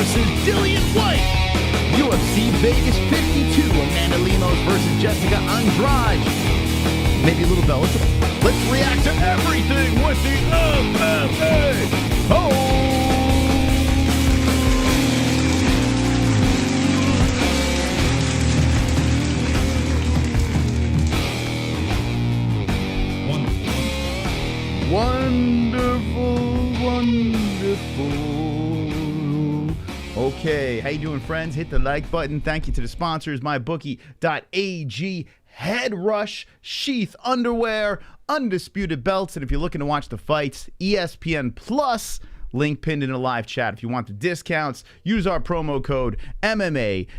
versus Dillian White. UFC Vegas 52, Amanda Lemos versus Jéssica Andrade. Maybe a little Bellator. Let's react to everything with the MMA-Holes. Wonderful. Okay, how you doing, friends? Hit the like button. Thank you to the sponsors, mybookie.ag, Head Rush, Sheath Underwear, Undisputed Belts, and if you're looking to watch the fights, ESPN Plus, link pinned in the live chat. If you want the discounts, use our promo code MMA-Holes.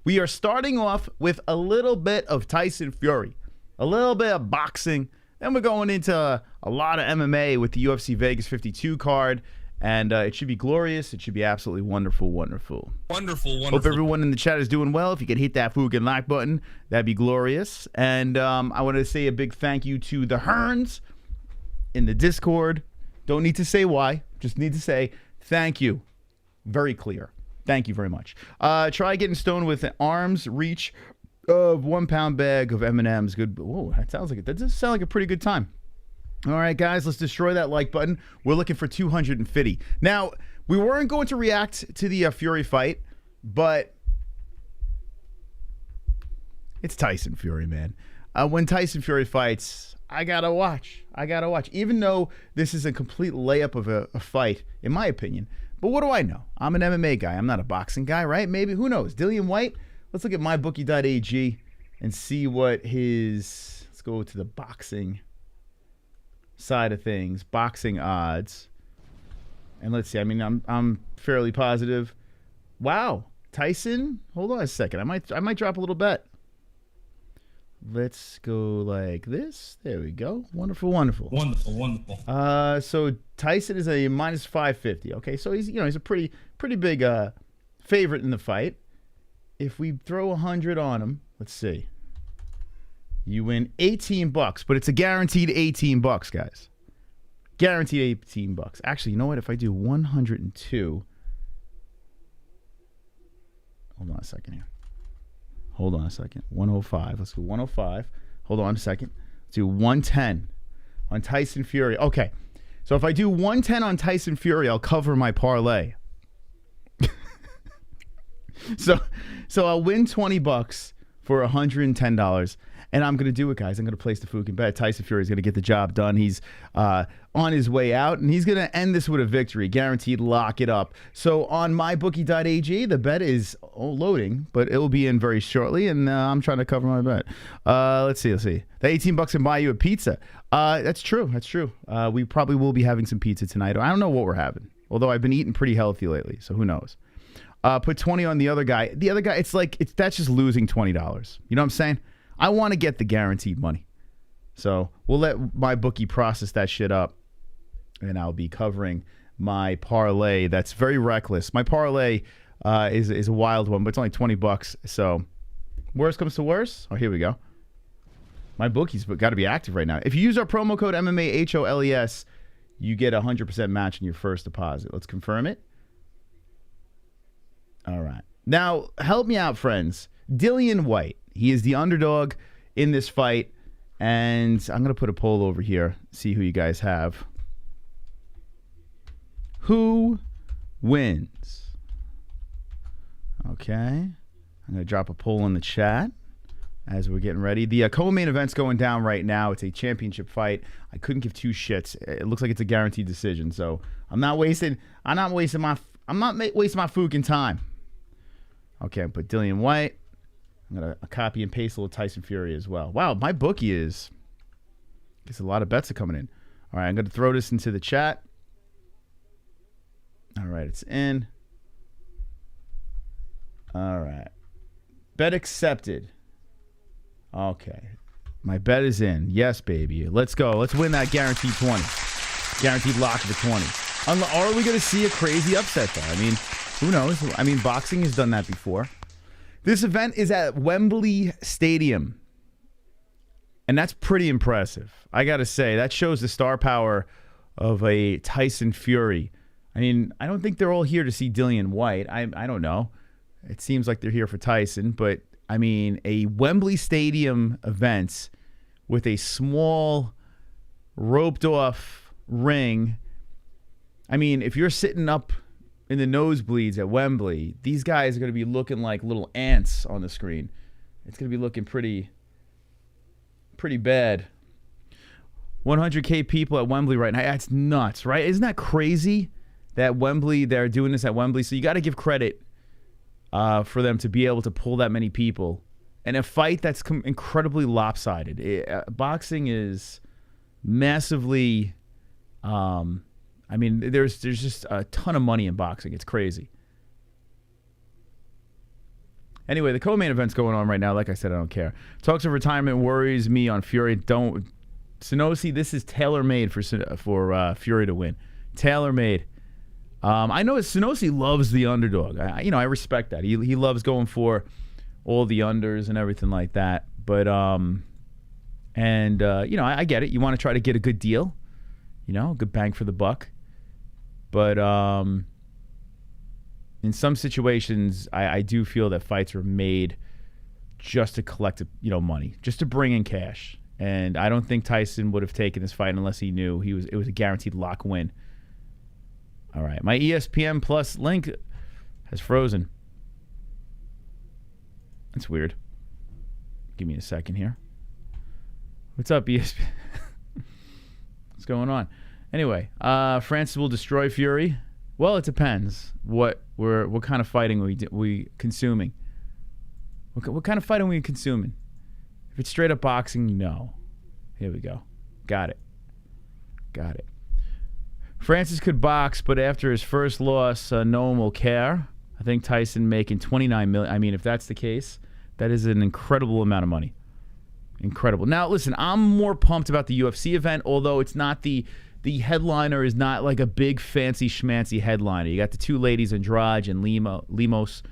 We are starting off with a little bit of Tyson Fury, a little bit of boxing. Then we're going into a lot of MMA with the UFC Vegas 52 card, and it should be glorious. It should be absolutely wonderful, wonderful. Wonderful. Hope everyone in the chat is doing well. If you could hit that fucking like button, that'd be glorious. And I want to say a big thank you to the Hearns in the Discord. Don't need to say why. Just need to say thank you. Very clear. Thank you very much. Try getting stoned with an arm's reach of 1 pound bag of M&M's. Good. Whoa, that does sound like a pretty good time. All right, guys, let's destroy that like button. We're looking for 250. Now, we weren't going to react to the Fury fight, but it's Tyson Fury, man. When Tyson Fury fights, I gotta watch. Even though this is a complete layup of a fight, in my opinion. But what do I know? I'm an MMA guy. I'm not a boxing guy, right? Maybe. Who knows? Dillian White? Let's look at mybookie.ag and see what his, let's go to the boxing side of things, boxing odds. And let's see, I mean, I'm fairly positive. Wow, Tyson, hold on a second. I might drop a little bet. Let's go like this. There we go. Wonderful. So Tyson is a minus 550. Okay, so he's a pretty big favorite in the fight. If we throw 100 on him, let's see. You win $18, but it's a guaranteed $18, guys. Guaranteed $18. Actually, you know what? If I do 102, hold on a second here. 105. Let's do 105. Hold on a second. Let's do 110 on Tyson Fury. Okay. So if I do 110 on Tyson Fury, I'll cover my parlay. So I'll win $20 for $110, and I'm going to do it, guys. I'm going to place the fucking bet. Tyson Fury is going to get the job done. He's on his way out, and he's going to end this with a victory. Guaranteed, lock it up. So on mybookie.ag, the bet is loading, but it will be in very shortly, and I'm trying to cover my bet. Let's see. The $18 can buy you a pizza. That's true. We probably will be having some pizza tonight. I don't know what we're having, although I've been eating pretty healthy lately, so who knows. Put 20 on the other guy. The other guy, that's just losing $20. You know what I'm saying? I want to get the guaranteed money. So we'll let my bookie process that shit up, and I'll be covering my parlay. That's very reckless. My parlay is a wild one, but it's only $20. So worst comes to worst. Oh, here we go. My bookie's got to be active right now. If you use our promo code MMA-Holes, you get a 100% match in your first deposit. Let's confirm it. All right. Now, help me out, friends. Dillian White. He is the underdog in this fight. And I'm going to put a poll over here. See who you guys have. Who wins? Okay. I'm going to drop a poll in the chat as we're getting ready. The co-main event's going down right now. It's a championship fight. I couldn't give two shits. It looks like it's a guaranteed decision. So I'm not wasting my fucking time. Okay, I put Dillian White. I'm going to copy and paste a little Tyson Fury as well. Wow, my bookie is... I guess a lot of bets are coming in. All right, I'm going to throw this into the chat. All right, it's in. All right. Bet accepted. Okay. My bet is in. Yes, baby. Let's go. Let's win that guaranteed 20. Guaranteed lock of the 20. Are we going to see a crazy upset, though? I mean... Who knows? I mean, boxing has done that before. This event is at Wembley Stadium. And that's pretty impressive. I got to say, that shows the star power of a Tyson Fury. I mean, I don't think they're all here to see Dillian White. I don't know. It seems like they're here for Tyson, but I mean, a Wembley Stadium event with a small roped off ring. I mean, if you're sitting up in the nosebleeds at Wembley, these guys are going to be looking like little ants on the screen. It's going to be looking pretty bad. 100K people at Wembley right now. That's nuts, right? Isn't that crazy that Wembley, they're doing this at Wembley? So you got to give credit for them to be able to pull that many people. And a fight that's incredibly lopsided. Boxing is massively... I mean, there's just a ton of money in boxing. It's crazy. Anyway, the co-main event's going on right now. Like I said, I don't care. Talks of retirement worries me on Fury. Sinosi, this is tailor-made for Fury to win. Tailor-made. I know Sinosi loves the underdog. I respect that. He loves going for all the unders and everything like that. But, I get it. You want to try to get a good deal. Good bang for the buck. But in some situations, I do feel that fights are made just to collect, money, just to bring in cash. And I don't think Tyson would have taken this fight unless he knew it was a guaranteed lock win. All right, my ESPN Plus link has frozen. That's weird. Give me a second here. What's up, ESPN? What's going on? Anyway, Francis will destroy Fury. Well, it depends what kind of fighting we consuming. What kind of fighting are we consuming? If it's straight up boxing, no. Here we go. Got it. Francis could box, but after his first loss, no one will care. I think Tyson making $29 million. I mean, if that's the case, that is an incredible amount of money. Incredible. Now, listen, I'm more pumped about the UFC event, although it's not the headliner is not like a big fancy schmancy headliner. You got the two ladies, Andrade and Lemos.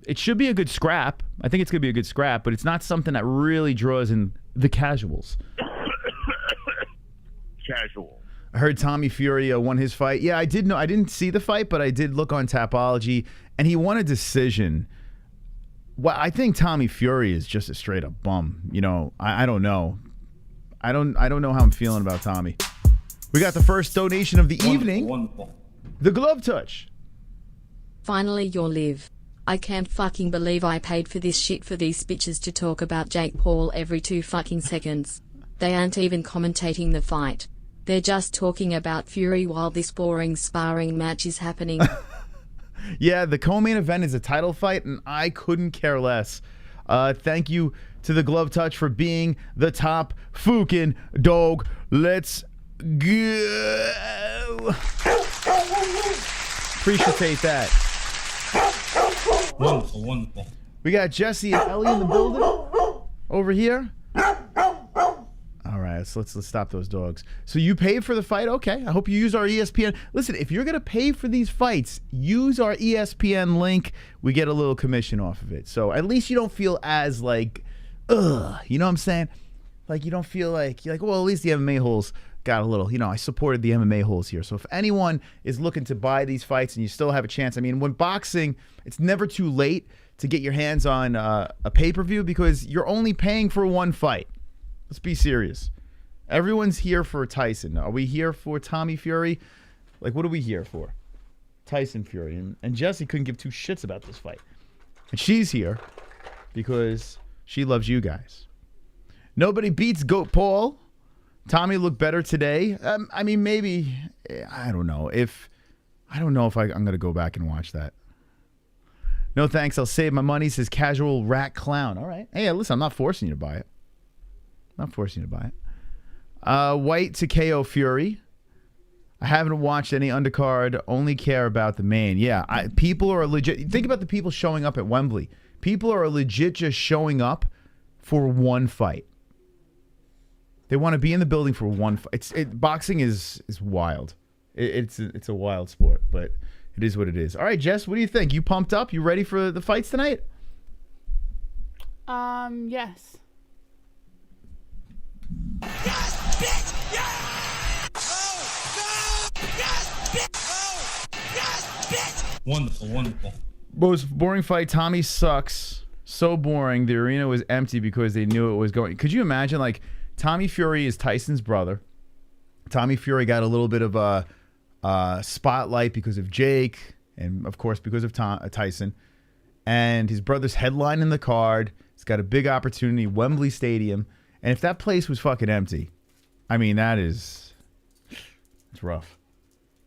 It should be a good scrap. I think it's going to be a good scrap, but it's not something that really draws in the casuals. Casual. I heard Tommy Fury won his fight. Yeah, I did know. I didn't see the fight, but I did look on Tapology, and he won a decision. Well, I think Tommy Fury is just a straight up bum. I don't know. I don't know how I'm feeling about Tommy. We got the first donation of the evening. Wonderful. The glove touch. Finally, your live. I can't fucking believe I paid for this shit for these bitches to talk about Jake Paul every 2 fucking seconds. They aren't even commentating the fight. They're just talking about Fury while this boring sparring match is happening. Yeah, the co-main event is a title fight, and I couldn't care less. Thank you to the glove touch for being the top fucking dog. Let's go. Appreciate that. Wonderful. We got Jesse and Ellie in the building over here. All right, so let's stop those dogs. So you paid for the fight? Okay, I hope you use our ESPN. Listen, if you're going to pay for these fights, use our ESPN link. We get a little commission off of it. So at least you don't feel as like, ugh, you know what I'm saying? Like you don't feel like, you're like, well, at least the MMA-Holes got a little, I supported the MMA-Holes here. So if anyone is looking to buy these fights and you still have a chance, I mean, when boxing, it's never too late to get your hands on a pay-per-view because you're only paying for one fight. Let's be serious. Everyone's here for Tyson. Are we here for Tommy Fury? Like, what are we here for? Tyson Fury. And Jessie couldn't give two shits about this fight. And she's here because she loves you guys. Nobody beats Goat Paul. Tommy looked better today. I mean, maybe. I don't know if I'm going to go back and watch that. No thanks. I'll save my money, says Casual Rat Clown. All right. Hey, listen, I'm not forcing you to buy it. White to KO Fury. I haven't watched any undercard. Only care about the main. Yeah, people are legit. Think about the people showing up at Wembley. People are legit just showing up for one fight. They want to be in the building for one fight. Boxing is wild. It's a wild sport, but it is what it is. All right, Jess, what do you think? You pumped up? You ready for the fights tonight? Yes. Yes, bitch, yes! Wonderful, wonderful. Most boring fight. Tommy sucks. So boring. The arena was empty because they knew it was going. Could you imagine, like, Tommy Fury is Tyson's brother. Tommy Fury got a little bit of a spotlight because of Jake and, of course, because of Tyson. And his brother's headlining the card. He's got a big opportunity, Wembley Stadium. And if that place was fucking empty, I mean, it's rough.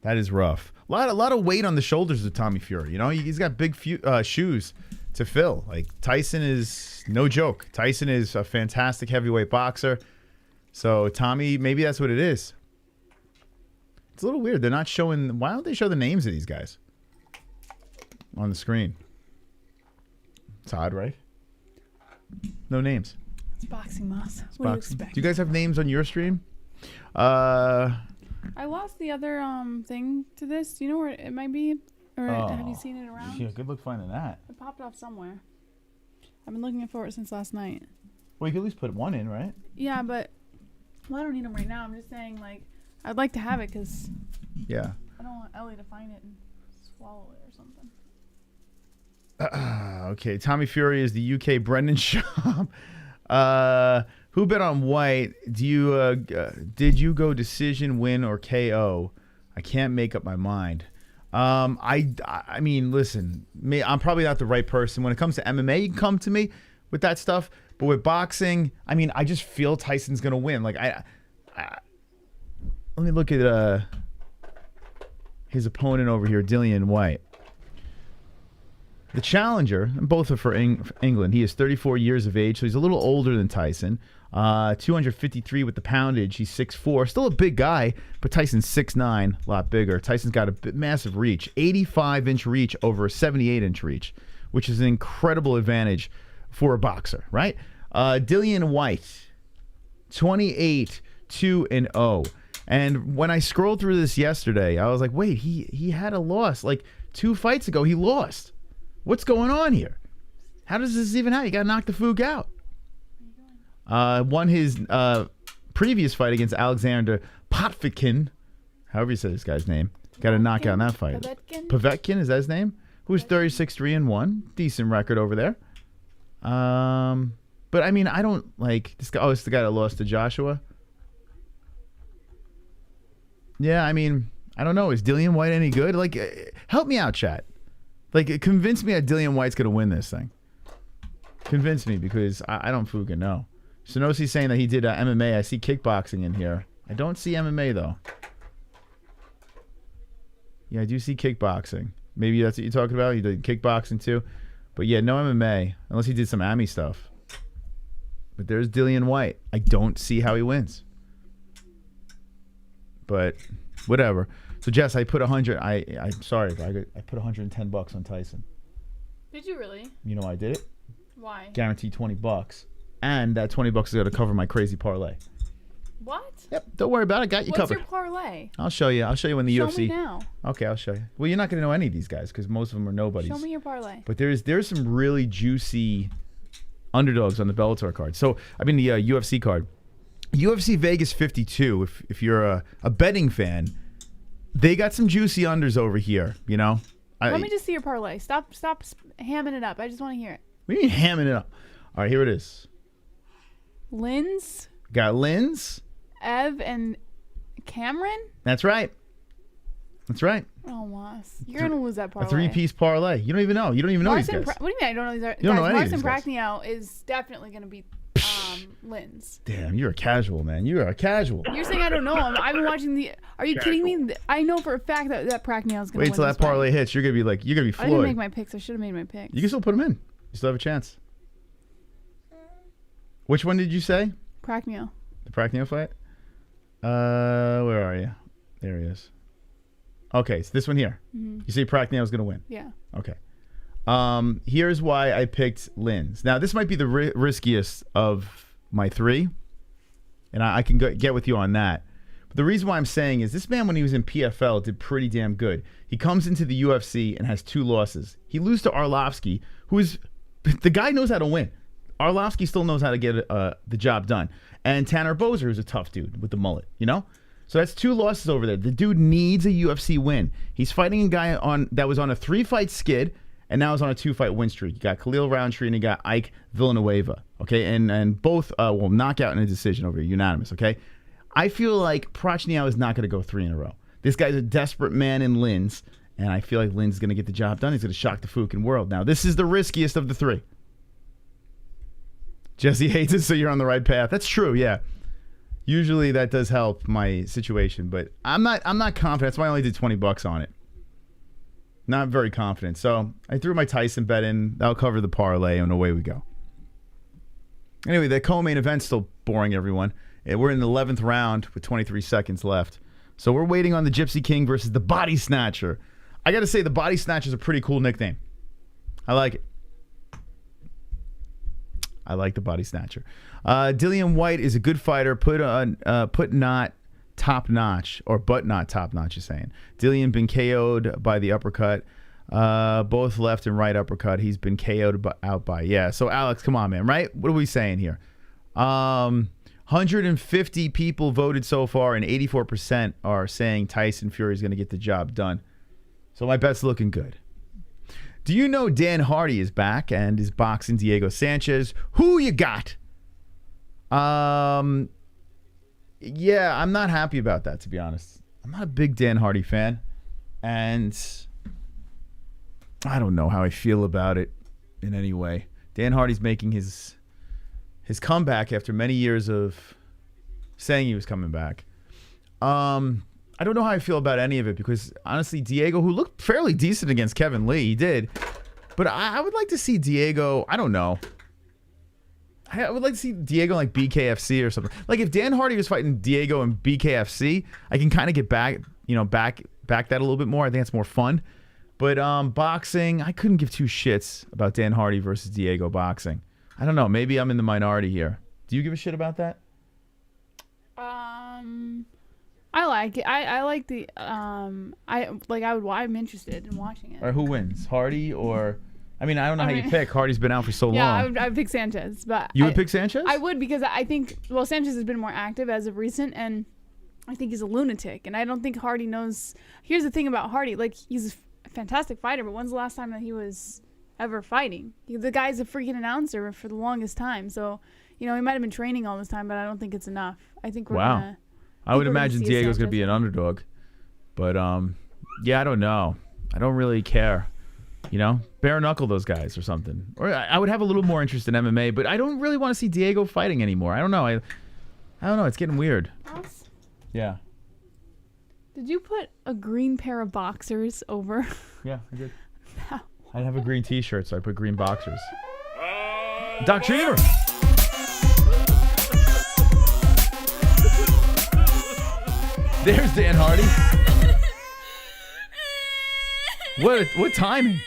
That is rough. A lot of weight on the shoulders of Tommy Fury. You know, he's got big shoes to fill. Like, Tyson is no joke. Tyson is a fantastic heavyweight boxer. So Tommy, maybe that's what it is. It's a little weird. They're not showing. Why don't they show the names of these guys on the screen? It's odd, right? No names. It's boxing, Moss. What do you expect? Do you guys have names on your stream? I lost the other thing to this. Do you know where it might be? Or have you seen it around? Yeah, good luck finding that. It popped off somewhere. I've been looking for it since last night. Well, you could at least put one in, right? Yeah, but I don't need them right now. I'm just saying, like, I'd like to have it because yeah, I don't want Ellie to find it and swallow it or something. Okay, Tommy Fury is the UK Brendan Schaub. Who bet on White? Did you go decision, win, or KO? I can't make up my mind. I mean, listen, I'm probably not the right person. When it comes to MMA, you can come to me with that stuff. But with boxing, I mean, I just feel Tyson's going to win. Like, let me look at his opponent over here, Dillian White. The challenger, and both are for England. He is 34 years of age, so he's a little older than Tyson. 253 with the poundage. He's 6'4", still a big guy, but Tyson's 6'9", a lot bigger. Tyson's got a massive reach, 85-inch reach over a 78-inch reach, which is an incredible advantage for a boxer, right? Dillian White, 28-2-0. And when I scrolled through this yesterday, I was like, wait, he had a loss. Like 2 fights ago, he lost. What's going on here? How does this even happen? You got to knock the Foog out. Won his previous fight against Alexandr Povetkin. However you say this guy's name. Got a knockout in that fight. Povetkin, is that his name? Who's 36-3-1. Decent record over there. But I mean, I don't like this guy. Oh, it's the guy that lost to Joshua. Yeah, I mean, I don't know. Is Dillian White any good? Like, help me out, chat. Like, convince me that Dillian White's going to win this thing. Convince me, because I don't fucking know. Sonosi's saying that he did MMA. I see kickboxing in here. I don't see MMA, though. Yeah, I do see kickboxing. Maybe that's what you're talking about. He did kickboxing, too. But, yeah, no MMA, unless he did some AMI stuff. But there's Dillian White. I don't see how he wins. But, whatever. So, Jess, I put 100. I'm sorry, but I put $110 on Tyson. Did you really? You know I did it. Why? Guaranteed $20, and that $20 is going to cover my crazy parlay. What? Yep. Don't worry about it. Got you covered. What's your parlay? I'll show you. I'll show you when the UFC. Show me now. Okay, I'll show you. Well, you're not going to know any of these guys because most of them are nobodies. Show me your parlay. But there's some really juicy underdogs on the Bellator card. So I mean the UFC card. UFC Vegas 52. If you're a betting fan. They got some juicy unders over here, you know? Let me just see your parlay. Stop hamming it up. I just want to hear it. What do you mean hamming it up? All right, here it is. Linz. Got Linz. Ev and Cameron? That's right. That's right. Oh, Moss. You're going to lose that parlay. A 3-piece parlay. You don't even know. You don't even know these guys. What do you mean I don't know these guys? You don't know any of these guys. Prachnio is definitely going to beat Linz. Damn, you're a casual, man. You are a casual. You're saying I don't know him. I've been watching the... Are you kidding me? I know for a fact that Prachnio is going to win. Wait till that parlay hits. You're going to be like... You're going to be Floyd. I didn't make my picks. I should have made my picks. You can still put them in. You still have a chance. Which one did you say? Prachnio. The Prachnio fight? Where are you? There he is. Okay, so this one here. Mm-hmm. You say Prachnio is going to win? Yeah. Okay. Here's why I picked Linz. Now, this might be the riskiest of my 3, and I can get with you on that. But the reason why I'm saying is this man, when he was in PFL, did pretty damn good. He comes into the UFC and has 2 losses. He loses to Arlovsky, who is... The guy knows how to win. Arlovsky still knows how to get the job done. And Tanner Boser, who's a tough dude with the mullet, you know? So that's 2 losses over there. The dude needs a UFC win. He's fighting a guy that was on a 3-fight skid and now is on a 2-fight win streak. You got Khalil Roundtree and you got Ike Villanueva. Okay, and both will knock out in a decision over here, unanimous. Okay, I feel like Prachnio is not going to go 3 in a row. This guy's a desperate man in Linz, and I feel like Linz is going to get the job done. He's going to shock the fucking world. Now, this is the riskiest of the 3. Jesse hates it, so you're on the right path. That's true, yeah. Usually that does help my situation, but I'm not confident. That's why I only did $20 on it. Not very confident. So I threw my Tyson bet in. That'll cover the parlay, and away we go. Anyway, the co-main event's still boring, everyone. We're in the 11th round with 23 seconds left. So we're waiting on the Gypsy King versus the Body Snatcher. I got to say, the Body Snatcher is a pretty cool nickname. I like it. I like the Body Snatcher. Dillian White is a good fighter, but not top notch, you're saying. Dillian been KO'd by the uppercut. Both left and right uppercut. He's been KO'd out by. Yeah, so Alex, come on, man, right? What are we saying here? 150 people voted so far, and 84% are saying Tyson Fury is going to get the job done. So my bet's looking good. Do you know Dan Hardy is back and is boxing Diego Sanchez? Who you got? Yeah, I'm not happy about that, to be honest. I'm not a big Dan Hardy fan, and I don't know how I feel about it in any way. Dan Hardy's making his comeback after many years of saying he was coming back. I don't know how I feel about any of it because, honestly, Diego, who looked fairly decent against Kevin Lee, he did. But I would like to see Diego, I don't know. I would like to see Diego like BKFC or something. Like if Dan Hardy was fighting Diego in BKFC, I can kind of get back that a little bit more. I think it's more fun. But boxing, I couldn't give 2 shits about Dan Hardy versus Diego boxing. I don't know. Maybe I'm in the minority here. Do you give a shit about that? I like it. I like the I'm interested in watching it. Or who wins, Hardy or? I mean, I don't know how you pick. Hardy's been out for so long. Yeah, I would pick Sanchez, but you would pick Sanchez? I would because I think Sanchez has been more active as of recent, and I think he's a lunatic, and I don't think Hardy knows. Here's the thing about Hardy: like he's a fantastic fighter, but when's the last time that he was ever fighting? The guy's a freaking announcer for the longest time, so he might have been training all this time, but I don't think it's enough. I think we're gonna. I would imagine Diego's going to be an underdog. But, yeah, I don't know. I don't really care. Bare knuckle those guys or something. Or I would have a little more interest in MMA, but I don't really want to see Diego fighting anymore. I don't know. I don't know. It's getting weird. Ross? Yeah. Did you put a green pair of boxers over? Yeah, I did. I have a green t-shirt, so I put green boxers. Doc Dreamer! There's Dan Hardy. What timing?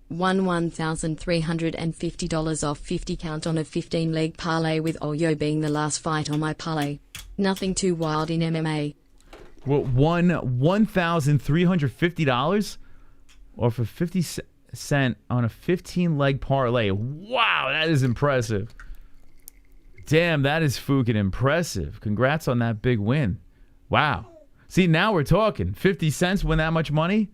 Won $1,350 off 50 count on a 15-leg parlay with Oyo being the last fight on my parlay. Nothing too wild in MMA. What, won $1,350 or for 50 cent on a 15-leg parlay. Wow, that is impressive. Damn, that is fucking impressive. Congrats on that big win. Wow. See, now we're talking. 50 cents win that much money?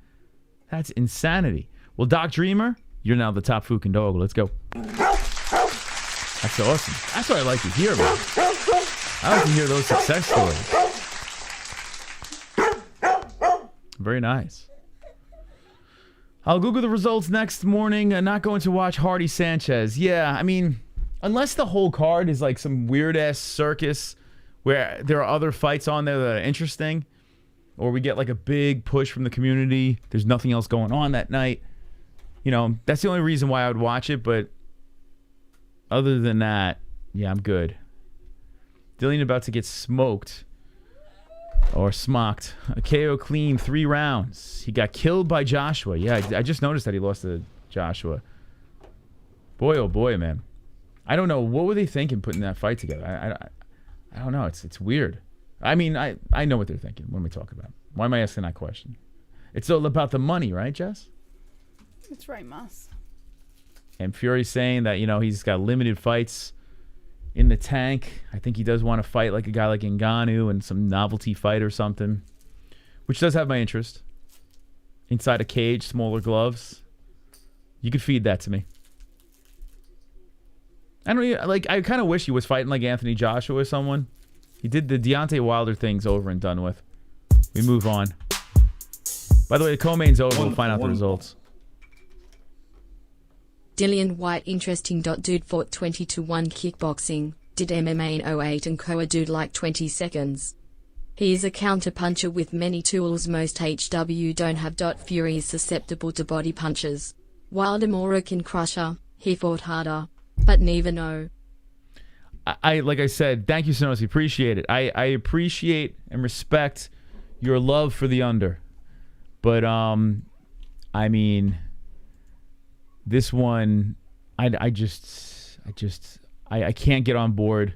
That's insanity. Well, Doc Dreamer, you're now the top fucking dog. Let's go. That's awesome. That's what I like to hear, man. I like to hear those success stories. Very nice. I'll Google the results next morning. Not going to watch Hardy Sanchez. Yeah, I mean, unless the whole card is like some weird-ass circus where there are other fights on there that are interesting, or we get like a big push from the community, there's nothing else going on that night. That's the only reason why I would watch it, but other than that, yeah, I'm good. Dillian about to get smoked. Or smocked. A KO clean 3 rounds. He got killed by Joshua. Yeah, I just noticed that he lost to Joshua. Boy, oh boy, man. I don't know. What were they thinking putting that fight together? I don't know. It's weird. I mean, I know what they're thinking. What am I talking about? Why am I asking that question? It's all about the money, right, Jess? That's right, Moss. And Fury's saying that, he's got limited fights in the tank. I think he does want to fight like a guy like Ngannou and some novelty fight or something, which does have my interest. Inside a cage, smaller gloves. You could feed that to me. I kind of wish he was fighting like Anthony Joshua or someone. He did the Deontay Wilder thing's over and done with. We move on. By the way, the co-main's over. We'll find out the results. Dillian White interesting. Dude fought 20-1 kickboxing, did MMA in 08 and co a dude like 20 seconds. He is a counter-puncher with many tools most HW don't have. Fury is susceptible to body punches. Wilder more a can crusher, he fought harder, but neither know. I like I said, thank you, Sonos. Appreciate it. I appreciate and respect your love for the under. But, I mean, this one, I can't get on board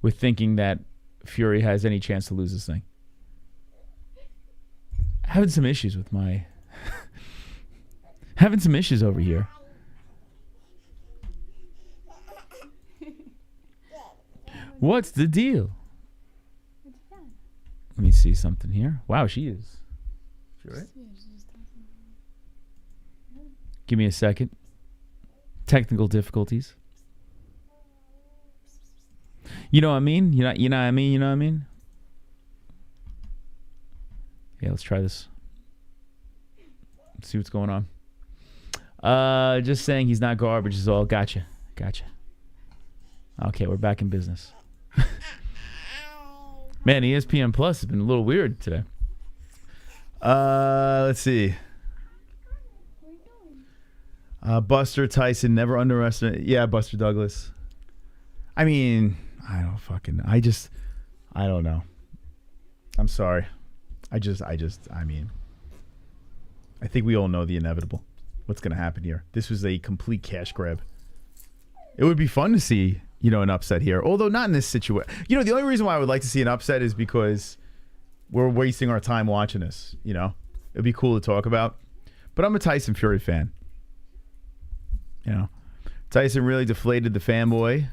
with thinking that Fury has any chance to lose this thing. Having some issues with my... having some issues over here. What's the deal? Let me see something here. Wow, she is. She right? Give me a second. Technical difficulties. You know what I mean? You know what I mean? You know what I mean? Yeah, let's try this. Let's see what's going on. Just saying he's not garbage is all. Gotcha. Okay, we're back in business. Man, ESPN Plus has been a little weird today. Let's see. Buster Tyson, never underestimate. Yeah, Buster Douglas. I mean, I don't know. I'm sorry. I mean, I think we all know the inevitable. What's going to happen here? This was a complete cash grab. It would be fun to see, an upset here. Although not in this situation. The only reason why I would like to see an upset is because we're wasting our time watching this, It'd be cool to talk about. But I'm a Tyson Fury fan. Tyson really deflated the fanboy.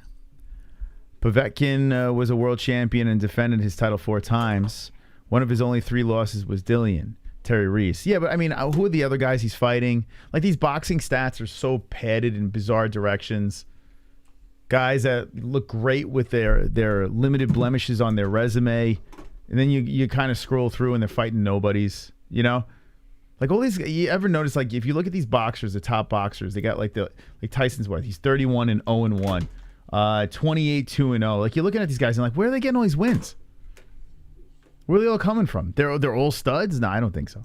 Povetkin was a world champion and defended his title 4 times. One of his only 3 losses was Dillian, Terry Reese. Yeah, but I mean, who are the other guys he's fighting? Like, these boxing stats are so padded in bizarre directions. Guys that look great with their limited blemishes on their resume. And then you kind of scroll through and they're fighting nobodies, Like all these, you ever notice, like, if you look at these boxers, the top boxers, they got like Tyson's what? He's 31-0-1, 28-2-0. Like, you're looking at these guys and like, where are they getting all these wins? Where are they all coming from? They're all studs? No, I don't think so.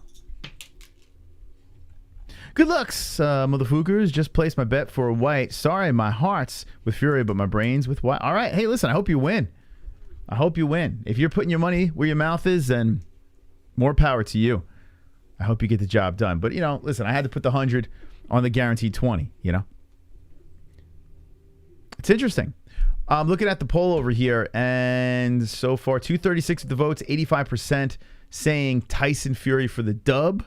Good lucks, motherfuckers. Just placed my bet for White. Sorry, my heart's with Fury, but my brain's with White. All right. Hey, listen, I hope you win. If you're putting your money where your mouth is, then more power to you. I hope you get the job done. But, listen, I had to put the 100 on the guaranteed 20, It's interesting. I'm looking at the poll over here, and so far, 236 of the votes, 85% saying Tyson Fury for the dub.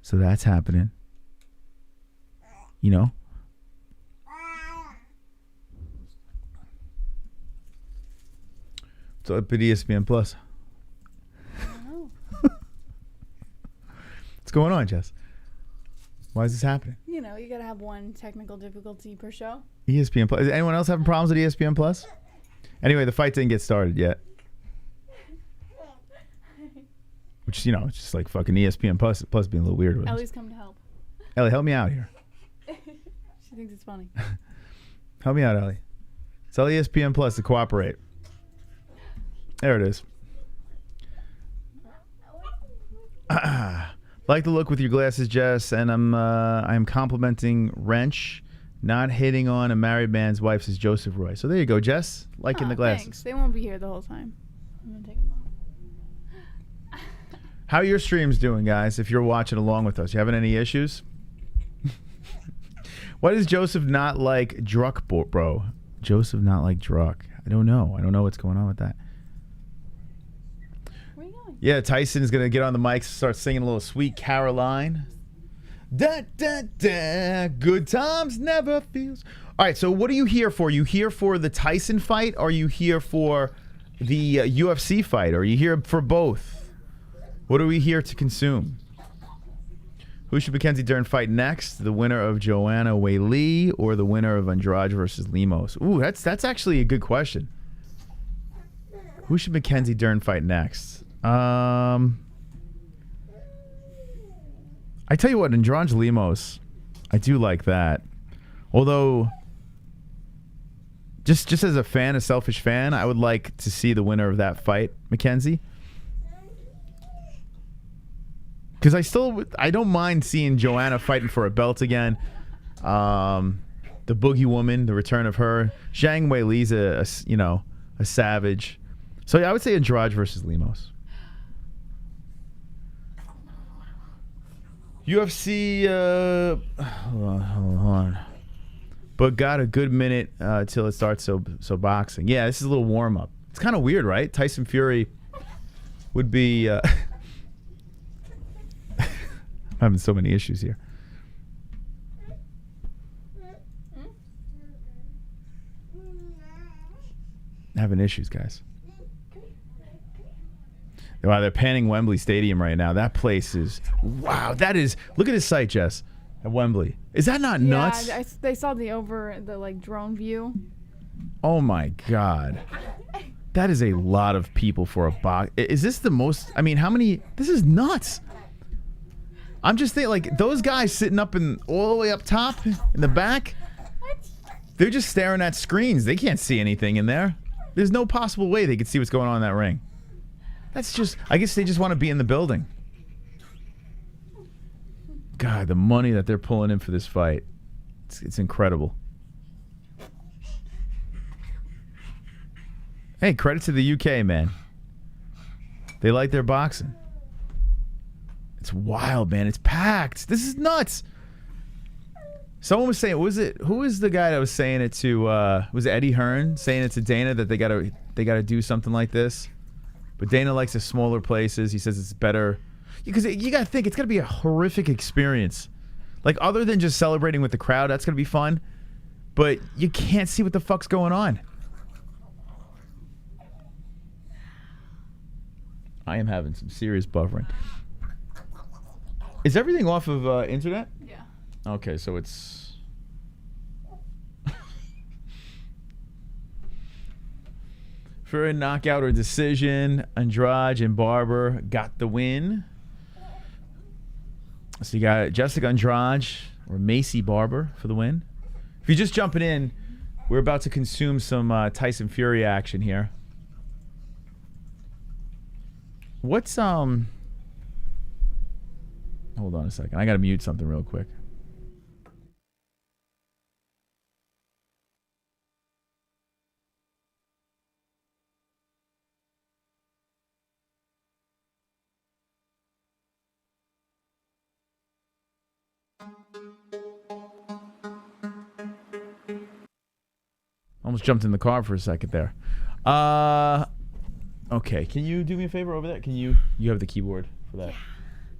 So that's happening. What's up at ESPN Plus? What's going on, Jess? Why is this happening? You gotta have one technical difficulty per show. ESPN Plus. Is anyone else having problems with ESPN Plus? Anyway, the fight didn't get started yet. Which, it's just like fucking ESPN Plus being a little weird with us. Ellie's come to help. Ellie, help me out here. She thinks it's funny. Help me out, Ellie. Tell ESPN Plus to cooperate. There it is. Like the look with your glasses, Jess, and I'm complimenting Wrench. Not hitting on a married man's wife, says Joseph Roy. So there you go, Jess. Liking the glasses. Thanks. They won't be here the whole time. I'm gonna take them off. How are your streams doing, guys? If you're watching along with us, you having any issues? Why does Joseph not like Druck, bro? Joseph not like Druck. I don't know what's going on with that. Where are you going? Yeah, Tyson's going to get on the mic, start singing a little Sweet Caroline. Da, da, da. Good times never feels. All right, so what are you here for? You here for the Tyson fight? Or are you here for the UFC fight? Or are you here for both? What are we here to consume? Who should Mackenzie Dern fight next? The winner of Joanna Whaley or the winner of Andrade versus Lemos? Ooh, that's actually a good question. Who should Mackenzie Dern fight next? I tell you what, Andrade Lemos, I do like that. Although, just as a fan, a selfish fan, I would like to see the winner of that fight, Mackenzie. Because I don't mind seeing Joanna fighting for a belt again. The Boogie Woman, the return of her. Zhang Weili's a savage. So yeah, I would say Andrade versus Lemos. UFC, hold on. But got a good minute till it starts. So boxing. Yeah, this is a little warm up. It's kind of weird, right? Tyson Fury would be. I'm having so many issues here. Having issues, guys. Wow, they're panning Wembley Stadium right now. That place is... Wow, that is... Look at this site, Jess, at Wembley. Is that not nuts? Yeah, they saw the drone view. Oh, my God. That is a lot of people for a box. Is this the most... I mean, how many... This is nuts. I'm just thinking, like, those guys sitting up all the way up top in the back, they're just staring at screens. They can't see anything in there. There's no possible way they could see what's going on in that ring. That's just... I guess they just want to be in the building. God, the money that they're pulling in for this fight. It's incredible. Hey, credit to the UK, man. They like their boxing. It's wild, man. It's packed. This is nuts. Someone was saying, who was the guy that was saying it to, was it Eddie Hearn saying it to Dana that they gotta do something like this? But Dana likes the smaller places. He says it's better. Because you got to think, it's going to be a horrific experience. Like, other than just celebrating with the crowd, that's going to be fun. But you can't see what the fuck's going on. I am having some serious buffering. Is everything off of internet? Yeah. Okay, so it's... For a knockout or decision, Andrade and Barber got the win. So you got Jéssica Andrade or Maycee Barber for the win. If you're just jumping in, we're about to consume some Tyson Fury action here. What's Hold on a second. I gotta mute something real quick. Almost jumped in the car for a second there. Okay, can you do me a favor over there? Can you have the keyboard for that?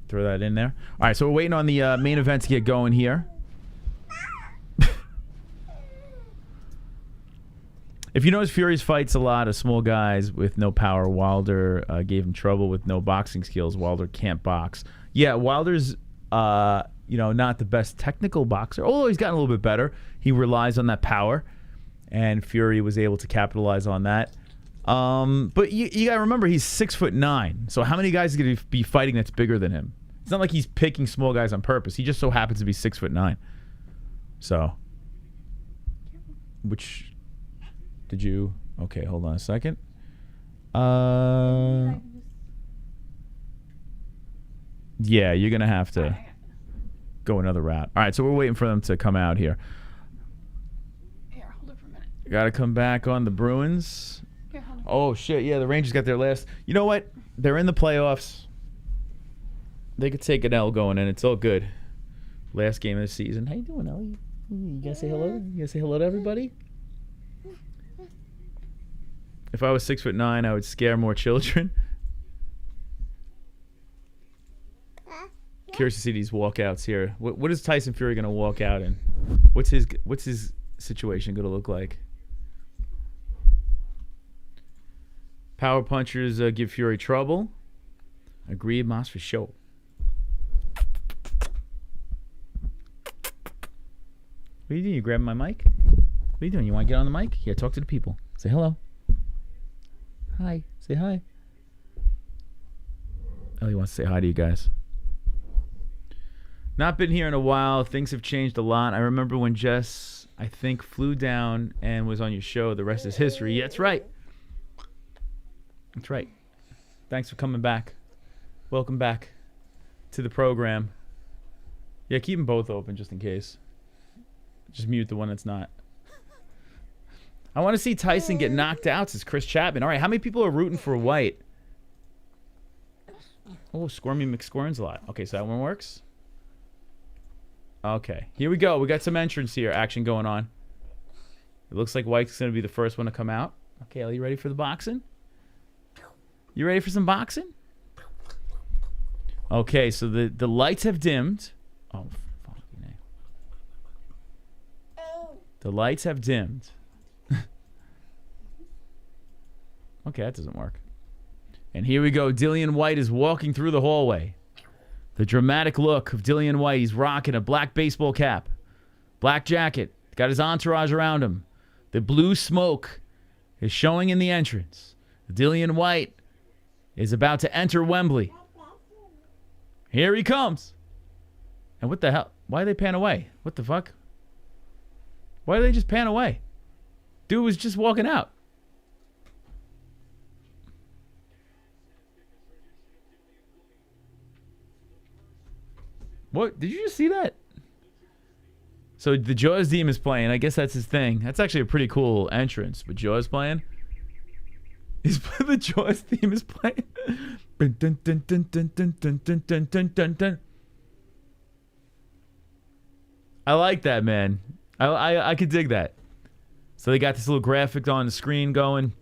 Throw that in there. All right, so we're waiting on the main event to get going here. If you notice, Fury's fights a lot of small guys with no power. Wilder gave him trouble with no boxing skills. Wilder can't box. Yeah, Wilder's not the best technical boxer, although he's gotten a little bit better. He relies on that power, and Fury was able to capitalize on that. But you gotta remember, he's 6'9". So how many guys are gonna be fighting that's bigger than him? It's not like he's picking small guys on purpose. He just so happens to be 6'9". So, which did you? Okay, hold on a second. Yeah, you're gonna have to go another route. All right, so we're waiting for them to come out here. Here, hold it for a minute. Got to come back on the Bruins. Here, hold it. Oh shit! Yeah, the Rangers got their last. You know what? They're in the playoffs. They could take an L going in. It's all good. Last game of the season. How you doing, Ellie? You gotta say hello. You gotta say hello to everybody. If I was 6'9", I would scare more children. curious to see these walkouts here. What is Tyson Fury going to walk out in? What's his situation going to look like? Power punchers give Fury trouble. Agreed, Moss for show. What are you doing? You grabbing my mic? What are you doing? You want to get on the mic? Yeah, talk to the people. Say hello. Hi. Say hi. Oh, he wants to say hi to you guys. Not been here in a while. Things have changed a lot. I remember when Jess, I think, flew down and was on your show. The rest is history. Yeah, that's right. That's right. Thanks for coming back. Welcome back to the program. Yeah, keep them both open just in case. Just mute the one that's not. I want to see Tyson get knocked out, says Chris Chapman. All right, how many people are rooting for White? Oh, Squirmy McSquirns a lot. Okay, so that one works. Okay, here we go. We got some entrance here, action going on. It looks like White's going to be the first one to come out. Okay, are you ready for the boxing? You ready for some boxing? Okay, so the lights have dimmed. Oh, fucking A. The lights have dimmed. Okay, that doesn't work. And here we go. Dillian White is walking through the hallway. The dramatic look of Dillian White. He's rocking a black baseball cap, black jacket, got his entourage around him. The blue smoke is showing in the entrance. Dillian White is about to enter Wembley. Here he comes. And what the hell? Why did they pan away? What the fuck? Why did they just pan away? Dude was just walking out. What? Did you just see that? So the Jaws theme is playing. I guess that's his thing. That's actually a pretty cool entrance. But Jaws playing? The Jaws theme is playing. I like that, man. I could dig that. So they got this little graphic on the screen going.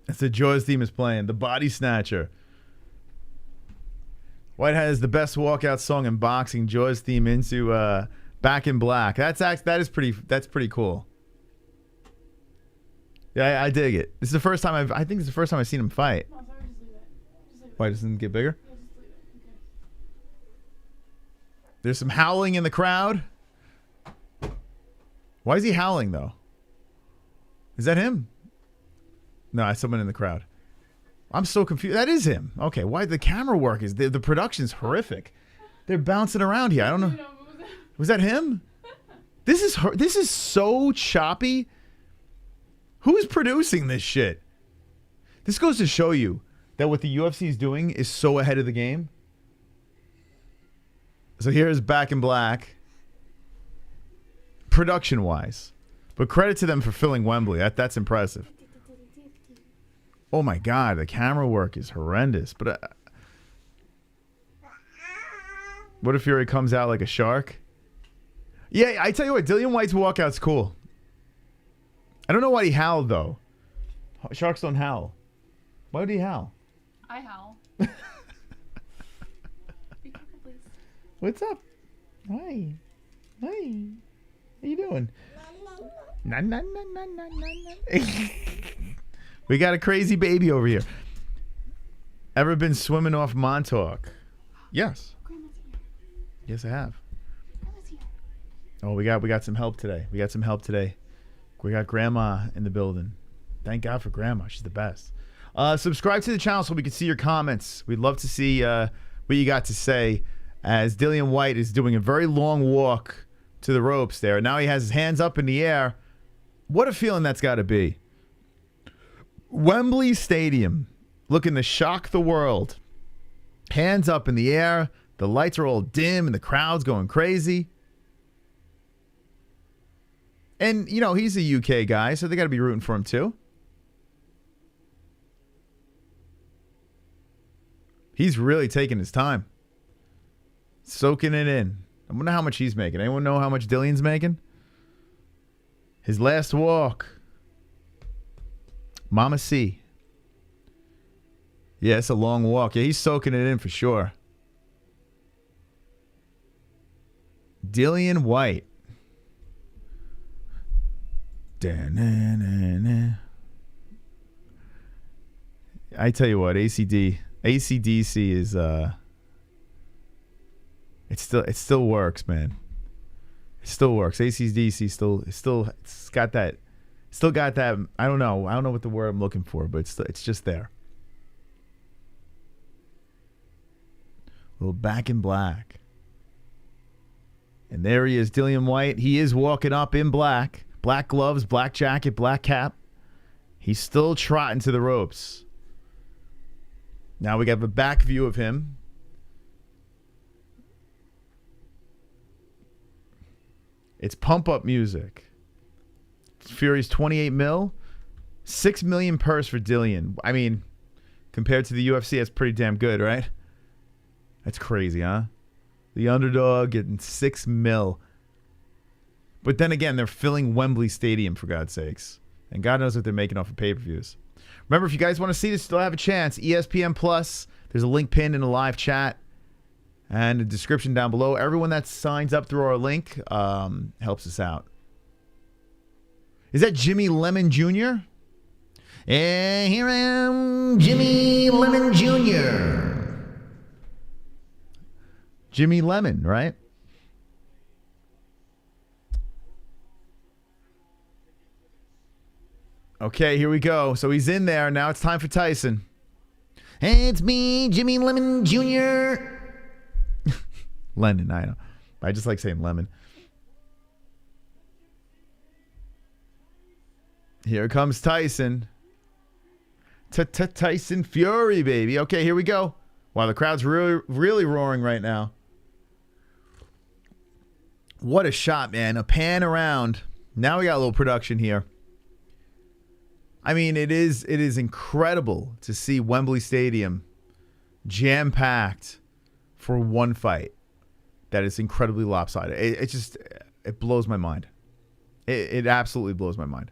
That's the Jaws theme is playing. The Body Snatcher. White has the best walkout song in boxing. Jaws theme into Back in Black. That's pretty cool. Yeah, I dig it. This is the first time I think this is the first time I've seen him fight. No, sorry, just leave it. Just leave it. Why doesn't it get bigger? Yeah, just leave it. Okay. There's some howling in the crowd. Why is he howling though? Is that him? No, it's someone in the crowd. I'm so confused. That is him. Okay, why the camera work is the production's horrific. They're bouncing around here. I don't know. Was that him? This is so choppy. Who's producing this shit? This goes to show you that what the UFC is doing is so ahead of the game. So here's Back in Black. Production-wise. But credit to them for filling Wembley. That's impressive. Oh my God, the camera work is horrendous. But what if Fury comes out like a shark? Yeah, I tell you what, Dillian White's walkout's cool. I don't know why he howled though. Sharks don't howl. Why would he howl? I howl. Be careful, please. What's up? Hi. Hi. How you doing? Na, na, na, na, na, na. We got a crazy baby over here. Ever been swimming off Montauk? Yes. Grandma's here. Yes, I have. Grandma's here. Oh, we got some help today. We got Grandma in the building. Thank God for Grandma. She's the best. Subscribe to the channel so we can see your comments. We'd love to see what you got to say as Dillian White is doing a very long walk to the ropes there. Now he has his hands up in the air. What a feeling that's got to be. Wembley Stadium looking to shock the world. Hands up in the air. The lights are all dim and the crowd's going crazy. And, you know, he's a UK guy, so they got to be rooting for him too. He's really taking his time. Soaking it in. I wonder how much he's making. Anyone know how much Dillian's making? His last walk. Mama C. Yeah, it's a long walk. Yeah, he's soaking it in for sure. Dillian White. Da-na-na-na. I tell you what, ACDC is it still works, man. It still works. ACDC it's got that. I don't know what the word I'm looking for, but it's just there. A little Back in Black. And there he is, Dillian White. He is walking up in black. Black gloves, black jacket, black cap. He's still trotting to the ropes. Now we got a back view of him. It's pump up music. Fury's 28 mil. 6 million purse for Dillian. I mean, compared to the UFC, that's pretty damn good, right? That's crazy, huh? The underdog getting 6 mil. But then again, they're filling Wembley Stadium, for God's sakes. And God knows what they're making off of pay-per-views. Remember, if you guys want to see this, still have a chance. ESPN Plus. There's a link pinned in the live chat and the description down below. Everyone that signs up through our link helps us out. Is that Jimmy Lemon Jr.? And here I am, Jimmy Lemon Jr. Jimmy Lemon, right? Okay, here we go. So he's in there. Now it's time for Tyson. Hey, it's me, Jimmy Lemon Jr. Lennon, I know. I just like saying lemon. Here comes Tyson. Tyson Fury, baby. Okay, here we go. Wow, the crowd's really roaring right now. What a shot, man. A pan around. Now we got a little production here. I mean, it is incredible to see Wembley Stadium jam-packed for one fight that is incredibly lopsided. It blows my mind. It absolutely blows my mind.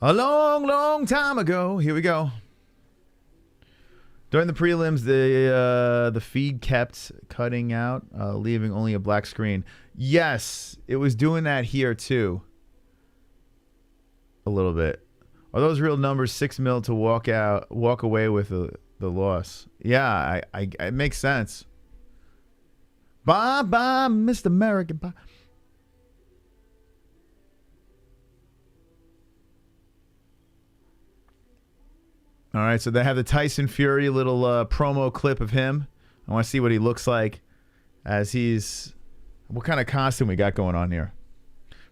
A long, long time ago. Here we go. During the prelims, the feed kept cutting out, leaving only a black screen. Yes, it was doing that here too. A little bit. Are those real numbers? 6 mil to walk away with the loss. Yeah, it makes sense. Bye bye, Mr. American. Bye. All right, so they have the Tyson Fury little promo clip of him. I want to see what he looks like as he's... What kind of costume we got going on here?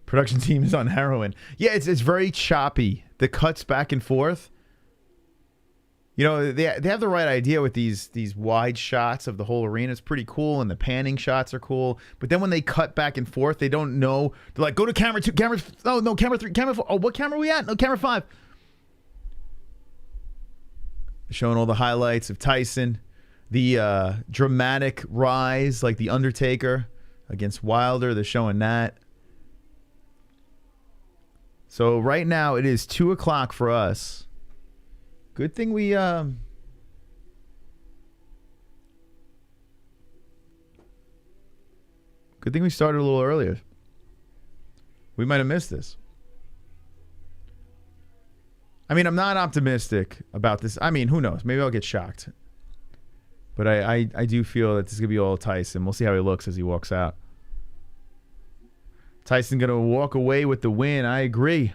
Production team is on heroin. Yeah, it's very choppy. The cuts back and forth. You know, they have the right idea with these wide shots of the whole arena. It's pretty cool, and the panning shots are cool. But then when they cut back and forth, they don't know. They're like, go to camera 2, camera... Oh, no, camera 3, camera 4. Oh, what camera are we at? No, camera 5. Showing all the highlights of Tyson. The dramatic rise, like The Undertaker against Wilder. They're showing that. So right now it is 2 o'clock for us. Good thing we good thing we started a little earlier. We might have missed this. I mean, I'm not optimistic about this. I mean, who knows? Maybe I'll get shocked. But I do feel that this is going to be all Tyson. We'll see how he looks as he walks out. Tyson going to walk away with the win. I agree.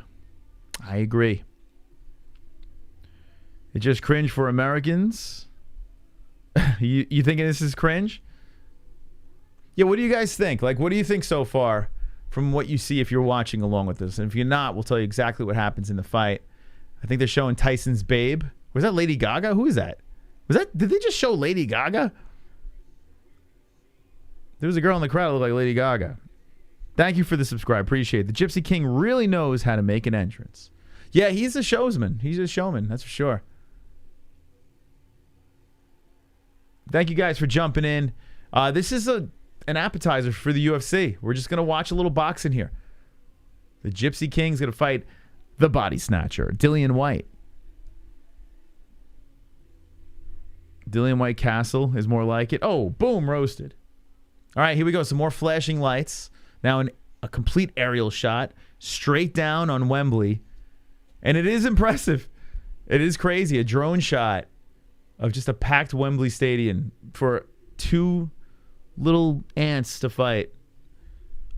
It just cringe for Americans. You thinking this is cringe? Yeah, what do you guys think? Like, what do you think so far from what you see if you're watching along with this? And if you're not, we'll tell you exactly what happens in the fight. I think they're showing Tyson's babe. Was that Lady Gaga? Who is that? Did they just show Lady Gaga? There was a girl in the crowd that looked like Lady Gaga. Thank you for the subscribe. Appreciate it. The Gypsy King really knows how to make an entrance. Yeah, he's a showman. He's a showman, that's for sure. Thank you guys for jumping in. This is an appetizer for the UFC. We're just going to watch a little boxing here. The Gypsy King's going to fight the Body Snatcher, Dillian White. Dillian White Castle is more like it. Oh, boom, roasted. All right, here we go. Some more flashing lights. Now a complete aerial shot straight down on Wembley. And it is impressive. It is crazy. A drone shot of just a packed Wembley Stadium for two little ants to fight.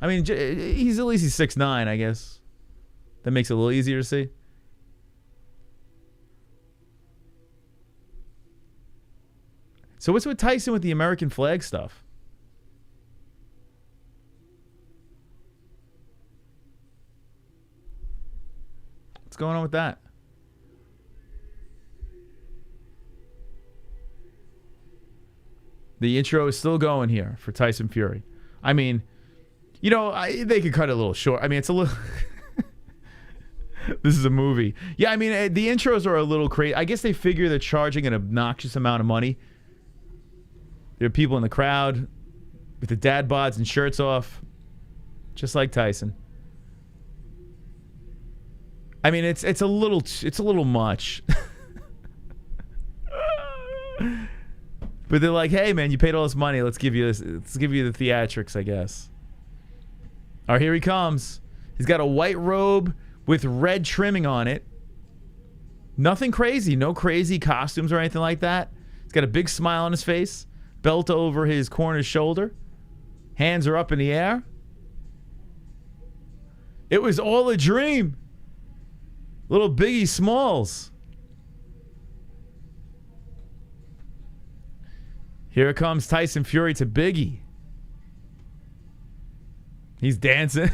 I mean, he's 6'9", I guess. That makes it a little easier to see. So what's with Tyson with the American flag stuff? What's going on with that? The intro is still going here for Tyson Fury. I mean, you know, they could cut it a little short. I mean, it's a little... This is a movie. Yeah, I mean, the intros are a little crazy. I guess they figure they're charging an obnoxious amount of money. There are people in the crowd with the dad bods and shirts off, just like Tyson. I mean, it's a little much. But they're like, hey man, you paid all this money. Let's give you the theatrics, I guess. All right, here he comes. He's got a white robe with red trimming on it. Nothing crazy. No crazy costumes or anything like that. He's got a big smile on his face. Belt over his corner shoulder. Hands are up in the air. It was all a dream. Little Biggie Smalls. Here comes Tyson Fury to Biggie. He's dancing.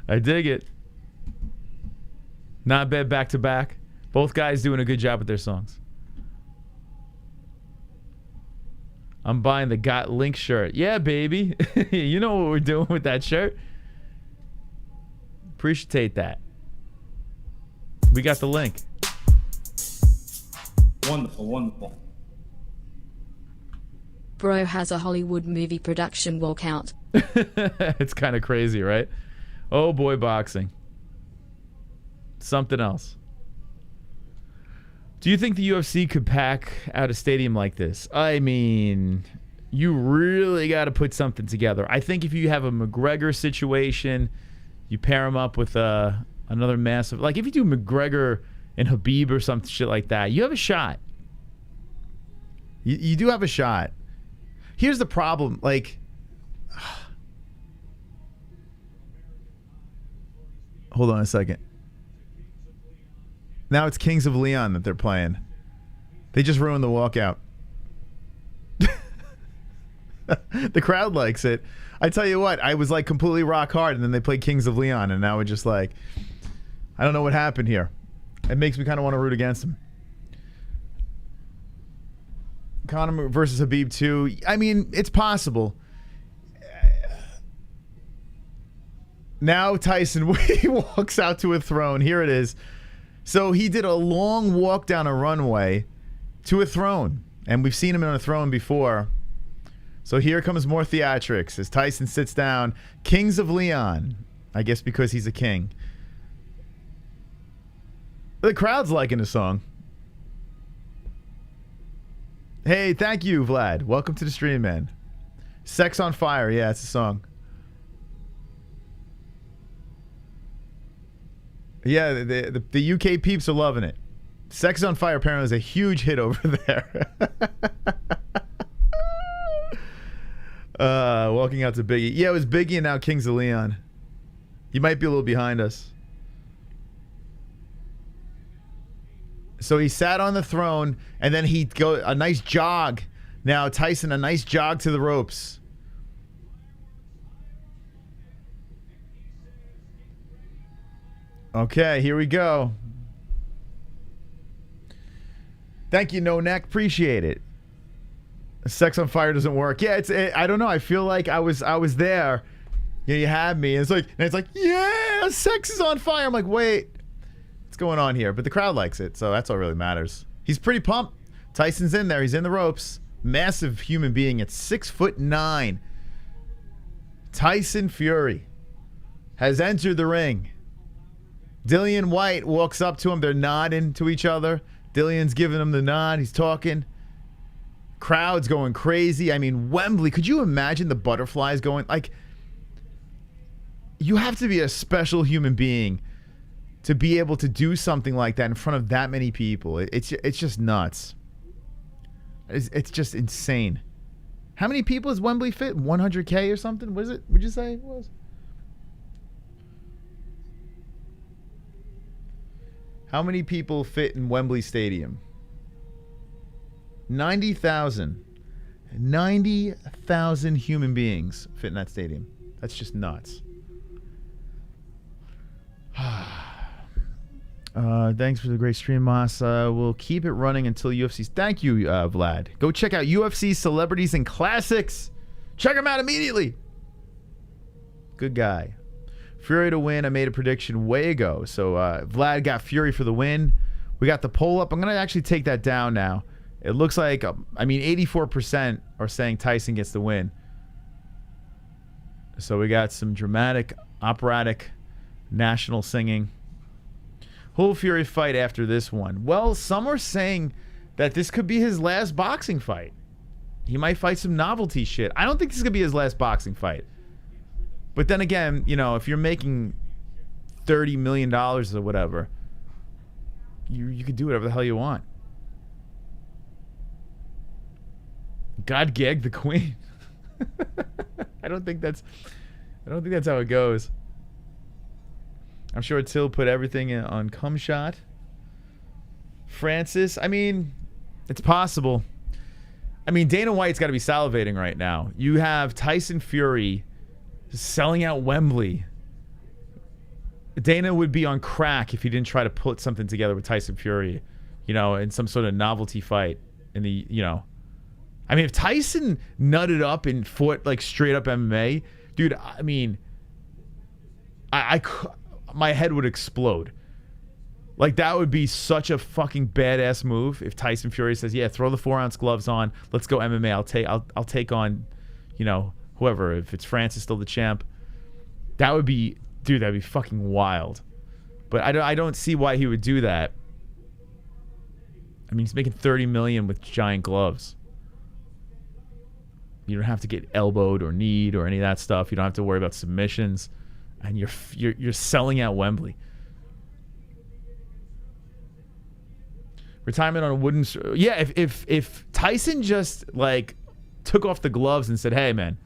I dig it. Not bad back to back. Both guys doing a good job with their songs. I'm buying the Got Link shirt. Yeah, baby. You know what we're doing with that shirt. Appreciate that. We got the link. Wonderful, wonderful. Bro has a Hollywood movie production walkout. It's kind of crazy, right? Oh boy, boxing. Something else. Do you think the UFC could pack out a stadium like this? I mean, you really got to put something together. I think if you have a McGregor situation, you pair him up with another massive... Like, if you do McGregor and Khabib or some shit like that, you have a shot. You do have a shot. Here's the problem. Like... Hold on a second. Now it's Kings of Leon that they're playing. They just ruined the walkout. The crowd likes it. I tell you what, I was like completely rock hard, and then they played Kings of Leon, and now we're just like, I don't know what happened here. It makes me kind of want to root against them. Conor versus Khabib 2. I mean, it's possible. Now Tyson, he walks out to a throne. Here it is. So he did a long walk down a runway to a throne. And we've seen him on a throne before. So here comes more theatrics as Tyson sits down. Kings of Leon. I guess because he's a king. The crowd's liking the song. Hey, thank you, Vlad. Welcome to the stream, man. Sex on Fire. Yeah, it's a song. Yeah, the UK peeps are loving it. Sex on Fire apparently is a huge hit over there. Walking out to Biggie. Yeah, it was Biggie and now Kings of Leon. You might be a little behind us. So he sat on the throne, and then he go a nice jog. Now Tyson, a nice jog to the ropes. Okay, here we go. Thank you, No Neck. Appreciate it. Sex on Fire doesn't work. Yeah, I don't know. I feel like I was there. Yeah, you had me. And it's like, yeah, sex is on fire. I'm like, wait, what's going on here? But the crowd likes it, so that's all really matters. He's pretty pumped. Tyson's in there. He's in the ropes. Massive human being at 6'9". Tyson Fury has entered the ring. Dillian White walks up to him. They're nodding to each other. Dillian's giving him the nod. He's talking. Crowds going crazy. I mean, Wembley, could you imagine the butterflies going? Like, you have to be a special human being to be able to do something like that in front of that many people. It's just nuts. It's just insane. How many people is Wembley fit? 100K or something? What is it? Would you say it was? How many people fit in Wembley Stadium? 90,000. 90,000 human beings fit in that stadium. That's just nuts. Thanks for the great stream, Moss. We'll keep it running until UFC's. Thank you, Vlad. Go check out UFC Celebrities and Classics. Check them out immediately. Good guy. Fury to win. I made a prediction way ago. So Vlad got Fury for the win. We got the poll up. I'm going to actually take that down now. It looks like, 84% are saying Tyson gets the win. So we got some dramatic, operatic, national singing. Who'll Fury fight after this one? Well, some are saying that this could be his last boxing fight. He might fight some novelty shit. I don't think this is going to be his last boxing fight. But then again, if you're making $30 million or whatever, you could do whatever the hell you want. God gag the queen. I don't think that's how it goes. I'm sure Till put everything on cum shot. Francis, it's possible. Dana White's got to be salivating right now. You have Tyson Fury selling out Wembley. Dana would be on crack if he didn't try to put something together with Tyson Fury, in some sort of novelty fight. If Tyson nutted up and fought like straight up MMA, dude, my head would explode. Like, that would be such a fucking badass move if Tyson Fury says, "Yeah, throw the 4-ounce gloves on. Let's go MMA. I'll take on, whoever. If it's Francis still the champ, that'd be fucking wild." But I don't see why he would do that. He's making $30 million with giant gloves. You don't have to get elbowed or kneed or any of that stuff. You don't have to worry about submissions, and you're selling out Wembley. Retirement on a wooden. Yeah, if Tyson just took off the gloves and said, "Hey man,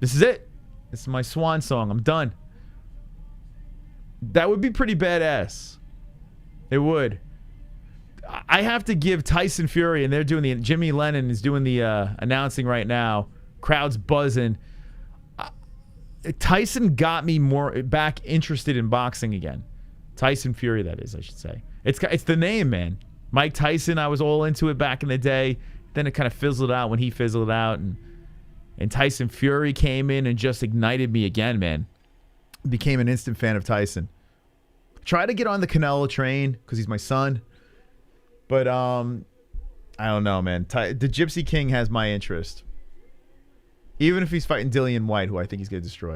this is it. This is my swan song. I'm done." That would be pretty badass. It would. I have to give Tyson Fury, and they're doing Jimmy Lennon is doing the announcing right now. Crowd's buzzing. Tyson got me more back interested in boxing again. Tyson Fury, that is, I should say. It's the name, man. Mike Tyson, I was all into it back in the day. Then it kind of fizzled out when he fizzled out, and Tyson Fury came in and just ignited me again, man. Became an instant fan of Tyson. Try to get on the Canelo train because he's my son. But I don't know, man. The Gypsy King has my interest. Even if he's fighting Dillian White, who I think he's going to destroy.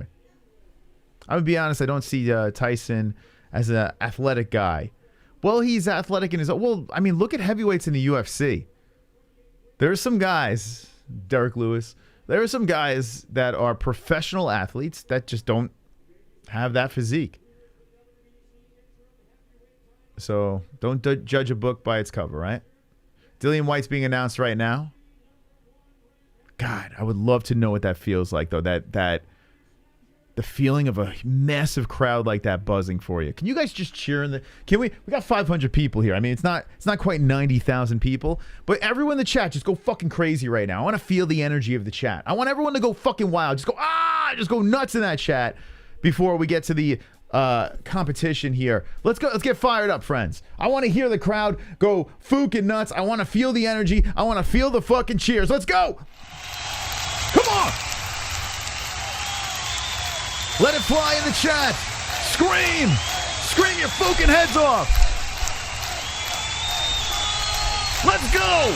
I'm going to be honest, I don't see Tyson as an athletic guy. Well, he's athletic in his own. Well, look at heavyweights in the UFC. There's some guys, Derek Lewis, there are some guys that are professional athletes that just don't have that physique. So don't judge a book by its cover, right? Dillian White's being announced right now. God, I would love to know what that feels like, though. That the feeling of a massive crowd like that buzzing for you. Can you guys just cheer in the? Can we? We got 500 people here. It's not quite 90,000 people, but everyone in the chat just go fucking crazy right now. I want to feel the energy of the chat. I want everyone to go fucking wild. Just go nuts in that chat before we get to the competition here. Let's get fired up, friends. I want to hear the crowd go fucking nuts. I want to feel the energy. I want to feel the fucking cheers. Let's go. Come on. Let it fly in the chat. Scream your fucking heads off. Let's go.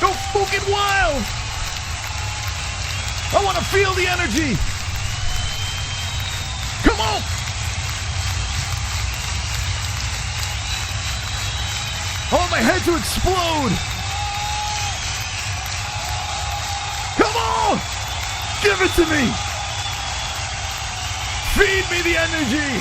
Go fucking wild. I want to feel the energy. Come on! I want my head to explode. Come on. Give it to me. Feed me the energy.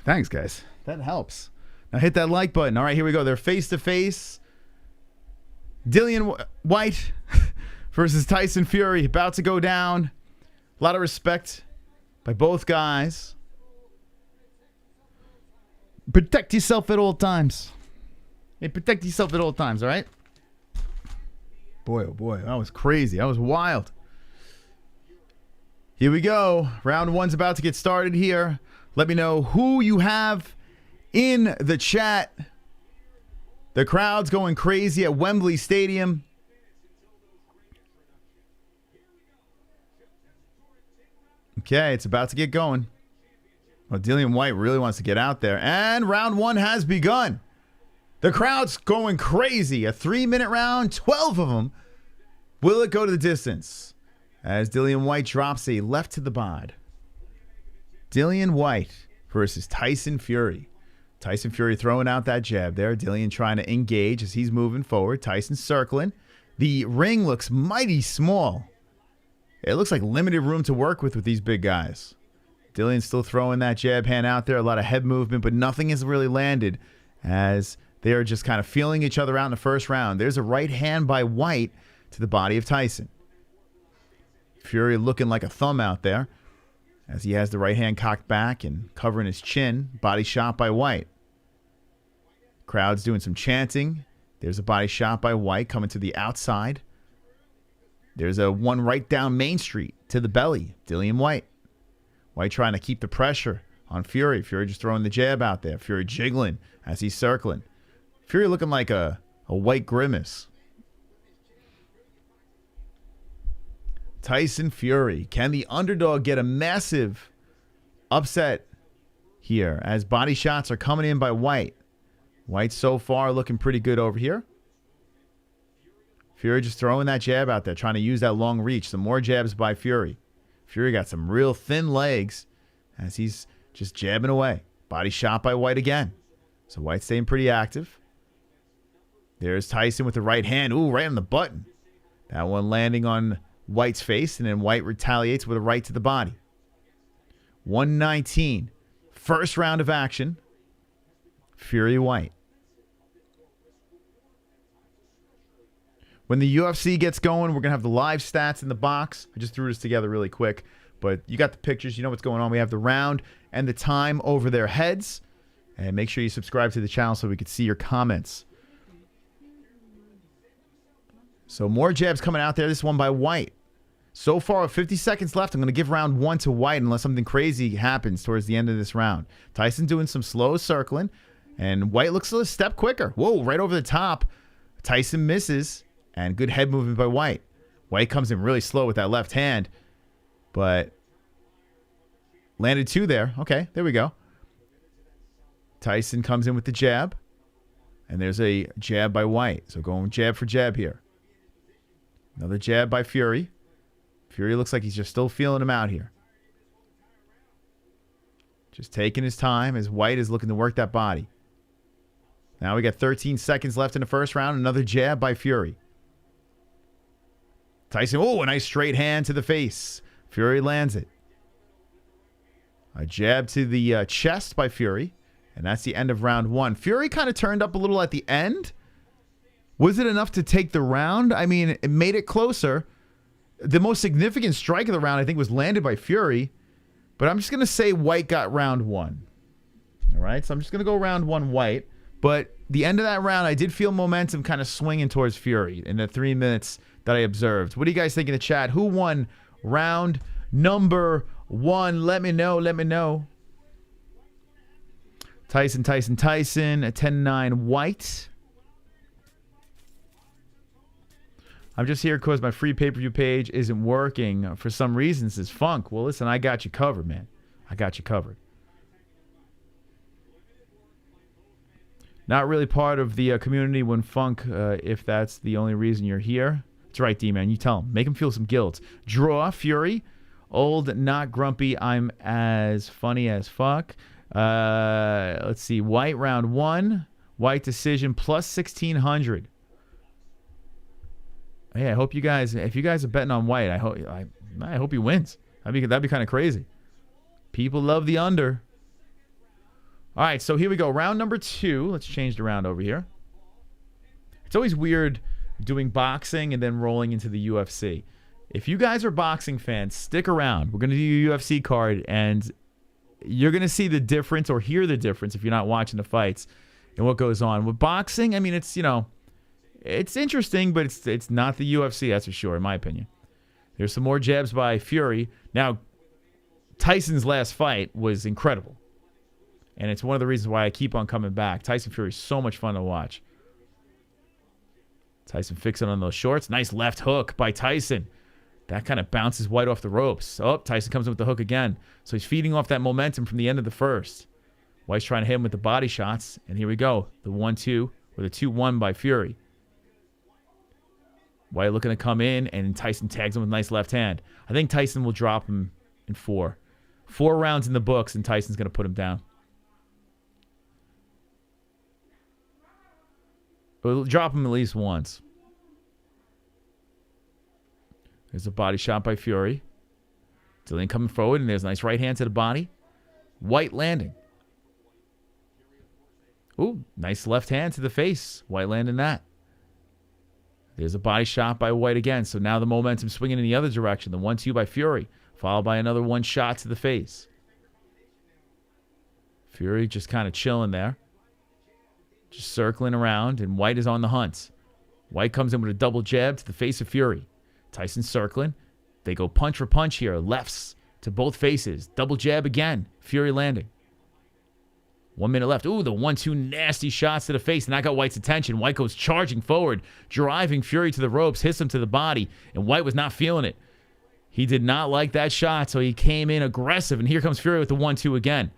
Thanks, guys. That helps. Now hit that like button. All right, here we go. They're face to face. Dillian White versus Tyson Fury. About to go down. A lot of respect by both guys. Protect yourself at all times. Hey, protect yourself at all times, all right? Boy, oh boy. That was crazy. That was wild. Here we go. Round one's about to get started here. Let me know who you have in the chat. The crowd's going crazy at Wembley Stadium. Okay, it's about to get going. Well, Dillian White really wants to get out there. And round one has begun. The crowd's going crazy. A 3-minute round, 12 of them. Will it go to the distance? As Dillian White drops a left to the bod. Dillian White versus Tyson Fury. Tyson Fury throwing out that jab there. Dillian trying to engage as he's moving forward. Tyson circling. The ring looks mighty small. It looks like limited room to work with these big guys. Dillian's still throwing that jab hand out there. A lot of head movement, but nothing has really landed as they are just kind of feeling each other out in the first round. There's a right hand by White to the body of Tyson. Fury looking like a thumb out there, as he has the right hand cocked back and covering his chin. Body shot by White. Crowd's doing some chanting. There's a body shot by White coming to the outside. There's a one right down Main Street to the belly. Dillian White. White trying to keep the pressure on Fury. Fury just throwing the jab out there. Fury jiggling as he's circling. Fury looking like a white grimace. Tyson Fury. Can the underdog get a massive upset here as body shots are coming in by White? White so far looking pretty good over here. Fury just throwing that jab out there, trying to use that long reach. Some more jabs by Fury. Fury got some real thin legs as he's just jabbing away. Body shot by White again. So White staying pretty active. There's Tyson with the right hand. Ooh, right on the button. That one landing on White's face, and then White retaliates with a right to the body. 119. First round of action. Fury White. When the UFC gets going, we're going to have the live stats in the box. I just threw this together really quick, but you got the pictures. You know what's going on. We have the round and the time over their heads. And make sure you subscribe to the channel so we can see your comments. So more jabs coming out there. This one by White. So far, with 50 seconds left, I'm going to give round one to White unless something crazy happens towards the end of this round. Tyson doing some slow circling, and White looks a step quicker. Whoa, right over the top. Tyson misses, and good head movement by White. White comes in really slow with that left hand, but landed two there. Okay, there we go. Tyson comes in with the jab, and there's a jab by White. So going jab for jab here. Another jab by Fury. Fury looks like he's just still feeling him out here. Just taking his time as White is looking to work that body. Now we got 13 seconds left in the first round. Another jab by Fury. Tyson, oh, a nice straight hand to the face. Fury lands it. A jab to the chest by Fury. And that's the end of round one. Fury kind of turned up a little at the end. Was it enough to take the round? I mean, it made it closer. The most significant strike of the round, I think, was landed by Fury. But I'm just going to say White got round one. All right? So I'm just going to go round one White. But the end of that round, I did feel momentum kind of swinging towards Fury in the 3 minutes that I observed. What do you guys think in the chat? Who won round number one? Let me know. Let me know. Tyson, a 10-9 White. I'm just here because my free pay-per-view page isn't working for some reason, says Funk. Well, listen, I got you covered, man. I got you covered. Not really part of the community when Funk, if that's the only reason you're here. That's right, D-Man. You tell him. Make him feel some guilt. Draw, Fury. Old, not grumpy. I'm as funny as fuck. Let's see. White, round 1. White decision, plus 1,600. Hey, I hope you guys, if you guys are betting on White, I hope he wins. That'd be kind of crazy. People love the under. All right, so here we go. Round number 2. Let's change the round over here. It's always weird doing boxing and then rolling into the UFC. If you guys are boxing fans, stick around. We're going to do a UFC card, and you're going to see the difference or hear the difference if you're not watching the fights and what goes on. With boxing, I mean, it's, it's interesting, but it's not the UFC, that's for sure, in my opinion. There's some more jabs by Fury. Now, Tyson's last fight was incredible. And it's one of the reasons why I keep on coming back. Tyson Fury is so much fun to watch. Tyson fixing on those shorts. Nice left hook by Tyson. That kind of bounces White off the ropes. Oh, Tyson comes in with the hook again. So he's feeding off that momentum from the end of the first. White's trying to hit him with the body shots. And here we go. The 1-2 or the 2-1 by Fury. White looking to come in, and Tyson tags him with a nice left hand. I think Tyson will drop him in 4. 4 rounds in the books, and Tyson's going to put him down. We'll drop him at least once. There's a body shot by Fury. DILLIAN coming forward, and there's a nice right hand to the body. White landing. Ooh, nice left hand to the face. White landing that. There's a body shot by White again. So now the momentum swinging in the other direction. The 1-2 by Fury, followed by another 1 shot to the face. Fury just kind of chilling there. Just circling around, and White is on the hunt. White comes in with a double jab to the face of Fury. Tyson circling. They go punch for punch here. Lefts to both faces. Double jab again. Fury landing. 1 minute left. Ooh, the 1-2 nasty shots to the face, and that got White's attention. White goes charging forward, driving Fury to the ropes, hits him to the body, and White was not feeling it. He did not like that shot, so he came in aggressive, and here comes Fury with the 1-2 again.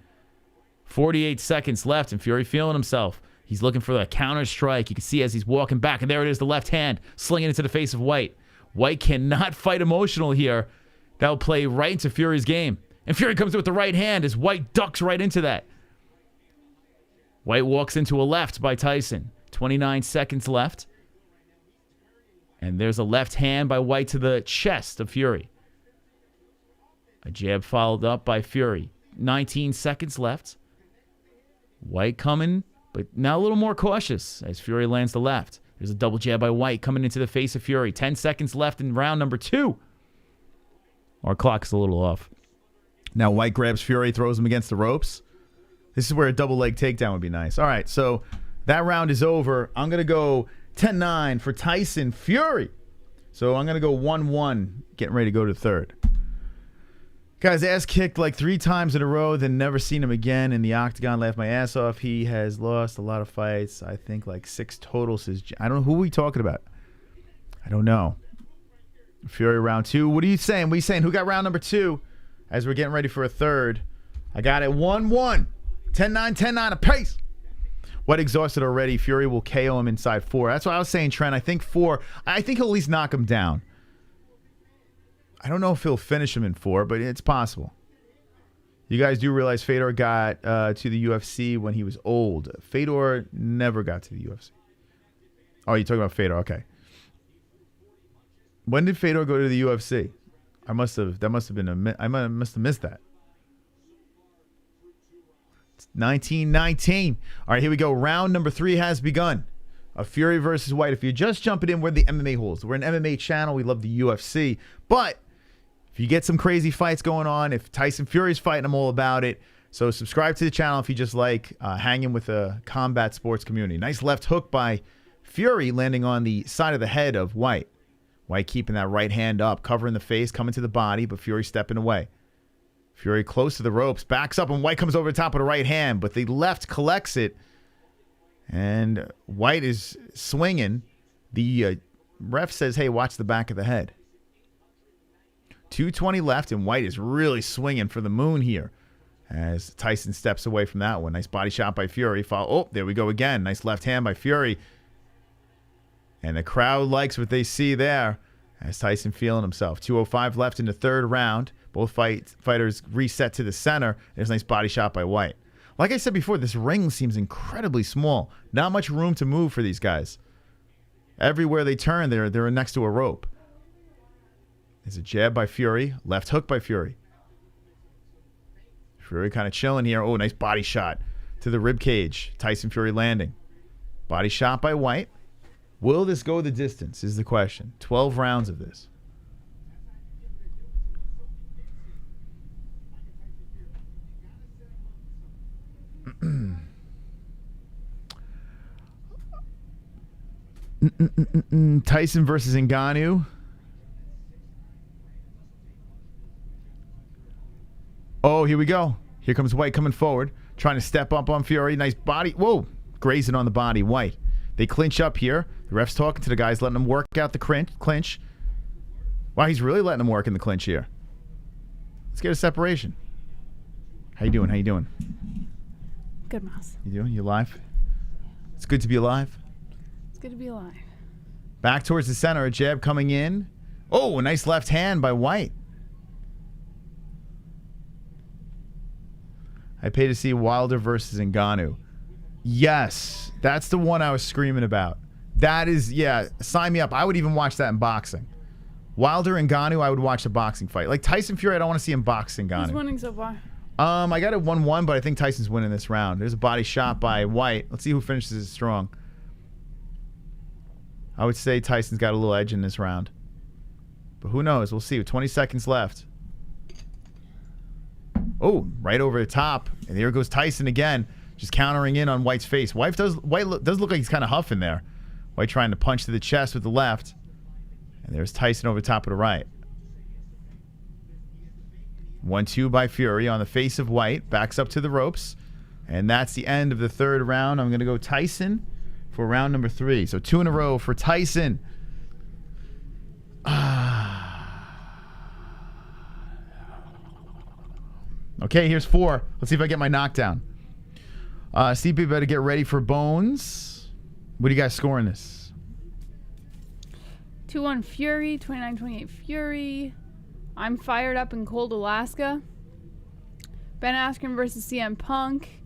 48 seconds left, and Fury feeling himself. He's looking for the counter strike. You can see as he's walking back, and there it is, the left hand, slinging into the face of White. White cannot fight emotional here. That'll play right into Fury's game. And Fury comes in with the right hand as White ducks right into that. White walks into a left by Tyson. 29 seconds left. And there's a left hand by White to the chest of Fury. A jab followed up by Fury. 19 seconds left. White coming, but now a little more cautious as Fury lands the left. There's a double jab by White coming into the face of Fury. 10 seconds left in round number 2. Our clock's a little off. Now White grabs Fury, throws him against the ropes. This is where a double leg takedown would be nice. All right, so that round is over. I'm going to go 10-9 for Tyson Fury. So I'm going to go 1-1, getting ready to go to third. Guys, ass kicked like 3 times in a row, then never seen him again in the octagon. Laughed my ass off. He has lost a lot of fights. I think like 6 total. I don't know. Who are we talking about? I don't know. Fury round 2. What are you saying? What are you saying? Who got round number 2 as we're getting ready for a third? I got it 1-1. 10-9, 10-9 apiece. White exhausted already. Fury will KO him inside 4. That's what I was saying, Trent. I think 4. I think he'll at least knock him down. I don't know if he'll finish him in 4, but it's possible. You guys do realize Fedor got to the UFC when he was old. Fedor never got to the UFC. Oh, you're talking about Fedor. Okay. When did Fedor go to the UFC? I must have missed that. It's 1919. All right, here we go. Round number 3 has begun. A Fury versus White. If you're just jumping in, we're the MMA-Holes. We're an MMA channel. We love the UFC. But if you get some crazy fights going on, if Tyson Fury's fighting, I'm all about it. So subscribe to the channel if you just like hanging with a combat sports community. Nice left hook by Fury landing on the side of the head of White. White keeping that right hand up, covering the face, coming to the body, but Fury stepping away. Fury close to the ropes, backs up, and White comes over the top of the right hand, but the left collects it, and White is swinging. The Ref says, hey, watch the back of the head. 2:20 left, and White is really swinging for the moon here as Tyson steps away from that one. Nice body shot by Fury. Oh, there we go again. Nice left hand by Fury. And the crowd likes what they see there as Tyson feeling himself. 2:05 left in the third round. Both fighters reset to the center. There's a nice body shot by White. Like I said before, this ring seems incredibly small. Not much room to move for these guys. Everywhere they turn, they're next to a rope. There's a jab by Fury. Left hook by Fury. Fury kind of chilling here. Oh, nice body shot to the rib cage. Tyson Fury landing. Body shot by White. Will this go the distance is the question. 12 rounds of this. Tyson versus Ngannou. Oh, here we go. Here comes White coming forward, trying to step up on Fury. Nice body. Whoa. Grazing on the body. White. They clinch up here. The ref's talking to the guys, letting them work out the clinch. Wow, he's really letting them work in the clinch here. Let's get a separation. How you doing? How you doing? Good, Mouse. You doing? You alive? It's good to be alive. It's good to be alive. Back towards the center. A jab coming in. Oh, a nice left hand by White. I pay to see Wilder versus Ngannou. Yes, that's the one I was screaming about. That is, yeah, sign me up. I would even watch that in boxing. Wilder and Ngannou, I would watch a boxing fight. Like Tyson Fury, I don't want to see him boxing Ngannou. Who's winning so far? I got it 1-1, but I think Tyson's winning this round. There's a body shot by White. Let's see who finishes it strong. I would say Tyson's got a little edge in this round. But who knows? We'll see. 20 seconds left. Oh, right over the top. And here goes Tyson again. Just countering in on White's face. White does look like he's kind of huffing there. White trying to punch to the chest with the left. And there's Tyson over the top of the right. 1-2 by Fury on the face of White. Backs up to the ropes. And that's the end of the third round. I'm going to go Tyson for round number 3. So 2 in a row for Tyson. Okay, here's 4. Let's see if I get my knockdown. CP better get ready for Bones. What do you guys scoring this? 2-1 Fury, 29-28 Fury. I'm fired up in cold Alaska. Ben Askren versus CM Punk.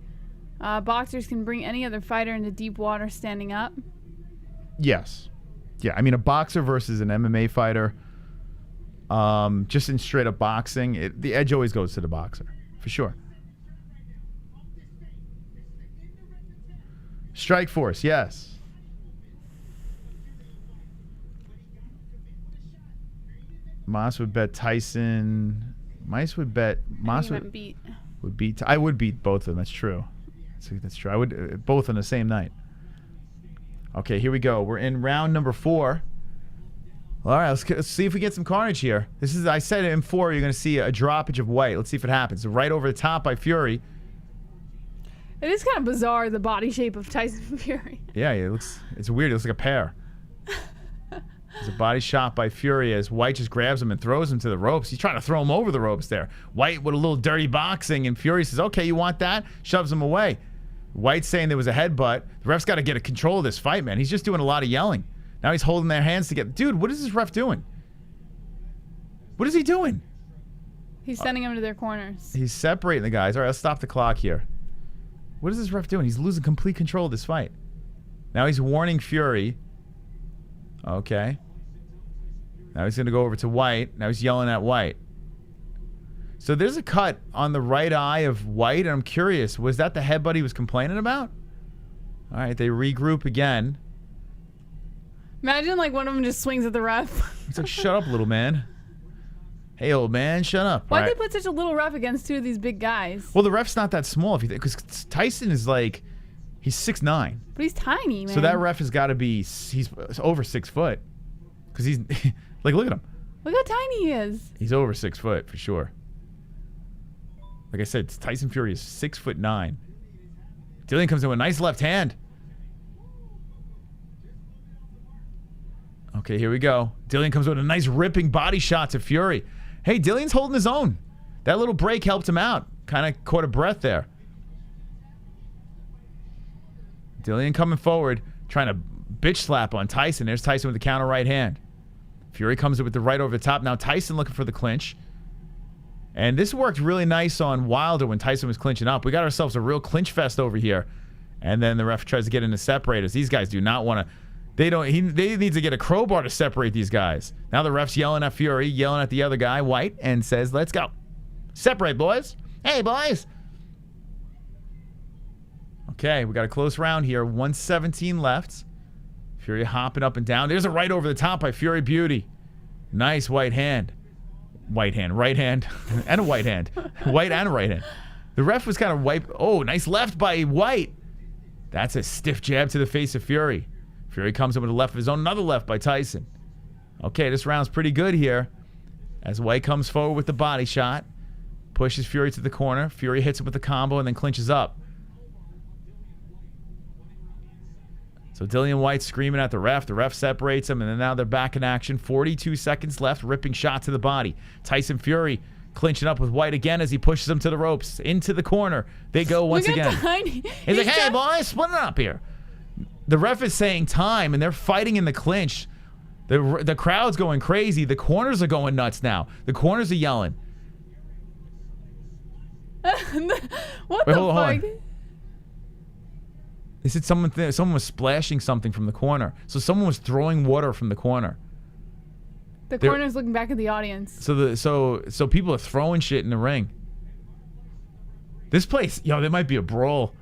Boxers can bring any other fighter into deep water standing up. Yes. Yeah, I mean, a boxer versus an MMA fighter, just in straight up boxing, the edge always goes to the boxer, for sure. Strike Force, yes. Moss would bet Tyson. Mice would bet. Moss would beat. I would beat both of them. That's true. That's true. I would both on the same night. Okay, here we go. We're in round number 4. All right, let's see if we get some carnage here. This is. I said in 4 you're going to see a droppage of White. Let's see if it happens. Right over the top by Fury. It is kind of bizarre, the body shape of Tyson Fury. Yeah, it's weird. It looks like a pear. There's a body shot by Fury as White just grabs him and throws him to the ropes. He's trying to throw him over the ropes there. White with a little dirty boxing, and Fury says, okay, you want that? Shoves him away. White's saying there was a headbutt. The ref's got to get a control of this fight, man. He's just doing a lot of yelling. Now he's holding their hands together. Dude, what is this ref doing? What is he doing? He's sending them to their corners. He's separating the guys. All right, let's stop the clock here. What is this ref doing? He's losing complete control of this fight. Now he's warning Fury. Okay. Now he's going to go over to White. Now he's yelling at White. So there's a cut on the right eye of White, and I'm curious, was that the headbutt he was complaining about? All right, they regroup again. Imagine like one of them just swings at the ref. It's like, shut up, little man. Hey, old man, shut up. Why'd they put such a little ref against 2 of these big guys? Well, the ref's not that small, if you think, because Tyson is like, he's 6'9". But he's tiny, man. So that ref has got to be, he's over 6 foot. Because he's, like, look at him. Look how tiny he is. He's over 6 foot, for sure. Like I said, Tyson Fury is 6'9". DILLIAN comes in with a nice left hand. Okay, here we go. Dillian comes with a nice ripping body shot to Fury. Hey, Dillian's holding his own. That little break helped him out. Kind of caught a breath there. Dillian coming forward, trying to bitch slap on Tyson. There's Tyson with the counter right hand. Fury comes in with the right over the top. Now Tyson looking for the clinch. And this worked really nice on Wilder when Tyson was clinching up. We got ourselves a real clinch fest over here. And then the ref tries to get into separators. These guys do not want to. They need to get a crowbar to separate these guys. Now the ref's yelling at Fury, yelling at the other guy, White, and says, let's go. Separate, boys. Hey, boys. Okay, we got a close round here. 117 left. Fury hopping up and down. There's a right over the top by Fury Beauty. Nice right hand, and a white hand. White and a right hand. The ref was kind of wipe. Oh, nice left by White. That's a stiff jab to the face of Fury. Fury comes in with a left of his own. Another left by Tyson. Okay, this round's pretty good here. As White comes forward with the body shot. Pushes Fury to the corner. Fury hits him with the combo and then clinches up. So Dillian White screaming at the ref. The ref separates him, and then now they're back in action. 42 seconds left. Ripping shot to the body. Tyson Fury clinching up with White again as he pushes him to the ropes. Into the corner. They go once again. He's like, hey, boys, split it up here. The ref is saying time, and they're fighting in the clinch. The crowd's going crazy. The corners are going nuts now. The corners are yelling. What the fuck? They said someone was splashing something from the corner. So someone was throwing water from the corner. The corner's looking back at the audience. So people are throwing shit in the ring. This place, there might be a brawl.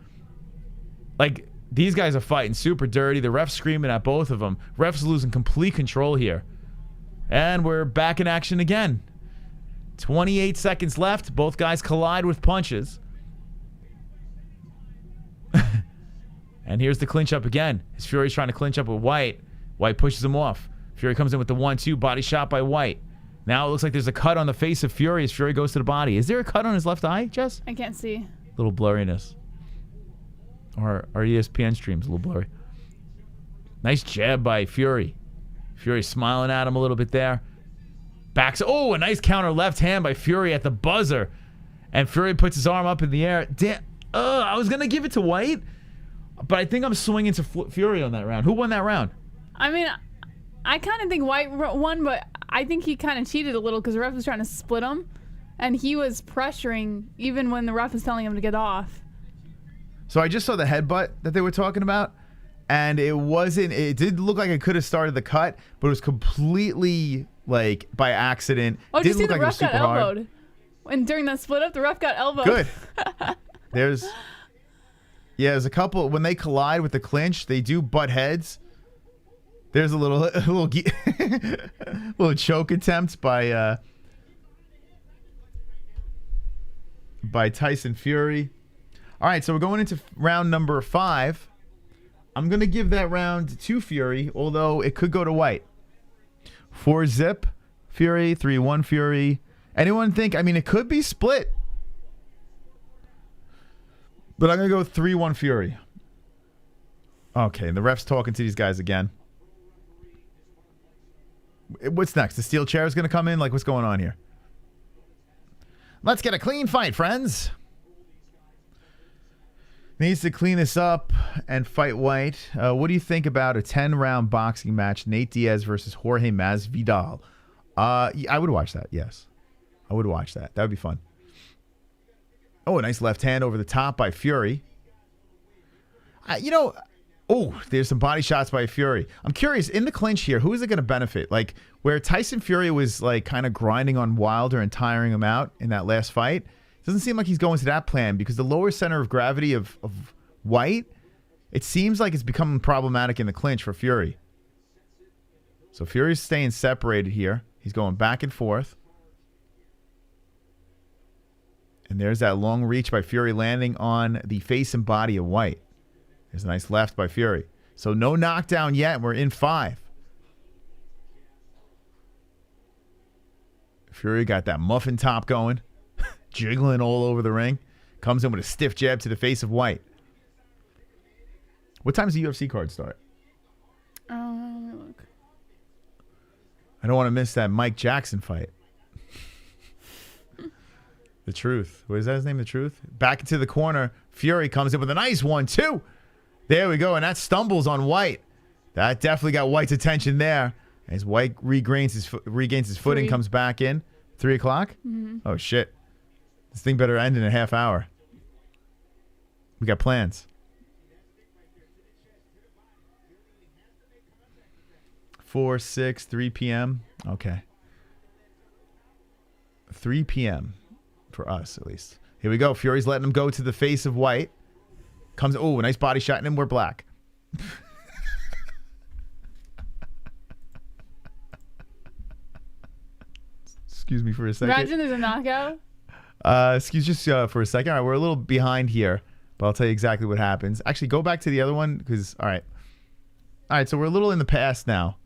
Like, these guys are fighting super dirty. The ref's screaming at both of them. Ref's losing complete control here. And we're back in action again. 28 seconds left. Both guys collide with punches. And here's the clinch up again. As Fury's trying to clinch up with White. White pushes him off. Fury comes in with the 1-2 body shot by White. Now it looks like there's a cut on the face of Fury as Fury goes to the body. Is there a cut on his left eye, Jess? I can't see. Little blurriness. Or our ESPN stream's a little blurry. Nice jab by Fury. Fury smiling at him a little bit there. Backs. Oh, a nice counter left hand by Fury at the buzzer. And Fury puts his arm up in the air. Damn. I was going to give it to White. But I think I'm swinging to Fury on that round. Who won that round? I mean, I kind of think White won, but I think he kind of cheated a little because the ref was trying to split him. And he was pressuring even when the ref was telling him to get off. So I just saw the headbutt that they were talking about. And it did look like it could have started the cut, but it was completely like by accident. Oh, did you see look the like it ref was super got elbowed? hard. And during that split up, the ref got elbowed. Good. There's a couple, when they collide with the clinch, they do butt heads. There's a little little choke attempt by Tyson Fury. All right, so we're going into round number 5. I'm going to give that round to Fury, although it could go to White. 4-zip Fury, 3-1 Fury. Anyone think, it could be split. But I'm going to go 3-1 Fury. Okay, and the ref's talking to these guys again. What's next? The steel chair is going to come in? Like, what's going on here? Let's get a clean fight, friends. Needs to clean this up and fight White. What do you think about a 10-round boxing match? Nate Diaz versus Jorge Masvidal. I would watch that, yes. I would watch that. That would be fun. Oh, a nice left hand over the top by Fury. There's some body shots by Fury. I'm curious, in the clinch here, who is it going to benefit? Like, where Tyson Fury was, like, kind of grinding on Wilder and tiring him out in that last fight, doesn't seem like he's going to that plan because the lower center of gravity of White, it seems like it's becoming problematic in the clinch for Fury. So Fury's staying separated here. He's going back and forth. And there's that long reach by Fury landing on the face and body of White. There's a nice left by Fury. So no knockdown yet. We're in 5. Fury got that muffin top going. Jiggling all over the ring. Comes in with a stiff jab to the face of White. What time does the UFC card start? Let me look. I don't want to miss that Mike Jackson fight. The Truth. What is that his name? The Truth? Back into the corner. Fury comes in with a nice 1-2. There we go. And that stumbles on White. That definitely got White's attention there. As White regains his footing, comes back in. 3 o'clock? Mm-hmm. Oh, shit. This thing better end in a half hour. We got plans. 4, 6, 3 p.m. Okay. 3 p.m. for us, at least. Here we go. Fury's letting him go to the face of White. Comes, oh, a nice body shot, and then we're black. Excuse me for a second. Imagine there's a knockout. Excuse just for a second. All right, we're a little behind here, but I'll tell you exactly what happens. Actually, go back to the other one because, all right. All right, so we're a little in the past now.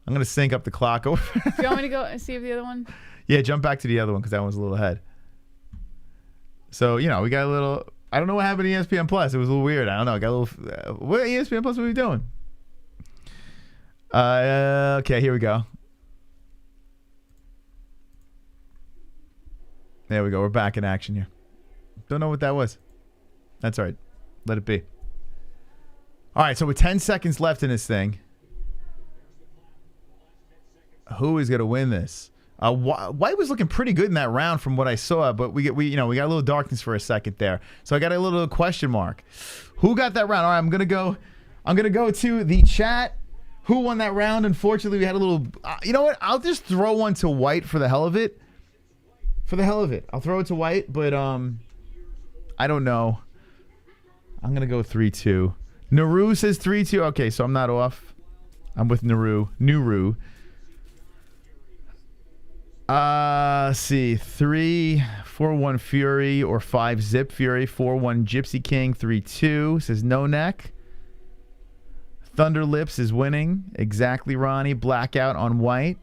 I'm going to sync up the clock over. Do you want me to go and see if the other one? Yeah, jump back to the other one because that one's a little ahead. So, you know, we got a little... I don't know what happened to ESPN Plus. It was a little weird. I don't know. Got a little... what ESPN Plus were we doing? Okay, here we go. There we go. We're back in action here. Don't know what that was. That's all right. Let it be. All right, so with 10 seconds left in this thing, who is going to win this? White was looking pretty good in that round from what I saw, but we got a little darkness for a second there. So I got a little question mark. Who got that round? All right, I'm gonna go to the chat. Who won that round? Unfortunately, we had a little. You know what? I'll just throw one to White for the hell of it. For the hell of it, I'll throw it to White, but I don't know. I'm gonna go 3-2. Naru says 3-2. Okay, so I'm not off. I'm with Naru. Let's see. 3-4-1 Fury or 5-zip Fury. 4-1 Gypsy King. 3-2 says no neck. Thunder Lips is winning. Exactly, Ronnie. Blackout on White.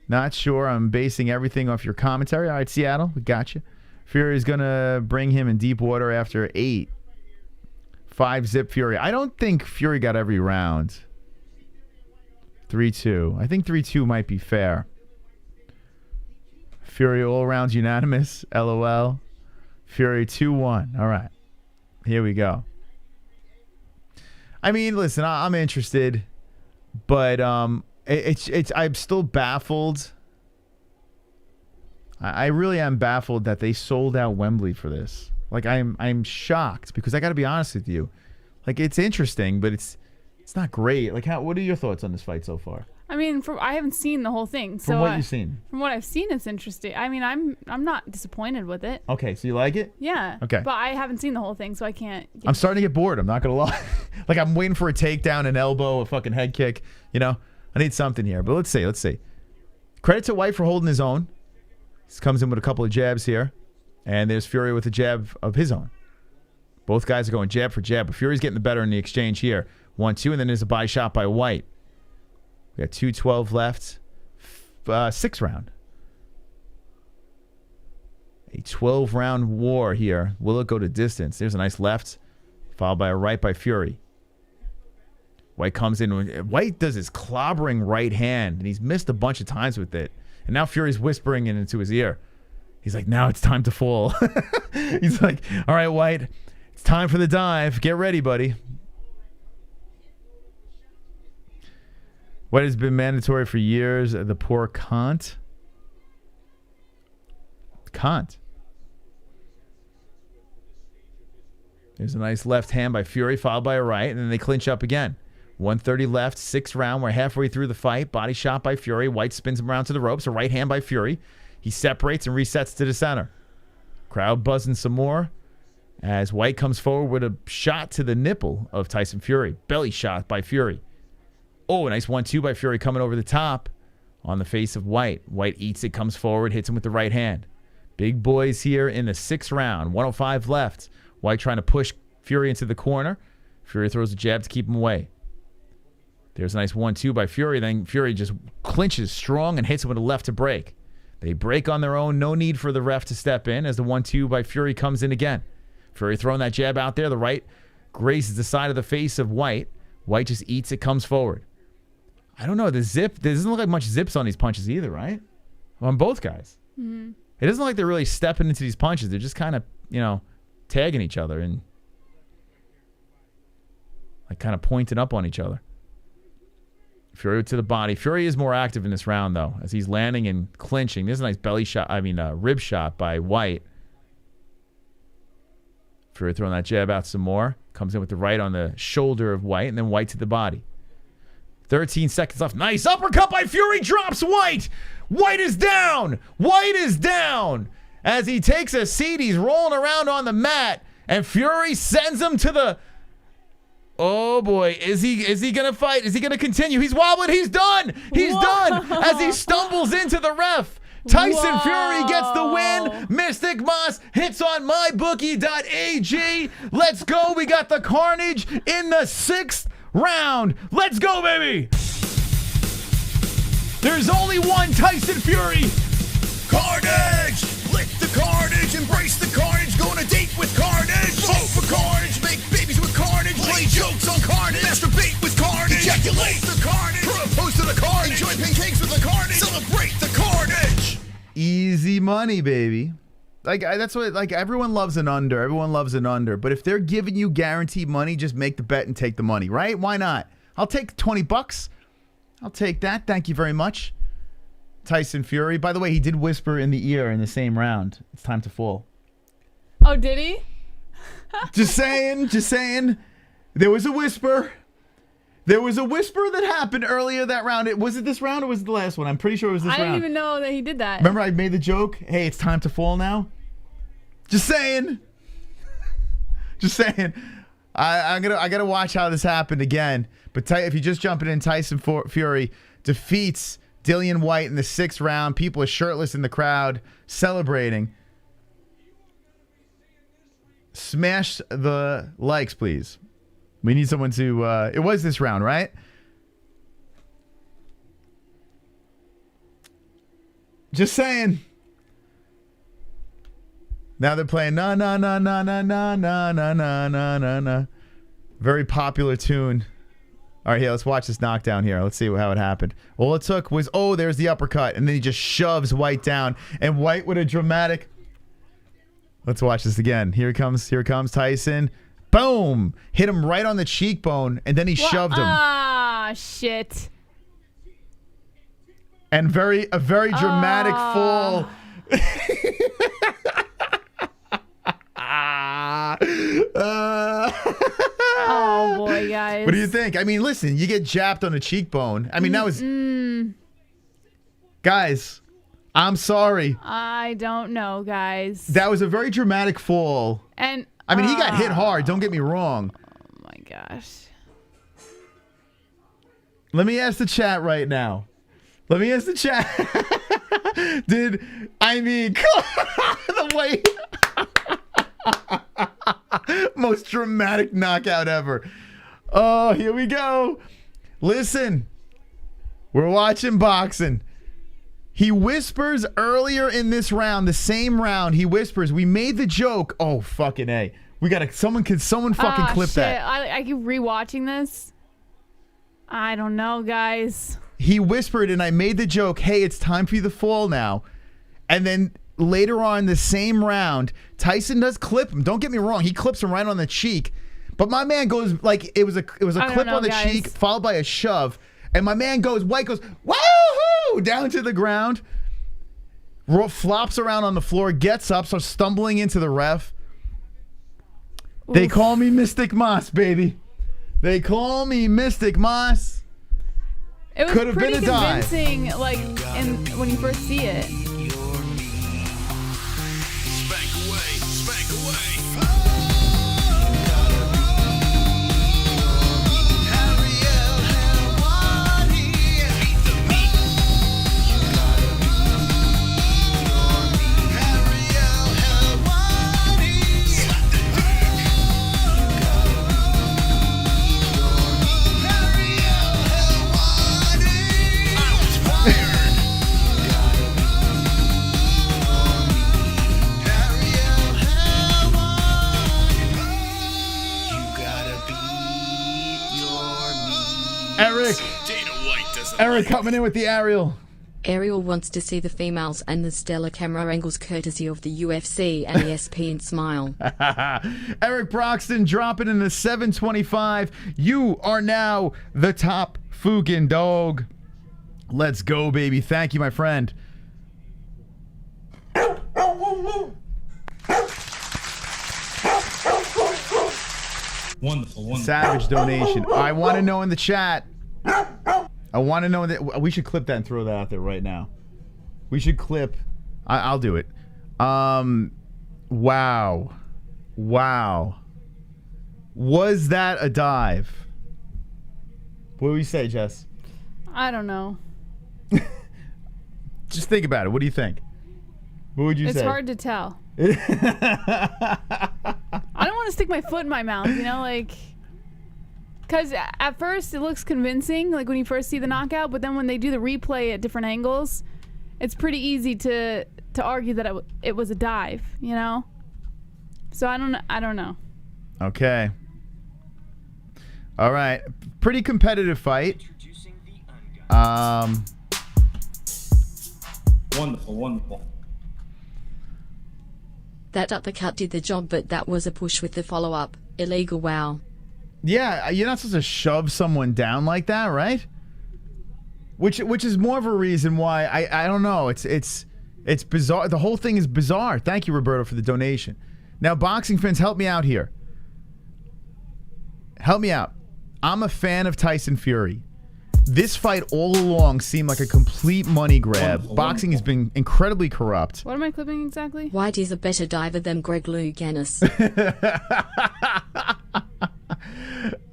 Not sure. I'm basing everything off your commentary. All right, Seattle, we got you. Fury is gonna bring him in deep water after 8. 5-zip Fury. I don't think Fury got every round. 3-2. I think 3-2 might be fair. Fury all rounds unanimous. LOL. Fury 2-1. All right. Here we go. I mean, listen, I'm interested, but it's I'm still baffled. I really am baffled that they sold out Wembley for this. Like I'm shocked because I got to be honest with you. Like it's interesting, but it's not great. Like what are your thoughts on this fight so far? I mean, I haven't seen the whole thing. So from what you've seen? From what I've seen, it's interesting. I mean, I'm not disappointed with it. Okay, so you like it? Yeah. Okay. But I haven't seen the whole thing, so I can't. I'm starting to get bored. I'm not gonna lie. Like I'm waiting for a takedown, an elbow, a fucking head kick. You know, I need something here. But let's see. Credit to White for holding his own. He comes in with a couple of jabs here, and there's Fury with a jab of his own. Both guys are going jab for jab, but Fury's getting the better in the exchange here. 1-2, and then there's a body shot by White. We got 2:12 left. 6th round. A 12-round war here. Will it go to distance? There's a nice left, followed by a right by Fury. White comes in. White does his clobbering right hand, and he's missed a bunch of times with it. And now Fury's whispering it into his ear. He's like, now it's time to fall. He's like, all right, White, it's time for the dive. Get ready, buddy. What has been mandatory for years? The poor Kant. There's a nice left hand by Fury, followed by a right, and then they clinch up again. 1:30 left, 6th round. We're halfway through the fight. Body shot by Fury. White spins him around to the ropes. A right hand by Fury. He separates and resets to the center. Crowd buzzing some more as White comes forward with a shot to the nipple of Tyson Fury. Belly shot by Fury. Oh, a nice 1-2 by Fury coming over the top on the face of White. White eats it, comes forward, hits him with the right hand. Big boys here in the 6th round. 1:05 left. White trying to push Fury into the corner. Fury throws a jab to keep him away. There's a nice 1-2 by Fury. Then Fury just clinches strong and hits him with a left to break. They break on their own. No need for the ref to step in as the 1-2 by Fury comes in again. Fury throwing that jab out there. The right grazes the side of the face of White. White just eats it, comes forward. I don't know. The zip, there doesn't look like much zips on these punches either, right? On both guys. Mm-hmm. It doesn't look like they're really stepping into these punches. They're just kind of, tagging each other and like kind of pointing up on each other. Fury to the body. Fury is more active in this round, though, as he's landing and clinching. There's a nice rib shot by White. Fury throwing that jab out some more. Comes in with the right on the shoulder of White, and then White to the body. 13 seconds left. Nice uppercut by Fury. Drops White. White is down. White is down. As he takes a seat, he's rolling around on the mat, and Fury sends him to the... Oh boy, is he gonna fight? Is he gonna continue? He's wobbling, he's done! He's done! As he stumbles into the ref. Tyson Fury gets the win. Mystic Moss hits on mybookie.ag. Let's go. We got the carnage in the 6th round. Let's go, baby! There's only one Tyson Fury. Carnage! Lick the carnage, embrace the carnage, go on a date with carnage. Vote for carnage, make babies with carnage, play jokes on carnage, masturbate with carnage, ejaculate the carnage, propose to the carnage, enjoy pancakes with the carnage, celebrate the carnage. Easy money, baby. That's what everyone loves an under. Everyone loves an under. But if they're giving you guaranteed money, just make the bet and take the money, right? Why not? I'll take $20. I'll take that. Thank you very much. Tyson Fury. By the way, he did whisper in the ear in the same round. It's time to fall. Oh, did he? Just saying. There was a whisper. There was a whisper that happened earlier that round. Was it this round or was it the last one? I'm pretty sure it was this round. I didn't even know that he did that. Remember I made the joke? Hey, it's time to fall now? Just saying. Just saying. I gotta watch how this happened again. But if you just jumping in, Tyson Fury defeats Dillian White in the 6th round. People are shirtless in the crowd celebrating. Smash the likes, please. We need someone to... it was this round, right? Just saying. Now they're playing na na na na na na na na na na na na. Very popular tune. All right, here, let's watch this knockdown here. Let's see how it happened. All it took was, there's the uppercut, and then he just shoves White down, and White with a dramatic... Let's watch this again. Here comes Tyson. Boom! Hit him right on the cheekbone, and then he shoved him. Ah, shit. And a very dramatic fall. Oh boy, guys. What do you think? I mean, listen, you get jabbed on the cheekbone. I mean, that was... Guys, I'm sorry. I don't know, guys. That was a very dramatic fall. And I mean, he got hit hard, don't get me wrong. Oh my gosh. Let me ask the chat right now. Let me ask the chat. The way... Most dramatic knockout ever. Oh, here we go. Listen, we're watching boxing. He whispers earlier in this round, the same round, he whispers, we made the joke. Oh, fucking A. We gotta, someone fucking clip shit. that. I keep rewatching this. I don't know, guys. He whispered, and I made the joke, hey, it's time for you to fall now. And then later on the same round, Tyson does clip him. Don't get me wrong, he clips him right on the cheek. But my man goes like it was a clip on the cheek followed by a shove. And my man White goes, woohoo! Down to the ground. Flops around on the floor, gets up, starts stumbling into the ref. Oof. They call me Mystic Moss, baby. They call me Mystic Moss. It was Could have pretty been a dive. convincing, like, when you first see it. Spank away, spank away. Eric coming in with the aerial. Ariel wants to see the females and the stellar camera angles courtesy of the UFC and ESPN Smile. Eric Broxton dropping in the 725. You are now the top Fukin dog. Let's go, baby. Thank you, my friend. Wonderful. Savage donation. I want to know in the chat. I want to know that we should clip that and throw that out there right now. We should clip. I'll do it. Wow. Was that a dive? What do we say, Jess? I don't know. Just think about it. What do you think? What would you say? It's hard to tell. I don't want to stick my foot in my mouth, like, because at first it looks convincing, like when you first see the knockout, but then when they do the replay at different angles, it's pretty easy to argue that it was a dive, So I don't know. Okay. All right. Pretty competitive fight. Wonderful. That uppercut did the job, but that was a push with the follow-up. Illegal, wow. Yeah, you're not supposed to shove someone down like that, right? Which is more of a reason why I don't know. It's bizarre. The whole thing is bizarre. Thank you, Roberto, for the donation. Now, boxing fans, help me out here. Help me out. I'm a fan of Tyson Fury. This fight all along seemed like a complete money grab. Boxing has been incredibly corrupt. What am I clipping exactly? White is a better diver than Greg Louganis.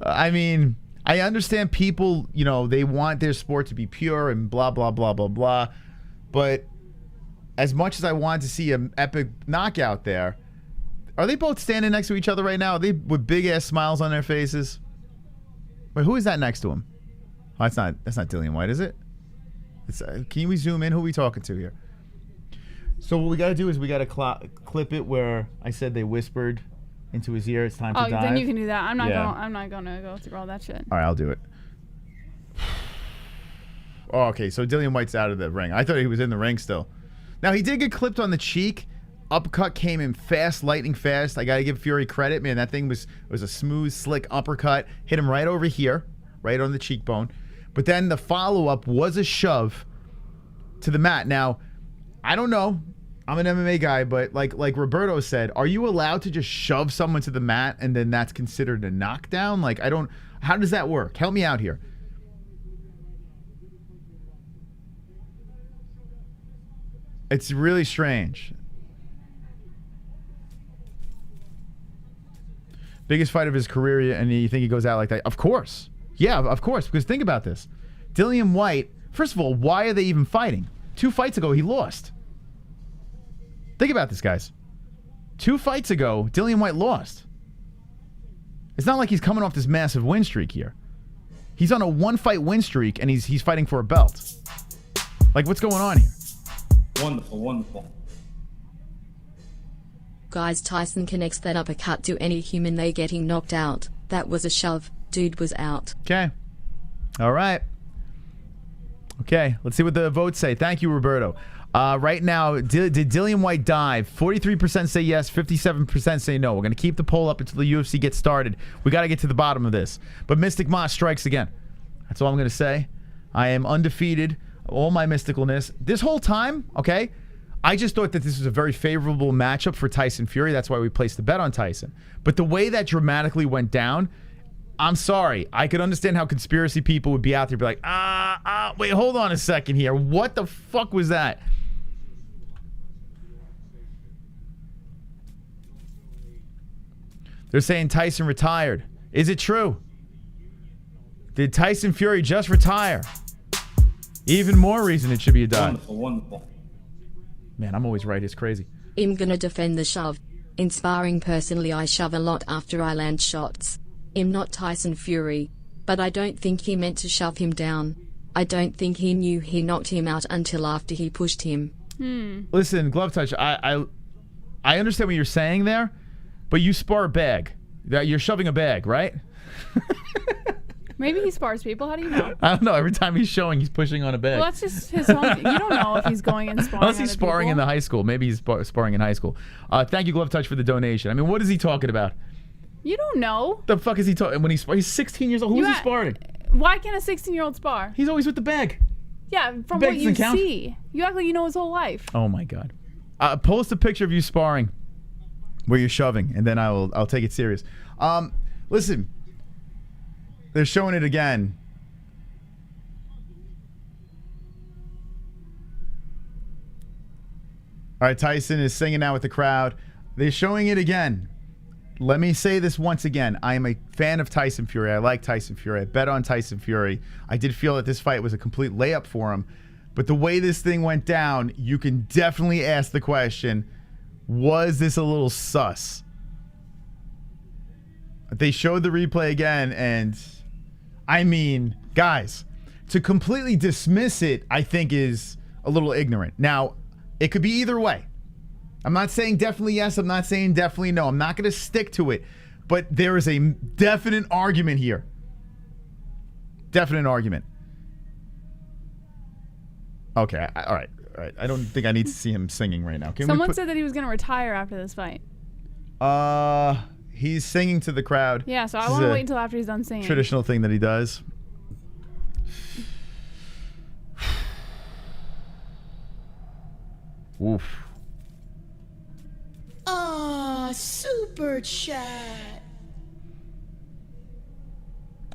I mean, I understand people, they want their sport to be pure and blah, blah, blah, blah, blah. But as much as I want to see an epic knockout there, are they both standing next to each other right now? Are they with big-ass smiles on their faces? Wait, who is that next to him? Oh, that's not Dillian White, is it? Can we zoom in? Who are we talking to here? So what we got to do is we got to clip it where I said they whispered into his ear. It's time to dive. Then you can do that. I'm not going to go through all that shit. All right, I'll do it. Oh, okay, so Dillian White's out of the ring. I thought he was in the ring still. Now, he did get clipped on the cheek. Uppercut came in fast, lightning fast. I got to give Fury credit. Man, that thing was a smooth, slick uppercut. Hit him right over here, right on the cheekbone. But then the follow-up was a shove to the mat. Now, I don't know. I'm an MMA guy, but like Roberto said, are you allowed to just shove someone to the mat and then that's considered a knockdown? Like, how does that work? Help me out here. It's really strange. Biggest fight of his career, and you think he goes out like that? Of course. Yeah, of course, because think about this. Dillian White, first of all, why are they even fighting? 2 fights ago, he lost. Think about this, guys. 2 fights ago, Dillian White lost. It's not like he's coming off this massive win streak here. He's on a 1-fight win streak, and he's fighting for a belt. Like, what's going on here? Wonderful. Guys, Tyson connects that uppercut to any human they getting knocked out. That was a shove. Dude was out. Okay. All right. Okay, let's see what the votes say. Thank you, Roberto. Right now, did Dillian White dive? 43% say yes, 57% say no. We're going to keep the poll up until the UFC gets started. We got to get to the bottom of this. But Mystic Moss strikes again. That's all I'm going to say. I am undefeated. All my mysticalness. This whole time, okay, I just thought that this was a very favorable matchup for Tyson Fury. That's why we placed the bet on Tyson. But the way that dramatically went down, I'm sorry. I could understand how conspiracy people would be out there be like, wait, hold on a second here. What the fuck was that? They're saying Tyson retired. Is it true? Did Tyson Fury just retire? Even more reason it should be a dive. Wonderful. Man, I'm always right. It's crazy. I'm gonna defend the shove. In sparring personally I shove a lot after I land shots. I'm not Tyson Fury, but I don't think he meant to shove him down. I don't think he knew he knocked him out until after he pushed him. Listen, Glove Touch, I understand what you're saying there, but you spar a bag. You're shoving a bag, right? Maybe he spars people. How do you know? I don't know. Every time he's showing, he's pushing on a bag. Well, that's just his home. You don't know if he's going and sparring. Unless he's other sparring in people. the high school. Maybe he's sparring in high school. Thank you, Glove Touch, for the donation. I mean, what is he talking about? You don't know. The fuck is he talking? When he's 16 years old, who's he sparring? Why can't a 16-year-old spar? He's always with the bag. Yeah, from The what bag you doesn't count? see. You act like you know his whole life. Oh my god. Post a picture of you sparring where you're shoving, and then I'll take it serious. Listen, they're showing it again. All right, Tyson is singing now with the crowd. They're showing it again. Let me say this once again. I am a fan of Tyson Fury. I like Tyson Fury. I bet on Tyson Fury. I did feel that this fight was a complete layup for him. But the way this thing went down, you can definitely ask the question, was this a little sus? They showed the replay again, and I mean, guys, to completely dismiss it, I think is a little ignorant. Now, it could be either way. I'm not saying definitely yes. I'm not saying definitely no. I'm not going to stick to it. But there is a definite argument here. Definite argument. Okay. All right. I don't think I need to see him singing right now. Someone said that he was going to retire after this fight. He's singing to the crowd. Yeah, so I want to wait until after he's done singing. Traditional thing that he does. Oof. Super chat.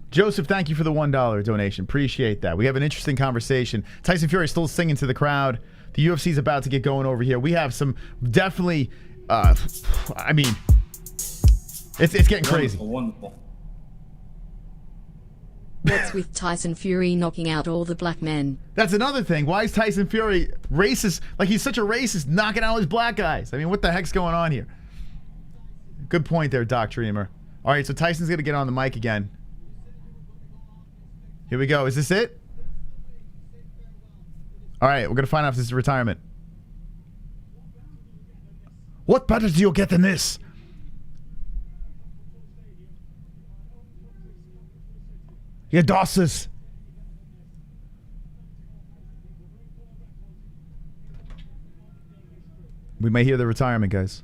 Joseph, thank you for the $1 donation. Appreciate that. We have an interesting conversation. Tyson Fury still singing to the crowd. The UFC's about to get going over here. We have some definitely, I mean, it's getting crazy. Wonderful. What's with Tyson Fury knocking out all the black men? That's another thing. Why is Tyson Fury racist? Like, he's such a racist, knocking out all these black guys. I mean, what the heck's going on here? Good point there, Doc Dreamer. All right, so Tyson's going to get on the mic again. Here we go. Is this it? All right, we're going to find out if this is retirement. What better do you get than this? Your dosses. We may hear the retirement, guys.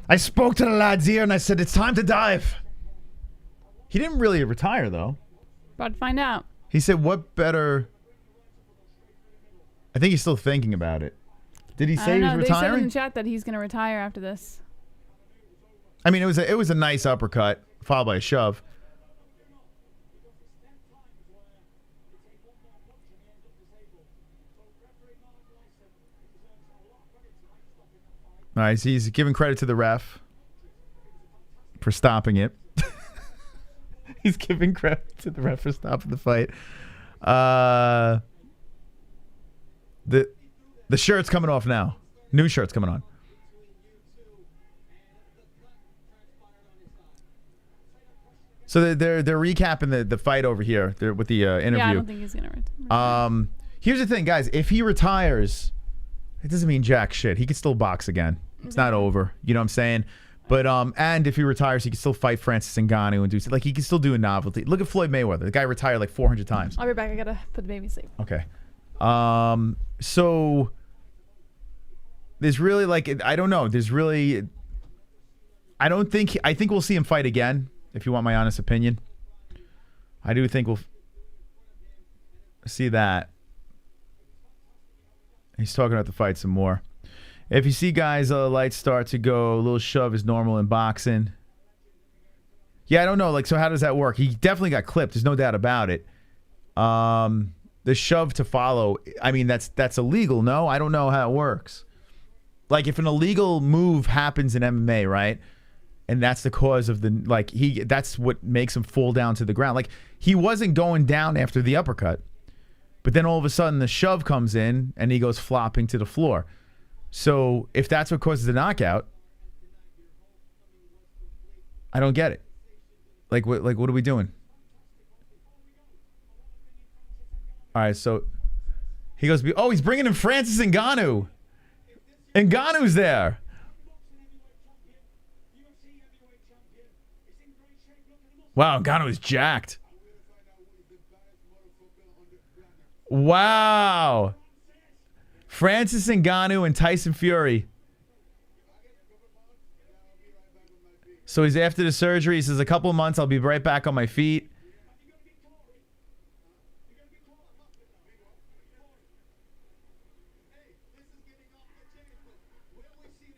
I spoke to the lad's ear and I said, it's time to dive. He didn't really retire, though. About to find out. He said, what better... I think he's still thinking about it. Did he say he was They said in retiring? the chat that he's going to retire after this. I mean, it was a nice uppercut, followed by a shove. All right, so he's giving credit to the ref for stopping it. He's giving credit to the ref for stopping the fight. The shirt's coming off now. New shirt's coming on. So they're recapping the fight over here with the interview. Yeah, I don't think he's going to retire. Here's the thing, guys. If he retires, it doesn't mean jack shit. He can still box again. It's not over. You know what I'm saying? But and if he retires, he can still fight Francis Ngannou and do like he can still do a novelty. Look at Floyd Mayweather. The guy retired like 400 times. I'll be back. I got to put the baby to sleep. Okay. So there's really like I don't know. There's really I think we'll see him fight again. If you want my honest opinion, I do think we'll see that. He's talking about the fight some more. If you see guys, lights start to go, a little shove is normal in boxing. Yeah, I don't know. Like, so how does that work? He definitely got clipped. There's no doubt about it. The shove to follow, I mean, that's illegal, no? I don't know how it works. Like, if an illegal move happens in MMA, right? And that's the cause of that's what makes him fall down to the ground. Like, he wasn't going down after the uppercut. But then all of a sudden the shove comes in and he goes flopping to the floor. So if that's what causes the knockout, I don't get it. Like what are we doing? All right, so he goes, oh, he's bringing in Francis Ngannou. Ngannou's there. Wow, Ngannou is jacked. Wow. Francis Ngannou and Tyson Fury. So he's after the surgery. He says, a couple of months, I'll be right back on my feet.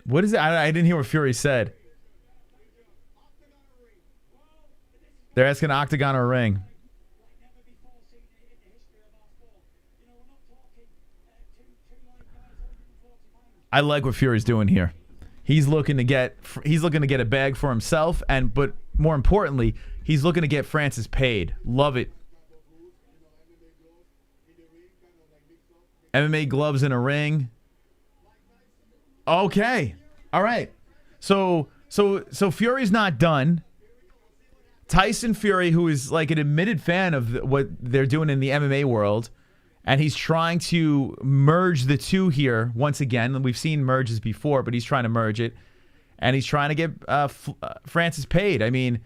What is it? I didn't hear what Fury said. They're asking octagon or ring. I like what Fury's doing here. He's looking to get a bag for himself, but more importantly, he's looking to get Francis paid. Love it. MMA gloves in a ring. Okay. All right. So Fury's not done. Tyson Fury, who is like an admitted fan of what they're doing in the MMA world, and he's trying to merge the two here once again. We've seen merges before, but he's trying to merge it, and he's trying to get Francis paid. I mean,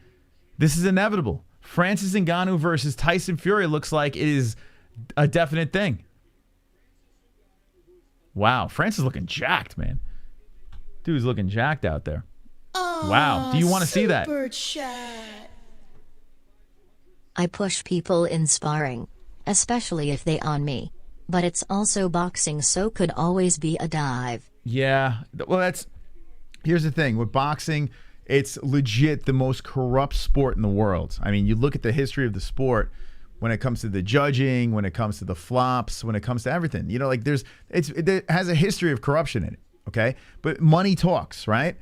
this is inevitable. Francis Ngannou versus Tyson Fury looks like it is a definite thing. Wow, Francis looking jacked, man. Dude's looking jacked out there. Wow, do you want to see that? I push people in sparring, especially if they on me. But it's also boxing, so could always be a dive. Yeah, well, here's the thing. With boxing, it's legit the most corrupt sport in the world. I mean, you look at the history of the sport when it comes to the judging, when it comes to the flops, when it comes to everything. You know, like it has a history of corruption in it, okay? But money talks, right?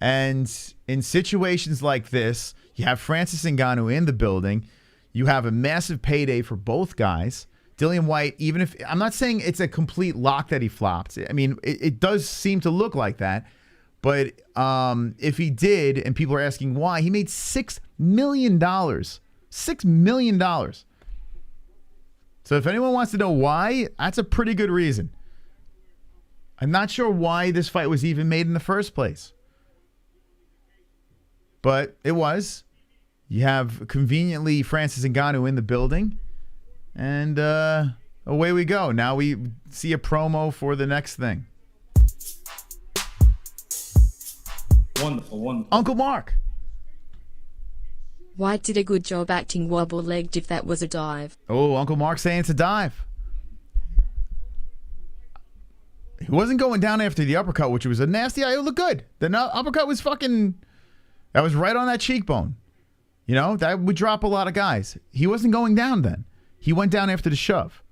And in situations like this, you have Francis Ngannou in the building. You have a massive payday for both guys. Dillian White, even if I'm not saying it's a complete lock that he flopped. I mean, it does seem to look like that. But if he did, and people are asking why, he made $6 million. $6 million. So if anyone wants to know why, that's a pretty good reason. I'm not sure why this fight was even made in the first place. But it was. You have conveniently Francis Ngannou in the building. And away we go. Now we see a promo for the next thing. Wonderful, wonderful. Uncle Mark. White did a good job acting wobble-legged if that was a dive. Oh, Uncle Mark saying it's a dive. He wasn't going down after the uppercut, which was a nasty. It looked good. The uppercut was that was right on that cheekbone. You know, that would drop a lot of guys. He wasn't going down then. He went down after the shove.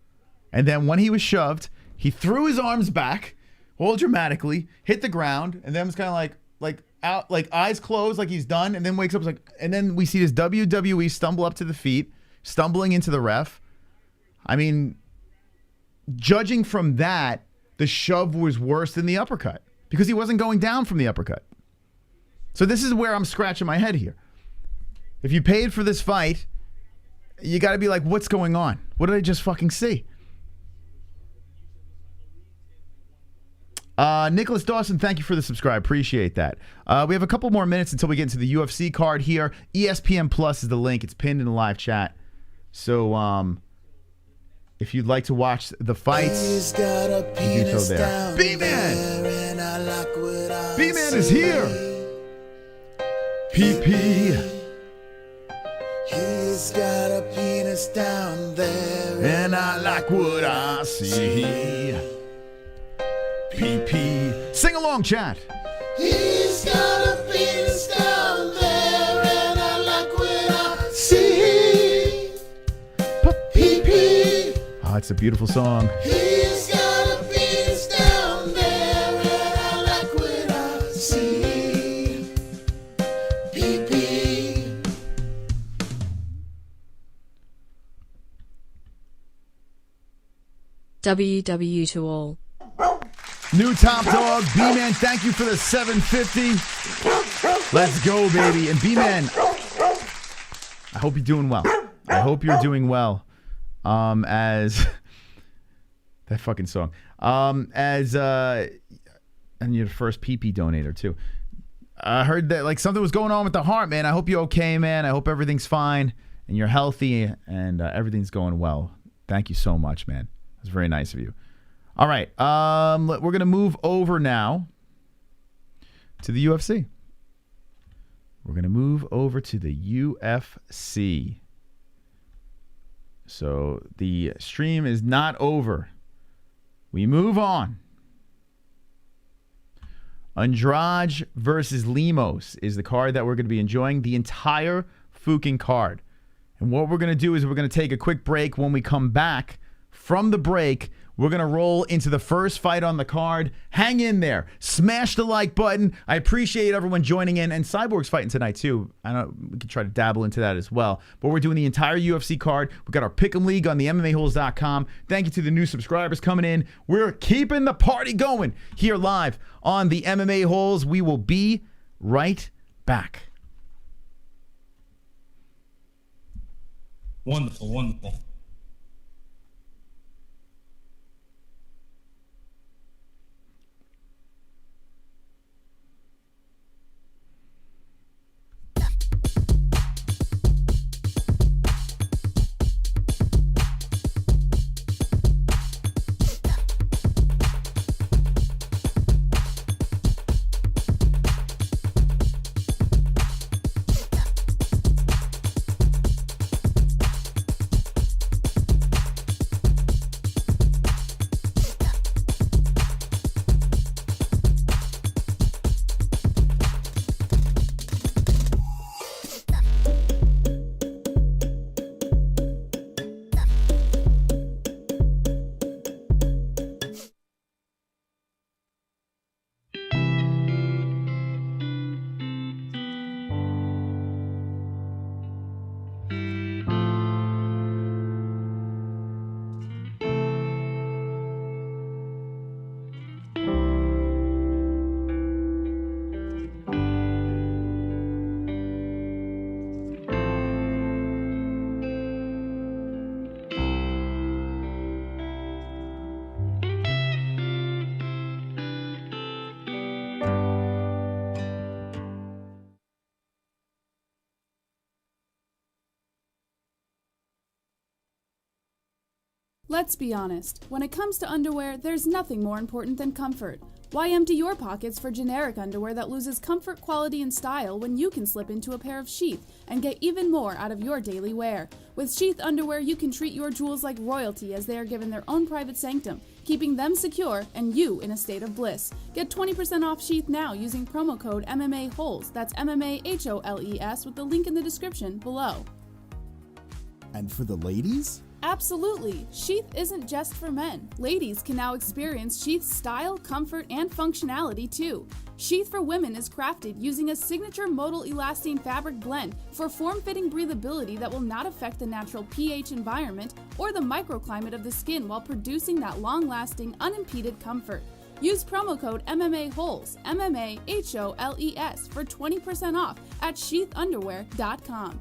And then when he was shoved, he threw his arms back, all dramatically, hit the ground, and then was kind of like out, like eyes closed, like he's done, and then wakes up and then we see this WWE stumble up to the feet, stumbling into the ref. I mean, judging from that, the shove was worse than the uppercut because he wasn't going down from the uppercut. So this is where I'm scratching my head here. If you paid for this fight, you got to be like, what's going on? What did I just fucking see? Nicholas Dawson, thank you for the subscribe. Appreciate that. We have a couple more minutes until we get into the UFC card here. ESPN Plus is the link. It's pinned in the live chat. So if you'd like to watch the fights, you can do so there. B-Man! B-Man is here! PP. He's got a penis down there, and I like what I see. PP. Sing along, chat. He's got a penis down there, and I like what I see. PP. Oh, it's a beautiful song. He's got a penis down there, and I like what I see. PP. WW to all. New top dog, B-Man, thank you for the 750. Let's go, baby. And B-Man, I hope you're doing well. I hope you're doing well. As that fucking song. And you're the first PP donator too. I heard that like something was going on with the heart, man. I hope you're okay, man. I hope everything's fine and you're healthy and everything's going well. Thank you so much, man. That's very nice of you. All right, we're gonna move over now to the UFC. We're gonna move over to the UFC. So the stream is not over. We move on. Andrade versus Lemos is the card that we're going to be enjoying, the entire fucking card. And what we're going to do is we're going to take a quick break. When we come back from the break, we're going to roll into the first fight on the card. Hang in there. Smash the like button. I appreciate everyone joining in. And Cyborg's fighting tonight, too. I know we can try to dabble into that as well. But we're doing the entire UFC card. We've got our Pick'em League on the MMA-Holes.com. Thank you to the new subscribers coming in. We're keeping the party going here live on the MMA Holes. We will be right back. Wonderful, wonderful. Let's be honest, when it comes to underwear, there's nothing more important than comfort. Why empty your pockets for generic underwear that loses comfort, quality, and style when you can slip into a pair of Sheath and get even more out of your daily wear? With Sheath underwear, you can treat your jewels like royalty as they are given their own private sanctum, keeping them secure and you in a state of bliss. Get 20% off Sheath now using promo code MMA-Holes. That's MMA-HOLES with the link in the description below. And for the ladies? Absolutely! Sheath isn't just for men. Ladies can now experience Sheath's style, comfort, and functionality too. Sheath for women is crafted using a signature modal elastane fabric blend for form-fitting breathability that will not affect the natural pH environment or the microclimate of the skin while producing that long-lasting, unimpeded comfort. Use promo code MMA-Holes, MMA-HOLES for 20% off at sheathunderwear.com.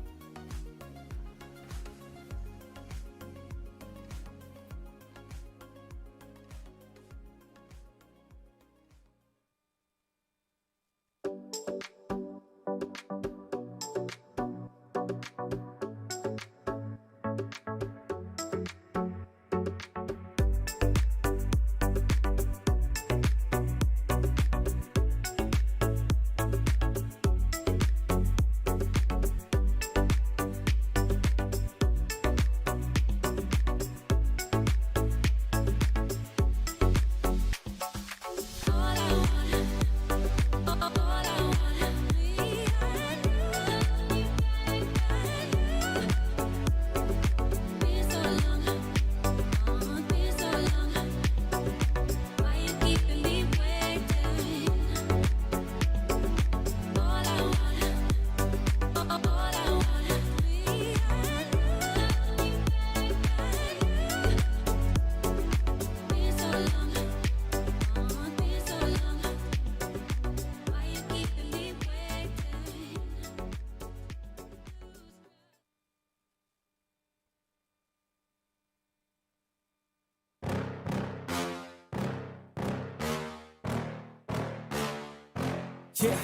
Yeah.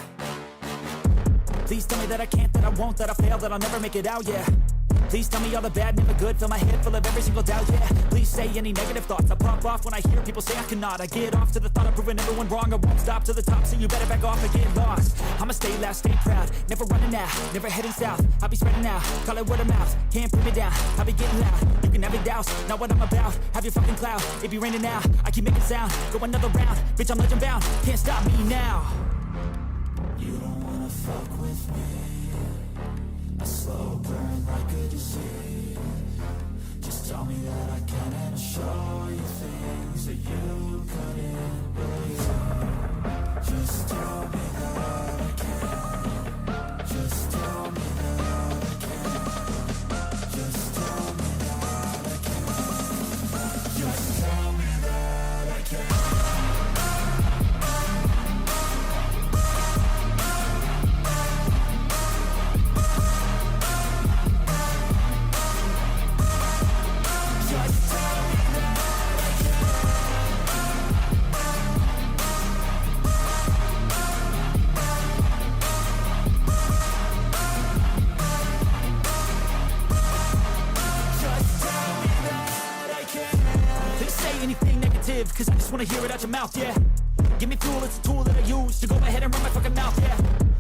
Please tell me that I can't, that I won't, that I fail, that I'll never make it out, yeah. Please tell me all the bad, never good. Fill my head full of every single doubt, yeah. Please say any negative thoughts. I pop off when I hear people say I cannot. I get off to the thought of proving everyone wrong. I won't stop to the top, so you better back off and get lost. I'ma stay loud, stay proud, never running out, never heading south. I'll be spreading out, call it word of mouth. Can't put me down, I'll be getting loud. You can have it douse, not what I'm about. Have your fucking cloud, it be raining now. I keep making sound, go another round. Bitch, I'm legend bound, can't stop me now. You don't wanna fuck with me. A slow burn like a disease. Just tell me that I can and I'll show you things that you couldn't believe. Just tell me that I can. Just tell me that I can. Just tell me that I can. Just tell me that I can. Cause I just wanna hear it out your mouth, yeah. Give me fuel, it's a tool that I use to go ahead and run my fucking mouth, yeah.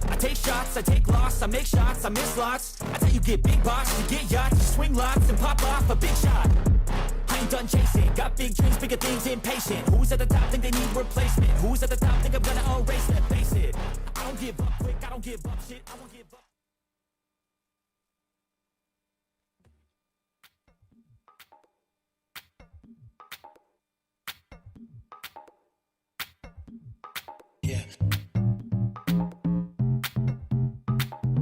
I take shots, I take loss, I make shots, I miss lots. I tell you get big box, you get yachts, you swing lots and pop off a big shot. I ain't done chasing, got big dreams, bigger things, impatient. Who's at the top think they need replacement? Who's at the top think I'm gonna erase that, face it. I don't give up quick, I don't give up shit, I won't give up. Yeah.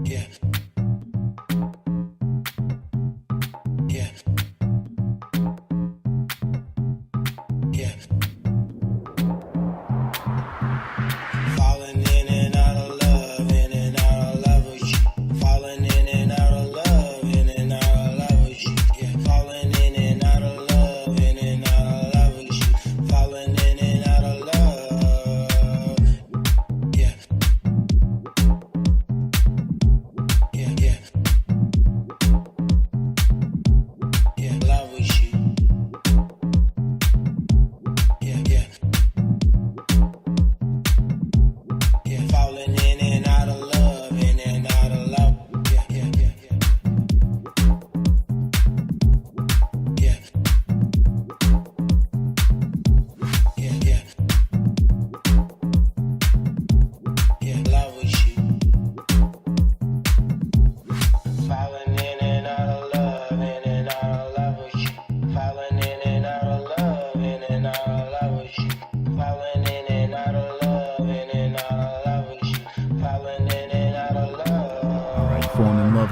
Yeah. Yeah. Yeah. Falling in and out of love, in and out of love with you. Falling in and out of love, in and out of love with you. Yeah. Falling in and out of love, in and out of love with you. Falling in and out of love.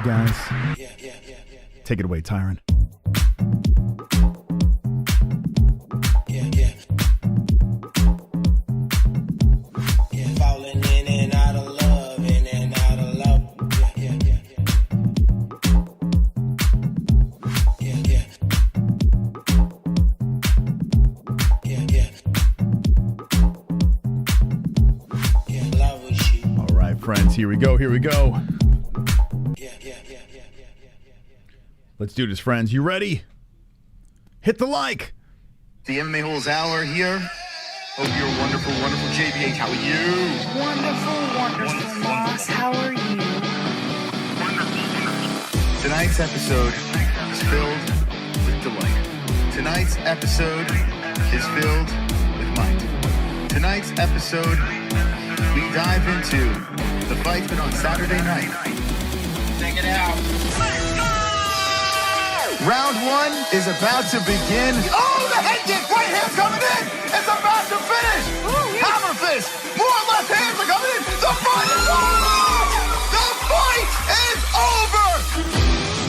Guys, take it away, Tyron. Falling in and out of love, in and out of love. Love with you. All right, friends, here we go. Let's do this, friends. You ready? Hit the like. The MMA-Holes Hour here. Hope you're wonderful, wonderful. JBH, how are you? Wonderful, Moss. How are you? Tonight's episode is filled with delight. Tonight's episode is filled with might. Tonight's episode, we dive into the fight's been on Saturday night. Check it out. Let's go! Round one is about to begin. Oh, the head kick! Right hand coming in! It's about to finish! Hammer fist! More left hands are coming in! The fight is over! The fight is over!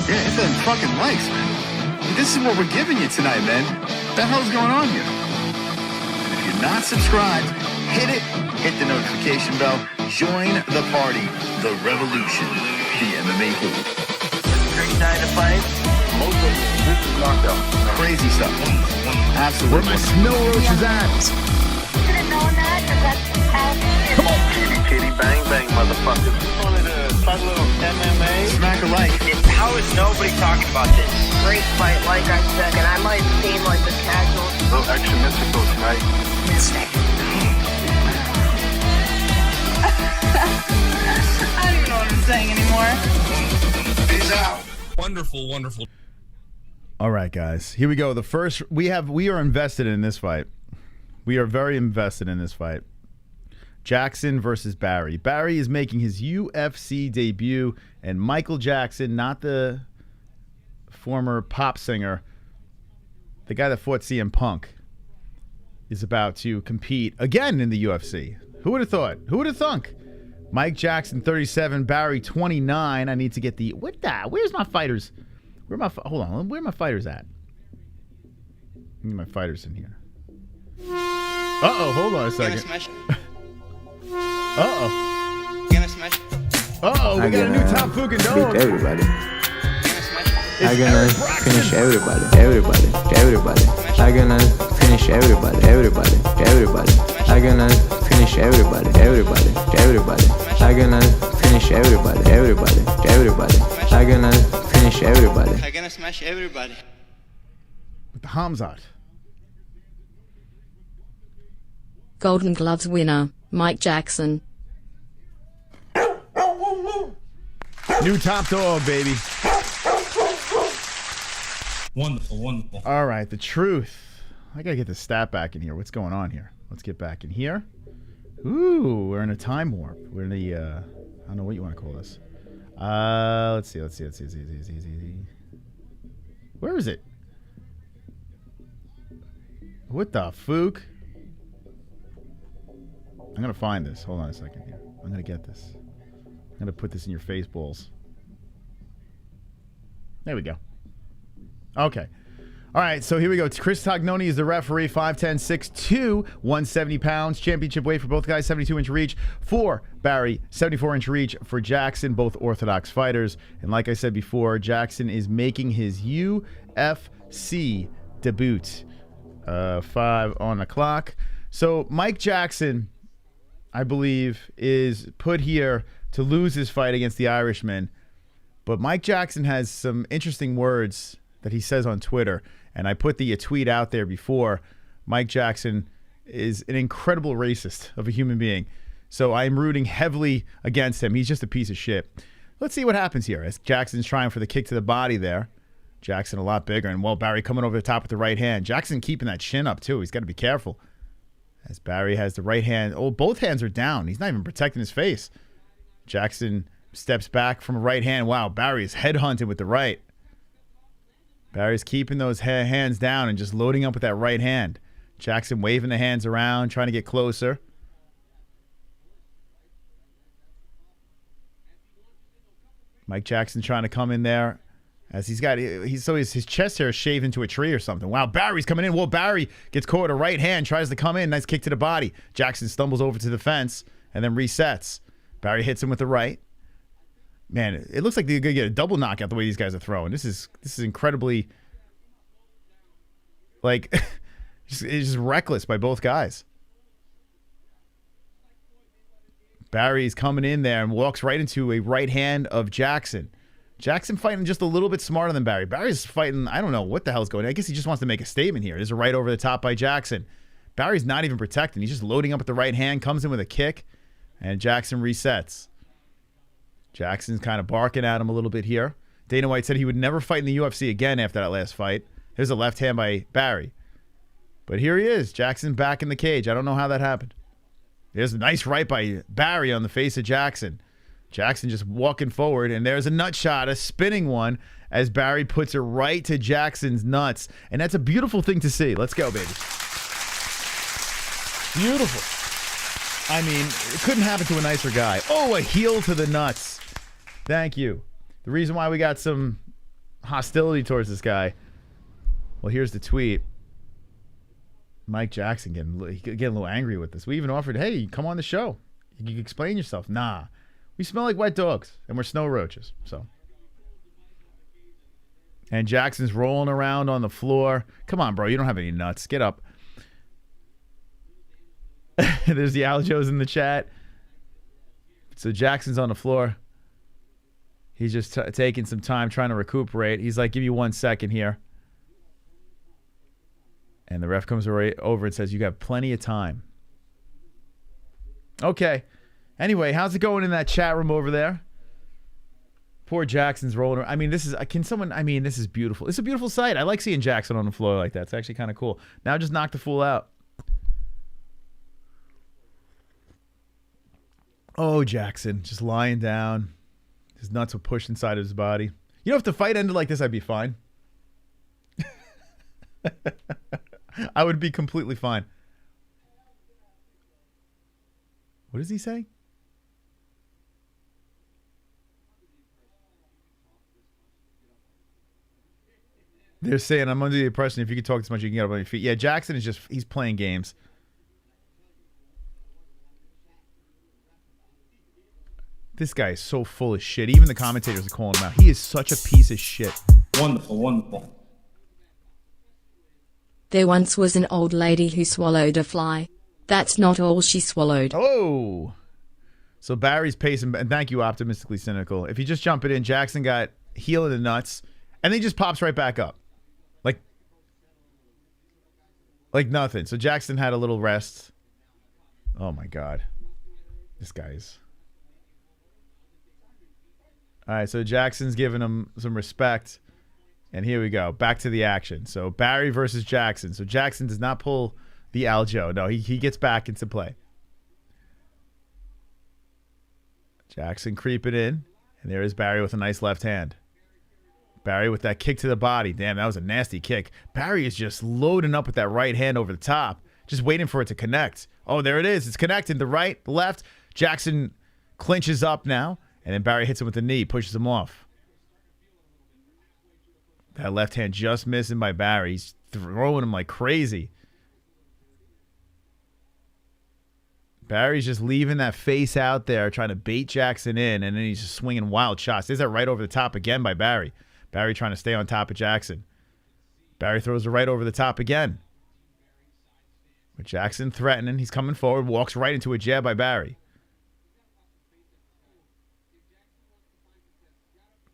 Yeah, hit them fucking likes, man. This is what we're giving you tonight, man. What the hell's going on here? And if you're not subscribed, hit it, hit the notification bell, join the party, the revolution, the MMA-Holes. Great night to fight. Most of this is knockout. Crazy stuff. Absolutely. Where my snow roaches at? You should have known that, because that's how it is. Come on, kitty, kitty, bang, bang, motherfuckers. talk a little MMA? Smack alike. How is nobody talking about this? Great fight, like I said, and I might seem like the casual. A little extra mystical tonight. Mystic. I don't even know what I'm saying anymore. Peace out. Wonderful, wonderful. All right, guys. Here we go. The first we are invested in this fight. We are very invested in this fight. Jackson versus Barry. Barry is making his UFC debut, and Michael Jackson, not the former pop singer, the guy that fought CM Punk, is about to compete again in the UFC. Who would have thought? Who would have thunk? Mike Jackson, 37, Barry, 29. I need to get the... Where's my fighters? Hold on. Where are my fighters at? I need my fighters in here. Uh-oh, hold on a second. Uh-oh. Uh-oh, we got a new top fucking dog. Beat everybody. I'm gonna finish everybody. I'm gonna finish everybody. I'm gonna finish everybody. I'm gonna finish everybody. I'm gonna finish everybody. I'm gonna smash everybody. With the Hamzat. Golden Gloves winner, Mike Jackson. New top dog, baby. Wonderful, wonderful. All right, the truth. I got to get the stat back in here. What's going on here? Let's get back in here. Ooh, we're in a time warp. We're in the, I don't know what you want to call this. Let's see. Where is it? What the fook? I'm going to find this. Hold on a second here. I'm going to get this. I'm going to put this in your face balls. There we go. Okay. All right, so here we go. Chris Tognoni is the referee, 5'10", 6'2", 170 pounds. Championship weight for both guys, 72-inch reach for Barry, 74-inch reach for Jackson, both orthodox fighters. And like I said before, Jackson is making his UFC debut. 5 on the clock. So Mike Jackson, I believe, is put here to lose his fight against the Irishman. But Mike Jackson has some interesting words that he says on Twitter, and I put the tweet out there before. Mike Jackson is an incredible racist of a human being, so I'm rooting heavily against him. He's just a piece of shit. Let's see what happens here as Jackson's trying for the kick to the body there. Jackson a lot bigger, and Barry coming over the top with the right hand. Jackson keeping that chin up too. He's got to be careful as Barry has the right hand. Oh, both hands are down. He's not even protecting his face. Jackson steps back from a right hand. Wow, Barry is headhunting with the right. Barry's keeping those hands down and just loading up with that right hand. Jackson waving the hands around, trying to get closer. Mike Jackson trying to come in there as his chest hair is shaved into a tree or something. Wow, Barry's coming in. Well, Barry gets caught with a right hand, tries to come in. Nice kick to the body. Jackson stumbles over to the fence and then resets. Barry hits him with the right. Man, it looks like they're going to get a double knockout the way these guys are throwing. This is incredibly, like, it's just reckless by both guys. Barry's coming in there and walks right into a right hand of Jackson. Jackson fighting just a little bit smarter than Barry. Barry's fighting, I don't know what the hell's going on. I guess he just wants to make a statement here. There's a right over the top by Jackson. Barry's not even protecting. He's just loading up with the right hand, comes in with a kick, and Jackson resets. Jackson's kind of barking at him a little bit here. Dana White said he would never fight in the UFC again after that last fight. There's a left hand by Barry. But here he is. Jackson back in the cage. I don't know how that happened. There's a nice right by Barry on the face of Jackson. Jackson just walking forward, and there's a nut shot, a spinning one, as Barry puts it right to Jackson's nuts. And that's a beautiful thing to see. Let's go, baby. Beautiful. I mean, it couldn't happen to a nicer guy. Oh, a heel to the nuts. Thank you. The reason why we got some hostility towards this guy, well, here's the tweet. Mike Jackson getting a little angry with this. We even offered, hey, come on the show. You can explain yourself. Nah. We smell like wet dogs, and we're snow roaches. So, and Jackson's rolling around on the floor. Come on, bro. You don't have any nuts. Get up. There's the Aljos in the chat. So Jackson's on the floor. He's just taking some time trying to recuperate. He's like, give you 1 second here. And the ref comes right over and says, you got plenty of time. Okay. Anyway, how's it going in that chat room over there? Poor Jackson's rolling. I mean, this is beautiful. It's a beautiful sight. I like seeing Jackson on the floor like that. It's actually kind of cool. Now just knock the fool out. Oh, Jackson, just lying down. His nuts were pushed inside of his body. You know, if the fight ended like this, I'd be fine. I would be completely fine. What does he say? They're saying, I'm under the impression if you can talk this much, you can get up on your feet. Yeah, Jackson is just, he's playing games. This guy is so full of shit. Even the commentators are calling him out. He is such a piece of shit. Wonderful, wonderful. There once was an old lady who swallowed a fly. That's not all she swallowed. Oh. So Barry's pacing, and thank you, Optimistically Cynical. If you just jump it in, Jackson got heel in the nuts, and then he just pops right back up. Like nothing. So Jackson had a little rest. Oh my God. This guy's... All right, so Jackson's giving him some respect. And here we go. Back to the action. So Barry versus Jackson. So Jackson does not pull the Aljo. No, he gets back into play. Jackson creeping in. And there is Barry with a nice left hand. Barry with that kick to the body. Damn, that was a nasty kick. Barry is just loading up with that right hand over the top. Just waiting for it to connect. Oh, there it is. It's connected. The right, the left. Jackson clinches up now. And then Barry hits him with the knee. Pushes him off. That left hand just missing by Barry. He's throwing him like crazy. Barry's just leaving that face out there, trying to bait Jackson in, and then he's just swinging wild shots. There's that right over the top again by Barry. Barry trying to stay on top of Jackson. Barry throws it right over the top again. With Jackson threatening, he's coming forward, walks right into a jab by Barry.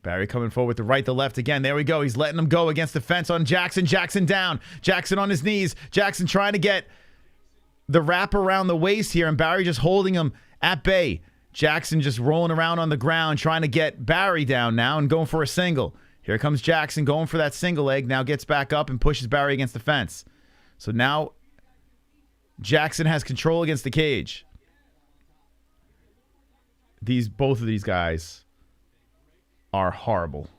Barry coming forward with the right, the left again. There we go. He's letting him go against the fence on Jackson. Jackson down. Jackson on his knees. Jackson trying to get the wrap around the waist here, and Barry just holding him at bay. Jackson just rolling around on the ground, trying to get Barry down now and going for a single. Here comes Jackson going for that single leg. Now gets back up and pushes Barry against the fence. So now Jackson has control against the cage. Both of these guys are horrible.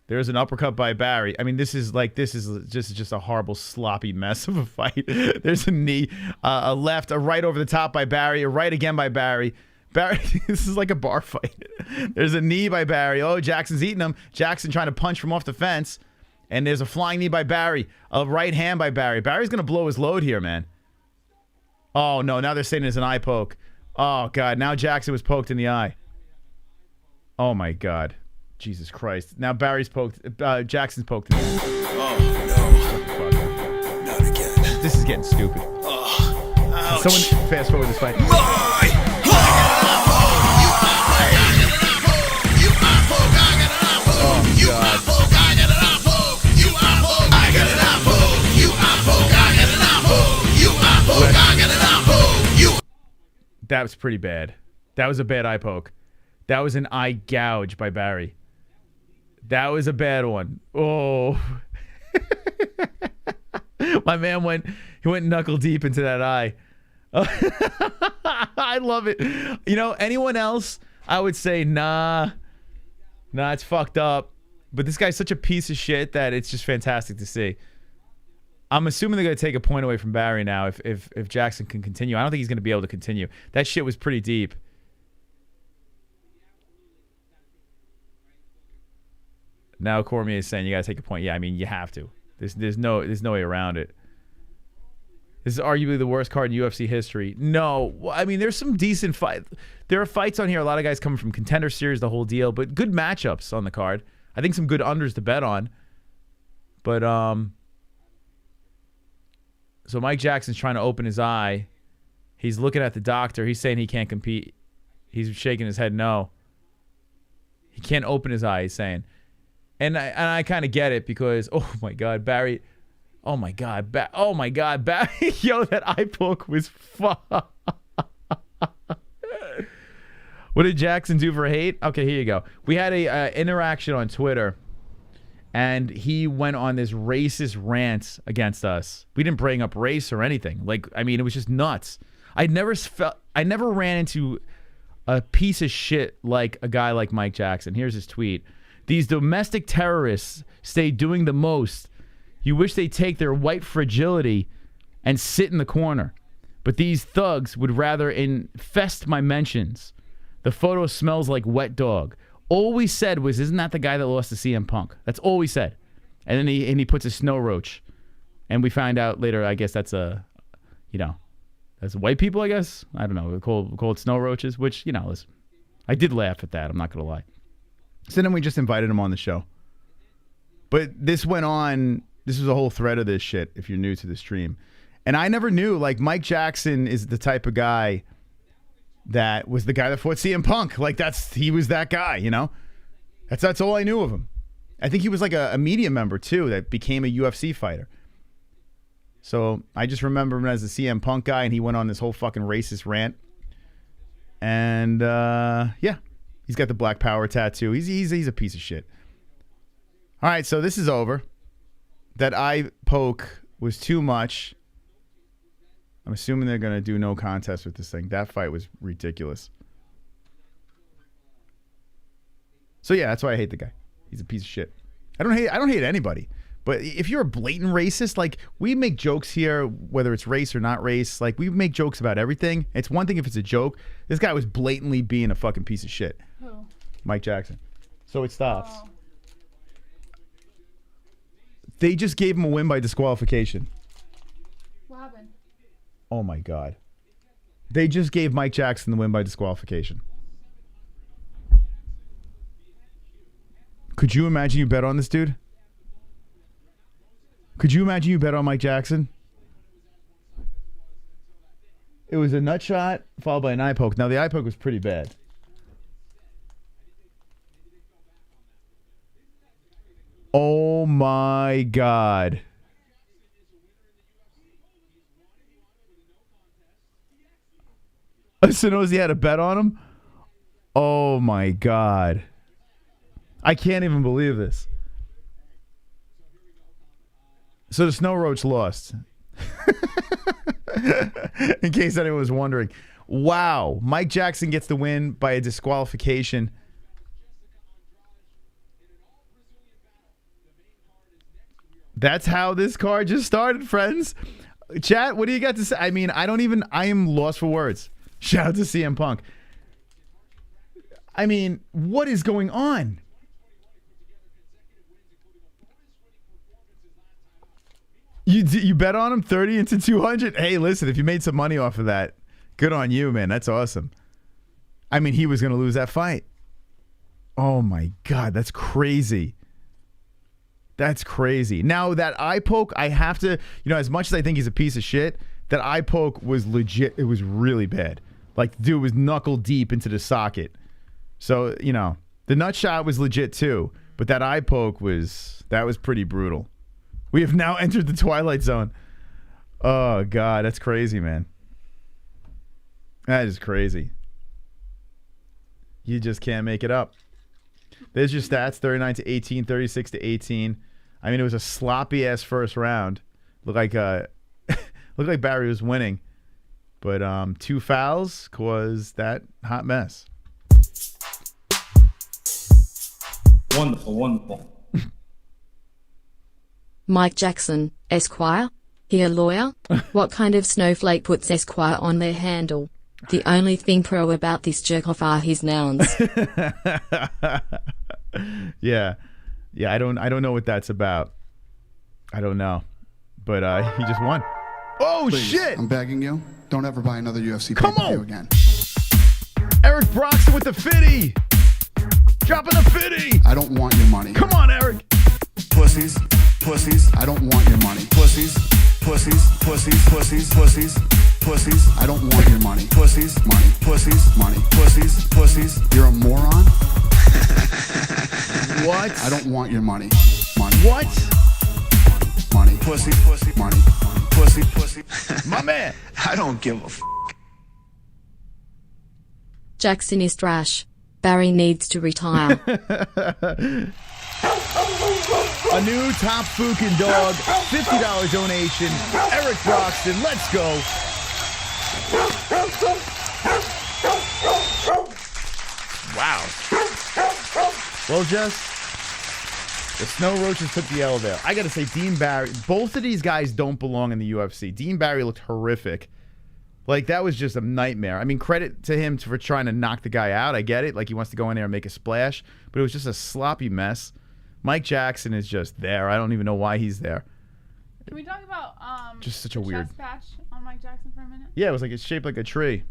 There's an uppercut by Barry. I mean, this is just a horrible, sloppy mess of a fight. There's a knee, a left, a right over the top by Barry, a right again by Barry. Barry, this is like a bar fight. There's a knee by Barry. Oh, Jackson's eating him. Jackson trying to punch from off the fence. And there's a flying knee by Barry. A right hand by Barry. Barry's going to blow his load here, man. Oh, no. Now they're saying it's an eye poke. Oh, God. Now Jackson was poked in the eye. Oh, my God. Jesus Christ. Now Barry's poked. Jackson's poked in the eye. Oh, no. Not again. This is getting stupid. Oh, someone fast forward this fight. That was pretty bad. That was a bad eye poke. That was an eye gouge by Barry. That was a bad one. Oh. My man went knuckle deep into that eye. I love it. You know, anyone else, I would say, nah, it's fucked up. But this guy's such a piece of shit that it's just fantastic to see. I'm assuming they're going to take a point away from Barry now if Jackson can continue. I don't think he's going to be able to continue. That shit was pretty deep. Now Cormier is saying you got to take a point. Yeah, I mean, you have to. There's no way around it. This is arguably the worst card in UFC history. No, I mean, there's some decent fights. There are fights on here. A lot of guys coming from Contender Series, the whole deal, but good matchups on the card. I think some good unders to bet on. But so Mike Jackson's trying to open his eye. He's looking at the doctor. He's saying he can't compete. He's shaking his head no. He can't open his eye, he's saying. And I kind of get it because, oh my God, Barry. Oh my God, Barry. Yo, that eye poke was fun. What did Jackson do for hate? Okay, here you go. We had a interaction on Twitter, and he went on this racist rant against us. We didn't bring up race or anything. Like, I mean, it was just nuts. I never ran into a piece of shit like a guy like Mike Jackson. Here's his tweet. These domestic terrorists stay doing the most. You wish they'd take their white fragility and sit in the corner. But these thugs would rather infest my mentions. The photo smells like wet dog. All we said was, isn't that the guy that lost to CM Punk? That's all we said. And then he puts a snow roach. And we find out later, I guess that's that's white people, I guess. I don't know. We call it snow roaches, which, listen, I did laugh at that. I'm not going to lie. So then we just invited him on the show. But this went on. This was a whole thread of this shit if you're new to the stream. And I never knew, like, Mike Jackson is the type of guy that was the guy that fought CM Punk. Like, he was that guy, That's all I knew of him. I think he was like a media member, too, that became a UFC fighter. So I just remember him as the CM Punk guy, and he went on this whole fucking racist rant. And, yeah, he's got the Black Power tattoo. He's a piece of shit. All right, so this is over. That eye poke was too much. I'm assuming they're going to do no contest with this thing. That fight was ridiculous. So yeah, that's why I hate the guy. He's a piece of shit. I don't hate anybody. But if you're a blatant racist, like, we make jokes here, whether it's race or not race, like, we make jokes about everything. It's one thing if it's a joke. This guy was blatantly being a fucking piece of shit. Who? Mike Jackson. So it stops. Oh. They just gave him a win by disqualification. What happened? Oh my God. They just gave Mike Jackson the win by disqualification. Could you imagine you bet on this dude? Could you imagine you bet on Mike Jackson? It was a nut shot followed by an eye poke. Now, the eye poke was pretty bad. Oh my God. Sonozi had a bet on him? Oh my God. I can't even believe this. So the Snow Roach lost. In case anyone was wondering. Wow. Mike Jackson gets the win by a disqualification. That's how this card just started, friends. Chat, what do you got to say? I mean, I am lost for words. Shout out to CM Punk. I mean, what is going on? You bet on him 30 into 200? Hey, listen, if you made some money off of that, good on you, man. That's awesome. I mean, he was going to lose that fight. Oh, my God. That's crazy. That's crazy. Now, that eye poke, I have to, as much as I think he's a piece of shit, that eye poke was legit. It was really bad. Like, the dude was knuckle deep into the socket. So, the nut shot was legit too. But that eye poke was pretty brutal. We have now entered the Twilight Zone. Oh, God. That's crazy, man. That is crazy. You just can't make it up. There's your stats, 39 to 18, 36 to 18. I mean, it was a sloppy-ass first round. Looked like Barry was winning. But 2 fouls caused that hot mess. Wonderful, wonderful. Mike Jackson, Esquire? He a lawyer? What kind of snowflake puts Esquire on their handle? The only thing pro about this jerk-off are his nouns. Yeah. I don't know what that's about. I don't know. But he just won. Oh, Please, shit! I'm begging you. Don't ever buy another UFC pay-per-view again. Eric Broxton with the fitty. Dropping the fitty. I don't want your money. Come on, Eric. Pussies. I don't want your money. Pussies. Pussies, I don't want your money. Pussies, money. Pussies, money. Pussies, pussies. You're a moron. What? I don't want your money. Money. What? Money. Pussy, pussy, money. Pussy, pussy. My man. I don't give a f. Jackson is trash. Barry needs to retire. A new top Fukin dog, $50 donation. Eric Broxton, let's go. Wow. Well, Jess, the Snow Roaches took the L there. I got to say, Dean Barry, both of these guys don't belong in the UFC. Dean Barry looked horrific. Like, that was just a nightmare. I mean, credit to him for trying to knock the guy out. I get it. Like, he wants to go in there and make a splash. But it was just a sloppy mess. Mike Jackson is just there. I don't even know why he's there. Can we talk about just such a the weird chest patch on Mike Jackson for a minute? Yeah, it was like it's shaped like a tree.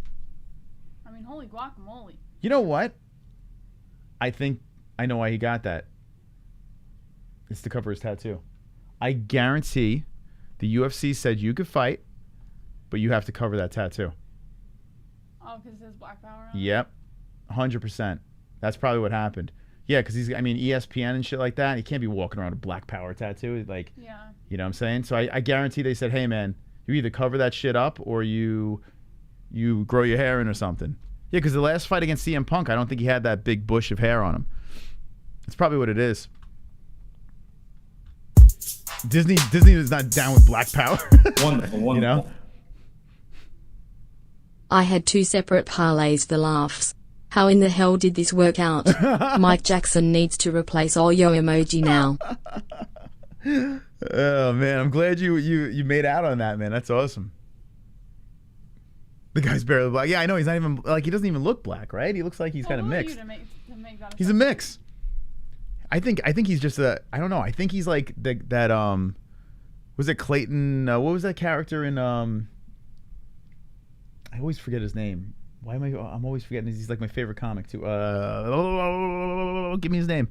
I mean, holy guacamole. You know what? I think I know why he got that. It's to cover his tattoo. I guarantee the UFC said you could fight, but you have to cover that tattoo. Oh, because it says black power on it? Yep. 100%. That's probably what happened. Yeah, because I mean, ESPN and shit like that, he can't be walking around with a black power tattoo. Like, yeah. You know what I'm saying? So I guarantee they said, hey, man, you either cover that shit up or you grow your hair in or something. Yeah, because the last fight against CM Punk, I don't think he had that big bush of hair on him. That's probably what it is. Disney is not down with black power. Wonderful. You know? I had 2 separate parlays for laughs. How in the hell did this work out? Mike Jackson needs to replace all your emoji now. Oh man, I'm glad you made out on that, man. That's awesome. The guy's barely black. Yeah, I know. He's not even like, he doesn't even look black, right? He looks like he's kind of mixed. He's a mix. I think he's just I don't know. I think he's like that was it Clayton? What was that character in I always forget his name. Why am I'm always forgetting? He's like my favorite comic too. Give me his name.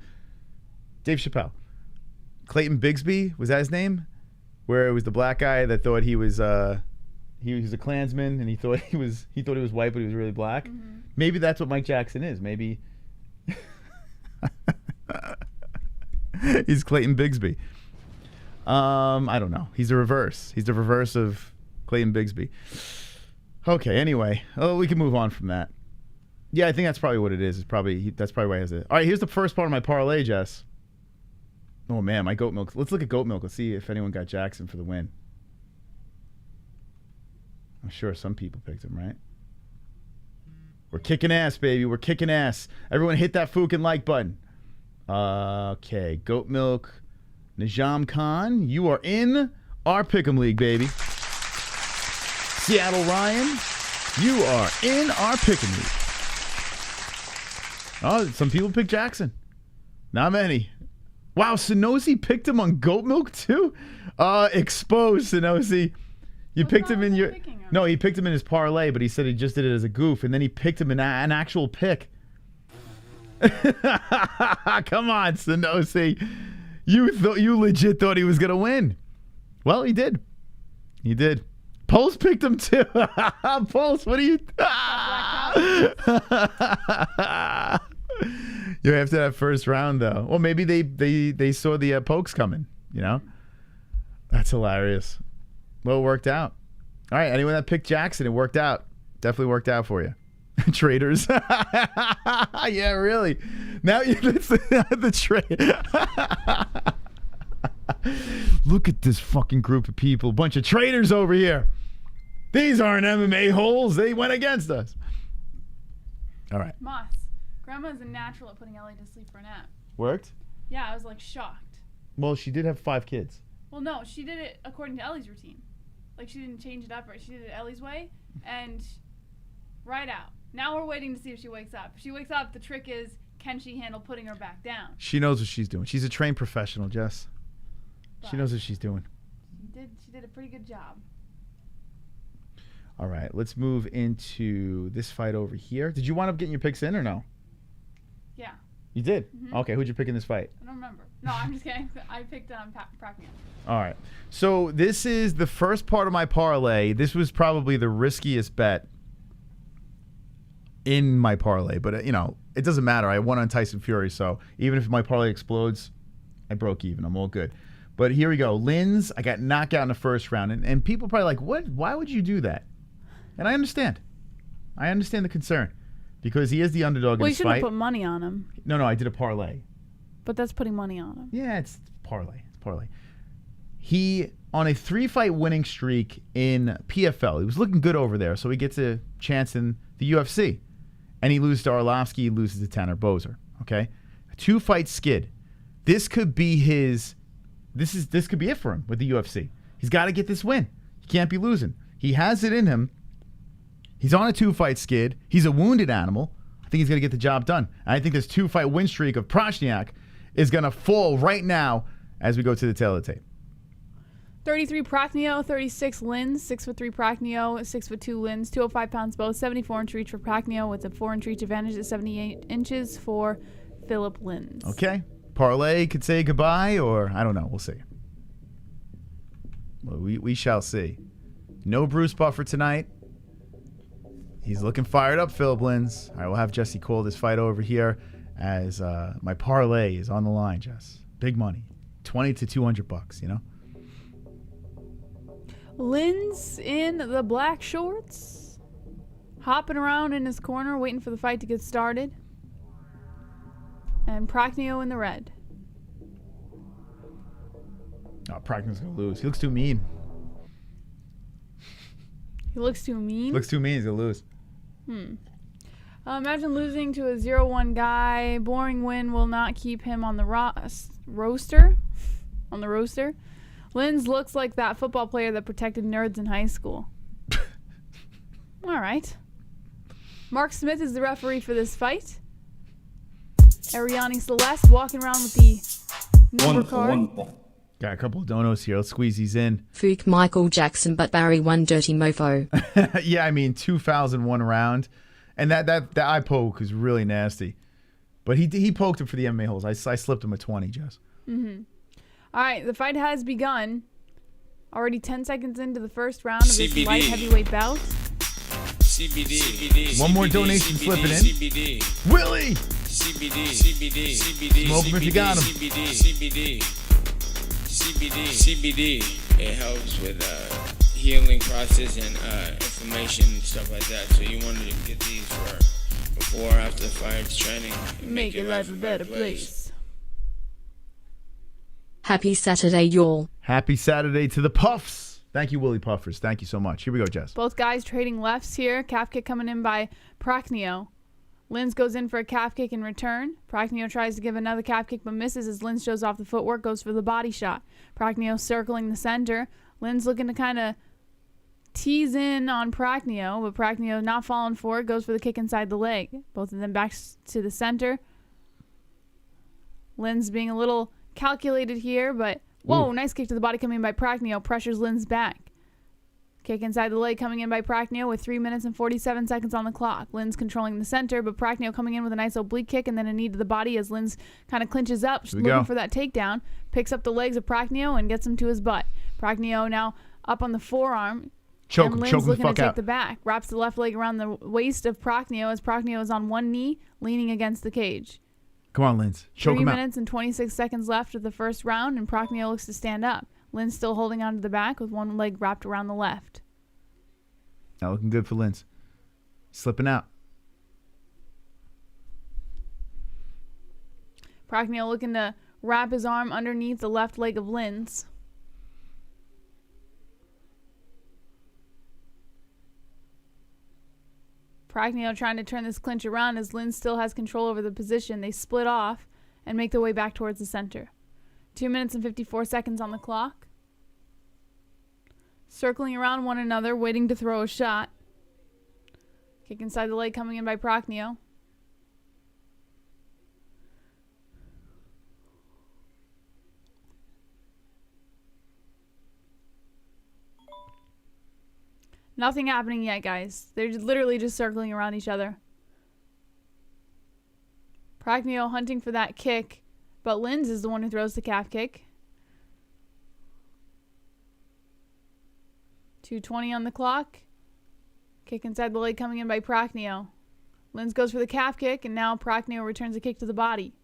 Dave Chappelle. Clayton Bigsby, was that his name? Where it was the black guy that thought he was a Klansman and he thought he was white but he was really black. Mm-hmm. Maybe that's what Mike Jackson is. Maybe he's Clayton Bigsby. I don't know. He's the reverse. He's the reverse of Clayton Bigsby. Okay, anyway. Oh, we can move on from that. Yeah, I think that's probably what it is. That's probably why he has it. All right, here's the first part of my parlay, Jess. Oh, man, my goat milk. Let's look at goat milk. Let's see if anyone got Jackson for the win. I'm sure some people picked him, right? We're kicking ass, baby. We're kicking ass. Everyone hit that fucking like button. Okay, goat milk. Najam Khan, you are in our Pick'em League, baby. Seattle Ryan, you are in our Pick'em League. Oh, some people picked Jackson. Not many. Wow, Sonosi picked him on goat milk too? Exposed, Sonosi. You picked him in your... No, he picked him in his parlay, but he said he just did it as a goof, and then he picked him in an actual pick. Come on, Sonosi. You legit thought he was going to win. Well, he did. He did. Pulse picked him too. Pulse, what are you... You're after that first round, though. Well, maybe they saw the pokes coming, you know? That's hilarious. Well, it worked out. All right, anyone that picked Jackson, it worked out. Definitely worked out for you. Traders. Yeah, really. Now that's the trade. Look at this fucking group of people. Bunch of traitors over here. These aren't MMA-Holes. They went against us. All right. Moss, Grandma's a natural at putting Ellie to sleep for a nap. Worked? Yeah, I was like shocked. Well, she did have 5 kids. Well, no, she did it according to Ellie's routine. Like, she didn't change it up, right? She did it Ellie's way, and right out. Now we're waiting to see if she wakes up. If she wakes up, the trick is, can she handle putting her back down? She knows what she's doing. She's a trained professional, Jess. She knows what she's doing. She did a pretty good job. All right, let's move into this fight over here. Did you wind up getting your picks in or no? Yeah. You did? Mm-hmm. Okay, who'd you pick in this fight? I don't remember. No, I'm just kidding. I picked Prachnio. All right. So this is the first part of my parlay. This was probably the riskiest bet in my parlay. But, it doesn't matter. I won on Tyson Fury. So even if my parlay explodes, I broke even. I'm all good. But here we go. Linz, I got knocked out in the first round. And people probably like, what? Why would you do that? And I understand. I understand the concern. Because he is the underdog in Well, you this shouldn't fight. have put money on him. No, I did a parlay. But that's putting money on him. Yeah, it's parlay. It's parlay. He, on a 3-fight winning streak in PFL, he was looking good over there, so he gets a chance in the UFC. And he loses to Arlovsky, he loses to Tanner Boser. Okay? A 2-fight skid. This could be this could be it for him with the UFC. He's got to get this win. He can't be losing. He has it in him. He's on a 2-fight skid. He's a wounded animal. I think he's going to get the job done. And I think this 2-fight win streak of Prachnio is going to fall right now as we go to the tail of the tape. 33 Prachnio, 36 Linz, 6'3" Prachnio, 6'2" Linz, 205 pounds both, 74-inch reach for Prachnio with a 4-inch reach advantage at 78 inches for Philip Linz. Okay. Parlay could say goodbye, or I don't know. We'll see. Well, we shall see. No Bruce Buffer tonight. He's looking fired up, Philip Linz. All right, we'll have Jesse call this fight over here as my parlay is on the line, Jess. Big money. $20 to $200, Linz in the black shorts, hopping around in his corner, waiting for the fight to get started. And Prachnio in the red. Oh, Prachnio's going to lose. He looks too mean. He looks too mean? Looks too mean. He's going to lose. Imagine losing to a 0-1 guy. Boring win will not keep him on the roster. On the roster. Linz looks like that football player that protected nerds in high school. All right. Mark Smith is the referee for this fight. Ariani Celeste walking around with the number card. Wonderful. Got a couple of donos here. Let's squeeze these in. Fook Michael Jackson, but Barry one dirty mofo. Yeah, I mean, 2 fouls in 1 round. And that eye poke is really nasty. But he poked him for the MMA-Holes. I slipped him a 20, Jess. Mm-hmm. All right, the fight has begun. Already 10 seconds into the first round of this light heavyweight bout. CBD. One more donation slipping in. CBD. Willie! CBD. Smoke him if you got him. CBD. It helps with healing process and inflammation and stuff like that. So you wanted to get these for before or after the fight training. Make your life a better place. Happy Saturday, y'all. Happy Saturday to the Puffs. Thank you, Willie Puffers. Thank you so much. Here we go, Jess. Both guys trading lefts here. Calf kick coming in by Prachnio. Linz goes in for a calf kick in return. Prachnio tries to give another calf kick but misses as Linz shows off the footwork, goes for the body shot. Prachnio circling the center. Linz looking to kind of tease in on Prachnio, but Prachnio not falling for it, goes for the kick inside the leg. Both of them back to the center. Linz being a little calculated here, but whoa, nice kick to the body coming in by Prachnio, pressures Linz back. Kick inside the leg coming in by Prachnio with 3 minutes and 47 seconds on the clock. Linz controlling the center, but Prachnio coming in with a nice oblique kick and then a knee to the body as Linz kind of clinches up, looking for that takedown. Picks up the legs of Prachnio and gets him to his butt. Prachnio now up on the forearm. Choke and him, Linz choke him the looking fuck to take out. the back. Wraps the left leg around the waist of Prachnio as Prachnio is on one knee, leaning against the cage. Come on, Linz. Choke 3 him out. minutes and 26 seconds left of the first round, and Prachnio looks to stand up. Linz still holding onto the back with one leg wrapped around the left. Not looking good for Linz. Slipping out. Prachnio looking to wrap his arm underneath the left leg of Linz. Prachnio trying to turn this clinch around as Linz still has control over the position. They split off and make their way back towards the center. 2 minutes and 54 seconds on the clock. Circling around one another, waiting to throw a shot. Kick inside the leg coming in by Prachnio. Nothing happening yet, guys. They're literally just circling around each other. Prachnio hunting for that kick, but Lens is the one who throws the calf kick. 2:20 on the clock. Kick inside the leg coming in by Prachnio. Lens goes for the calf kick, and now Prachnio returns a kick to the body.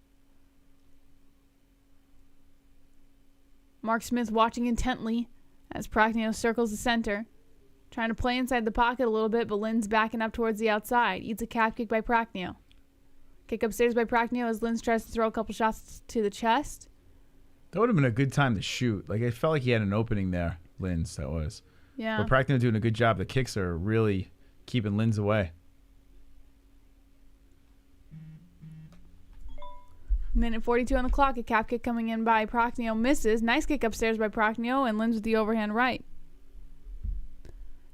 Mark Smith watching intently as Prachnio circles the center. Trying to play inside the pocket a little bit, but Lens backing up towards the outside. Eats a calf kick by Prachnio. Kick upstairs by Prachnio as Lens tries to throw a couple shots to the chest. That would have been a good time to shoot. Like, I felt like he had an opening there, Lens, that was. Yeah. But Prachnio doing a good job. The kicks are really keeping Lens away. Minute 42 on the clock. A calf kick coming in by Prachnio misses. Nice kick upstairs by Prachnio, and Lens with the overhand right.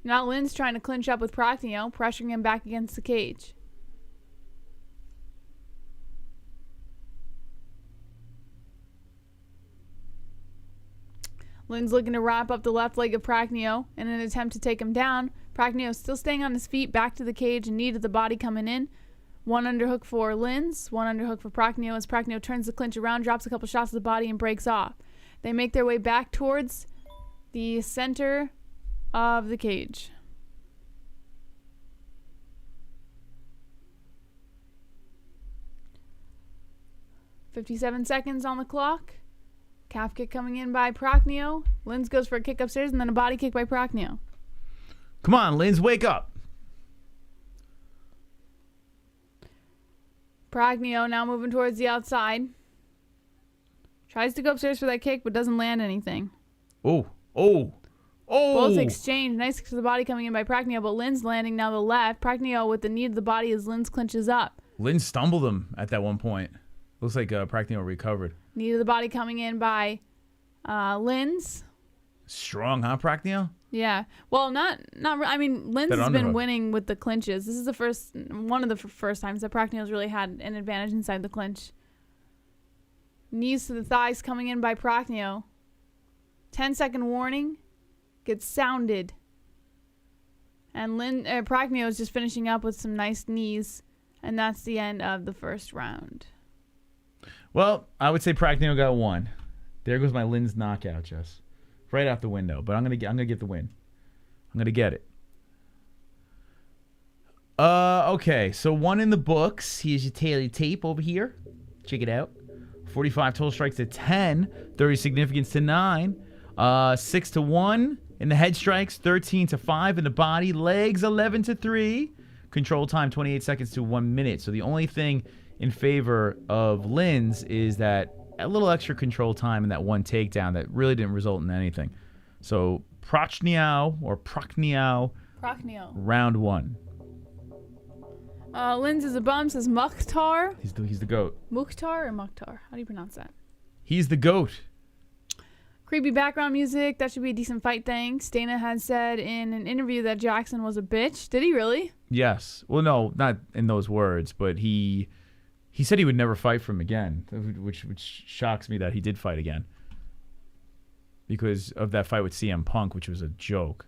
Now Lens trying to clinch up with Prachnio, pressuring him back against the cage. Lens looking to wrap up the left leg of Prachnio in an attempt to take him down. Prachnio still staying on his feet, back to the cage, and knee to the body coming in. One underhook for Lens, one underhook for Prachnio as Prachnio turns the clinch around, drops a couple shots to the body, and breaks off. They make their way back towards the center of the cage. .57 seconds on the clock. Calf kick coming in by Prachnio. Lens goes for a kick upstairs and then a body kick by Prachnio. Come on, Lens, wake up. Prachnio now moving towards the outside. Tries to go upstairs for that kick, but doesn't land anything. Oh. Both exchange. Nice kick to the body coming in by Prachnio, but Lens landing now the left. Prachnio with the knee to the body as Lens clinches up. Lens stumbled him at that one point. Looks like Prachnio recovered. Knee to the body coming in by Lens. Strong, huh, Prachnio? Yeah. Well, not. I mean, Lens has been winning with the clinches. This is one of the first times that Prachnio's really had an advantage inside the clinch. Knees to the thighs coming in by Prachnio. 10-second warning. Gets sounded. And Prachnio is just finishing up with some nice knees. And that's the end of the first round. Well, I would say Prachnio got one. There goes my Lens knockout, Jess. Right out the window. But I'm gonna get the win. I'm gonna get it. Okay, so one in the books. Here's your tally tape over here. Check it out. 45 total strikes to 10. 30 significance to 9. 6 to 1 in the head strikes. 13 to 5 in the body. Legs 11 to 3. Control time 28 seconds to 1 minute. So the only thing in favor of Lens is that a little extra control time and that one takedown that really didn't result in anything. So Prachnio, round 1. Lens is a bum, says Mukhtar. He's the GOAT. Mukhtar or Mukhtar? How do you pronounce that? He's the GOAT. Creepy background music. That should be a decent fight, thanks. Dana had said in an interview that Jackson was a bitch. Did he really? Yes. Well, no, not in those words, but he said he would never fight for him again, which shocks me that he did fight again. Because of that fight with CM Punk, which was a joke.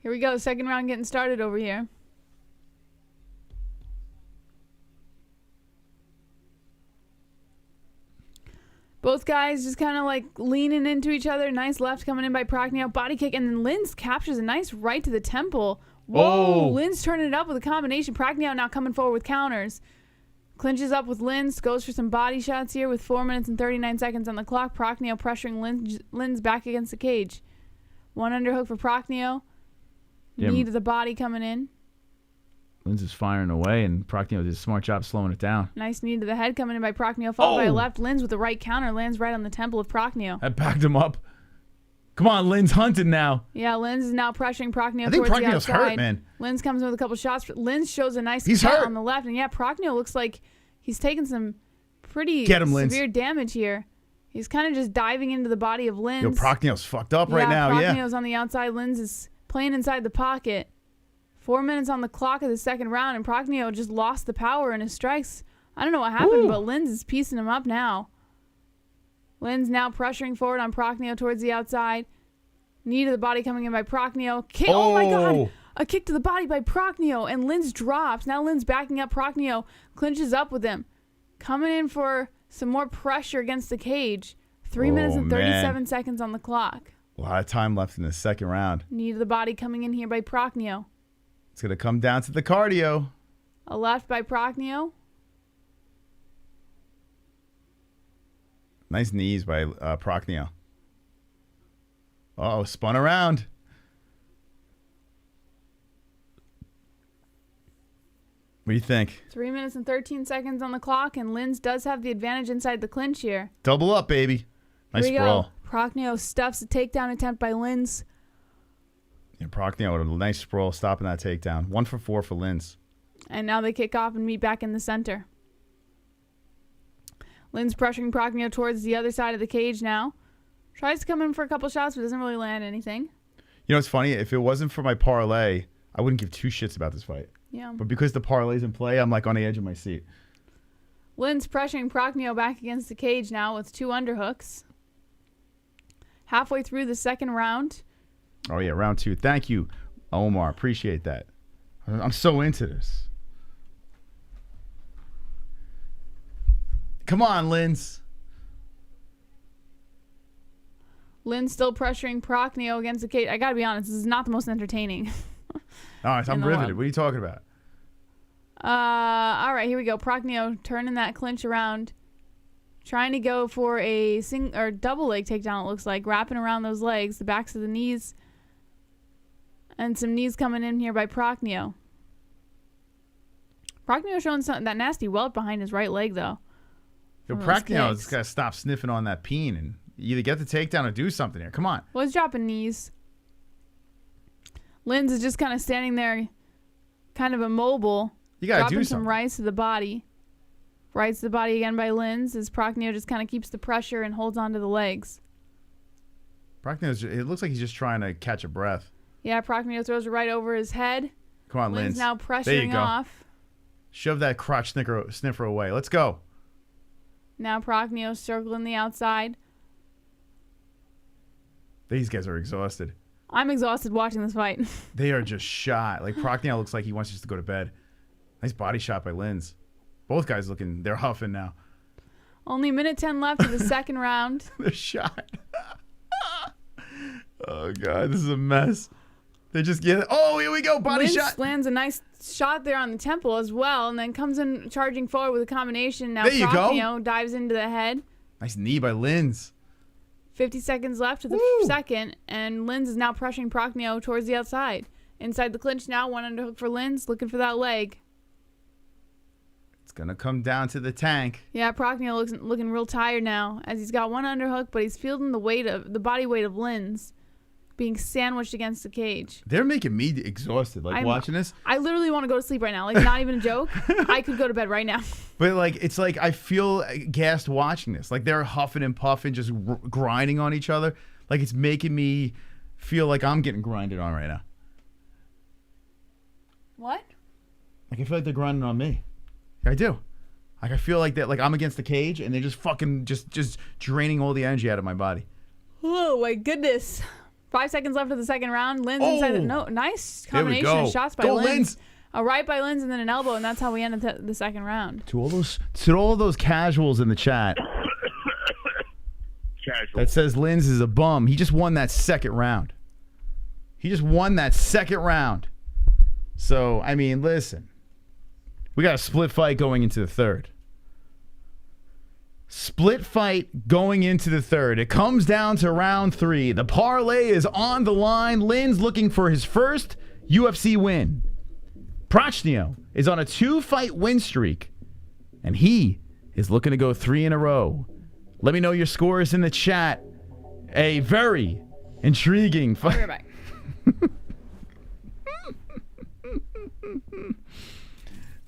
Here we go. Second round getting started over here. Both guys just kind of like leaning into each other. Nice left coming in by Prachnio. Body kick, and then Lens captures a nice right to the temple. Whoa, Lens turning it up with a combination. Prachnio now coming forward with counters. Clinches up with Lens, goes for some body shots here with 4 minutes and 39 seconds on the clock. Prachnio pressuring Lens back against the cage. One underhook for Prachnio. Knee to the body coming in. Lens is firing away, and Prachnio did a smart job slowing it down. Nice knee to the head coming in by Prachnio, followed by a left. Lens with the right counter lands right on the temple of Prachnio. I backed him up. Come on, Lens hunting now. Yeah, Lens is now pressuring Prachnio I think towards Prachnio's the outside. hurt, man. Lens comes in with a couple shots. Lens shows a nice He's cut hurt on the left. And yeah, Prachnio looks like he's taking some pretty severe damage here. He's kind of just diving into the body of Lens. Yo, Prachnio's fucked up right now, Prachnio's on the outside. Lens is playing inside the pocket. 4 minutes on the clock of the second round, and Prachnio just lost the power in his strikes. I don't know what happened, but Lens is piecing him up now. Lens now pressuring forward on Prachnio towards the outside. Knee to the body coming in by Prachnio. Oh my God. A kick to the body by Prachnio, and Linz drops. Now Linz backing up Prachnio, clinches up with him. Coming in for some more pressure against the cage. 3 minutes and 37 seconds on the clock. A lot of time left in the second round. Knee to the body coming in here by Prachnio. It's going to come down to the cardio. A left by Prachnio. Nice knees by Prachnio. Oh, spun around. What do you think? 3 minutes and 13 seconds on the clock, and Linz does have the advantage inside the clinch here. Double up, baby. Nice sprawl. Prachnio stuffs a takedown attempt by Linz. Yeah, Prachnio with a nice sprawl stopping that takedown. 1 for 4 for Linz. And now they kick off and meet back in the center. Linz pressuring Prachnio towards the other side of the cage now. Tries to come in for a couple shots, but doesn't really land anything. You know, it's funny. If it wasn't for my parlay, I wouldn't give 2 shits about this fight. Yeah. But because the parlay's in play, I'm like on the edge of my seat. Linz pressuring Prachnio back against the cage now with 2 underhooks. Halfway through the second round. Oh, yeah, round 2. Thank you, Omar. Appreciate that. I'm so into this. Come on, Linz. Linz still pressuring Prachnio against the cage. I got to be honest, this is not the most entertaining. All right, I'm riveted. What are you talking about? All right, here we go. Prachnio turning that clinch around. Trying to go for a double leg takedown, it looks like. Wrapping around those legs, the backs of the knees. And some knees coming in here by Prachnio. Prachnio showing that nasty welt behind his right leg, though. Yo, Prachnio just got to stop sniffing on that peen and either get the takedown or do something here. Come on. Well, he's dropping knees. Linz is just kind of standing there, kind of immobile. You got to do dropping something. some rights to the body. Rights to the body again by Linz as Prachnio just kind of keeps the pressure and holds onto the legs. Prachnio, it looks like he's just trying to catch a breath. Yeah, Prachnio throws it right over his head. Come on, Linz. Now pressuring off. Shove that crotch sniffer away. Let's go. Now Prachnio circling the outside. These guys are exhausted. I'm exhausted watching this fight. They are just shot. Like, Prachnio looks like he wants just to go to bed. Nice body shot by Linz. Both guys looking, they're huffing now. Only 1:10 left of the second round. They're shot. Oh, God, this is a mess. They just get it. Oh, here we go. Body Linz shot. Lands a nice shot there on the temple as well, and then comes in charging forward with a combination. Now there you Prachnio dives into the head. Nice knee by Linz. 50 seconds left of the second, and Linz is now pressuring Prachnio towards the outside. Inside the clinch now, 1 underhook for Linz, looking for that leg. It's going to come down to the tank. Yeah, Prachnio looking real tired now, as he's got 1 underhook, but he's fielding the body weight of Linz, being sandwiched against the cage. They're making me exhausted, watching this. I literally want to go to sleep right now. Like, not even a joke. I could go to bed right now. But, like, it's like I feel gassed watching this. Like, they're huffing and puffing, just grinding on each other. Like, it's making me feel like I'm getting grinded on right now. What? Like, I feel like they're grinding on me. I do. Like, I feel like that. Like, I'm against the cage, and they're just fucking just draining all the energy out of my body. Oh, my goodness. 5 seconds left of the second round. Linz inside the nice combination of shots by Linz. A right by Linz and then an elbow, and that's how we ended the second round. To all those casuals in the chat that says Linz is a bum, he just won that second round. So, I mean, listen. We got a split fight going into the third. It comes down to round 3. The parlay is on the line. Linz looking for his first UFC win. Prachnio is on a 2-fight win streak, and he is looking to go 3 in a row. Let me know your scores in the chat. A very intriguing fight. Back.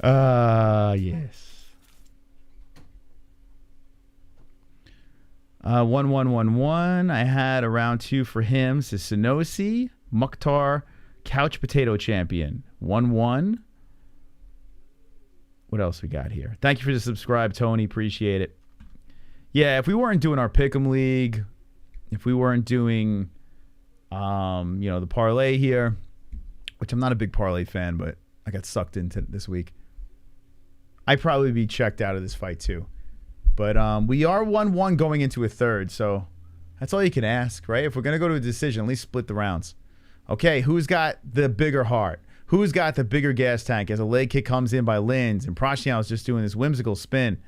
Yes. 1111. I had a round 2 for him. Sissanosi, Mukhtar, Couch Potato Champion. 1-1. What else we got here? Thank you for the subscribe, Tony. Appreciate it. Yeah, if we weren't doing our Pick'em League, if we weren't doing, the parlay here, which I'm not a big parlay fan, but I got sucked into this week. I'd probably be checked out of this fight too. But we are 1-1 going into a third, so that's all you can ask, right? If we're going to go to a decision, at least split the rounds. Okay, who's got the bigger heart? Who's got the bigger gas tank as a leg kick comes in by Lins, and Prachnio is just doing this whimsical spin.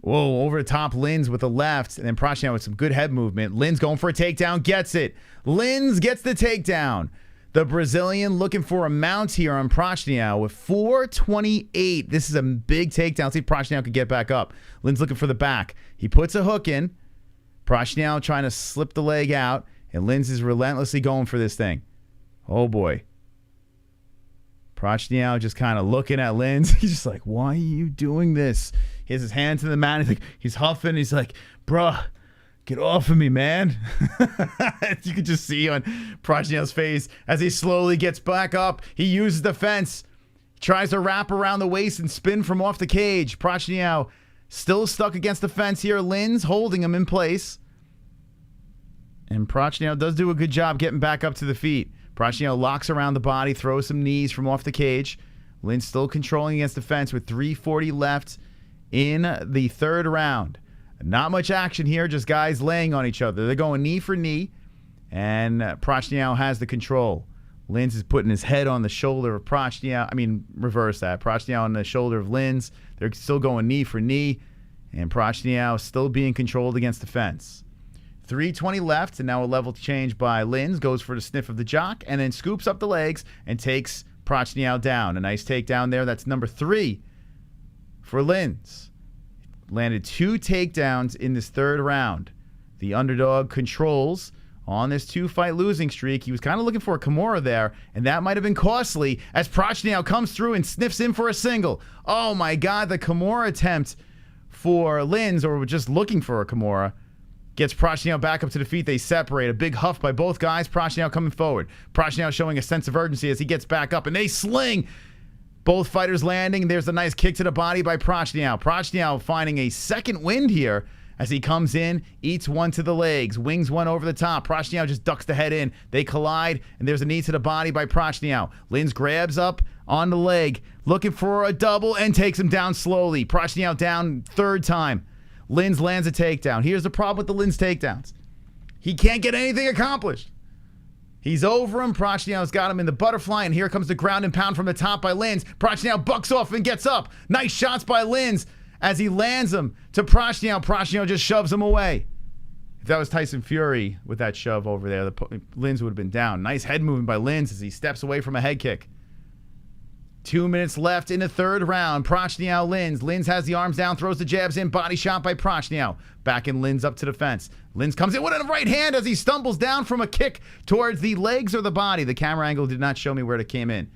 Whoa, over the top Lins with the left, and then Prachnio with some good head movement. Lins going for a takedown, gets it. Lins gets the takedown. The Brazilian looking for a mount here on Prachnio with 4:28. This is a big takedown. See if Prachnio can get back up. Lins looking for the back. He puts a hook in. Prachnio trying to slip the leg out, and Lins is relentlessly going for this thing. Oh, boy. Prachnio just kind of looking at Lins. He's just like, why are you doing this? He has his hand to the mat. He's huffing. He's like, bruh, get off of me, man. You could just see on Prachnio's face as he slowly gets back up. He uses the fence. He tries to wrap around the waist and spin from off the cage. Prachnio still stuck against the fence here. Lins holding him in place. And Prachnio does do a good job getting back up to the feet. Prachnio locks around the body, throws some knees from off the cage. Lins still controlling against the fence with 3:40 left in the third round. Not much action here, just guys laying on each other. They're going knee for knee, and Prachnio has the control. Lins is putting his head on the shoulder of Prachnio. I mean, reverse that. Prachnio on the shoulder of Lins. They're still going knee for knee, and Prachnio still being controlled against the fence. 3:20 left, and now a level change by Lins. Goes for the sniff of the jock, and then scoops up the legs and takes Prachnio down. A nice takedown there. That's number 3 for Lins. Landed 2 takedowns in this third round. The underdog controls on this 2-fight losing streak. He was kind of looking for a Kimura there, and that might have been costly as Prachnio comes through and sniffs in for a single. Oh my God, the Kimura attempt for Lins, or just looking for a Kimura, gets Prachnio back up to the feet. They separate. A big huff by both guys. Prachnio coming forward. Prachnio showing a sense of urgency as he gets back up, and they sling. Both fighters landing. There's a nice kick to the body by Prachnio. Prachnio finding a second wind here as he comes in, eats one to the legs, wings one over the top. Prachnio just ducks the head in. They collide, and there's a knee to the body by Prachnio. Lins grabs up on the leg, looking for a double, and takes him down slowly. Prachnio down third time. Lins lands a takedown. Here's the problem with the Lins takedowns. He can't get anything accomplished. He's over him. Prachnio's got him in the butterfly, and here comes the ground and pound from the top by Lins. Prachnio bucks off and gets up. Nice shots by Lins as he lands him to Prachnio. Prachnio just shoves him away. If that was Tyson Fury with that shove over there, Lins would have been down. Nice head movement by Lins as he steps away from a head kick. 2 minutes left in the third round. Prachnio, Lins. Lins has the arms down, throws the jabs in. Body shot by Prachnio. Backing Lins up to the fence. Lins comes in with a right hand as he stumbles down from a kick towards the legs or the body. The camera angle did not show me where it came in.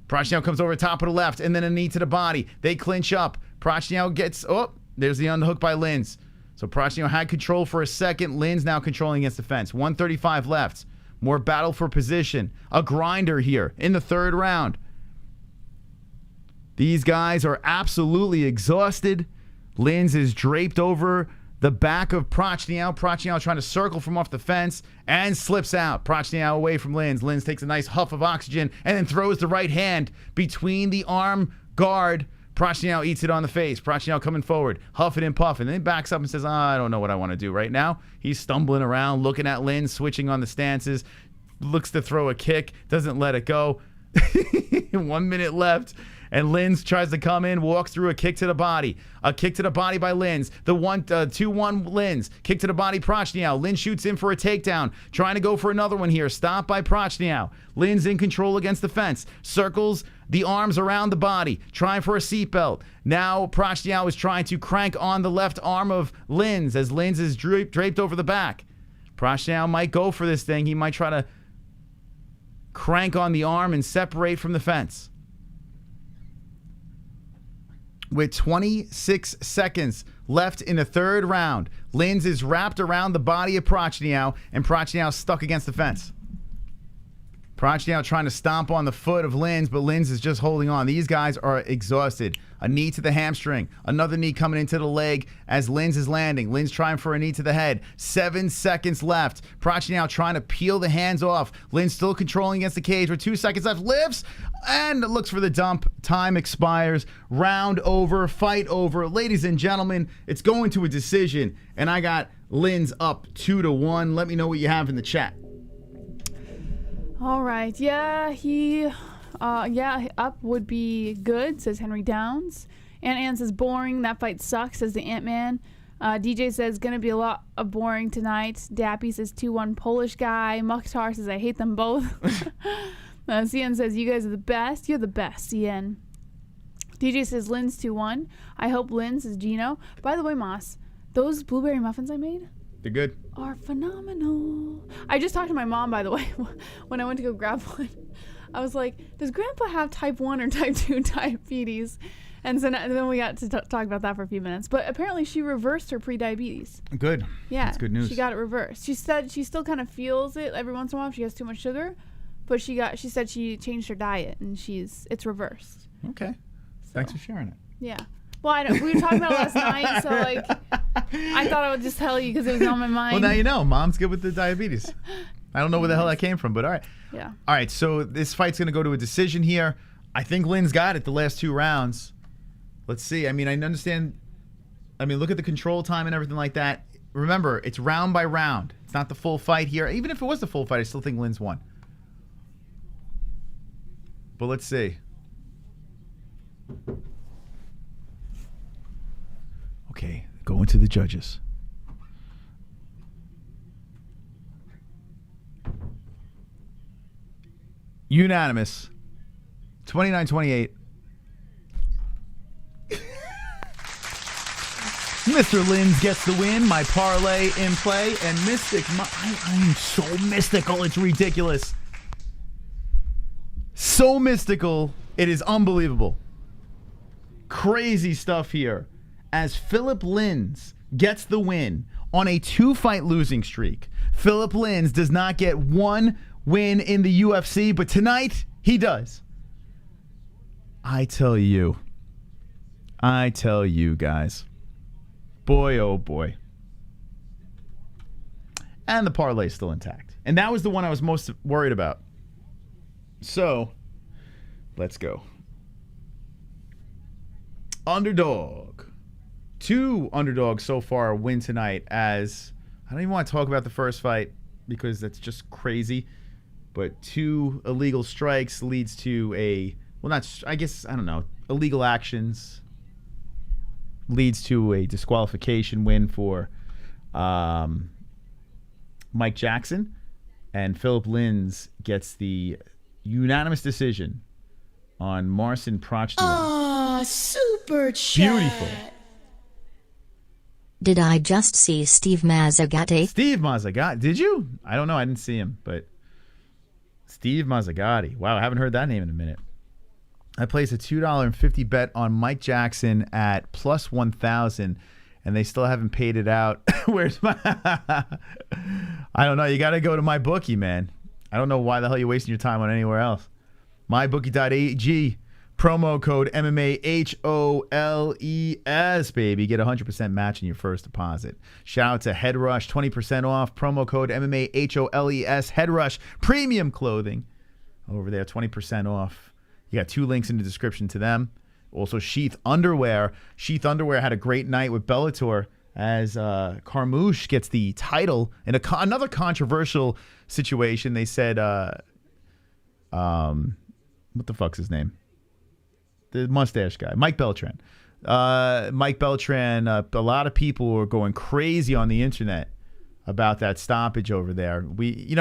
Prachnio comes over top of the left, and then a knee to the body. They clinch up. Prachnio gets... Oh, there's the underhook by Lins. So Prachnio had control for a second. Lins now controlling against the fence. 1:35 left. More battle for position. A grinder here in the third round. These guys are absolutely exhausted. Lins is draped over the back of Prachnio. Prachnio trying to circle from off the fence and slips out. Prachnio away from Lins. Lins takes a nice huff of oxygen and then throws the right hand between the arm guard. Prachnio eats it on the face. Prachnio coming forward, huffing and puffing. And then backs up and says, I don't know what I want to do right now. He's stumbling around, looking at Lins, switching on the stances. Looks to throw a kick, doesn't let it go. 1 minute left. And Lins tries to come in, walks through a kick to the body. A kick to the body by Lins. The 2-1 Lins. Kick to the body, Prachnio. Lins shoots in for a takedown. Trying to go for another one here. Stopped by Prachnio. Lins in control against the fence. Circles the arms around the body. Trying for a seatbelt. Now Prachnio is trying to crank on the left arm of Lins as Lins is draped over the back. Prachnio might go for this thing. He might try to crank on the arm and separate from the fence. With 26 seconds left in the third round, Lins is wrapped around the body of Prachnio, and Prachnio stuck against the fence. Prachnio trying to stomp on the foot of Lins, but Lins is just holding on. These guys are exhausted. A knee to the hamstring. Another knee coming into the leg as Lins is landing. Lins trying for a knee to the head. 7 seconds left. Prachnio trying to peel the hands off. Lins still controlling against the cage with 2 seconds left. Lifts and looks for the dump. Time expires. Round over. Fight over. Ladies and gentlemen, it's going to a decision. And I got Lins up 2-1. Let me know what you have in the chat. All right. Yeah, up would be good, says Henry Downs. Ann says boring. That fight sucks, says the Ant-Man. DJ says gonna be a lot of boring tonight. Dappy says 2-1 Polish guy. Mukhtar says I hate them both. CN says you guys are the best. You're the best, CN. DJ says Lynn's 2-1. I hope Lynn, says Gino. By the way, Moss, those blueberry muffins I made, they're good. Are phenomenal. I just talked to my mom, by the way, when I went to go grab one. I was like, does Grandpa have type 1 or type 2 diabetes? And so then we got to talk about that for a few minutes. But apparently she reversed her pre-diabetes. Good. Yeah. That's good news. She got it reversed. She said she still kind of feels it every once in a while if she has too much sugar. But she said she changed her diet and it's reversed. Okay. So, thanks for sharing it. Yeah. Well, I don't. We were talking about it last night, so like, I thought I would just tell you because it was on my mind. Well, now you know. Mom's good with the diabetes. I don't know where the hell that came from, but all right. Yeah. All right, so this fight's going to go to a decision here. I think Lynn's got it the last 2 rounds. Let's see. I mean, I understand. I mean, look at the control time and everything like that. Remember, it's round by round. It's not the full fight here. Even if it was the full fight, I still think Lynn's won. But let's see. Okay, going to the judges. Unanimous. 29-28. Mr. Lins gets the win. My parlay in play. And Mystic, I am so mystical, it's ridiculous. So mystical, it is unbelievable. Crazy stuff here. As Philip Lins gets the win on a 2-fight losing streak. Philip Lins does not get 1 win in the UFC, but tonight he does. I tell you guys. Boy, oh boy. And the parlay's still intact. And that was the one I was most worried about. So, let's go. Underdog. 2 underdogs so far win tonight, as I don't even want to talk about the first fight because that's just crazy. But 2 illegal strikes leads to illegal actions leads to a disqualification win for Mike Jackson. And Philip Lins gets the unanimous decision on Marcin Prachnio. Oh, super chat. Beautiful. Did I just see Steve Mazzagatti? Steve Mazzagatti. Did you? I don't know. I didn't see him, but Steve Mazzagatti. Wow, I haven't heard that name in a minute. I placed a $2.50 bet on Mike Jackson at plus 1,000, and they still haven't paid it out. Where's my... I don't know. You got to go to my bookie, man. I don't know why the hell you're wasting your time on anywhere else. MyBookie.ag. Promo code MMA-Holes, baby. Get a 100% match in your first deposit. Shout out to Head Rush, 20% off. Promo code MMA-Holes, Head Rush. Premium clothing over there, 20% off. You got 2 links in the description to them. Also, Sheath Underwear. Sheath Underwear had a great night with Bellator as Carmouche gets the title in another controversial situation. They said, what the fuck's his name? The mustache guy, Mike Beltran. Mike Beltran, a lot of people were going crazy on the internet about that stoppage over there. We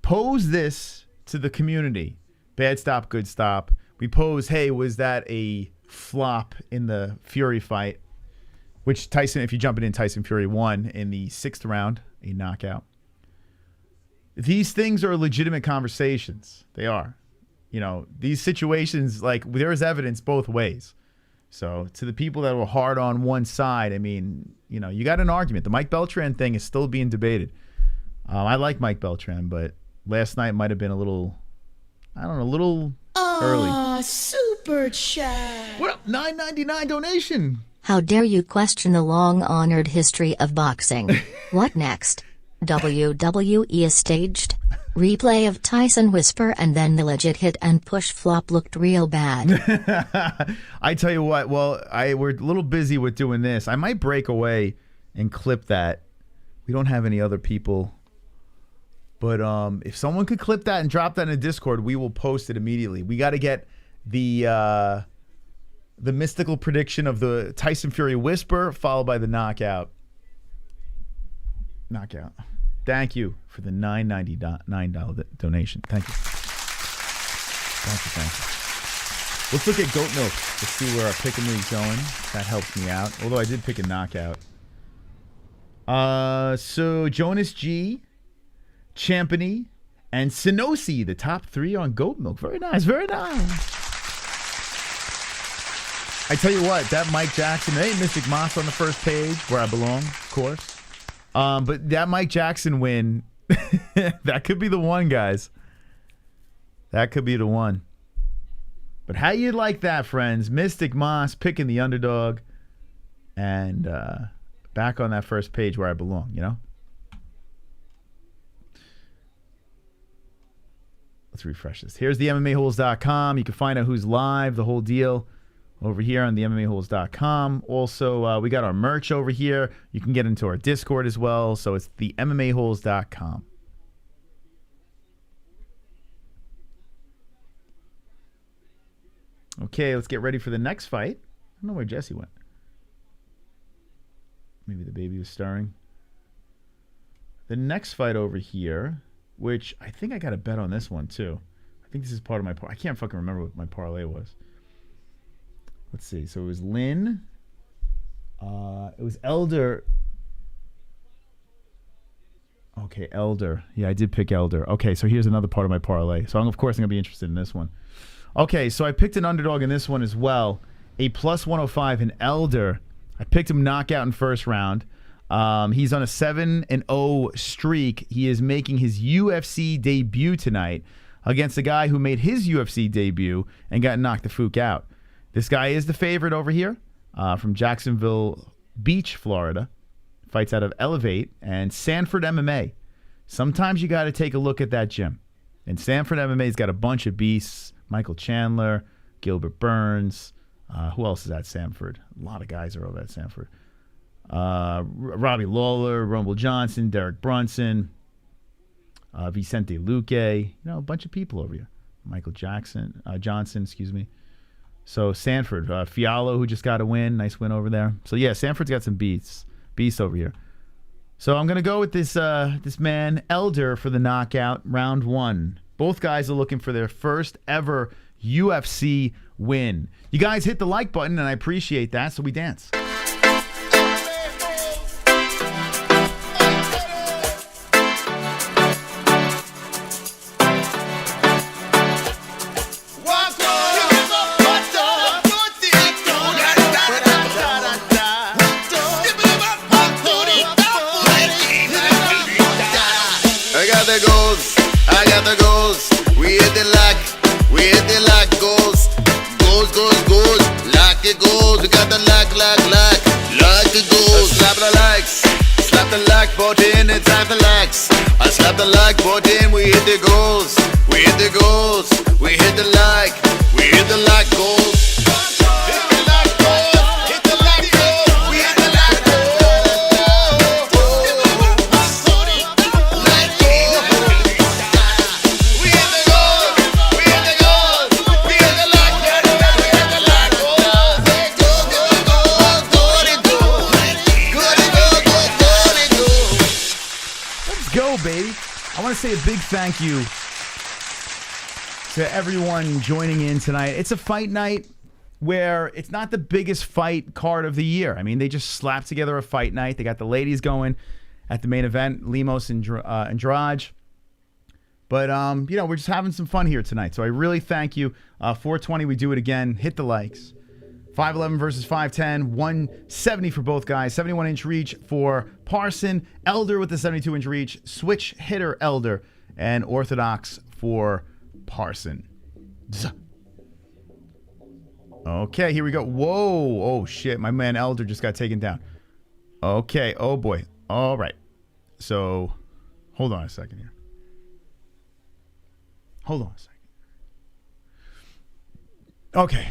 pose this to the community. Bad stop, good stop. We pose, hey, was that a flop in the Fury fight? Which Tyson, if you jump it in, Tyson Fury won in the 6th round, a knockout. These things are legitimate conversations. They are. You know, these situations, like, there is evidence both ways. So, to the people that were hard on one side, I mean, you got an argument. The Mike Beltran thing is still being debated. I like Mike Beltran, but Last night might have been a little, I don't know, a little early. Super chat. What up? $9.99 donation. How dare you question the long-honored history of boxing? What next? WWE is staged? Replay of Tyson whisper and then the legit hit and push flop looked real bad. I tell you what, well, we're a little busy with doing this. I might break away and clip that. We don't have any other people. But if someone could clip that and drop that in the Discord, we will post it immediately. We got to get the mystical prediction of the Tyson Fury whisper followed by the knockout. Knockout. Thank you for the $9.99 donation. Thank you. Thank you. Let's look at goat milk. Let's see where our pick and league's going. That helps me out. Although I did pick a knockout. So Jonas G, Champany, and Sinosi, the top 3 on goat milk. Very nice. Very nice. I tell you what, that Mike Jackson, there ain't Mystic Moss on the first page where I belong, of course. But that Mike Jackson win, that could be the one, guys. That could be the one. But how you like that, friends? Mystic Moss picking the underdog and back on that first page where I belong, you know? Let's refresh this. Here's the MMA-Holes.com. You can find out who's live, the whole deal, over here on the MMA-Holes.com. Also, we got our merch over here. You can get into our Discord as well. So it's the MMA-Holes.com. Okay, let's get ready for the next fight. I don't know where Jesse went. Maybe the baby was stirring. The next fight over here, which I think I got a bet on this one too. I think this is part of my I can't fucking remember what my parlay was. Let's see. So it was Lynn. It was Elder. Okay, Elder. Yeah, I did pick Elder. Okay, so here's another part of my parlay. So of course I'm going to be interested in this one. Okay, so I picked an underdog in this one as well. A plus 105 in Elder. I picked him knockout in first round. He's on a 7-0 streak. He is making his UFC debut tonight against a guy who made his UFC debut and got knocked the fuck out. This guy is the favorite over here from Jacksonville Beach, Florida. Fights out of Elevate and Sanford MMA. Sometimes you got to take a look at that gym. And Sanford MMA's got a bunch of beasts. Michael Chandler, Gilbert Burns. Who else is at Sanford? A lot of guys are over at Sanford. Robbie Lawler, Rumble Johnson, Derek Brunson, Vicente Luque. A bunch of people over here. Michael Johnson, excuse me. So Sanford, Fialo, who just got a win. Nice win over there. So yeah, Sanford's got some beasts over here. So I'm going to go with this man, Elder, for the knockout, round 1. Both guys are looking for their first ever UFC win. You guys hit the like button, and I appreciate that, so we dance. I got the goals. We hit the lock, goals. Lock it goals. We got the lock it goals. Slap the like button, it's time to lax. I slap the like button, we hit the goals. We hit the goals, we hit the like goals. Baby, I want to say a big thank you to everyone joining in tonight. It's a fight night where it's not the biggest fight card of the year. I mean, they just slapped together a fight night. They got the ladies going at the main event, Lemos and Andrade. But, we're just having some fun here tonight. So I really thank you. 420, we do it again. Hit the likes. 5'11 versus 5'10, 170 for both guys, 71-inch reach for Parsons, Elder with the 72-inch reach, switch hitter Elder, and orthodox for Parsons. Okay, here we go. Whoa. Oh, shit. My man Elder just got taken down. Okay. Oh, boy. All right. So, hold on a second here. Hold on a second. Okay.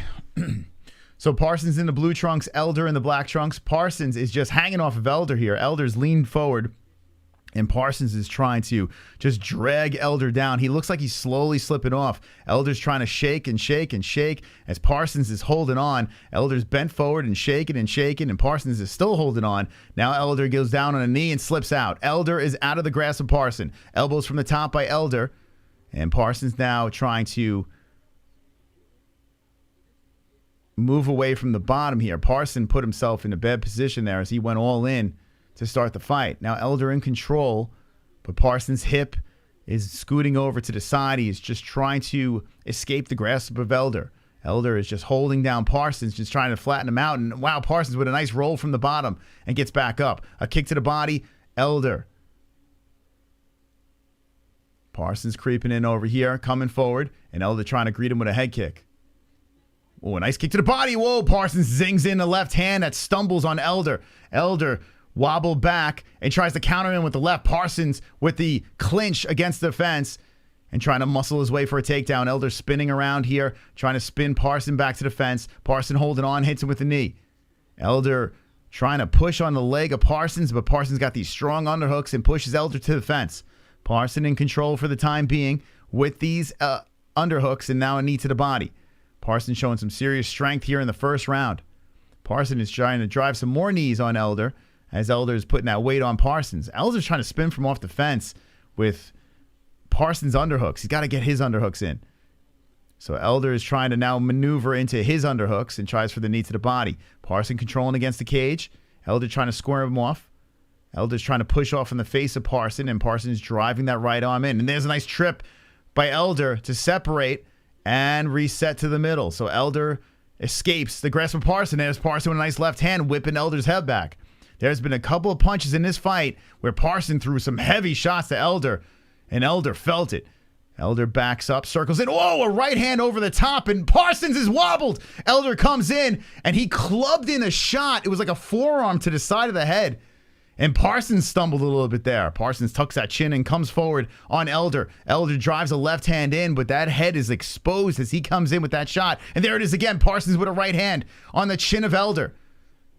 So, Parsons in the blue trunks, Elder in the black trunks. Parsons is just hanging off of Elder here. Elder's leaned forward, and Parsons is trying to just drag Elder down. He looks like he's slowly slipping off. Elder's trying to shake and shake and shake as Parsons is holding on. Elder's bent forward and shaking, and Parsons is still holding on. Now Elder goes down on a knee and slips out. Elder is out of the grasp of Parsons. Elbows from the top by Elder, and Parsons now trying to move away from the bottom here. Parsons put himself in a bad position there as he went all in to start the fight. Now Elder in control, but Parsons' hip is scooting over to the side. He's just trying to escape the grasp of Elder. Elder is just holding down Parsons, just trying to flatten him out. And wow, Parsons with a nice roll from the bottom and gets back up. A kick to the body. Elder. Parsons creeping in over here, coming forward, and Elder trying to greet him with a head kick. Oh, a nice kick to the body. Whoa, Parsons zings in the left hand that stumbles on Elder. Elder wobbled back and tries to counter him with the left. Parsons with the clinch against the fence and trying to muscle his way for a takedown. Elder spinning around here, trying to spin Parsons back to the fence. Parsons holding on, hits him with the knee. Elder trying to push on the leg of Parsons, but Parsons got these strong underhooks and pushes Elder to the fence. Parsons in control for the time being with these underhooks and now a knee to the body. Parsons showing some serious strength here in the first round. Parsons is trying to drive some more knees on Elder as Elder is putting that weight on Parsons. Elder's trying to spin from off the fence with Parsons' underhooks. He's got to get his underhooks in. So Elder is trying to now maneuver into his underhooks and tries for the knee to the body. Parsons controlling against the cage. Elder trying to square him off. Elder's trying to push off in the face of Parsons, and Parsons driving that right arm in. And there's a nice trip by Elder to separate and reset to the middle. So Elder escapes the grasp of Parsons. There's Parsons with a nice left hand whipping Elder's head back. There's been a couple of punches in this fight where Parsons threw some heavy shots to Elder, and Elder felt it. Elder backs up, circles in. Whoa, a right hand over the top, and Parsons is wobbled. Elder comes in, and he clubbed in a shot. It was like a forearm to the side of the head. And Parsons stumbled a little bit there. Parsons tucks that chin and comes forward on Elder. Elder drives a left hand in, but that head is exposed as he comes in with that shot. And there it is again. Parsons with a right hand on the chin of Elder.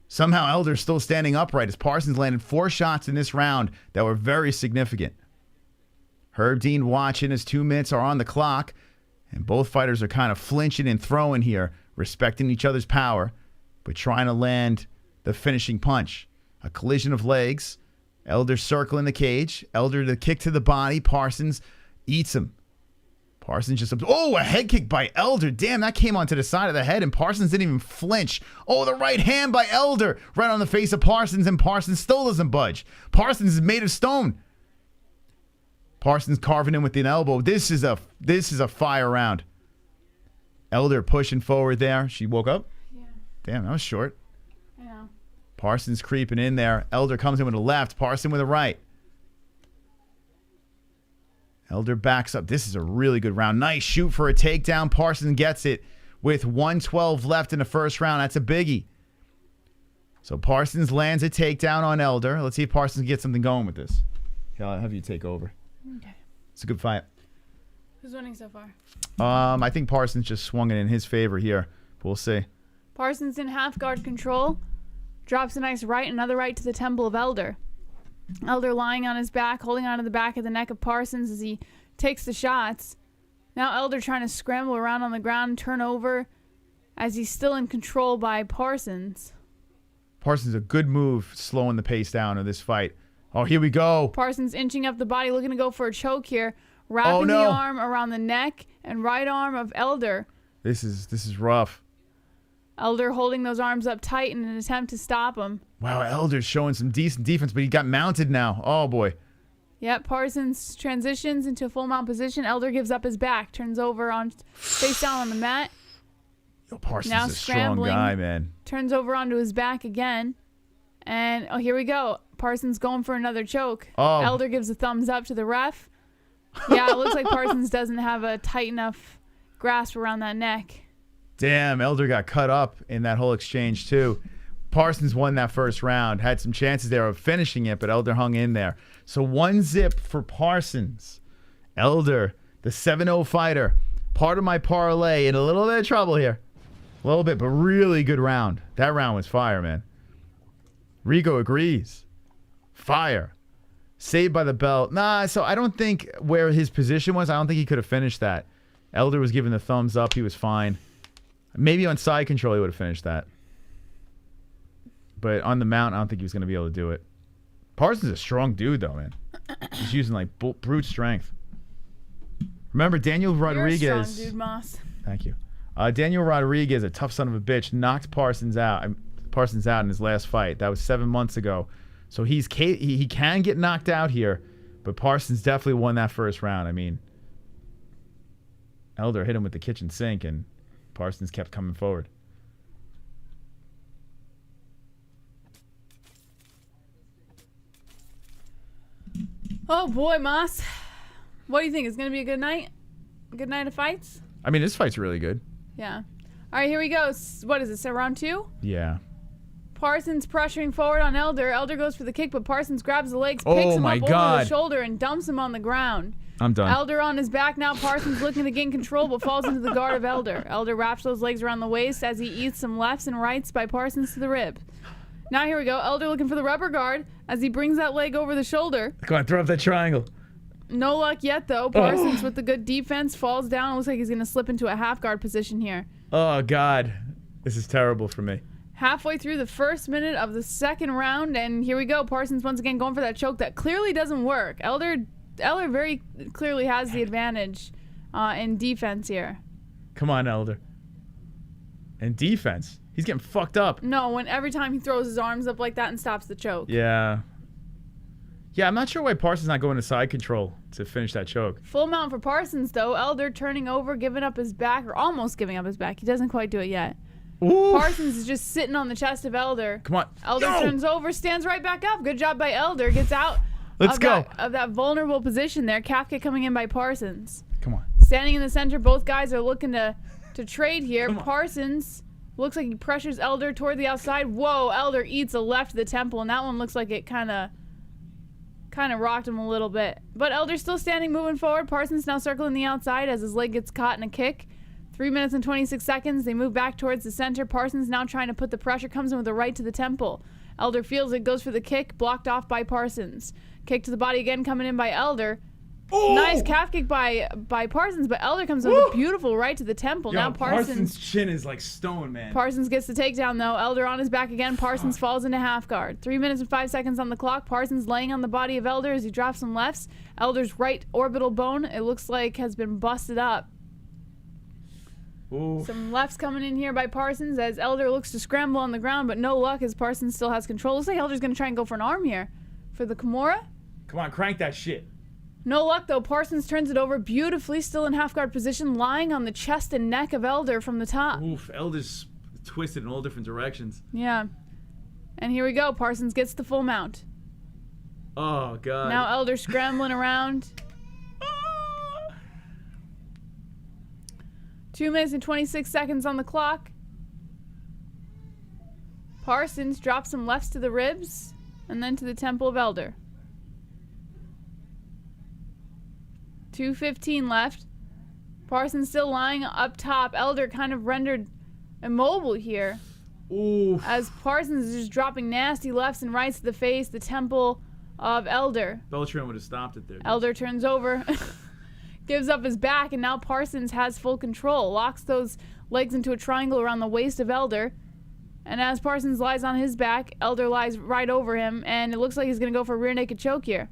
Somehow Elder's still standing upright as Parsons landed 4 shots in this round that were very significant. Herb Dean watching as 2 minutes are on the clock. And both fighters are kind of flinching and throwing here, respecting each other's power, but trying to land the finishing punch. A collision of legs. Elder circling the cage. Elder the kick to the body. Parsons eats him. Parsons just... Oh, a head kick by Elder. Damn, that came onto the side of the head, and Parsons didn't even flinch. Oh, the right hand by Elder. Right on the face of Parsons, and Parsons still doesn't budge. Parsons is made of stone. Parsons carving in with an elbow. This is a fire round. Elder pushing forward there. She woke up? Yeah. Damn, that was short. Yeah. Parsons creeping in there. Elder comes in with a left. Parsons with a right. Elder backs up. This is a really good round. Nice shoot for a takedown. Parsons gets it with 1:12 left in the first round. That's a biggie. So Parsons lands a takedown on Elder. Let's see if Parsons can get something going with this. I'll have you take over. Okay. It's a good fight. Who's winning so far? I think Parsons just swung it in his favor here. But we'll see. Parsons in half guard control. Drops a nice right, another right to the temple of Elder. Elder lying on his back, holding onto the back of the neck of Parsons as he takes the shots. Now Elder trying to scramble around on the ground, turn over as he's still in control by Parsons. Parsons a good move, slowing the pace down of this fight. Oh, here we go. Parsons inching up the body, looking to go for a choke here. Wrapping the arm around the neck and right arm of Elder. This is rough. Elder holding those arms up tight in an attempt to stop him. Wow, Elder's showing some decent defense, but he got mounted now. Oh, boy. Yep, Parsons transitions into a full mount position. Elder gives up his back, turns over on face down on the mat. Yo, Parsons now is a strong guy, man. Turns over onto his back again. And, oh, here we go. Parsons going for another choke. Oh. Elder gives a thumbs up to the ref. Yeah, it looks like Parsons doesn't have a tight enough grasp around that neck. Damn, Elder got cut up in that whole exchange too. Parsons won that first round. Had some chances there of finishing it, but Elder hung in there. So 1-0 for Parsons. Elder, the 7-0 fighter, part of my parlay, in a little bit of trouble here. A little bit, but really good round. That round was fire, man. Rico agrees. Fire. Saved by the bell. Nah, so I don't think where his position was, I don't think he could have finished that. Elder was giving the thumbs up. He was fine. Maybe on side control he would have finished that. But on the mount, I don't think he was going to be able to do it. Parsons is a strong dude, though, man. He's using, like, brute strength. Remember, Daniel Rodriguez... You're a strong dude, Moss. Thank you. Daniel Rodriguez, a tough son of a bitch, knocked Parsons out in his last fight. That was 7 months ago. So he can get knocked out here, but Parsons definitely won that first round. I mean, Elder hit him with the kitchen sink, and Parsons kept coming forward. Oh, boy, Moss. What do you think? It's going to be a good night? A good night of fights? I mean, this fight's really good. Yeah. All right, here we go. What is it, round 2? Yeah. Parsons pressuring forward on Elder. Elder goes for the kick, but Parsons grabs the legs, picks him up over the shoulder, and dumps him on the ground. I'm done. Elder on his back now. Parsons looking to gain control, but falls into the guard of Elder. Elder wraps those legs around the waist as he eats some lefts and rights by Parsons to the rib. Now here we go. Elder looking for the rubber guard as he brings that leg over the shoulder. Come on, throw up that triangle. No luck yet, though. Parsons with the good defense falls down. It looks like he's going to slip into a half guard position here. Oh, God. This is terrible for me. Halfway through the first minute of the second round, and here we go. Parsons once again going for that choke that clearly doesn't work. Elder very clearly has the advantage in defense here. Come on, Elder. In defense? He's getting fucked up. No, every time he throws his arms up like that and stops the choke. Yeah. Yeah, I'm not sure why Parsons not going to side control to finish that choke. Full mount for Parsons, though. Elder turning over, giving up his back, or almost giving up his back. He doesn't quite do it yet. Ooh. Parsons is just sitting on the chest of Elder. Come on. Elder turns over, stands right back up. Good job by Elder. Gets out of that vulnerable position there. Calf kick coming in by Parsons. Come on. Standing in the center, both guys are looking to trade here. Parsons looks like he pressures Elder toward the outside. Whoa, Elder eats a left to the temple, and that one looks like it kind of rocked him a little bit. But Elder's still standing, moving forward. Parsons now circling the outside as his leg gets caught in a kick. 3 minutes and 26 seconds. They move back towards the center. Parsons now trying to put the pressure. Comes in with a right to the temple. Elder feels it, goes for the kick. Blocked off by Parsons. Kick to the body again coming in by Elder. Ooh. Nice calf kick by Parsons, but Elder comes in with a beautiful right to the temple. Now Parsons' chin is like stone, man. Parsons gets the takedown, though. Elder on his back again. Parsons falls into half guard. 3 minutes and 5 seconds on the clock. Parsons laying on the body of Elder as he drops some lefts. Elder's right orbital bone, it looks like, has been busted up. Ooh. Some lefts coming in here by Parsons as Elder looks to scramble on the ground, but no luck as Parsons still has control. Looks like Elder's going to try and go for an arm here. For the Kimura. Come on, crank that shit. No luck, though. Parsons turns it over beautifully, still in half guard position, lying on the chest and neck of Elder from the top. Oof, Elder's twisted in all different directions. Yeah. And here we go. Parsons gets the full mount. Oh, God. Now Elder scrambling around. 2 minutes and 26 seconds on the clock. Parsons drops some lefts to the ribs and then to the temple of Elder. 2:15 left. Parsons still lying up top. Elder kind of rendered immobile here. Ooh. As Parsons is just dropping nasty lefts and rights to the face, the temple of Elder. Beltran would have stopped it there. Elder turns over, gives up his back, and now Parsons has full control. Locks those legs into a triangle around the waist of Elder. And as Parsons lies on his back, Elder lies right over him, and it looks like he's going to go for a rear naked choke here.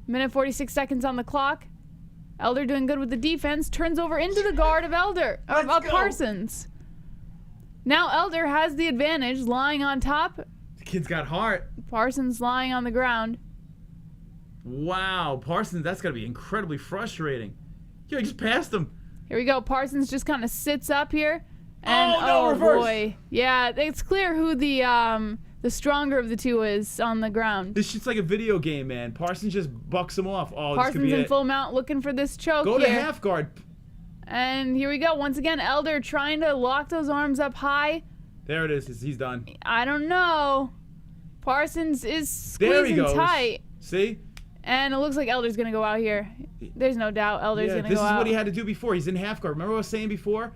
Minute 46 seconds on the clock. Elder doing good with the defense. Turns over into the guard of Elder. Of Parsons. Now Elder has the advantage, lying on top. The kid's got heart. Parsons lying on the ground. Wow, Parsons, that's got to be incredibly frustrating. Yo, he just passed him. Here we go. Parsons just kind of sits up here. And reverse. Boy. Yeah, it's clear who the the stronger of the two is on the ground. This shit's like a video game, man. Parsons just bucks him off. Oh, this could Parsons be in it. full mount looking for this choke Go to here. half guard. And here we go. Once again, Elder trying to lock those arms up high. There it is. He's done. I don't know. Parsons is There he squeezing goes. tight. See? And it looks like Elder's going to go out here. There's no doubt Elder's going to go out. This is what he had to do before. He's in half guard. Remember what I was saying before?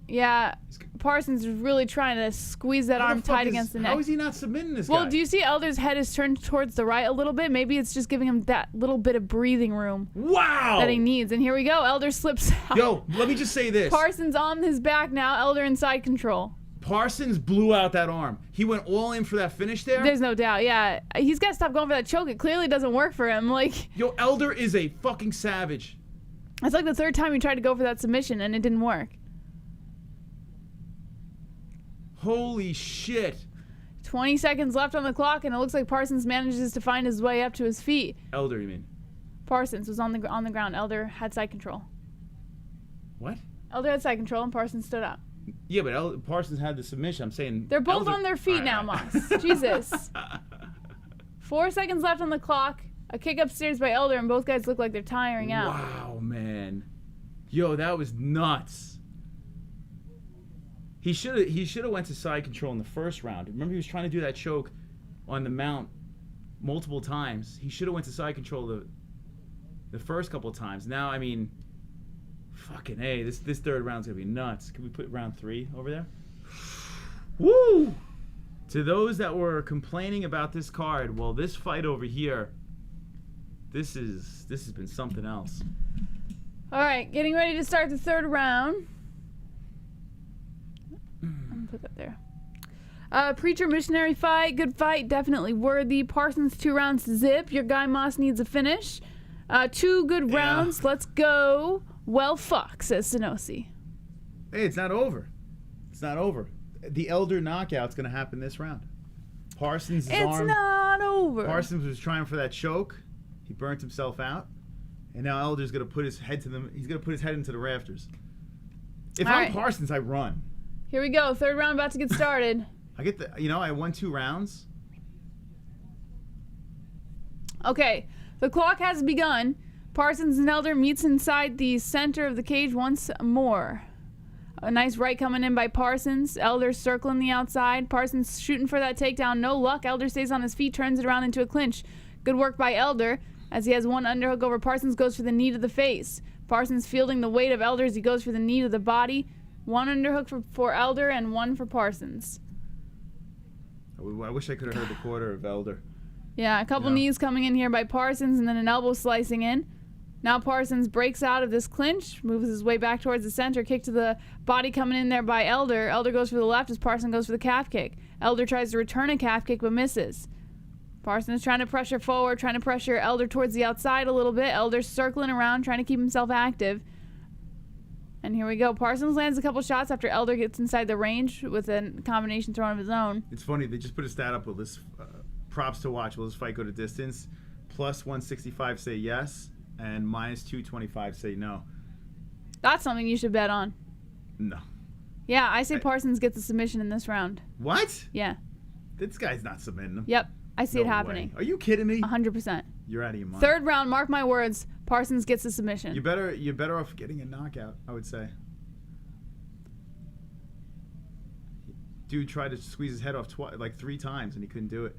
Yeah. Parsons is really trying to squeeze that arm tight against the neck. How is he not submitting this guy? Well, do you see Elder's head is turned towards the right a little bit? Maybe it's just giving him that little bit of breathing room. Wow! That he needs. And here we go. Elder slips out. Yo, let me just say this. Parsons on his back now. Elder in side control. Parsons blew out that arm. He went all in for that finish there. There's no doubt, yeah. He's got to stop going for that choke. It clearly doesn't work for him. Yo, Elder is a fucking savage. It's like the third time he tried to go for that submission and it didn't work. Holy shit. 20 seconds left on the clock, and it looks like Parsons manages to find his way up to his feet. Elder, you mean? Parsons was on the ground. Elder had side control. What? Elder had side control, and Parsons stood up. Yeah, but Parsons had the submission. I'm saying they're both Elder... on their feet now, Moss. Jesus. 4 seconds left on the clock. A kick upstairs by Elder, and both guys look like they're tiring out. Wow, man. Yo, that was nuts. He should have went to side control in the first round. Remember, he was trying to do that choke on the mount multiple times. He should have went to side control the first couple of times. Now, I mean, fucking hey, this third round's gonna be nuts. Can we put round 3 over there? Woo! To those that were complaining about this card, well, this fight over here, this has been something else. All right, getting ready to start the third round. Put that there. Preacher missionary fight, good fight, definitely worthy. Parsons 2 rounds to zip. Your guy Moss needs a finish. 2 good rounds. Let's go. Well, fuck, says Sanosi. Hey, it's not over. It's not over. The Elder knockout's gonna happen this round. Parsons' arm. It's not over. Parsons was trying for that choke. He burnt himself out, and now Elder's gonna put his head to them. He's gonna put his head into the rafters. If I'm Parsons, I run. Here we go. Third round about to get started. I won 2 rounds. Okay, the clock has begun. Parsons and Elder meets inside the center of the cage once more. A nice right coming in by Parsons. Elder circling the outside. Parsons shooting for that takedown. No luck. Elder stays on his feet, turns it around into a clinch. Good work by Elder as he has one underhook over Parsons, goes for the knee to the face. Parsons fielding the weight of Elder as he goes for the knee to the body. 1 underhook for Elder and 1 for Parsons. I wish I could have heard the quarter of Elder. Yeah, a couple knees coming in here by Parsons and then an elbow slicing in. Now Parsons breaks out of this clinch, moves his way back towards the center, kick to the body coming in there by Elder. Elder goes for the left as Parsons goes for the calf kick. Elder tries to return a calf kick but misses. Parsons trying to pressure forward, trying to pressure Elder towards the outside a little bit. Elder circling around, trying to keep himself active. And here we go. Parsons lands a couple shots after Elder gets inside the range with a combination throw of his own. It's funny, they just put a stat up with this props to watch. Will this fight go to distance? Plus 165 say yes, and minus 225 say no. That's something you should bet on. No. Yeah, I say Parsons gets a submission in this round. What? Yeah. This guy's not submitting him. Yep, I see it happening. Way. Are you kidding me? 100%. You're out of your mind. Third round, mark my words, Parsons gets a submission. You're better off getting a knockout, I would say. Dude tried to squeeze his head off 3 times and he couldn't do it.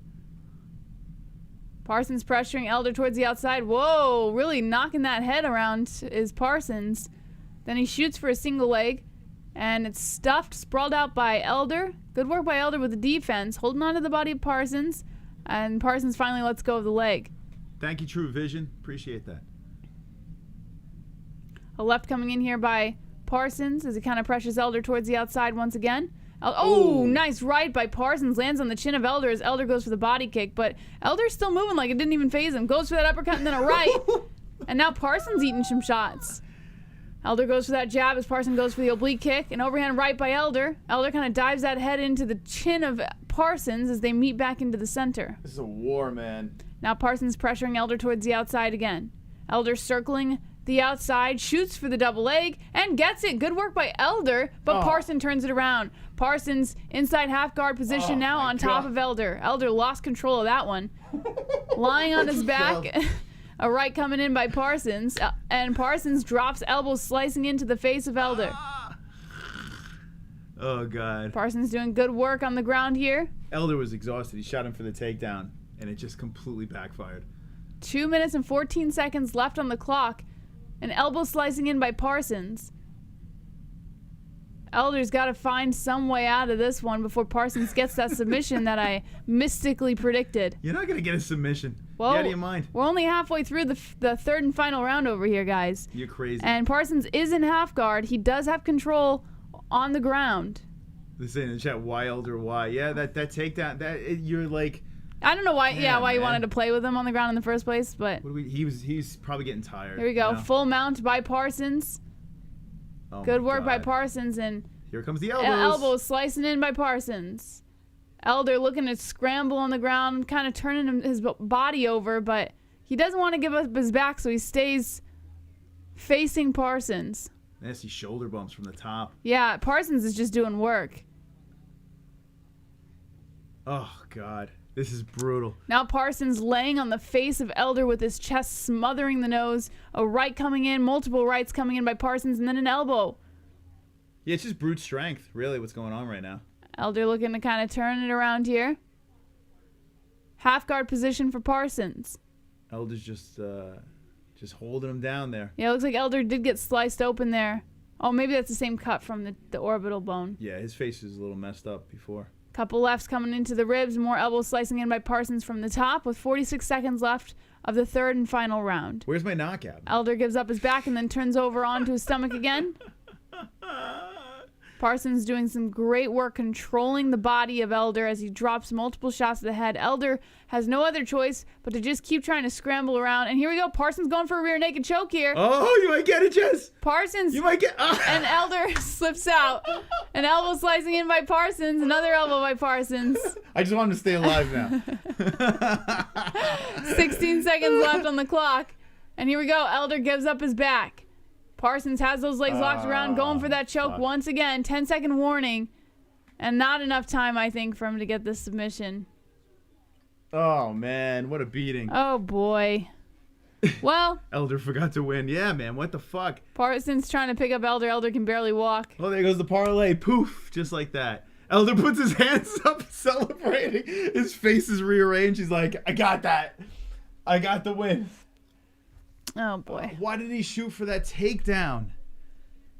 Parsons pressuring Elder towards the outside. Whoa, really knocking that head around is Parsons. Then he shoots for a single leg, and it's stuffed, sprawled out by Elder. Good work by Elder with the defense, holding on to the body of Parsons, and Parsons finally lets go of the leg. Thank you, True Vision. Appreciate that. A left coming in here by Parsons as he kind of pressures Elder towards the outside once again. Oh, nice right by Parsons. Lands on the chin of Elder as Elder goes for the body kick. But Elder's still moving like it didn't even phase him. Goes for that uppercut and then a right. And now Parsons eating some shots. Elder goes for that jab as Parsons goes for the oblique kick. An overhand right by Elder. Elder kind of dives that head into the chin of Parsons as they meet back into the center. This is a war, man. Now Parsons pressuring Elder towards the outside again. Elder circling the outside, shoots for the double leg, and gets it. Good work by Elder, but Parsons turns it around. Parsons inside half guard position now on top of Elder. Elder lost control of that one. Lying on his back. A right coming in by Parsons, and Parsons drops elbows slicing into the face of Elder. Oh, God. Parsons doing good work on the ground here. Elder was exhausted. He shot him for the takedown, and it just completely backfired. 2 minutes and 14 seconds left on the clock. An elbow slicing in by Parsons. Elder's got to find some way out of this one before Parsons gets that submission that I mystically predicted. You're not going to get a submission. Well, Get out of your mind. We're only halfway through the third and final round over here, guys. You're crazy. And Parsons is in half guard. He does have control on the ground. They're saying in the chat, why Elder, why? Yeah, that takedown, you're like... I don't know why. Yeah, why you man. wanted to play with him on the ground in the first place, but he's probably getting tired. here we go. You know? Full mount by Parsons. Oh Good my work by God. Parsons, and Here comes the elbows. elbows slicing in by Parsons. Elder looking to scramble on the ground, kind of turning his body over, but he doesn't want to give up his back, so he stays facing Parsons. Nasty shoulder bumps from the top. Yeah, Parsons is just doing work. Oh, God. This is brutal. Now Parsons laying on the face of Elder with his chest smothering the nose. A right coming in, multiple rights coming in by Parsons, and then an elbow. Yeah, it's just brute strength, really, what's going on right now. Elder looking to kind of turn it around here. Half guard position for Parsons. Elder's just holding him down there. Yeah, it looks like Elder did get sliced open there. Oh, maybe that's the same cut from the orbital bone. Yeah, his face is a little messed up before. Couple lefts coming into the ribs. More elbows slicing in by Parsons from the top with 46 seconds left of the third and final round. Where's my knockout? Elder gives up his back and then turns over onto his stomach again. Parsons doing some great work controlling the body of Elder as he drops multiple shots to the head. Elder has no other choice but to just keep trying to scramble around. And here we go. Parsons going for a rear naked choke here. Oh, you might get it, Jess. Parsons. You might get... And Elder slips out. An elbow slicing in by Parsons. Another elbow by Parsons. I just want him to stay alive now. 16 seconds left on the clock. And here we go. Elder gives up his back. Parsons has those legs locked around, going for that choke once again. 10-second warning. And not enough time, I think, for him to get this submission. Oh, man. What a beating. Oh, boy. Well. Elder forgot to win. Yeah, man. What the fuck? Parsons trying to pick up Elder. Elder can barely walk. Oh, there goes the parlay. Poof. Just like that. Elder puts his hands up celebrating. His face is rearranged. He's like, I got that. I got the win. Oh, boy. Why did he shoot for that takedown?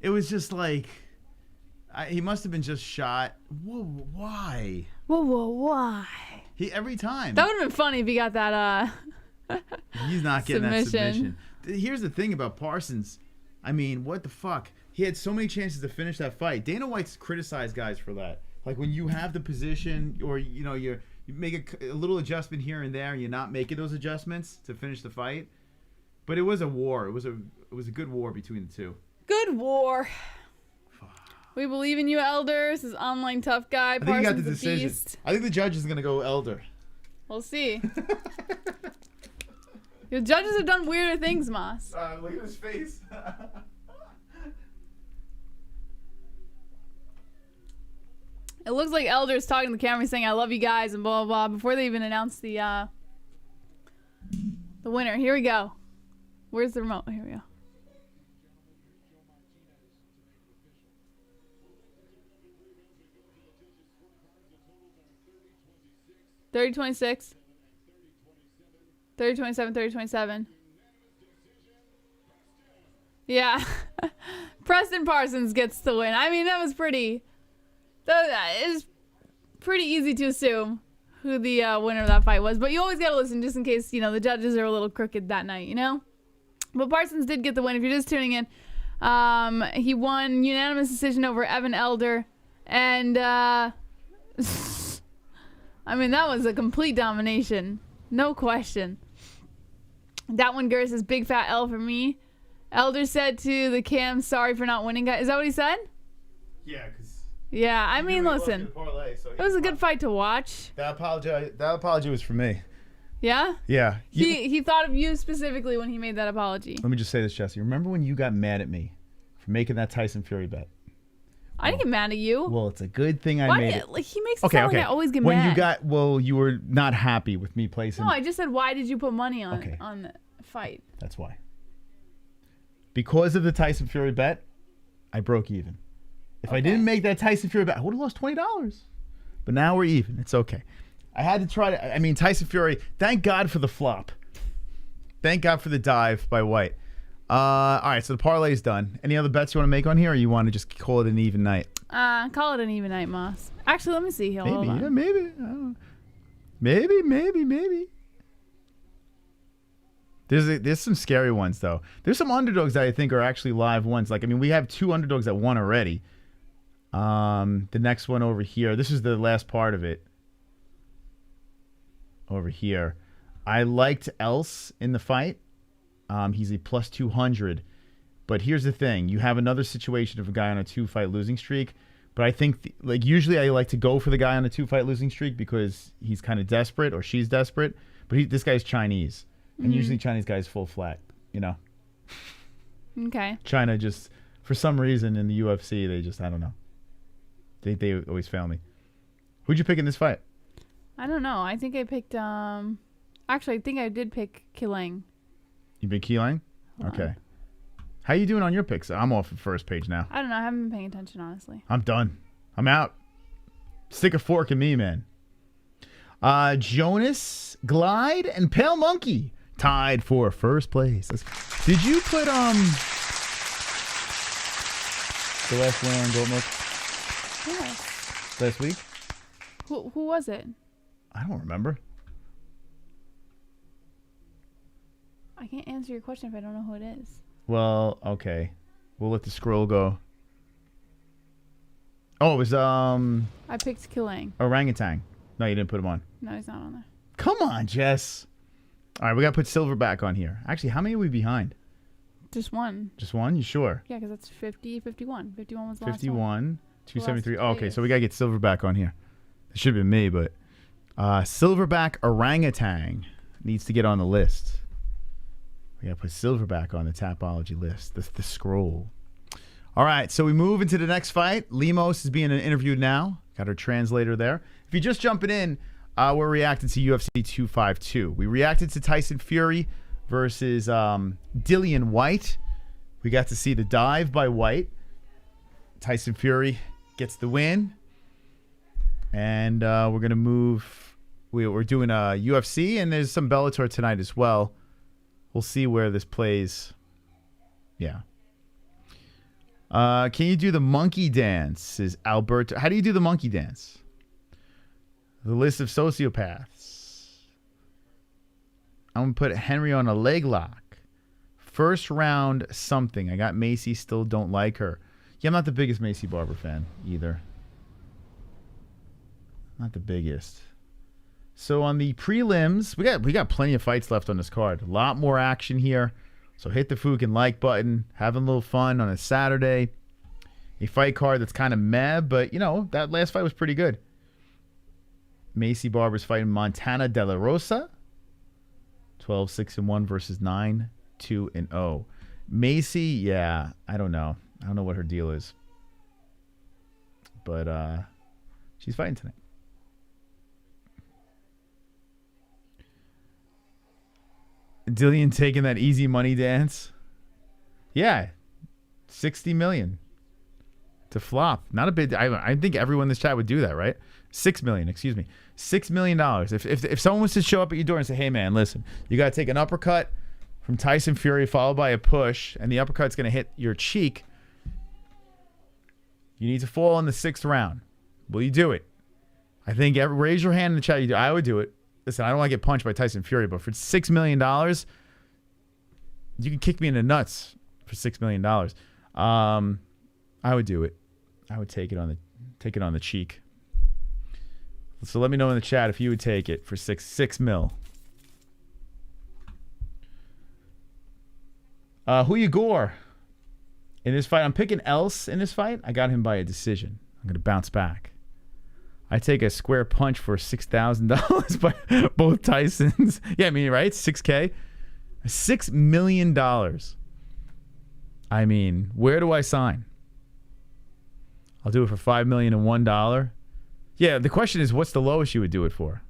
It was just like... he must have been just shot. Whoa, why? Why? Every time. That would have been funny if he got that, He's not getting that submission. Here's the thing about Parsons. I mean, what the fuck? He had so many chances to finish that fight. Dana White's criticized guys for that. Like when you have the position or, you make a little adjustment here and there and you're not making those adjustments to finish the fight. But it was a war. It was a good war between the two. Good war. We believe in you, Elder. This is online tough guy. I think he got the Parsons decision. beast. I think the judge is going to go Elder. We'll see. The judges have done weirder things, Moss. Look at his face. It looks like Elder's talking to the camera saying, I love you guys, and blah, blah, blah, before they even announce the winner. Here we go. Where's the remote? Here we go. (30-26), (30-27), (30-27). Yeah. Preston Parsons gets the win. I mean, that was pretty... It was pretty easy to assume who the winner of that fight was. But you always got to listen just in case, the judges are a little crooked that night, But Parsons did get the win. If you're just tuning in, he won unanimous decision over Evan Elder. And, I mean, that was a complete domination. No question. That one, Gers, is big fat L for me. Elder said to the cam, sorry for not winning, guys. Is that what he said? Yeah, because... Yeah, I mean, listen. It was a good fight to watch. That apology was for me. Yeah? Yeah. He thought of you specifically when he made that apology. Let me just say this, Jesse. Remember when you got mad at me for making that Tyson Fury bet? I didn't get mad at you. Well, it's a good thing I Why made it. Like, he makes it sound like I always get when mad. you were not happy with me placing. No, I just said, why did you put money on the fight? That's why. Because of the Tyson Fury bet, I broke even. If I didn't make that Tyson Fury bet, I would have lost $20. But now we're even. It's okay. I had to try to. I mean, Tyson Fury. Thank God for the flop. Thank God for the dive by White. All right, so the parlay's done. Any other bets you want to make on here, or you want to just call it an even night? Call it an even night, Moss. Actually, let me see here. Maybe, yeah, maybe. I don't know. Maybe. There's some scary ones though. There's some underdogs that I think are actually live ones. Like, I mean, we have 2 underdogs that won already. The next one over here. This is the last part of it. Over here, I liked Else in the fight. He's a plus 200. But here's the thing. You have another situation of a guy on a 2-fight losing streak. But I think, usually I like to go for the guy on a 2-fight losing streak because he's kind of desperate or she's desperate. But this guy's Chinese. And usually Chinese guys full flat, you know. Okay. China just, for some reason in the UFC, they just, I don't know. They always fail me. Who'd you pick in this fight? I don't know. I think I picked, actually, I think I did pick Qileng. You picked Qileng? Okay. How you doing on your picks? I'm off the first page now. I don't know. I haven't been paying attention, honestly. I'm done. I'm out. Stick a fork in me, man. Jonas, Glide, and Pale Monkey tied for first place. Did you put the last winner on Gold Milk? Yes. Last week? Who was it? I don't remember. I can't answer your question if I don't know who it is. Well, okay. We'll let the scroll go. Oh, it was I picked Qileng. Orangutan. No, you didn't put him on. No, he's not on there. Come on, Jess. All right, we got to put Silverback on here. Actually, how many are we behind? Just one. Just one? You sure? Yeah, because that's 50, 51. 51 was the last 51, one. 273. Oh, okay, so we got to get Silverback on here. It should have been me, but Silverback Orangutan needs to get on the list. We got to put Silverback on the Tapology list, the scroll. All right, so we move into the next fight. Lemos is being interviewed now. Got our translator there. If you're just jumping in, we're reacting to UFC 252. We reacted to Tyson Fury versus Dillian White. We got to see the dive by White. Tyson Fury gets the win. And we're going to move. We're doing a UFC, and there's some Bellator tonight as well. We'll see where this plays. Yeah. Can you do the monkey dance? Is Alberto. How do you do the monkey dance? The list of sociopaths. I'm going to put Henry on a leg lock. First round something. I got Maycee, still don't like her. Yeah, I'm not the biggest Maycee Barber fan either. Not the biggest. So on the prelims, we got plenty of fights left on this card. A lot more action here. So hit the fucking like button. Having a little fun on a Saturday. A fight card that's kind of meh, but you know, that last fight was pretty good. Maycee Barber's fighting Montana De La Rosa. 12-6-1 versus 9-2-0. Maycee, yeah, I don't know. I don't know what her deal is. But she's fighting tonight. Dillian taking that easy money dance. Yeah. 60 million to flop. Not a big. I think everyone in this chat would do that, right? 6 million, excuse me. $6 million. If someone was to show up at your door and say, hey man, listen, you gotta take an uppercut from Tyson Fury followed by a push, and the uppercut's gonna hit your cheek. You need to fall in the 6th round. Will you do it? I think raise your hand in the chat. You do. I would do it. Listen, I don't want to get punched by Tyson Fury, but for $6 million, you can kick me in the nuts for $6 million. I would do it. I would take it on the cheek. So let me know in the chat if you would take it for $6 mil. Who you gore in this fight? I'm picking Else in this fight. I got him by a decision. I'm gonna bounce back. I take a square punch for $6,000 by both Tysons. Yeah, I mean, right? $6K. $6 million. I mean, where do I sign? I'll do it for $5 million and $1. Yeah, the question is, what's the lowest you would do it for?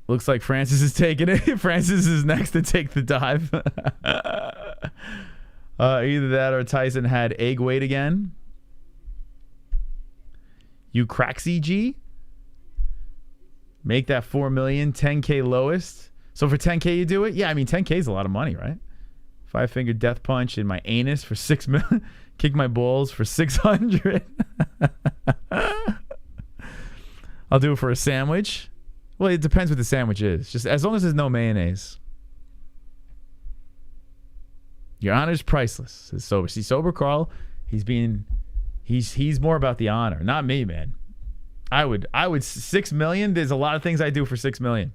Looks like Francis is taking it. Francis is next to take the dive. Either that or Tyson had egg weight again. You cracksy G? Make that $4 million, 10K lowest. So for 10K you do it? Yeah, I mean 10K is a lot of money, right? 5-finger death punch in my anus for $6 million. Kick my balls for $600. I'll do it for a sandwich. Well, it depends what the sandwich is. Just as long as there's no mayonnaise. Your honor's priceless. Says Sober. See, Sober Carl, he's more about the honor, not me, man. I would $6 million. There's a lot of things I do for $6 million.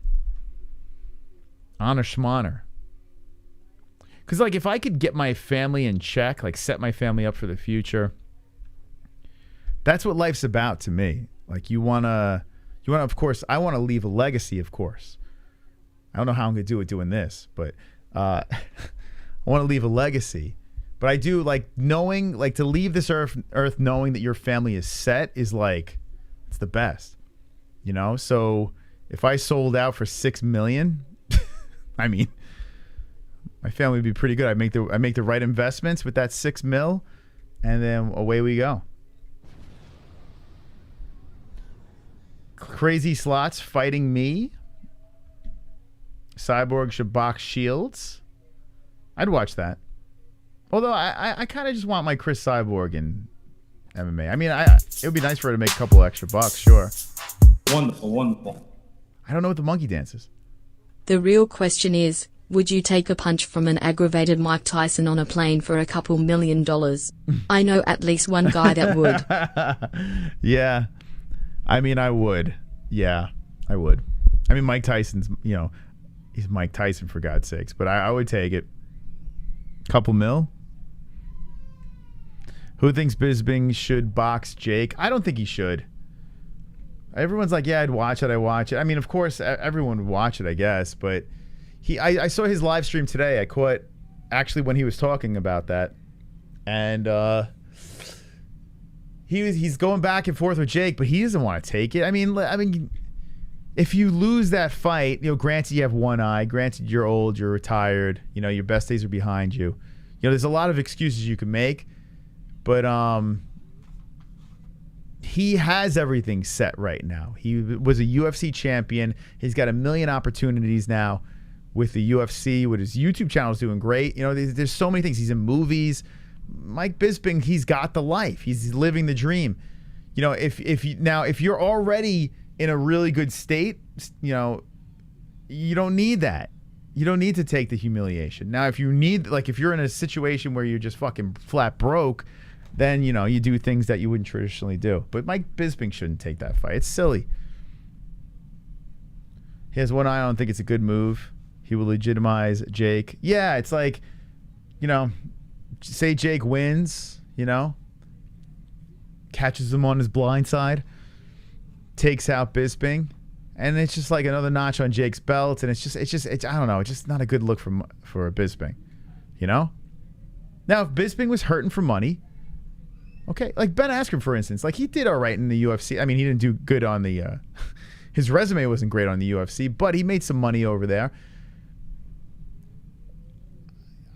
Honor schmonner. Because like if I could get my family in check, like set my family up for the future, that's what life's about to me. Like you wanna of course, I want to leave a legacy, of course. I don't know how I'm gonna do it doing this, but I want to leave a legacy. But I do like knowing, like to leave this earth knowing that your family is set is like, it's the best, you know? So if I sold out for $6 million, I mean, my family would be pretty good. I make the right investments with that $6 million, and then away we go. Crazy Slots fighting me. Cyborg should box Shields. I'd watch that. Although I kind of just want my Chris Cyborg in MMA. I mean, it would be nice for her to make a couple extra bucks, sure. Wonderful, wonderful. I don't know what the monkey dance is. The real question is, would you take a punch from an aggravated Mike Tyson on a plane for a couple $1 million? I know at least one guy that would. Yeah. I mean, I would. Yeah, I would. I mean, Mike Tyson's, you know, he's Mike Tyson for God's sakes, but I would take it. Couple mil. Who thinks Bisping should box Jake? I don't think he should. Everyone's like, yeah, I'd watch it. I mean, of course, everyone would watch it, I guess, but I saw his live stream today. I caught actually when he was talking about that, and he's going back and forth with Jake, but he doesn't want to take it. I mean, if you lose that fight, you know, granted you have one eye, granted you're old, you're retired, you know, your best days are behind you. You know, there's a lot of excuses you can make, but he has everything set right now. He was a UFC champion. He's got a million opportunities now with the UFC, with his YouTube channel is doing great. You know, there's so many things. He's in movies. Mike Bisping, he's got the life. He's living the dream. You know, if you're already in a really good state, you know, you don't need that. You don't need to take the humiliation. Now, if you're in a situation where you're just fucking flat broke, then, you know, you do things that you wouldn't traditionally do. But Mike Bisping shouldn't take that fight. It's silly. He has one eye. I don't think it's a good move. He will legitimize Jake. Yeah, it's like, you know, say Jake wins, you know, catches him on his blind side, takes out Bisping, and it's just like another notch on Jake's belt, and it's I don't know, it's just not a good look for Bisping, you know. Now, if Bisping was hurting for money, okay, like Ben Askren, for instance, like he did all right in the UFC. I mean, he didn't do good on the his resume wasn't great on the UFC, but he made some money over there.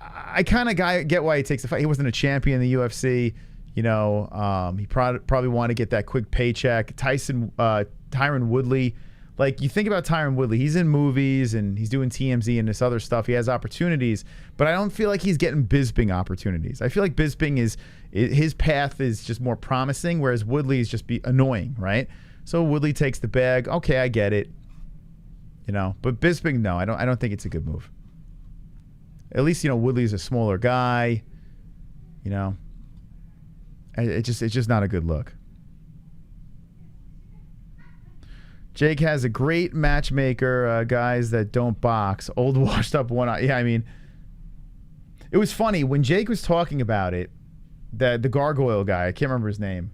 I kind of get why he takes the fight. He wasn't a champion in the UFC. You know, he probably wanted to get that quick paycheck. Tyron Woodley. Like, you think about Tyron Woodley. He's in movies, and he's doing TMZ and this other stuff. He has opportunities. But I don't feel like he's getting Bisping opportunities. I feel like Bisping his path is just more promising, whereas Woodley is just annoying, right? So Woodley takes the bag. Okay, I get it. You know, but Bisping, no, I don't think it's a good move. At least, you know, Woodley's a smaller guy. You know, it's just not a good look. Jake has a great matchmaker, guys that don't box. Old washed up one eye. Yeah, I mean, it was funny when Jake was talking about it. the gargoyle guy. I can't remember his name.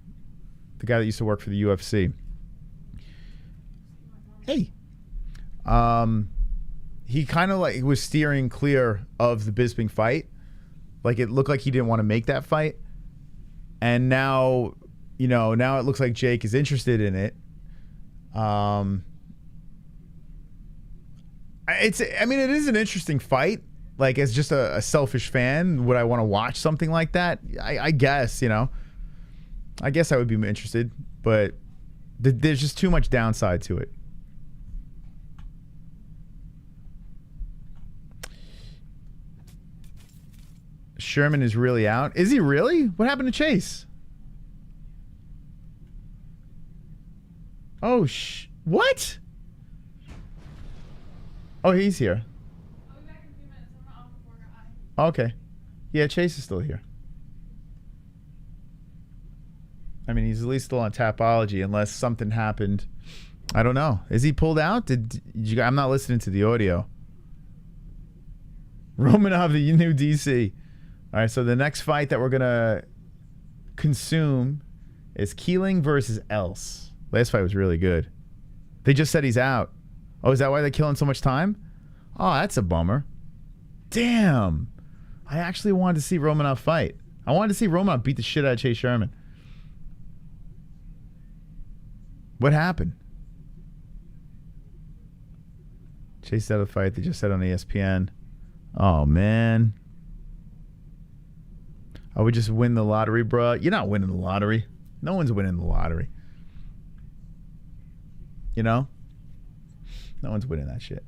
The guy that used to work for the UFC. Hey. He kind of like was steering clear of the Bisping fight. Like it looked like he didn't want to make that fight. And now, now it looks like Jake is interested in it. It is an interesting fight. Like, as just a selfish fan, would I want to watch something like that? I guess, I guess I would be interested, but there's just too much downside to it. Sherman is really out. Is he really? What happened to Chase? Oh, what? Oh, he's here. Okay. Yeah, Chase is still here. I mean, he's at least still on Tapology unless something happened. I don't know. Is he pulled out? I'm not listening to the audio. Romanov, the new DC. All right, so the next fight that we're going to consume is Qileng versus Else. Last fight was really good. They just said he's out. Oh, is that why they're killing so much time? Oh, that's a bummer. Damn. I actually wanted to see Romanov fight. I wanted to see Romanov beat the shit out of Chase Sherman. What happened? Chase out of the fight. They just said on ESPN. Oh, man. I would just win the lottery, bro. You're not winning the lottery. No one's winning the lottery. No one's winning that shit.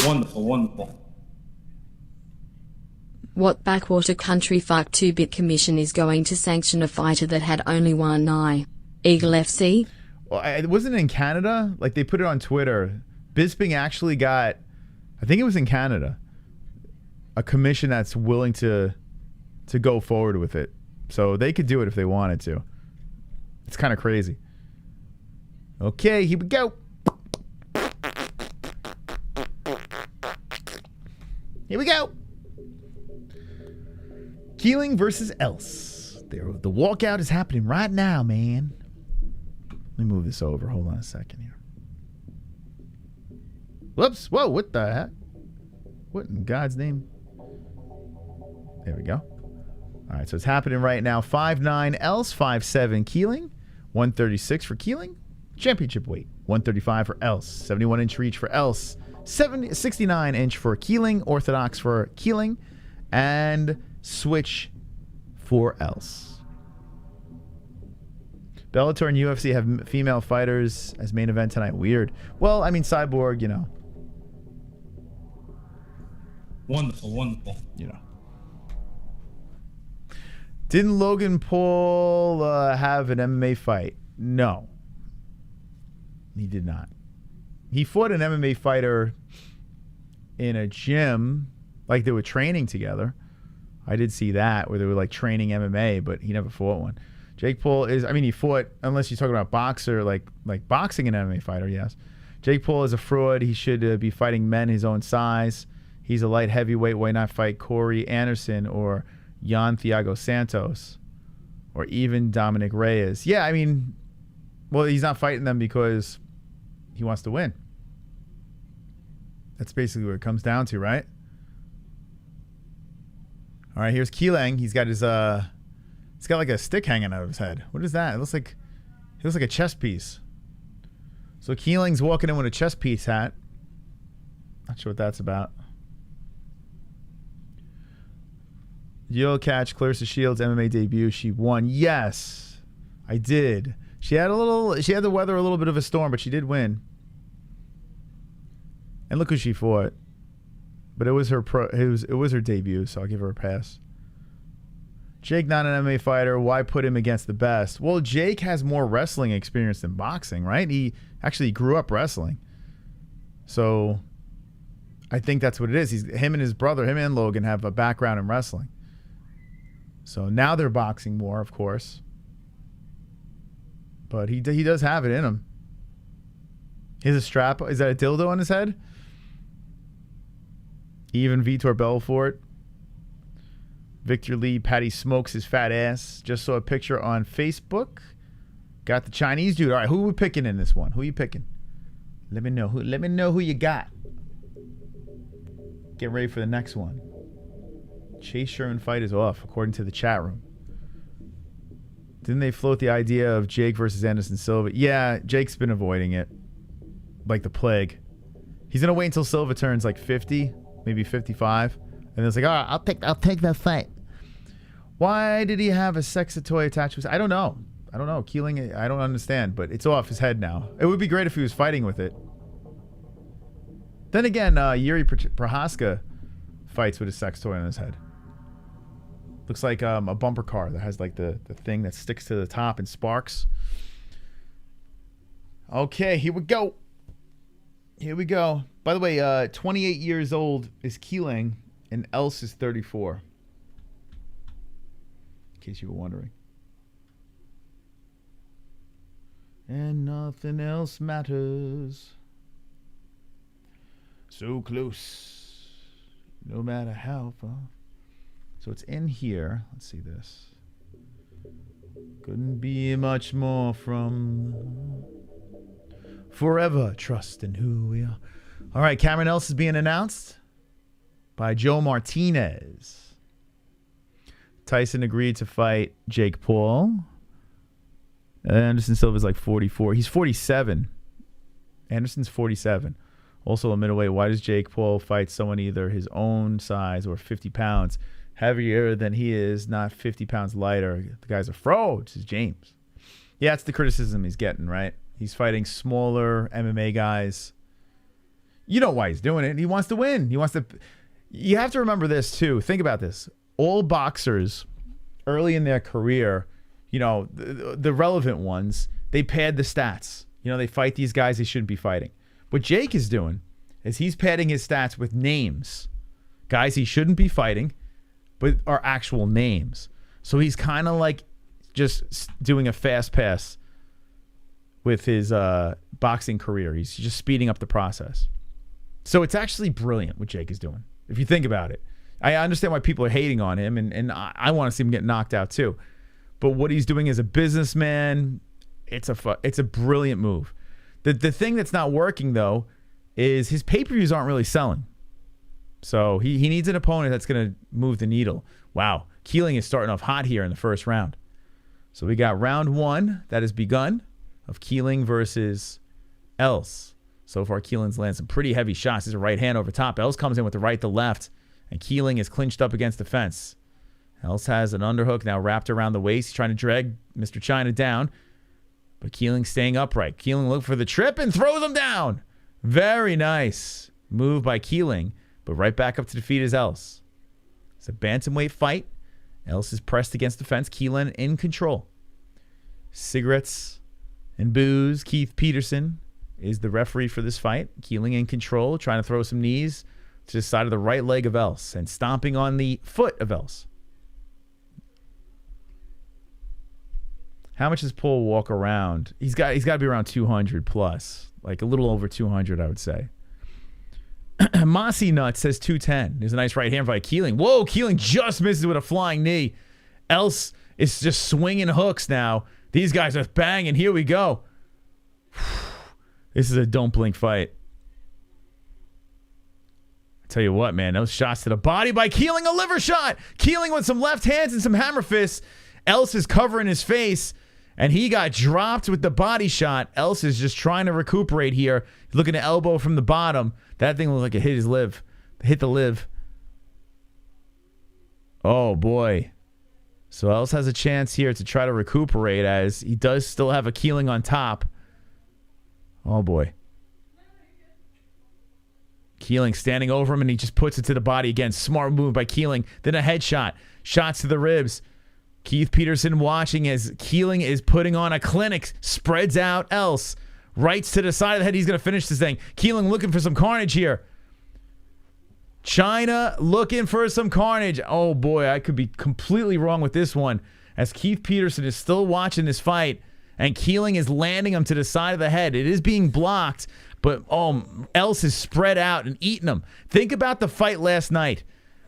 Wonderful, wonderful. What backwater country fuck 2-bit commission is going to sanction a fighter that had only one eye? Eagle FC? Well, it wasn't in Canada. Like, they put it on Twitter. Bisping actually got, I think it was in Canada, a commission that's willing to go forward with it. So they could do it if they wanted to. It's kind of crazy. Okay, here we go. Here we go. Qileng versus Else. The walkout is happening right now, man. Let me move this over. Hold on a second here. Whoops. Whoa, what the heck? What in God's name? There we go. All right, so it's happening right now. 5'9" Else, 5'7" Qileng, 136 for Qileng. Championship weight, 135 for Else, 71-inch reach for Else, 69-inch for Qileng, orthodox for Qileng, and switch for Else. Bellator and UFC have female fighters as main event tonight. Weird. Well, I mean, Cyborg, Wonderful, wonderful. Didn't Logan Paul have an MMA fight? No. He did not. He fought an MMA fighter in a gym, like they were training together. I did see that, where they were like training MMA, but he never fought one. Jake Paul is, he fought, unless you're talking about boxer, like boxing an MMA fighter, yes. Jake Paul is a fraud. He should be fighting men his own size. He's a light heavyweight. Why not fight Corey Anderson or Jan Thiago Santos or even Dominic Reyes? Yeah, well, he's not fighting them because he wants to win. That's basically what it comes down to, right? All right, here's Qileng. He's got his he's got like a stick hanging out of his head. What is that? It looks like a chess piece. So Qileng's walking in with a chess piece hat. Not sure what that's about. Yo, catch Clarissa Shields' MMA debut. She won. Yes, I did. She had the weather a little bit of a storm, but she did win. And look who she fought. But it was her debut, so I'll give her a pass. Jake, not an MMA fighter. Why put him against the best? Well, Jake has more wrestling experience than boxing, right? He actually grew up wrestling. So I think that's what it is. Him and his brother, him and Logan, have a background in wrestling. So now they're boxing more, of course. But he does have it in him. He has a strap. Is that a dildo on his head? Even Vitor Belfort. Victor Lee, Patty smokes his fat ass. Just saw a picture on Facebook. Got the Chinese dude. All right, who are we picking in this one? Who are you picking? Let me know who you got. Get ready for the next one. Chase Sherman fight is off, according to the chat room. Didn't they float the idea of Jake versus Anderson Silva? Yeah, Jake's been avoiding it like the plague. He's gonna wait until Silva turns like 50, maybe 55, and it's like, all right, I'll take that fight. Why did he have a sex toy attached to his? I don't know. Qileng, I don't understand, but it's off his head now. It would be great if he was fighting with it. Then again, Yuri Prohaska fights with a sex toy on his head. Looks like a bumper car that has like the thing that sticks to the top and sparks. Okay, here we go. By the way, 28 years old is Qileng, and Else is 34. In case you were wondering. And nothing else matters. So close, no matter how far. So it's in here. Let's see this. Couldn't be much more from forever trust in who we are. All right, Cameron Else is being announced by Joe Martinez. Tyson agreed to fight Jake Paul. Anderson Silva's like 44. He's 47. Anderson's 47. Also a middleweight. Why does Jake Paul fight someone either his own size or 50 pounds heavier than he is, not 50 pounds lighter? The guy's a fraud. This is James. Yeah, it's the criticism he's getting, right? He's fighting smaller MMA guys. You know why he's doing it. He wants to win. You have to remember this, too. Think about this. All boxers, early in their career, you know, the relevant ones, they pad the stats. You know, they fight these guys they shouldn't be fighting. What Jake is doing is he's padding his stats with names. Guys he shouldn't be fighting, but are actual names. So he's kind of like just doing a fast pass with his boxing career. He's just speeding up the process. So it's actually brilliant what Jake is doing, if you think about it. I understand why people are hating on him, and I want to see him get knocked out too. But what he's doing as a businessman, it's a brilliant move. The thing that's not working, though, is his pay-per-views aren't really selling. So he needs an opponent that's going to move the needle. Wow. Qileng is starting off hot here in the first round. So we got round one that has begun of Qileng versus Else. So far, Qileng's landed some pretty heavy shots. He's a right hand over top. Else comes in with the right to left, and Qileng is clinched up against the fence. Else has an underhook now wrapped around the waist. He's trying to drag Mr. China down. But Qileng staying upright. Qileng looking for the trip and throws him down. Very nice move by Qileng. But right back up to defeat is Else. It's a bantamweight fight. Else is pressed against the fence. Qileng in control. Cigarettes and booze. Keith Peterson is the referee for this fight. Qileng in control, trying to throw some knees to the side of the right leg of Else and stomping on the foot of Else. How much does Paul walk around? He's got to be around 200 plus, like a little over 200, I would say. Mossy Nut says 210. There's a nice right hand by Qileng. Whoa, Qileng just misses with a flying knee. Else is just swinging hooks now. These guys are banging. Here we go. This is a don't blink fight. I tell you what, man, those shots to the body by Qileng, a liver shot. Qileng with some left hands and some hammer fists. Else is covering his face, and he got dropped with the body shot. Else is just trying to recuperate here. Looking to elbow from the bottom. That thing looked like it hit his live. Hit the live. Oh, boy. So Else has a chance here to try to recuperate, as he does still have a Qileng on top. Oh, boy. Qileng standing over him, and he just puts it to the body again. Smart move by Qileng. Then a headshot. Shots to the ribs. Keith Peterson watching as Qileng is putting on a clinic. Spreads out Else. Rights to the side of the head. He's going to finish this thing. Qileng looking for some carnage here. China looking for some carnage. Oh, boy. I could be completely wrong with this one, as Keith Peterson is still watching this fight, and Qileng is landing him to the side of the head. It is being blocked, but Else is spread out and eating him. Think about the fight last night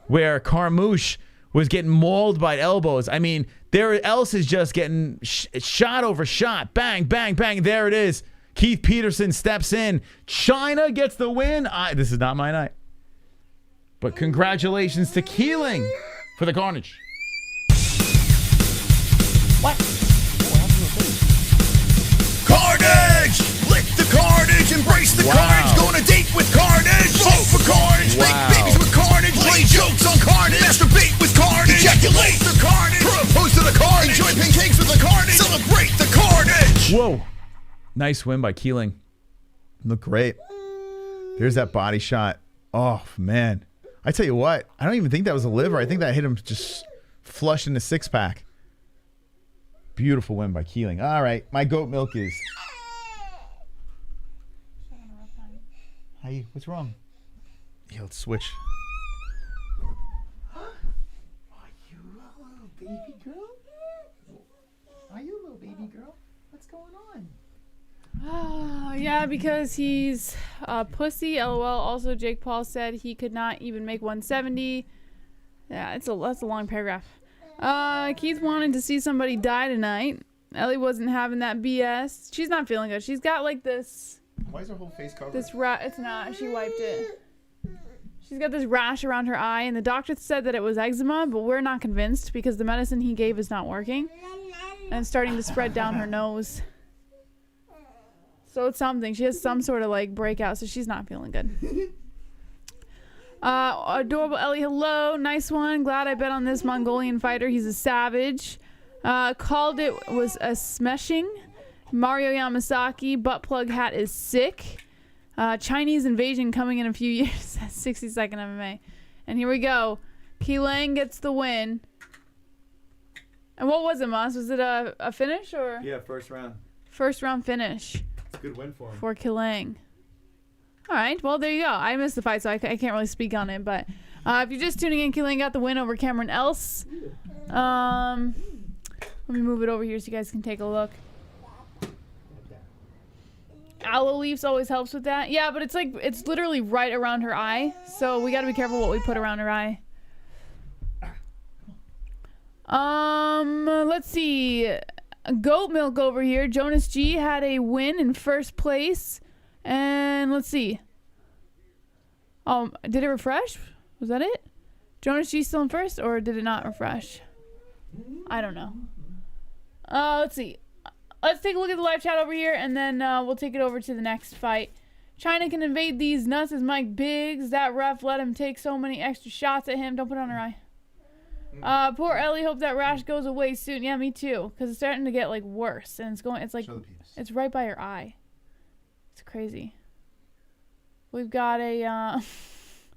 where Carmouche was getting mauled by elbows. I mean, there else is just getting shot over shot. Bang, bang, bang. There it is. Keith Peterson steps in. China gets the win. This is not my night. But congratulations to Qileng for the carnage. What? Carnage! Lick the carnage, embrace the carnage. Go on a date with carnage. Vote for carnage. Make babies with carnage. Play jokes on carnage. Masturbate with carnage. Ejaculate the carnage. Propose to the carnage. Enjoy pancakes with the carnage. Celebrate the carnage. Whoa. Nice win by Qileng. Look great. There's that body shot. Oh, man. I tell you what, I don't even think that was a liver. I think that hit him just flush in the six-pack. Beautiful win by Qileng. All right, my goat milk is... Hey, what's wrong? Yeah, let's switch. Are you a little baby girl? Are you a little baby girl? What's going on? Yeah, because he's a pussy. LOL. Also, Jake Paul said he could not even make 170. Yeah, that's a long paragraph. Keith wanted to see somebody die tonight. Ellie wasn't having that BS. She's not feeling good. She's got like this. Why is her whole face covered? It's not. She wiped it. She's got this rash around her eye, and the doctor said that it was eczema, but we're not convinced because the medicine he gave is not working, and it's starting to spread down her nose. So it's something. She has some sort of like breakout, so she's not feeling good. Adorable Ellie, hello. Nice one. Glad I bet on this Mongolian fighter. He's a savage. Called it was a smeshing. Mario Yamasaki, butt plug hat is sick. Chinese invasion coming in a few years. 60-second MMA. And here we go. Qileng gets the win. And what was it, Moss? Was it a finish or? Yeah, first round. First round finish. It's a good win for him. For Qileng. All right. Well, there you go. I missed the fight, so I can't really speak on it. But if you're just tuning in, Qileng got the win over Cameron Else. Let me move it over here so you guys can take a look. Aloe leaves always helps with that. Yeah, but it's literally right around her eye. So we got to be careful what we put around her eye. Let's see. Goat milk over here. Jonas G had a win in first place. And let's see. Did it refresh? Was that it? Jonas G still in first, or did it not refresh? I don't know. Let's see. Let's take a look at the live chat over here, and then we'll take it over to the next fight. China can invade these nuts as Mike Biggs. That ref let him take so many extra shots at him. Don't put it on her eye. Poor Ellie. Hope that rash goes away soon. Yeah, me too. Because it's starting to get like worse, and it's right by her eye. It's crazy. We've got a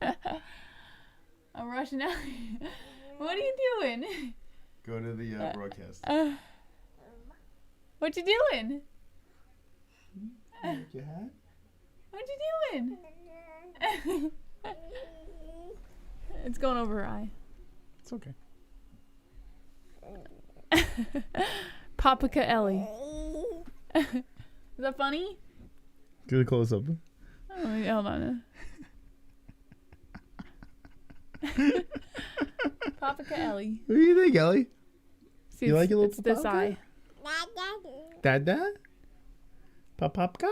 a Russian Ellie. What are you doing? Go to the broadcast. What you doing? Your hat? What you doing? It's going over her eye. It's okay. Paprika Ellie. Is that funny? Do the close up. Oh, hold on. Paprika Ellie. What do you think, Ellie? See, you like your little it's this eye. Dada? Papapka?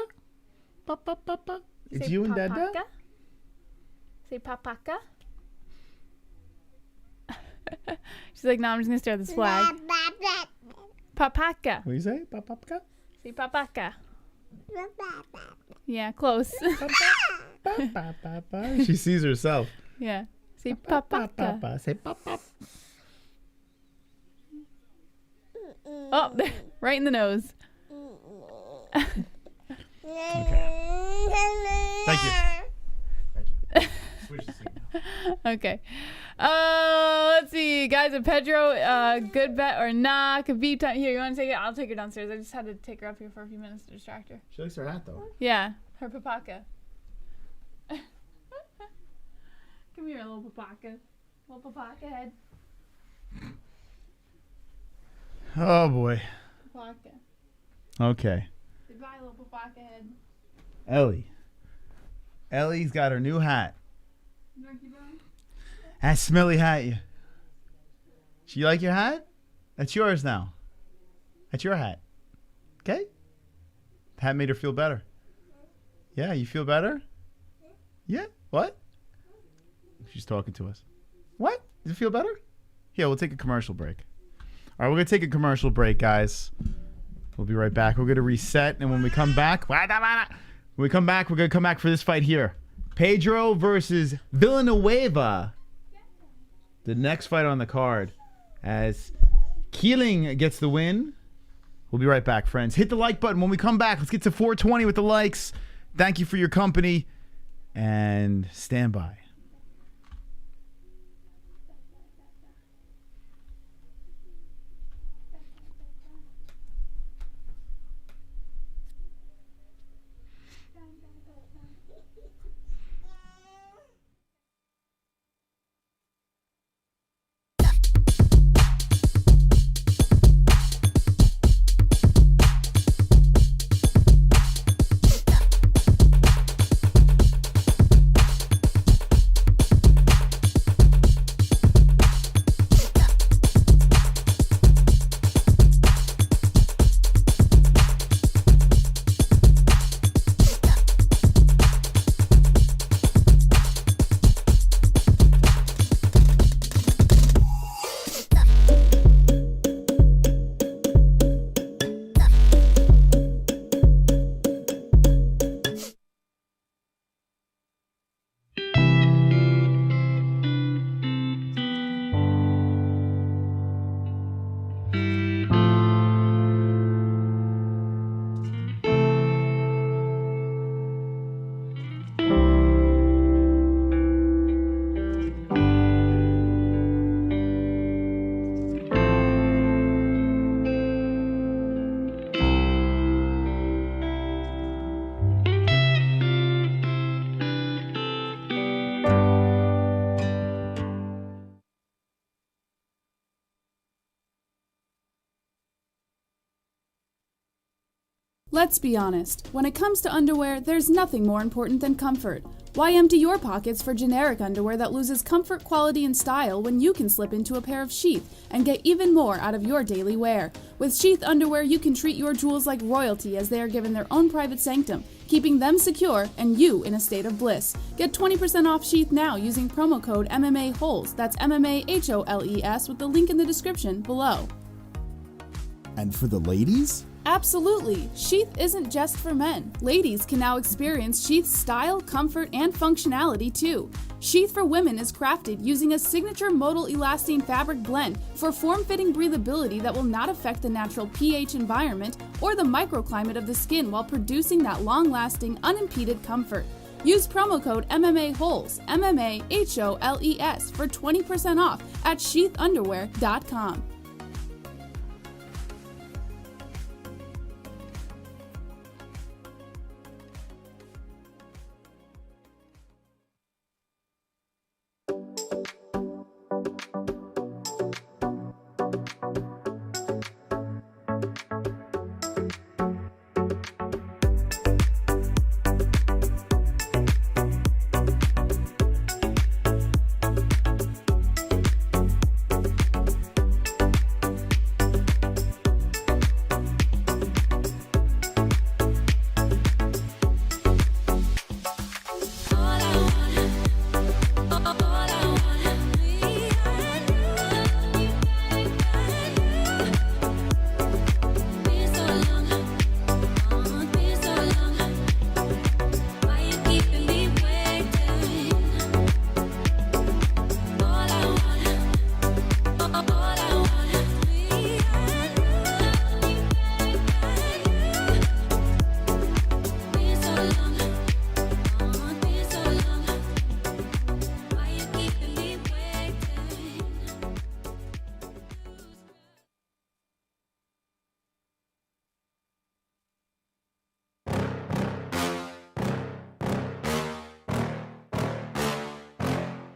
Papapapa? It's you and Dada? Say papaka. She's like, no, I'm just going to stare at this flag. Papaka. What do you say? Papapka? Say papaka. Yeah, close. She sees herself. Yeah. Say papaka. Say papap. Oh, right in the nose. Okay. Thank you. Switch the signal. Okay. Let's see, guys. If Pedro, good bet or nah? Khabib time. Here, you want to take it? I'll take her downstairs. I just had to take her up here for a few minutes to distract her. She likes her hat though. Yeah, her papaka. Come here, little papaka. Little papaka head. Oh boy. Papaka. Okay. Goodbye, little papaka head. Ellie. Ellie's got her new hat. That smelly hat. Do you like your hat? That's yours now. That's your hat. Okay? The hat made her feel better. Yeah, you feel better? Yeah? What? She's talking to us. What? Does it feel better? Yeah, we'll take a commercial break. All right, we're going to take a commercial break, guys. We'll be right back. We're going to reset, and when we come back, we're going to come back for this fight here. Pedro versus Villanueva. The next fight on the card, as Qileng gets the win. We'll be right back, friends. Hit the like button when we come back. Let's get to 420 with the likes. Thank you for your company, and stand by. Let's be honest, when it comes to underwear, there's nothing more important than comfort. Why empty your pockets for generic underwear that loses comfort, quality, and style when you can slip into a pair of Sheath and get even more out of your daily wear? With Sheath underwear, you can treat your jewels like royalty as they are given their own private sanctum, keeping them secure and you in a state of bliss. Get 20% off Sheath now using promo code MMA-Holes. That's MMA-HOLES with the link in the description below. And for the ladies? Absolutely! Sheath isn't just for men. Ladies can now experience Sheath's style, comfort, and functionality too. Sheath for women is crafted using a signature modal elastane fabric blend for form-fitting breathability that will not affect the natural pH environment or the microclimate of the skin while producing that long-lasting, unimpeded comfort. Use promo code MMA-Holes, MMA-HOLES, for 20% off at sheathunderwear.com.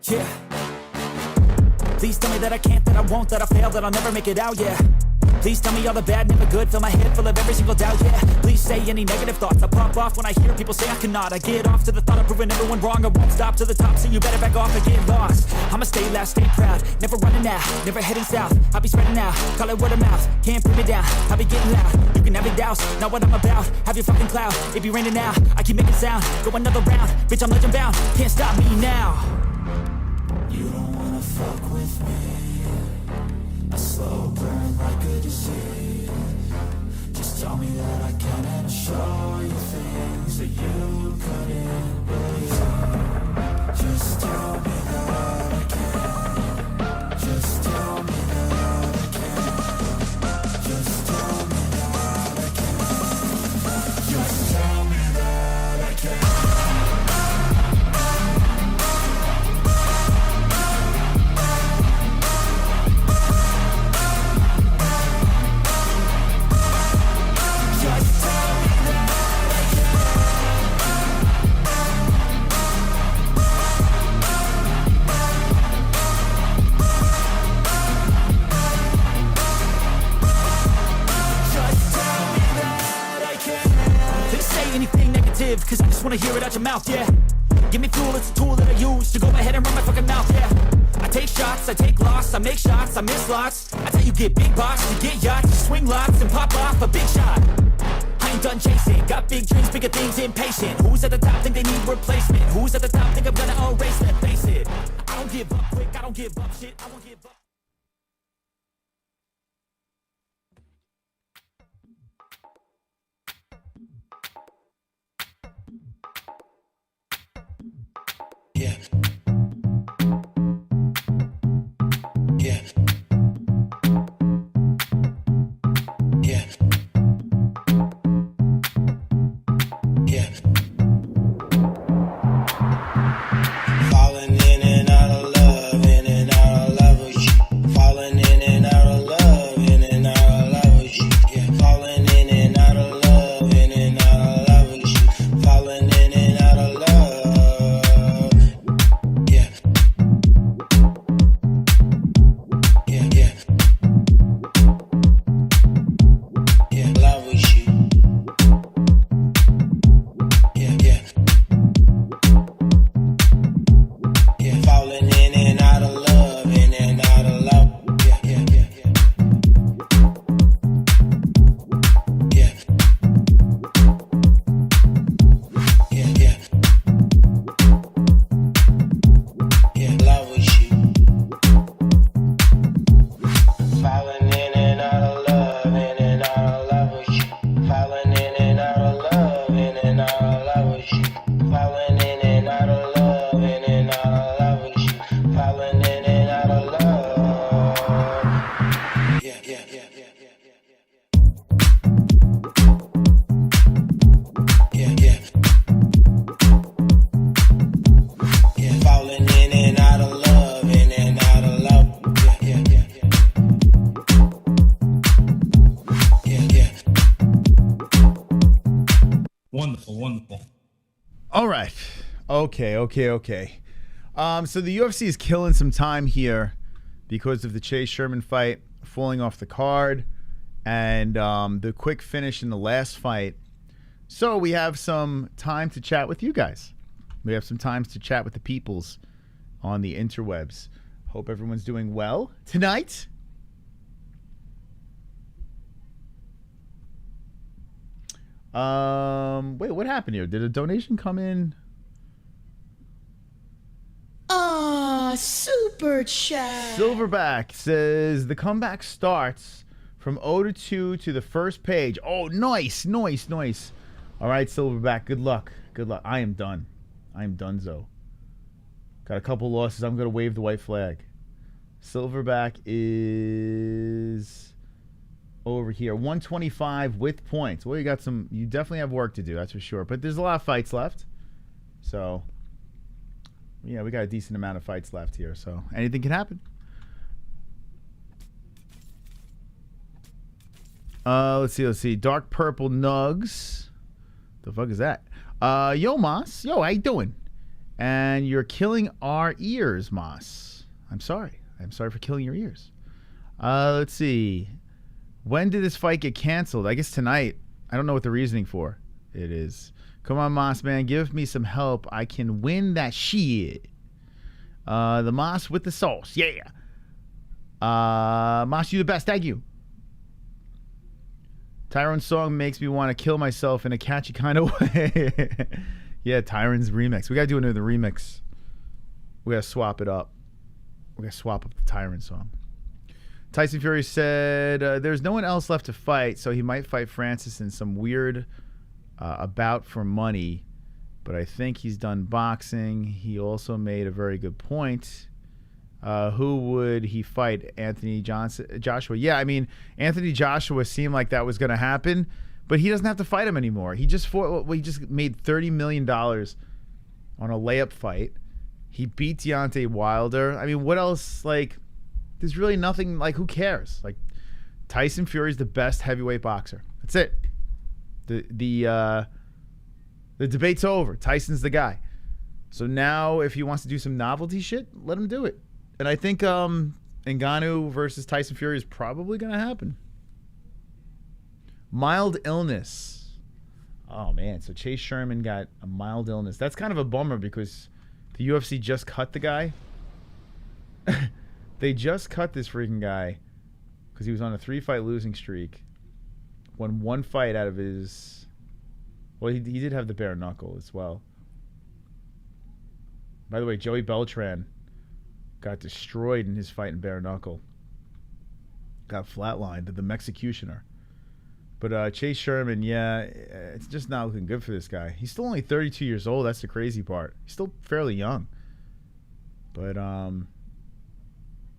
Yeah. Please tell me that I can't, that I won't, that I fail, that I'll never make it out, yeah. Please tell me all the bad, never good. Fill my head full of every single doubt, yeah. Please say any negative thoughts. I pop off when I hear people say I cannot. I get off to the thought of proving everyone wrong. I won't stop to the top, so you better back off and get lost. I'ma stay loud, stay proud, never running out, never heading south. I'll be spreading out, call it word of mouth. Can't put me down, I'll be getting loud. You can have it douse, not what I'm about. Have your fucking cloud, it be raining now. I keep making sound, go another round. Bitch, I'm legend bound, can't stop me now. You don't wanna fuck with me. A slow burn like a disease. Just tell me that I can and I'll show you things that you couldn't believe. Just tell me that I can. Just tell me that I can. Just tell me that I can. Just tell me that I can. Cause I just wanna hear it out your mouth, yeah. Give me fuel, it's a tool that I use to go ahead and run my fucking mouth, yeah. I take shots, I take loss, I make shots, I miss lots. I tell you get big box, you get yachts, you swing lots and pop off a big shot. I ain't done chasing, got big dreams, bigger things, impatient. Who's at the top think they need replacement? Who's at the top think I'm gonna erase them? Face it, I don't give up quick, I don't give up shit, I won't give up. Yeah. Yeah. Yeah. Yeah. Falling in and out of love, in and out of love with you. Falling in and out of love, in and out of love with you. Yeah. Falling in and out of love, in and out of love with you. Falling in and out of love. Wonderful. All right. Okay. So the UFC is killing some time here because of the Chase Sherman fight falling off the card and the quick finish in the last fight. So we have some time to chat with you guys. We have some time to chat with the peoples on the interwebs. Hope everyone's doing well tonight. Wait, what happened here? Did a donation come in? Super chat. Silverback says the comeback starts from 0-2 to the first page. Oh, nice. All right, Silverback, good luck. I am done. Zoe. Got a couple losses. I'm going to wave the white flag. Silverback is over here. 125 with points. Well, you definitely have work to do, that's for sure. But there's a lot of fights left. So, yeah, we got a decent amount of fights left here. So, anything can happen. Let's see. Dark Purple Nugs. The fuck is that? Yo, Moss. Yo, how you doing? And you're killing our ears, Moss. I'm sorry for killing your ears. Let's see. When did this fight get canceled? I guess tonight. I don't know what the reasoning for it is. Come on, Moss, man. Give me some help. I can win that shit. The Moss with the sauce. Yeah. Moss, you the best. Thank you. Tyron's song makes me want to kill myself in a catchy kind of way. Yeah, Tyron's remix. We got to do another remix. We got to swap it up. We got to swap up the Tyron song. Tyson Fury said, there's no one else left to fight, so he might fight Francis in some weird bout for money, but I think he's done boxing. He also made a very good point. Who would he fight? Anthony Joshua. Yeah, I mean, Anthony Joshua seemed like that was going to happen, but he doesn't have to fight him anymore. He just made $30 million on a layup fight. He beat Deontay Wilder. I mean, what else? Like, there's really nothing. Like, who cares? Like, Tyson Fury's the best heavyweight boxer. That's it. The debate's over. Tyson's the guy. So now, if he wants to do some novelty shit, let him do it. And I think Ngannou versus Tyson Fury is probably going to happen. Mild illness. Oh, man. So Chase Sherman got a mild illness. That's kind of a bummer because the UFC just cut the guy. They just cut this freaking guy because he was on a 3-fight losing streak. Won 1 fight out of his... Well, he did have the bare knuckle as well. By the way, Joey Beltran got destroyed in his fight in bare knuckle. Got flatlined, the Mexicutioner. But Chase Sherman, yeah, it's just not looking good for this guy. He's still only 32 years old. That's the crazy part. He's still fairly young. But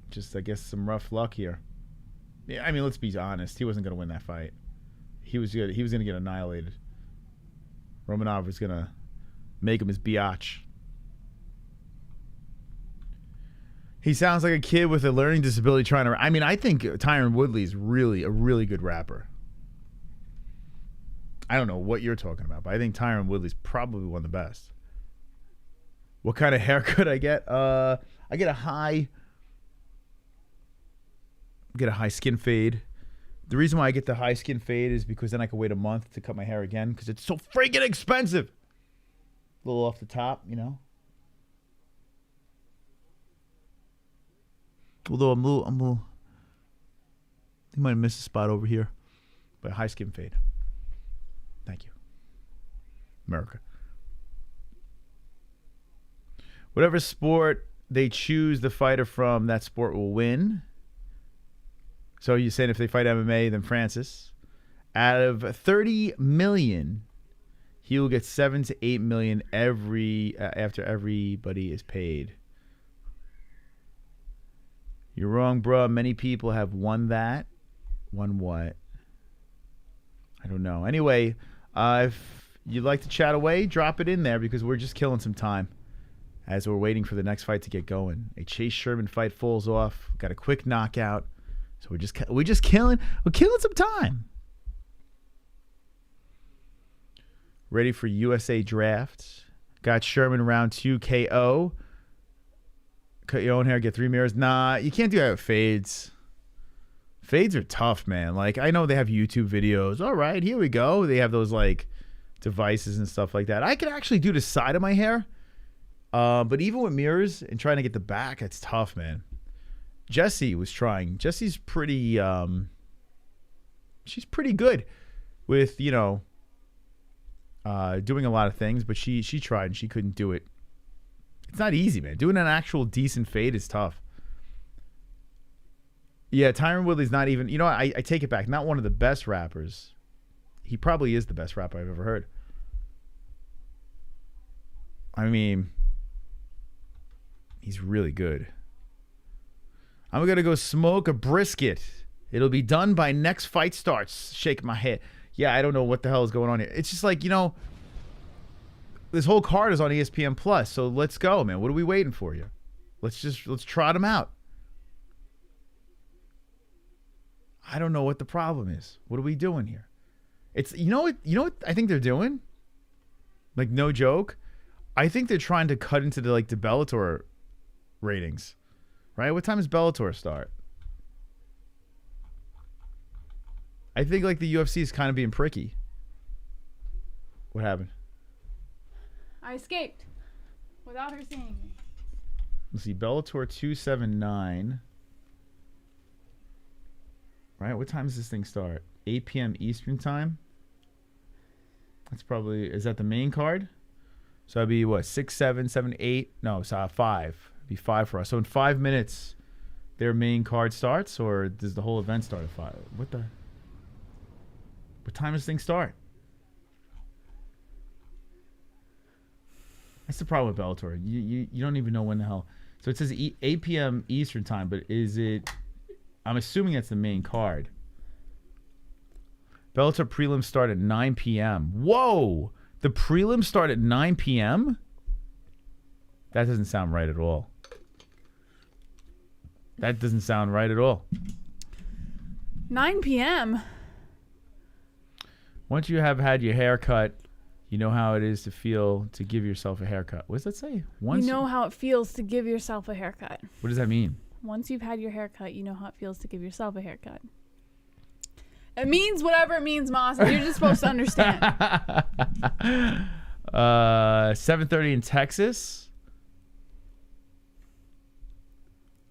just, I guess, some rough luck here. Yeah, I mean, let's be honest. He wasn't going to win that fight. He was going to get annihilated. Romanov was going to make him his biatch. He sounds like a kid with a learning disability trying to... I mean, I think Tyron Woodley is really a really good rapper. I don't know what you're talking about, but I think Tyron Woodley's probably one of the best. What kind of haircut I get? I get a high skin fade. The reason why I get the high skin fade is because then I can wait a month to cut my hair again because it's so freaking expensive. A little off the top, you know. Although I'm a little, you might have missed a spot over here, but high skin fade. Thank you, America. Whatever sport they choose the fighter from, that sport will win. So you're saying if they fight MMA, then Francis. Out of 30 million, he will get 7 to 8 million after everybody is paid. You're wrong, bro. Many people have won that. Won what? I don't know. Anyway, if you'd like to chat away, drop it in there because we're just killing some time as we're waiting for the next fight to get going. A Chase Sherman fight falls off. Got a quick knockout. So we're just killing some time. Ready for USA draft. Got Sherman round 2 KO. Cut your own hair, get 3 mirrors. Nah, you can't do that with fades. Fades are tough, man. Like, I know they have YouTube videos. All right, here we go. They have those, like, devices and stuff like that. I could actually do the side of my hair. But even with mirrors and trying to get the back, it's tough, man. Jessie was trying. Jessie's pretty, she's pretty good with, you know, doing a lot of things, but she tried and she couldn't do it. It's not easy, man. Doing an actual decent fade is tough. Yeah, Tyron Woodley's not even... You know what? I take it back. Not one of the best rappers. He probably is the best rapper I've ever heard. I mean, he's really good. I'm going to go smoke a brisket. It'll be done by next fight starts. Shake my head. Yeah, I don't know what the hell is going on here. It's just like, you know... This whole card is on ESPN Plus, so let's go, man. What are we waiting for you? Let's trot them out. I don't know what the problem is. What are we doing here? It's you know what I think they're doing? Like, no joke. I think they're trying to cut into the Bellator ratings. Right? What time does Bellator start? I think like the UFC is kind of being pricky. What happened? I escaped without her seeing me. Let's see, Bellator 279. Right, what time does this thing start? 8 p.m. Eastern time. That's probably, is that the main card? So that'd be what, 6, 7, 7, 8? No, it's 5. It'd be 5 for us. So in 5 minutes, their main card starts, or does the whole event start at 5? What time does this thing start? That's the problem with Bellator. You don't even know when the hell. So it says 8 p.m. Eastern time, but is it? I'm assuming that's the main card. Bellator prelims start at 9 p.m. Whoa! The prelims start at 9 p.m.? That doesn't sound right at all. That doesn't sound right at all. 9 p.m. Once you have had your hair cut, you know how it is to feel to give yourself a haircut. What does that say? You know how it feels to give yourself a haircut. What does that mean? Once you've had your haircut, you know how it feels to give yourself a haircut. It means whatever it means, Moss. You're just supposed to understand. 7:30 in Texas.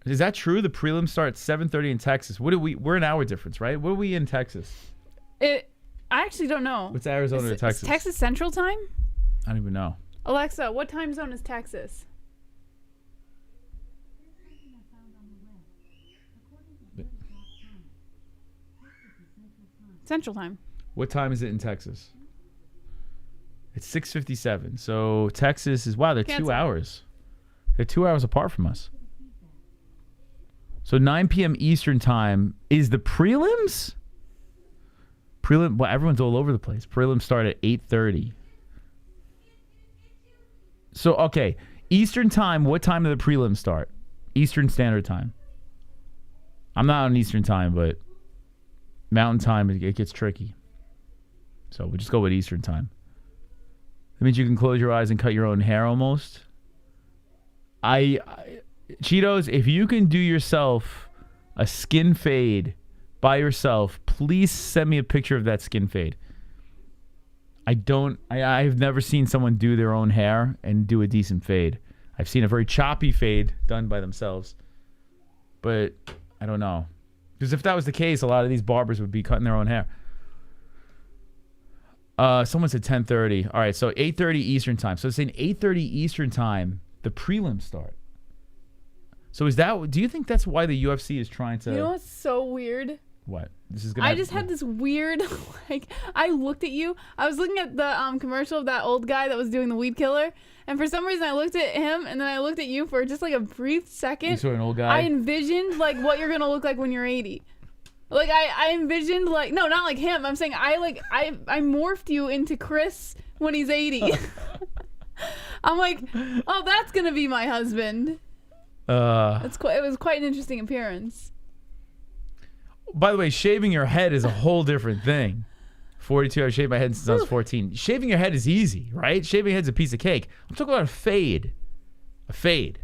Is that true? The prelims start at 7:30 in Texas. We're an hour difference, right? What are we in Texas? I actually don't know. What's Arizona to Texas? Is Texas Central Time? I don't even know. Alexa, what time zone is Texas? Central Time. What time is it in Texas? It's 6:57. So Texas is, wow, they're Cancel. 2 hours. They're 2 hours apart from us. So 9 p.m. Eastern time is the prelims? Well, everyone's all over the place. Prelims start at 8:30. So, okay. Eastern time, what time do the prelims start? Eastern Standard Time. I'm not on Eastern time, but Mountain Time, it gets tricky. So we'll just go with Eastern Time. That means you can close your eyes and cut your own hair almost. Cheetos, if you can do yourself a skin fade by yourself, please send me a picture of that skin fade. I've never seen someone do their own hair and do a decent fade. I've seen a very choppy fade done by themselves. But I don't know. Because if that was the case, a lot of these barbers would be cutting their own hair. Someone said 10:30. All right, so 8:30 Eastern time. So it's saying 8:30 Eastern time, the prelims start. So do you think that's why the UFC is trying to... You know what's so weird? What? This is gonna. I just had this weird, I looked at you. I was looking at the commercial of that old guy that was doing the weed killer, and for some reason I looked at him, and then I looked at you for just like a brief second. You saw an old guy? I envisioned like what you're gonna look like when you're 80. Like I envisioned like, no, not like him. I'm saying I morphed you into Chris when he's 80. I'm like, oh, that's gonna be my husband. It was quite an interesting appearance. By the way, shaving your head is a whole different thing. 42, I've shaved my head since I was 14. Shaving your head is easy, right? Shaving your head's a piece of cake. I'm talking about a fade. A fade.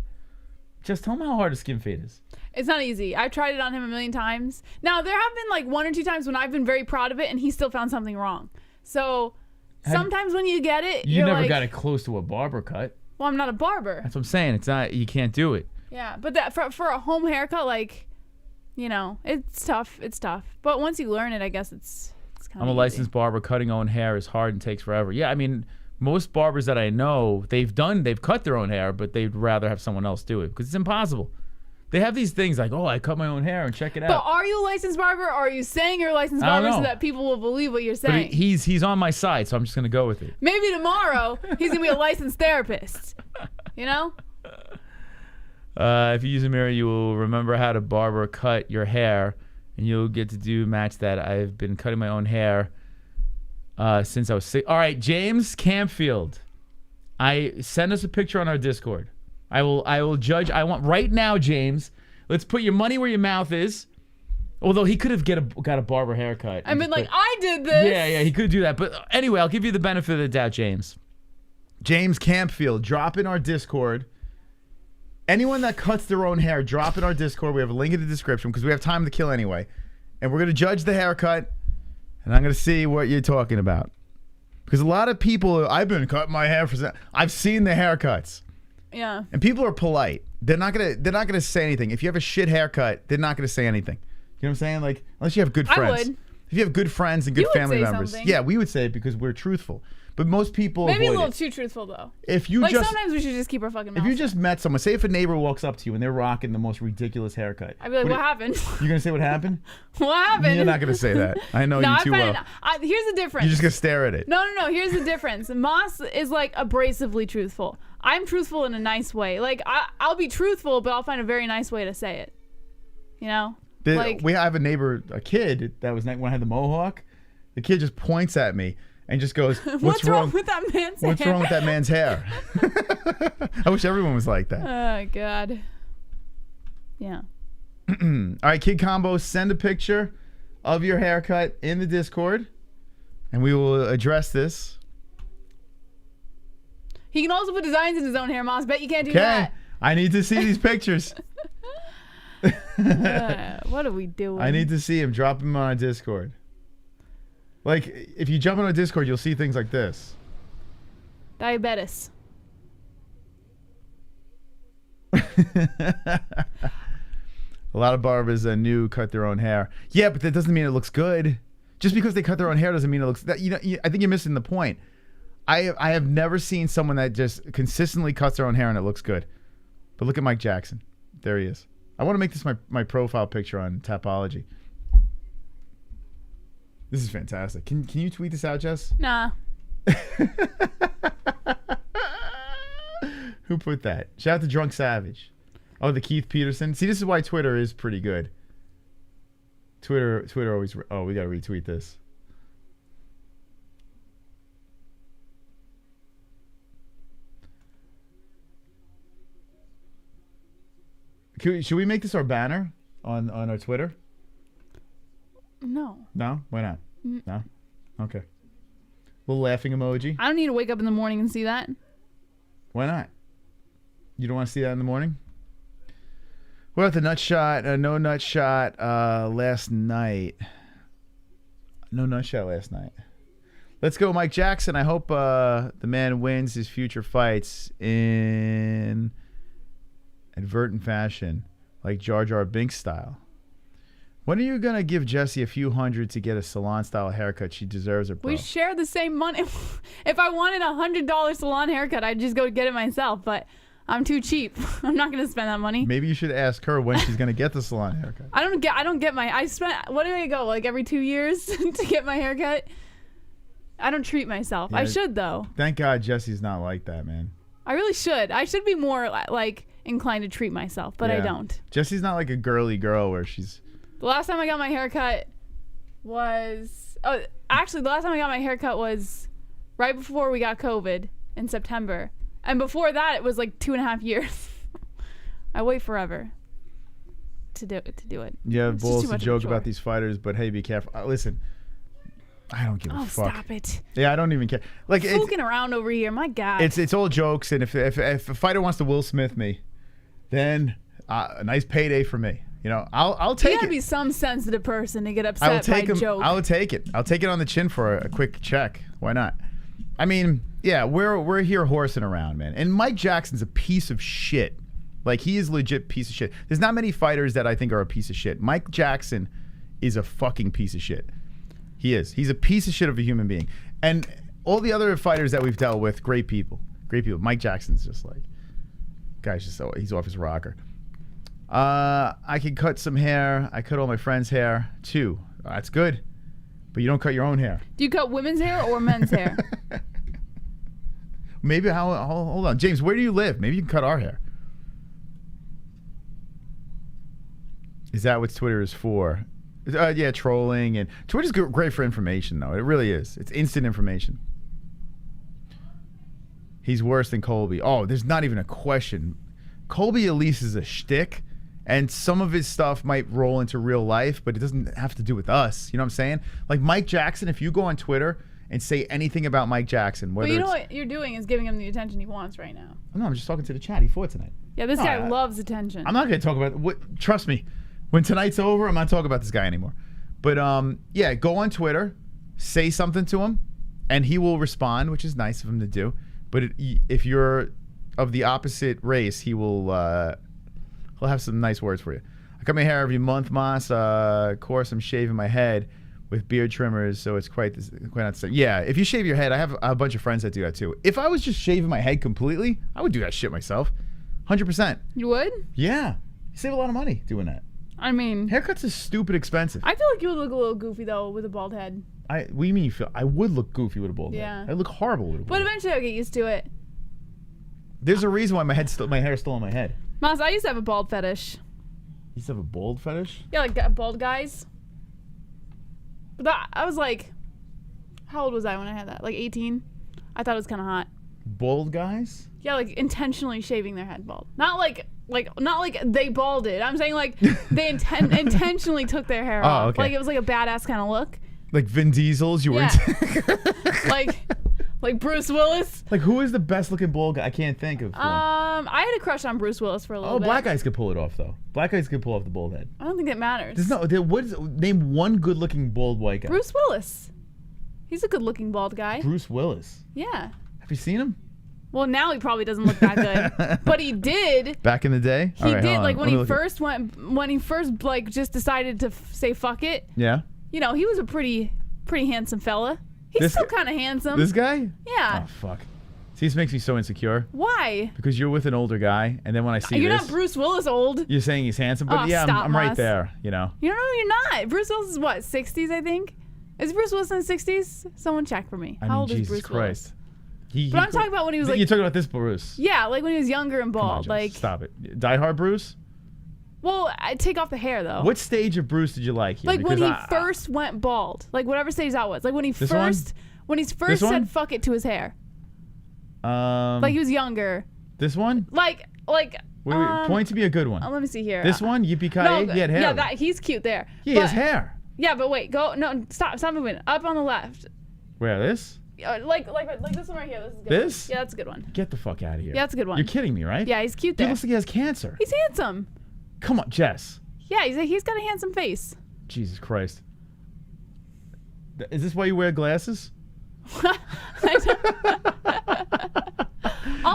Just tell me how hard a skin fade is. It's not easy. I've tried it on him a million times. Now, there have been like 1 or 2 times when I've been very proud of it and he still found something wrong. So, sometimes when you get it, you you're never like, got it close to a barber cut. Well, I'm not a barber. That's what I'm saying. It's not, you can't do it. Yeah, but that for a home haircut, like, you know, it's tough. It's tough. But once you learn it, I guess it's kind of I'm a easy. licensed barber. Cutting own hair is hard and takes forever. Yeah, I mean, most barbers that I know, they've cut their own hair, but they'd rather have someone else do it because it's impossible. They have these things like, oh, I cut my own hair and check it out. But are you a licensed barber, or are you saying you're a licensed barber so that people will believe what you're saying? But he's on my side, so I'm just going to go with it. Maybe tomorrow he's going to be a licensed therapist. You know? If you use a mirror, you will remember how to barber cut your hair, and you'll get to match that. I've been cutting my own hair since I was 6. All right, James Campfield. Send us a picture on our Discord. I will judge. I want right now, James. Let's put your money where your mouth is. Although he could have got a barber haircut. I've been like, I did this. Yeah, he could do that. But anyway, I'll give you the benefit of the doubt, James. James Campfield, drop in our Discord. Anyone that cuts their own hair, drop in our Discord. We have a link in the description because we have time to kill anyway. And we're going to judge the haircut. And I'm going to see what you're talking about. Because a lot of people, I've been cutting my hair for. I've seen the haircuts. Yeah. And people are polite. They're not gonna say anything. If you have a shit haircut, they're not gonna say anything. You know what I'm saying? Like, unless you have good friends. I would. If you have good friends and good You would family say members, something. yeah, we would say it because we're truthful. But most people Maybe a avoid little it. too truthful though. If you like just sometimes we should just keep our fucking mouth. if you just met someone, say if a neighbor walks up to you and they're rocking the most ridiculous haircut, I'd be like, what happened? You're gonna say what happened? What happened? You're not gonna say that. I know you too well. Here's the difference. You're just gonna stare at it. No. Here's the difference. Moss is like abrasively truthful. I'm truthful in a nice way. Like I'll be truthful, but I'll find a very nice way to say it. You know? We have a neighbor, a kid that was when I had the mohawk. The kid just points at me and just goes, "What's wrong with that man's hair? What's wrong with that man's hair?" I wish everyone was like that. Oh God. Yeah. All right, Kid Combo, send a picture of your haircut in the Discord, and we will address this. He can also put designs in his own hair, Moss. Bet you can't do that. I need to see these pictures. What are we doing? I need to see him. Drop him on our Discord. Like, if you jump on our Discord, you'll see things like this. Diabetes. A lot of barbers cut their own hair. Yeah, but that doesn't mean it looks good. Just because they cut their own hair doesn't mean it looks. I think you're missing the point. I have never seen someone that just consistently cuts their own hair and it looks good. But look at Mike Jackson. There he is. I want to make this my profile picture on Tapology. This is fantastic. Can you tweet this out, Jess? Nah. Who put that? Shout out to Drunk Savage. Oh, the Keith Peterson. See, this is why Twitter is pretty good. Twitter always. Oh, we gotta retweet this. Should we make this our banner on our Twitter? No. No? Why not? No? Okay. Little laughing emoji. I don't need to wake up in the morning and see that. Why not? You don't want to see that in the morning? We're at the nut shot. No nut shot last night. No nut shot last night. Let's go, Mike Jackson. I hope the man wins his future fights in advertent fashion, like Jar Jar Binks style. When are you going to give Jessie a few hundred to get a salon-style haircut? She deserves it, bro. We share the same money. If I wanted a $100 salon haircut, I'd just go get it myself, but I'm too cheap. I'm not going to spend that money. Maybe you should ask her when she's going to get the salon haircut. I don't get my... what do I go, like every 2 years to get my haircut? I don't treat myself. Yeah, I should, though. Thank God Jessie's not like that, man. I really should. I should be more, like, inclined to treat myself, but I don't. Jessie's not like a girly girl where she's... The last time I got my haircut was... Oh, actually, the last time I got my haircut was right before we got COVID in September. And before that, it was like 2.5 years. I wait forever to do it. You have It's just balls too to much of a joke chore. about these fighters, but hey, be careful. Listen, I don't give a fuck. Oh, stop it. Yeah, I don't even care. Like, Fooling around over here, my God. It's all jokes, and if a fighter wants to Will Smith me, then a nice payday for me. You know, I'll take it. You gotta be some sensitive person to get upset by a joke. I'll take it. I'll take it on the chin for a quick check. Why not? I mean, yeah, we're here horsing around, man. And Mike Jackson's a piece of shit. Like, he is legit piece of shit. There's not many fighters that I think are a piece of shit. Mike Jackson is a fucking piece of shit. He is. He's a piece of shit of a human being. And all the other fighters that we've dealt with, great people. Great people. Mike Jackson's just like, guy's just he's off his rocker. I can cut some hair. I cut all my friends' hair too. That's good. But you don't cut your own hair. Do you cut women's hair or men's hair? Maybe hold on. James, where do you live? Maybe you can cut our hair. Is that what Twitter is for? Yeah, trolling. And Twitter's great for information, though. It really is. It's instant information. He's worse than Colby. Oh, there's not even a question. Colby at least is a shtick, and some of his stuff might roll into real life, but it doesn't have to do with us. You know what I'm saying? Like Mike Jackson, if you go on Twitter and say anything about Mike Jackson, whether but you know what you're doing is giving him the attention he wants right now. No, I'm just talking to the chat. He fought tonight. Yeah, this guy loves attention. I'm not going to talk about what. Trust me, when tonight's over, I'm not talking about this guy anymore. But yeah, go on Twitter, say something to him, and he will respond, which is nice of him to do. But if you're of the opposite race, he'll have some nice words for you. I cut my hair every month, Mas. Of course, I'm shaving my head with beard trimmers, so it's quite not the same. Yeah, if you shave your head, I have a bunch of friends that do that too. If I was just shaving my head completely, I would do that shit myself. 100%. You would? Yeah. You save a lot of money doing that. I mean, haircuts is stupid expensive. I feel like you would look a little goofy though with a bald head. What do you mean you feel? I would look goofy with a bald head. I look horrible with a bald But head. eventually I'll get used to it. There's a reason why my hair's still on my head. Mas, I used to have a bald fetish. You used to have a bald fetish? Yeah, like bald guys. But I was like, how old was I when I had that? Like 18? I thought it was kind of hot. Bald guys? Yeah, like intentionally shaving their head bald. Not like they balded. I'm saying like they intentionally took their hair off. Okay. Like it was like a badass kind of look. Like Vin Diesel's? You were like Bruce Willis. Like who is the best looking bald guy? I can't think of one. I had a crush on Bruce Willis for a little bit. Black guys could pull it off though. Black guys could pull off the bald head. I don't think that matters. Name one good looking bald white guy. Bruce Willis. He's a good looking bald guy. Bruce Willis. Yeah. Have you seen him? Well, now he probably doesn't look that good, but he did. Back in the day, He did. Like when he first like just decided to say fuck it. Yeah. You know, he was a pretty handsome fella. He's still kind of handsome. This guy? Yeah. Oh fuck. See, this makes me so insecure. Why? Because you're with an older guy, and then when I see You're this, not Bruce Willis old. you're saying he's handsome, but yeah, stop, I'm right Mas. there. You know. You know, you're not. Bruce Willis is what, 60s, I think? Is Bruce Willis in the 60s? Someone check for me. How old is Bruce Willis? But I'm talking about when he was like... You're talking about this Bruce. Yeah, like when he was younger and bald. Come on, Jess, stop it. Die Hard Bruce? Well, I take off the hair, though. What stage of Bruce did you like here? Like when he first went bald. Like whatever stage that was. Like when he first said fuck it to his hair. Like he was younger. This one? Like... Wait, point to be a good one. Let me see here. This one? Yippee-ki-yay? He had hair. Yeah, he's cute there. Yeah, he has hair. Yeah, but wait, stop moving. Up on the left. Where, this? Like this one right here. This is good. This? Yeah, that's a good one. Get the fuck out of here. Yeah, that's a good one. You're kidding me, right? Yeah, he's cute He there. looks like he has cancer. He's handsome. Come on, Jess. Yeah, he's got a handsome face. Jesus Christ. Is this why you wear glasses? All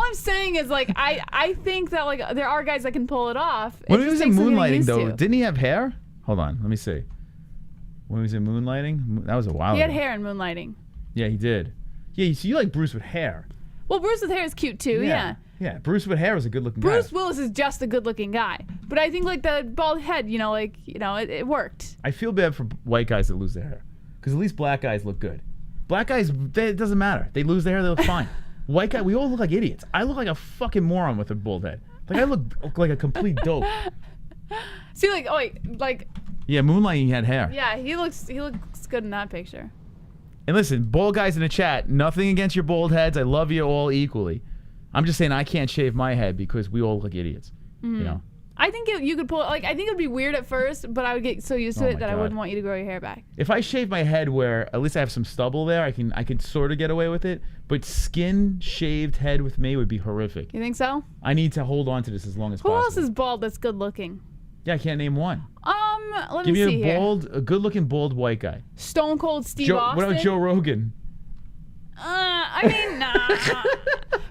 I'm saying is like I think that like there are guys that can pull it off. When he was in Moonlighting though, didn't he have hair? Hold on, let me see. When he was in Moonlighting, that was a while ago. He had ago. hair in Moonlighting. Yeah, he did. Yeah, so you like Bruce with hair. Well, Bruce with hair is cute too. Yeah. Yeah, Bruce with hair is a good-looking guy. Bruce Willis is just a good-looking guy, but I think like the bald head, it worked. I feel bad for white guys that lose their hair, because at least black guys look good. Black guys, it doesn't matter. They lose their hair, they look fine. White guy, we all look like idiots. I look like a fucking moron with a bald head. Like I look like a complete dope. See, Yeah, Moonlighting, he had hair. Yeah, he looks good in that picture. And listen, bald guys in the chat, nothing against your bald heads. I love you all equally. I'm just saying I can't shave my head because we all look like idiots. Mm. You know. I think you could pull. I think it'd be weird at first, but I would get so used to it that I wouldn't want you to grow your hair back. If I shave my head where at least I have some stubble there, I can sort of get away with it. But skin shaved head with me would be horrific. You think so? I need to hold on to this as long as possible. Who else is bald that's good looking? Yeah, I can't name one. Let Give me me see here. a good looking bald white guy. Stone Cold Steve Austin. What about Joe Rogan? I mean, nah.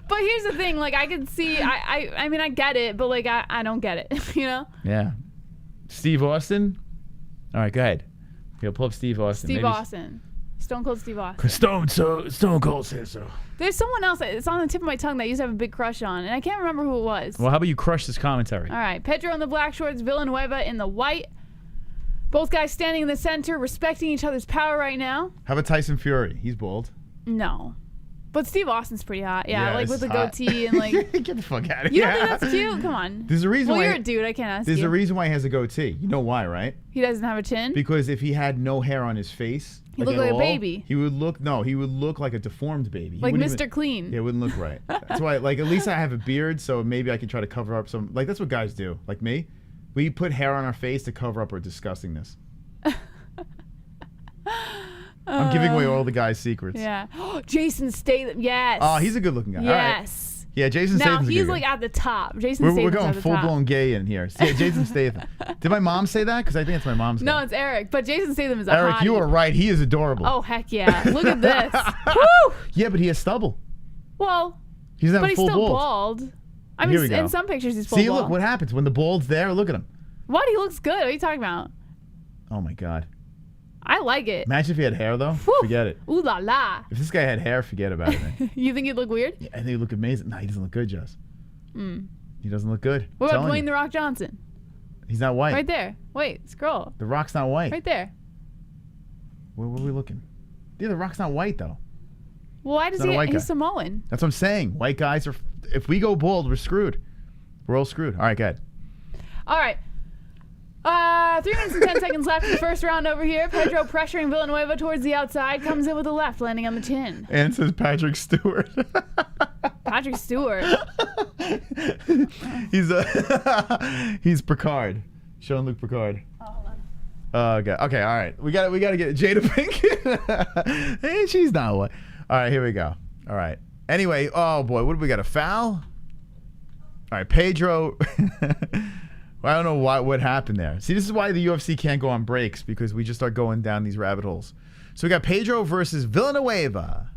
But here's the thing, like I could see, I mean, I get it, but like I don't get it, you know? Yeah. Steve Austin? All right, go ahead. Here, pull up Steve Austin. Austin. Stone Cold Steve Austin. Stone Cold says so. There's someone else, it's on the tip of my tongue that I used to have a big crush on, and I can't remember who it was. Well, how about you crush this commentary? All right, Pedro in the black shorts, Villanueva in the white. Both guys standing in the center, respecting each other's power right now. How about Tyson Fury? He's bald. No. But Steve Austin's pretty hot. Yeah, like with the hot. goatee and like... Get the fuck out of here. You don't think that's cute? Come on. There's a reason why... why... you're a dude. I can't ask you. There's a reason why he has a goatee. You know why, right? He doesn't have a chin? Because if he had no hair on his face... He looked like a baby. He would look... No, he would look like a deformed baby. Like Mr. Clean. Yeah, it wouldn't look right. That's why, like, at least I have a beard, so maybe I can try to cover up some... Like, that's what guys do. Like me. We put hair on our face to cover up our disgustingness. I'm giving away all the guys' secrets. Yeah. Jason Statham. Yes. Oh, he's a good-looking guy. Yes. Yeah, Jason Now Statham's a he's good like guy. at the top. Jason We're Statham's going at the full top. blown gay in here. Yeah, Jason Statham. Did my mom say that? Because I think it's my mom's. No, guy. it's Eric. But Jason Statham is a Eric, hottie. you are right. He is adorable. Oh heck yeah! Look at this. Woo! Yeah, but he has stubble. Well, He's not but he's full still bald. bald. I Here mean, we go. in some pictures he's full See, bald. look what happens when the bald's there. Look at him. What? He looks good. What are you talking about? Oh my God. I like it. Imagine if he had hair though. Forget it. Ooh la la. If this guy had hair, forget about it, man. You think he'd look weird? Yeah, I think he'd look amazing. No, he doesn't look good, Jess. Mm. He doesn't look good. What I'm about telling Dwayne The Rock Johnson? He's not white. Right there. Wait, scroll. The Rock's not white. Right there. Where are we looking? Yeah, The Rock's not white though. Well, why does He's not a white he's guy. Samoan. That's what I'm saying. White guys are. If we go bald, we're screwed. We're all screwed. All right, go ahead. All right. 3 minutes and 10 seconds left in the first round over here. Pedro pressuring Villanueva towards the outside. Comes in with a left, landing on the chin. And says Patrick Stewart. Patrick Stewart. He's Picard. Jean-Luc Picard. Okay. Okay. All right. We got to get Jada Pinkett. Hey, she's not what. All right. Here we go. All right. Anyway. Oh boy. What do we got? A foul? All right. Pedro. I don't know what happened there. See, this is why the UFC can't go on breaks, because we just start going down these rabbit holes. So we got Pedro versus Villanueva.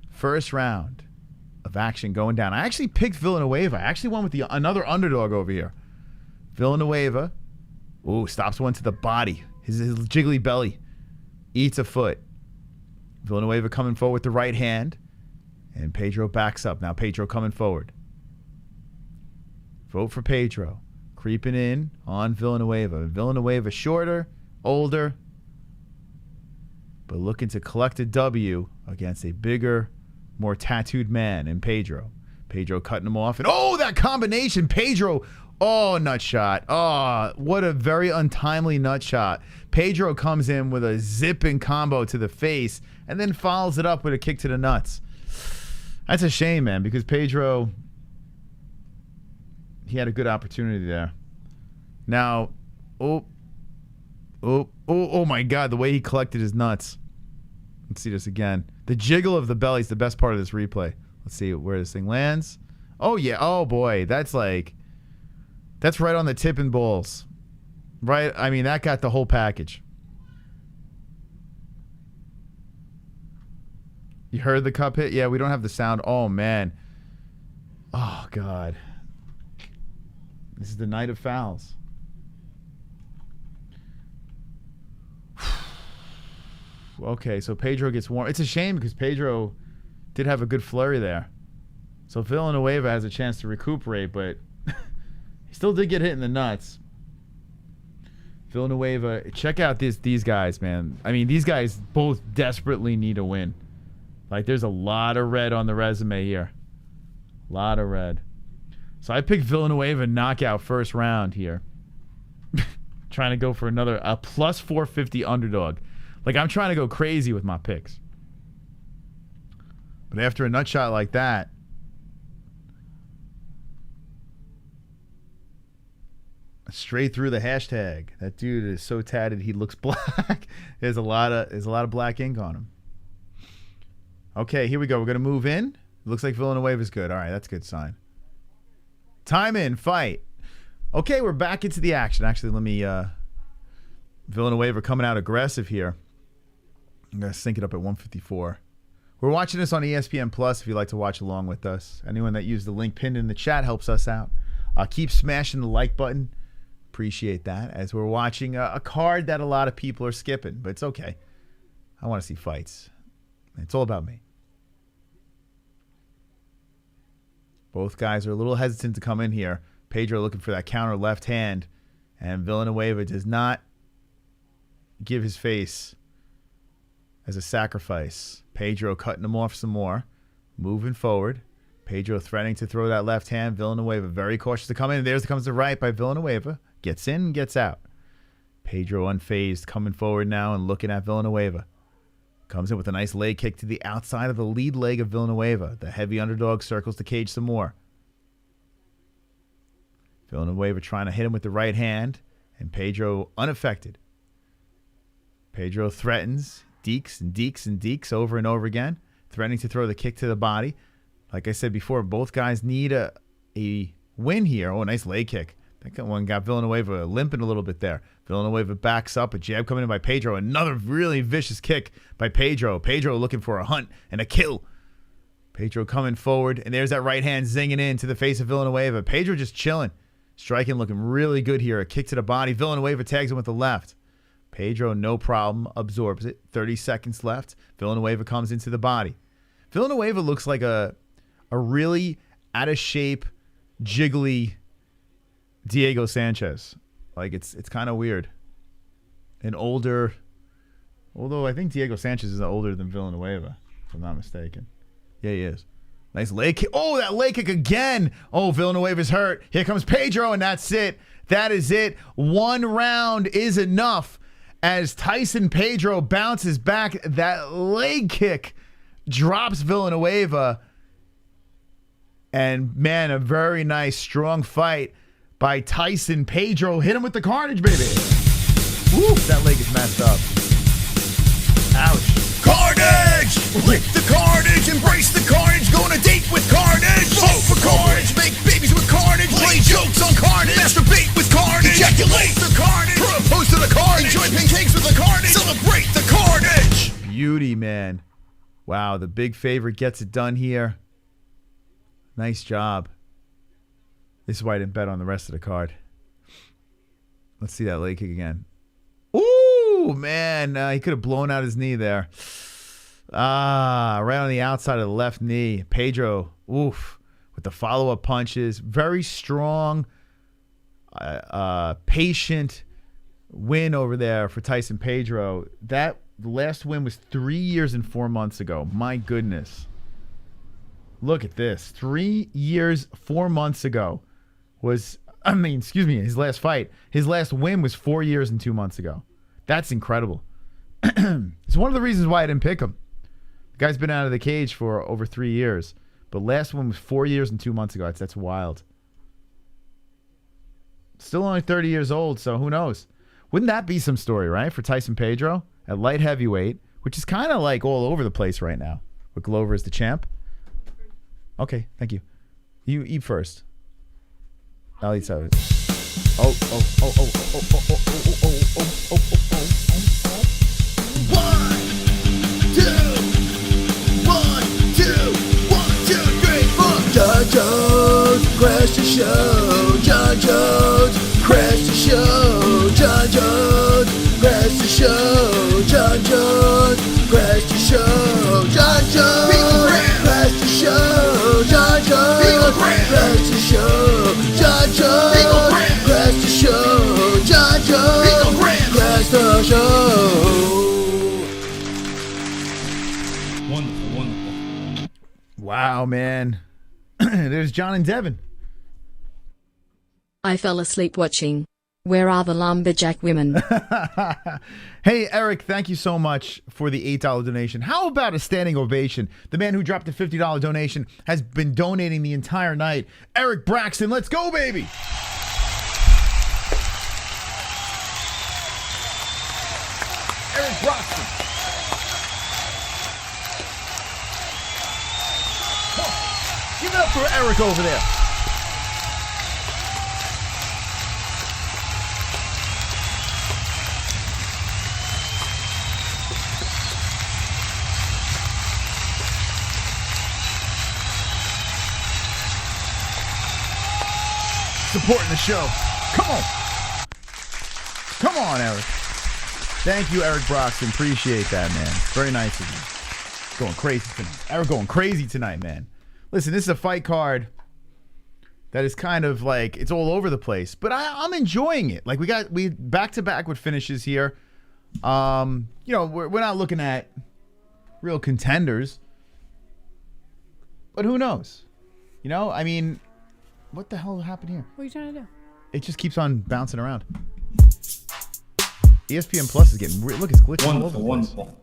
First round of action going down. I actually picked Villanueva. I actually went with another underdog over here. Villanueva. Ooh, stops one to the body. His jiggly belly eats a foot. Villanueva coming forward with the right hand. And Pedro backs up. Now Pedro coming forward. Vote for Pedro. Creeping in on Villanueva. Villanueva shorter, older, but looking to collect a W against a bigger, more tattooed man in Pedro. Pedro cutting him off. And oh, that combination. Pedro. Oh, nut shot. Oh, what a very untimely nut shot. Pedro comes in with a zipping combo to the face and then follows it up with a kick to the nuts. That's a shame, man, because Pedro, he had a good opportunity there. Now, oh my God, the way he collected his nuts. Let's see this again. The jiggle of the belly is the best part of this replay. Let's see where this thing lands. Oh, yeah. Oh, boy. That's right on the tip and balls. Right? I mean, that got the whole package. You heard the cup hit? Yeah, we don't have the sound. Oh, man. Oh, God. This is the night of fouls. Okay, so Pedro gets warm. It's a shame because Pedro did have a good flurry there. So Villanueva has a chance to recuperate, but he still did get hit in the nuts. Villanueva, check out these guys, man. I mean, these guys both desperately need a win. Like, there's a lot of red on the resume here. A lot of red. So I picked Villanueva knockout first round here. Trying to go for a plus 450 underdog. Like, I'm trying to go crazy with my picks. But after a nut shot like that, straight through the hashtag. That dude is so tatted he looks black. There's a lot of black ink on him. Okay, here we go. We're gonna move in. Looks like Villanueva's good. All right, that's a good sign. Time in, fight. Okay, we're back into the action. Actually, let me Villanueva coming out aggressive here. I'm going to sync it up at 154. We're watching this on ESPN Plus if you'd like to watch along with us. Anyone that used the link pinned in the chat helps us out. Keep smashing the like button. Appreciate that, as we're watching a card that a lot of people are skipping, but it's okay. I want to see fights. It's all about me. Both guys are a little hesitant to come in here. Pedro looking for that counter left hand, and Villanueva does not give his face as a sacrifice. Pedro cutting him off some more. Moving forward. Pedro threatening to throw that left hand. Villanueva very cautious to come in. There comes the right by Villanueva. Gets in, gets out. Pedro unfazed, coming forward now and looking at Villanueva. Comes in with a nice leg kick to the outside of the lead leg of Villanueva. The heavy underdog circles the cage some more. Villanueva trying to hit him with the right hand, and Pedro unaffected. Pedro threatens, dekes and dekes and dekes over and over again, threatening to throw the kick to the body. Like I said before, both guys need a win here. Oh, a nice leg kick. That one got Villanueva limping a little bit there. Villanueva backs up. A jab coming in by Pedro. Another really vicious kick by Pedro. Pedro looking for a hunt and a kill. Pedro coming forward. And there's that right hand zinging in to the face of Villanueva. Pedro just chilling. Striking looking really good here. A kick to the body. Villanueva tags him with the left. Pedro, no problem, absorbs it. 30 seconds left. Villanueva comes into the body. Villanueva looks like a really out of shape, jiggly Diego Sanchez. Like it's kind of weird. An older, although I think Diego Sanchez is older than Villanueva, if I'm not mistaken. Yeah, he is. Nice leg kick. Oh, that leg kick again. Oh, Villanueva's hurt. Here comes Pedro, and that's it. That is it. 1 round is enough. As Tyson Pedro bounces back, that leg kick drops Villanueva. And, man, a very nice, strong fight by Tyson Pedro. Hit him with the carnage, baby. Woo, that leg is messed up. Ouch. Carnage! Lick the carnage, embrace the carnage, go on a date with carnage. Vote for carnage, make babies with carnage, play jokes on carnage, masturbate with carnage, ejaculate the carnage, propose to the carnage, enjoy pancakes with the carnage, celebrate the carnage. Beauty, man. Wow, the big favorite gets it done here. Nice job. This is why I didn't bet on the rest of the card. Let's see that leg kick again. Ooh, man. He could have blown out his knee there. Right on the outside of the left knee. Pedro, oof, with the follow-up punches. Very strong, patient win over there for Tyson Pedro. That last win was 3 years and 4 months ago. My goodness. Look at this. 3 years, 4 months ago was, his last fight. His last win was 4 years and 2 months ago. That's incredible. It's one of the reasons why I didn't pick him. The guy's been out of the cage for over 3 years. But last one was 4 years and 2 months ago. That's wild. Still only 30 years old, so who knows? Wouldn't that be some story, right? For Tyson Pedro at light heavyweight, which is kind of like all over the place right now. With Glover as the champ. Okay, thank you. You eat first. I'll eat salad. Oh. 1, 2, 1, 2, 1, 2, 3, 4. John Jones, crash the show. John Jones, crash the show. John Jones, crash the show. John Jones, crash the show. John Jones, crash the show. John Jones, crash the show. John Jones, crash the show. John Jones, crash the show. Wonderful. Wow, man. There's John and Devin. I fell asleep watching. Where are the lumberjack women? Hey, Eric, thank you so much for the $8 donation. How about a standing ovation? The man who dropped the $50 donation has been donating the entire night. Eric Braxton, let's go, baby! Eric Braxton. Oh, give it up for Eric over there. Supporting the show. Come on, Eric. Thank you, Eric Broxton. Appreciate that, man. Very nice of you. Going crazy tonight. Eric going crazy tonight, man. Listen, this is a fight card that is kind of like, it's all over the place, but I'm enjoying it. Like we back-to-back with finishes here. We're not looking at real contenders, but who knows? What the hell happened here? What are you trying to do? It just keeps on bouncing around. ESPN Plus is getting... Look, it's glitching all over the place. Wonderful.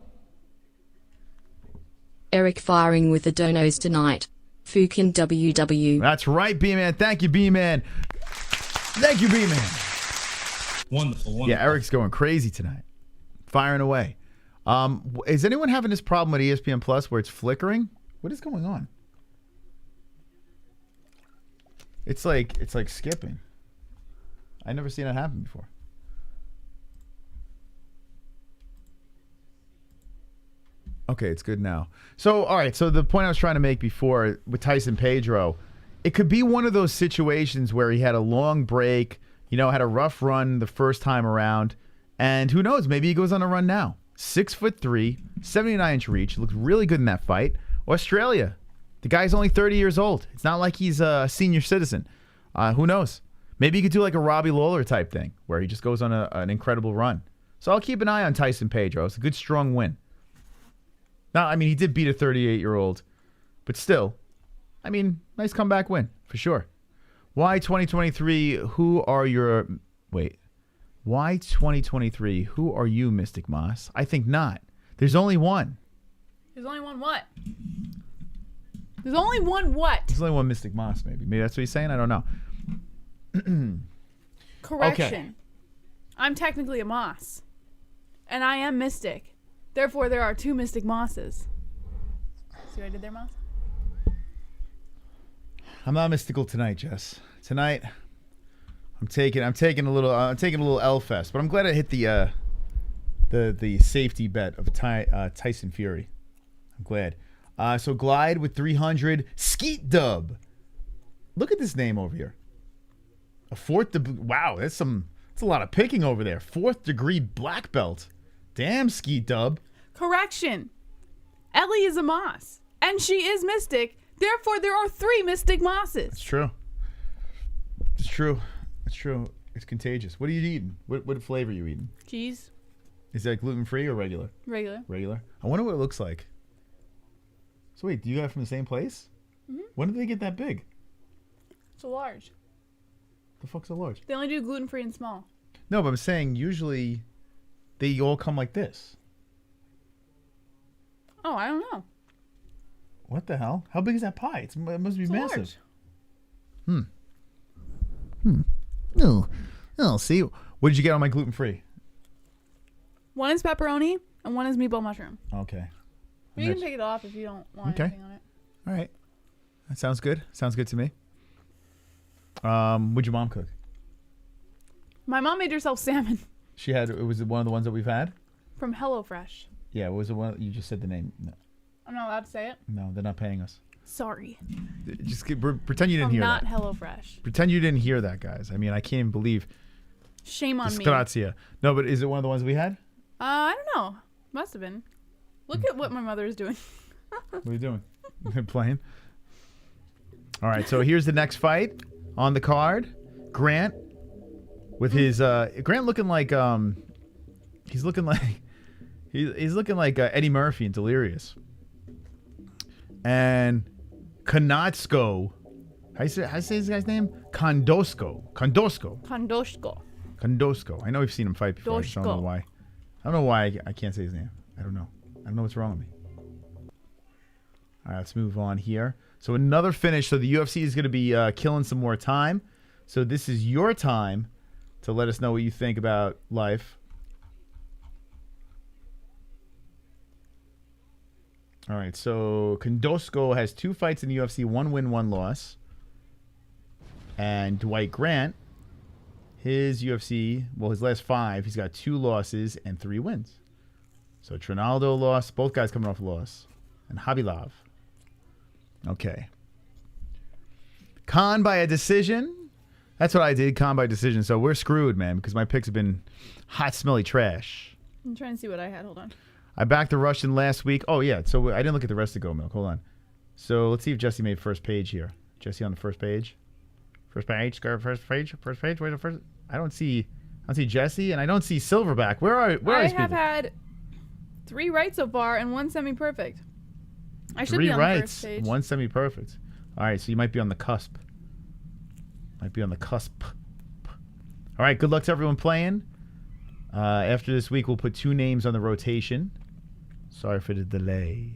Eric firing with the donos tonight. Fucking WW. That's right, B-Man. Thank you, B-Man. Thank you, B-Man. Wonderful. Yeah, Eric's going crazy tonight. Firing away. Is anyone having this problem with ESPN Plus where it's flickering? What is going on? It's like skipping. I never seen that happen before. Okay, it's good now. So, all right. So the point I was trying to make before with Tyson Pedro, it could be one of those situations where he had a long break, had a rough run the first time around, and who knows? Maybe he goes on a run now. 6'3", 79-inch reach, looks really good in that fight. Australia, the guy's only 30 years old. It's not like he's a senior citizen. Who knows? Maybe he could do like a Robbie Lawler type thing where he just goes on an incredible run. So I'll keep an eye on Tyson Pedro. It's a good, strong win. Now, I mean, he did beat a 38-year-old, but still, I mean, nice comeback win for sure. Why 2023? Why 2023? Who are you, Mystic Moss? I think not. There's only one. There's only one what? There's only one what? There's only one Mystic Moss, maybe. Maybe that's what he's saying? I don't know. Correction. Okay. I'm technically a Moss. And I am Mystic. Therefore, there are two Mystic Mosses. See what I did there, Moss? I'm not mystical tonight, Jess. Tonight, I'm taking a little L fest, but I'm glad I hit the safety bet of Tyson Fury. I'm glad. So Glide with 300, Skeet Dub. Look at this name over here. Wow, that's a lot of picking over there. 4th degree black belt. Damn, Skeet Dub. Correction. Ellie is a Moss, and she is Mystic. Therefore, there are 3 Mystic Mosses. It's true. It's true. It's true. It's contagious. What are you eating? What flavor are you eating? Cheese. Is that gluten-free or regular? Regular. Regular. I wonder what it looks like. So wait, do you got it from the same place? Mm-hmm. When did they get that big? It's a large. The fuck's a large? They only do gluten-free and small. No, but I'm saying usually they all come like this. Oh, I don't know. What the hell? How big is that pie? It must be massive. Large. Oh, see? What did you get on my gluten-free? One is pepperoni, and one is meatball mushroom. Okay. You can take it off if you don't want anything on it. All right. That sounds good. Sounds good to me. What'd your mom cook? My mom made herself salmon. Was it one of the ones that we've had? From HelloFresh. Yeah, was it one? You just said the name. No. I'm not allowed to say it? No, they're not paying us. Sorry. Just pretend you didn't hear that. Not HelloFresh. Pretend you didn't hear that, guys. I mean, I can't even believe. Shame on me. Grazia. No, but is it one of the ones we had? I don't know. Must have been. Look at what my mother is doing. What are you doing? Playing? All right, so here's the next fight on the card. Grant with his Grant looking like he's looking like Eddie Murphy in Delirious. And Khandozhko. How do you say this guy's name? Khandozhko. I know we've seen him fight before. I just don't know why. I don't know why I can't say his name. I don't know what's wrong with me. All right, let's move on here. So another finish. So the UFC is going to be killing some more time. So this is your time to let us know what you think about life. All right, so Khandozhko has 2 fights in the UFC, 1 win, 1 loss. And Dwight Grant, his last 5, he's got 2 losses and 3 wins. So Trinaldo lost, both guys coming off a loss. And Khabibov. Okay. Khan by a decision. That's what I did, Khan by decision. So we're screwed, man, because my picks have been hot, smelly trash. I'm trying to see what I had. Hold on. I backed the Russian last week. Oh, yeah. So I didn't look at the rest of Go Milk. Hold on. So let's see if Jesse made first page here. Jesse on the first page. First page. First page. Where's the first? I don't see Jesse, and I don't see Silverback. Where are I these have people? had 3 right so far and 1 semi-perfect. I should 3 be on rights, the first page. 1 semi-perfect. All right, so you might be on the cusp. All right, good luck to everyone playing. After this week, we'll put 2 names on the rotation. Sorry for the delay.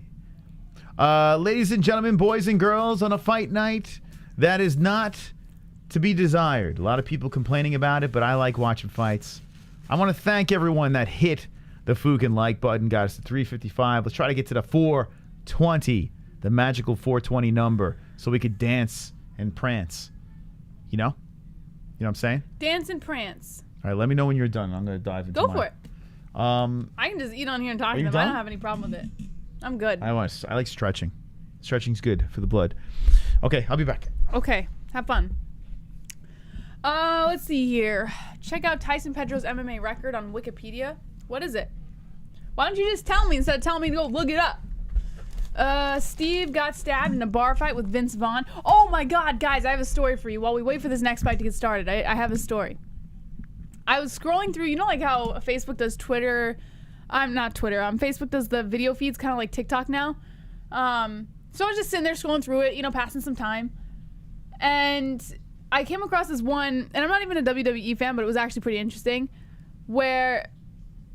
Ladies and gentlemen, boys and girls, on a fight night that is not to be desired. A lot of people complaining about it, but I like watching fights. I want to thank everyone that hit the fucking like button, got us to 355. Let's try to get to the 420, the magical 420 number, so we could dance and prance You know what I'm saying? Dance and prance. All right, let me know when you're done. I'm gonna dive into Go mine. for it. I can just eat on here and talk to you them. I done? don't have any problem with it. I'm good. I like stretching. Stretching's good for the blood. Okay, I'll be back. Okay, have fun. Let's see here. Check out Tyson Pedro's MMA record on Wikipedia. What is it? Why don't you just tell me instead of telling me to go look it up? Steve got stabbed in a bar fight with Vince Vaughn. Oh my God, guys, I have a story for you. While we wait for this next fight to get started, I have a story. I was scrolling through, you know, like how Facebook does Twitter. Facebook does the video feeds kind of like TikTok now. So I was just sitting there scrolling through it, you know, passing some time. And I came across this one, and I'm not even a WWE fan, but it was actually pretty interesting, where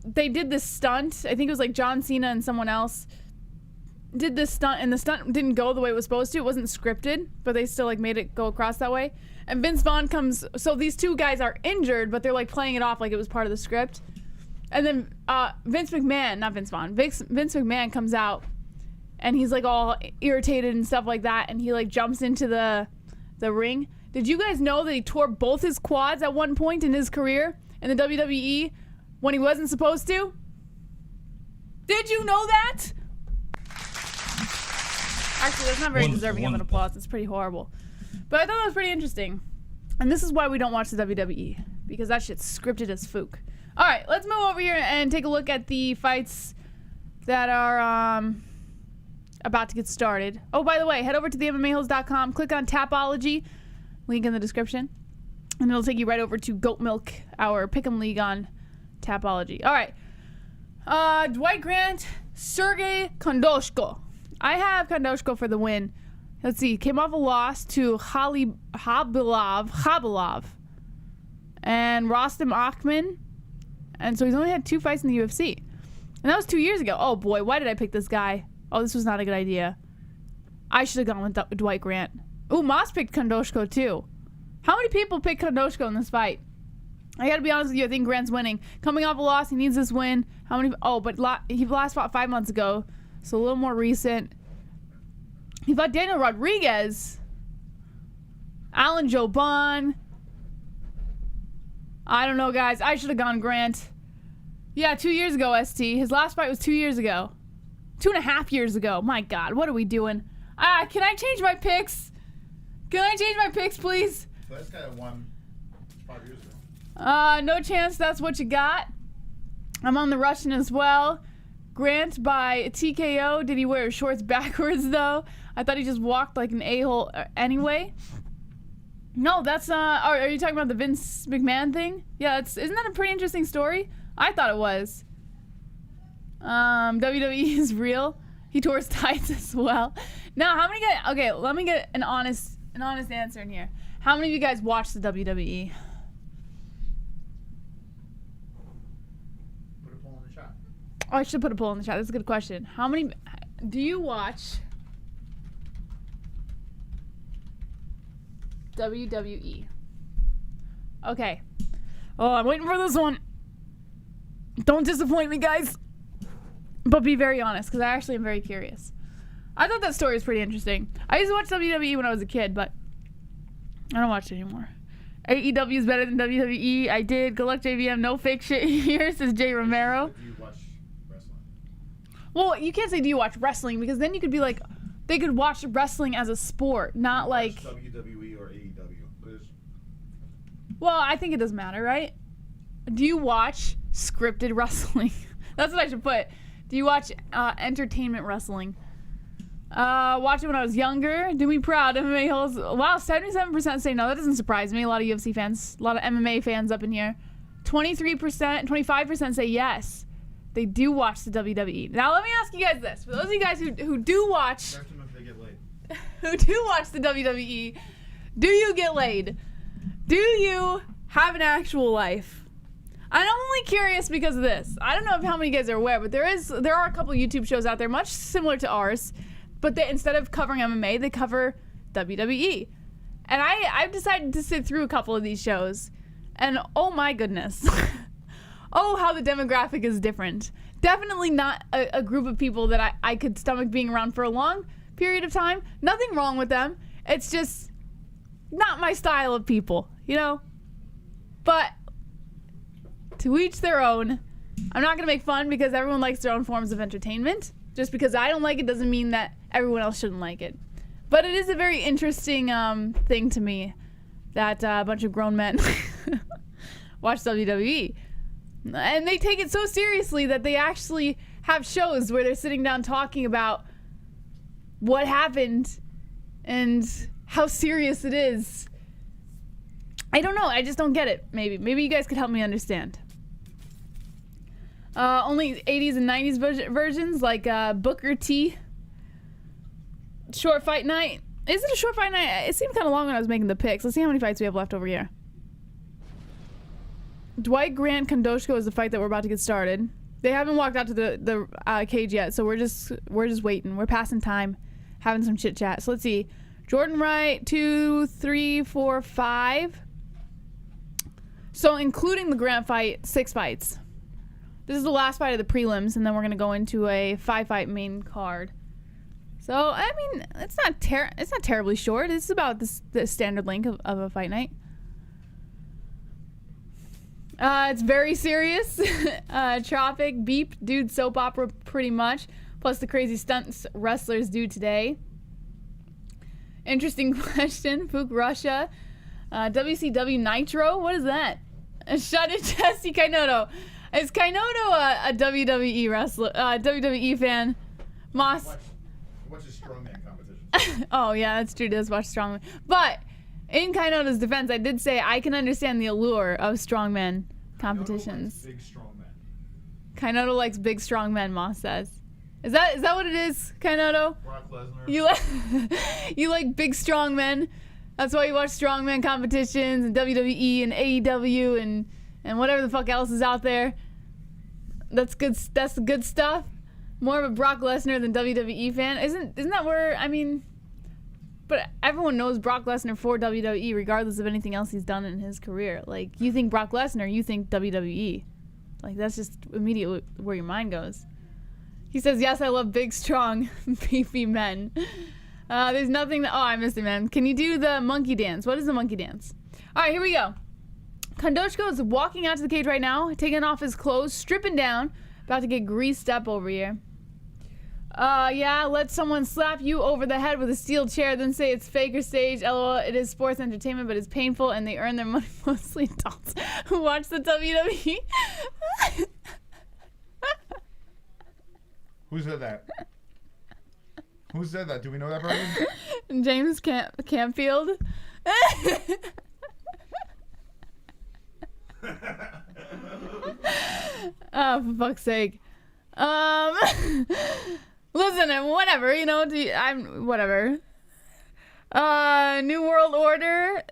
they did this stunt. I think it was like John Cena and someone else did this stunt, and the stunt didn't go the way it was supposed to. It wasn't scripted, but they still like made it go across that way. And Vince Vaughn comes, so these two guys are injured, but they're like playing it off like it was part of the script. And then Vince McMahon comes out, and he's like all irritated and stuff like that, and he like jumps into the ring. Did you guys know that he tore both his quads at one point in his career in the WWE when he wasn't supposed to? Did you know that? Actually, that's not very deserving of an applause. It's pretty horrible. But I thought that was pretty interesting. And this is why we don't watch the WWE, because that shit's scripted as fook. All right, let's move over here and take a look at the fights that are about to get started. Oh, by the way, head over to the MMA-Holes.com, click on Tapology, link in the description, and it'll take you right over to Goat Milk, our Pick'em League on Tapology. All right. Dwight Grant, Sergey, Khandozhko. I have Khandozhko for the win. Let's see. Came off a loss to Khabilov and Rostam Akhman. And so he's only had 2 fights in the UFC. And that was 2 years ago. Oh, boy. Why did I pick this guy? Oh, this was not a good idea. I should have gone with Dwight Grant. Ooh, Moss picked Khandozhko, too. How many people picked Khandozhko in this fight? I got to be honest with you. I think Grant's winning. Coming off a loss, he needs this win. How many? Oh, but he last fought 5 months ago. So a little more recent. He fought Daniel Rodriguez. Alan Joban. I don't know, guys. I should have gone Grant. Yeah, 2 years ago, ST. His last fight was 2 years ago. 2.5 years ago. My God, what are we doing? Can I change my picks? Can I change my picks, please? So this guy won 5 years ago. No chance that's what you got. I'm on the Russian as well. Grant by TKO. Did he wear his shorts backwards, though? I thought he just walked like an a-hole anyway. No, that's are you talking about the Vince McMahon thing? Yeah, isn't that a pretty interesting story? I thought it was. WWE is real. He tore his tights as well. Now, how many guys? Okay, let me get an honest answer in here. How many of you guys watch the WWE? Put a poll in the chat. Oh, I should put a poll in the chat. That's a good question. How many do you watch WWE? Okay. Oh, I'm waiting for this one. Don't disappoint me, guys. But be very honest, because I actually am very curious. I thought that story was pretty interesting. I used to watch WWE when I was a kid, but I don't watch it anymore. AEW is better than WWE. I did. Good luck, JVM. No fake shit here, says Jay Romero. Do you watch wrestling? Well, you can't say do you watch wrestling, because then you could be like, they could watch wrestling as a sport, not like WWE or AEW. Well, I think it doesn't matter, right? Do you watch scripted wrestling? That's what I should put. Do you watch entertainment wrestling? Watched it when I was younger. Do me proud. MMA Holes. Wow, 77% say no. That doesn't surprise me. A lot of UFC fans. A lot of MMA fans up in here. 23%, 25% say yes. They do watch the WWE. Now, let me ask you guys this. For those of you guys who do watch... They get laid. who do watch the WWE, do you get laid? Do you have an actual life? I'm only curious because of this. I don't know how many of you guys are aware, but there are a couple YouTube shows out there much similar to ours, but they, instead of covering MMA, they cover WWE. And I've decided to sit through a couple of these shows, and oh my goodness. Oh, how the demographic is different. Definitely not a group of people that I could stomach being around for a long period of time. Nothing wrong with them. It's just not my style of people, you know? But to each their own. I'm not going to make fun because everyone likes their own forms of entertainment. Just because I don't like it doesn't mean that everyone else shouldn't like it. But it is a very interesting thing to me that a bunch of grown men watch WWE. And they take it so seriously that they actually have shows where they're sitting down talking about what happened and how serious it is. I don't know. I just don't get it. Maybe you guys could help me understand. Only 80s and 90s versions, like Booker T. Short fight night. Is it a short fight night? It seemed kind of long when I was making the picks. Let's see how many fights we have left over here. Dwight Grant Khandozhko is the fight that we're about to get started. They haven't walked out to the cage yet, so we're just waiting. We're passing time, having some chit chat. So let's see. Jordan Wright, 2, 3, 4, 5. So including the Grant fight, 6 fights. This is the last fight of the prelims, and then we're gonna go into a 5-fight main card. So I mean, it's not terribly short. It's about the standard length of a fight night. It's very serious. Traffic, beep, dude, soap opera, pretty much. Plus the crazy stunts wrestlers do today. Interesting question. Fook Russia. WCW Nitro. What is that? Shut it, Jesse Kainoto. Is Kainoto a WWE wrestler? WWE fan? Moss. Watches strongman competitions. Oh yeah, that's true. Does watch strongman. But in Kainoto's defense, I did say I can understand the allure of strongman competitions. Big strong men. Kainoto likes big strong men. Moss says. Is that what it is, Kainoto? Brock Lesnar. You like big strong men. That's why you watch strongman competitions and WWE and AEW and whatever the fuck else is out there. That's good. That's the good stuff. More of a Brock Lesnar than WWE fan. Isn't that where, I mean, but everyone knows Brock Lesnar for WWE regardless of anything else he's done in his career. Like, you think Brock Lesnar, you think WWE. Like, that's just immediately where your mind goes. He says, yes, I love big, strong, beefy men. There's nothing that, oh, I missed it, man. Can you do the monkey dance? What is the monkey dance? All right, here we go. Khandozhko is walking out to the cage right now, taking off his clothes, stripping down, about to get greased up over here. Yeah, let someone slap you over the head with a steel chair, then say it's fake or stage. LOL, it is sports entertainment, but it's painful, and they earn their money mostly adults who watch the WWE. Who said that? Who said that? Do we know that person? James Campfield. Oh, for fuck's sake. Listen, whatever, you know, I'm whatever. New World Order.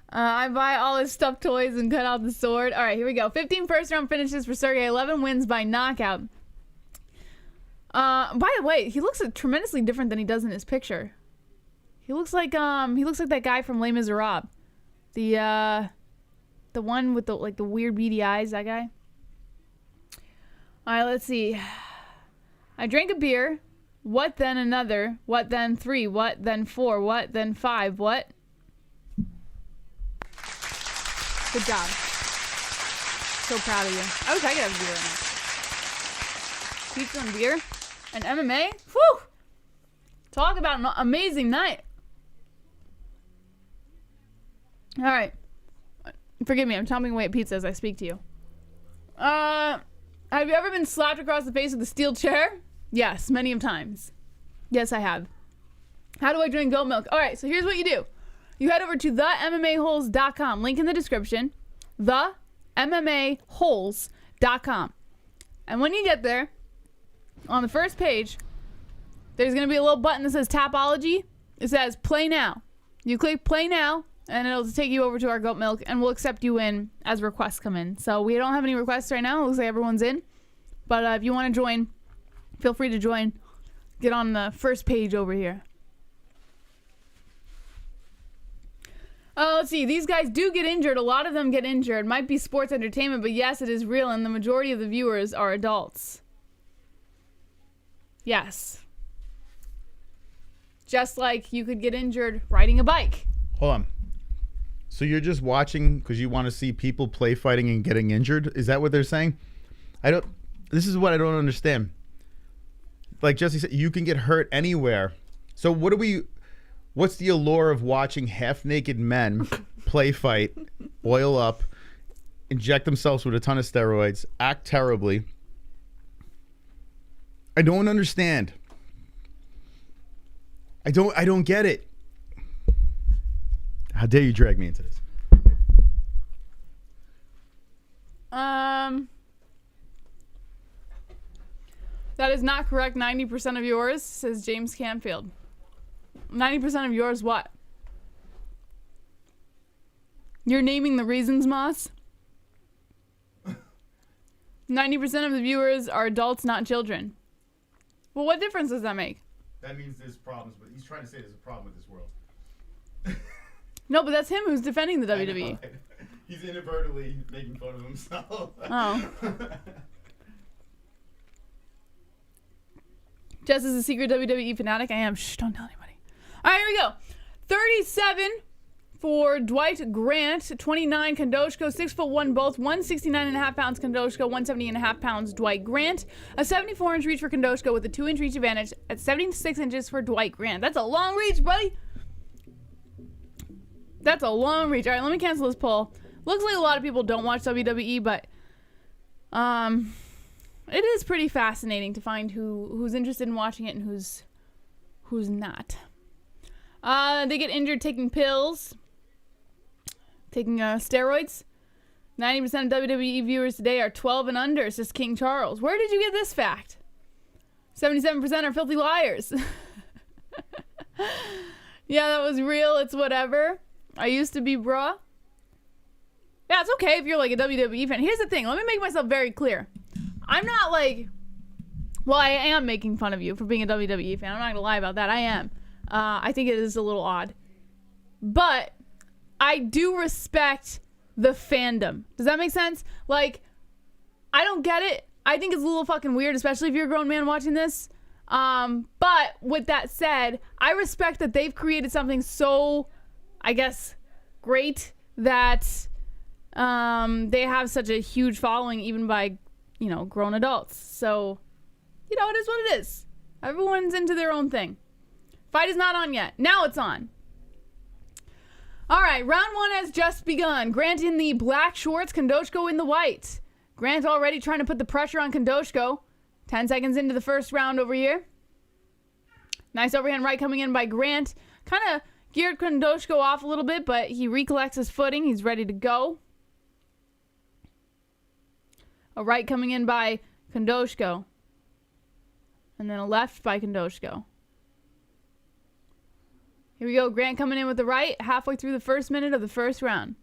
I buy all his stuffed toys and cut out the sword. All right, here we go. 15 first-round finishes for Sergey. 11 wins by knockout. By the way, he looks tremendously different than he does in his picture. He looks like that guy from Les Miserables. The one with the weird beady eyes, that guy. All right, let's see. I drank a beer. What then another? What then 3? What then 4? What then 5? What? Good job. So proud of you. I wish I could have a beer right now. Pizza and beer and MMA. Whew! Talk about an amazing night. All right. Forgive me. I'm chomping away at pizza as I speak to you. Have you ever been slapped across the face with a steel chair? Yes, many of times. Yes, I have. How do I drink goat milk? All right, so here's what you do. You head over to themmaholes.com. Link in the description. Themmaholes.com. And when you get there, on the first page, there's going to be a little button that says Tapology. It says Play Now. You click Play Now, and it'll take you over to our goat milk, and we'll accept you in as requests come in. So we don't have any requests right now. It looks like everyone's in. But if you want to join, feel free to join. Get on the first page over here. Let's see. These guys do get injured. A lot of them get injured. Might be sports entertainment, but yes, it is real, and the majority of the viewers are adults. Yes. Just like you could get injured riding a bike. Hold on. So you're just watching because you want to see people play fighting and getting injured? Is that what they're saying? This is what I don't understand. Like Jesse said, you can get hurt anywhere. So what's the allure of watching half-naked men play fight, oil up, inject themselves with a ton of steroids, act terribly? I don't understand. I don't get it. How dare you drag me into this? That is not correct. 90% of yours, says James Canfield. 90% of yours what? You're naming the reasons, Moss? 90% of the viewers are adults, not children. Well, what difference does that make? That means there's problems, but he's trying to say there's a problem with this world. No, but that's him who's defending the WWE. He's inadvertently making fun of himself. Oh. Jess is a secret WWE fanatic. I am. Shh, don't tell anybody. All right, here we go. 37 for Dwight Grant. 29 Khandozhko. 6'1" both. 169.5 pounds Khandozhko. 170.5 pounds Dwight Grant. A 74-inch reach for Khandozhko with a 2-inch reach advantage at 76 inches for Dwight Grant. That's a long reach, buddy. That's a long reach. All right, let me cancel this poll. Looks like a lot of people don't watch WWE, but it is pretty fascinating to find who's interested in watching it and who's not. They get injured taking pills, taking steroids. 90% of WWE viewers today are 12 and under, says King Charles. Where did you get this fact? 77% are filthy liars. Yeah, that was real. It's whatever. I used to be bruh. Yeah, it's okay if you're like a WWE fan. Here's the thing. Let me make myself very clear. I'm not like... Well, I am making fun of you for being a WWE fan. I'm not going to lie about that. I am. I think it is a little odd. But I do respect the fandom. Does that make sense? Like, I don't get it. I think it's a little fucking weird, especially if you're a grown man watching this. But with that said, I respect that they've created something so, I guess, great that they have such a huge following even by, grown adults. So, it is what it is. Everyone's into their own thing. Fight is not on yet. Now it's on. All right, round one has just begun. Grant in the black shorts, Khandozhko in the white. Grant already trying to put the pressure on Khandozhko. 10 seconds into the first round over here. Nice overhand right coming in by Grant. Kind of geared Khandozhko off a little bit, but he recollects his footing. He's ready to go. A right coming in by Khandozhko. And then a left by Khandozhko. Here we go. Grant coming in with the right. Halfway through the first minute of the first round.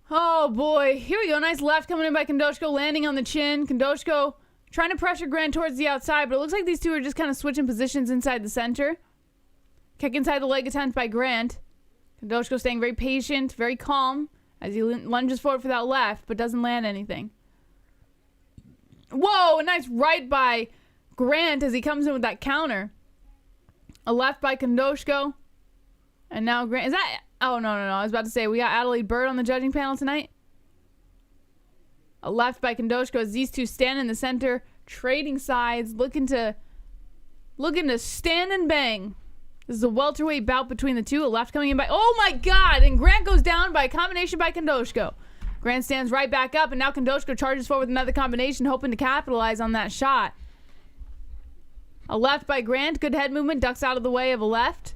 Oh boy. Here we go. Nice left coming in by Khandozhko. Landing on the chin. Khandozhko trying to pressure Grant towards the outside. But it looks like these two are just kind of switching positions inside the center. Kick inside the leg attempt by Grant. Khandozhko staying very patient. Very calm. As he lunges forward for that left. But doesn't land anything. Whoa, a nice right by Grant as he comes in with that counter. A left by Khandozhko. And now Grant. Is that... Oh, no. I was about to say, we got Adelaide Bird on the judging panel tonight. A left by Khandozhko as these two stand in the center, trading sides, looking to stand and bang. This is a welterweight bout between the two. A left coming in by... Oh, my God! And Grant goes down by a combination by Khandozhko. Grant stands right back up, and now Khandozhko charges forward with another combination, hoping to capitalize on that shot. A left by Grant. Good head movement. Ducks out of the way of a left.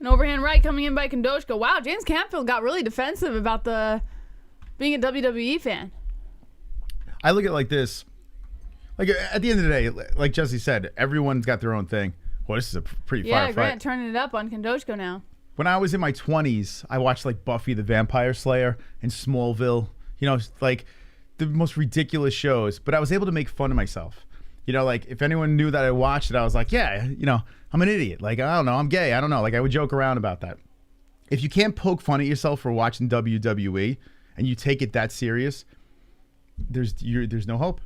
An overhand right coming in by Khandozhko. Wow, James Campfield got really defensive about being a WWE fan. I look at it like this. Like, at the end of the day, like Jesse said, everyone's got their own thing. Well, this is a pretty fire fight. Yeah, Grant turning it up on Khandozhko now. When I was in my 20s, I watched, like, Buffy the Vampire Slayer and Smallville. Like, the most ridiculous shows. But I was able to make fun of myself. Like, if anyone knew that I watched it, I was like, yeah, I'm an idiot. Like, I don't know, I'm gay. I don't know. Like, I would joke around about that. if you can't poke fun at yourself for watching WWE and you take it that serious, there's no hope.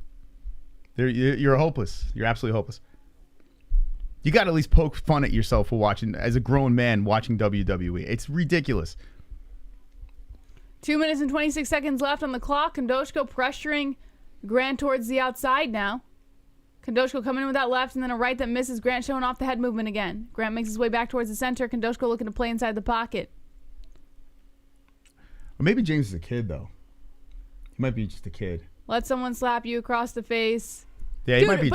You're hopeless. You're absolutely hopeless. You got to at least poke fun at yourself for watching, as a grown man, watching WWE. It's ridiculous. 2 minutes and 26 seconds left on the clock. Khandozhko pressuring Grant towards the outside now. Khandozhko coming in with that left and then a right that misses. Grant showing off the head movement again. Grant makes his way back towards the center. Khandozhko looking to play inside the pocket. Or maybe James is a kid, though. He might be just a kid. Let someone slap you across the face. Yeah, he might be.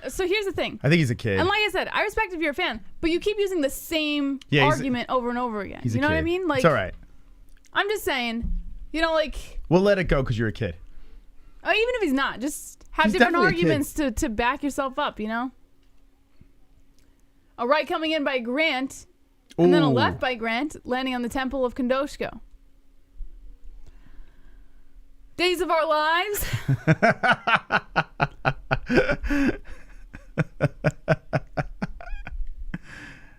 So here's the thing. I think he's a kid. And like I said, I respect if you're a fan, but you keep using the same argument over and over again. You know what I mean? Like, it's all right. I'm just saying, like. We'll let it go because you're a kid. Even if he's not, just have different arguments to back yourself up, A right coming in by Grant, and then a left by Grant, landing on the temple of Khandozhko. Days of our lives.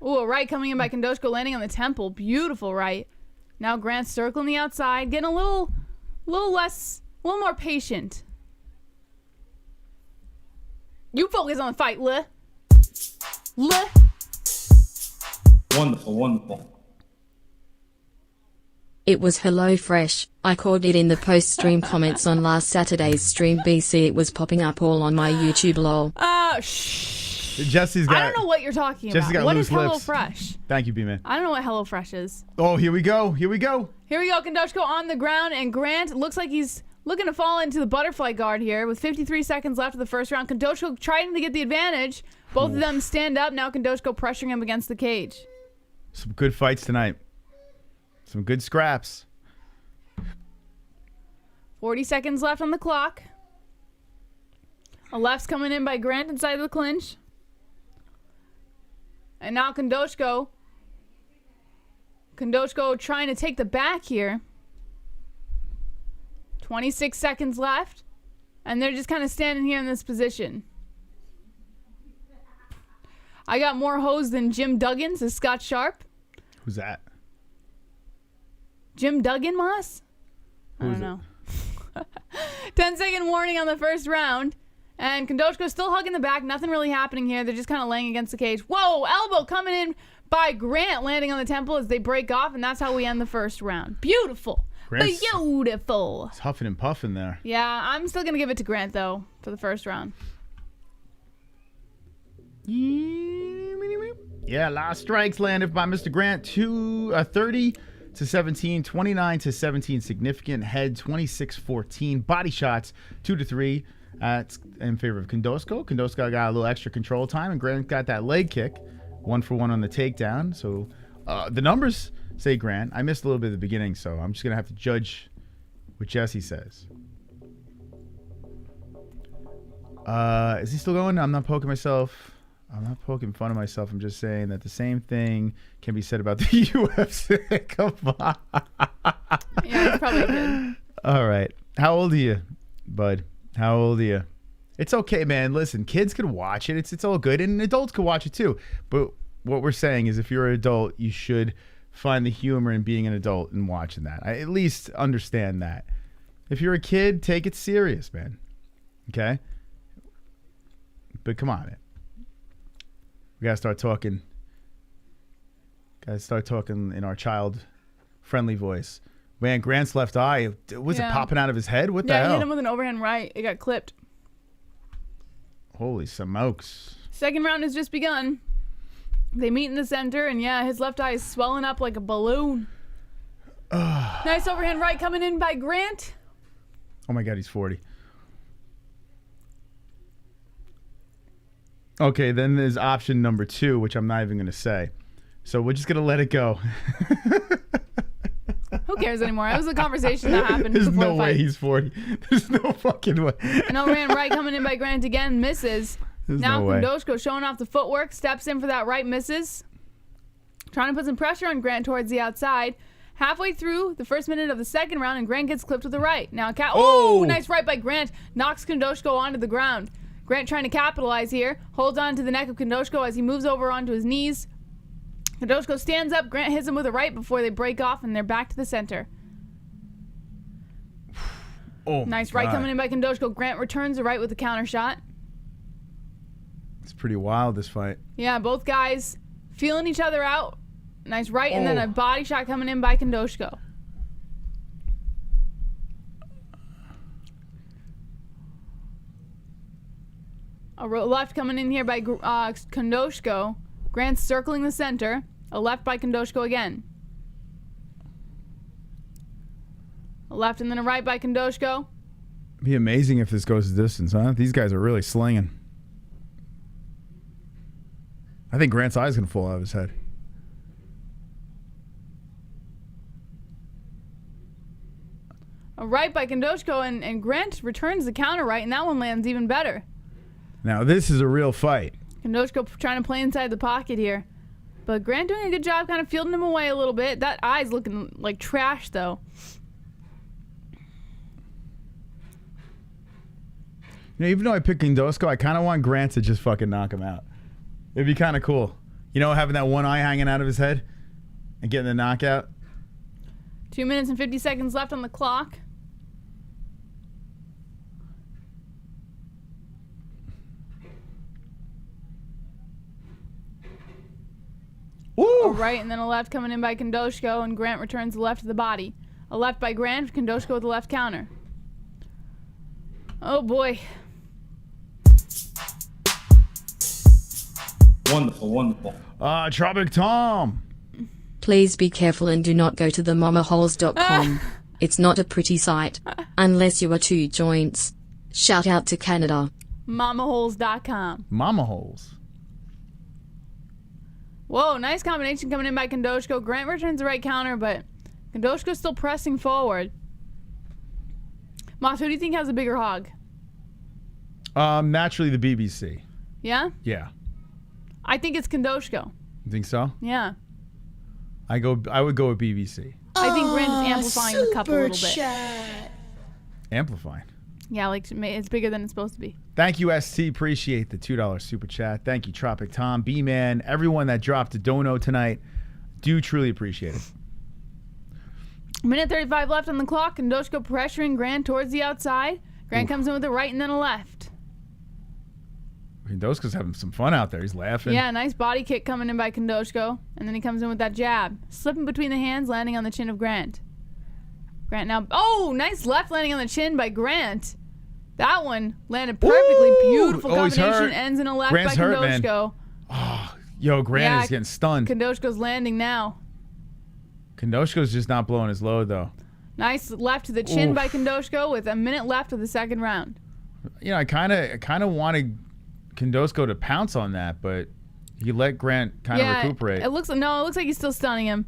A right coming in by Khandozhko, landing on the temple. Beautiful right. Now Grant circling the outside, getting a little more patient. You focus on the fight, Wonderful, wonderful. It was HelloFresh. I called it in the post-stream comments on last Saturday's stream. BC, it was popping up all on my YouTube lol. Jesse's got. I don't know what you're talking about. What is HelloFresh? Thank you, B-Man. I don't know what HelloFresh is. Oh, here we go. Khandozhko on the ground, and Grant looks like he's looking to fall into the butterfly guard here with 53 seconds left of the first round. Khandozhko trying to get the advantage. Both of them stand up. Now Khandozhko pressuring him against the cage. Some good fights tonight. Some good scraps. 40 seconds left on the clock. A left's coming in by Grant inside of the clinch. And now Khandozhko trying to take the back here. 26 seconds left. And they're just kind of standing here in this position. I got more hoes than Jim Duggan, says Scott Sharp. Who's that? Jim Duggan, Moss? I don't know. 10-second warning on the first round. And Khandozhko still hugging the back. Nothing really happening here. They're just kind of laying against the cage. Whoa, elbow coming in by Grant, landing on the temple as they break off. And that's how we end the first round. Beautiful. Beautiful. It's huffing and puffing there. Yeah, I'm still going to give it to Grant, though, for the first round. Yeah, last strikes landed by Mr. Grant. 30 to 17, 29 to 17, significant head, 26-14. Body shots, 2 to 3. That's in favor of Khandozhko. Khandozhko got a little extra control time, and Grant got that leg kick, 1 for 1 on the takedown. So the numbers say Grant. I missed a little bit at the beginning, so I'm just gonna have to judge what Jesse says. Is he still going? I'm not poking myself. I'm not poking fun of myself. I'm just saying that the same thing can be said about the UFC. Come on. Yeah, it's probably good. All right. How old are you, bud? How old are you? It's okay, man. Listen, kids can watch it. It's all good. And adults can watch it too. But what we're saying is if you're an adult, you should find the humor in being an adult and watching that. I at least understand that. If you're a kid, take it serious, man. Okay? But come on, man. We gotta start talking. Gotta start talking in our child-friendly voice. Man, Grant's left eye, was it popping out of his head? What the hell? Yeah, hit him with an overhand right. It got clipped. Holy smokes. Second round has just begun. They meet in the center, and yeah, his left eye is swelling up like a balloon. Nice overhand right coming in by Grant. Oh my God, he's 40. Okay, then there's option number 2, which I'm not even going to say. So we're just going to let it go. Who cares anymore? It was a conversation that happened There's before no the fight. way he's 40. There's no fucking way. An overhand right coming in by Grant again, misses. There's now no way. Khandozhko showing off the footwork, steps in for that right, misses. Trying to put some pressure on Grant towards the outside. Halfway through the first minute of the second round, and Grant gets clipped with the right. Now, nice right by Grant. Knocks Khandozhko onto the ground. Grant trying to capitalize here. Holds on to the neck of Khandozhko as he moves over onto his knees. Khandozhko stands up. Grant hits him with a right before they break off, and they're back to the center. Oh, nice right coming in by Khandozhko. Grant returns the right with a counter shot. It's pretty wild, this fight. Yeah, both guys feeling each other out. Nice right, and then a body shot coming in by Khandozhko. A left coming in here by Khandozhko. Grant's circling the center. A left by Khandozhko again. A left and then a right by Khandozhko. It'd be amazing if this goes the distance, huh? These guys are really slinging. I think Grant's eye's going to fall out of his head. A right by Khandozhko, and Grant returns the counter right, and that one lands even better. Now, this is a real fight. Khandozhko trying to play inside the pocket here. But Grant doing a good job kind of fielding him away a little bit. That eye's looking like trash, though. You know, even though I picked Khandozhko, I kind of want Grant to just fucking knock him out. It'd be kind of cool. You know, having that one eye hanging out of his head and getting the knockout. 2 minutes and 50 seconds left on the clock. Ooh. A right and then a left coming in by Khandozhko, and Grant returns the left to the body. A left by Grant, Khandozhko with the left counter. Oh boy. Wonderful, wonderful. Tropic Tom. Please be careful and do not go to the MMA-Holes.com. It's not a pretty site. Unless you are 2 joints. Shout out to Canada. MamaHoles.com. Mama Holes. Whoa, nice combination coming in by Khandozhko. Grant returns the right counter, but Khandozhko's still pressing forward. Moss, who do you think has a bigger hog? Naturally the BBC. Yeah? Yeah. I think it's Khandozhko. You think so? Yeah. I would go with BBC. I think Grant is amplifying the cup a little bit. Chat. Amplifying. Yeah, like it's bigger than it's supposed to be. Thank you, ST. Appreciate the $2 super chat. Thank you, Tropic Tom, B-Man, everyone that dropped a dono tonight. Do truly appreciate it. Minute 35 left on the clock. Khandozhko pressuring Grant towards the outside. Grant comes in with a right and then a left. Khandozhko's having some fun out there. He's laughing. Yeah, nice body kick coming in by Khandozhko. And then he comes in with that jab. Slipping between the hands, landing on the chin of Grant. Grant now... Oh, nice left landing on the chin by Grant. That one landed perfectly. Ooh! Beautiful Oh, he's combination. hurt. Ends in a left Grant's by hurt, man. Khandozhko. Oh, yo, Grant is getting stunned. Khandozhko's landing now. Khandozhko's just not blowing his load, though. Nice left to the chin Oof. by Khandozhko with a minute left of the second round. You know, I kind of wanted Khandozhko to pounce on that, but he let Grant kind of recuperate. It looks like he's still stunning him.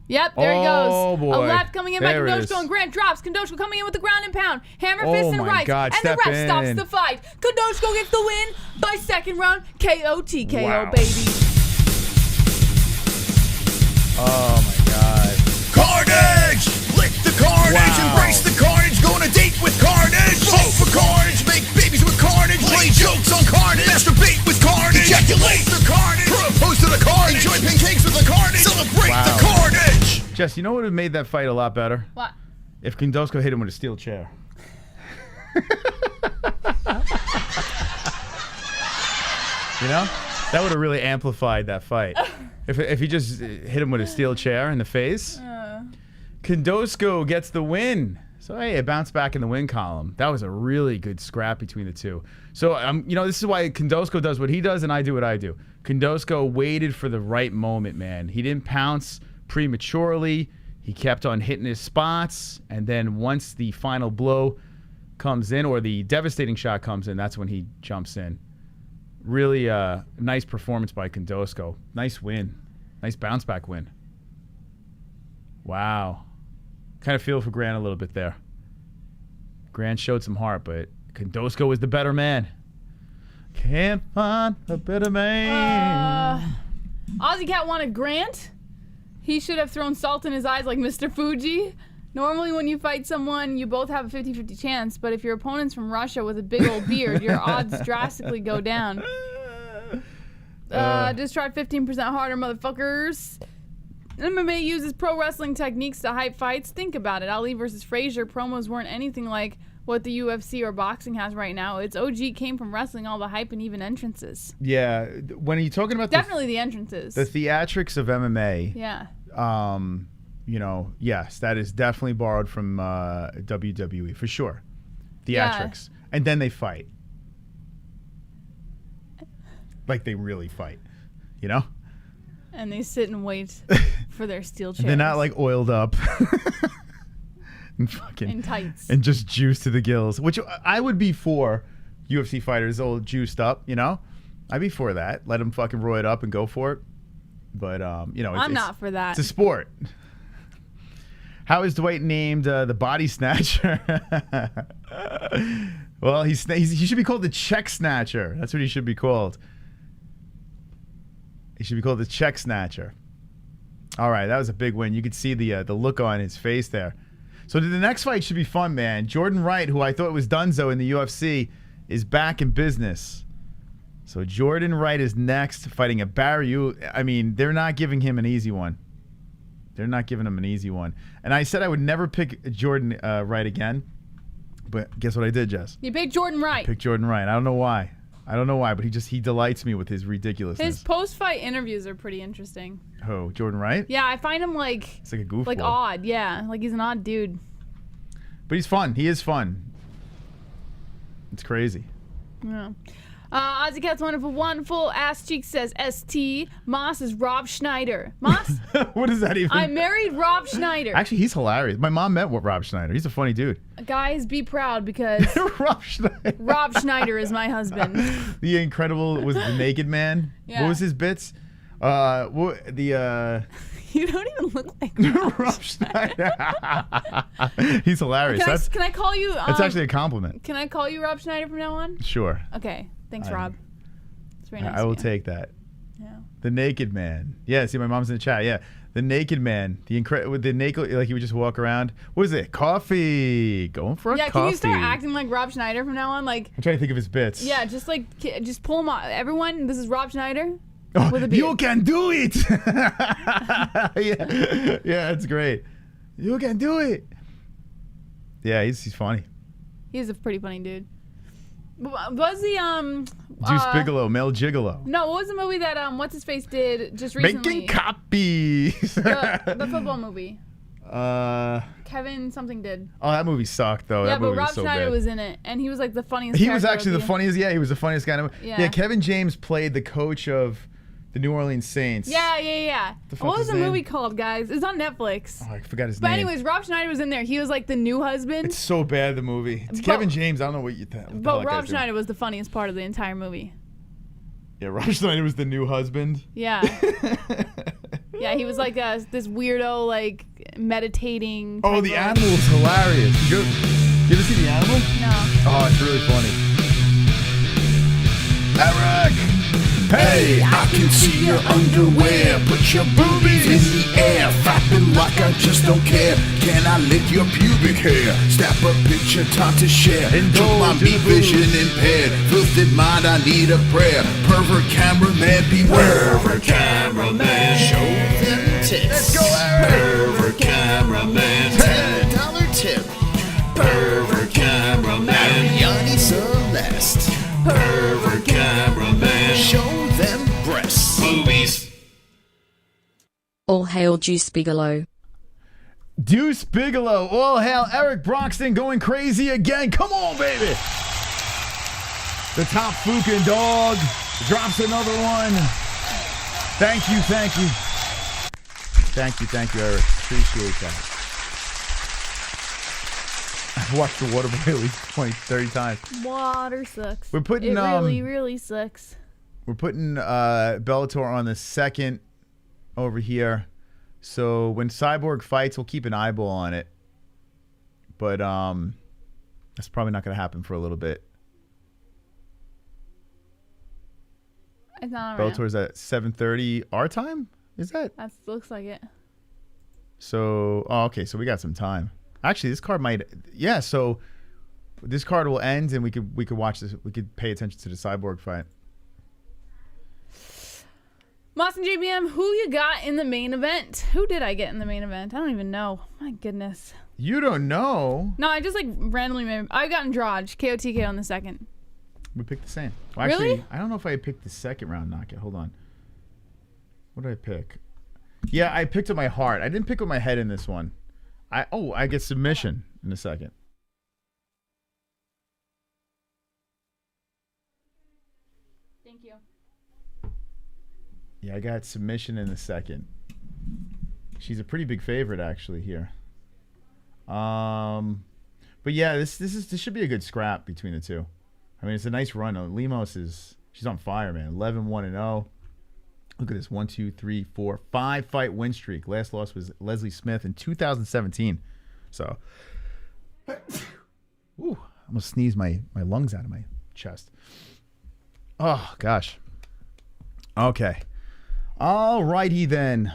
Yep, there he goes. Oh, boy. A left coming in There by it is. Khandozhko, and Grant drops. Khandozhko coming in with the ground and pound. Hammer fist and my right. God, and step the ref stops in. the fight. Khandozhko gets the win by second round KO TKO, Wow. baby. Oh, my God. Carnage! Lick the carnage, Wow. embrace the carnage, go on a date with carnage. Vote for carnage, make babies with carnage, play jokes on carnage, masturbate with carnage, ejaculate the carnage, propose to the carnage, enjoy pancakes with the carnage, celebrate the carnage. Jess, you know what would have made that fight a lot better? What? If Khandozhko hit him with a steel chair. You know? That would have really amplified that fight. If he just hit him with a steel chair in the face. Khandozhko gets the win. So, hey, it bounced back in the win column. That was a really good scrap between the two. So, you know, this is why Khandozhko does what he does and I do what I do. Khandozhko waited for the right moment, man. He didn't pounce prematurely. He kept on hitting his spots. And then once the final blow comes in or the devastating shot comes in, that's when he jumps in. Really nice performance by Khandozhko. Nice win. Nice bounce back win. Wow. Kind of feel for Grant a little bit there. Grant showed some heart, but Khandozhko was the better man. Can't find a better man. Aussie Cat wanted Grant. He should have thrown salt in his eyes like Mr. Fuji. Normally when you fight someone, you both have a 50-50 chance, but if your opponent's from Russia with a big old beard, your odds drastically go down. Just try 15% harder, motherfuckers. MMA uses pro wrestling techniques to hype fights. Think about it. Ali versus Frazier promos weren't anything like what the UFC or boxing has right now. Its OG came from wrestling, all the hype and even entrances. Yeah. When are you talking about definitely the entrances? The theatrics of MMA. Yeah. You know, yes, that is definitely borrowed from WWE for sure. Theatrics. Yeah. And then they fight. Like they really fight, you know? And they sit and wait for their steel chairs. They're not like oiled up. And fucking in tights. And just juiced to the gills, which I would be for UFC fighters all juiced up, you know? I'd be for that. Let them fucking roid it up and go for it. But, you know, I'm not for that. It's a sport. How is Dwight named the body snatcher? Well, he should be called the check snatcher. That's what he should be called. He should be called the check snatcher. All right, that was a big win. You could see the look on his face there. So the next fight should be fun, man. Jourdain Wright, who I thought was donezo in the UFC, is back in business. So Jourdain Wright is next, fighting a Barriault. I mean, they're not giving him an easy one. They're not giving him an easy one. And I said I would never pick Jourdain Wright again. But guess what I did, Jess? You picked Jourdain Wright. I picked Jourdain Wright. I don't know why. But he delights me with his ridiculousness. His post-fight interviews are pretty interesting. Who, Jourdain Wright? Yeah, I find him like... It's like a goofball. Like odd, yeah. Like he's an odd dude. But he's fun. He is fun. It's crazy. Yeah. Ozzy Cat's wonderful ass cheek says ST. Moss is Rob Schneider. Moss? What does that even? I married Rob Schneider. Actually, he's hilarious. My mom met Rob Schneider. He's a funny dude. Guys, be proud because Rob Schneider is my husband. The Incredible was the Naked Man. Yeah. What was his bits? You don't even look like Rob Schneider. He's hilarious. Can I call you? That's actually a compliment. Can I call you Rob Schneider from now on? Sure. Okay. Thanks, Rob. It's very nice. I will take that. Yeah. The Naked Man. Yeah. See, my mom's in the chat. Yeah. The Naked Man. With the naked, like he would just walk around. What is it? Coffee. Going for a coffee. Yeah. Can you start acting like Rob Schneider from now on? Like. I'm trying to think of his bits. Yeah. Just pull him off. Everyone, this is Rob Schneider. Oh, you can do it. Yeah, it's great. You can do it. Yeah, he's funny. He's a pretty funny dude. Was the Juice Bigelow, Male Gigolo? No, what was the movie that what's his face did just recently? Making Copies. the football movie. Kevin something did. Oh, that movie sucked though. Yeah, that movie but Rob was so Schneider bad. was in it, and he was like the funniest. He was actually the funniest. Yeah, he was the funniest guy. Yeah. Kevin James played the coach of the New Orleans Saints. Yeah. What was the movie called, guys? It's on Netflix. Oh, I forgot his name. But name. anyways, Rob Schneider was in there. He was like the new husband. It's so bad, the movie. It's Kevin James. I don't know what you think. But Rob Schneider was the funniest part of the entire movie. Yeah, Rob Schneider was the new husband. Yeah. Yeah, he was like this weirdo, like meditating. Oh, the animal was hilarious. You ever see the animal? No. Oh, it's really funny. Eric! Hey, I can see your underwear. Put your boobies in the air, flapping like I just don't care. Can I lick your pubic hair? Snap a picture, time to share. Took my beat vision impaired. Filthy mind, I need a prayer. Pervert cameraman, beware. Pervert cameraman, show them tits. Let's go, Eric. Pervert cameraman, $10 tip. Pervert cameraman, Yanni Celeste. Pervert cameraman, show them breasts. Movies. All hail Juice Bigelow. Deuce Bigelow. All hail Eric Broxton going crazy again. Come on, baby. The top fucking dog drops another one. Thank you, Eric. Appreciate that. I've watched The Water Boy at least 20, 30 times. Water sucks. We're putting it really sucks. We're putting Bellator on the second over here. So when Cyborg fights, we'll keep an eyeball on it. But that's probably not going to happen for a little bit. It's not around. Bellator's at 7:30 our time? Is that? That looks like it. So, okay, so we got some time. Actually, this card might, yeah. So this card will end, and we could watch this. We could pay attention to the Cyborg fight. Moss and JBM, who you got in the main event? Who did I get in the main event? I don't even know. My goodness. You don't know? No, I just like randomly made. I got Andrade, KOTK on the second. We picked the same. Well, Really? Actually, I don't know if I picked the second round knockout. Hold on. What did I pick? Yeah, I picked with my heart. I didn't pick with my head in this one. I get submission in a second. Thank you. Yeah, I got submission in a second. She's a pretty big favorite actually here. But yeah, this should be a good scrap between the two. I mean, it's a nice run. Lemos she's on fire, man. 11-1-0. Look at this. 1, 2, 3, 4, 5 fight win streak. Last loss was Leslie Smith in 2017. So, ooh, I almost sneezed my lungs out of my chest. Oh gosh. Okay. All righty then.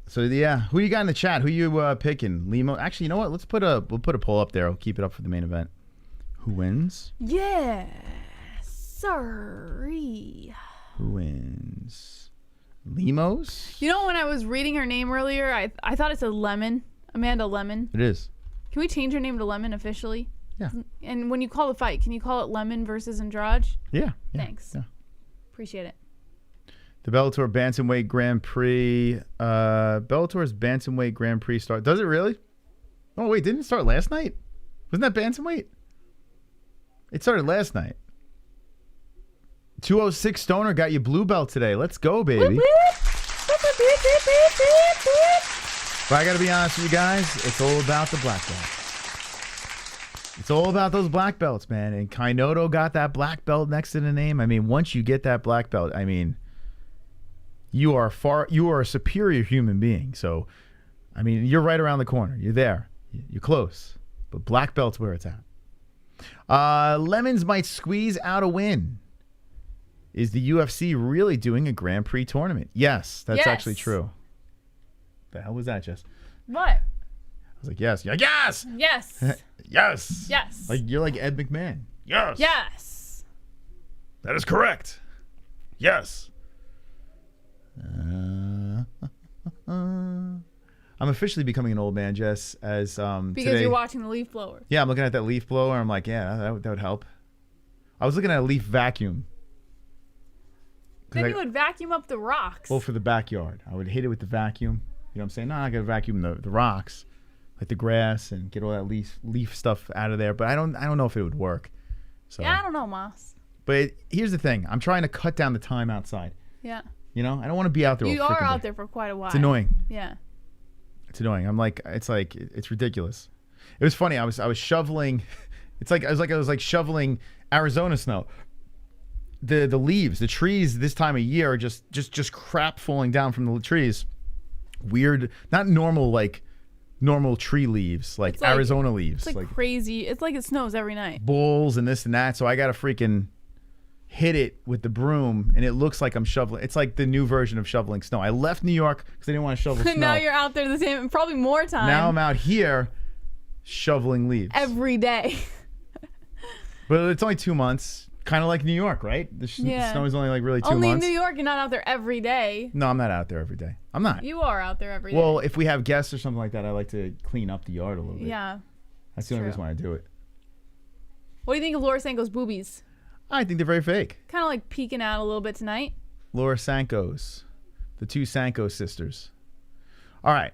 So yeah, who you got in the chat? Who you picking? Lemo? Actually, you know what? We'll put a poll up there. I'll keep it up for the main event. Who wins? Yeah. Sorry. Who wins? Lemos? You know, when I was reading her name earlier, I thought it said Lemon. Amanda Lemon. It is. Can we change her name to Lemon officially? Yeah. And when you call the fight, can you call it Lemon versus Andrade? Yeah. Thanks. Yeah. Appreciate it. The Bellator Bantamweight Grand Prix. Bellator's Bantamweight Grand Prix start. Does it really? Oh, wait. Didn't it start last night? Wasn't that Bantamweight? It started last night. 206 Stoner got you blue belt today. Let's go, baby. But I got to be honest with you guys. It's all about the black belt. It's all about those black belts, man. And Khandozhko got that black belt next to the name. I mean, once you get that black belt, I mean, you are a superior human being. So, I mean, you're right around the corner. You're there. You're close. But black belt's where it's at. Lemons might squeeze out a win. Is the UFC really doing a Grand Prix tournament? Yes, that's actually true. The hell was that, Jess? What? I was like, yes. You're like, yes! Yes. Yes! Yes. Like, you're like Ed McMahon. Yes! Yes. That is correct. Yes. I'm officially becoming an old man, Jess, as because today, you're watching the leaf blower. Yeah, I'm looking at that leaf blower. I'm like, yeah, that would help. I was looking at a leaf vacuum. Then you would vacuum up the rocks. Well, for the backyard. I would hit it with the vacuum. You know what I'm saying? No, I got to vacuum the rocks, like the grass, and get all that leaf stuff out of there. But I don't know if it would work. So. Yeah, I don't know, Moss. But here's the thing. I'm trying to cut down the time outside. Yeah. You know? I don't want to be out there. You are out there for quite a while. It's annoying. Yeah. It's annoying. It's ridiculous. It was funny. I was shoveling. I was shoveling Arizona snow. The leaves, the trees this time of year are just crap falling down from the trees. Weird, not normal normal tree leaves, like Arizona leaves. It's like crazy. It's like it snows every night. Bulls and this and that. So I got to freaking hit it with the broom, and it looks like I'm shoveling. It's like the new version of shoveling snow. I left New York because I didn't want to shovel snow. Now you're out there the same, probably more time. Now I'm out here shoveling leaves every day. But it's only 2 months. Kind of like New York, right? The snow is only really 2 months. Only in New York, you're not out there every day. No, I'm not out there every day. I'm not. You are out there every day. Well, if we have guests or something like that, I like to clean up the yard a little bit. Yeah. That's the only reason why I do it. What do you think of Laura Sanko's boobies? I think they're very fake. Kind of like peeking out a little bit tonight. Laura Sanko's. The two Sanko sisters. All right.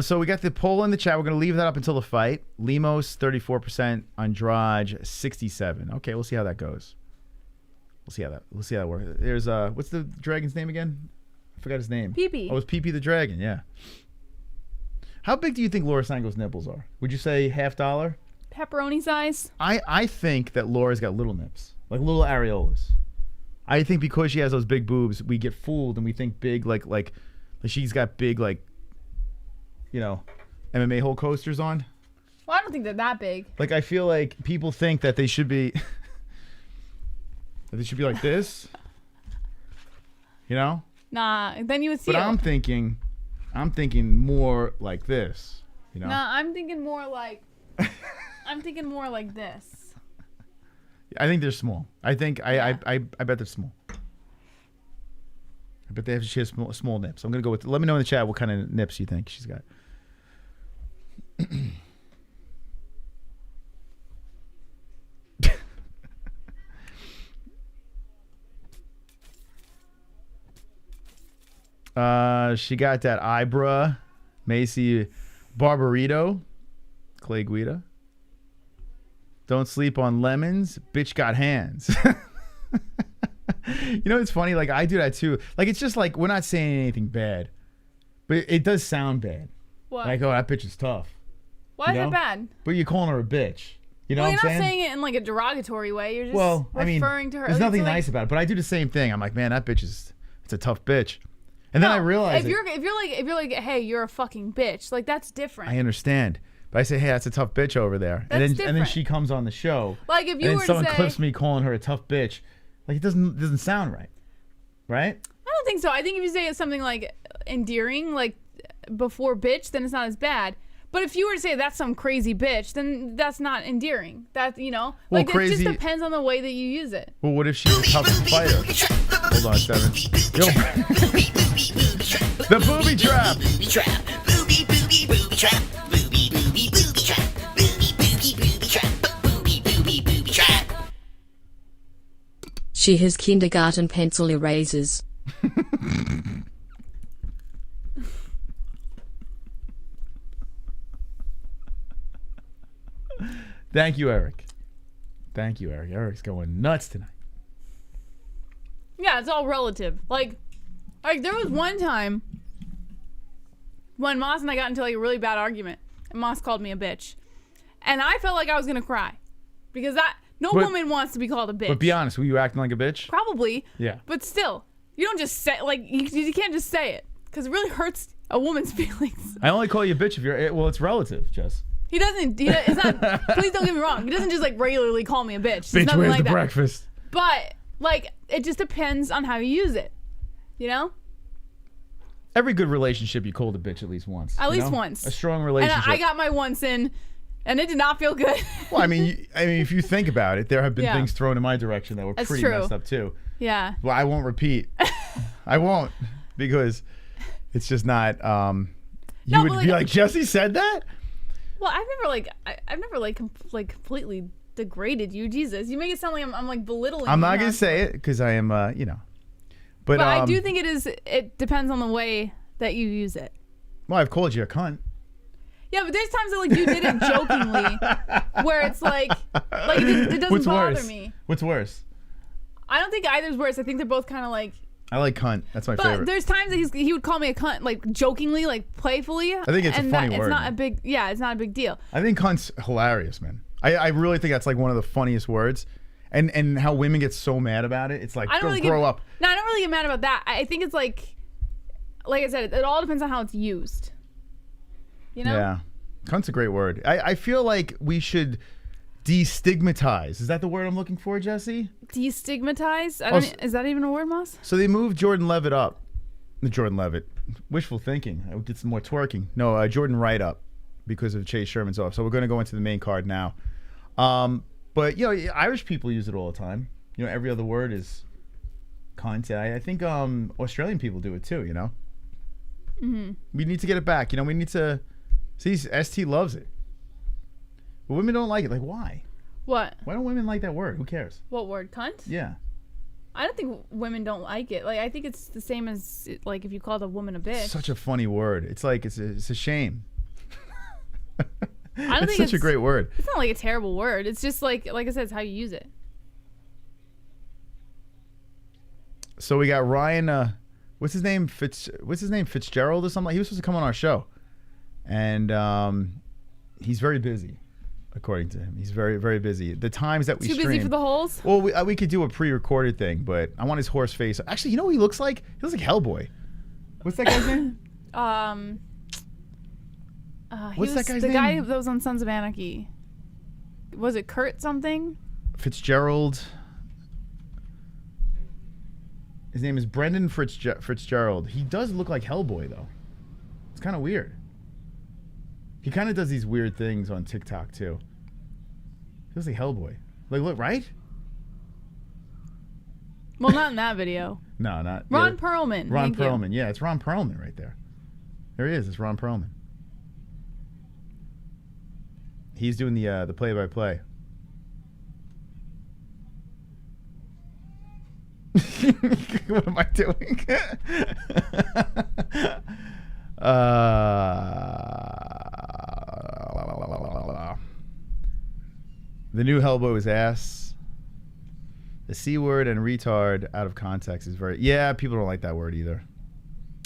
So we got the poll in the chat. We're going to leave that up until the fight. Lemos, 34%. Andrade, 67%. Okay, we'll see how that goes. We'll see how that works. There's what's the dragon's name again? I forgot his name. Pee-Pee. Oh, it's Pee-Pee the dragon. Yeah. How big do you think Laura Sanko's nipples are? Would you say $50? Pepperoni size. I think that Laura's got little nips, like little areolas. I think because she has those big boobs, we get fooled and we think big, like she's got big, MMA-Hole coasters on. Well, I don't think they're that big. Like, I feel like people think that they should be. That they should be like this, you know? Nah, then you would see. But I'm thinking more like this, you know? Nah, I'm thinking more like this. I think they're small. I bet they're small. But she has small nips. I'm gonna go with. Let me know in the chat what kind of nips you think she's got. She got that Ibra, Maycee, Barbarito, Clay Guida. Don't sleep on lemons. Bitch got hands. You know, it's funny. Like, I do that too. Like, it's just like, we're not saying anything bad, but it does sound bad. What? Like, oh, that bitch is tough. Why is it bad? But you're calling her a bitch. You know well, what I'm saying? You're not saying it in like a derogatory way. You're just referring to her. There's nothing nice about it, but I do the same thing. I'm like, man, that bitch it's a tough bitch. And then I realize if you're like, hey, you're a fucking bitch, like that's different. I understand. But I say, hey, that's a tough bitch over there. That's and then she comes on the show. Like if you and were then someone to say, clips me calling her a tough bitch. Like it doesn't sound right. Right? I don't think so. I think if you say something like endearing, like before bitch, then it's not as bad. But if you were to say that's some crazy bitch, then that's not endearing. That like it just depends on the way that you use it. Well, what if she's a tough fighter? Hold on, Seven. Yo. The booby trap. Booby trap. Booby trap. Booby trap. Booby trap. She has kindergarten pencil erasers. Thank you, Eric. Thank you, Eric. Eric's going nuts tonight. Yeah, it's all relative. Like there was one time when Moss and I got into like a really bad argument, and Moss called me a bitch, and I felt like I was gonna cry because no woman wants to be called a bitch. But be honest, were you acting like a bitch? Probably. Yeah. But still, you don't just say you can't just say it because it really hurts a woman's feelings. I only call you a bitch if you're it's relative, Jess. He doesn't. It's not. Please don't get me wrong. He doesn't just like regularly call me a bitch. Bitch, where's like the breakfast? But like, it just depends on how you use it. You know. Every good relationship, you called a bitch at least once. At least once. A strong relationship. And I got my once in, and it did not feel good. Well, I mean, if you think about it, there have been things thrown in my direction that were pretty messed up too. Yeah. Well, I won't repeat. I won't because it's just not. You would be like, Jesse said that. Well, I've never completely degraded you, Jesus. You make it sound like I'm like belittling. I'm not gonna say it because I am, But I do think it depends on the way that you use it. Well, I've called you a cunt. Yeah, but there's times that like you did it jokingly, where it's like it doesn't bother me. What's worse? I don't think either's worse. I think they're both kind of like. I like cunt. That's my favorite. But there's times that he would call me a cunt, like jokingly, like playfully. I think it's a funny word. It's not a big. Yeah, it's not a big deal. I think cunt's hilarious, man. I really think that's like one of the funniest words, and how women get so mad about it. It's like grow up. No, I don't really get mad about that. I think it's like I said, it all depends on how it's used. You know? Yeah, cunt's a great word. I feel like we should destigmatize. Is that the word I'm looking for, Jesse? Destigmatize? Is that even a word, Moss? So they moved Jordan Levitt up. Jordan Levitt. Wishful thinking. I did some more twerking. No, Jordan Wright up because of Chase Sherman's off. So we're going to go into the main card now. But, Irish people use it all the time. Every other word is cunt. I think Australian people do it too, Mm-hmm. We need to get it back. We need to... See, ST loves it. But women don't like it. Like, why? What? Why don't women like that word? Who cares? What word? Cunt? Yeah. I don't think women don't like it. Like, I think it's the same as like if you called a woman a bitch. Such a funny word. It's like it's a shame. I don't think it's such a great word. It's not like a terrible word. It's just like I said, it's how you use it. So we got Ryan. What's his name? Fitzgerald or something. He was supposed to come on our show, and he's very busy. According to him, he's very, very busy. The times that we too busy for the holes. Well, we could do a pre-recorded thing, but I want his horse face. Actually, you know what he looks like? He looks like Hellboy. What's that guy's name? What's that guy's name? The guy that was on Sons of Anarchy. Was it Kurt something? Fitzgerald. His name is Brendan Fitzgerald. He does look like Hellboy though. It's kind of weird. He kind of does these weird things on TikTok too. He looks like Hellboy. Like, look, right? Well, not in that video. No, not Ron Perlman. Ron Thank you. Perlman. Yeah, it's Ron Perlman right there. There he is. It's Ron Perlman. He's doing the play-by-play. What am I doing? The new Hellboy was ass. The C word and retard out of context is very... Yeah, people don't like that word either.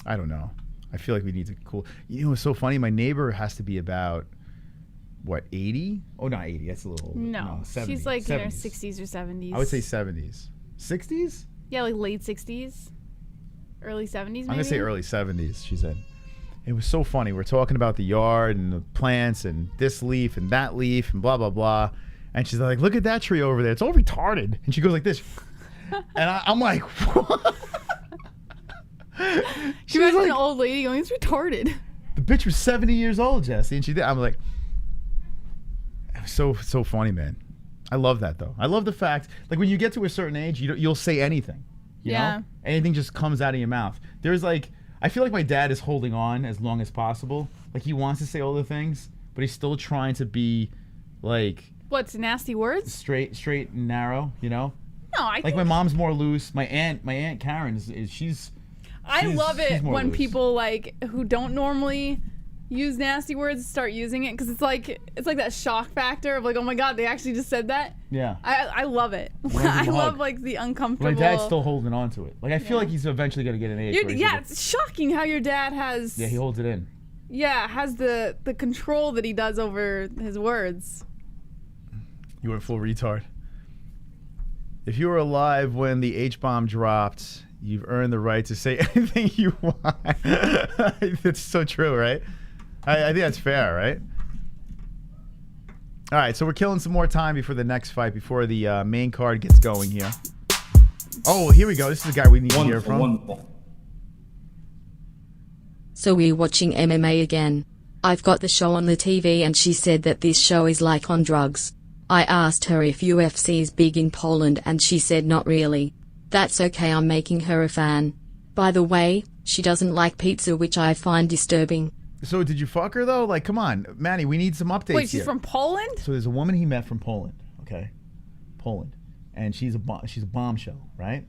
I don't know. I feel like we need to cool... You know what's so funny? My neighbor has to be about, what, 80? Oh, not 80. That's a little... No, 70, she's like 70s. in her 60s or 70s. I would say 70s. 60s? Yeah, like late 60s. Early 70s, maybe? I'm going to say early 70s, she said. It was so funny. We're talking about the yard and the plants and this leaf and that leaf and blah, blah, blah. And she's like, look at that tree over there. It's all retarded. And she goes like this. And I'm like, what? She was like an old lady going, it's retarded. The bitch was 70 years old, Jesse. And she did. I'm like, so funny, man. I love that, though. I love the fact, like, when you get to a certain age, you'll say anything. You know? Anything just comes out of your mouth. There's like, I feel like my dad is holding on as long as possible. Like, he wants to say all the things, but he's still trying to be, like... What's nasty words? Straight and narrow, you know? No, I like think... my mom's more loose. My aunt Karen she's I love it when loose. people like who don't normally use nasty words start using it because it's like that shock factor of like, oh my god, they actually just said that. Yeah. I love it. I love like the uncomfortable. My dad's still holding on to it. Like I feel like he's eventually gonna get an age. It's shocking how your dad has. Yeah, he holds it in. Yeah, has the control that he does over his words. You went full retard. If you were alive when the H-bomb dropped, you've earned the right to say anything you want. It's so true, right? I think that's fair, right? All right, so we're killing some more time before the next fight, before the main card gets going here. Oh, here we go. This is the guy we need to hear from. Wonderful. So we're watching MMA again. I've got the show on the TV and she said that this show is like on drugs. I asked her if UFC is big in Poland and she said not really. That's okay, I'm making her a fan. By the way, she doesn't like pizza, which I find disturbing. So did you fuck her though? Like, come on, Manny, we need some updates. Wait, she's here. from Poland? So there's a woman he met from Poland, okay? Poland. And she's a bombshell, right?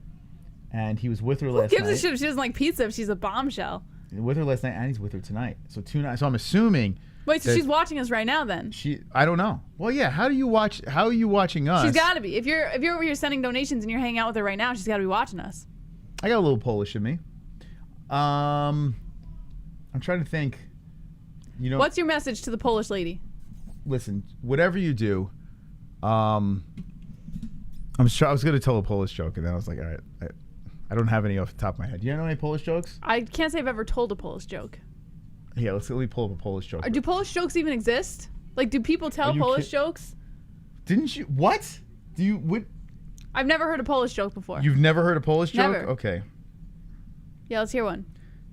And he was with her last night. Who gives a shit if she doesn't like pizza if she's a bombshell? With her last night, and he's with her tonight. So 2 nights. So I'm assuming. Wait, so she's watching us right now then? I don't know. Well, yeah. How are you watching us? She's got to be. If you're over here sending donations and you're hanging out with her right now, she's got to be watching us. I got a little Polish in me. I'm trying to think. You know. What's your message to the Polish lady? Listen, whatever you do, I was going to tell a Polish joke, and then I was like, all right, I don't have any off the top of my head. Do you know any Polish jokes? I can't say I've ever told a Polish joke. Yeah, let me pull up a Polish joke. Do Polish jokes even exist? Like, do people tell Polish jokes? Didn't you? What? What? I've never heard a Polish joke before. You've never heard a Polish joke? Never. Okay. Yeah, let's hear one.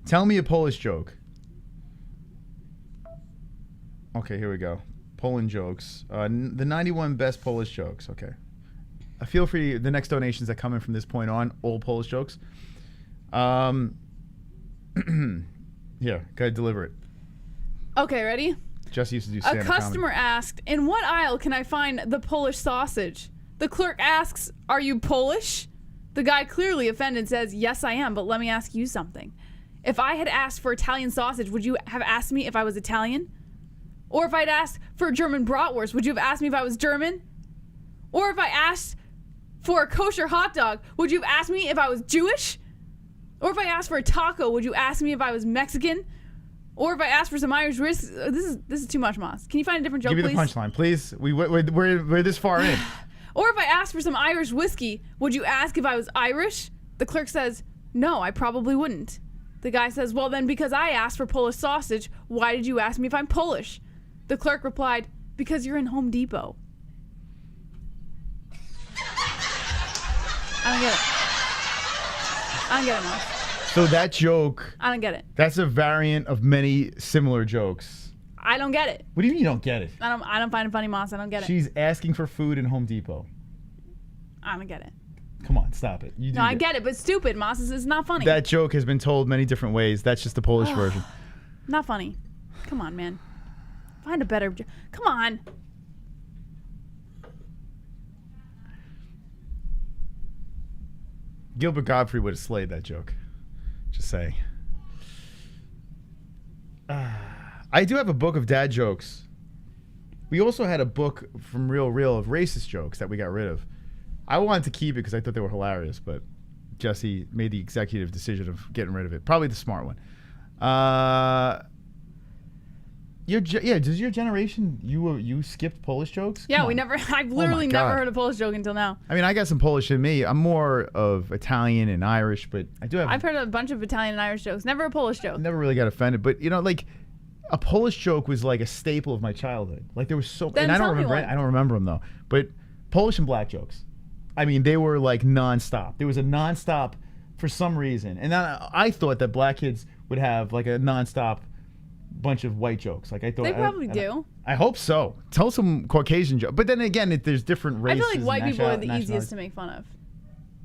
Tell me a Polish joke. Okay, here we go. Poland jokes. The 91 best Polish jokes. Okay. Feel free, the next donations that come in from this point on, all Polish jokes. Here, go ahead, deliver it. Okay, ready? Jesse used to do stand-up A customer asked, in what aisle can I find the Polish sausage? The clerk asks, are you Polish? The guy, clearly offended, says, yes, I am, but let me ask you something. If I had asked for Italian sausage, would you have asked me if I was Italian? Or if I'd asked for German bratwurst, would you have asked me if I was German? Or if I asked for a kosher hot dog, would you have asked me if I was Jewish? Or if I asked for a taco, would you ask me if I was Mexican? Or if I asked for some Irish whiskey, this is too much, Moss. Can you find a different joke, please? Give me the punchline, please. We're this far in. Or if I asked for some Irish whiskey, would you ask if I was Irish? The clerk says, no, I probably wouldn't. The guy says, well then, because I asked for Polish sausage, why did you ask me if I'm Polish? The clerk replied, because you're in Home Depot. I don't get it, Moss. So that joke... I don't get it. That's a variant of many similar jokes. I don't get it. What do you mean you don't get it? I don't find it funny, Moss. I don't get it. She's asking for food in Home Depot. I don't get it. Come on, stop it. You do No, I that. get it, but stupid, Moss. It's not funny. That joke has been told many different ways. That's just the Polish version. Not funny. Come on, man. Find a better. Come on. Gilbert Godfrey would have slayed that joke. Just saying. I do have a book of dad jokes. We also had a book from Real of racist jokes that we got rid of. I wanted to keep it because I thought they were hilarious, but Jesse made the executive decision of getting rid of it. Probably the smart one. Does your generation, you skipped Polish jokes? Yeah, we never. I've literally never God. heard a Polish joke until now. I mean, I got some Polish in me. I'm more of Italian and Irish, but I do have. I've heard a bunch of Italian and Irish jokes. Never a Polish joke. Never really got offended, but like a Polish joke was like a staple of my childhood. Like there was so, Then and I don't tell me remember. one. I don't remember them though. But Polish and black jokes, I mean, they were like nonstop. There was a nonstop for some reason, and then I thought that black kids would have like a nonstop bunch of white jokes. Like I thought They probably do. I hope so. Tell some Caucasian jokes, but then again, there's different I races. feel like white people are the easiest nationalities. to make fun of.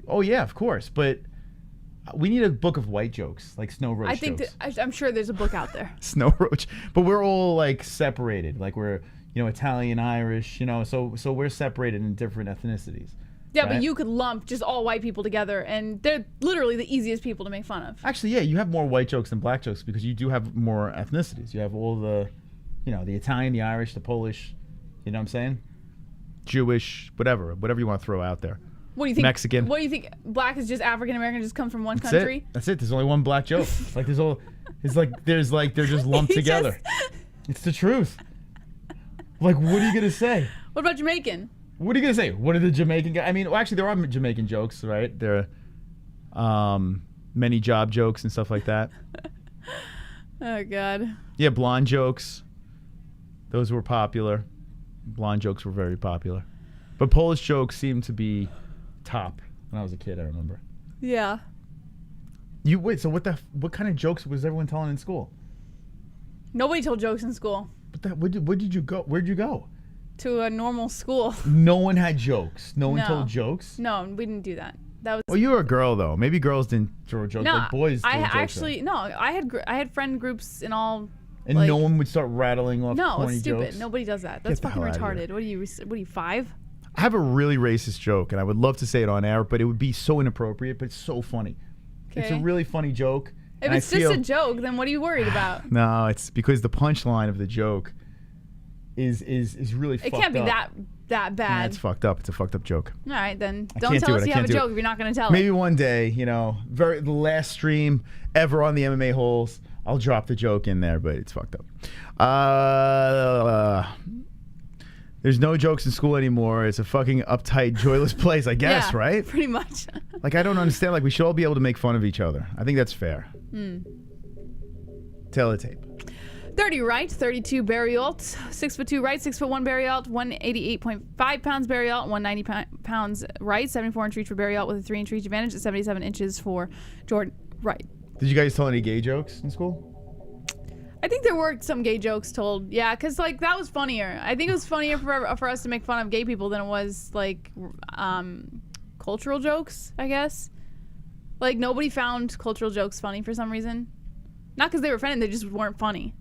Oh yeah, of course, but we need a book of white jokes, like Snow Roach I think jokes. I'm sure there's a book out there. Snow Roach, but we're all like separated. Like we're Italian, Irish, so we're separated in different ethnicities. Yeah, right? but you could lump just all white people together, and they're literally the easiest people to make fun of. Actually, yeah, you have more white jokes than black jokes because you do have more ethnicities. You have all the, the Italian, the Irish, the Polish. You know what I'm saying? Jewish, whatever you want to throw out there. What do you think? Mexican. What do you think? Black is just African American, just comes from one That's country. it. That's it. There's only one black joke. They're just lumped together. It's the truth. Like, what are you gonna say? What about Jamaican? What are you gonna say? What are the Jamaican guys? I mean, actually, there are Jamaican jokes, right? There are many job jokes and stuff like that. Oh God. Yeah, blonde jokes. Those were popular. Blonde jokes were very popular, but Polish jokes seemed to be top when I was a kid. I remember. Yeah. So what kind of jokes was everyone telling in school? Nobody told jokes in school. Where did you go? Where'd you go? To a normal school. No one had jokes. No one No. told jokes. No, we didn't do that. That was. Well, you were a girl though. Maybe girls didn't throw jokes. No, Like boys. I threw jokes actually out. no. I had friend groups in all. And like, no one would start rattling off No, corny it's stupid. jokes. Nobody does that. That's Get the fucking hell outta here. retarded. What are you 5? I have a really racist joke, and I would love to say it on air, but it would be so inappropriate, but it's so funny. It's a Okay. really funny joke. If and it's I feel, just a joke, then what are you worried about? No, it's because the punchline of the joke is really fucked It up. can't be that Yeah, bad. it's fucked up. It's a fucked up joke. All right, then I don't can't tell do us it. you I have a can't do joke it. if you're not going to tell Maybe it. one day, the last stream ever on the MMA-Holes, I'll drop the joke in there, but it's fucked up. There's no jokes in school anymore. It's a fucking uptight, joyless place, I guess, Yeah, right? Pretty much. Like, I don't understand. Like, we should all be able to make fun of each other. I think that's fair. Teletape. 30 Wright, 32 Barriault, 6'2" Wright, 6'1" Barriault, 188.5 pounds Barriault, 190 pounds Wright, 74-inch reach for Barriault with a 3-inch reach advantage at 77 inches for Jourdain. Wright. Did you guys tell any gay jokes in school? I think there were some gay jokes told. Yeah, because that was funnier. I think it was funnier for us to make fun of gay people than it was cultural jokes, I guess. Like, nobody found cultural jokes funny for some reason. Not because they were offended, they just weren't funny.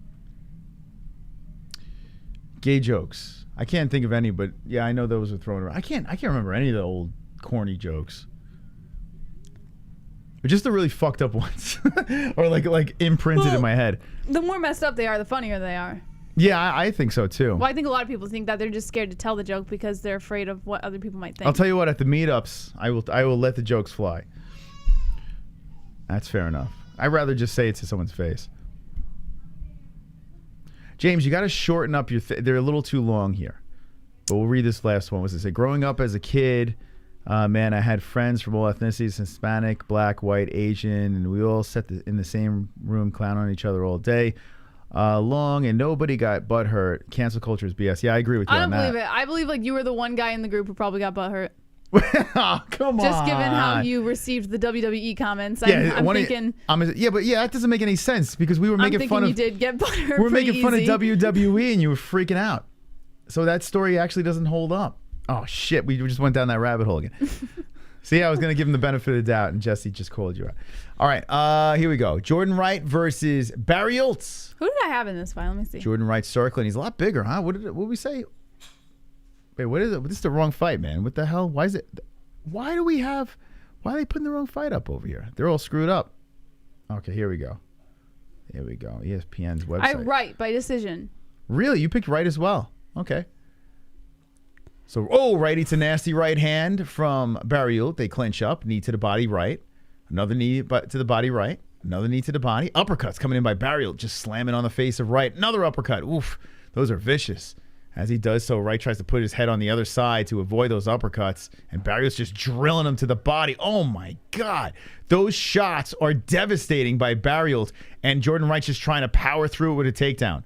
Gay jokes. I can't think of any, but yeah, I know those were thrown around. I can't remember any of the old corny jokes. But just the really fucked up ones. Or like imprinted in my head. The more messed up they are, the funnier they are. Yeah, I think so too. Well, I think a lot of people think that they're just scared to tell the joke because they're afraid of what other people might think. I'll tell you what, at the meetups, I will let the jokes fly. That's fair enough. I'd rather just say it to someone's face. James, you got to shorten up your... they're a little too long here. But we'll read this last one. What's it say? Growing up as a kid, man, I had friends from all ethnicities, Hispanic, black, white, Asian, and we all sat in the same room clowning on each other all day long, and nobody got butt hurt. Cancel culture is BS. Yeah, I agree with you I on don't that. believe it. I believe you were the one guy in the group who probably got butthurt. Oh, come on. Just given how you received the WWE comments, Yeah, I'm thinking. But that doesn't make any sense because we were making fun of. You did get butthurt. We're making fun of easy. WWE and you were freaking out. So that story actually doesn't hold up. Oh shit, we just went down that rabbit hole again. See, I was going to give him the benefit of the doubt, and Jesse just called you out. All right, here we go. Jourdain Wright versus Barriault. Who did I have in this fight? Let me see. Jourdain Wright circling. He's a lot bigger, huh? What did we say? Wait, what is it? This is the wrong fight, man. What the hell? Why are they putting the wrong fight up over here? They're all screwed up. Okay, here we go. Here we go. ESPN's website. Wright by decision. Really? You picked Wright as well. Okay. So, Wright eats a nasty right hand from Barriault. They clinch up. Knee to the body, right. Another knee to the body, right. Another knee to the body. Uppercuts coming in by Barriault, just slamming on the face of Wright. Another uppercut. Oof. Those are vicious. As he does so, Wright tries to put his head on the other side to avoid those uppercuts, and Barriault's just drilling him to the body. Oh, my God. Those shots are devastating by Barriault, and Jourdain Wright's just trying to power through it with a takedown.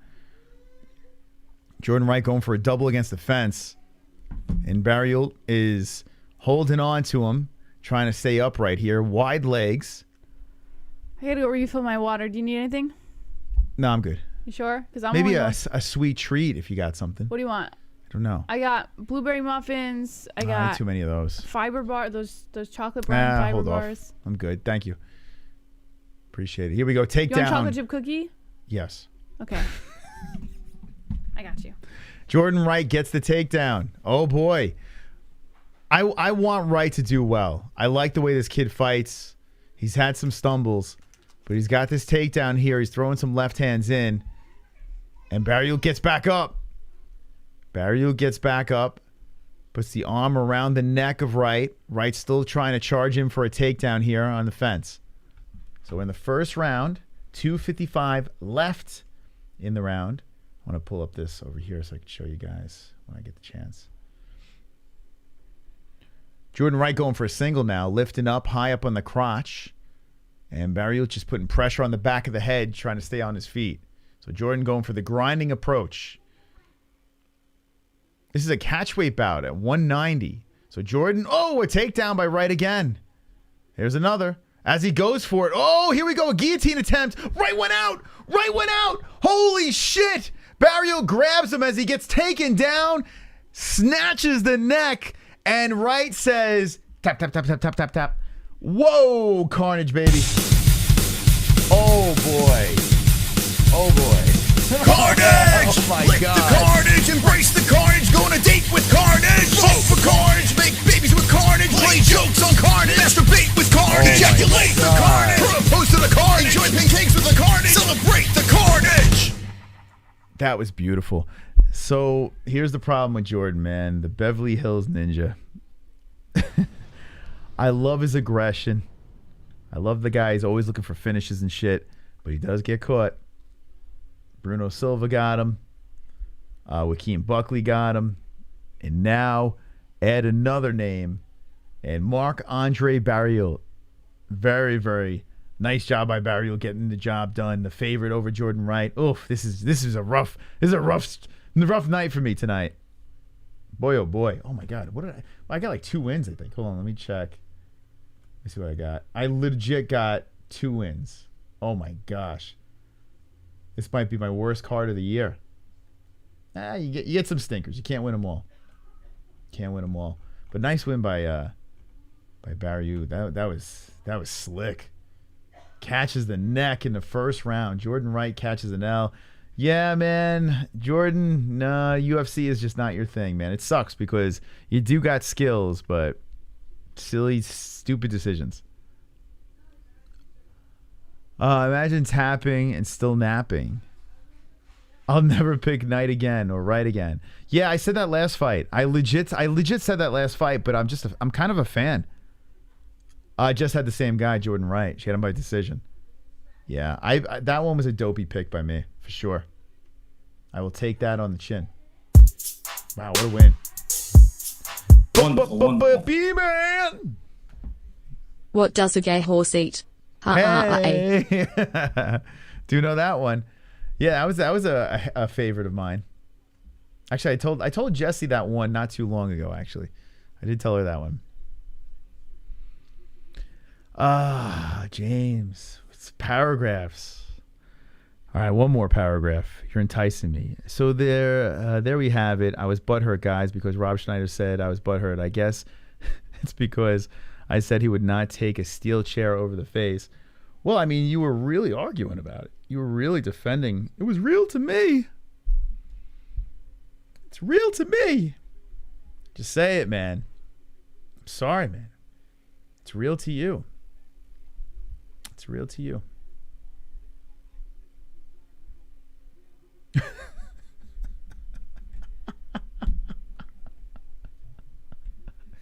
Jourdain Wright going for a double against the fence. And Barriault is holding on to him, trying to stay upright here. Wide legs. I gotta go refill my water. Do you need anything? No, I'm good. You sure? Because I'm maybe a sweet treat if you got something. What do you want? I don't know. I got blueberry muffins. I got too many of those. Fiber bar. Those chocolate brown fiber hold bars. Off. I'm good. Thank you. Appreciate it. Here we go. Takedown. You want chocolate chip cookie? Yes. Okay. I got you. Jourdain Wright gets the takedown. Oh, boy. I want Wright to do well. I like the way this kid fights. He's had some stumbles, but he's got this takedown here. He's throwing some left hands in, and Barriault gets back up. Barriault gets back up, puts the arm around the neck of Wright. Wright's still trying to charge him for a takedown here on the fence. So in the first round, 2:55 left in the round. I want to pull up this over here so I can show you guys when I get the chance. Jourdain Wright going for a single now, lifting up high up on the crotch. And Barriault just putting pressure on the back of the head, trying to stay on his feet. So Jourdain going for the grinding approach. This is a catchweight bout at 190. So Jourdain, a takedown by Wright again. Here's another. As he goes for it. Oh, here we go. A guillotine attempt. Wright went out. Wright went out. Holy shit. Barriault grabs him as he gets taken down, snatches the neck, and Wright says, tap, tap, tap, tap, tap, tap, tap. Whoa, carnage, baby. Oh, boy. Oh, boy. Carnage! Oh, my Lick God. the carnage, embrace the carnage, go on a date with carnage. Vote for carnage, make babies with carnage, play jokes on carnage, masturbate with carnage, ejaculate the carnage, propose to the carnage, enjoy pancakes with the carnage, celebrate the carnage. That was beautiful. So here's the problem with Jourdain, man. The Beverly Hills Ninja. I love his aggression. I love the guy. He's always looking for finishes and shit, but he does get caught. Bruno Silva got him. Joaquin Buckley got him. And now add another name. And Marc-André Barriault. Very, very nice job by Barriault getting the job done. The favorite over Jourdain Wright. Oof, this is a rough night for me tonight. Boy, oh boy. Oh my God. What did I got like 2 wins, I think. Hold on, let me check. Let me see what I got. I legit got 2 wins. Oh my gosh. This might be my worst card of the year. You get some stinkers. You can't win them all. Can't win them all. But nice win by Barriault. That was slick. Catches the neck in the first round. Jourdain Wright catches an L. Yeah, man. Jourdain, nah, UFC is just not your thing, man. It sucks because you do got skills, but silly, stupid decisions. Imagine tapping and still napping. I'll never pick Knight again or Wright again. Yeah, I said that last fight. I legit said that last fight, but I'm kind of a fan. I just had the same guy, Jourdain Wright. She had him by decision. Yeah, I that one was a dopey pick by me, for sure. I will take that on the chin. Wow, what a win. B-Man! What does a gay horse eat? Hey. Do you know that one? Yeah, that was a favorite of mine. Actually, I told Jessie that one not too long ago, actually. I did tell her that one. James. It's paragraphs. All right, one more paragraph. You're enticing me. So there we have it. I was butthurt, guys, because Rob Schneider said I was butthurt. I guess it's because I said he would not take a steel chair over the face. Well, I mean, you were really arguing about it. You were really defending. It was real to me. It's real to me. Just say it, man. I'm sorry, man. It's real to you. It's real to you.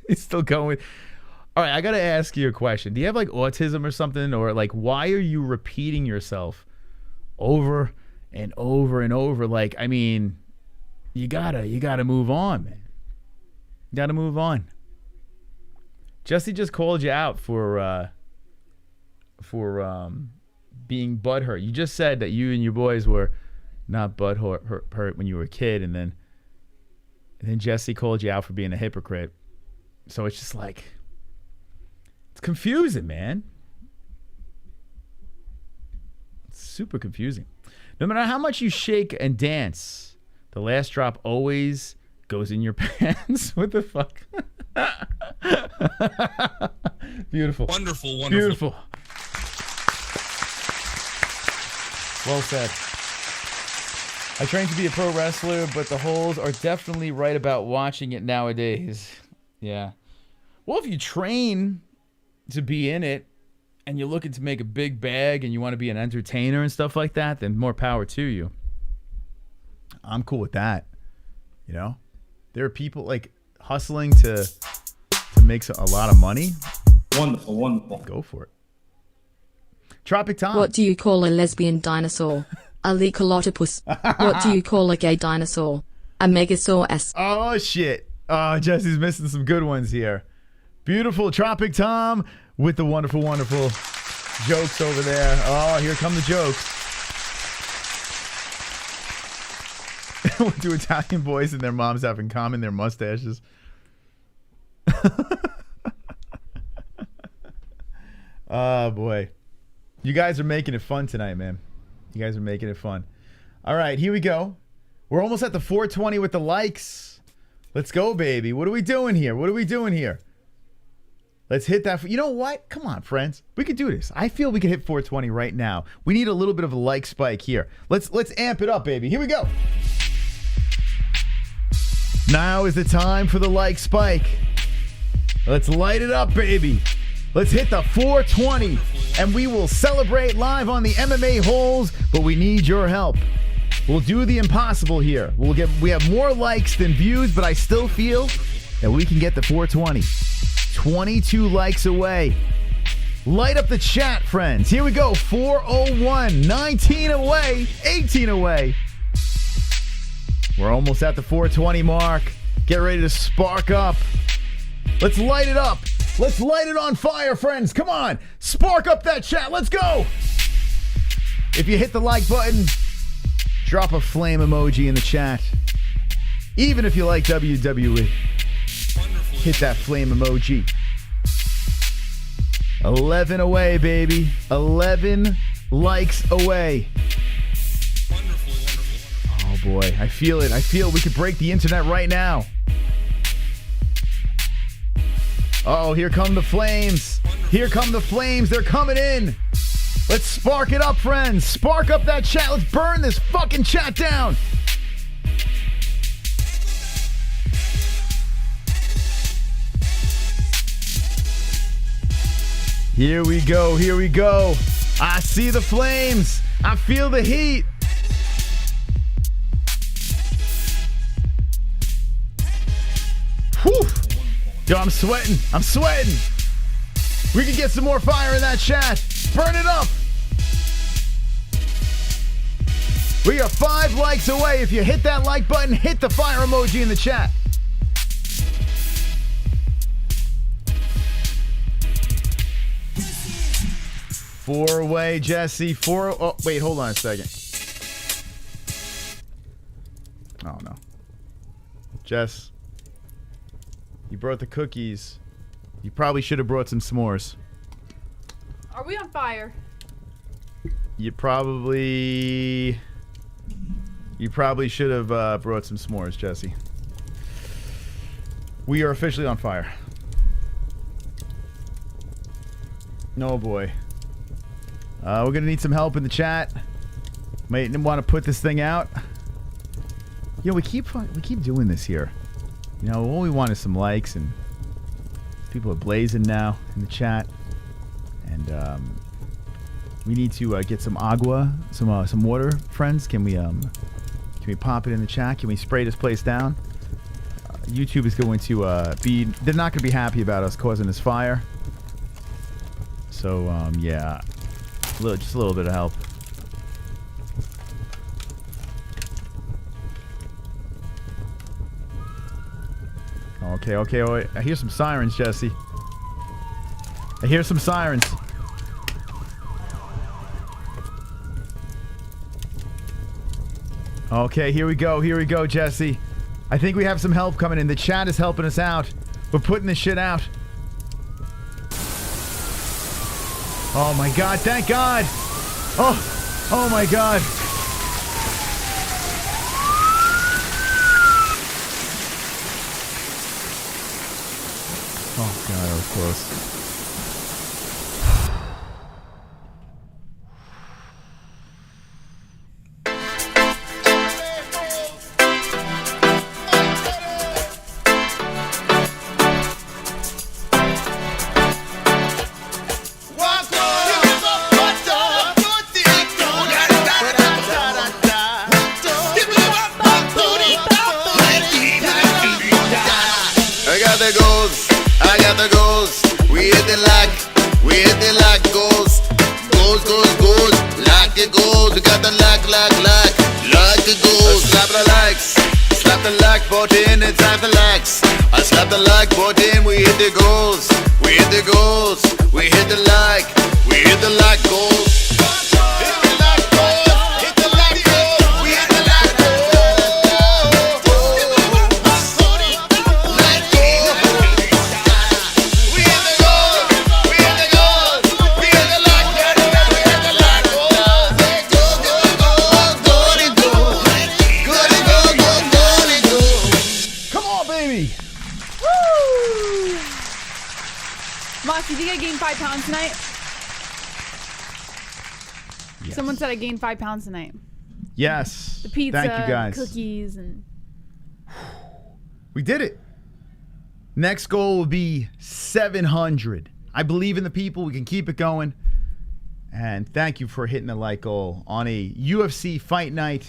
He's still going. All right, I got to ask you a question. Do you have like autism or something? Or like, why are you repeating yourself over and over and over? Like, I mean, you gotta move on, man. You gotta move on. Jesse just called you out for being butthurt. You just said that you and your boys were not butthurt when you were a kid, and then Jesse called you out for being a hypocrite. So it's just like, it's confusing, man. It's super confusing. No matter how much you shake and dance, the last drop always goes in your pants. What the fuck? Beautiful. Wonderful. Beautiful. Well said. I trained to be a pro wrestler, but the Holes are definitely right about watching it nowadays. Yeah. Well, if you train to be in it and you're looking to make a big bag and you want to be an entertainer and stuff like that, then more power to you. I'm cool with that. You know? There are people like hustling to make a lot of money. Wonderful. Go for it. Tropic Tom. What do you call a lesbian dinosaur? A Lecolotopus. What do you call a gay dinosaur? A Megasaurus. Oh, shit. Oh, Jesse's missing some good ones here. Beautiful Tropic Tom with the wonderful jokes over there. Oh, here come the jokes. What do Italian boys and their moms have in common? Their mustaches. Oh, boy. You guys are making it fun tonight, man. You guys are making it fun. All right, here we go. We're almost at the 420 with the likes. Let's go, baby. What are we doing here? Let's hit that. You know what? Come on, friends. We could do this. I feel we could hit 420 right now. We need a little bit of a like spike here. Let's amp it up, baby. Here we go. Now is the time for the like spike. Let's light it up, baby. Let's hit the 420, and we will celebrate live on the MMA-Holes, but we need your help. We'll do the impossible here. We have more likes than views, but I still feel that we can get the 420. 22 likes away. Light up the chat, friends. Here we go. 401, 19 away, 18 away. We're almost at the 420 mark. Get ready to spark up. Let's light it up. Let's light it on fire, friends. Come on. Spark up that chat. Let's go. If you hit the like button, drop a flame emoji in the chat. Even if you like WWE, hit that flame emoji. 11 away, baby. 11 likes away. Oh, boy. I feel it. I feel we could break the internet right now. Oh, here come the flames. Here come the flames. They're coming in. Let's spark it up, friends. Spark up that chat. Let's burn this fucking chat down. Here we go. Here we go. I see the flames. I feel the heat. Whew. Yo, I'm sweating. I'm sweating. We can get some more fire in that chat. Burn it up. We are 5 likes away. If you hit that like button, hit the fire emoji in the chat. Four away, Jesse. Oh, wait, hold on a second. Oh, no. Jess, you brought the cookies. You probably should have brought some s'mores. Are we on fire? You probably should have brought some s'mores, Jesse. We are officially on fire. No, boy. We're going to need some help in the chat. Might want to put this thing out. You know, we keep doing this here. You know, all we want is some likes, and people are blazing now in the chat. And we need to get some agua, some water, friends. Can we pop it in the chat? Can we spray this place down? YouTube is going to they're not going to be happy about us causing this fire. So yeah, just a little bit of help. Okay. Oh, I hear some sirens, Jesse. I hear some sirens. Okay, here we go, Jesse. I think we have some help coming in. The chat is helping us out. We're putting this shit out. Oh my God, thank God. Oh my God. Oh God, that was close. I gained 5 pounds tonight. Yes. The pizza, thank you guys. Cookies, and we did it. Next goal will be 700. I believe in the people. We can keep it going. And thank you for hitting the like goal on a UFC fight night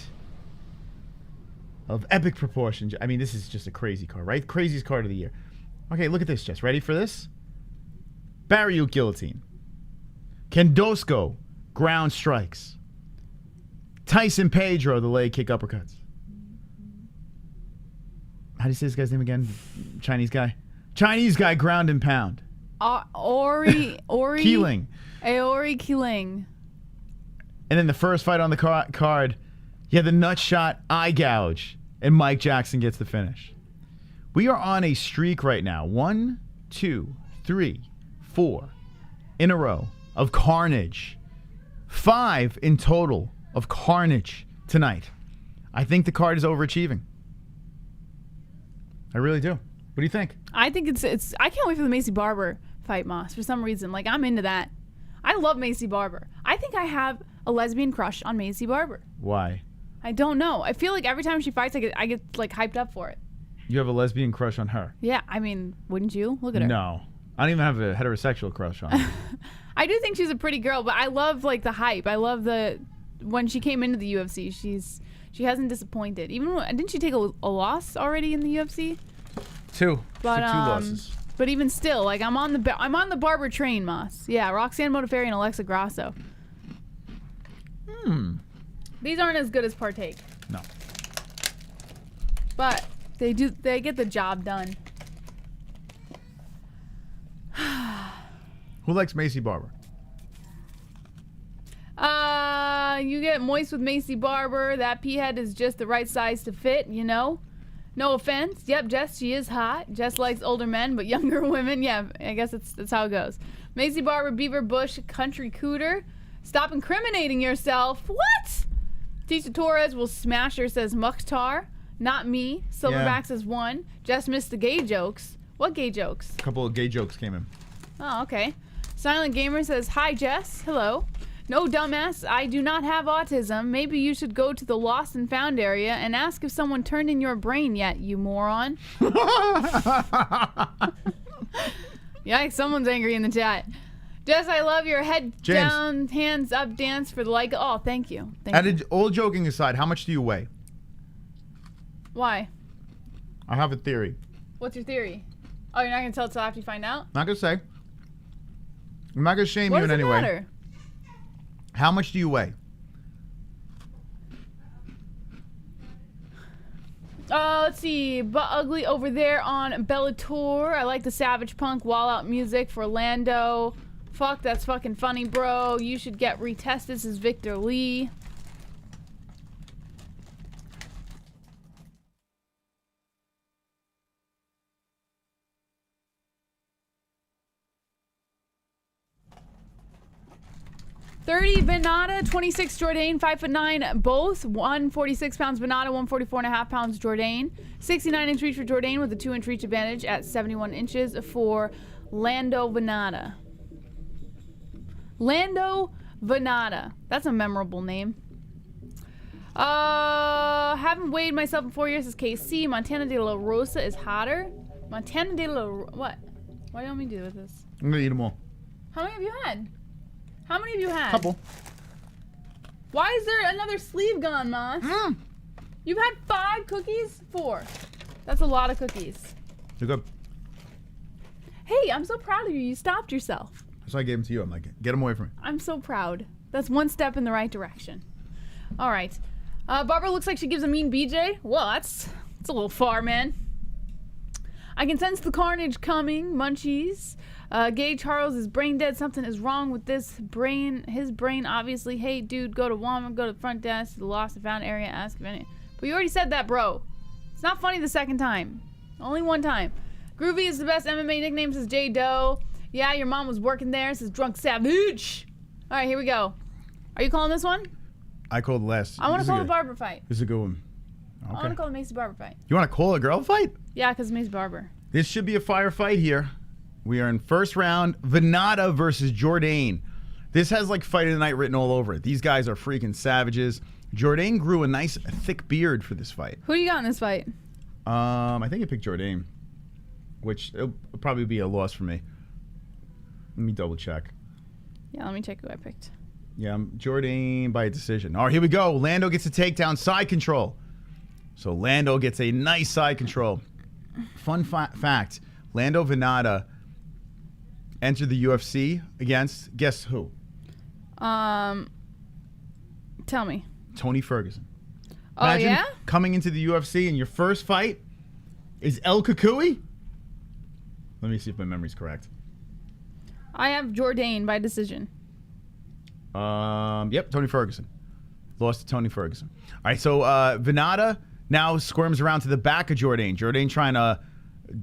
of epic proportions. I mean, this is just a crazy card, right? Craziest card of the year. Okay, look at this, Jess. Ready for this? Barriault guillotine. Khandozhko ground strikes. Tyson Pedro, the leg kick uppercuts. How do you say this guy's name again? Chinese guy? Chinese guy, ground and pound. Aori. Qileng. Aori Qileng. And then the first fight on the card, you had the nut shot, eye gouge, and Mike Jackson gets the finish. We are on a streak right now. 1, 2, 3, 4 in a row of carnage. 5 in total of carnage tonight. I think the card is overachieving. I really do. What do you think? I think it's I can't wait for the Maycee Barber fight, Moss, for some reason. Like, I'm into that. I love Maycee Barber. I think I have a lesbian crush on Maycee Barber. Why? I don't know. I feel like every time she fights, I get like hyped up for it. You have a lesbian crush on her? Yeah, I mean, wouldn't you? Look at her. No. I don't even have a heterosexual crush on her. I do think she's a pretty girl, but I love like the hype. I love when she came into the UFC, she hasn't disappointed. Even didn't she take a loss already in the UFC? 2. But, 2 losses. But even still, like I'm on the Barber train, Moss. Yeah, Roxanne Modafferi and Alexa Grasso. These aren't as good as Partake. No. But they get the job done. Who likes Maycee Barber? You get moist with Maycee Barber. That pea head is just the right size to fit, you know? No offense. Yep, Jess, she is hot. Jess likes older men, but younger women, yeah, I guess that's how it goes. Maycee Barber, Beaver Bush, Country Cooter. Stop incriminating yourself. What? Tisha Torres will smash her, says Mukhtar. Not me. Silverback says 1. Jess missed the gay jokes. What gay jokes? A couple of gay jokes came in. Oh, okay. Silent Gamer says, hi, Jess. Hello. No, dumbass, I do not have autism. Maybe you should go to the lost and found area and ask if someone turned in your brain yet, you moron. Yikes, someone's angry in the chat. Jess, I love your head down, hands up dance for the like. Oh, thank you. All joking aside, how much do you weigh? Why? I have a theory. What's your theory? Oh, you're not going to tell it till after you find out? Not going to say. I'm not going to shame you in any way. What does it matter? How much do you weigh? Let's see. But Ugly over there on Bellator. I like the Savage Punk wall out music for Lando. Fuck, that's fucking funny, bro. You should get retested. This is Victor Lee. $30 Vannata, 26 Jourdain, 5'9", both. 146 pounds Vannata, 144.5 pounds Jourdain. 69-inch reach for Jourdain with a 2-inch reach advantage at 71 inches for Lando Vannata. Lando Vannata. That's a memorable name. Haven't weighed myself in 4 years as KC. Montana de la Rosa is hotter. Montana de la what? Why do you want me to do with this? I'm gonna eat them all. How many have you had? How many have you had? Couple. Why is there another sleeve gone, Moss? You've had 5 cookies? 4. That's a lot of cookies. They're good. Hey, I'm so proud of you. You stopped yourself. So I gave them to you. I'm like, get them away from me. I'm so proud. That's one step in the right direction. All right. Barber looks like she gives a mean BJ. Well, that's a little far, man. I can sense the carnage coming. Munchies. Gay Charles is brain dead. Something is wrong with this brain. His brain, obviously. Hey, dude, go to Walmart, go to the front desk, the lost and found area, ask if any. But you already said that, bro. It's not funny the second time. Only one time. Groovy is the best MMA nickname, says J Doe. Yeah, your mom was working there, says Drunk Savage. All right, here we go. Are you calling this one? I called last. I want to call the Barber fight. This is a good one. Okay. I want to call the Maycee Barber fight. You want to call a girl fight? Yeah, because Maycee Barber. This should be a fire fight here. We are in first round. Vannata versus Jourdain. This has like fight of the night written all over it. These guys are freaking savages. Jourdain grew a nice thick beard for this fight. Who do you got in this fight? I think I picked Jourdain, which it'll probably be a loss for me. Let me double check. Yeah, let me check who I picked. Yeah, Jourdain by a decision. All right, here we go. Lando gets a takedown, side control. So Lando gets a nice side control. Fun fact, Lando Vannata entered the UFC against, guess who? Tell me. Tony Ferguson. Imagine yeah? Coming into the UFC and your first fight is El Kukui? Let me see if my memory's correct. I have Jourdain by decision. Yep, Tony Ferguson. Lost to Tony Ferguson. All right, so Vannata now squirms around to the back of Jourdain. Jourdain trying to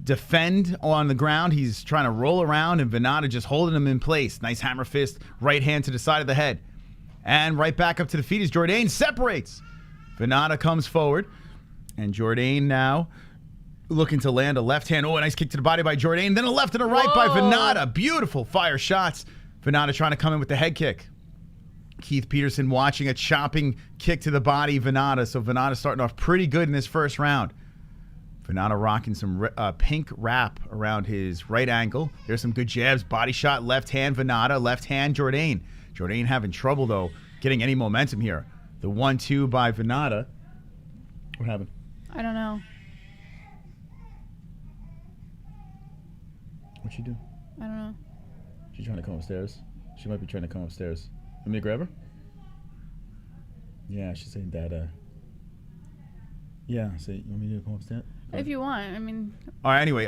defend on the ground. He's trying to roll around, and Vannata just holding him in place. Nice hammer fist, right hand to the side of the head. And right back up to the feet as Jourdain separates. Vannata comes forward, and Jourdain now looking to land a left hand. Oh, a nice kick to the body by Jourdain. Then a left and a right by Vannata. Beautiful fire shots. Vannata trying to come in with the head kick. Keith Peterson watching a chopping kick to the body, Vannata. So Vannata starting off pretty good in this first round. Vannata rocking some pink wrap around his right ankle. There's some good jabs. Body shot, left hand Vannata, left hand Jourdain. Jourdain having trouble, though, getting any momentum here. The 1-2 by Vannata. What happened? I don't know. What'd she do? I don't know. She's trying to come upstairs. She might be trying to come upstairs. Want me to grab her? Yeah, she's saying that, yeah, so you want me to come upstairs? If you want, I mean... All right, anyway,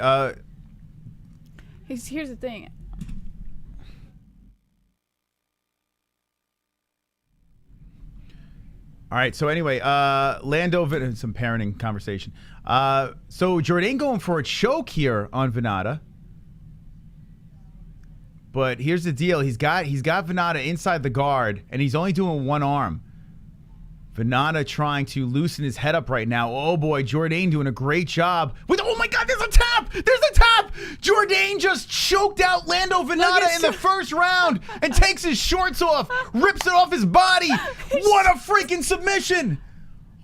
here's the thing. All right, so anyway, Lando, some parenting conversation. So Jourdain going for a choke here on Vannata. But here's the deal. He's got Vannata inside the guard, and he's only doing one arm. Vannata trying to loosen his head up right now. Oh boy, Jourdain doing a great job. Oh my God, there's a tap! There's a tap! Jourdain just choked out Lando Vannata in the first round and takes his shorts off, rips it off his body. What a freaking submission!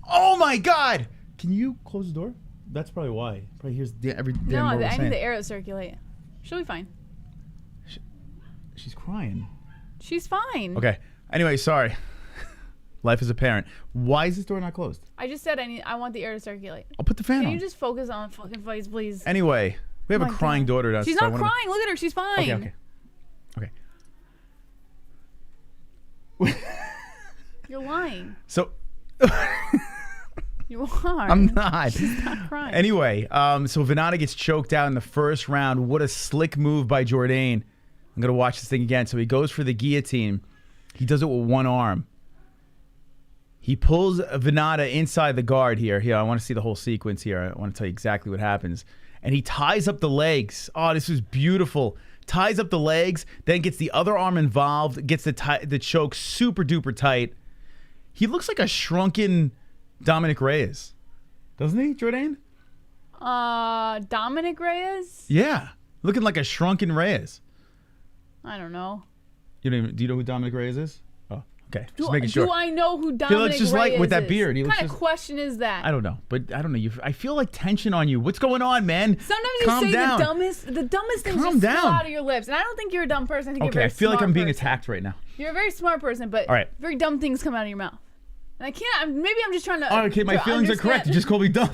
Oh my God! Can you close the door? That's probably why. Probably hears every damn word we're I saying. need the air to circulate. She'll be fine. She's crying. She's fine. Okay. Anyway, sorry. Life as a parent. Why is this door not closed? I just said I want the air to circulate. I'll put the fan on. Can you just focus on fucking fights, please? Anyway, we have a crying daughter downstairs. She's not crying. Look at her. She's fine. Okay. You're lying. So you are. I'm not. She's not crying. Anyway, so Vannata gets choked out in the first round. What a slick move by Jourdain. I'm gonna watch this thing again. So he goes for the guillotine. He does it with one arm. He pulls Vannata inside the guard here. Here, I want to see the whole sequence here. I want to tell you exactly what happens. And he ties up the legs. Oh, this was beautiful. Ties up the legs, then gets the other arm involved, gets the choke super duper tight. He looks like a shrunken Dominic Reyes. Doesn't he, Jourdain? Dominic Reyes? Yeah. Looking like a shrunken Reyes. I don't know. Do you know who Dominic Reyes is? Oh, okay. Just making sure. Do I know who Dominic Reyes is? He looks just like with that beard. What kind of question is that? I don't know, but I don't know. I feel like tension on you. What's going on, man? Sometimes Calm you say down. the dumbest things just spill out of your lips, and I don't think you're a dumb person. I think you're a very I feel like I'm being person. attacked right now. You're a very smart person, but all right. very dumb things come out of your mouth. And I can't. Maybe I'm just trying to. Oh, okay, my feelings are correct. You just called me dumb.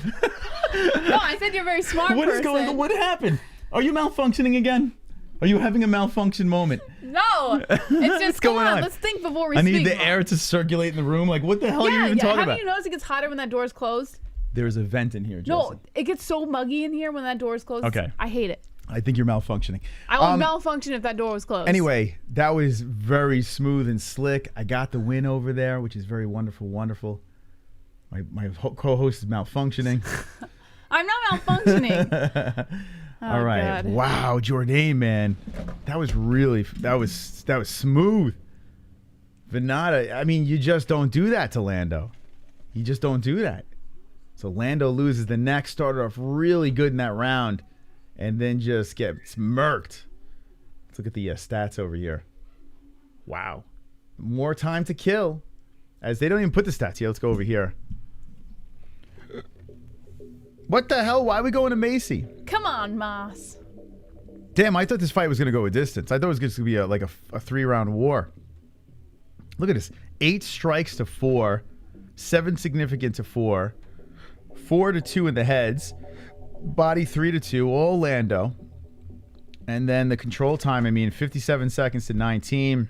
No, I said you're a very smart person. What is going on? What happened? Are you malfunctioning again? Are you having a malfunction moment? No, it's just going on? Let's think before we I speak. need the air to circulate in the room. Like, what the hell are you even talking about? Haven't you noticed it gets hotter when that door is closed? There's a vent in here, Jesse. No, it gets so muggy in here when that door is closed. Okay. I hate it. I think you're malfunctioning. I would malfunction if that door was closed. Anyway, that was very smooth and slick. I got the win over there, which is very wonderful, wonderful. My co-host is malfunctioning. I'm not malfunctioning. All right. God. Wow, Jourdain, man. That was smooth. Vannata, I mean, you just don't do that to Lando. You just don't do that. So Lando loses the neck, started off really good in that round, and then just gets murked. Let's look at the stats over here. Wow. More time to kill. As they don't even put the stats here. Let's go over here. What the hell? Why are we going to Maycee? Come on, Moss. Damn, I thought this fight was going to go a distance. I thought it was going to be a 3-round war. Look at this. 8 strikes to 4. 7 significant to 4. 4-2 in the heads. Body 3-2. All Lando. And then the control time, 57 seconds to 19.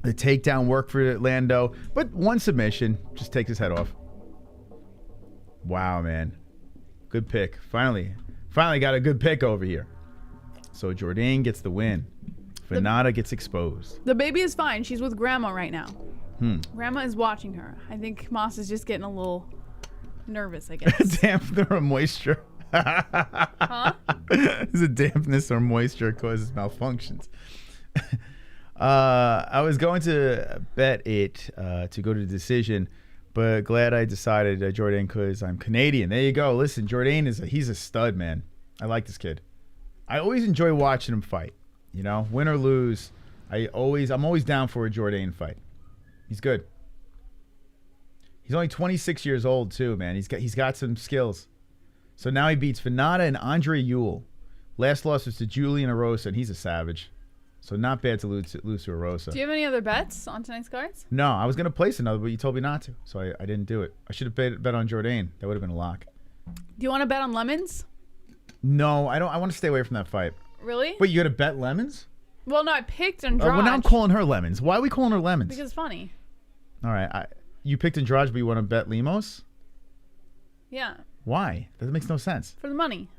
The takedown work for Lando. But one submission. Just takes his head off. Wow, man. Good pick. Finally got a good pick over here. So Jourdain gets the win. Vannata gets exposed. The baby is fine. She's with Grandma right now. Grandma is watching her. I think Moss is just getting a little nervous, I guess. Dampness or moisture. Huh? Is it dampness or moisture causes malfunctions? I was going to bet it to go to decision, but glad I decided Jourdain because I'm Canadian. There you go. Listen, Jourdain he's a stud, man. I like this kid. I always enjoy watching him fight. You know, win or lose, I'm always down for a Jourdain fight. He's good. He's only 26 years old too, man. He's got some skills. So now he beats Vannata and Andre Ewell. Last loss was to Julian Rosa, and he's a savage. So not bad to lose to a Rosa. Do you have any other bets on tonight's cards? No, I was going to place another, but you told me not to. So I didn't do it. I should have bet on Jourdain. That would have been a lock. Do you want to bet on Lemons? No, I don't. I want to stay away from that fight. Really? Wait, you got to bet Lemons? Well, no, I picked Andrade. Well, now I'm calling her Lemons. Why are we calling her Lemons? Because it's funny. All right. You picked Andrade, but you want to bet Lemos? Yeah. Why? That makes no sense. For the money.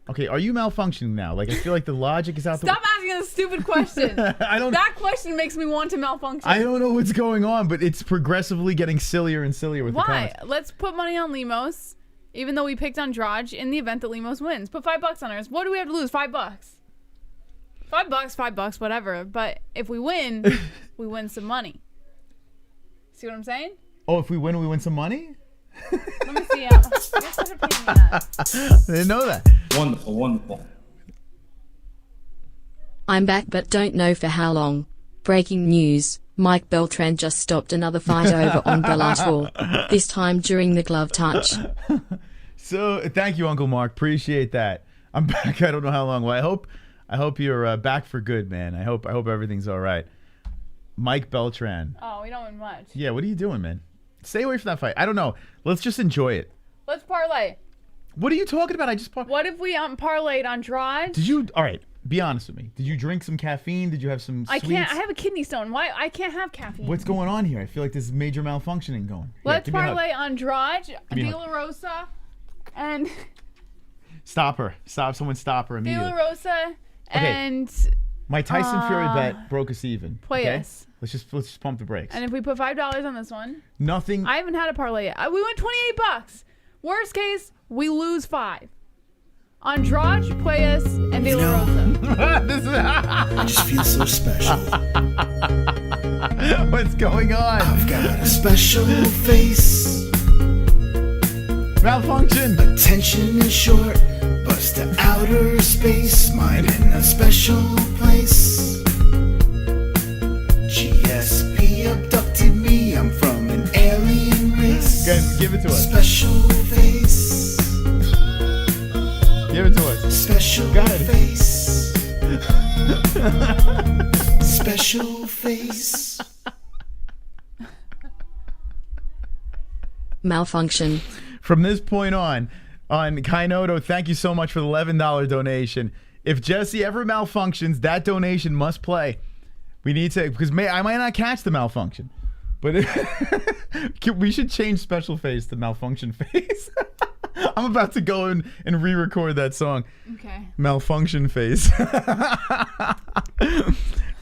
Okay, are you malfunctioning now? Like, I feel like the logic is out the Stop asking a stupid question. That question makes me want to malfunction. I don't know what's going on, but it's progressively getting sillier and sillier with the comments. Why? Let's put money on Lemos, even though we picked Andrade in the event that Lemos wins. Put $5 on ours. What do we have to lose? $5. $5, whatever. But if we win, we win some money. See what I'm saying? Oh, if we win some money? Let me see. You're such a pain in the ass. I didn't know that. Wonderful, wonderful. I'm back but don't know for how long. Breaking news. Mike Beltran just stopped another fight over on Bellator. This time during the glove touch. So, thank you, Uncle Mark. Appreciate that. I'm back. I don't know how long. Well, I hope you're back for good, man. I hope everything's all right. Mike Beltran. Oh, we don't win much. Yeah, what are you doing, man? Stay away from that fight. I don't know. Let's just enjoy it. Let's parlay. What are you talking about? What if we parlayed Andrade? Did you? All right. Be honest with me. Did you drink some caffeine? Did you have some sweets? I can't. I have a kidney stone. Why? I can't have caffeine. What's going on here? I feel like there's major malfunctioning going. Let's parlay Andrade, De La Rosa, and... Stop her. Someone stop her immediately. De La Rosa and... My Tyson Fury bet broke us even. Puelles. Okay? Let's just pump the brakes. And if we put $5 on this one... Nothing... I haven't had a parlay yet. We went $28. Worst case, we lose 5. Andrade, Puelles, and De La Rosa. I just feel so special. What's going on? I've got a special face. Malfunction. Attention is short. Bust to outer space. Mine in a special place. GSP abducted me. I'm from an alien race. Guys, give it to us. Special face. Give it to us. Special face. Special face. Malfunction. From this point on Khandozhko, thank you so much for the $11 donation. If Jesse ever malfunctions, that donation must play. We need to, because I might not catch the malfunction, but we should change special face to malfunction face. I'm about to go in and re-record that song. Okay. Malfunction face.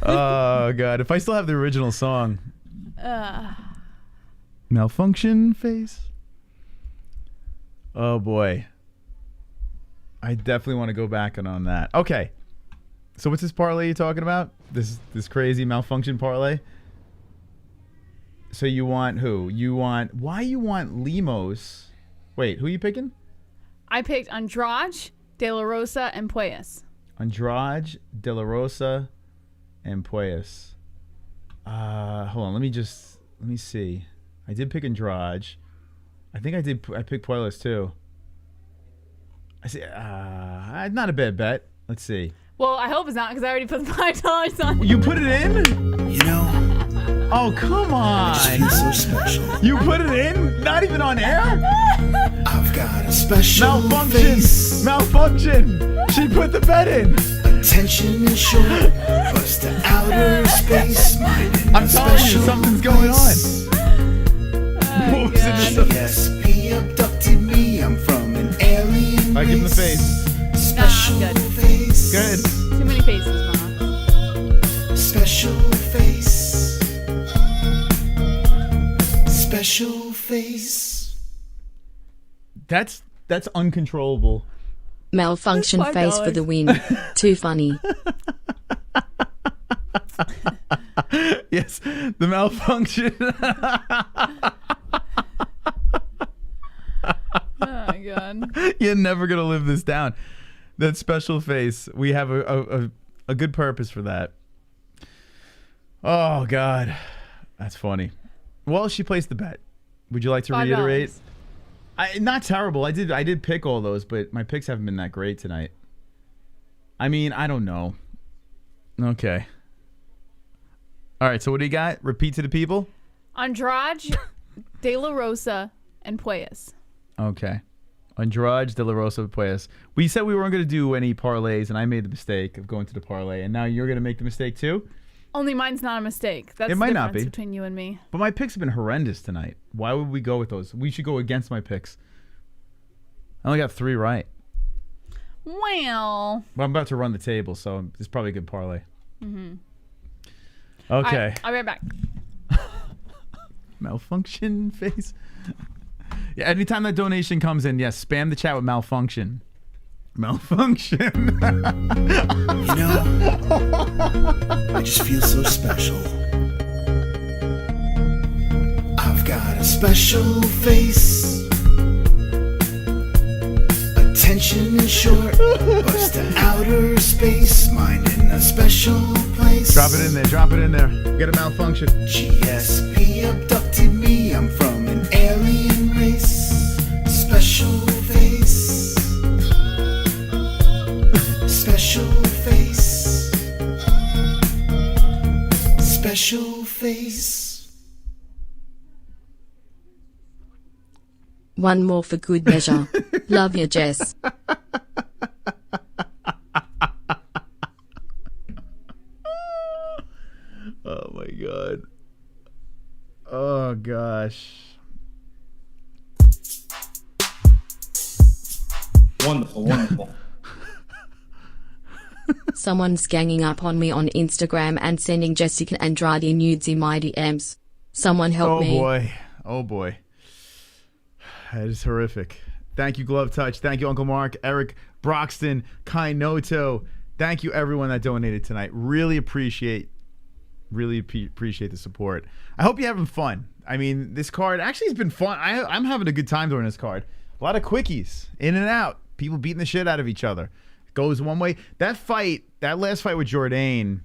Oh, God. If I still have the original song. Malfunction face. Oh, boy. I definitely want to go back on that. Okay. So what's this parlay you're talking about? This crazy malfunction parlay? So you want who? Why you want Lemos? Wait, who are you picking? I picked Andrade, De La Rosa, and Puelles. Andrade, De La Rosa, and Puelles. Hold on, let me see. I did pick Andrade. I think I picked Puelles too. I see. Not a bad bet. Let's see. Well, I hope it's not because I already put the $5 on. You put it in? You know. Oh, come on. It's so special. You put it in? Not even on air? I've got a special Malfunction. face. Malfunction. She put the bet in. Attention is short. Bust to outer space. I'm telling you, something's going on. GSP abducted me. I'm from an alien I give him the face. Special face. Good. Too many faces, Mama. Special face. Special face. That's uncontrollable. Malfunction face for the win. Too funny. Yes, the malfunction. Oh my God. You're never gonna live this down. That special face. We have a good purpose for that. Oh God, that's funny. Well, she placed the bet. Would you like to reiterate? Not terrible. I did pick all those, but my picks haven't been that great tonight. I mean, I don't know. Okay. All right. So what do you got? Repeat to the people. Andrade, De La Rosa, and Puelles. Okay. Andrade, De La Rosa, Puelles. We said we weren't going to do any parlays, and I made the mistake of going to the parlay, and now you're going to make the mistake too? Only mine's not a mistake. That's It might the not difference be. between you and me. But my picks have been horrendous tonight. Why would we go with those? We should go against my picks. I only got 3 right. Well. But I'm about to run the table, so it's probably a good parlay. Mm-hmm. Okay. I'll be right back. Malfunction face. Yeah, anytime that donation comes in, yes, spam the chat with malfunction. Malfunction. You know, I just feel so special. I've got a special face. Attention is short, bust to outer space. Mind in a special place. Drop it in there, drop it in there. Get a malfunction. GSP abducted me, I'm from an alien race. Special face. Special face. Special face. One more for good measure. Love you, Jess. Oh my god. Oh gosh. Wonderful, wonderful. Someone's ganging up on me on Instagram and sending Jéssica Andrade nudes in my DMs. Someone help me. Oh boy. Oh boy. That is horrific. Thank you, Glove Touch. Thank you, Uncle Mark, Eric Broxton, Kai Noto. Thank you, everyone that donated tonight. Really appreciate the support. I hope you're having fun. I mean, this card actually has been fun. I'm having a good time during this card. A lot of quickies, in and out. People beating the shit out of each other. Goes one way. That last fight with Jourdain,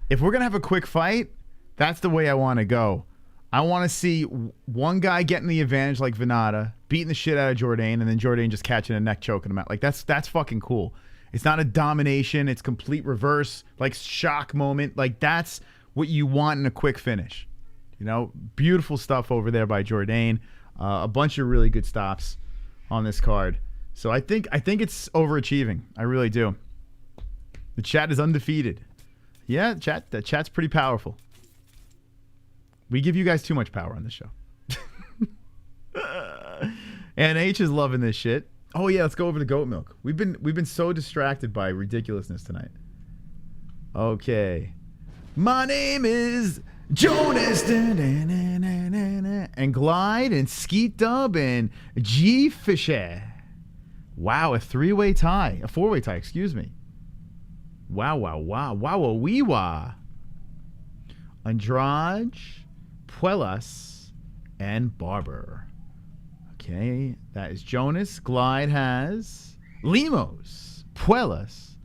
if we're going to have a quick fight, that's the way I want to go. I want to see one guy getting the advantage like Vannata, beating the shit out of Jourdain, and then Jourdain just catching a neck, choking him out. Like, that's fucking cool. It's not a domination. It's complete reverse, like shock moment. Like, that's what you want in a quick finish. You know, beautiful stuff over there by Jourdain. A bunch of really good stops on this card. So I think it's overachieving. I really do. The chat is undefeated. Yeah, the chat's pretty powerful. We give you guys too much power on this show. And H is loving this shit. Oh yeah, let's go over to goat milk. We've been so distracted by ridiculousness tonight. Okay. My name is Jonas and Glide and Skeet Dub and G Fisher. Wow, a four-way tie, excuse me. Wow, wee wah. Andrade, Puelles, and Barber. Okay, that is Jonas. Glide has Lemos, Puelles,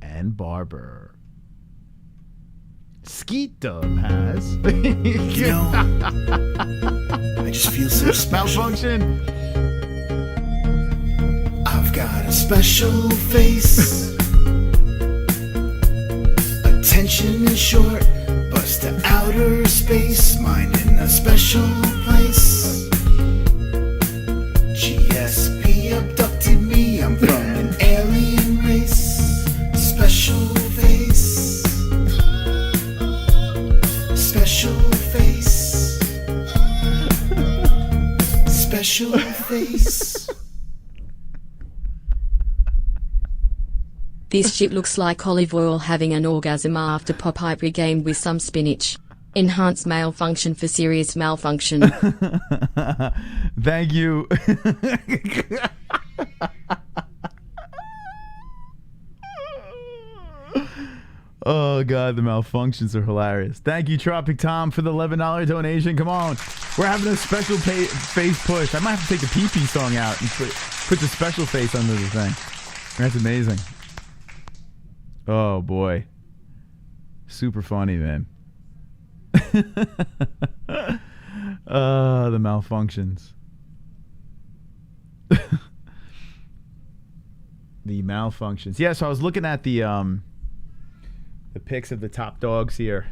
and Barber. Skeet Dub has You know, I just feel so special. Malfunction. I've got a special face. Attention is short, bust to outer space. Mind in a special place. GSP abducted me, I'm from an alien race. Special face. Special face. Special face. This shit looks like olive oil having an orgasm after Popeye pre-game with some spinach. Enhanced male function for serious malfunction. Thank you. Oh god, the malfunctions are hilarious. Thank you, Tropic Tom, for the $11 donation. Come on, we're having a special face push. I might have to take the PP song out and put the special face under the thing. That's amazing. Oh boy, super funny, man. The malfunctions. The malfunctions. Yeah, so I was looking at the picks of the top dogs here.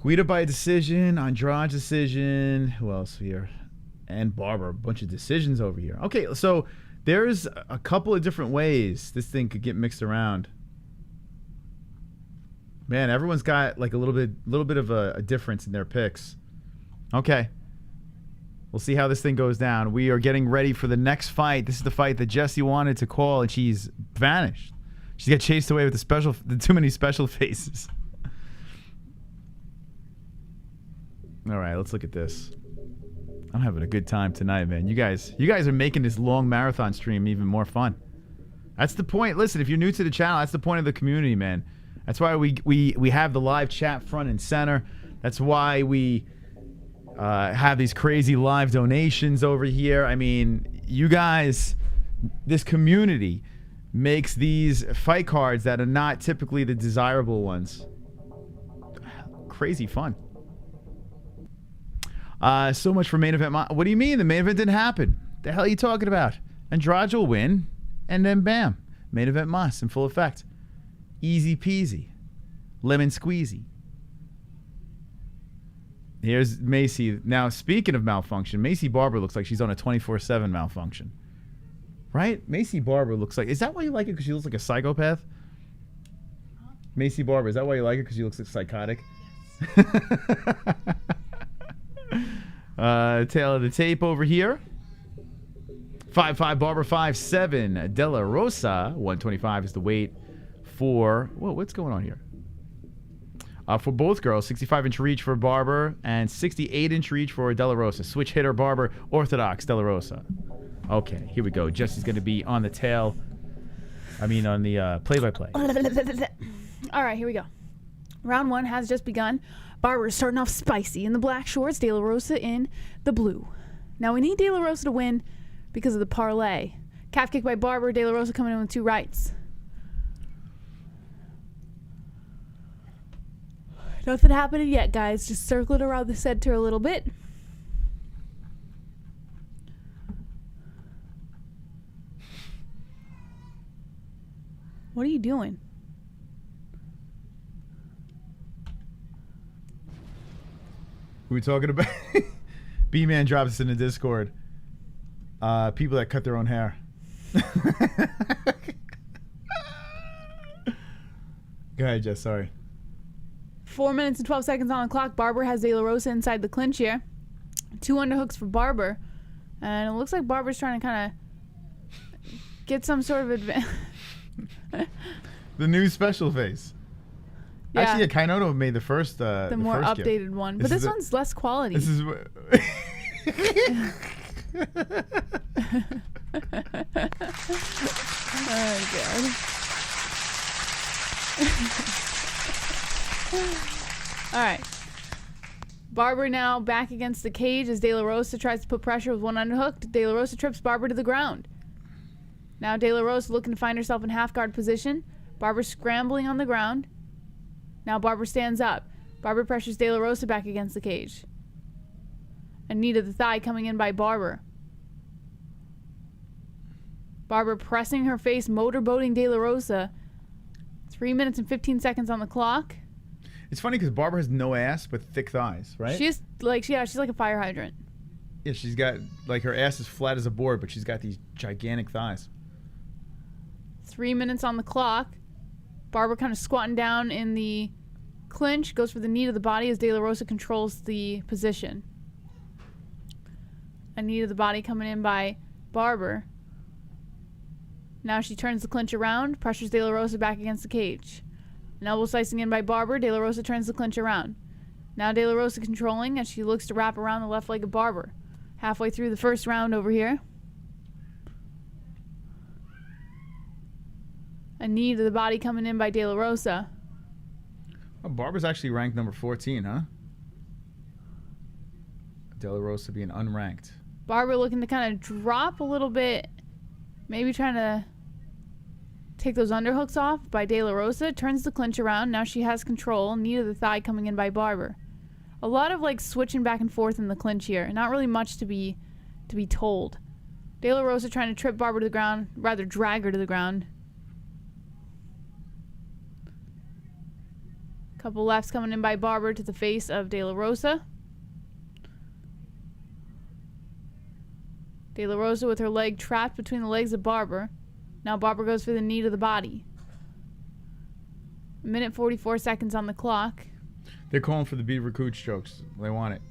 Guida by decision, Andrade decision. Who else here? And Barber. A bunch of decisions over here. Okay, so there's a couple of different ways this thing could get mixed around. Man, everyone's got like a little bit of a difference in their picks. Okay. We'll see how this thing goes down. We are getting ready for the next fight. This is the fight that Jessie wanted to call, and she's vanished. She got chased away with the too many special faces. All right, let's look at this. I'm having a good time tonight, man. You guys are making this long marathon stream even more fun. That's the point. Listen, if you're new to the channel, that's the point of the community, man. That's why we have the live chat front and center. That's why we have these crazy live donations over here. I mean, you guys, this community makes these fight cards that are not typically the desirable ones crazy fun. So much for main event. What do you mean? The main event didn't happen. The hell are you talking about? Andrade will win, and then bam. Main event must in full effect. Easy peasy. Lemon squeezy. Here's Maycee. Now, speaking of malfunction, Maycee Barber looks like she's on a 24/7 malfunction. Right? Maycee Barber looks like... Is that why you like it? Because she looks like a psychopath? Maycee Barber, is that why you like it? Because she looks like psychotic? Yes. Tail of the tape over here. 5'5", Barber 5'7". Della Rosa, 125 is the weight for... Whoa, what's going on here? For both girls, 65-inch reach for Barber and 68-inch reach for Della Rosa. Switch hitter Barber, orthodox Della Rosa. Okay, here we go. Jesse's going to be on the tail. I mean, on the play-by-play. All right, here we go. Round 1 has just begun. Barber is starting off spicy in the black shorts. De La Rosa in the blue. Now, we need De La Rosa to win because of the parlay. Calf kick by Barber. De La Rosa coming in with 2 rights. Nothing happening yet, guys. Just circling around the center a little bit. What are you doing? Who are we talking about? B-Man drops us in the Discord. People that cut their own hair. Go ahead, Jess. Sorry. 4 minutes and 12 seconds on the clock. Barber has De La Rosa inside the clinch here. 2 underhooks for Barber. And it looks like Barber's trying to kind of get some sort of advantage. The new special face. Yeah. Actually, Khandozhko made the first. The more first updated gift. one. But this one's less quality. This is. Oh, God. All right. Barber now back against the cage as De La Rosa tries to put pressure with one underhook. De La Rosa trips Barber to the ground. Now De La Rosa looking to find herself in half guard position. Barber scrambling on the ground. Now Barber stands up. Barber pressures De La Rosa back against the cage. A knee to the thigh coming in by Barber. Barber pressing her face, motorboating De La Rosa. 3 minutes and 15 seconds on the clock. It's funny because Barber has no ass but thick thighs, right? She's like, she's like a fire hydrant. Yeah, she's got, like, her ass is flat as a board, but she's got these gigantic thighs. 3 minutes on the clock. Barber kind of squatting down in the clinch, goes for the knee to the body as De La Rosa controls the position. A knee to the body coming in by Barber. Now she turns the clinch around, pressures De La Rosa back against the cage. An elbow slicing in by Barber. De La Rosa turns the clinch around. Now De La Rosa controlling as she looks to wrap around the left leg of Barber. Halfway through the first round over here. A knee to the body coming in by De La Rosa. Oh, Barber's actually ranked number 14, huh? De La Rosa being unranked. Barber looking to kind of drop a little bit. Maybe trying to take those underhooks off by De La Rosa. Turns the clinch around. Now she has control. Knee to the thigh coming in by Barber. A lot of like switching back and forth in the clinch here. Not really much to be told. De La Rosa trying to trip Barber to the ground. Rather drag her to the ground. Couple lefts coming in by Barber to the face of De La Rosa. De La Rosa with her leg trapped between the legs of Barber. Now Barber goes for the knee to the body. 1 minute 44 seconds on the clock. They're calling for the Beaver Cooch jokes. They want it.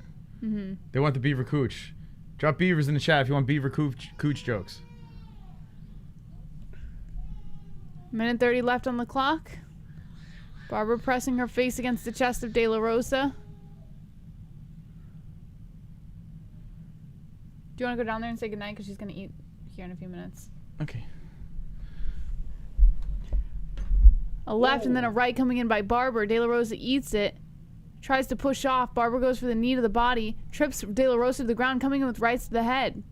Mm-hmm. They want the Beaver Cooch. Drop Beavers in the chat if you want Beaver Cooch jokes. 1 minute 30 left on the clock. Barber pressing her face against the chest of De La Rosa. Do you want to go down there and say goodnight? Because she's going to eat here in a few minutes. Okay. A left and then a right coming in by Barber. De La Rosa eats it. Tries to push off. Barber goes for the knee to the body. Trips De La Rosa to the ground, coming in with rights to the head.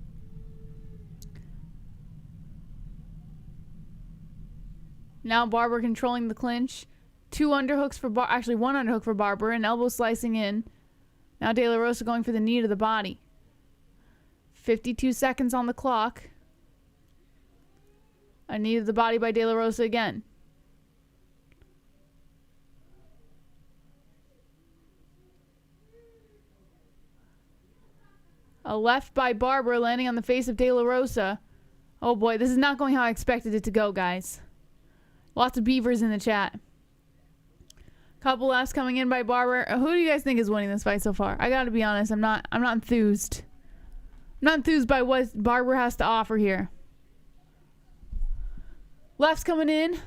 Now Barber controlling the clinch. Two underhooks for actually one underhook for Barber, and elbow slicing in. Now De La Rosa going for the knee to the body. 52 seconds on the clock. A knee to the body by De La Rosa again. A left by Barber landing on the face of De La Rosa. Oh boy, this is not going how I expected it to go, guys. Lots of beavers in the chat. Couple lefts coming in by Barber. Who do you guys think is winning this fight so far? I gotta be honest, I'm not enthused. I'm not enthused by what Barber has to offer here. Lefts coming in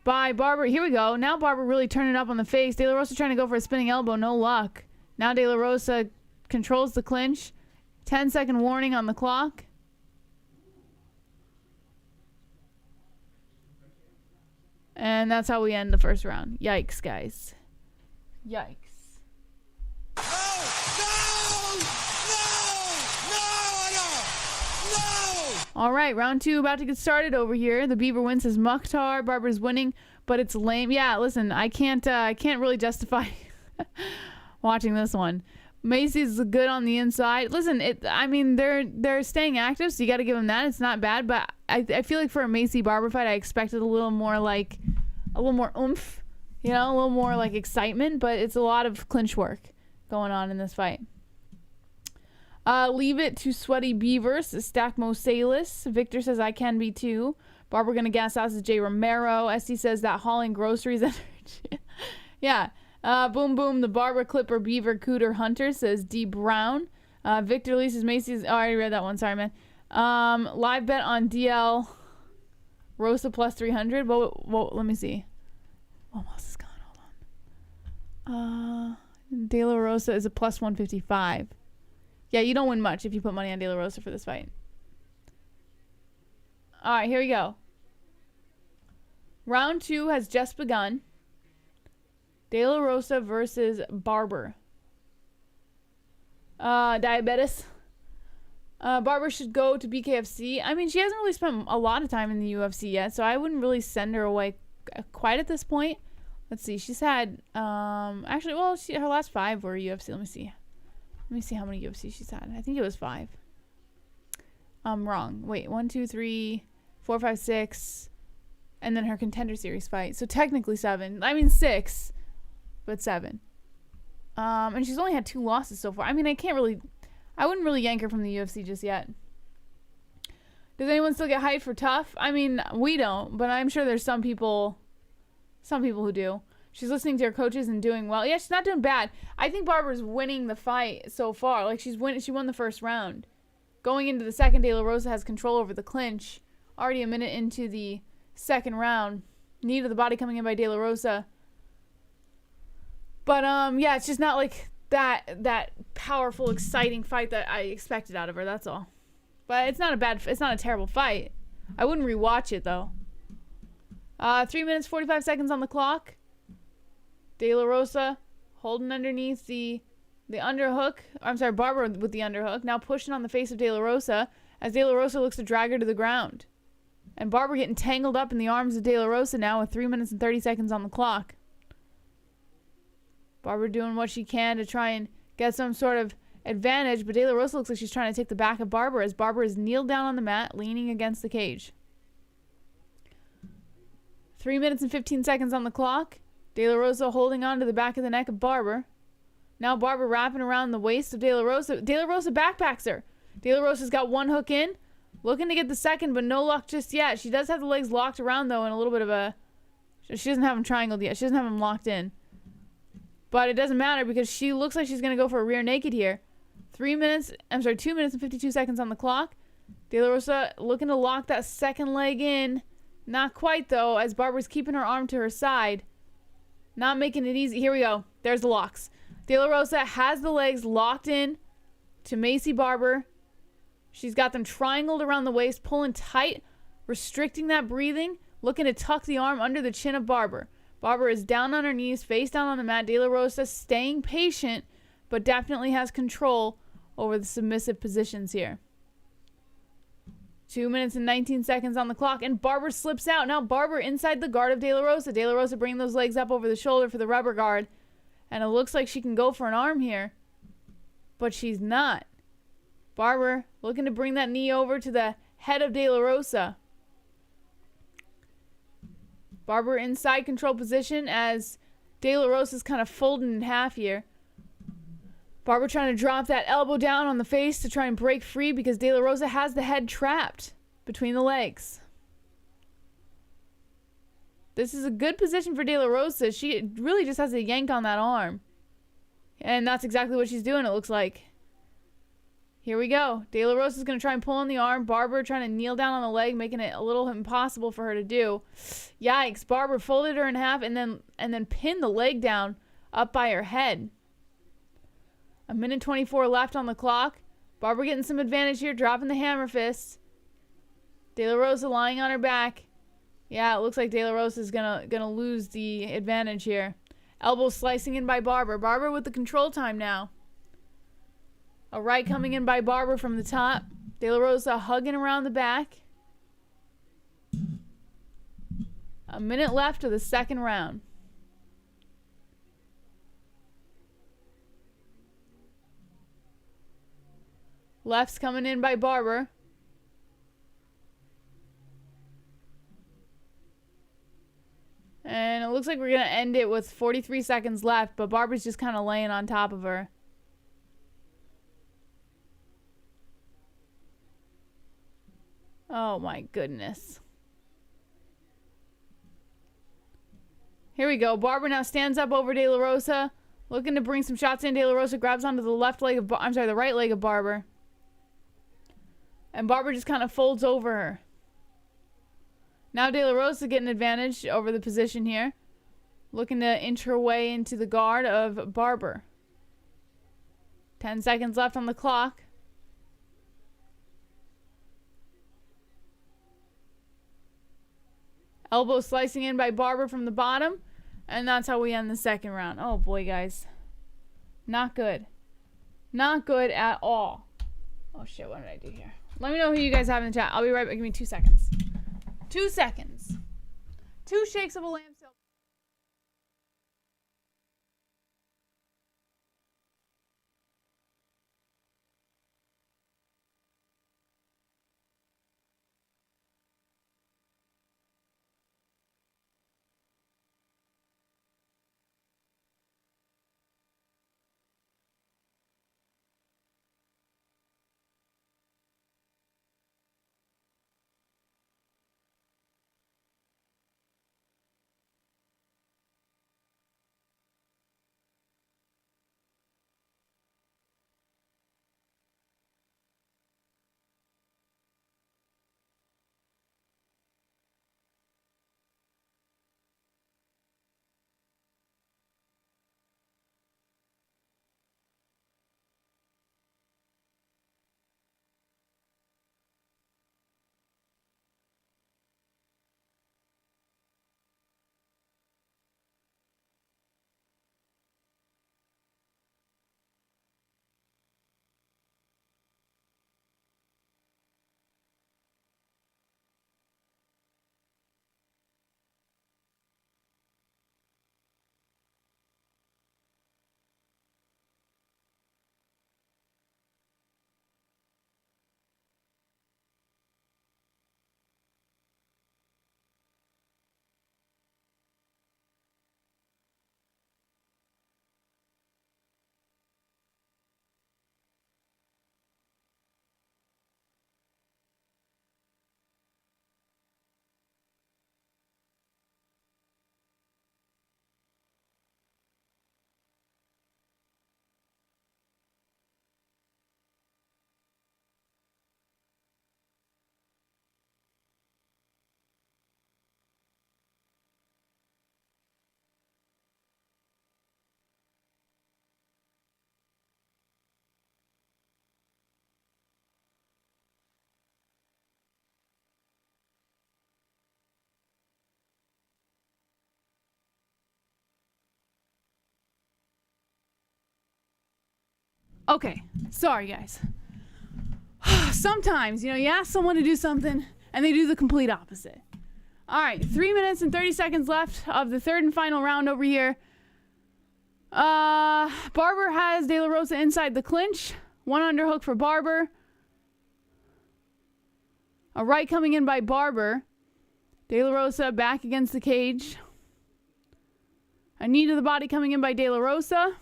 by Barber. Here we go. Now Barber really turning up on the face. De La Rosa trying to go for a spinning elbow. No luck. Now De La Rosa controls the clinch. 10-second warning on the clock. And that's how we end the first round. Yikes, guys. Yikes. All right, round 2 about to get started over here. The Beaver wins his Mukhtar. Barber's winning, but it's lame. Yeah, listen, I can't really justify watching this one. Maycee's good on the inside. Listen, they're staying active, so you got to give them that. It's not bad, but I feel like for a Maycee Barber fight, I expected a little more oomph, a little more like excitement, but it's a lot of clinch work going on in this fight. Leave it to Sweaty Beavers. Stack Mosalis. Victor says I can be too. Barber gonna gas out, says J Romero. SD says that hauling groceries energy. Yeah. Boom boom. The Barber Clipper Beaver Cooter Hunter, says D Brown. Victor Lee says Macy's. Oh, I already read that one. Sorry, man. Live bet on DL Rosa plus 300. Well, let me see. What else is going on? De La Rosa is a plus 155. Yeah, you don't win much if you put money on De La Rosa for this fight. All right, here we go. Round 2 has just begun. De La Rosa versus Barber. Diabetes. Barber should go to BKFC. I mean, she hasn't really spent a lot of time in the UFC yet, so I wouldn't really send her away quite at this point. Let's see. She's had, her last 5 were UFC. Let me see. Let me see how many UFC she's had. I think it was 5. I'm wrong. Wait, 1, 2, 3, 4, 5, 6. And then her Contender Series fight. So technically 7. I mean 6, but 7. And she's only had 2 losses so far. I mean, I wouldn't really yank her from the UFC just yet. Does anyone still get hyped for Tough? I mean, we don't, but I'm sure there's some people who do. She's listening to her coaches and doing well. Yeah, she's not doing bad. I think Barber's winning the fight so far. Like, she won the first round. Going into the second, De La Rosa has control over the clinch. Already a minute into the second round. Knee to the body coming in by De La Rosa. But, yeah, it's just not like that powerful, exciting fight that I expected out of her. That's all. But it's not a terrible fight. I wouldn't rewatch it, though. 3 minutes, 45 seconds on the clock. De La Rosa holding underneath the underhook. I'm sorry, Barber with the underhook. Now pushing on the face of De La Rosa as De La Rosa looks to drag her to the ground. And Barber getting tangled up in the arms of De La Rosa now with 3 minutes and 30 seconds on the clock. Barber doing what she can to try and get some sort of advantage, but De La Rosa looks like she's trying to take the back of Barber as Barber is kneeled down on the mat, leaning against the cage. 3 minutes and 15 seconds on the clock. De La Rosa holding on to the back of the neck of Barber. Now Barber wrapping around the waist of De La Rosa. De La Rosa backpacks her. De La Rosa's got one hook in. Looking to get the second, but no luck just yet. She does have the legs locked around, though, in a little bit of a... She doesn't have them triangled yet. She doesn't have them locked in. But it doesn't matter because she looks like she's going to go for a rear naked here. 2 minutes and 52 seconds on the clock. De La Rosa looking to lock that second leg in. Not quite, though, as Barber's keeping her arm to her side. Not making it easy. Here we go. There's the locks. De La Rosa has the legs locked in to Maycee Barber. She's got them triangled around the waist, pulling tight, restricting that breathing, looking to tuck the arm under the chin of Barber. Barber is down on her knees, face down on the mat. De La Rosa staying patient, but definitely has control over the submissive positions here. 2 minutes and 19 seconds on the clock, and Barber slips out. Now Barber inside the guard of De La Rosa. De La Rosa bringing those legs up over the shoulder for the rubber guard. And it looks like she can go for an arm here, but she's not. Barber looking to bring that knee over to the head of De La Rosa. Barber inside control position as De La Rosa's kind of folding in half here. Barber trying to drop that elbow down on the face to try and break free because De La Rosa has the head trapped between the legs. This is a good position for De La Rosa. She really just has to yank on that arm. And that's exactly what she's doing, it looks like. Here we go. De La Rosa's going to try and pull on the arm. Barber trying to kneel down on the leg, making it a little impossible for her to do. Yikes. Barber folded her in half and then pinned the leg down up by her head. 1:24 left on the clock. Barber getting some advantage here, dropping the hammer fist. De La Rosa lying on her back. Yeah, it looks like De La Rosa is gonna lose the advantage here. Elbow slicing in by Barber. Barber with the control time now. A right coming in by Barber from the top. De La Rosa hugging around the back. A minute left of the second round. Lefts coming in by Barber. And it looks like we're going to end it with 43 seconds left, but Barber's just kind of laying on top of her. Oh my goodness. Here we go. Barber now stands up over De La Rosa, looking to bring some shots in. De La Rosa grabs onto the the right leg of Barber. And Barber just kind of folds over her. Now De La Rosa getting advantage over the position here. Looking to inch her way into the guard of Barber. 10 seconds left on the clock. Elbow slicing in by Barber from the bottom. And that's how we end the second round. Oh boy, guys. Not good. Not good at all. Oh shit, what did I do here? Let me know who you guys have in the chat. I'll be right back. Give me 2 seconds. 2 seconds. 2 shakes of a lamb. Okay, sorry guys. Sometimes, you ask someone to do something and they do the complete opposite. All right, 3 minutes and 30 seconds left of the third and final round over here. Barber has De La Rosa inside the clinch. One underhook for Barber. A right coming in by Barber. De La Rosa back against the cage. A knee to the body coming in by De La Rosa.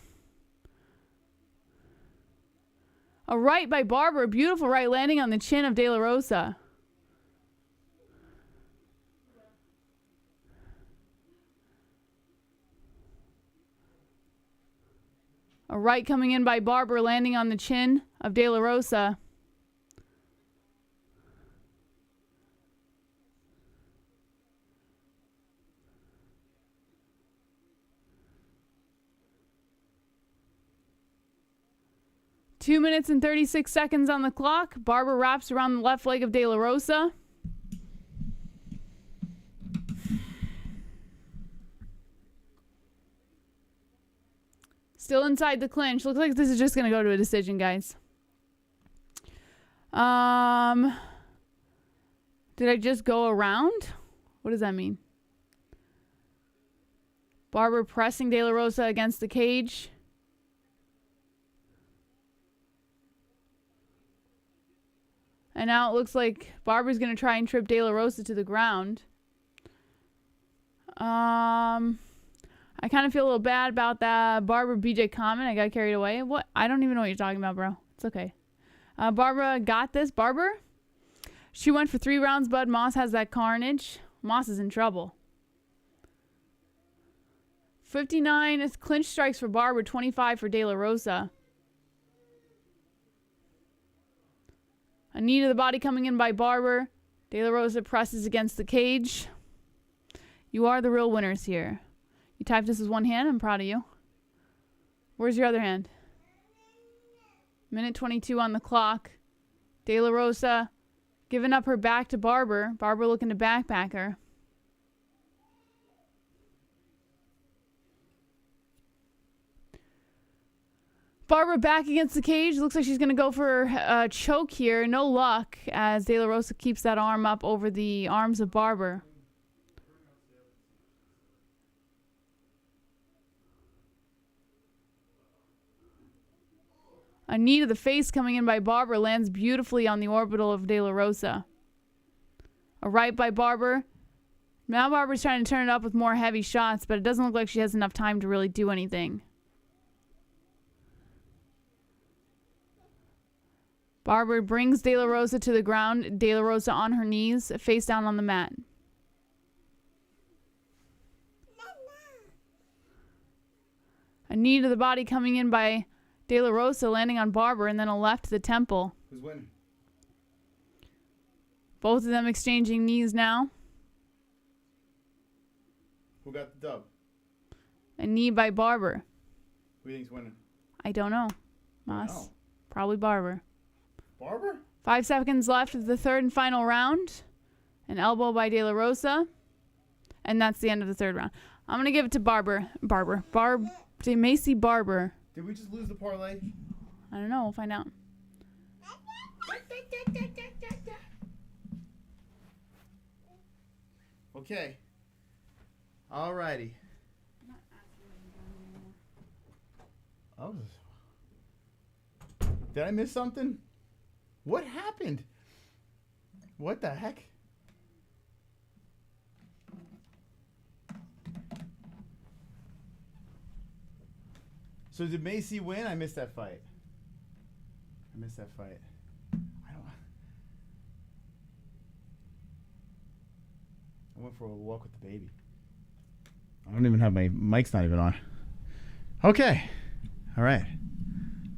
A right by Barber. Beautiful right landing on the chin of De La Rosa. A right coming in by Barber, landing on the chin of De La Rosa. Two minutes and 36 seconds on the clock. Barber wraps around the left leg of De La Rosa. Still inside the clinch. Looks like this is just going to go to a decision, guys. Did I just go around? What does that mean? Barber pressing De La Rosa against the cage. And now it looks like Barber's going to try and trip De La Rosa to the ground. I kind of feel a little bad about that Barber BJ comment. I got carried away. What? I don't even know what you're talking about, bro. It's okay. Barbara got this. Barber. She went for 3 rounds, bud. Moss has that carnage. Moss is in trouble. 59 is clinch strikes for Barber. 25 for De La Rosa. A knee to the body coming in by Barber. De La Rosa presses against the cage. You are the real winners here. You typed this with one hand. I'm proud of you. Where's your other hand? Minute 22 on the clock. De La Rosa giving up her back to Barber. Barber looking to backpack her. Barber back against the cage. Looks like she's going to go for a choke here. No luck as De La Rosa keeps that arm up over the arms of Barber. A knee to the face coming in by Barber lands beautifully on the orbital of De La Rosa. A right by Barber. Now Barber's trying to turn it up with more heavy shots, but it doesn't look like she has enough time to really do anything. Barber brings De La Rosa to the ground. De La Rosa on her knees, face down on the mat. A knee to the body coming in by De La Rosa, landing on Barber, and then a left to the temple. Who's winning? Both of them exchanging knees now. Who got the dub? A knee by Barber. Who do you think's winning? I don't know. Moss. Wow. Probably Barber. Barber? 5 seconds left of the third and final round. An elbow by De La Rosa. And that's the end of the third round. I'm going to give it to Maycee Barber. Did we just lose the parlay? I don't know. We'll find out. Okay. Alrighty. Did I miss something? What happened? What the heck? So did Maycee win? I missed that fight. I went for a walk with the baby. I don't even have my mic's not even on. Okay. All right.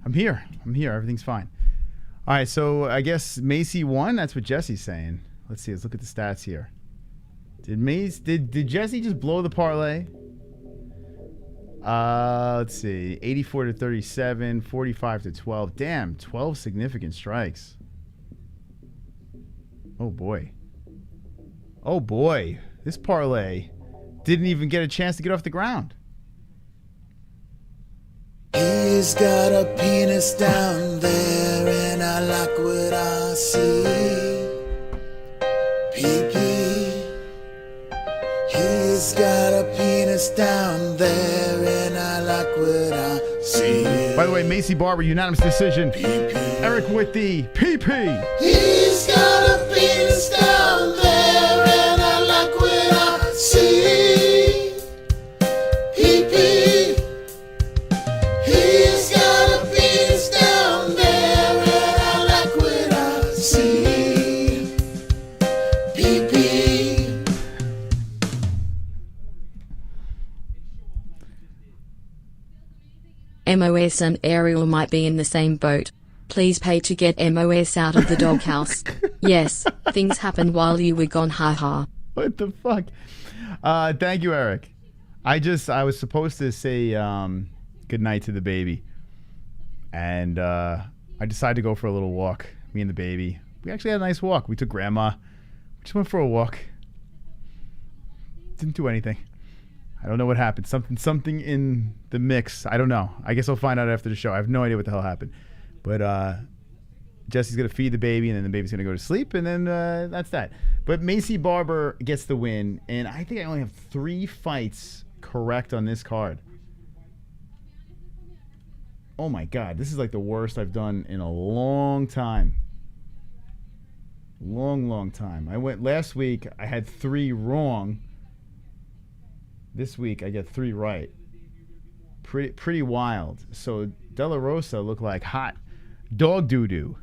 I'm here. Everything's fine. All right. So I guess Maycee won. That's what Jesse's saying. Let's see. Let's look at the stats here. Did Jesse just blow the parlay? Let's see. 84-37, 45-12. Damn, 12 significant strikes. Oh boy. This parlay didn't even get a chance to get off the ground. Is He's got a penis down there, and I like what I see. Pee-pee. He's got a penis down there, and I like what I see. By the way, Maycee Barber, unanimous decision. Eric with the PP. He's got a penis down there, and I like what I see. PP. He's got a penis down there, and I like what I see. PP. MOS and Ariel might be in the same boat. Please pay to get MOS out of the doghouse. Yes, things happened while you were gone, haha. What the fuck? Thank you, Eric. I was supposed to say good night to the baby. And I decided to go for a little walk, me and the baby. We actually had a nice walk. We took grandma. We just went for a walk. Didn't do anything. I don't know what happened. Something in the mix. I don't know. I guess I'll find out after the show. I have no idea what the hell happened. But Jesse's going to feed the baby, and then the baby's going to go to sleep, and then that's that. But Maycee Barber gets the win, and I think I only have 3 fights correct on this card. Oh, my God. This is like the worst I've done in a long time. Long time. I went last week, I had 3 wrong. This week, I get 3 right. Pretty wild. So, De La Rosa looked like hot dog doo-doo.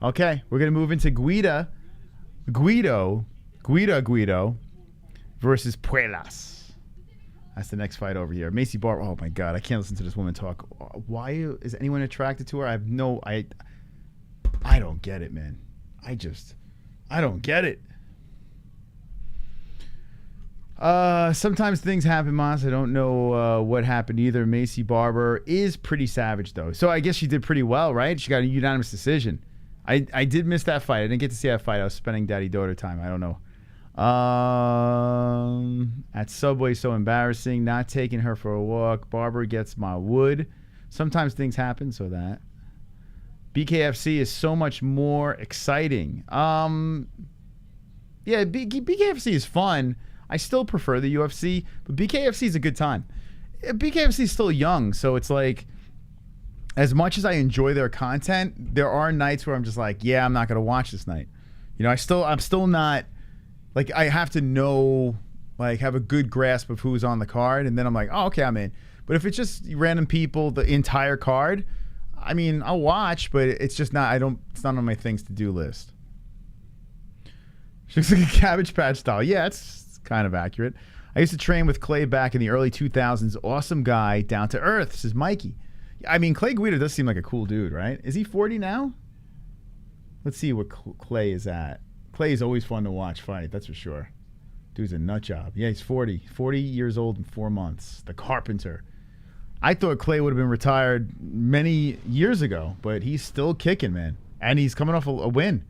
Okay, we're going to move into Guida versus Puelles. That's the next fight over here. Maycee Barber. Oh, my God. I can't listen to this woman talk. Why is anyone attracted to her? I don't get it, man. I don't get it. Sometimes things happen, Moss. I don't know what happened either. Maycee Barber is pretty savage, though. So I guess she did pretty well, right? She got a unanimous decision. I did miss that fight. I didn't get to see that fight. I was spending daddy-daughter time. I don't know. At Subway, so embarrassing. Not taking her for a walk. Barber gets my wood. Sometimes things happen, so that. BKFC is so much more exciting. Yeah, BKFC is fun. I still prefer the UFC, but BKFC is a good time. BKFC is still young, so it's like, as much as I enjoy their content, there are nights where I'm just like, yeah, I'm not going to watch this night. You know, I'm still not, like, I have to know, like, have a good grasp of who's on the card, and then I'm like, oh, okay, I'm in. But if it's just random people, the entire card, I mean, I'll watch, but it's just not, it's not on my things to do list. She looks like a Cabbage Patch doll. Yeah, it's kind of accurate. I used to train with Clay back in the early 2000s. Awesome guy, down to earth, says Mikey. I mean, Clay Guida does seem like a cool dude, right? Is he 40 now? Let's see what Clay is at. Clay is always fun to watch fight, that's for sure. Dude's a nut job. Yeah, he's 40. 40 years old in 4 months. The Carpenter. I thought Clay would have been retired many years ago, but he's still kicking, man. And he's coming off a win.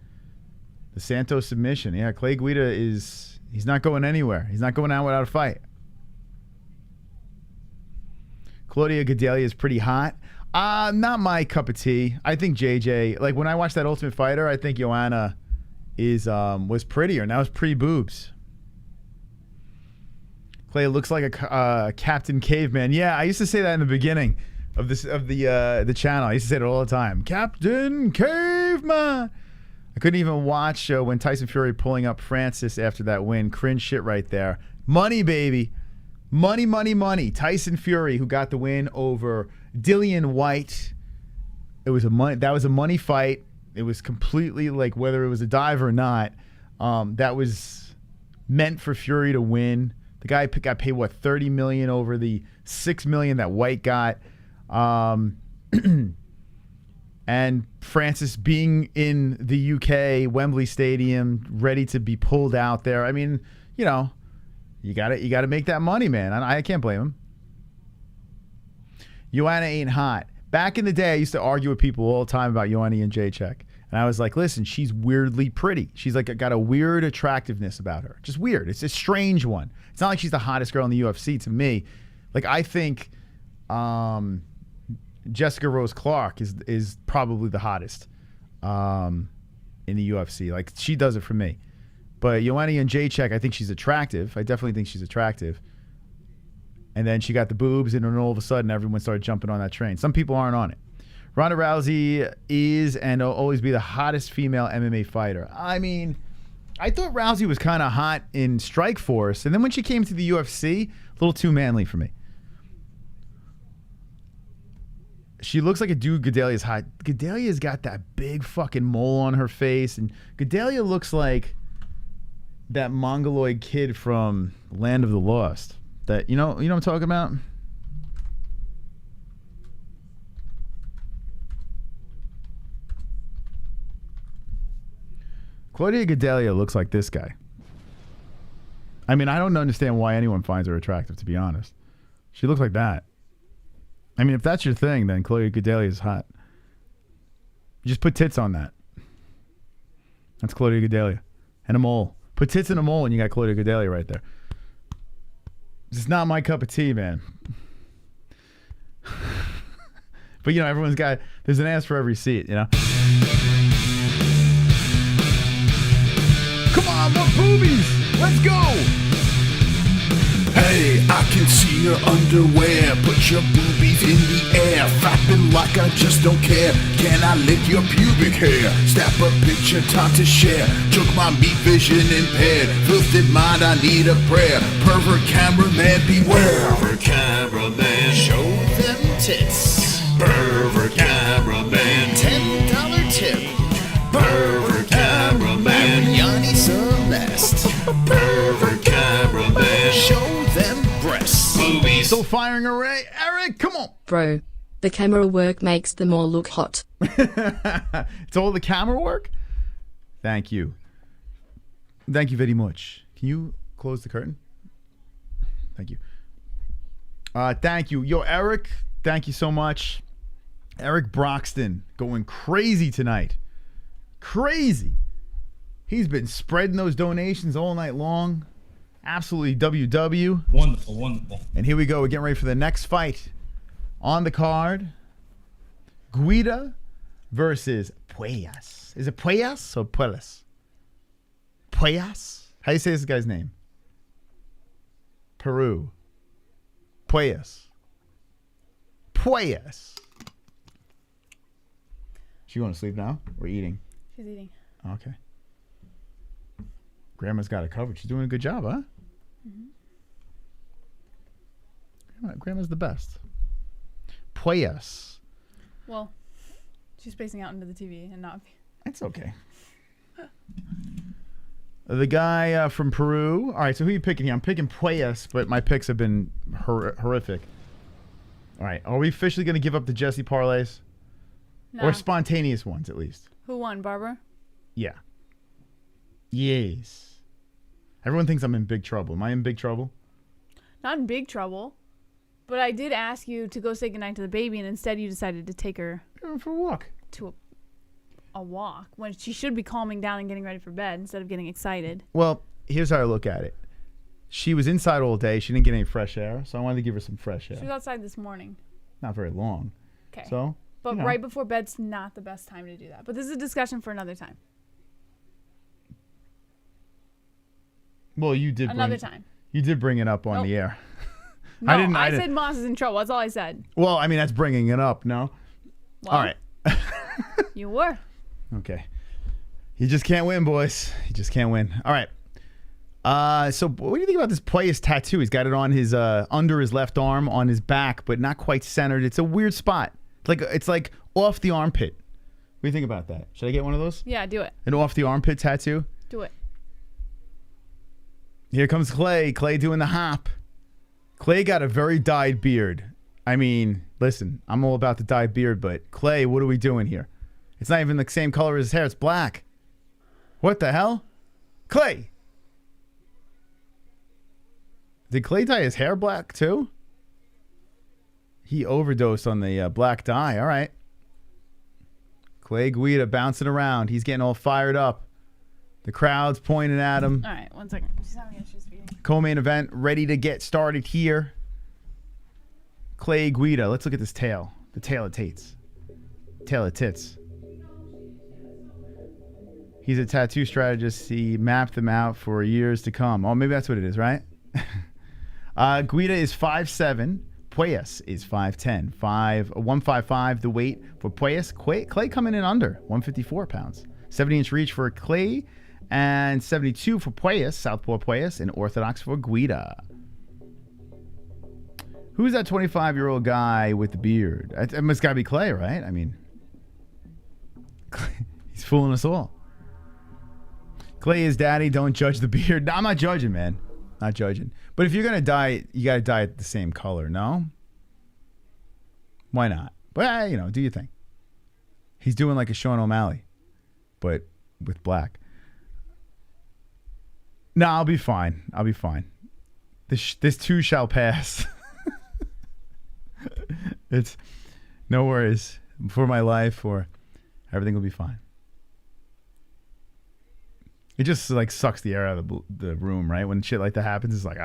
The Santos submission. Yeah, Clay Guida is... He's not going anywhere. He's not going out without a fight. Claudio Gadelha is pretty hot. Not my cup of tea. I think JJ, like when I watched that Ultimate Fighter, I think Joanna was prettier. Now it's pre-boobs. Clay looks like a Captain Caveman. Yeah, I used to say that in the beginning of the channel. I used to say it all the time. Captain Caveman. I couldn't even watch when Tyson Fury pulling up Francis after that win. Cringe shit right there. Money, baby. Money, money, money. Tyson Fury, who got the win over Dillian White. That was a money fight. It was completely like, whether it was a dive or not, that was meant for Fury to win. The guy got paid, what, $30 million over the $6 million that White got. And Francis being in the UK, Wembley Stadium, ready to be pulled out there. I mean, you know, you gotta make that money, man. I can't blame him. Joanna ain't hot. Back in the day, I used to argue with people all the time about Joanna and Jacek. And I was like, listen, she's weirdly pretty. She's like got a weird attractiveness about her. Just weird. It's a strange one. It's not like she's the hottest girl in the UFC to me. Like, I think Jessica Rose Clark is probably the hottest in the UFC. Like, she does it for me. But Joanna Jędrzejczyk, I think she's attractive. I definitely think she's attractive. And then she got the boobs, and then all of a sudden, everyone started jumping on that train. Some people aren't on it. Ronda Rousey is and will always be the hottest female MMA fighter. I mean, I thought Rousey was kind of hot in Strikeforce, and then when she came to the UFC, a little too manly for me. She looks like a dude Gedalia's hot. Gedalia's got that big fucking mole on her face, and Gedalia looks like that mongoloid kid from Land of the Lost. That you know what I'm talking about? Claudia Gedalia looks like this guy. I mean, I don't understand why anyone finds her attractive, to be honest. She looks like that. I mean, if that's your thing, then Claudia Gedalia is hot. Just put tits on that. That's Claudia Gedalia. And a mole. Put tits in a mole and you got Claudia Gedalia right there. It's not my cup of tea, man. But, you know, everyone's got... There's an ass for every seat, you know? Come on, more boobies! Let's go! Hey, I can see your underwear. Put your boobies in the air, flapping like I just don't care. Can I lick your pubic hair? Snap a picture, time to share. Choke my meat vision impaired. Filthy mind, I need a prayer. Pervert cameraman, beware. Pervert cameraman, show them tits. Pervert cameraman, $10 tip. Pervert cameraman, Yanni Celeste. Pervert cameraman, show them breasts. Boobies. Still firing array. Eric, come on. Bro, the camera work makes them all look hot. It's all the camera work? Thank you. Thank you very much. Can you close the curtain? Thank you. Thank you. Yo, Eric, thank you so much. Eric Broxton going crazy tonight. Crazy. He's been spreading those donations all night long. Absolutely WW. Wonderful, wonderful. And here we go. We're getting ready for the next fight on the card. Guida versus Puelles. Is it Puelles or Puelles? Puelles? How do you say this guy's name? Peru. Puelles. Puelles. She going to sleep now or eating? She's eating. Okay. Grandma's got it covered. She's doing a good job, huh? Mm-hmm. Grandma's the best. Puelles. Well, she's spacing out into the TV and not... That's okay. The guy from Peru. All right, so who are you picking here? I'm picking Puelles, but my picks have been horrific. All right, are we officially going to give up the Jesse parlays? No. Or spontaneous ones, at least? Who won, Barber? Yeah. Yes. Everyone thinks I'm in big trouble. Am I in big trouble? Not in big trouble. But I did ask you to go say goodnight to the baby, and instead you decided to take her... For a walk. To a walk, when she should be calming down and getting ready for bed instead of getting excited. Well, here's how I look at it. She was inside all day. She didn't get any fresh air, so I wanted to give her some fresh air. She was outside this morning. Not very long. Okay. So, but right before bed's not the best time to do that. But this is a discussion for another time. Well, you did. Another time. You did bring it up on the air. No, I said Moss is in trouble. That's all I said. Well, I mean, that's bringing it up, no? Well, all right. You were. Okay. You just can't win, boys. You just can't win. All right. So what do you think about this Puelles tattoo? He's got it on his under his left arm, on his back, but not quite centered. It's a weird spot. It's like off the armpit. What do you think about that? Should I get one of those? Yeah, do it. An off the armpit tattoo? Do it. Here comes Clay. Clay doing the hop. Clay got a very dyed beard. I mean, listen, I'm all about the dyed beard, but Clay, what are we doing here? It's not even the same color as his hair. It's black. What the hell? Clay! Did Clay dye his hair black too? He overdosed on the black dye. All right. Clay Guida bouncing around. He's getting all fired up. The crowd's pointing at him. All right, 1 second. She's having issues feeding. Co-main event ready to get started here. Clay, Guida. Let's look at this tail. The tail of Tates. Tail of tits. He's a tattoo strategist. He mapped them out for years to come. Oh, maybe that's what it is, right? Guida is 5'7". Puelles is 5'10". 155 the weight for Puelles. Clay coming in under 154 pounds. 70-inch reach for Clay and 72 for Puelles, Southpaw Puelles, and Orthodox for Guida. Who's that 25-year-old guy with the beard? It must gotta be Clay, right? I mean, he's fooling us all. Clay is daddy. Don't judge the beard. No, I'm not judging, man. Not judging. But if you're gonna dye, you gotta dye it the same color, no? Why not? But do your thing. He's doing like a Sean O'Malley, but with black. No, I'll be fine. I'll be fine. This too shall pass. It's no worries for my life, or everything will be fine. It just like sucks the air out of the room, right? When shit like that happens, it's like,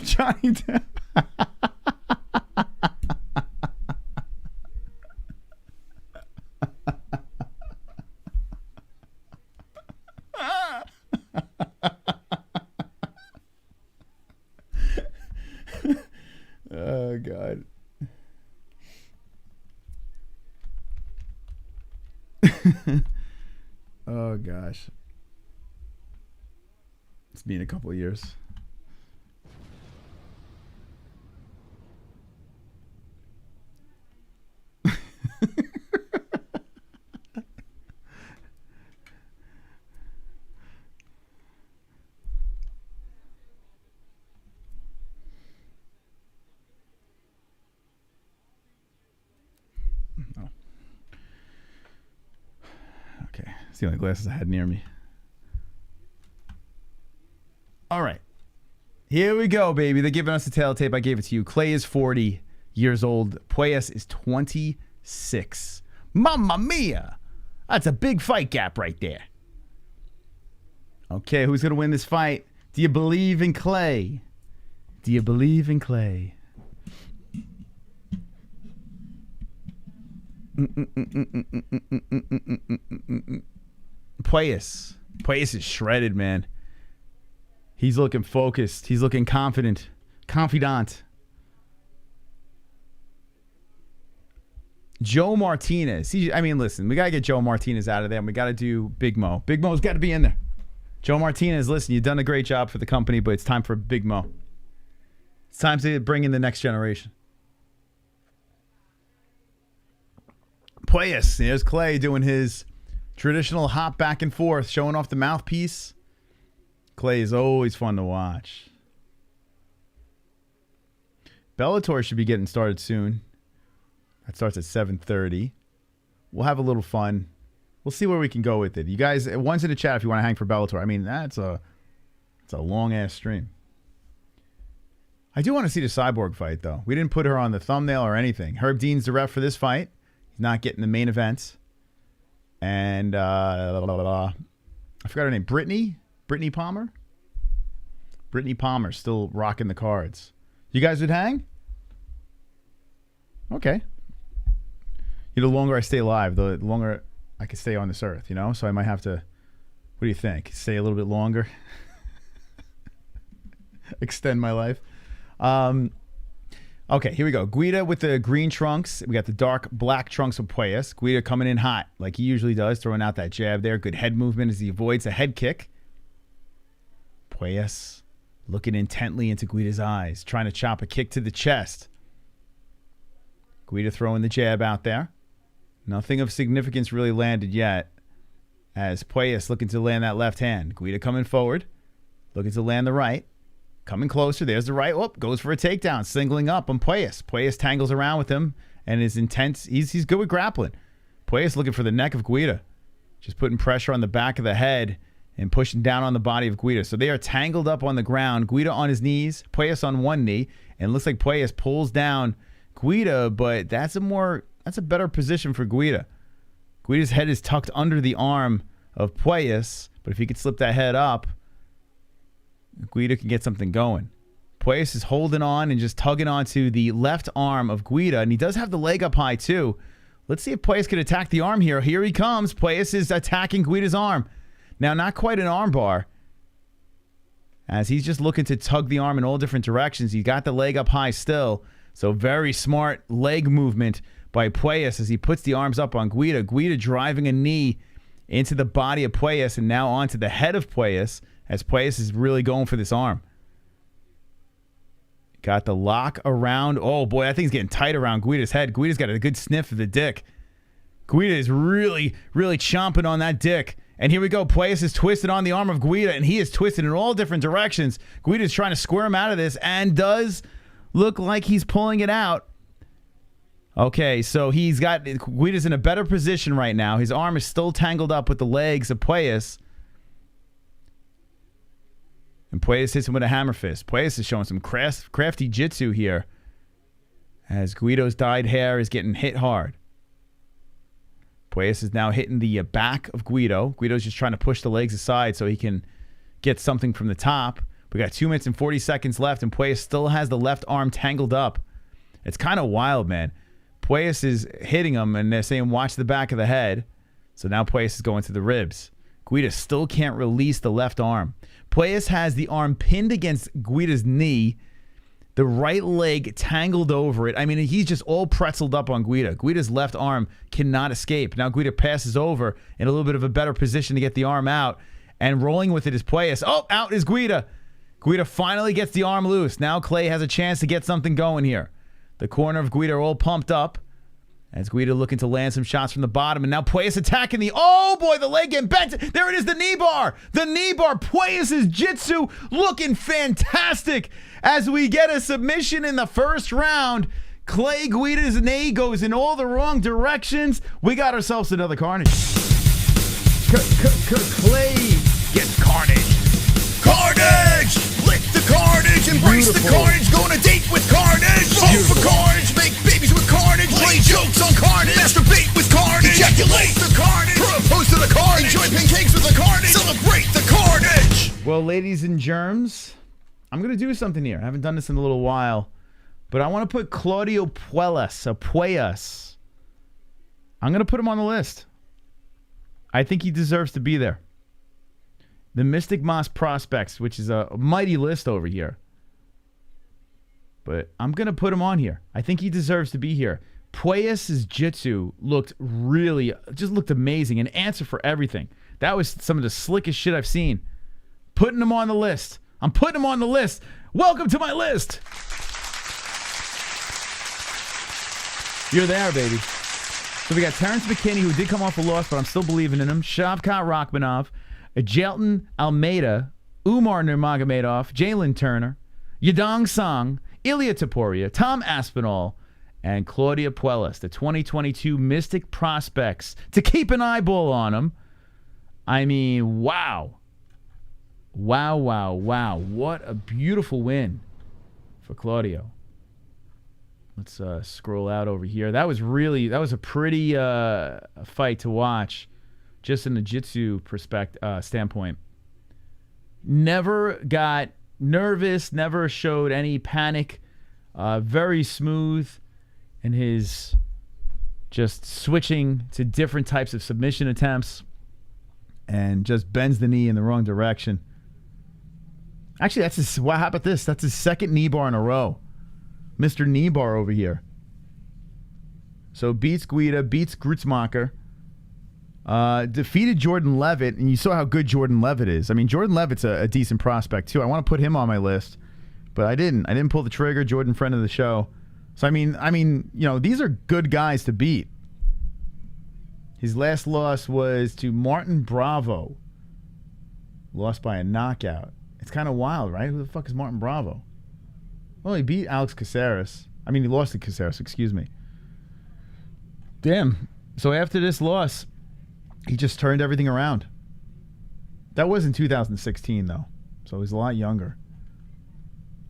Johnny Depp. Oh, God. Oh, gosh. It's been a couple of years. Okay, it's the only glasses I had near me. All right. Here we go, baby. They're giving us the tail tape. I gave it to you. Clay is 40 years old. Puelles is 26. Mamma mia. That's a big fight gap right there. Okay, who's going to win this fight? Do you believe in Clay? Do you believe in Clay? Puelles is shredded, man. He's looking focused. He's looking confident. Confidant. Joe Martinez. Listen, we got to get Joe Martinez out of there, and we got to do Big Mo. Big Mo's got to be in there. Joe Martinez, listen, you've done a great job for the company, but it's time for Big Mo. It's time to bring in the next generation. Puelles. There's Clay doing his traditional hop back and forth, showing off the mouthpiece. Clay is always fun to watch. Bellator should be getting started soon. That starts at 7:30. We'll have a little fun. We'll see where we can go with it. You guys, one's in the chat if you want to hang for Bellator. I mean, it's a long-ass stream. I do want to see the Cyborg fight, though. We didn't put her on the thumbnail or anything. Herb Dean's the ref for this fight. He's not getting the main event. And I forgot her name. Brittany Palmer? Brittany Palmer still rocking the cards. You guys would hang? Okay. The longer I stay alive, the longer I can stay on this earth, So I might have to, what do you think? Stay a little bit longer? Extend my life? Okay, here we go. Guida with the green trunks. We got the dark black trunks of Puelles. Guida coming in hot, like he usually does, throwing out that jab there. Good head movement as he avoids a head kick. Puelles looking intently into Guida's eyes, trying to chop a kick to the chest. Guida throwing the jab out there. Nothing of significance really landed yet, as Puelles looking to land that left hand. Guida coming forward, looking to land the right. Coming closer. There's the right. Whoop, goes for a takedown. Singling up on Puelles. Puelles tangles around with him and is intense. He's good with grappling. Puelles looking for the neck of Guida. Just putting pressure on the back of the head and pushing down on the body of Guida. So they are tangled up on the ground. Guida on his knees. Puelles on one knee. And it looks like Puelles pulls down Guida, but that's a better position for Guida. Guida's head is tucked under the arm of Puelles, but if he could slip that head up, Guida can get something going. Puelles is holding on and just tugging onto the left arm of Guida, and he does have the leg up high too. Let's see if Puelles can attack the arm here. Here he comes. Puelles is attacking Guida's arm. Now, not quite an arm bar, as he's just looking to tug the arm in all different directions. He got the leg up high still, so very smart leg movement by Puelles as he puts the arms up on Guida. Guida driving a knee into the body of Puelles and now onto the head of Puelles as Puelles is really going for this arm. Got the lock around. Oh, boy, that thing's getting tight around Guida's head. Guida's got a good sniff of the dick. Guida is really, really chomping on that dick. And here we go. Puelles is twisted on the arm of Guida, and he is twisted in all different directions. Guida is trying to squirm out of this and does look like he's pulling it out. Okay, so Guida's in a better position right now. His arm is still tangled up with the legs of Puelles. And Puelles hits him with a hammer fist. Puelles is showing some crafty jitsu here as Guido's dyed hair is getting hit hard. Puelles is now hitting the back of Guido. Guido's just trying to push the legs aside so he can get something from the top. We got 2 minutes and 40 seconds left, and Puelles still has the left arm tangled up. It's kind of wild, man. Puelles is hitting him, and they're saying, watch the back of the head. So now Puelles is going to the ribs. Guida still can't release the left arm. Puelles has the arm pinned against Guida's knee, the right leg tangled over it. I mean, he's just all pretzeled up on Guida. Guida's left arm cannot escape. Now Guida passes over in a little bit of a better position to get the arm out, and rolling with it is Puelles. Oh, out is Guida. Guida finally gets the arm loose. Now Clay has a chance to get something going here. The corner of Guida are all pumped up as Guida looking to land some shots from the bottom. And now Puelles attacking the... Oh, boy, the leg getting bent. There it is, the knee bar. The knee bar. Puelles' jitsu looking fantastic as we get a submission in the first round. Clay Guida's knee goes in all the wrong directions. We got ourselves another carnage. Clay gets carnage. Carnage! Lick the carnage, embrace the carnage, go on a date with carnage. Vote for carnage, make babies with carnage, play jokes on carnage, masturbate with carnage, ejaculate the carnage, propose to the carnage, enjoy pancakes with the carnage, celebrate the carnage. Well, ladies and germs, I'm going to do something here. I haven't done this in a little while, but I want to put Claudio Puelles. I'm going to put him on the list. I think he deserves to be there. The Mystic Moss Prospects, which is a mighty list over here. But I'm going to put him on here. I think he deserves to be here. Puelles' jitsu looked amazing. An answer for everything. That was some of the slickest shit I've seen. Putting him on the list. I'm putting him on the list. Welcome to my list. You're there, baby. So we got Terrence McKinney, who did come off a loss, but I'm still believing in him. Shavkat Rakhmonov. Jelton Almeida, Umar Nurmagomedov, Jalen Turner, Yadong Song, Ilya Taporia, Tom Aspinall, and Claudio Puelles, the 2022 Mystic Prospects. To keep an eyeball on them. I mean, wow. Wow, wow, wow. What a beautiful win for Claudio. Let's scroll out over here. That was a pretty fight to watch. Just in the jitsu standpoint. Never got nervous, never showed any panic. Very smooth in his just switching to different types of submission attempts and just bends the knee in the wrong direction. Actually, how about this? That's his second knee bar in a row. Mr. Knee Bar over here. So beats Guida, beats Grutzmacher. Defeated Jordan Levitt, and you saw how good Jordan Levitt is. I mean, Jordan Levitt's a decent prospect, too. I want to put him on my list, but I didn't. I didn't pull the trigger. Jordan, friend of the show. So, I mean, these are good guys to beat. His last loss was to Martin Bravo. Lost by a knockout. It's kind of wild, right? Who the fuck is Martin Bravo? Well, he beat Alex Caceres. I mean, he lost to Caceres, excuse me. Damn. So after this loss, he just turned everything around. That was in 2016, though. So he's a lot younger.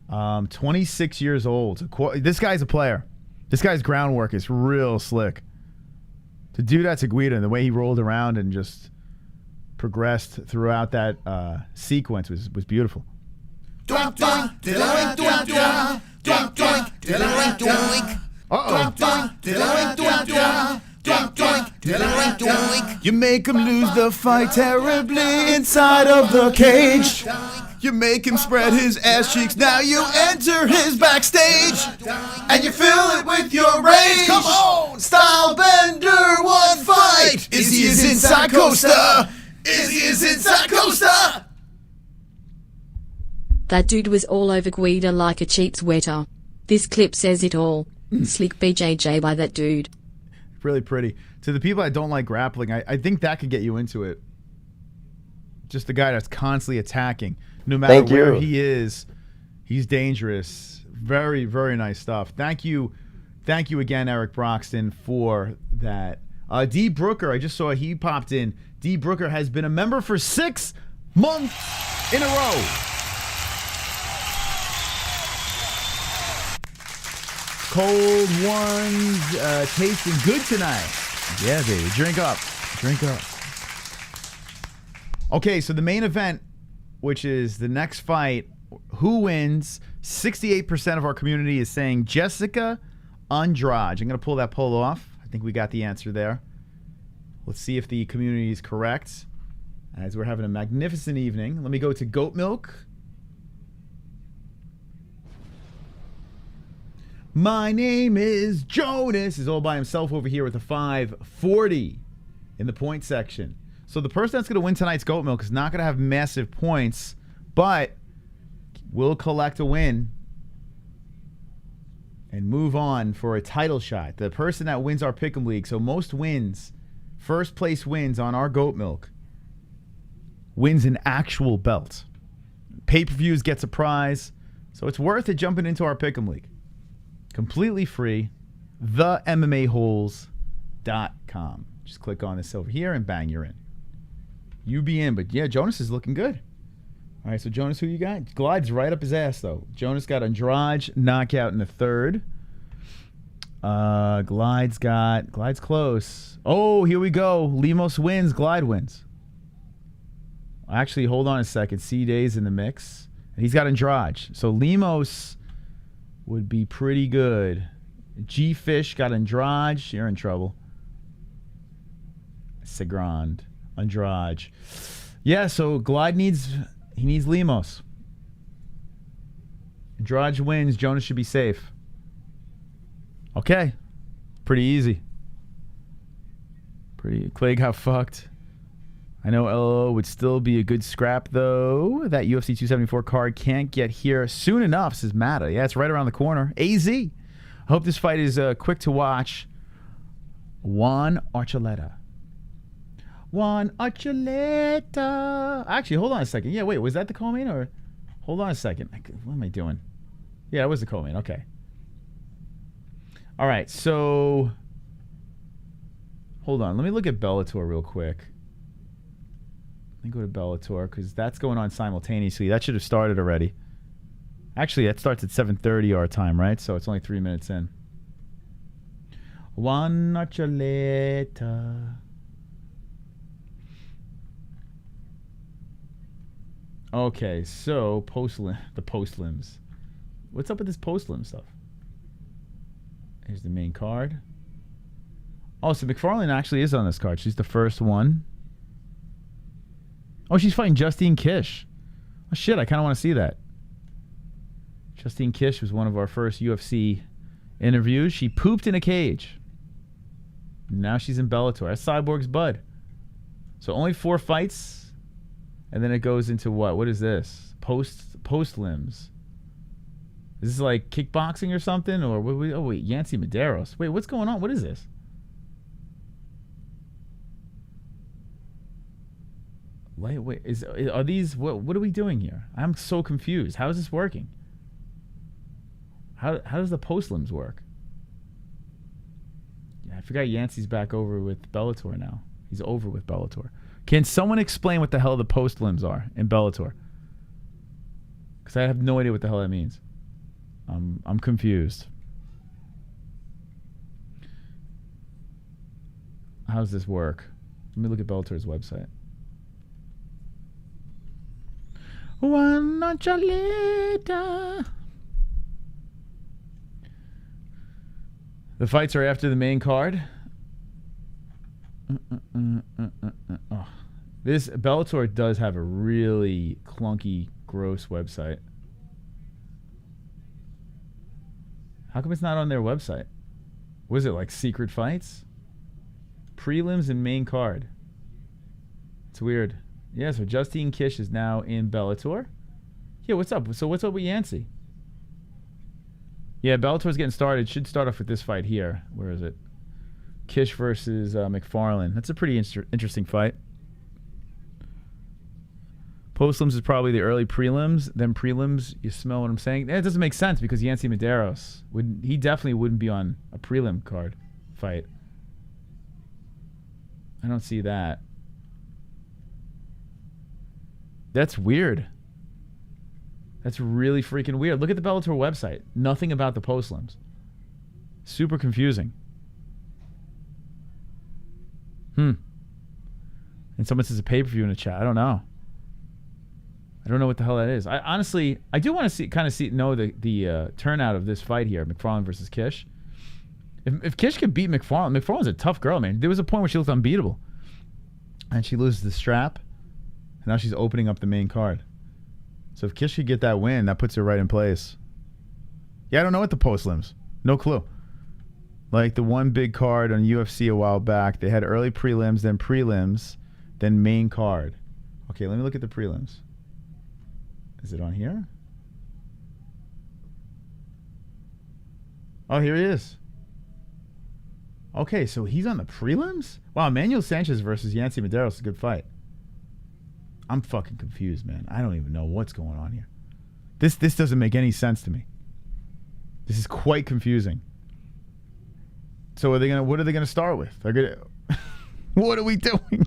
26 years old. This guy's a player. This guy's groundwork is real slick. To do that to Guida and the way he rolled around and just progressed throughout that sequence was beautiful. Doink, doink, diddle-oink, doink, doink. Doink, doink, diddle-oink, doink. Doink, doink, diddle-oink, doink, doink. Doink, doink, diddle-oink, doink. You make him lose the fight terribly inside of the cage. You make him spread his ass cheeks. Now you enter his backstage. And you fill it with your rage. Come on! Style bender, one fight. Izzy is inside Costa. Izzy is inside Costa. That dude was all over Guida like a cheap sweater. This clip says it all. Slick BJJ by that dude. Really pretty. To the people that don't like grappling, I think that could get you into it. Just the guy that's constantly attacking. No matter where he is, he's dangerous. Very, very nice stuff. Thank you again, Eric Broxton, for that. D. Brooker, I just saw he popped in. D. Brooker has been a member for 6 months in a row. Cold ones tasting good tonight. Yeah, baby. Drink up. Drink up. Okay, so the main event, which is the next fight, who wins? 68% of our community is saying Jéssica Andrade. I'm going to pull that poll off. I think we got the answer there. Let's see if the community is correct, as we're having a magnificent evening. Let me go to Goat Milk. My name is Jonas. He's all by himself over here with a 540 in the point section. So the person that's going to win tonight's Goat Milk is not going to have massive points, but will collect a win and move on for a title shot. The person that wins our Pick'em League, so most wins, first place wins on our Goat Milk, wins an actual belt. Pay-per-views gets a prize, so it's worth it jumping into our Pick'em League. Completely free, the MMA-Holes.com. Just click on this over here and bang, you're in. You be in, but yeah, Jonas is looking good. All right, so Jonas, who you got? Glide's right up his ass, though. Jonas got Andrade knockout in the third. Glide's close. Oh, here we go. Lemos wins, Glide wins. Actually, hold on a second. C-Day's in the mix. And he's got Andrade. So Lemos would be pretty good. G-Fish got Andrade. You're in trouble. Segrand. Andrade. Yeah, so Glide needs Lemos. Andrade wins. Jonas should be safe. Okay. Pretty easy. Clay got fucked. I know LO would still be a good scrap, though. That UFC 274 card can't get here soon enough, says Matta. Yeah, it's right around the corner. AZ. I hope this fight is quick to watch. Juan Archuleta. Actually, hold on a second. Yeah, wait, was that the co-main or? Hold on a second. What am I doing? Yeah, it was the co-main. Okay. All right, so hold on. Let me look at Bellator real quick. Let me go to Bellator because that's going on simultaneously. That should have started already. Actually, that starts at 7:30 our time, right? So it's only 3 minutes in. Juan Archuleta. Okay, so the post-limbs. What's up with this post-limb stuff? Here's the main card. Oh, so McFarlane actually is on this card. She's the first one. Oh, she's fighting Justine Kish. Oh, shit, I kind of want to see that. Justine Kish was one of our first UFC interviews. She pooped in a cage. Now she's in Bellator. That's Cyborg's bud. So only 4 fights. And then it goes into what? What is this? Post limbs. Is this like kickboxing or something? Or oh wait, Yancy Medeiros. Wait, what's going on? What is this? Wait, are these what are we doing here? I'm so confused. How is this working? How does the post limbs work? Yeah, I forgot Yancey's back over with Bellator now. He's over with Bellator. Can someone explain what the hell the post limbs are in Bellator? Because I have no idea what the hell that means. I'm confused. How does this work? Let me look at Bellator's website. Juan noche later. The fights are after the main card. Oh. This Bellator does have a really clunky, gross website. How come it's not on their website? Was it like secret fights? Prelims and main card. It's weird. Yeah, so Justine Kish is now in Bellator. Yeah, what's up? So what's up with Yancey? Yeah, Bellator's getting started. Should start off with this fight here. Where is it? Kish versus McFarlane. That's a pretty interesting fight. Postlims is probably the early prelims. Then prelims, you smell what I'm saying? It doesn't make sense because Yancey Medeiros, he definitely wouldn't be on a prelim card fight. I don't see that. That's weird. That's really freaking weird. Look at the Bellator website. Nothing about the postlims. Super confusing. And someone says a pay-per-view in the chat. I don't know. I don't know what the hell that is. I honestly do want to know the turnout of this fight here, McFarlane versus Kish. If Kish could beat McFarlane's a tough girl, man. There was a point where she looked unbeatable, and she loses the strap, and now she's opening up the main card. So if Kish could get that win, that puts her right in place. Yeah, I don't know what the postlims. No clue. Like the one big card on UFC a while back, they had early prelims, then main card. Okay, let me look at the prelims. Is it on here? Oh, here he is. Okay, so he's on the prelims? Wow, Manuel Sanchez versus Yancey Medeiros is a good fight. I'm fucking confused, man. I don't even know what's going on here. This doesn't make any sense to me. This is quite confusing. So what are they gonna start with? They're gonna what are we doing?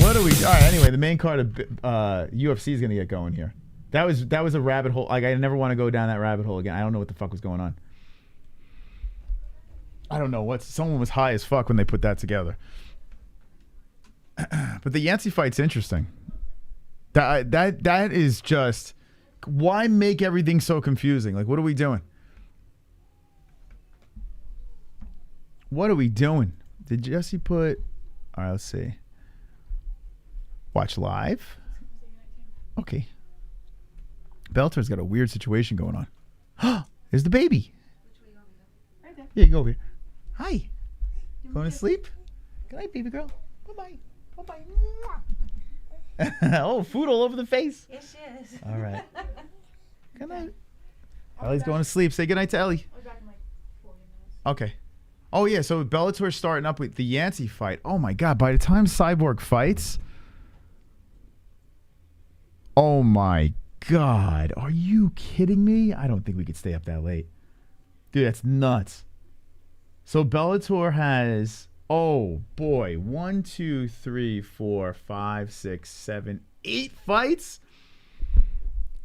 What are we? All right. Anyway, the main card of UFC is gonna get going here. That was a rabbit hole. Like I never want to go down that rabbit hole again. I don't know what the fuck was going on. I don't know someone was high as fuck when they put that together. But the Yancey fight's interesting. That is just, why make everything so confusing? Like, what are we doing? What are we doing? Did Jesse put? All right, let's see. Watch live. Okay. Bellator's got a weird situation going on. There's the baby. Right there. Yeah, you go over here. Hi. Going to sleep? Good night, baby girl. Bye-bye. Bye-bye. Oh, food all over the face. Yes, she is. All right. Good night. Ellie's going to sleep. Say good night to Ellie. I'll be back in like 40 minutes. Okay. Oh, yeah, so Bellator's starting up with the Yancey fight. Oh, my God. By the time Cyborg fights... Oh, my God. Are you kidding me? I don't think we could stay up that late. Dude, that's nuts. So Bellator has... Oh, boy. 1, 2, 3, 4, 5, 6, 7, 8 fights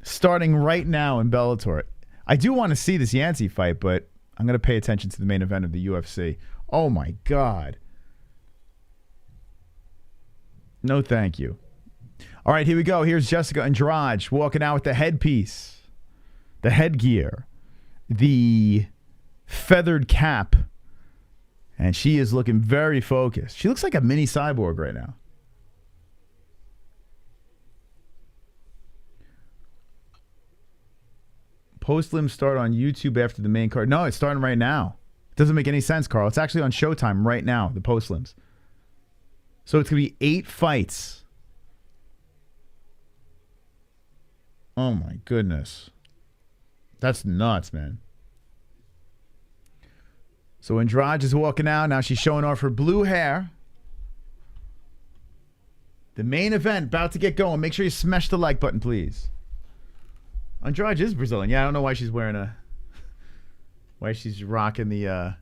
starting right now in Bellator. I do want to see this Yancey fight, but I'm going to pay attention to the main event of the UFC. Oh, my God. No, thank you. All right, here we go. Here's Jéssica Andrade walking out with the headpiece, the headgear, the feathered cap, and she is looking very focused. She looks like a mini cyborg right now. Postlims start on YouTube after the main card. No, it's starting right now. It doesn't make any sense, Carl. It's actually on Showtime right now, the postlims. So it's going to be 8 fights. Oh, my goodness. That's nuts, man. So Andrade is walking out. Now she's showing off her blue hair. The main event about to get going. Make sure you smash the like button, please. Andrade is Brazilian. Yeah, I don't know why she's wearing why she's rocking the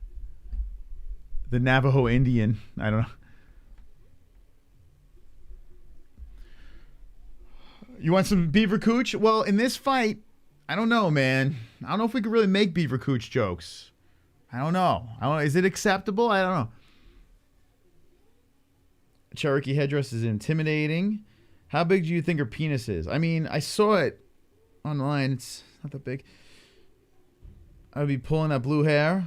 Navajo Indian. I don't know. You want some beaver cooch? Well, in this fight, I don't know, man. I don't know if we could really make beaver cooch jokes. I don't know. Is it acceptable? I don't know. Cherokee headdress is intimidating. How big do you think her penis is? I mean, I saw it online. It's not that big. I'd be pulling that blue hair.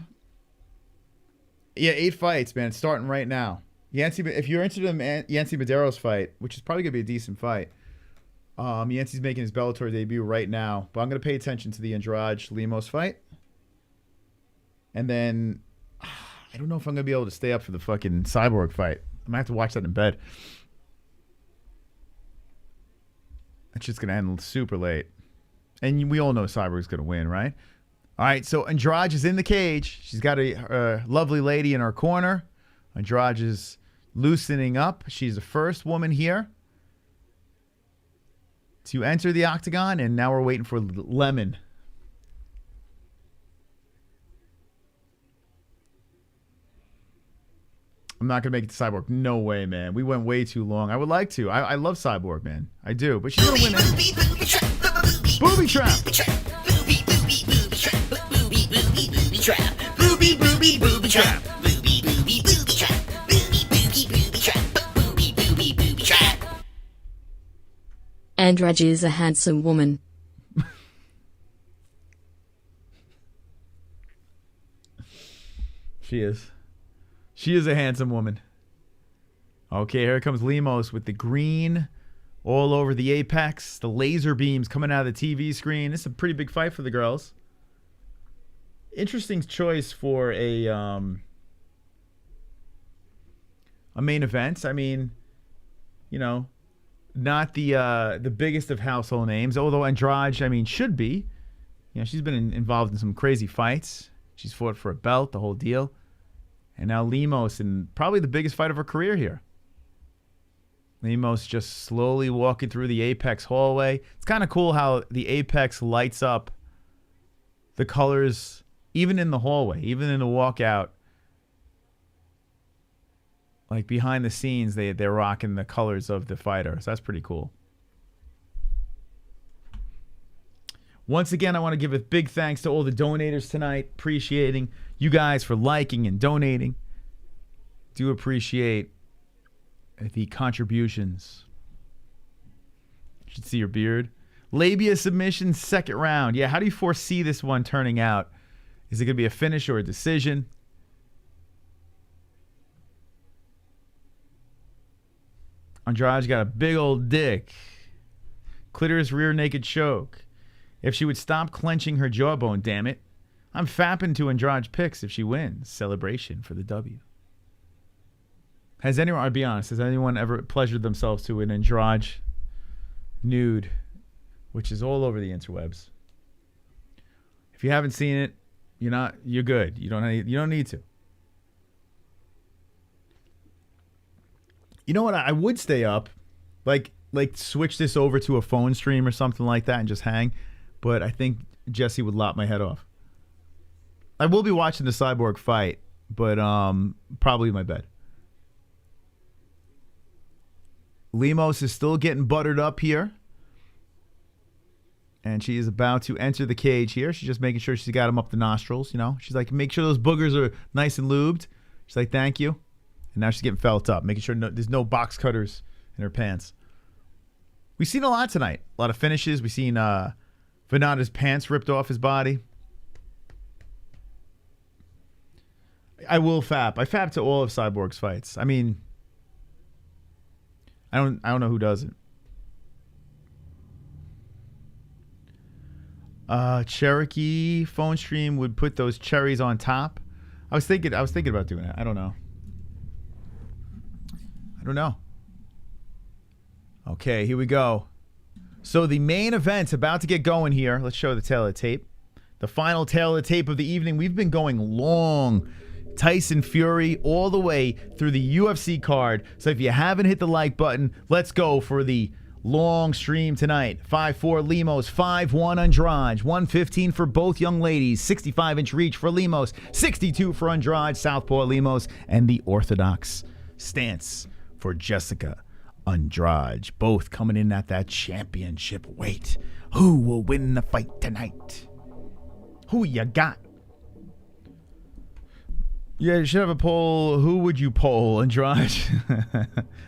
Yeah, 8 fights, man. It's starting right now. Yancy, if you're interested in Yancy Medeiros fight, which is probably going to be a decent fight, Yancy's making his Bellator debut right now. But I'm going to pay attention to the Andrade Lemos fight. And then, I don't know if I'm going to be able to stay up for the fucking Cyborg fight. I'm going to have to watch that in bed. It's just going to end super late. And we all know Cyborg's going to win, right? All right, so Andrade is in the cage. She's got a lovely lady in her corner. Andrade is loosening up. She's the first woman here to enter the octagon, and now we're waiting for Lemon. I'm not going to make it to Cyborg. No way, man. We went way too long. I would like to. I love Cyborg, man. I do. But she's going to win it. Booby trap. Booby, booby, booby trap. Booby, booby, booby trap. Booby, booby, booby trap. Booby, booby, booby trap. Andrade is a handsome woman. She is. She is a handsome woman. Okay, here comes Lemos with the green all over the apex. The laser beams coming out of the TV screen. This is a pretty big fight for the girls. Interesting choice for a main event. I mean, you know, not the biggest of household names, although Andrade, I mean, should be. You know, she's been involved in some crazy fights. She's fought for a belt, the whole deal. And now Lemos in probably the biggest fight of her career here. Lemos just slowly walking through the Apex hallway. It's kind of cool how the Apex lights up the colors even in the hallway, even in the walkout. Like behind the scenes, they're rocking the colors of the fighter. So that's pretty cool. Once again, I want to give a big thanks to all the donators tonight. Appreciating you guys for liking and donating. Do appreciate the contributions. You should see your beard. Labia submission, second round. Yeah, how do you foresee this one turning out? Is it going to be a finish or a decision? Andrade's got a big old dick. Clitoris rear naked choke. If she would stop clenching her jawbone, damn it. I'm fapping to Andrade's picks if she wins. Celebration for the W. Has anyone, I'll be honest, has anyone ever pleasured themselves to an Andrade nude, which is all over the interwebs? If you haven't seen it, you're good. You don't need to. You know what? I would stay up, like switch this over to a phone stream or something like that and just hang. But I think Jesse would lop my head off. I will be watching the Cyborg fight, but probably in my bed. Lemos is still getting buttered up here. And she is about to enter the cage here. She's just making sure she's got him up the nostrils, you know. She's like, make sure those boogers are nice and lubed. She's like, thank you. And now she's getting felt up, making sure there's no box cutters in her pants. We've seen a lot tonight. A lot of finishes. We've seen Vannata's pants ripped off his body. I will fap. I fap to all of Cyborg's fights. I mean, I don't know who doesn't. Cherokee phone stream would put those cherries on top. I was thinking about doing that. I don't know. Okay, here we go. So the main event's about to get going here. Let's show the tail of the tape. The final tail of the tape of the evening. We've been going long. Tyson Fury all the way through the UFC card. So if you haven't hit the like button, let's go for the long stream tonight. 5'4" Lemos, 5'1" Andrade, 115 for both young ladies, 65-inch reach for Lemos, 62 for Andrade, southpaw Lemos, and the orthodox stance for Jéssica Andrade. Both coming in at that championship weight. Who will win the fight tonight? Who you got? Yeah, you should have a poll. Who would you poll, Andrade?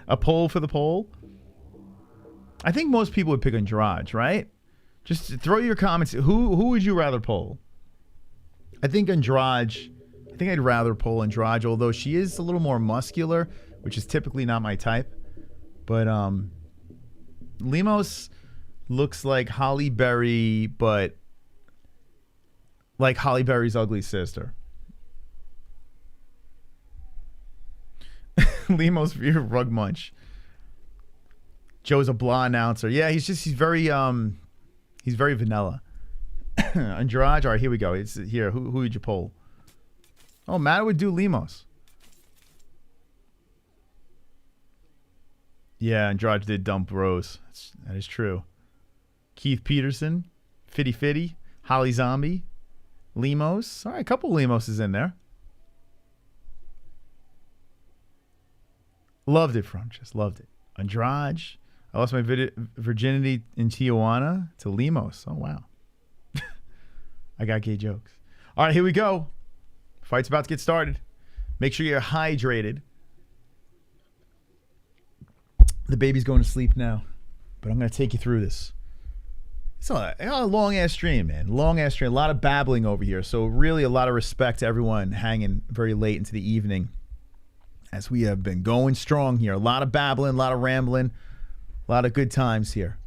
A poll for the poll? I think most people would pick Andrade, right? Just throw your comments. Who would you rather poll? I think Andrade. I think I'd rather poll Andrade, although she is a little more muscular, which is typically not my type. But Lemos looks like Holly Berry, but like Holly Berry's ugly sister. Lemos, you're a rug munch. Joe's a blah announcer. Yeah, he's very vanilla. Andrade, all right, here we go. It's here. Who would you poll? Oh, Matt would do Lemos. Yeah, Andrade did dump Rose. That is true. Keith Peterson, Fitty Fitty, Holly Zombie, Lemos. All right, a couple Lemoses in there. Loved it from just loved it. Andrade. I lost my virginity in Tijuana to Lemos. Oh, wow. I got gay jokes. All right, here we go. Fight's about to get started. Make sure you're hydrated. The baby's going to sleep now, but I'm going to take you through this. It's a long-ass stream, man. Long-ass stream. A lot of babbling over here, so really a lot of respect to everyone hanging very late into the evening as we have been going strong here. A lot of babbling, a lot of rambling, a lot of good times here.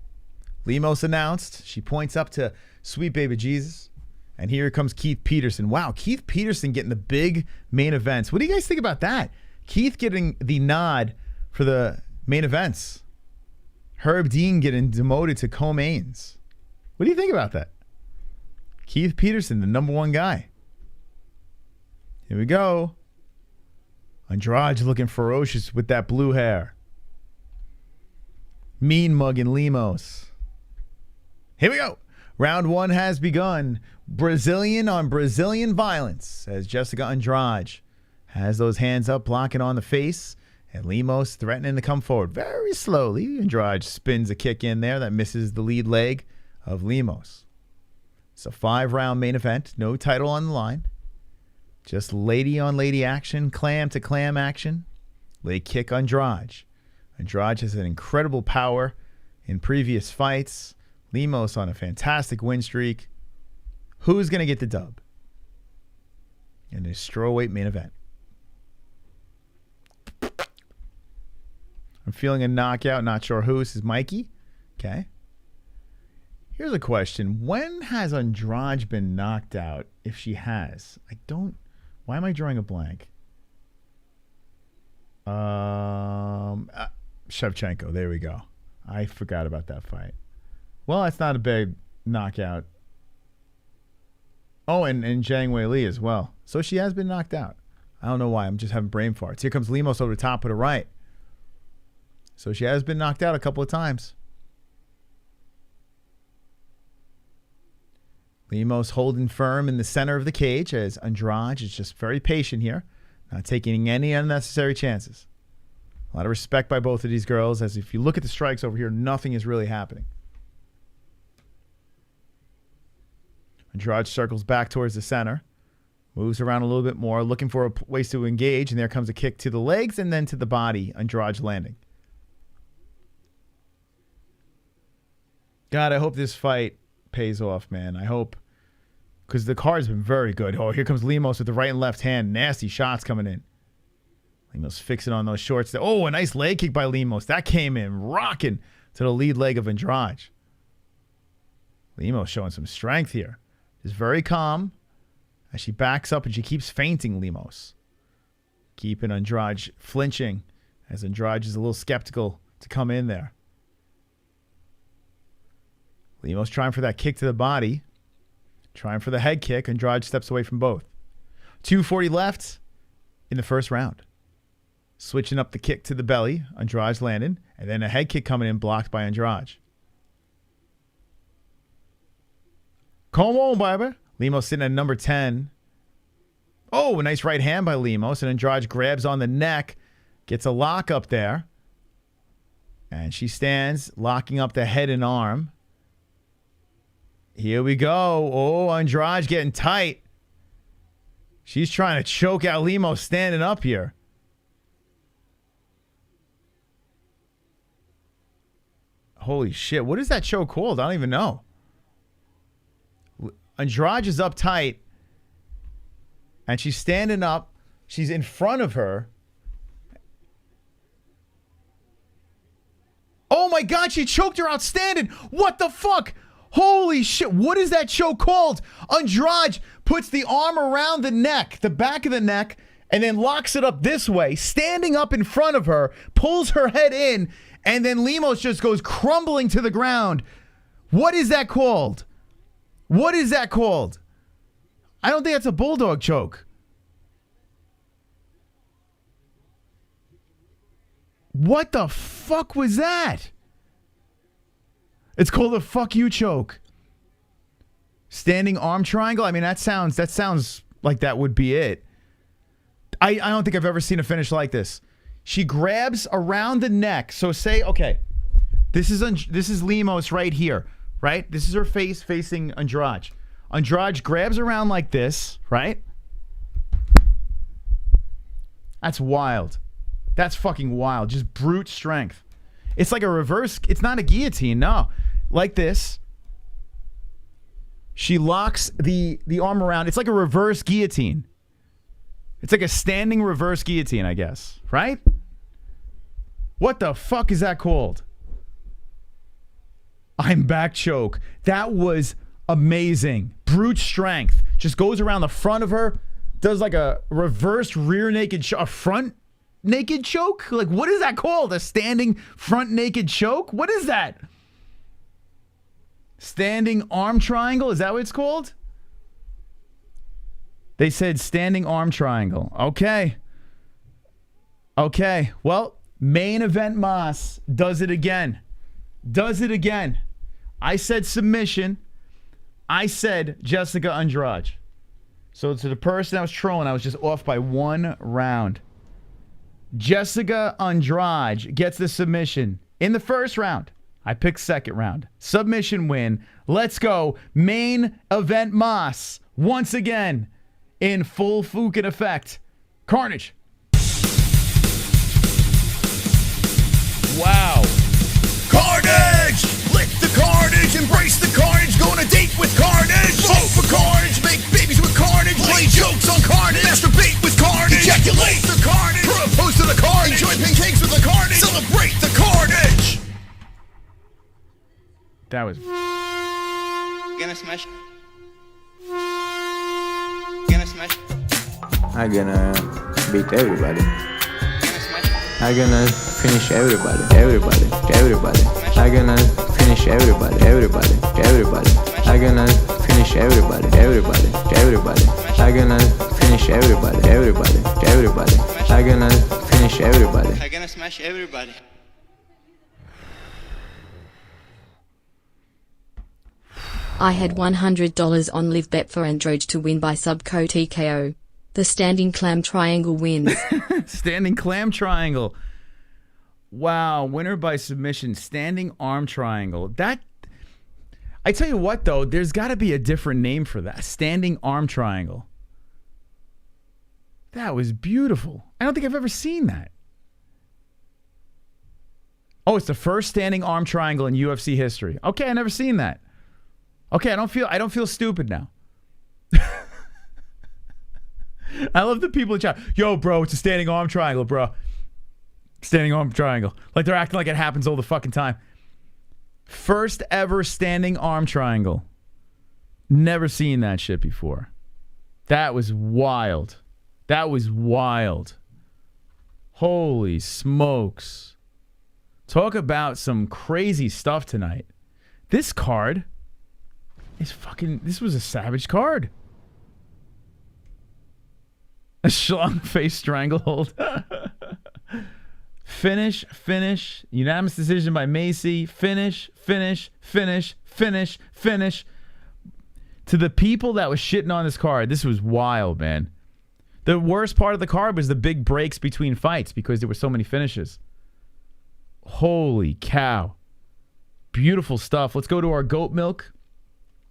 Lemos announced. She points up to Sweet Baby Jesus. And here comes Keith Peterson. Wow, Keith Peterson getting the big main events. What do you guys think about that? Keith getting the nod for the main events. Herb Dean getting demoted to co-mains. What do you think about that? Keith Peterson, the number one guy. Here we go. Andrade looking ferocious with that blue hair. Mean mugging Lemos. Here we go. Round one has begun. Brazilian on Brazilian violence as Jéssica Andrade has those hands up blocking on the face and Lemos threatening to come forward very slowly. Andrade spins a kick in there that misses the lead leg of Lemos. It's a 5-round main event. No title on the line. Just lady on lady action, clam to clam action. Leg kick Andrade. Andrade has an incredible power in previous fights. Lemos on a fantastic win streak. Who's going to get the dub in this strawweight main event? I'm feeling a knockout. Not sure who. This is Maycee. Okay. Here's a question. When has Andrade been knocked out, if she has? I don't... Why am I drawing a blank? Shevchenko. There we go. I forgot about that fight. Well, that's not a big knockout. Oh, and Zhang Weili as well. So she has been knocked out. I don't know why. I'm just having brain farts. Here comes Lemos over the top of the right. So she has been knocked out a couple of times. Lemos holding firm in the center of the cage as Andrade is just very patient here. Not taking any unnecessary chances. A lot of respect by both of these girls, as if you look at the strikes over here, nothing is really happening. Andrade circles back towards the center. Moves around a little bit more, looking for ways to engage, and there comes a kick to the legs and then to the body. Andrade landing. God, I hope this fight pays off, man. I hope. Because the card's been very good. Oh, here comes Lemos with the right and left hand. Nasty shots coming in. Lemos fixing on those shorts. Oh, a nice leg kick by Lemos. That came in rocking to the lead leg of Andrade. Lemos showing some strength here. Just very calm as she backs up and she keeps feinting Lemos. Keeping Andrade flinching as Andrade is a little skeptical to come in there. Lemos trying for that kick to the body. Trying for the head kick. Andrade steps away from both. 2:40 left in the first round. Switching up the kick to the belly. Andrade landing. And then a head kick coming in blocked by Andrade. Come on, baby. Lemos sitting at number 10. Oh, a nice right hand by Lemos. And Andrade grabs on the neck. Gets a lock up there. And she stands, locking up the head and arm. Here we go. Oh, Andrade getting tight. She's trying to choke out Lemos standing up here. Holy shit. What is that show called? I don't even know. Andrade is up tight. And she's standing up. She's in front of her. Oh my God, she choked her out standing. What the fuck? Holy shit. What is that show called? Andrade puts the arm around the neck, the back of the neck, and then locks it up this way, standing up in front of her, pulls her head in, and then Lemos just goes crumbling to the ground. What is that called? What is that called? I don't think that's a bulldog choke. What the fuck was that? It's called a fuck you choke. Standing arm triangle? I mean, that sounds like that would be it. I don't think I've ever seen a finish like this. She grabs around the neck. So say, okay, this is Lemos right here, right? This is her face facing Andrade. Andrade grabs around like this, right? That's wild. That's fucking wild. Just brute strength. It's like a reverse. It's not a guillotine, no. Like this. She locks the arm around. It's like a reverse guillotine. It's like a standing reverse guillotine, I guess. Right? What the fuck is that called? I'm back choke. That was amazing. Brute strength. Just goes around the front of her. Does like a reverse rear naked a front naked choke? Like, what is that called? A standing front naked choke? What is that? Standing arm triangle? Is that what it's called? They said standing arm triangle. Okay. Okay. Well, main event Mas does it again. Does it again. I said submission. I said Jéssica Andrade. So to the person I was trolling, I was just off by 1 round. Jéssica Andrade gets the submission in the first round. I picked second round. Submission win. Let's go. Main event Mas once again in full Fukin effect. Carnage. Wow. Carnage! Lick the carnage, embrace the carnage, go on a date with carnage. Vote for carnage, make babies with carnage, lay jokes on carnage, masturbate with carnage, ejaculate the carnage, propose to the carnage, enjoy pancakes with the carnage, celebrate the carnage. That was... Gonna smash. Gonna smash. I'm gonna beat everybody. I'm gonna finish everybody. I'm gonna finish everybody. I'm gonna finish everybody. I'm gonna finish everybody. I'm gonna finish everybody. I'm gonna smash everybody. I had $100 on live bet for Andrade to win by subco TKO. The standing clam triangle wins. Standing clam triangle. Wow, winner by submission. Standing arm triangle. That, I tell you what though, there's got to be a different name for that. Standing arm triangle. That was beautiful. I don't think I've ever seen that. Oh, it's the first standing arm triangle in UFC history. Okay, I never seen that. Okay, I don't feel stupid now. I love the people in chat. Yo, bro, it's a standing arm triangle, bro. Standing arm triangle. Like they're acting like it happens all the fucking time. First ever standing arm triangle. Never seen that shit before. That was wild. That was wild. Holy smokes. Talk about some crazy stuff tonight. This card is fucking... This was a savage card. A schlong face stranglehold. Finish. Unanimous decision by Maycee. Finish. To the people that was shitting on this card, this was wild, man. The worst part of the card was the big breaks between fights because there were so many finishes. Holy cow. Beautiful stuff. Let's go to our goat milk.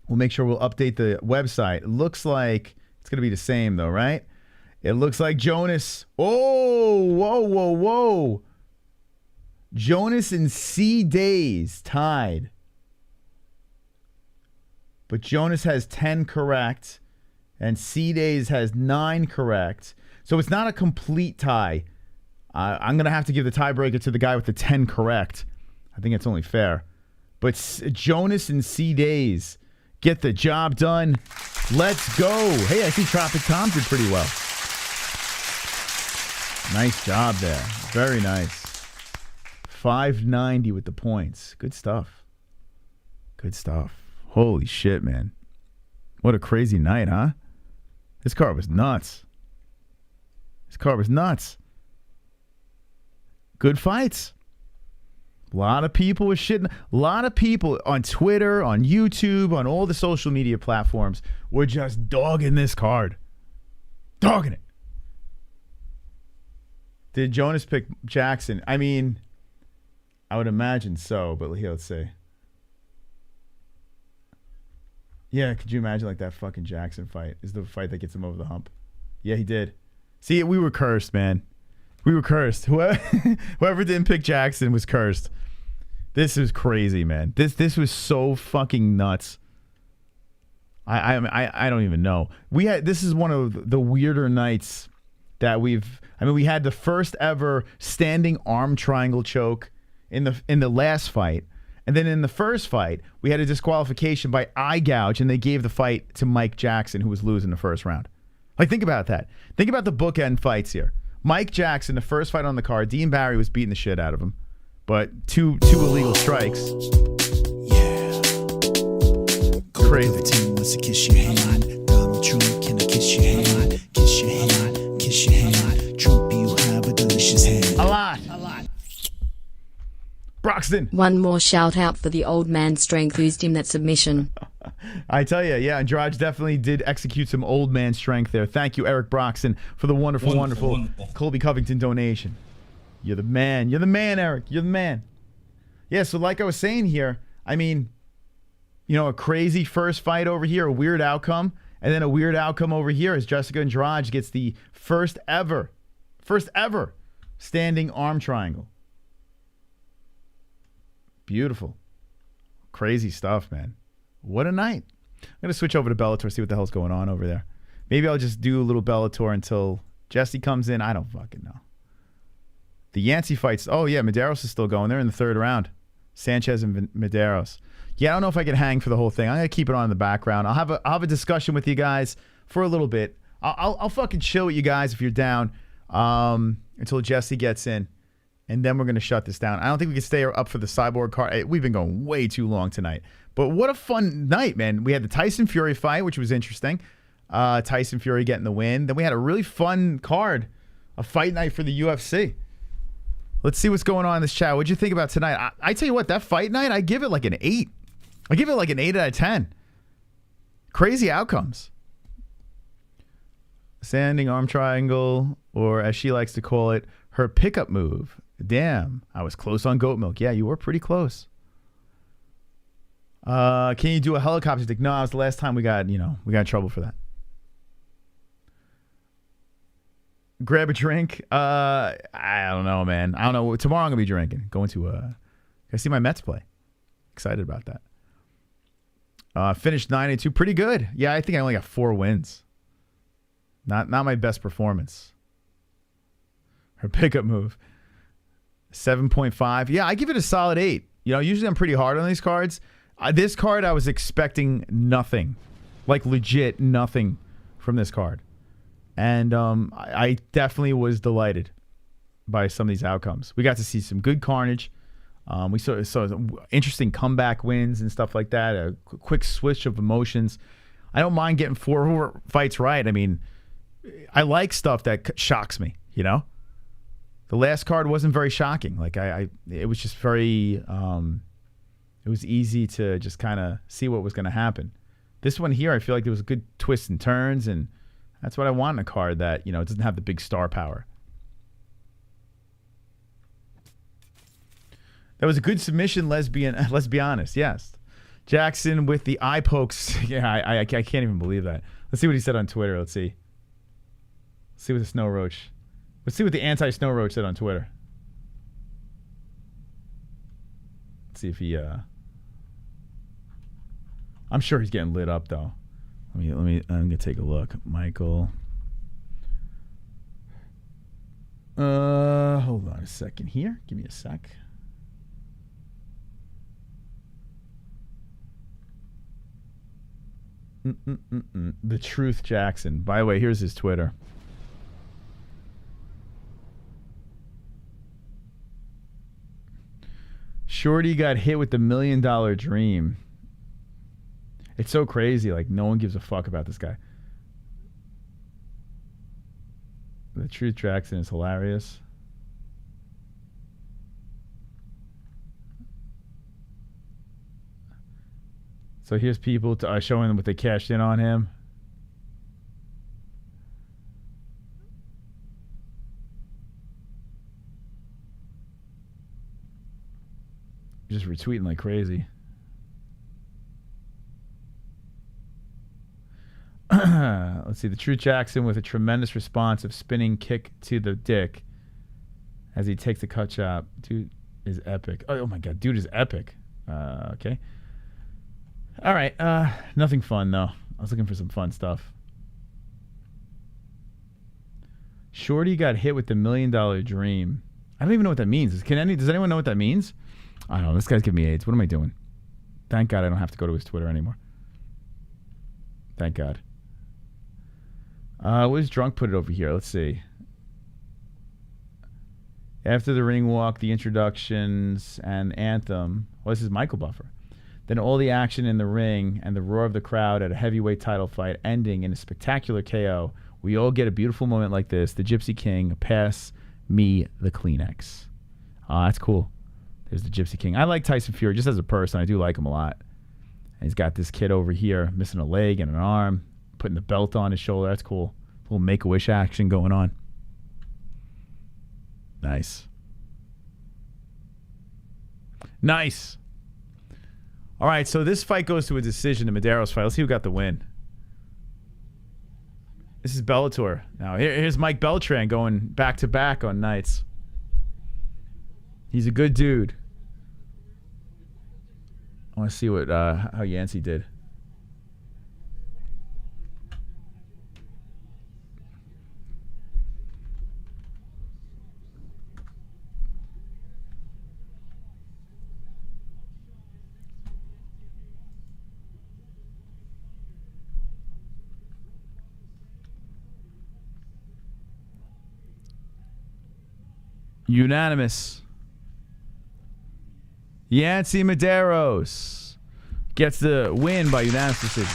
We'll make sure we'll update the website. It looks like it's going to be the same, though, right? It looks like Jonas. Oh, whoa. Jonas and C. Days tied. But Jonas has 10 correct, and C. Days has 9 correct. So it's not a complete tie. I'm going to have to give the tiebreaker to the guy with the 10 correct. I think it's only fair. But Jonas and C. Days get the job done. Let's go. Hey, I see Tropic Tom did pretty well. Nice job there. Very nice. 590 with the points. Good stuff. Good stuff. Holy shit, man. What a crazy night, huh? This card was nuts. This card was nuts. Good fights. A lot of people were shitting. A lot of people on Twitter, on YouTube, on all the social media platforms were just dogging this card. Dogging it. Did Jonas pick Jackson? I mean, I would imagine so, but here, let's see. Yeah, could you imagine like that fucking Jackson fight is the fight that gets him over the hump? Yeah, he did. See, we were cursed, man. We were cursed. Whoever didn't pick Jackson was cursed. This is crazy, man. This was so fucking nuts. I don't even know. This is one of the weirder nights that we had the first ever standing arm triangle choke in the last fight. And then in the first fight, we had a disqualification by eye gouge, and they gave the fight to Mike Jackson, who was losing the first round. Like, think about that. Think about the bookend fights here. Mike Jackson, the first fight on the card, Dean Barry was beating the shit out of him. But two illegal strikes. Yeah. Crazy. Team wants to kiss your hand. Donald Trump, can I kiss your hand? Kiss your hand. Kiss your hand. Trump, you have a delicious hand. A lot. Broxton. One more shout out for the old man strength who's him that submission. I tell you, yeah, Andrade definitely did execute some old man strength there. Thank you, Eric Broxton, for the wonderful Colby Covington donation. You're the man. You're the man, Eric. You're the man. Yeah, so like I was saying here, I mean, you know, a crazy first fight over here, a weird outcome, and then a weird outcome over here as Jéssica Andrade gets the first ever standing arm triangle. Beautiful. Crazy stuff, man. What a night. I'm going to switch over to Bellator, see what the hell's going on over there. Maybe I'll just do a little Bellator until Jesse comes in. I don't fucking know. The Yancey fights. Oh, yeah, Medeiros is still going. They're in the third round. Sanchez and Medeiros. Yeah, I don't know if I can hang for the whole thing. I'm going to keep it on in the background. I'll have a discussion with you guys for a little bit. I'll fucking chill with you guys if you're down until Jesse gets in. And then we're going to shut this down. I don't think we can stay up for the Cyborg card. We've been going way too long tonight. But what a fun night, man. We had the Tyson Fury fight, which was interesting. Tyson Fury getting the win. Then we had a really fun card, a fight night for the UFC. Let's see what's going on in this chat. What'd you think about tonight? I tell you what, that fight night, I give it like an 8. I give it like an 8 out of 10. Crazy outcomes. Standing arm triangle, or as she likes to call it, her pickup move. Damn, I was close on goat milk. Yeah, you were pretty close. Can you do a helicopter stick? No, it was the last time we got in trouble for that. Grab a drink. I don't know, man. I don't know. Tomorrow I'm gonna be drinking. Going to see my Mets play. Excited about that. Finished 9-2. Pretty good. Yeah, I think I only got 4 wins. Not my best performance. Her pickup move. 7.5. Yeah, I give it a solid 8. You know, usually I'm pretty hard on these cards. This card, I was expecting nothing. Like, legit nothing from this card. And I definitely was delighted by some of these outcomes. We got to see some good carnage. We saw some interesting comeback wins and stuff like that. A quick switch of emotions. I don't mind getting 4 fights right. I mean, I like stuff that shocks me, you know? The last card wasn't very shocking. Like it was just very, it was easy to just kind of see what was going to happen. This one here, I feel like there was good twists and turns, and that's what I want in a card that, you know, doesn't have the big star power. That was a good submission, let's be honest. Yes. Jackson with the eye pokes. Yeah, I can't even believe that. Let's see what he said on Twitter. Let's see what the Snow Roach. Let's see what the anti-Snow Roach said on Twitter. Let's see if he. I'm sure he's getting lit up though. Let me. I'm gonna take a look. Michael. Hold on a second here. Give me a sec. The Truth Jackson. By the way, here's his Twitter. Shorty got hit with the $1 million dream. It's so crazy. Like, no one gives a fuck about this guy. The Truth Jackson is hilarious. So here's people showing them what they cashed in on him. Just retweeting like crazy. Let's see. The True Jackson with a tremendous response of spinning kick to the dick as he takes the cut shot. Dude is epic. Oh my God. Dude is epic. Okay. All right. Nothing fun, though. I was looking for some fun stuff. Shorty got hit with the $1 million dream. I don't even know what that means. Does anyone know what that means? I don't know. This guy's giving me AIDS. What am I doing? Thank God I don't have to go to his Twitter anymore. Thank God. What does Drunk put it over here? Let's see. After the ring walk, the introductions, and anthem. Well, this is Michael Buffer. Then all the action in the ring and the roar of the crowd at a heavyweight title fight ending in a spectacular KO. We all get a beautiful moment like this. The Gypsy King, pass me the Kleenex. That's cool. There's the Gypsy King. I like Tyson Fury just as a person. I do like him a lot. And he's got this kid over here missing a leg and an arm, putting the belt on his shoulder. That's cool. A little Make-A-Wish action going on. Nice. Nice. All right, so this fight goes to a decision, the Medeiros fight. Let's see who got the win. This is Bellator. Now, here's Mike Beltran going back-to-back on nights. He's a good dude. I want to see what how Yancey did. Unanimous. Yancey Medeiros gets the win by unanimous decision.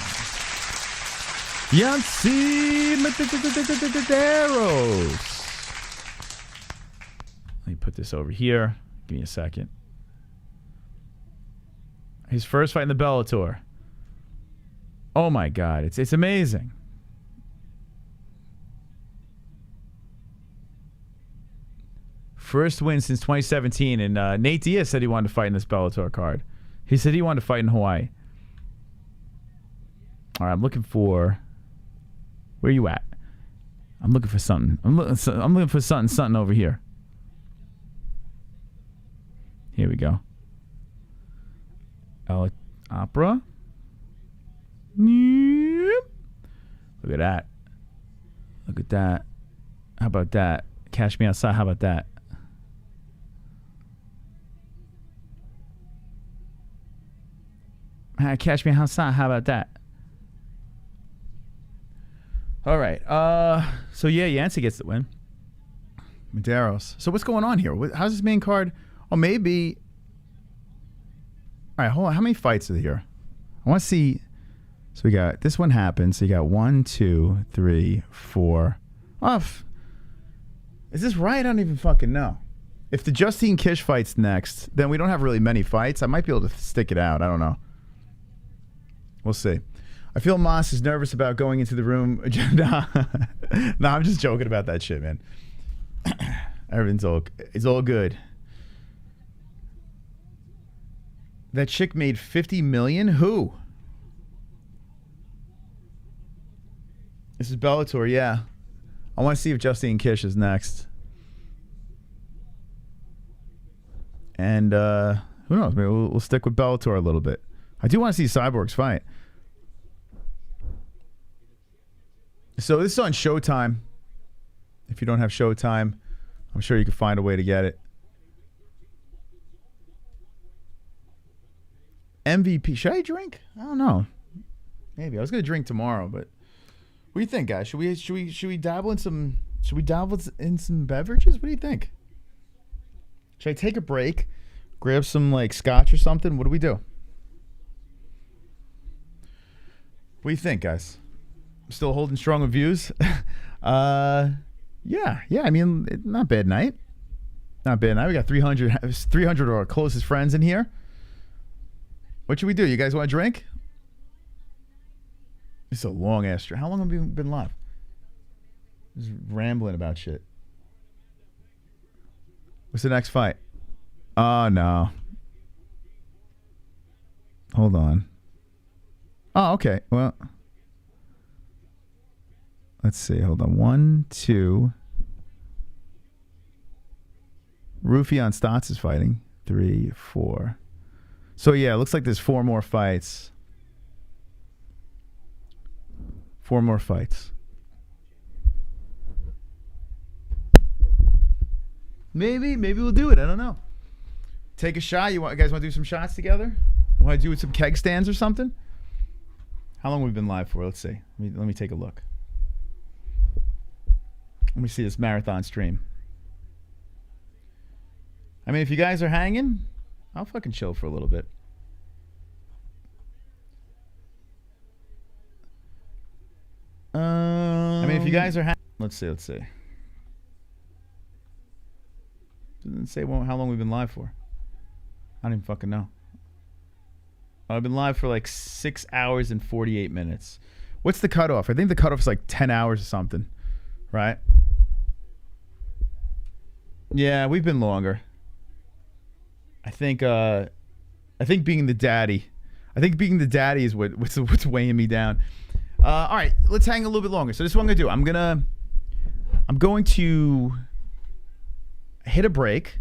Yancey Medeiros. Let me put this over here. Give me a second. His first fight in the Bellator. Oh my God, it's amazing. First win since 2017, and Nate Diaz said he wanted to fight in this Bellator card. He said he wanted to fight in Hawaii. All right, I'm looking for... Where you at? I'm looking for something. I'm looking for something over here. Here we go. Opera. Look at that. Look at that. How about that? Cash me outside. How about that? Catch me outside. How about that? All right. So yeah, Yancey gets the win. Medeiros. So what's going on here? How's this main card? Oh, maybe. All right, hold on. How many fights are there? I want to see. So we got this one happened. So you got 1, 2, 3, 4. Is this right? I don't even fucking know. If the Justine Kish fight's next, then we don't have really many fights. I might be able to stick it out. I don't know. We'll see. I feel Moss is nervous about going into the room. No, I'm just joking about that shit, man. Everything's all good. That chick made $50 million? Who? This is Bellator, yeah. I want to see if Justine Kish is next. And Who knows? Maybe we'll stick with Bellator a little bit. I do want to see Cyborgs fight. So this is on Showtime. If you don't have Showtime, I'm sure you can find a way to get it. MVP. Should I drink? I don't know. Maybe. I was gonna drink tomorrow, but what do you think, guys? Should we dabble in some beverages? What do you think? Should I take a break? Grab some like scotch or something? What do we do? What do you think, guys? Still holding strong with views? Yeah. I mean, not bad night. Not bad night. We got 300 of our closest friends in here. What should we do? You guys want to drink? It's a long ass stream. How long have we been live? Just rambling about shit. What's the next fight? Oh, no. Hold on. Oh, okay. Well, let's see. Hold on. 1, 2. Rufian Stotts is fighting. 3, 4. So, yeah, it looks like there's 4 more fights. 4 more fights. Maybe we'll do it. I don't know. Take a shot. You guys want to do some shots together? Want to do some keg stands or something? How long have we been live for? Let's see. Let me take a look. Let me see this marathon stream. I mean, if you guys are hanging, I'll fucking chill for a little bit. I mean, if you guys are hanging, let's see. Doesn't say how long we've been live for. I don't even fucking know. I've been live for like 6 hours and 48 minutes. What's the cutoff? I think the cutoff is like 10 hours or something, right? Yeah, we've been longer. I think being the daddy. I think being the daddy is what's weighing me down. All right, let's hang a little bit longer. So this is what I'm gonna do. I'm going to hit a break.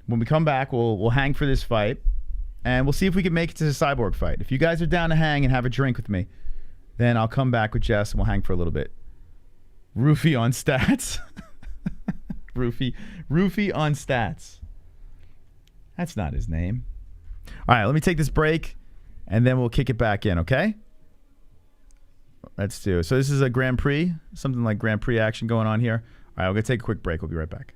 When we come back, we'll hang for this fight, and we'll see if we can make it to the Cyborg fight. If you guys are down to hang and have a drink with me, then I'll come back with Jess and we'll hang for a little bit. Roofie on stats. Roofie on stats. That's not his name. All right, let me take this break, and then we'll kick it back in, okay? Let's do it. So this is a Grand Prix, something like Grand Prix action going on here. All right, we're going to take a quick break. We'll be right back.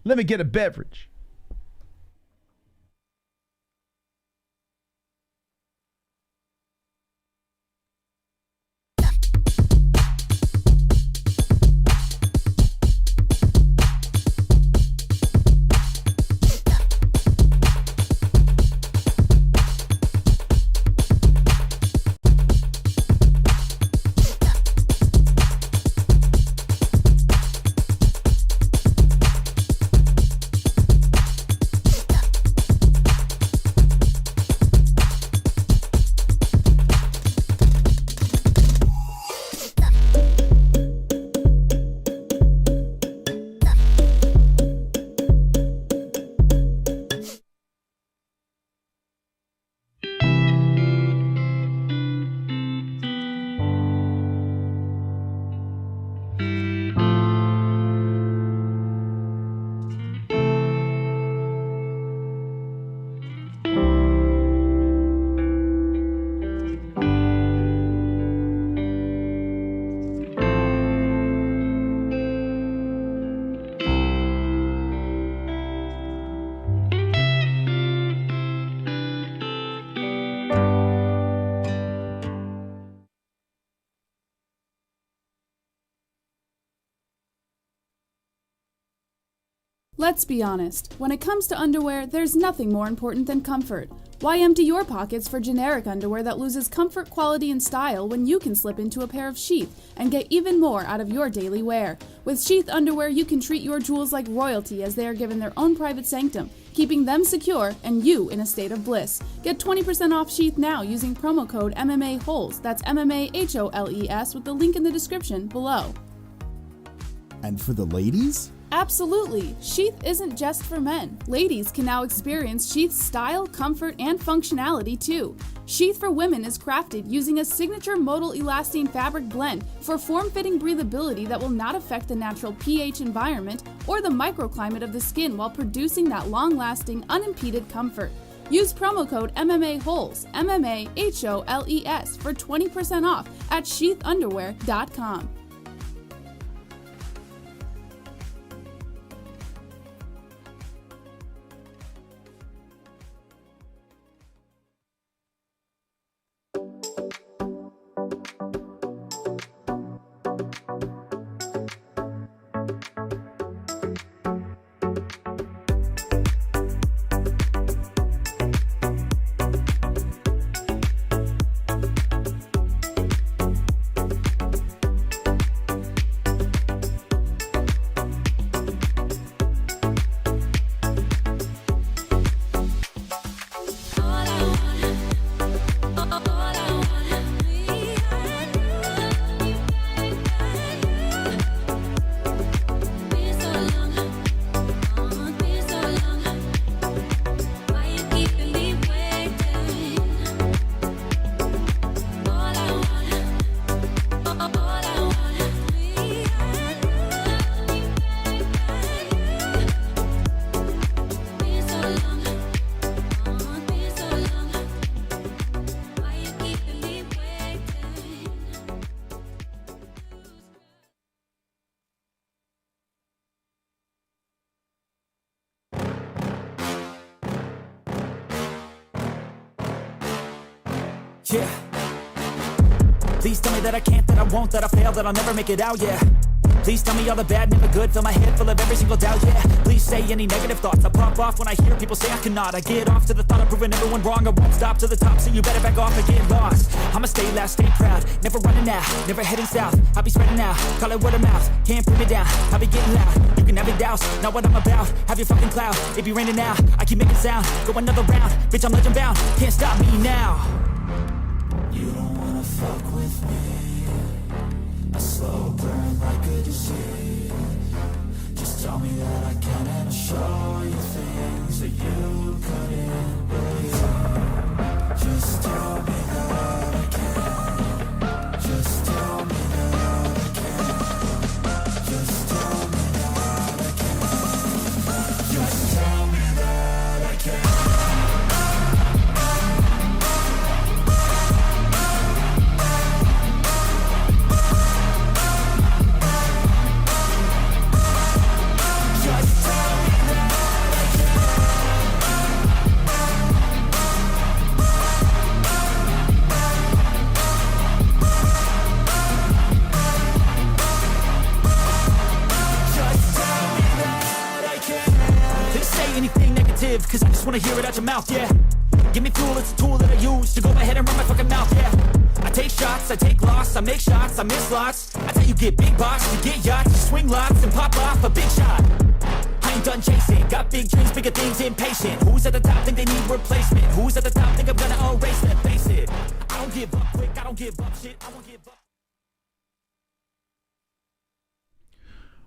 Let me get a beverage. Let's be honest, when it comes to underwear, there's nothing more important than comfort. Why empty your pockets for generic underwear that loses comfort, quality, and style when you can slip into a pair of Sheath and get even more out of your daily wear? With Sheath underwear, you can treat your jewels like royalty as they are given their own private sanctum, keeping them secure and you in a state of bliss. Get 20% off Sheath now using promo code MMA-Holes. That's MMA-HOLES with the link in the description below. And for the ladies? Absolutely! Sheath isn't just for men. Ladies can now experience Sheath's style, comfort, and functionality too. Sheath for women is crafted using a signature modal elastine fabric blend for form-fitting breathability that will not affect the natural pH environment or the microclimate of the skin while producing that long-lasting, unimpeded comfort. Use promo code MMA-Holes, MMA-HOLES, for 20% off at sheathunderwear.com. Yeah. Please tell me that I can't, that I won't, that I fail, that I'll never make it out, yeah. Please tell me all the bad, never good, fill my head full of every single doubt, yeah. Please say any negative thoughts, I pop off when I hear people say I cannot. I get off to the thought of proving everyone wrong, I won't stop to the top, so you better back off and get lost. I'ma stay loud, stay proud, never running out, never heading south. I'll be spreading out, call it word of mouth, can't put me down, I'll be getting loud. You can have it douse, not what I'm about, have your fucking cloud. It be raining now, I keep making sound, go another round, bitch I'm legend bound, can't stop me now. You don't wanna fuck with me, a slow burn like a disease. Just tell me that I can and I'll show you things that you couldn't believe. Just tell me that I can. Just tell me that I can. Just tell me that I can. Just tell me that I can. Cause I just wanna hear it out your mouth, yeah. Give me fuel, it's a tool that I use to go ahead and run my fucking mouth, yeah. I take shots, I take loss, I make shots, I miss lots. I tell you get big box, you get yachts, you swing lots and pop off a big shot. I ain't done chasing, got big dreams, bigger things, impatient. Who's at the top think they need replacement? Who's at the top think I'm gonna erase them? Face it, I don't give up quick, I don't give up shit, I won't give up.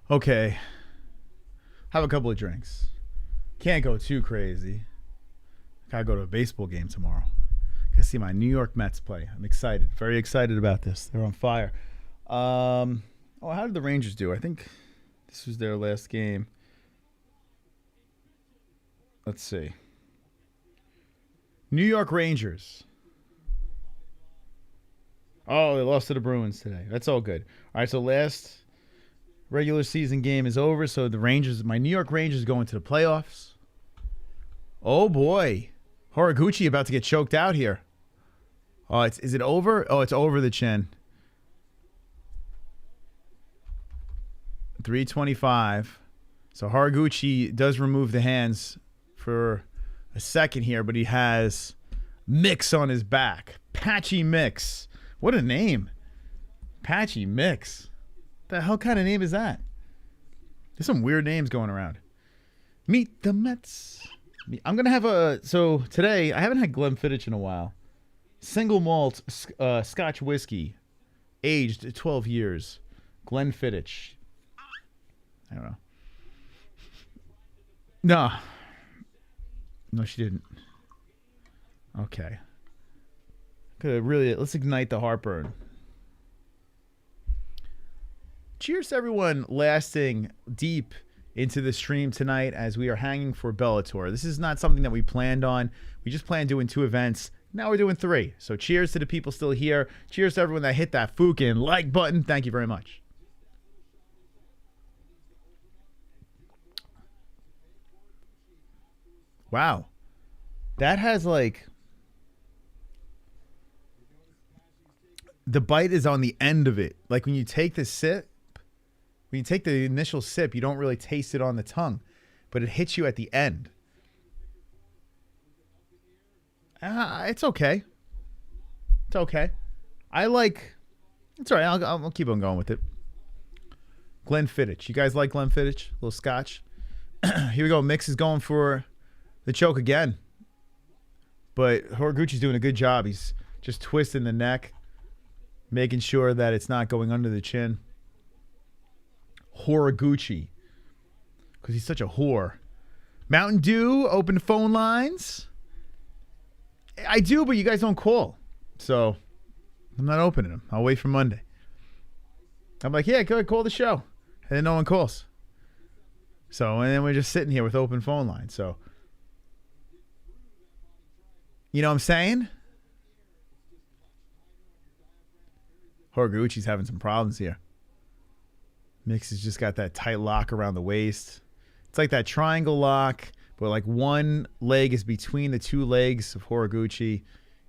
Okay. Have a couple of drinks. Can't go too crazy. Gotta go to a baseball game tomorrow. Gotta see my New York Mets play. I'm excited. Very excited about this. They're on fire. How did the Rangers do? I think this was their last game. Let's see. New York Rangers. Oh, they lost to the Bruins today. That's all good. All right, so last regular season game is over. So the Rangers, my New York Rangers, going to the playoffs. Oh boy, Horiguchi about to get choked out here. Oh, is it over? Oh, it's over the chin. 325. So Horiguchi does remove the hands for a second here, but he has Mix on his back. Patchy Mix. What a name. Patchy Mix. The hell kind of name is that? There's some weird names going around. Meet the Mets. I'm going to have so today, I haven't had Glenfiddich in a while. Single malt Scotch whiskey, aged 12 years. Glenfiddich. I don't know. No. No, she didn't. Okay. Let's ignite the heartburn. Cheers to everyone lasting deep into the stream tonight as we are hanging for Bellator. This is not something that we planned on. We just planned doing 2 events. Now we're doing 3. So cheers to the people still here. Cheers to everyone that hit that fucking like button. Thank you very much. Wow. That has like... The bite is on the end of it. Like when you take the sip, when you take the initial sip, you don't really taste it on the tongue, but it hits you at the end. It's okay. It's okay. It's all right. I'll keep on going with it. Glenfiddich. You guys like Glenfiddich? A little scotch. Here we go. Mix is going for the choke again. But Horiguchi's doing a good job. He's just twisting the neck, making sure that it's not going under the chin. Horiguchi. Because he's such a whore. Mountain Dew, open phone lines. I do, but you guys don't call. So, I'm not opening them. I'll wait for Monday. I'm like, yeah, go ahead, call the show. And then no one calls. So, and then we're just sitting here with open phone lines. So, you know what I'm saying? Horiguchi's having some problems here. Mix has just got that tight lock around the waist. It's like that triangle lock, but like one leg is between the 2 legs of Horiguchi.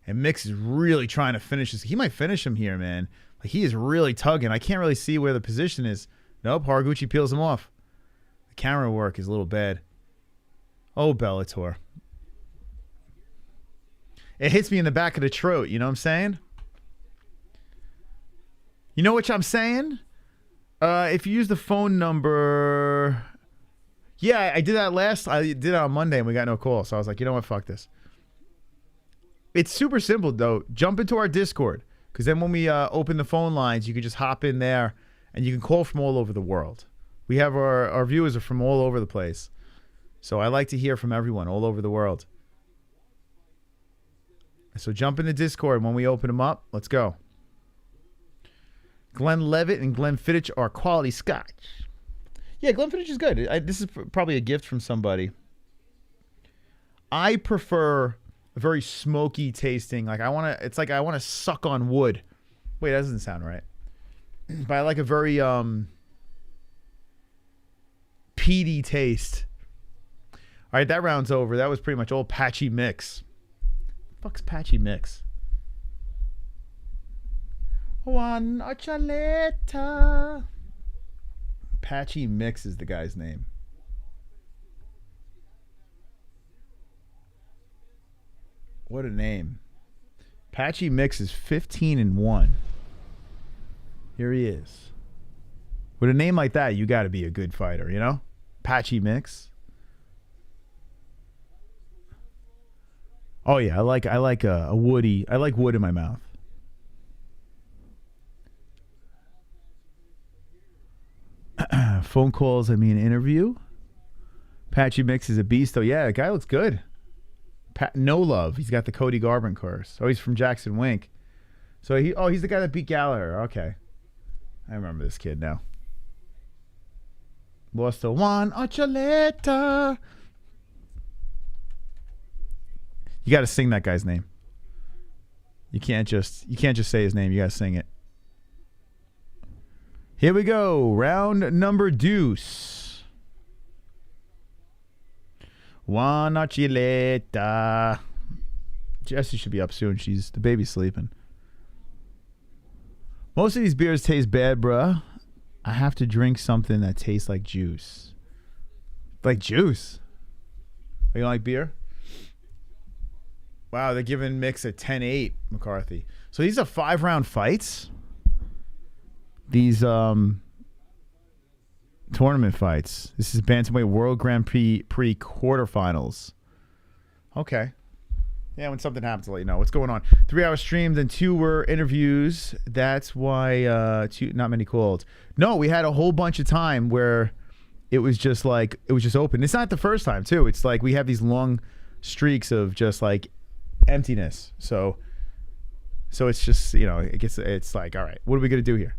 And Mix is really trying to finish this. He might finish him here, man. Like he is really tugging. I can't really see where the position is. Nope, Horiguchi peels him off. The camera work is a little bad. Oh, Bellator. It hits me in the back of the throat, you know what I'm saying? You know what I'm saying? If you use the phone number... Yeah, I did that I did it on Monday and we got no call. So I was like, you know what? Fuck this. It's super simple, though. Jump into our Discord. Because then when we open the phone lines, you can just hop in there and you can call from all over the world. We have our viewers are from all over the place. So I like to hear from everyone all over the world. So jump in the Discord when we open them up. Let's go. Glenn Levitt and Glenfiddich are quality scotch. Yeah, Glenfiddich is good. This is probably a gift from somebody. I prefer a very smoky tasting. Like I want to suck on wood. Wait, that doesn't sound right. But I like a very peaty taste. All right, that round's over. That was pretty much old Patchy Mix. Fuck's Patchy Mix? One ochaleta. Patchy Mix is the guy's name. What a name. Patchy Mix is 15-1. Here he is. With a name like that, you got to be a good fighter, you know? Patchy Mix. Oh yeah, I like a woody. I like wood in my mouth. Phone calls, interview. Patchy Mix is a beast. Oh yeah, the guy looks good. No Love. He's got the Cody Garbrandt curse. Oh, he's from Jackson Wink. So he's the guy that beat Gallagher. Okay. I remember this kid now. Lost to Juan Ochaleta. You got to sing that guy's name. You can't just say his name. You got to sing it. Here we go. Round number deuce. Juan Ochaleta. Jessie should be up soon. The baby's sleeping. Most of these beers taste bad, bruh. I have to drink something that tastes like juice. Like juice? You don't like beer? Wow, they're giving Mix a 10-8, McCarthy. So these are 5-round fights? These tournament fights. This is Bantamweight World Grand Prix quarterfinals. Okay. Yeah, when something happens, I'll let you know. What's going on? 3-hour stream, then 2 were interviews. That's why not many called. No, we had a whole bunch of time where it was just open. It's not the first time too. It's like we have these long streaks of just like emptiness. So it's just, it's like, all right, what are we going to do here?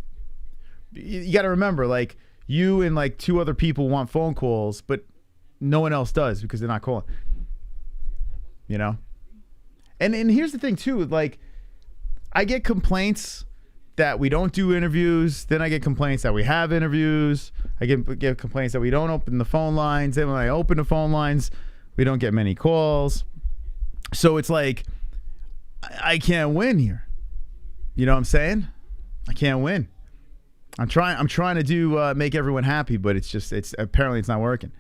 You got to remember, like, you and like 2 other people want phone calls, but no one else does because they're not calling. And here's the thing too, like, I get complaints that we don't do interviews. Then I get complaints that we have interviews. I get complaints that we don't open the phone lines. Then when I open the phone lines, we don't get many calls. So it's like, I can't win here. You know what I'm saying? I can't win. I'm trying to do make everyone happy, but it's apparently it's not working.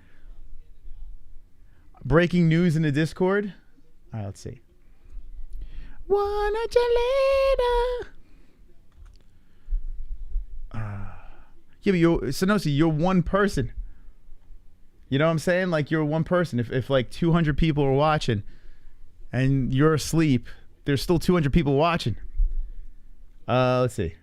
Breaking news in the Discord. All right, let's see. Wanna you later. Yeah, but you're one person. You know what I'm saying? Like, you're one person. If like 200 people are watching and you're asleep, there's still 200 people watching. Let's see.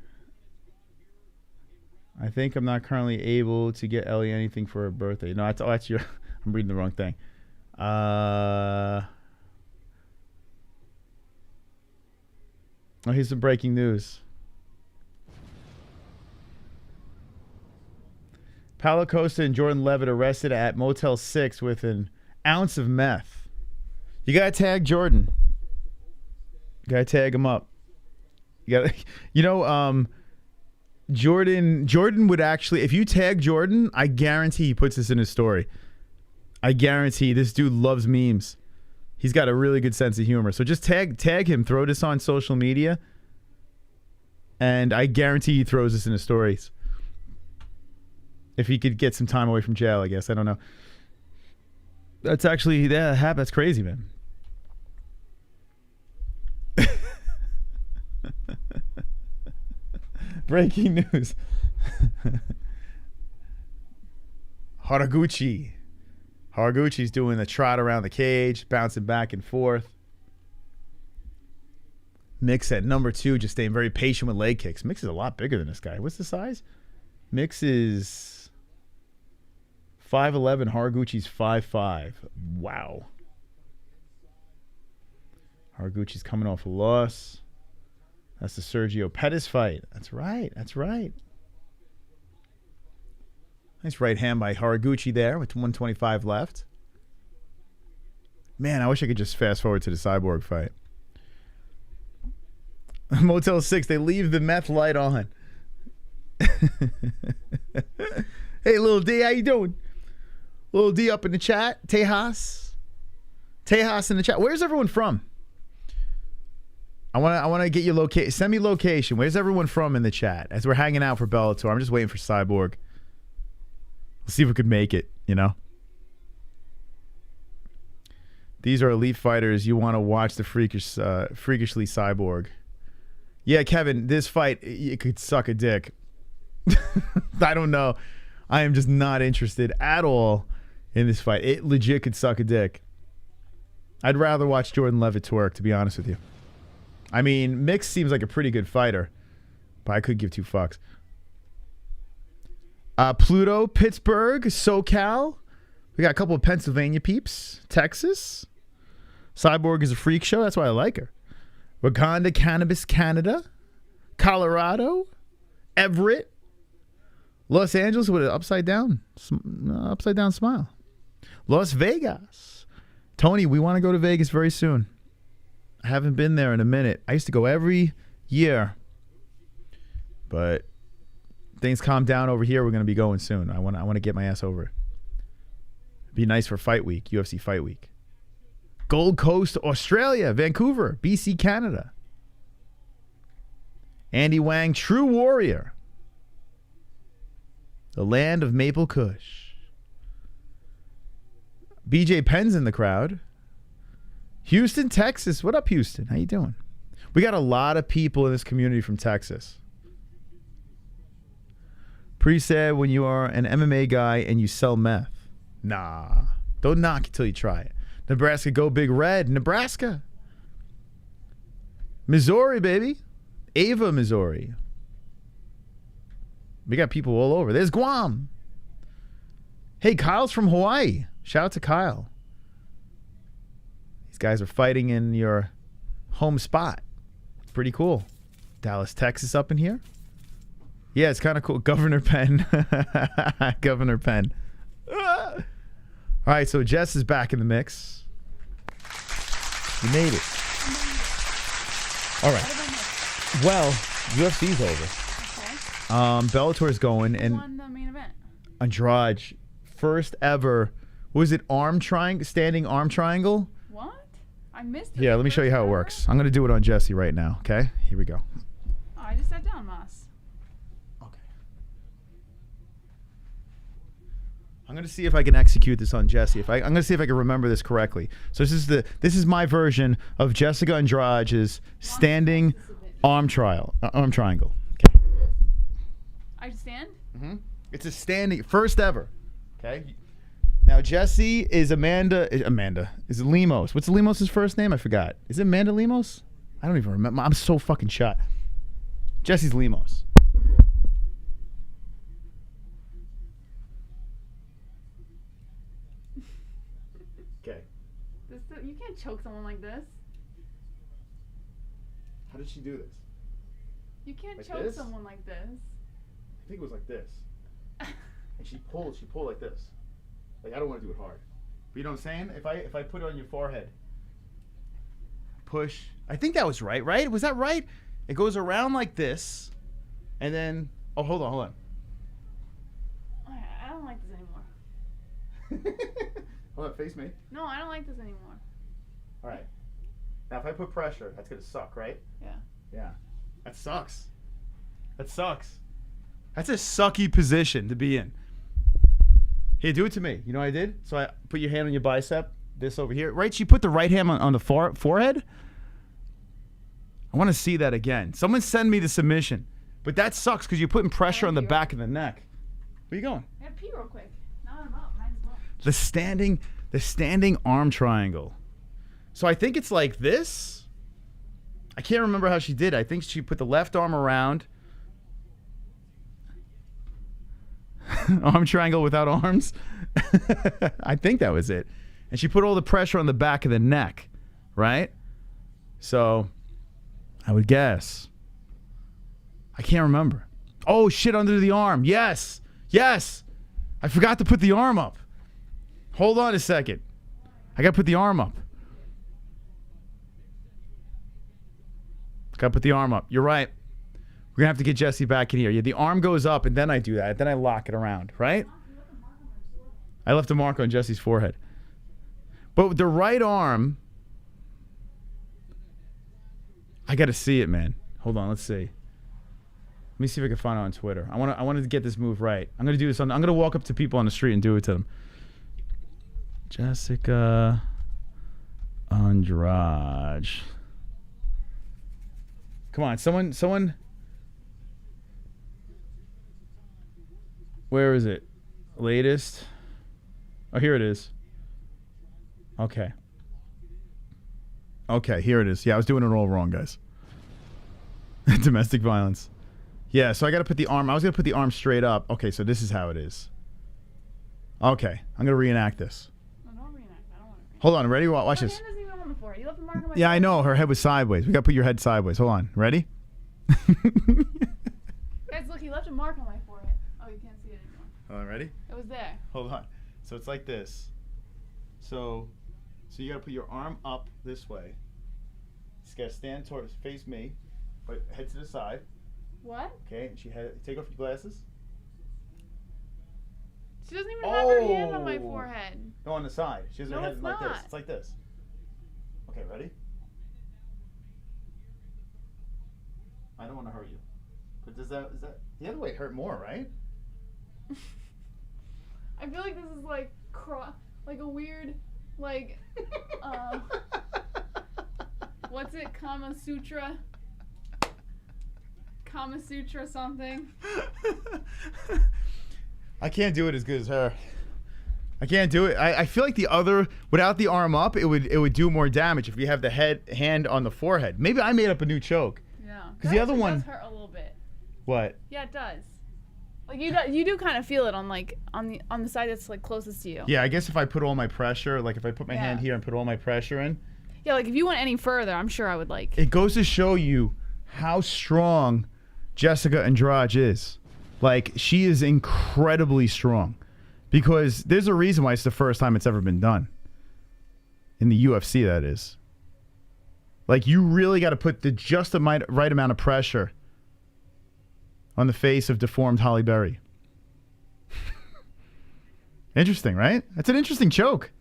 I think I'm not currently able to get Ellie anything for her birthday. No, that's your. I'm reading the wrong thing. Oh, here's some breaking news. Paulo Costa and Jordan Levitt arrested at Motel 6 with an ounce of meth. You gotta tag Jordan. You gotta tag him up. You gotta, Jordan would actually, if you tag Jordan, I guarantee he puts this in his story. I guarantee this dude loves memes. He's got a really good sense of humor. So just tag him, throw this on social media, and I guarantee he throws this in his stories. If he could get some time away from jail, I guess. I don't know. That's actually, that's crazy, man. Breaking news. Haraguchi's doing the trot around the cage, bouncing back and forth. Mix at number 2, just staying very patient with leg kicks. Mix is a lot bigger than this guy. What's the size? Mix is 5'11". Haraguchi's 5'5". Wow. Haraguchi's coming off a loss. That's the Sergio Pettis fight. That's right. Nice right hand by Haraguchi there with 125 left. Man, I wish I could just fast forward to the Cyborg fight. Motel 6, they leave the meth light on. Hey, Lil D, how you doing? Lil D up in the chat. Tejas in the chat. Where's everyone from? I want to get your location. Send me location. Where's everyone from in the chat? As we're hanging out for Bellator, I'm just waiting for Cyborg. Let's see if we could make it, These are elite fighters. You want to watch the freakishly Cyborg. Yeah, Kevin, this fight, it could suck a dick. I don't know. I am just not interested at all in this fight. It legit could suck a dick. I'd rather watch Jordan Levitt twerk, to be honest with you. I mean, Mix seems like a pretty good fighter, but I could give 2 fucks. Pluto, Pittsburgh, SoCal. We got a couple of Pennsylvania peeps. Texas. Cyborg is a freak show. That's why I like her. Wakanda Cannabis, Canada. Colorado. Everett. Los Angeles with an upside down smile. Las Vegas. Tony, we want to go to Vegas very soon. I haven't been there in a minute. I used to go every year. But things calm down over here. We're going to be going soon. I want to get my ass over. It'd be nice for fight week, UFC fight week. Gold Coast, Australia, Vancouver, BC, Canada. Andy Wang, True Warrior. The land of Maple Kush. BJ Penn's in the crowd. Houston, Texas. What up, Houston? How you doing? We got a lot of people in this community from Texas. Pre said when you are an MMA guy and you sell meth. Nah. Don't knock it till you try it. Nebraska, go Big Red. Nebraska. Missouri, baby. Ava, Missouri. We got people all over. There's Guam. Hey, Kyle's from Hawaii. Shout out to Kyle. These guys are fighting in your home spot. Pretty cool. Dallas, Texas up in here. Yeah, it's kind of cool. Governor Penn. Governor Penn. All right, so Jess is back in the mix. You made it. All right. Well, UFC's over. Bellator's going, and won the main event? Andrade, first ever. Was it standing arm triangle? What? I missed it. Yeah, let me show you how it works. I'm gonna do it on Jesse right now. Okay, here we go. Oh, I just sat down, Moss. I'm gonna see if I can execute this on Jesse. I'm gonna see if I can remember this correctly. So this is my version of Jessica Andrade's standing arm triangle. Okay. I stand? Mm-hmm. It's a standing first ever. Okay. Now Jesse is Amanda is Lemos. What's Lemos' first name? I forgot. Is it Amanda Lemos? I don't even remember. I'm so fucking shot. Jesse's Lemos. Okay. You can't choke someone like this. How did she do this? You can't Like choke this? someone like this. I think it was like this. And she pulled like this. Like, I don't want to do it hard. But you know what I'm saying? If I put it on your forehead, push. I think that was right? Was that right? It goes around like this, and then, oh, hold on. I don't like this anymore. Hold on, face me. No, I don't like this anymore. All right. Now, if I put pressure, that's going to suck, right? Yeah. Yeah. That sucks. That's a sucky position to be in. Here, do it to me. You know what I did? So I put your hand on your bicep, this over here. Right? She put the right hand on the forehead. I want to see that again. Someone send me the submission. But that sucks because you're putting pressure on the back of the neck. Where you going? I gotta pee real quick. Now I'm up. Might as well. The standing arm triangle. So I think it's like this. I can't remember how she did. I think she put the left arm around. Arm triangle without arms. I think that was it. And she put all the pressure on the back of the neck, right? So I would guess. I can't remember. Oh, shit, under the arm. Yes. I forgot to put the arm up. Hold on a second. I got to put the arm up. You're right. We're going to have to get Jesse back in here. Yeah, the arm goes up, and then I do that. Then I lock it around, right? I left a mark on Jesse's forehead. But with the right arm, I got to see it, man. Hold on, let's see. Let me see if I can find it on Twitter. I want to get this move right. I'm going to do this. I'm going to walk up to people on the street and do it to them. Jéssica Andrade. Come on, someone. Where is it? Latest. Oh, here it is. Okay, here it is. Yeah, I was doing it all wrong, guys. Domestic violence. Yeah, so I got to put the arm. I was going to put the arm straight up. Okay, so this is how it is. Okay, I'm going to reenact this. No, don't reenact. I don't want to reenact. Hold on, ready? Watch this. Doesn't even on the floor. You left the mark on my Yeah, I know. Her head was sideways. We got to put your head sideways. Hold on. Ready? Guys, look, he left a mark on my forehead. Oh, you can't see it anymore. Hold on, ready? It was there. Hold on. So it's like this. So you got to put your arm up this way. Just got to stand towards, face me, but head to the side. What? Okay, and take off your glasses. She doesn't even have her hand on my forehead. No, on the side. She has her head it's like this. not. It's like this. Okay, ready? I don't want to hurt you. But is that the other way hurt more, right? I feel like this is like a weird what's it? Kama Sutra something. I can't do it as good as her. I can't do it. I feel like the other, without the arm up, it would do more damage if you have the hand on the forehead. Maybe I made up a new choke. Yeah. Because the other one does hurt a little bit. What? Yeah, it does. Like you do kind of feel it on the side that's like closest to you. Yeah, I guess if I put all my pressure, like if I put my hand here and put all my pressure in. Yeah, like if you went any further, I'm sure I would like. It goes to show you how strong Jéssica Andrade is. Like, she is incredibly strong. Because there's a reason why it's the first time it's ever been done. In the UFC, that is. Like, you really got to put just the right amount of pressure on the face of deformed Holly Berry. Interesting, right? That's an interesting choke.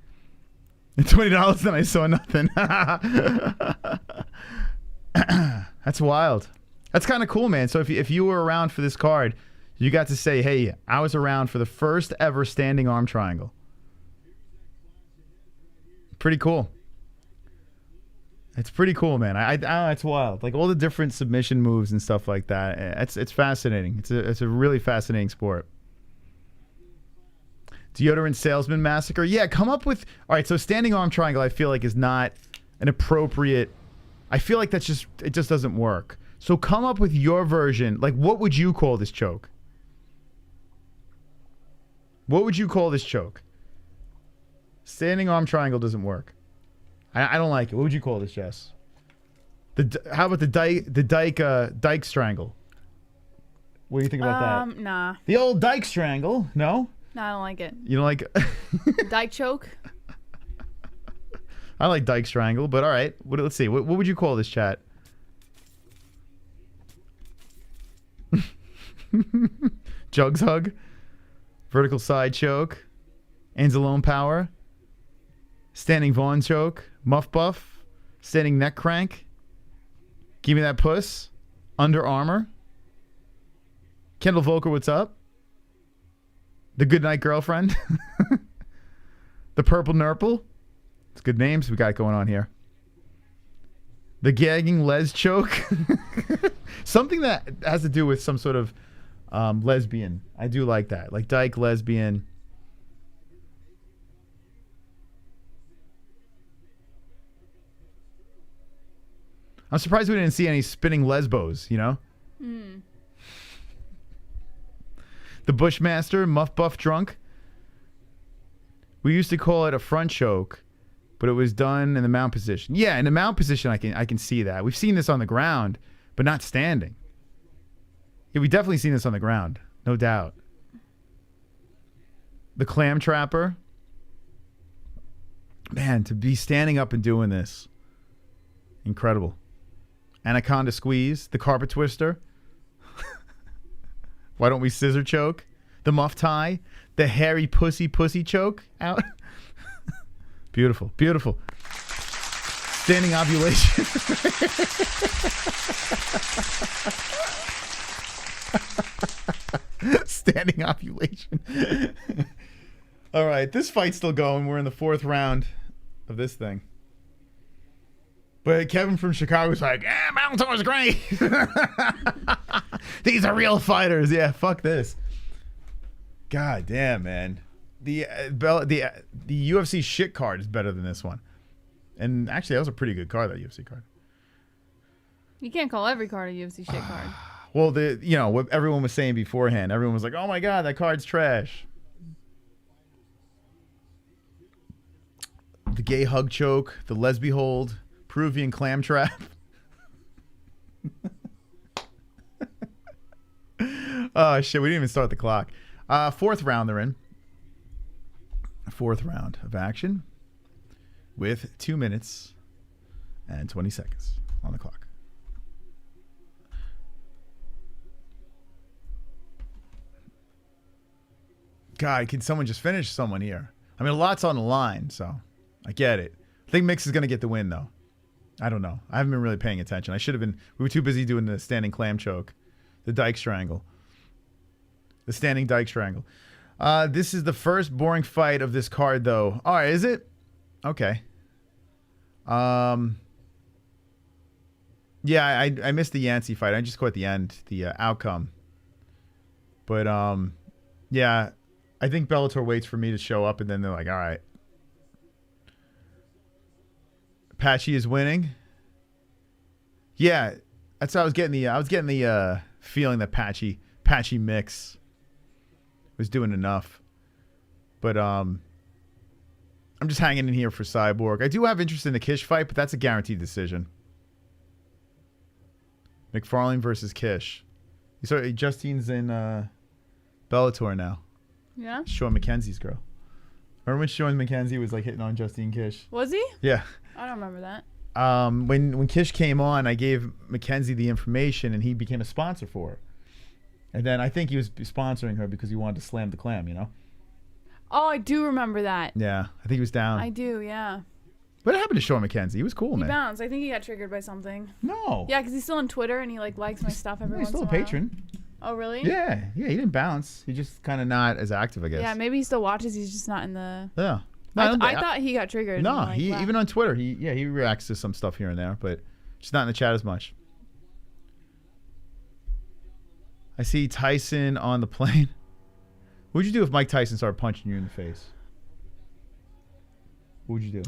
And $20, then I saw nothing. That's wild. That's kind of cool, man. So if you were around for this card, you got to say, hey, I was around for the first ever standing arm triangle. Pretty cool. It's pretty cool, man. It's wild. Like all the different submission moves and stuff like that. It's fascinating. It's a really fascinating sport. Deodorant salesman massacre. Yeah, come up with. All right, so standing arm triangle, I feel like is not an appropriate. I feel like it just doesn't work. So come up with your version. Like, what would you call this choke? What would you call this choke? Standing arm triangle doesn't work. I don't like it. What would you call this, Jess? How about the dyke strangle? What do you think about that? Nah. The old dyke strangle? No? No, I don't like it. You don't like it? Dyke choke? I like dyke strangle, but all right. Let's see. What would you call this, chat? Jugs hug? Vertical side choke? Anzalone power? Standing Vaughn choke? Muff buff? Standing neck crank? Give me that puss? Under Armour? Kendall Volker, what's up? The Goodnight Girlfriend? The Purple Nurple? It's good names we got going on here. The Gagging Les choke? Something that has to do with some sort of lesbian. I do like that. Like dyke, lesbian. I'm surprised we didn't see any spinning lesbos, you know? The Bushmaster, Muff Buff Drunk. We used to call it a front choke, but it was done in the mount position. Yeah, in the mount position, I can see that. We've seen this on the ground, but not standing. Yeah, we definitely seen this on the ground, no doubt. The Clam Trapper. Man, to be standing up and doing this. Incredible. Anaconda Squeeze. The Carpet Twister. Why don't we scissor choke? The Muff Tie. The Hairy Pussy choke. Out. Beautiful. Beautiful. Standing ovulation. Standing ovulation. All right, this fight's still going. We're in the 4th round of this thing. But Kevin from Chicago's like, Bellator's great. These are real fighters. Yeah, fuck this. God damn, man. The UFC shit card is better than this one. And actually, that was a pretty good card, that UFC card. You can't call every card a UFC shit card. Well, what everyone was saying beforehand. Everyone was like, oh my God, that card's trash. The gay hug choke, the lesby hold, Peruvian clam trap. Oh shit, we didn't even start the clock. 4th round they're in. 4th round of action with 2 minutes and 20 seconds on the clock. God, can someone just finish someone here? I mean, a lot's on the line, so I get it. I think Mix is going to get the win, though. I don't know. I haven't been really paying attention. I should have been. We were too busy doing the standing clam choke, the dyke strangle, the standing dyke strangle. This is the first boring fight of this card, though. All right, is it? Okay. Yeah, I missed the Yancey fight. I just caught the end, the outcome. But yeah, I think Bellator waits for me to show up, and then they're like, all right. Patchy is winning. Yeah, that's what I was getting the feeling that Patchy Mix was doing enough. But I'm just hanging in here for Cyborg. I do have interest in the Kish fight, but that's a guaranteed decision. McFarlane versus Kish. So Justine's in Bellator now. Yeah? Sean McKenzie's girl. Remember when Sean McKenzie was like hitting on Justine Kish? Was he? Yeah. I don't remember that. When Kish came on, I gave McKenzie the information, and he became a sponsor for her. And then I think he was sponsoring her because he wanted to slam the clam, you know? Oh, I do remember that. Yeah, I think he was down. I do, yeah. What happened to Sean McKenzie? He was cool, He man. bounced. I think he got triggered by something. No. Yeah, because he's still on Twitter and he like likes my stuff every He's once in still a a while. patron. Oh, really? Yeah, he didn't bounce. He just kind of not as active, I guess. Yeah, maybe he still watches. He's just not in the. Yeah. I thought he got triggered. No, and, like, he wow. even on Twitter, he reacts to some stuff here and there, but just not in the chat as much. I see Tyson on the plane. What would you do if Mike Tyson started punching you in the face? What would you do?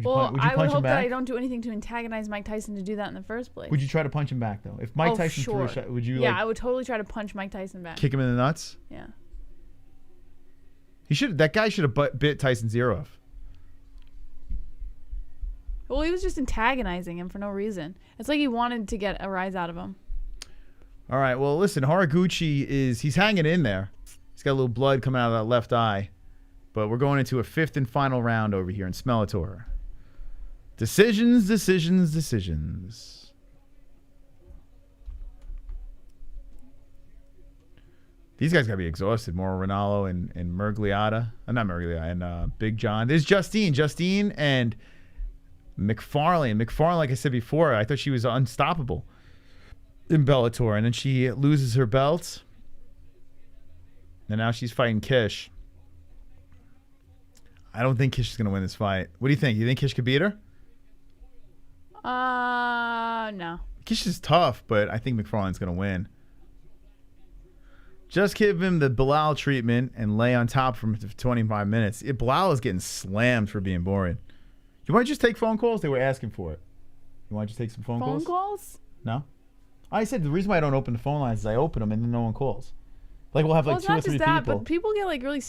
Well, would you I punch would him hope that back? I don't do anything to antagonize Mike Tyson to do that in the first place. Would you try to punch him back though? If Mike Tyson threw a shot, would you Yeah, I would totally try to punch Mike Tyson back. kick him in the nuts? Yeah. That guy should have bit Tyson's ear off. Well, he was just antagonizing him for no reason. It's like he wanted to get a rise out of him. All right, well, listen, Horiguchi he's hanging in there. He's got a little blood coming out of that left eye. But we're going into a 5th and final round over here in Smellator. Decisions. These guys got to be exhausted. Mauro Ranallo and Mergliata. Not Mergliata, and Big John. There's Justine and McFarlane. McFarlane, like I said before, I thought she was unstoppable in Bellator. And then she loses her belt. And now she's fighting Kish. I don't think Kish is going to win this fight. What do you think? You think Kish could beat her? No. Kish is tough, but I think McFarlane's going to win. Just give him the Bilal treatment and lay on top for 25 minutes. Bilal is getting slammed for being boring. You want to just take phone calls? They were asking for it. You want to just take some phone calls? Phone calls? No? I said the reason why I don't open the phone lines is I open them and then no one calls. Like we'll have like 2 or 3 people. But people get like really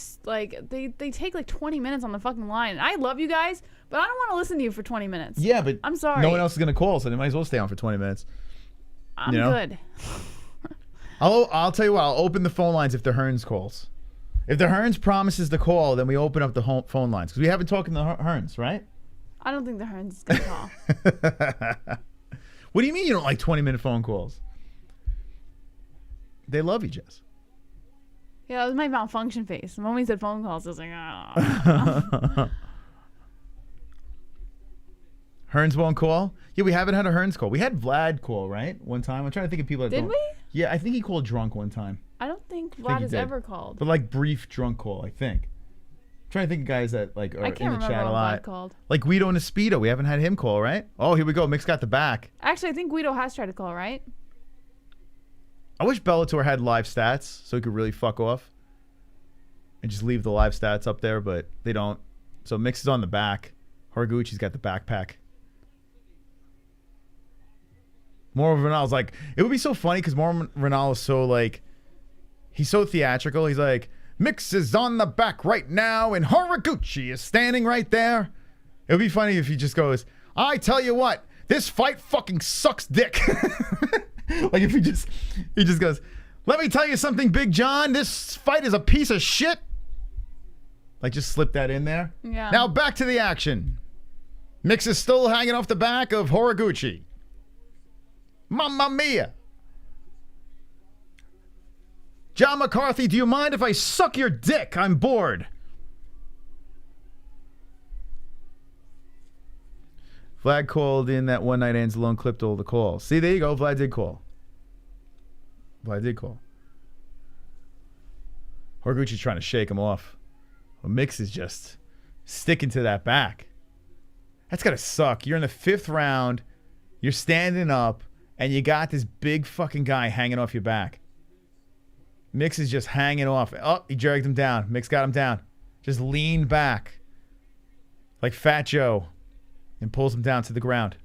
they take like 20 minutes on the fucking line. And I love you guys, but I don't want to listen to you for 20 minutes. Yeah, but I'm sorry. No one else is gonna call, so they might as well stay on for 20 minutes. I'm good. I'll tell you what. I'll open the phone lines if the Hearns calls. If the Hearns promises to call, then we open up the phone lines because we haven't talked to the Hearns, right? I don't think the Hearns is gonna call. What do you mean you don't like 20-minute phone calls? They love you, Jess. Yeah, that was my malfunction face. The moment he said phone calls, I was like, oh. Hearns won't call? Yeah, we haven't had a Hearns call. We had Vlad call, right? One time. I'm trying to think of people that Did don't. we? Yeah, I think he called drunk one time. I don't think I Vlad think he has did. ever called. But like brief drunk call, I think. I'm trying to think of guys that like are I in can't the remember chat a when lot. Vlad called. Like Guido and Espedo. We haven't had him call, right? Oh, here we go. Mick's got the back. Actually, I think Guido has tried to call, right? I wish Bellator had live stats so he could really fuck off and just leave the live stats up there, but they don't. So Mix is on the back. Horiguchi's got the backpack. Mauro Ranallo's like, it would be so funny because Mauro Ranallo's so like, he's so theatrical. He's like, Mix is on the back right now and Horiguchi is standing right there. It would be funny if he just goes, I tell you what, this fight fucking sucks dick. Like if he just goes, let me tell you something, Big John, this fight is a piece of shit. Like just slip that in there. Yeah. Now back to the action. Mix is still hanging off the back of Horiguchi. Mamma mia. John McCarthy, do you mind if I suck your dick? I'm bored. Vlad called in that one night Anzalone clipped all the calls. See, there you go. Vlad did call. Horiguchi's trying to shake him off. Well, Mix is just sticking to that back. That's got to suck. You're in the 5th round. You're standing up, and you got this big fucking guy hanging off your back. Mix is just hanging off. Oh, he dragged him down. Mix got him down. Just leaned back like Fat Joe and pulls him down to the ground.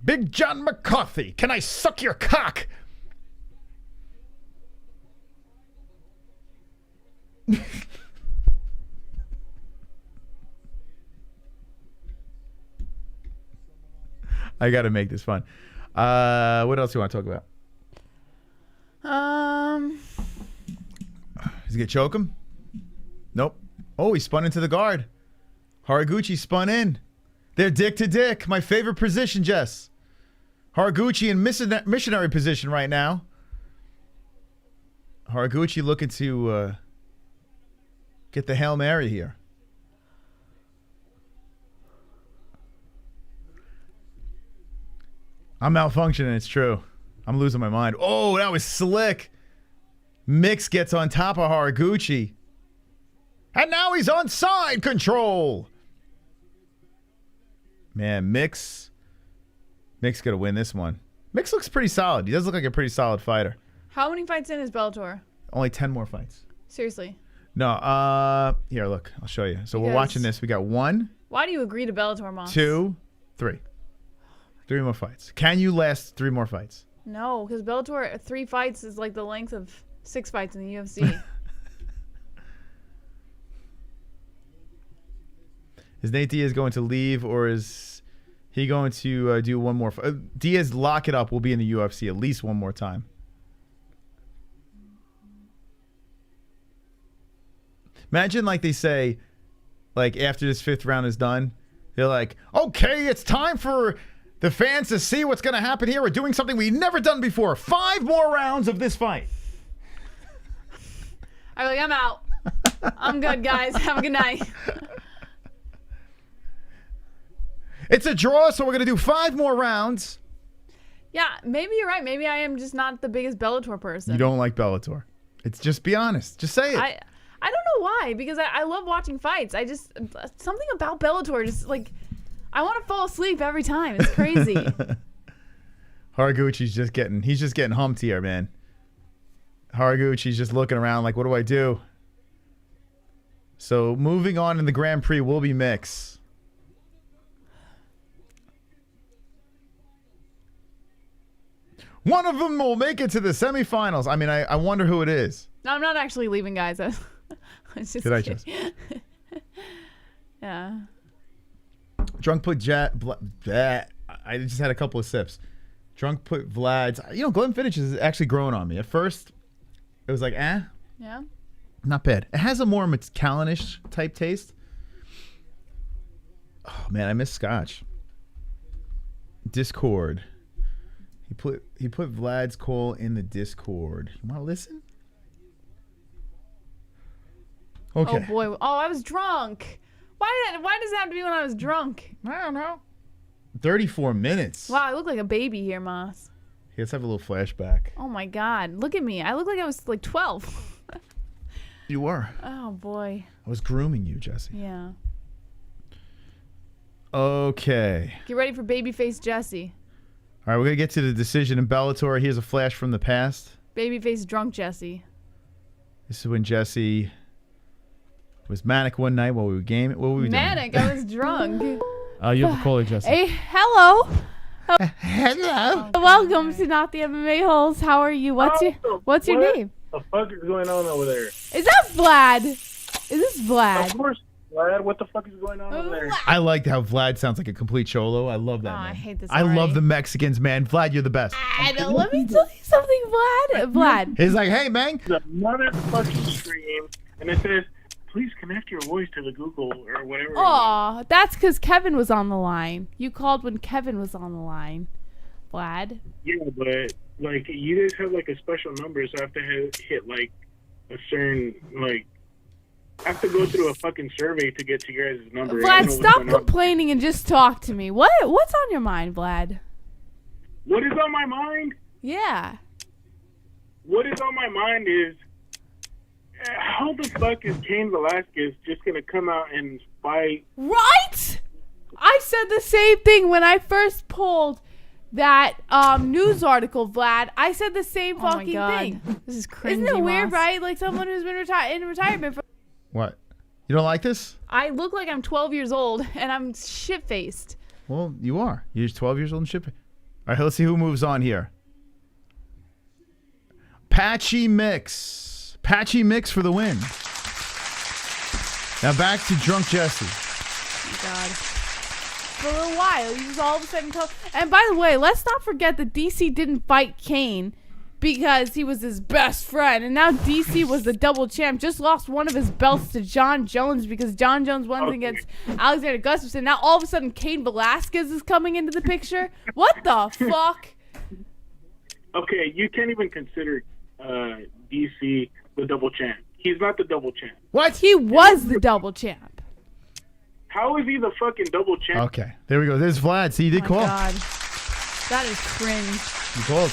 Big John McCarthy, can I suck your cock? I got to make this fun. What else do you want to talk about? Is he going to choke him? Nope. Oh, he spun into the guard. Haraguchi spun in. They're dick to dick. My favorite position, Jess. Haraguchi in missionary position right now. Haraguchi looking to get the Hail Mary here. I'm malfunctioning, it's true. I'm losing my mind. Oh, that was slick. Mix gets on top of Haraguchi. And now he's on side control. Man, Mix gonna win this one. Mix looks pretty solid. He does look like a pretty solid fighter. How many fights in is Bellator? Only 10 more fights. Seriously. No, here, look. I'll show you. So we're watching this. We got 1. Why do you agree to Bellator, Moss? 2, 3. 3 more fights. Can you last 3 more fights? No, because Bellator 3 fights is like the length of 6 fights in the UFC. Is Nate Diaz going to leave, or is he going to do one more? Diaz, lock it up. We'll be in the UFC at least one more time. Imagine like they say, like after this 5th round is done, they're like, okay, it's time for the fans to see what's going to happen here. We're doing something we've never done before. 5 more rounds of this fight. I'm like, I'm out. I'm good, guys. Have a good night. It's a draw, so we're going to do 5 more rounds. Yeah, maybe you're right. Maybe I am just not the biggest Bellator person. You don't like Bellator. It's just be honest. Just say it. I don't know why, because I love watching fights. I just, something about Bellator, just like, I want to fall asleep every time. It's crazy. Haraguchi's just getting humped here, man. Haraguchi's just looking around like, what do I do? So moving on in the Grand Prix will be Mix. One of them will make it to the semifinals. I mean, I wonder who it is. No, I'm not actually leaving, guys. I was just Did kidding. Yeah. Drunk put I just had a couple of sips. Drunk put Vlad's. Glenfiddich is actually growing on me. At first, it was like, Yeah. not bad. It has a more Macallan-ish type taste. Oh man, I miss Scotch. Discord. He put Vlad's call in the Discord. You want to listen? Okay. Oh boy. Oh, I was drunk. Why does it have to be when I was drunk? I don't know. 34 minutes. Wow, I look like a baby here, Moss. Let's have a little flashback. Oh my God. Look at me. I look like I was like 12. You were. Oh boy. I was grooming you, Jesse. Yeah. Okay. Get ready for babyface Jesse. All right, we're going to get to the decision in Bellator. Here's a flash from the past. Babyface drunk Jesse. This is when Jesse was manic one night while we were gaming. What were we doing? Manic? I was drunk. You have a caller, Jesse. Hey, hello. Hello. Welcome to Not the MMA-Holes. How are you? What's your name? What the fuck is going on over there? Is that Vlad? Is this Vlad? Of course, Vlad. What the fuck is going on over there? I like how Vlad sounds like a complete cholo. I love that, man. I hate this I already. love the Mexicans, man. Vlad, you're the best. Let me tell you something, Vlad. He's like, hey, man. The motherfucking stream, and it says, please connect your voice to the Google or whatever. Aw, that's because Kevin was on the line. You called when Kevin was on the line, Vlad. Yeah, but like you guys have like a special number, so I have to hit like a certain like. I have to go through a fucking survey to get to your guys' number. Vlad, stop complaining and just talk to me. What's on your mind, Vlad? What is on my mind? Yeah. What is on my mind is how the fuck is Cain Velasquez just gonna come out and fight? Right? I said the same thing when I first pulled that news article, Vlad. I said the same fucking thing. This is cringy. Isn't it weird, right? Like someone who's been in retirement for. What? You don't like this? I look like I'm 12 years old and I'm shit-faced. Well, you are. You're 12 years old and shit. All right, let's see who moves on here. Patchy Mix. Patchy Mix for the win. Now back to Drunk Jesse. Oh, God. for a little while. He just all of a sudden and by the way, let's not forget that DC didn't fight Kane because he was his best friend, and now DC was the double champ. Just lost one of his belts to John Jones because John Jones won against Alexander Gustafsson. Now all of a sudden Cain Velasquez is coming into the picture. What the fuck? Okay, you can't even consider DC the double champ. He's not the double champ. What? He was the double champ. How is he the fucking double champ? Okay, there we go. There's Vlad. See, you did call. God. That is cringe. You called.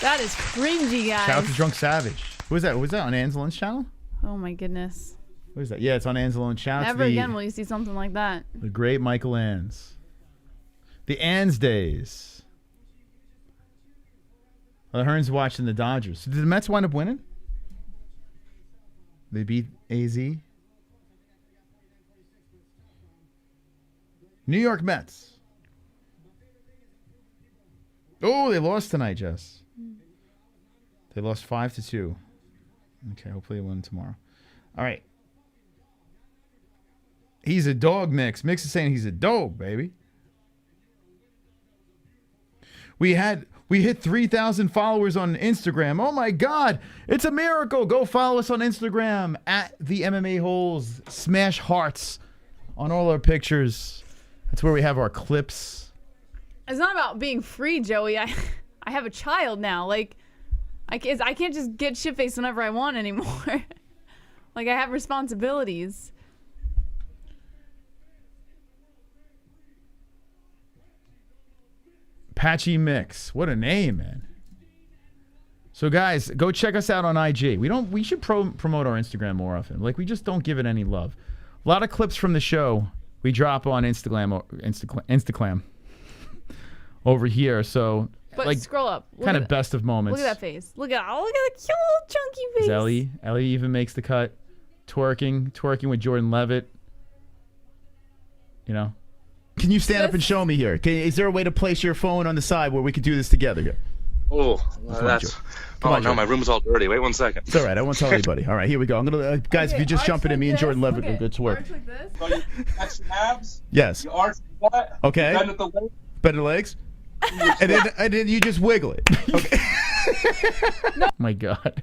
That is cringy, guys. Shout out to Drunk Savage. Who is that? Was that on Angelone's channel? Oh my goodness. What is that? Yeah, it's on Angelone's channel. Never again will you see something like that. The great Michael Ans. The Ans days. Well, the Hearns watching the Dodgers. So did the Mets wind up winning? They beat AZ. New York Mets. Oh, they lost tonight, Jess. They lost 5-2. Okay, hopefully they win tomorrow. All right. He's a dog, Mix. Mix is saying he's a dog, baby. We hit 3,000 followers on Instagram. Oh my God, it's a miracle. Go follow us on Instagram at the MMA-Holes. Smash hearts on all our pictures. That's where we have our clips. It's not about being free, Joey. I have a child now. Like, I can't just get shit-faced whenever I want anymore. Like, I have responsibilities. Patchy Mix. What a name, man. So guys, go check us out on IG. We should promote our Instagram more often. Like, we just don't give it any love. A lot of clips from the show we drop on Instagram over here. So but like, scroll up. Kind of best of moments. Look at that face. Look at the cute little chunky face. Ellie even makes the cut. Twerking with Jordan Levitt. You know. Can you stand up and show me here? Is there a way to place your phone on the side where we could do this together here? Oh, that's. Oh no, my room's all dirty. Wait 1 second. It's all right. I won't tell anybody. All right, here we go. I'm gonna guys. If you just jump into me and Jordan Levitt, we'll get to work. Like this. So you catch your abs. Yes. You arch that. Okay. Bend at the legs. Bend the legs. and then you just wiggle it. Okay. Oh my God,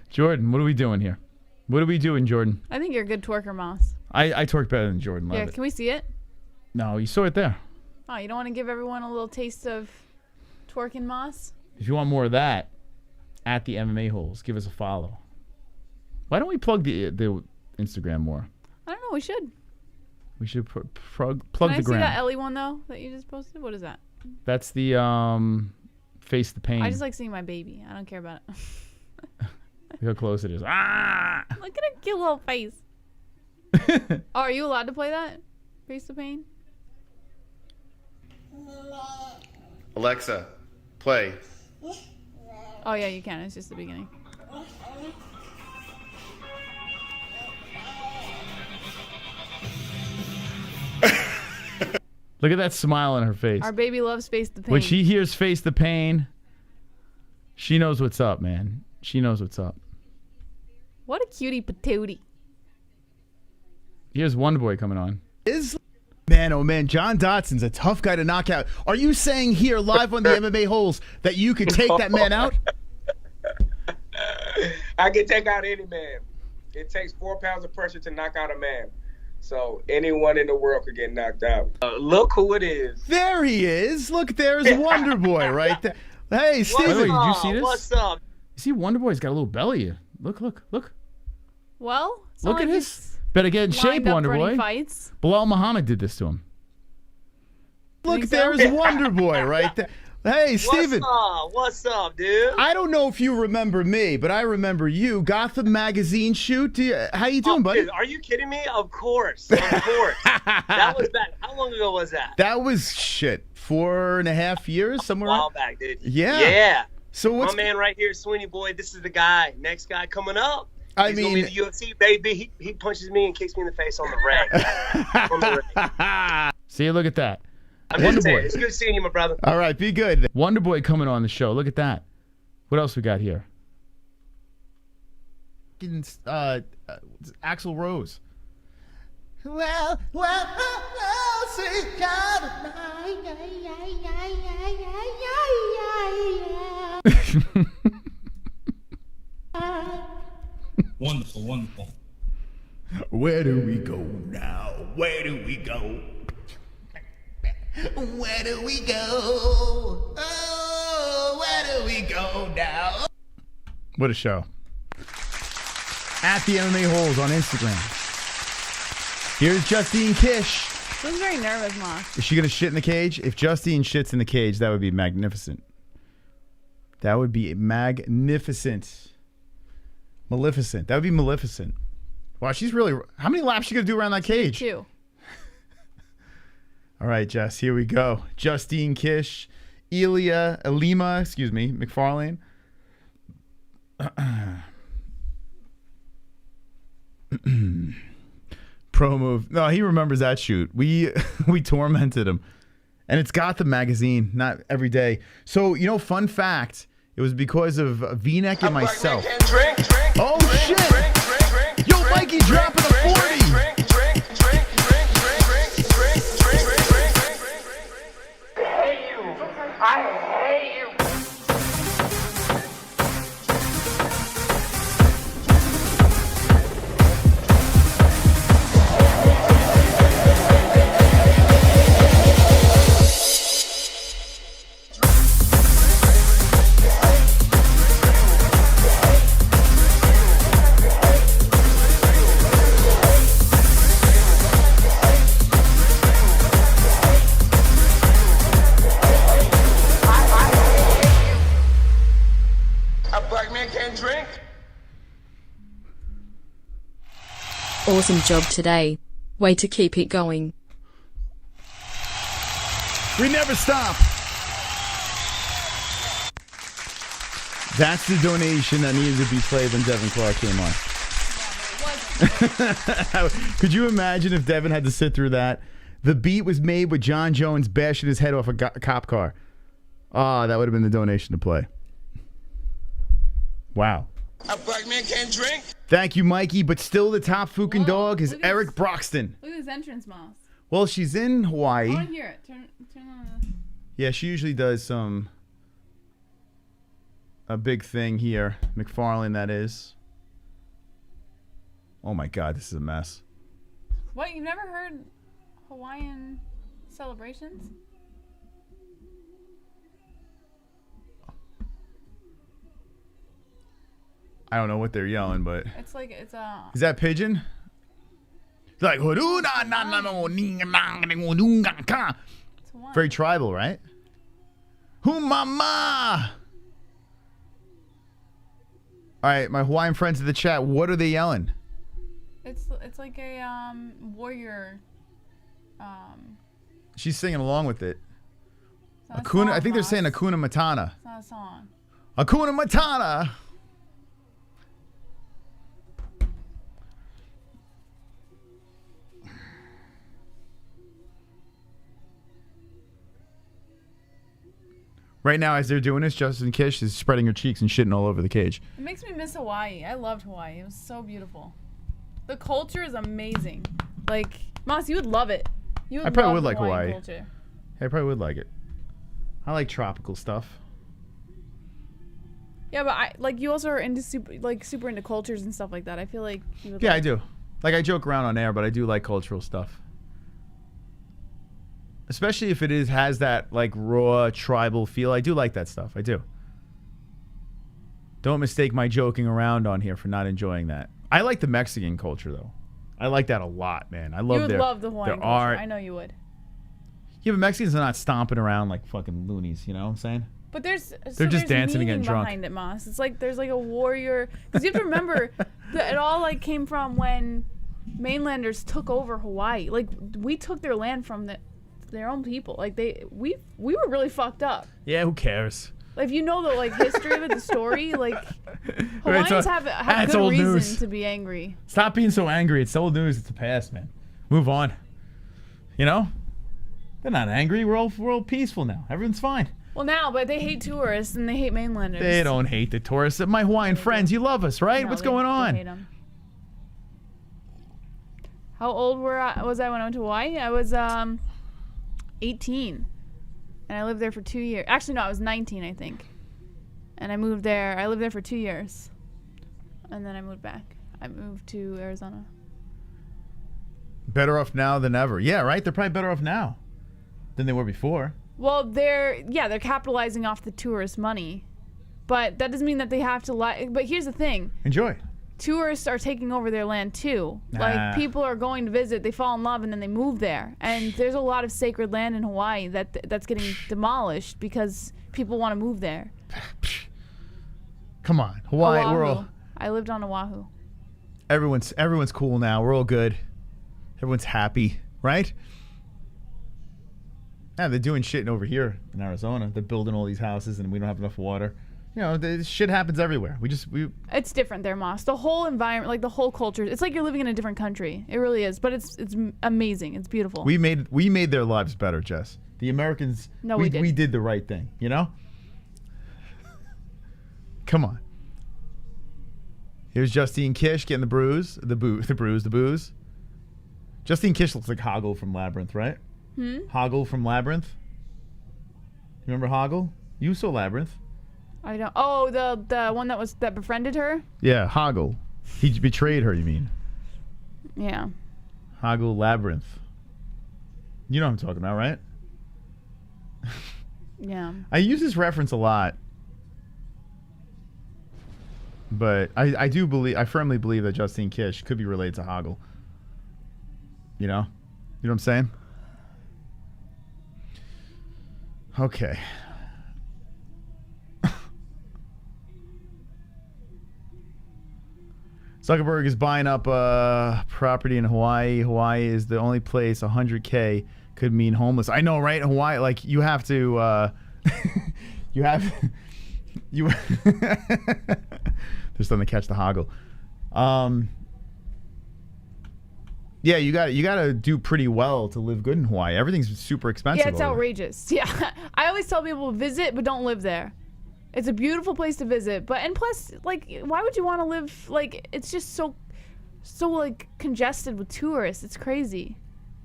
Jordan, what are we doing here? What are we doing, Jordan? I think you're a good twerker, Moss. I twerk better than Jordan Levitt. Yeah, can we see it? No, you saw it there. Oh, you don't want to give everyone a little taste of twerking, Moss? If you want more of that, at the MMA-Holes, give us a follow. Why don't we plug the Instagram more? I don't know. We should. We should plug Can the gram. I see that Ellie one though that you just posted? What is that? That's the face the pain. I just like seeing my baby. I don't care about it. Look how close it is. Ah! Look at her cute little face. Oh, are you allowed to play that? Face the pain? Alexa, play. Oh yeah, you can. It's just the beginning. Look at that smile on her face. Our baby loves Face the Pain. When she hears Face the Pain, she knows what's up, man. She knows what's up. What a cutie patootie. Here's Wonder Boy coming on. Man, oh man, John Dotson's a tough guy to knock out. Are you saying here live on the MMA-Holes that you could take that man out? I can take out any man. It takes 4 pounds of pressure to knock out a man. So anyone in the world could get knocked out. Look who it is. There he is. Look, there's Wonder Boy right there. Hey, Steven. Did you see this? What's up? You see Wonder Boy's got a little belly. Look. Well, look at his. Better get in shape, Wonder Boy. Fights. Bilal Muhammad did this to him. Look, there's Wonder Boy right there. Hey, Steven. What's up, dude? I don't know if you remember me, but I remember you. Gotham Magazine shoot. How you doing, buddy? Dude, are you kidding me? Of course. That was back. How long ago was that? That was 4.5 years, somewhere. A while back, dude. Yeah. So what's my man right here, Sweeney Boy? This is the guy. Next guy coming up. I He's mean, gonna be the UFC baby. He punches me and kicks me in the face on the rag. See, look at that. I'm Wonder just saying, Boy. it's good seeing you, my brother. All right, be good. Wonder Boy coming on the show. Look at that. What else we got here? Axl Rose. Well, see, God. Wonderful, wonderful. Where do we go now? Where do we go? Where do we go? Oh, where do we go now? What a show. At the MMA-Holes on Instagram. Here's Justine Kish. I was very nervous, Moss. Is she going to shit in the cage? If Justine shits in the cage, that would be magnificent. That would be magnificent. Maleficent. That would be maleficent. Wow, she's really... How many laps she going to do around that cage? 2. All right, Jess, here we go. Justine Kish, Elima, McFarlane. Pro move. No, he remembers that shoot. We tormented him. And it's Gotham magazine, not every day. So, fun fact, it was because of V-neck and myself. Oh, shit! Yo, Mikey dropping a 40! I hate you. Awesome job today. Way to keep it going. We never stop. That's the donation that needed to be played when Devin Clark came on. Could you imagine if Devin had to sit through that? The beat was made with John Jones bashing his head off a cop car. Oh, that would have been the donation to play. Wow. A black man can't drink. Thank you, Mikey. But still the top fucking dog is Eric Broxton. Look at this entrance, Moss. Well, she's in Hawaii. I want to hear it. Turn on the... Yeah, she usually does a big thing here. McFarlane, that is. Oh my God, this is a mess. What? You've never heard Hawaiian celebrations? I don't know what they're yelling, but it's a. Is that pigeon? It's like very tribal, right? Humama. All right, my Hawaiian friends in the chat, what are they yelling? It's like a warrior. She's singing along with it. Akuna, I think they're saying Akuna Matata. It's not a song. Akuna Matata. Right now, as they're doing this, Justin Kish is spreading her cheeks and shitting all over the cage. It makes me miss Hawaii. I loved Hawaii. It was so beautiful. The culture is amazing. Like, Moss, you would love it. I probably would like Hawaiian Hawaii. Culture. I probably would like it. I like tropical stuff. Yeah, but you also are into super into cultures and stuff like that. I feel like you would. Yeah, I do. Like, I joke around on air, but I do like cultural stuff. Especially if it has that like raw tribal feel. I do like that stuff. I do. Don't mistake my joking around on here for not enjoying that. I like the Mexican culture though. I like that a lot, man. I love you would love the Hawaiian culture. art. I know you would. Yeah, but Mexicans are not stomping around like fucking loonies. You know what I'm saying? But they're just dancing and getting drunk behind it, Moss. It's like there's like a warrior. Because you have to remember that it all like came from when mainlanders took over Hawaii. Like we took their land from their own people. Like we were really fucked up. Yeah, who cares? Like, if you know the like history of it, the story, like Hawaiians have good reason news. to be angry. Stop being so angry. It's old news. It's the past, man. Move on. You know? They're not angry. We're all peaceful now. Everyone's fine. Well, now, but they hate tourists and they hate mainlanders. They don't hate the tourists. My Hawaiian friends, you love us, right? No, What's going on? They hate them. How old was I when I went to Hawaii? I was 18. And I lived there for 2 years. Actually, no, I was 19, I think. And I moved there. I lived there for 2 years. And then I moved back. I moved to Arizona. Better off now than ever. Yeah, right? They're probably better off now than they were before. Well, they're capitalizing off the tourist money. But that doesn't mean that they have to but here's the thing. Enjoy. Tourists are taking over their land too. Like, people are going to visit, they fall in love, and then they move there. And there's a lot of sacred land in Hawaii that's getting demolished because people want to move there. Come on, Hawaii. Oahu. We're all. I lived on Oahu. Everyone's cool now. We're all good. Everyone's happy, right? Yeah, they're doing shit over here in Arizona. They're building all these houses, and we don't have enough water. You know, this shit happens everywhere. It's different there, Moss. The whole environment, like the whole culture, it's like you're living in a different country. It really is. But it's amazing. It's beautiful. We made their lives better, Jess. The Americans. No, we did. We did the right thing. You know. Come on. Here's Justine Kish getting the booze. Justine Kish looks like Hoggle from Labyrinth, right? Hoggle from Labyrinth. You remember Hoggle? You saw Labyrinth. I don't. Oh, the one that befriended her. Yeah, Hoggle. He betrayed her. You mean? Yeah. Hoggle Labyrinth. You know what I'm talking about, right? Yeah. I use this reference a lot, but I firmly believe that Justine Kish could be related to Hoggle. You know what I'm saying? Okay. Zuckerberg is buying up property in Hawaii. Hawaii is the only place $100K could mean homeless. I know, right? Hawaii, like, you have to, they're starting to catch the Hoggle. Yeah, you got to do pretty well to live good in Hawaii. Everything's super expensive. Yeah, it's outrageous. Yeah, I always tell people visit, but don't live there. It's a beautiful place to visit, and plus, like, why would you want to live, like, it's just so like congested with tourists. It's crazy.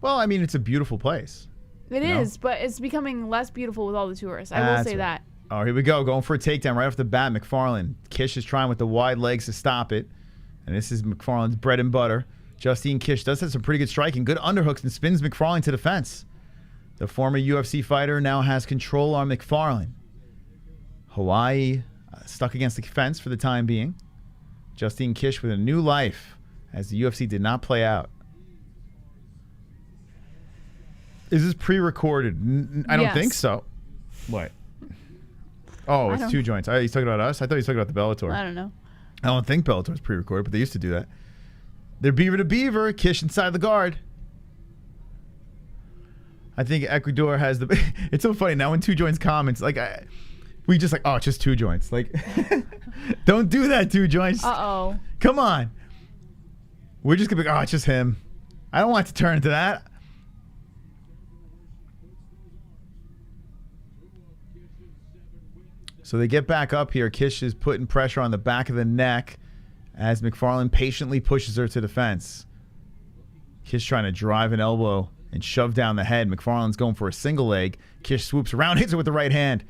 Well, I mean, it's a beautiful place. It is, but it's becoming less beautiful with all the tourists. I will say that. Oh, here we go. Going for a takedown right off the bat. McFarlane. Kish is trying with the wide legs to stop it. And this is McFarlane's bread and butter. Justine Kish does have some pretty good striking. Good underhooks and spins McFarlane to the fence. The former UFC fighter now has control on McFarlane. Hawaii stuck against the fence for the time being. Justine Kish with a new life as the UFC did not play out. Is this pre-recorded? I don't think so. What? Oh, it's two joints. He's talking about us? I thought he was talking about the Bellator. I don't know. I don't think Bellator's pre-recorded, but they used to do that. They're beaver to beaver. Kish inside the guard. I think Ecuador has the... It's so funny. Now when two joints comments, like... we just like, oh, it's just two joints. Like, don't do that, two joints. Uh-oh. Come on. We're just going to be, oh, it's just him. I don't want it to turn into that. So they get back up here. Kish is putting pressure on the back of the neck as McFarlane patiently pushes her to the fence. Kish trying to drive an elbow and shove down the head. McFarlane's going for a single leg. Kish swoops around, hits her with the right hand.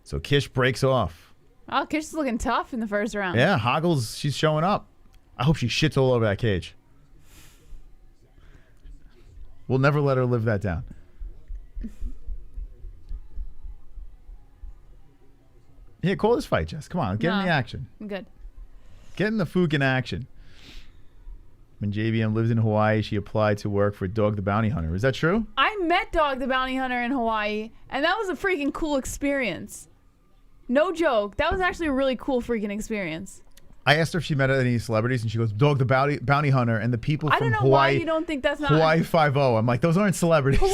So Kish breaks off. Oh, Kish is looking tough in the first round. Yeah, Hoggles, she's showing up. I hope she shits all over that cage. We'll never let her live that down. Yeah, call this fight, Jess. Come on, get in the action. I'm good. Get in the fucking action. When JVM lived in Hawaii, she applied to work for Dog the Bounty Hunter. Is that true? I met Dog the Bounty Hunter in Hawaii, and that was a freaking cool experience. No joke. That was actually a really cool freaking experience. I asked her if she met any celebrities, and she goes, Dog the Bounty Hunter and the people from Hawaii. I don't know why you don't think that's not... Hawaii Five-0. I'm like, those aren't celebrities. Yeah,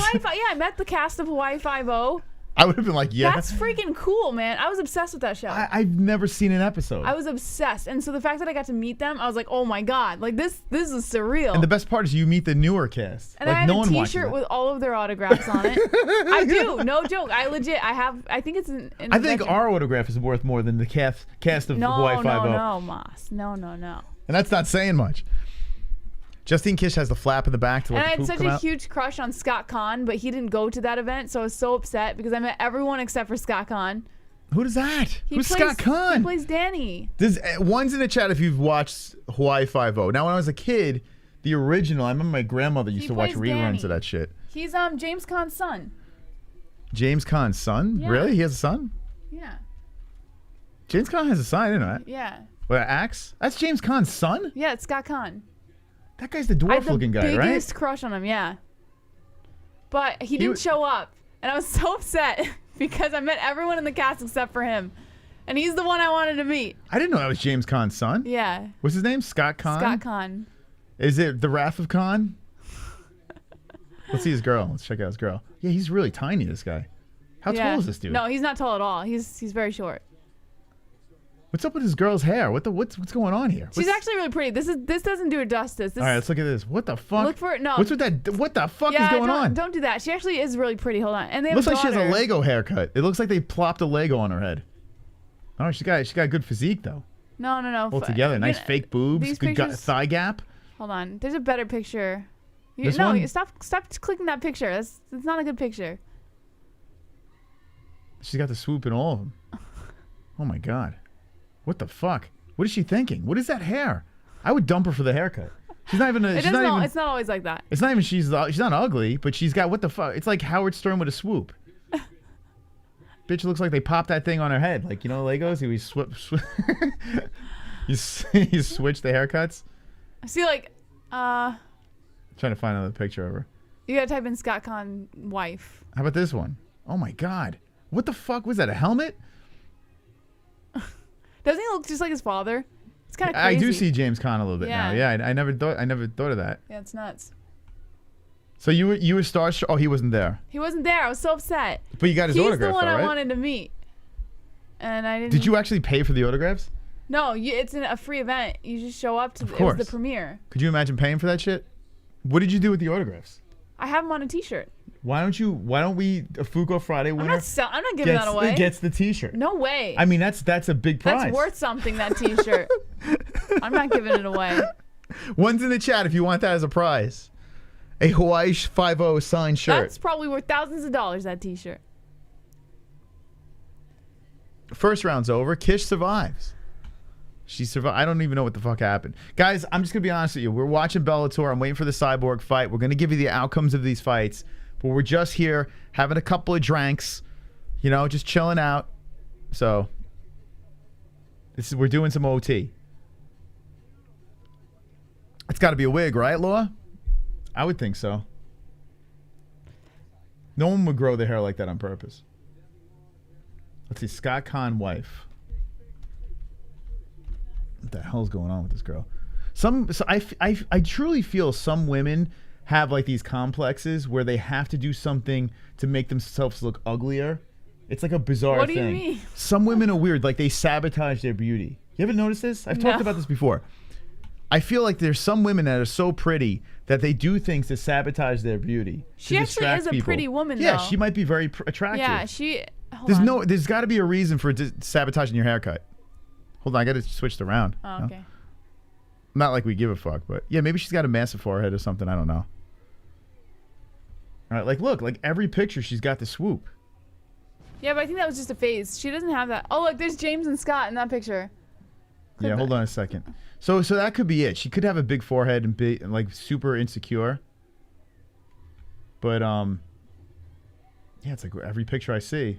I met the cast of Hawaii Five-0. I would have been like, yeah. That's freaking cool, man. I was obsessed with that show. I've never seen an episode. I was obsessed. And so the fact that I got to meet them, I was like, oh my God. Like, this is surreal. And the best part is you meet the newer cast. And like, I have no a t-shirt with all of their autographs on it. I do. No joke. I think it's in I think our autograph is worth more than the cast of Hawaii Five-0. No, Moss. No. And that's not saying much. Justine Kish has the flap in the back to And let I the had poop such come a out. huge crush on Scott Conn, but he didn't go to that event, so I was so upset because I met everyone except for Scott Conn. Who does that? He Who's plays, Scott Conn? He plays Danny. One's in the chat if you've watched Hawaii Five-0. Now, when I was a kid, the original, I remember my grandmother used to watch plays reruns Danny. of that shit. He's James Conn's son. James Conn's son? Yeah. Really? He has a son? Yeah. James Conn has a son, I didn't know that. Yeah. What, Axe? That's James Conn's son? Yeah, it's Scott Conn. That guy's the I had dwarf-looking the guy, right? biggest crush on him, yeah. But he didn't show up, and I was so upset because I met everyone in the cast except for him. And he's the one I wanted to meet. I didn't know that was James Conn's son. Yeah. What's his name? Scott Conn? Scott Conn. Is it The Wrath of Khan? Let's see his girl. Let's check out his girl. Yeah, he's really tiny, this guy. How tall is this dude? No, he's not tall at all. He's very short. What's up with his girl's hair? What's going on here? She's actually really pretty. This doesn't do her justice. All right, let's look at this. What the fuck? Look for it. No. What's with that? What the fuck yeah, is going on? Don't do that. She actually is really pretty. Hold on. And they have Looks a like she has a daughter. Lego haircut. It looks like they plopped a Lego on her head. Oh, she got a good physique though. No. All together, nice fake boobs, these good pictures- thigh gap. Hold on. There's a better picture. This one? Stop clicking that picture. That's not a good picture. She's got the swoop in all of them. Oh my god, what the fuck? What is she thinking? What is that hair? I would dump her for the haircut. She's not even. It's not always like that. It's not even. She's not ugly, but she's got what the fuck? It's like Howard Stern with a swoop. Bitch looks like they popped that thing on her head, like Legos. He you switch the haircuts. I see Trying to find another picture of her. you gotta type in Scott Conn wife. How about this one? Oh my god, what the fuck was that? A helmet? Doesn't he look just like his father? It's kind of crazy. I do see James Conn a little bit now. Yeah. Yeah, I never thought of that. Yeah, it's nuts. So you were starstruck? Oh, he wasn't there. He wasn't there. I was so upset. But you got his He's autograph, the one though, I right? wanted to meet. And I didn't. Did you actually pay for the autographs? No, it's a free event. You just show up to. Of It course. was the premiere. Could you imagine paying for that shit? What did you do with the autographs? I have them on a T-shirt. Why don't we a Fuko Friday winner? I'm not giving that away. Gets the T-shirt. No way. I mean, that's a big prize. That's worth something. That T-shirt. I'm not giving it away. One's in the chat if you want that as a prize. A Hawaii 5-0 signed shirt. That's probably worth thousands of dollars. That T-shirt. First round's over. Kish survives. She survived. I don't even know what the fuck happened. Guys, I'm just going to be honest with you. We're watching Bellator. I'm waiting for the Cyborg fight. We're going to give you the outcomes of these fights. But we're just here having a couple of drinks. Just chilling out. So, we're doing some OT. It's got to be a wig, right, Laura? I would think so. No one would grow their hair like that on purpose. Let's see. Scott Conn wife. What the hell's going on with this girl? I truly feel some women have like these complexes where they have to do something to make themselves look uglier. It's like a bizarre thing. What do you mean? Some women are weird, like they sabotage their beauty. You ever noticed this? I've talked about this before. I feel like there's some women that are so pretty that they do things to sabotage their beauty. She actually is a pretty woman, Yeah, though. she might be very attractive. Yeah, There's got to be a reason for sabotaging your haircut. Hold on, I got to switch it around. Oh, okay. Not like we give a fuck, but yeah, maybe she's got a massive forehead or something. I don't know. All right, look, every picture she's got the swoop. Yeah, but I think that was just a phase. She doesn't have that. Oh, look, there's James and Scott in that picture. Yeah, hold on a second. So that could be it. She could have a big forehead and be like super insecure. But yeah, it's like every picture I see,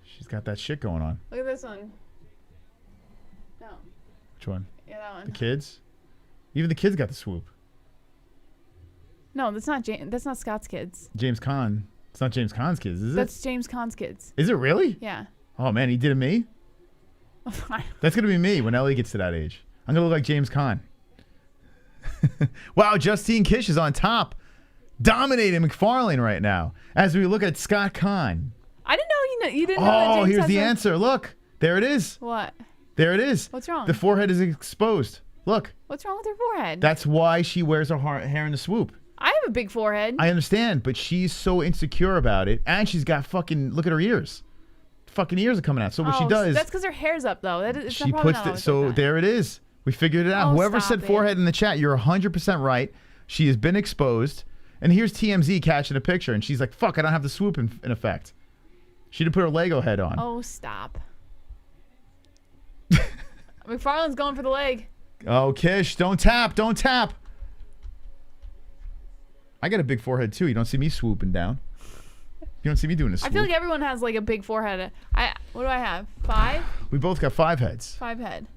she's got that shit going on. Look at this one. No. Which one? Yeah, that one. The kids? Even the kids got the swoop. No, that's not Scott's kids. James Conn. It's not James Conn's kids, is it? That's James Conn's kids. Is it really? Yeah. Oh man, he did it me? That's gonna be me when Ellie gets to that age. I'm gonna look like James Conn. Wow, Justine Kish is on top, dominating McFarlane right now. As we look at Scott Conn. I didn't know you didn't know that James here's has the a- answer. Look, there it is. What? There it is. What's wrong? The forehead is exposed. Look. What's wrong with her forehead? That's why she wears her hair in the swoop. I have a big forehead. I understand, but she's so insecure about it, and she's got fucking look at her ears. Fucking ears are coming out. So what she does, That's because her hair's up though. It's she probably puts not it. always So like that. there it is. We figured it out. Oh, Whoever stop said it. forehead in the chat, you're 100% right. She has been exposed. And here's TMZ catching a picture, and she's like, fuck, I don't have the swoop in effect. She didn't put her Lego head on. Oh, stop. McFarlane's going for the leg. Oh, Kish, don't tap. Don't tap. I got a big forehead, too. You don't see me swooping down. You don't see me doing a swoop. I feel like everyone has like a big forehead. What do I have? 5? We both got 5 heads. 5 head.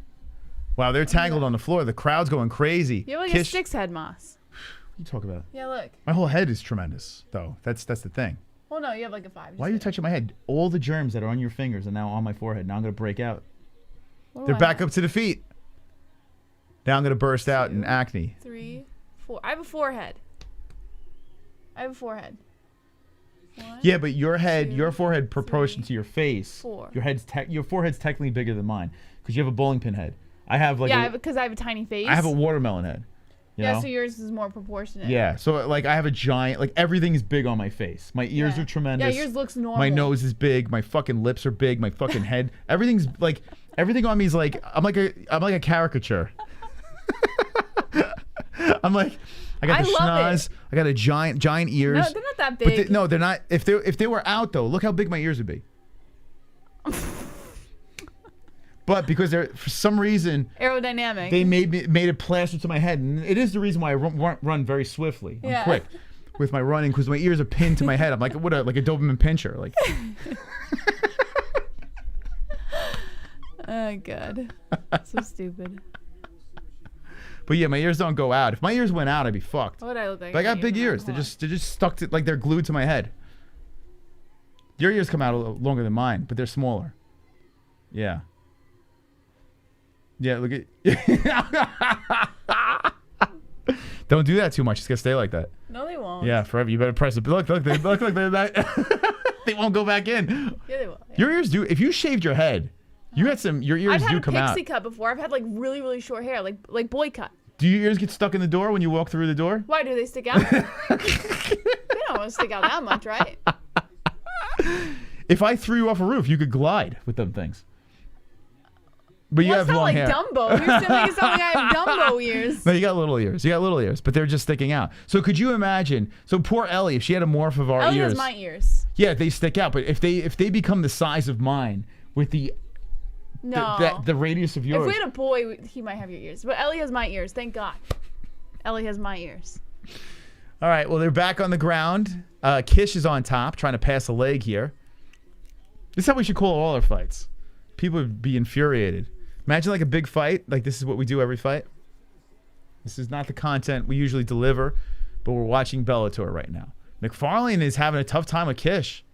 Wow, they're tangled on the floor. The crowd's going crazy. You have like Kish, a 6 head, Moss. What are you talking about? Yeah, look. My whole head is tremendous, though. That's the thing. Well, no, you have like a 5. Why are you touching my head? All the germs that are on your fingers are now on my forehead. Now I'm going to break out. What do They're I back have? up to the feet. Now I'm going to burst out in acne. 3, 4. I have a forehead. One, Yeah, but your head, 2, your forehead proportion to your face. 4. Your forehead's technically bigger than mine because you have a bowling pin head. I have like because I have a tiny face. I have a watermelon head. You know? So yours is more proportionate. Yeah, so like I have a giant, like everything is big on my face. My ears are tremendous. Yeah, yours looks normal. My nose is big. My fucking lips are big. My fucking head, everything's like, everything on me is like, I'm like a caricature. I'm like, I got the schnoz. I got a giant ears. No, they're not that big. But they're not. If they were out though, look how big my ears would be. But because they're for some reason aerodynamic, they made it plastered to my head, and it is the reason why I run very swiftly. I'm quick with my running because my ears are pinned to my head. I'm like like a Doberman pincher. Like. Oh god, so stupid. But yeah, my ears don't go out. If my ears went out, I'd be fucked. What would I look like? But I got big ears. They're just stuck to like they're glued to my head. Your ears come out a little longer than mine, but they're smaller. Yeah. Yeah, look at. Don't do that too much. It's gonna stay like that. No, they won't. Yeah, forever. You better press it. Look, they look like they're that. They won't go back in. Yeah, they will. Yeah. Your ears do. If you shaved your head, you had some. Your ears do come out. I've had a pixie cut before. I've had like really, really short hair, like boy cut. Do your ears get stuck in the door when you walk through the door? Why do they stick out? They don't want to stick out that much, right? If I threw you off a roof, you could glide with them things. But you have long hair. It's not like Dumbo. You're still making something I have Dumbo ears. No, you got little ears. You got little ears, but they're just sticking out. So could you imagine? So poor Ellie, if she had a morph of our Ellie ears. has my ears. Yeah, they stick out. But if they become the size of mine with the radius of yours. If we had a boy, he might have your ears. But Ellie has my ears. Thank God. Ellie has my ears. All right. Well, they're back on the ground. Kish is on top, trying to pass a leg here. This is how we should call all our fights. People would be infuriated. Imagine like a big fight. Like this is what we do every fight. This is not the content we usually deliver, but we're watching Bellator right now. McFarlane is having a tough time with Kish.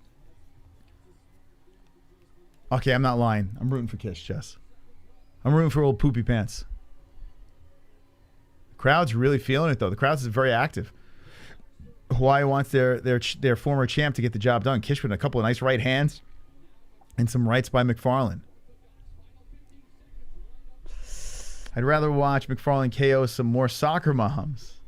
Okay, I'm not lying. I'm rooting for Kish, Jess. I'm rooting for old Poopy Pants. The crowd's really feeling it, though. The crowd's very active. Hawaii wants their former champ to get the job done. Kish with a couple of nice right hands and some rights by McFarlane. I'd rather watch McFarlane KO some more soccer moms.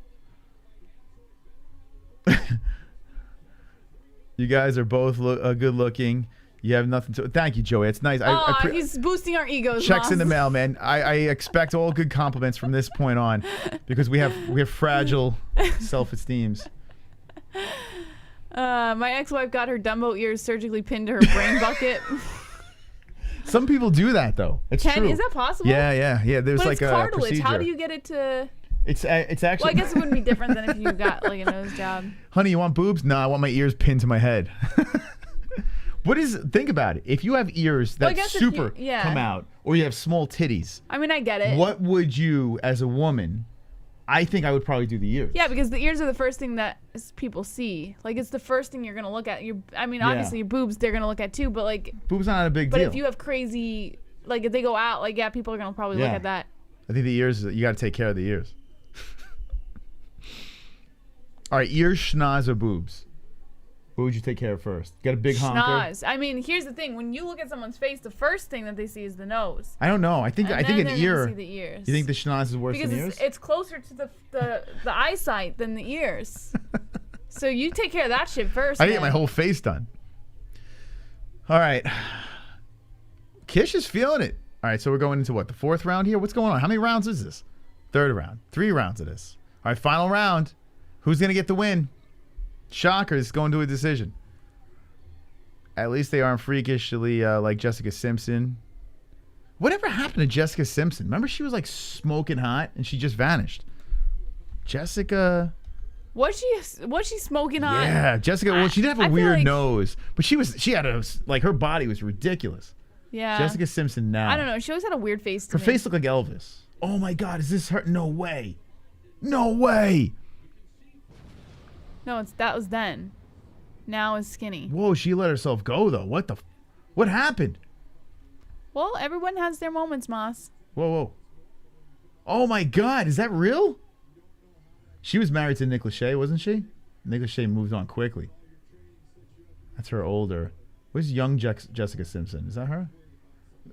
You guys are both good looking. You have nothing to. Thank you, Joey. It's nice. He's boosting our egos. Checks Moss. in the mail, man. I expect all good compliments from this point on, because we have fragile self-esteems. My ex-wife got her Dumbo ears surgically pinned to her brain bucket. Some people do that though. It's true. Is that possible? Yeah. There's but like it's a cartilage. procedure. How do you get it to? It's actually. Well, I guess it wouldn't be different than if you got like a nose job. Honey, you want boobs? No, I want my ears pinned to my head. Think about it. If you have ears that come out, or you have small titties. I mean, I get it. What would you, as a woman? I think I would probably do the ears. Yeah, because the ears are the first thing that people see. Like, it's the first thing you're gonna look at. Obviously your boobs they're gonna look at too, but like. Boobs are not a big deal. deal. But if you have crazy, like if they go out, like people are gonna probably look at that. I think the ears. You got to take care of the ears. All right, ears, schnoz, or boobs? What would you take care of first? Got a big honker? Schnoz. I mean, here's the thing: when you look at someone's face, the first thing that they see is the nose. I don't know. I think an ear. See the ears. You think the schnoz is worse than ears? Because it's closer to the eyesight than the ears. So you take care of that shit first. I get my whole face done. All right. Kish is feeling it. All right, so we're going into what? The 4th round here? What's going on? How many rounds is this? 3rd round. 3 rounds of this. All right, final round. Who's going to get the win? Shockers going to a decision. At least they aren't freakishly like Jessica Simpson. Whatever happened to Jessica Simpson? Remember she was like smoking hot and she just vanished. Jessica... Was she smoking hot? Yeah, Jessica. Well, she did have a weird like, nose, but she had her body was ridiculous. Yeah. Jessica Simpson now. I don't know. She always had a weird face to Her me. face looked like Elvis. Oh my God, is this her? No way. No way. No, that was then. Now it's skinny. Whoa, she let herself go though. What happened? Well, everyone has their moments, Moss. Whoa. Oh my God, is that real? She was married to Nick Lachey, wasn't she? Nick Lachey moved on quickly. That's her older. Where's young Jessica Simpson? Is that her?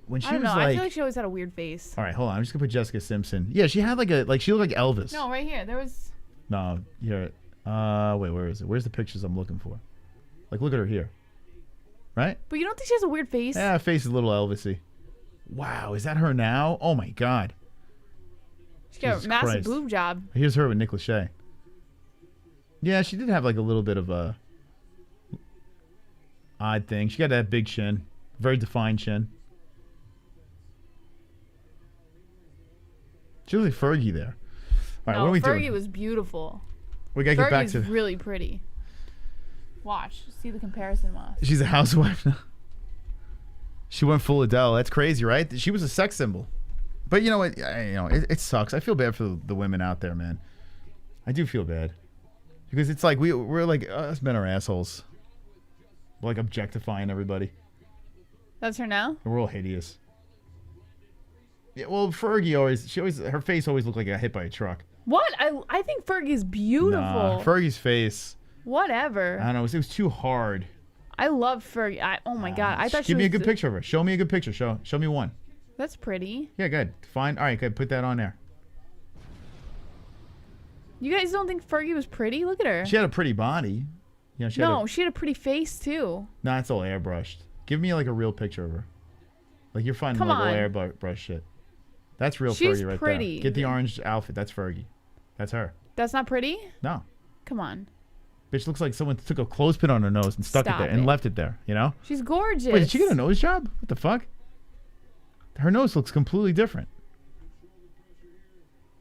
When she I don't know. was I feel like she always had a weird face. All right, hold on. I'm just gonna put Jessica Simpson. Yeah, she had she looked like Elvis. No, right here. There was. No, here. Wait, where is it? Where's the pictures I'm looking for? Like, look at her here. Right? But you don't think she has a weird face? Yeah, her face is a little Elvis-y. Wow, is that her now? Oh my God. She got a massive boob job. Here's her with Nick Lachey. Yeah, she did have like a little bit of a odd thing. She got that big chin, very defined chin. She looks like Fergie there. All right, what are we doing? Fergie was beautiful. We gotta get back to. Fergie's really pretty. Watch, see the comparison, Moss. She's a housewife now. She went full Adele. That's crazy, right? She was a sex symbol. But you know what? It sucks. I feel bad for the women out there, man. I do feel bad because it's like we're like us men are assholes. We're like objectifying everybody. That's her now. And we're all hideous. Yeah, well, Fergie her face always looked like it got hit by a truck. What? I think Fergie's beautiful. Nah, Fergie's face. Whatever. I don't know. It was too hard. I love Fergie. Oh my God. I thought she Give me was a good picture of her. Show me a good picture. Show me one. That's pretty. Yeah, good. Fine. All right, good. Put that on there. You guys don't think Fergie was pretty? Look at her. She had a pretty body. Yeah, she had a pretty face too. Nah, it's all airbrushed. Give me like a real picture of her. Like you're finding all airbrush shit. That's real Fergie right pretty. there. Get the orange outfit. That's Fergie. That's her. That's not pretty? No. Come on. Bitch looks like someone took a clothespin on her nose and stuck it there and left it there, you know? She's gorgeous. Wait, did she get a nose job? What the fuck? Her nose looks completely different.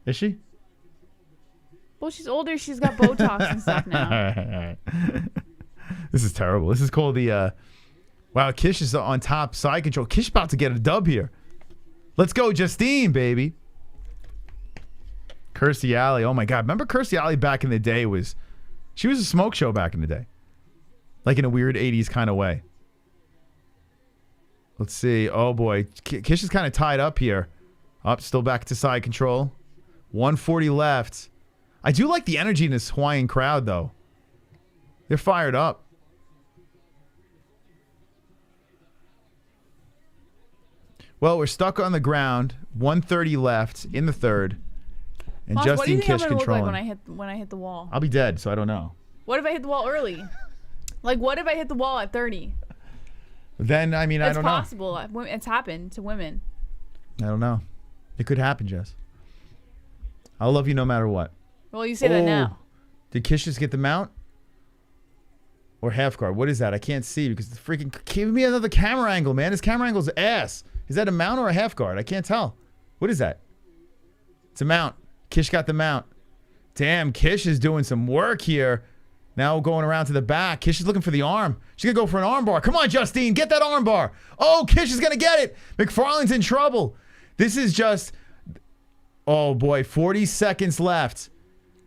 Is she? Well, she's older. She's got Botox and stuff now. All right. This is terrible. This is called the... wow, Kish is on top. Side control. Kish about to get a dub here. Let's go, Justine, baby. Kirstie Alley. Oh, my God. Remember Kirstie Alley back in the day was... She was a smoke show back in the day. Like in a weird 80s kind of way. Let's see. Oh, boy. Kish is kind of tied up here. Up, still back to side control. 140 left. I do like the energy in this Hawaiian crowd, though. They're fired up. Well, we're stuck on the ground. 130 left in the third. And Moss, Justine Kish what do you think I'm gonna controlling. look like when I hit the wall? I'll be dead, so I don't know. What if I hit the wall early? Like, what if I hit the wall at 30? Then, I mean, I don't know. It's possible. It's happened to women. I don't know. It could happen, Jess. I'll love you no matter what. Well, you say that now. Did Kish just get the mount? Or half guard? What is that? I can't see because the freaking... Give me another camera angle, man. His camera angle's ass. Is that a mount or a half guard? I can't tell. What is that? It's a mount. Kish got the mount. Damn, Kish is doing some work here. Now going around to the back. Kish is looking for the arm. She's going to go for an arm bar. Come on, Justine. Get that arm bar. Oh, Kish is going to get it. McFarlane's in trouble. This is just... Oh, boy. 40 seconds left.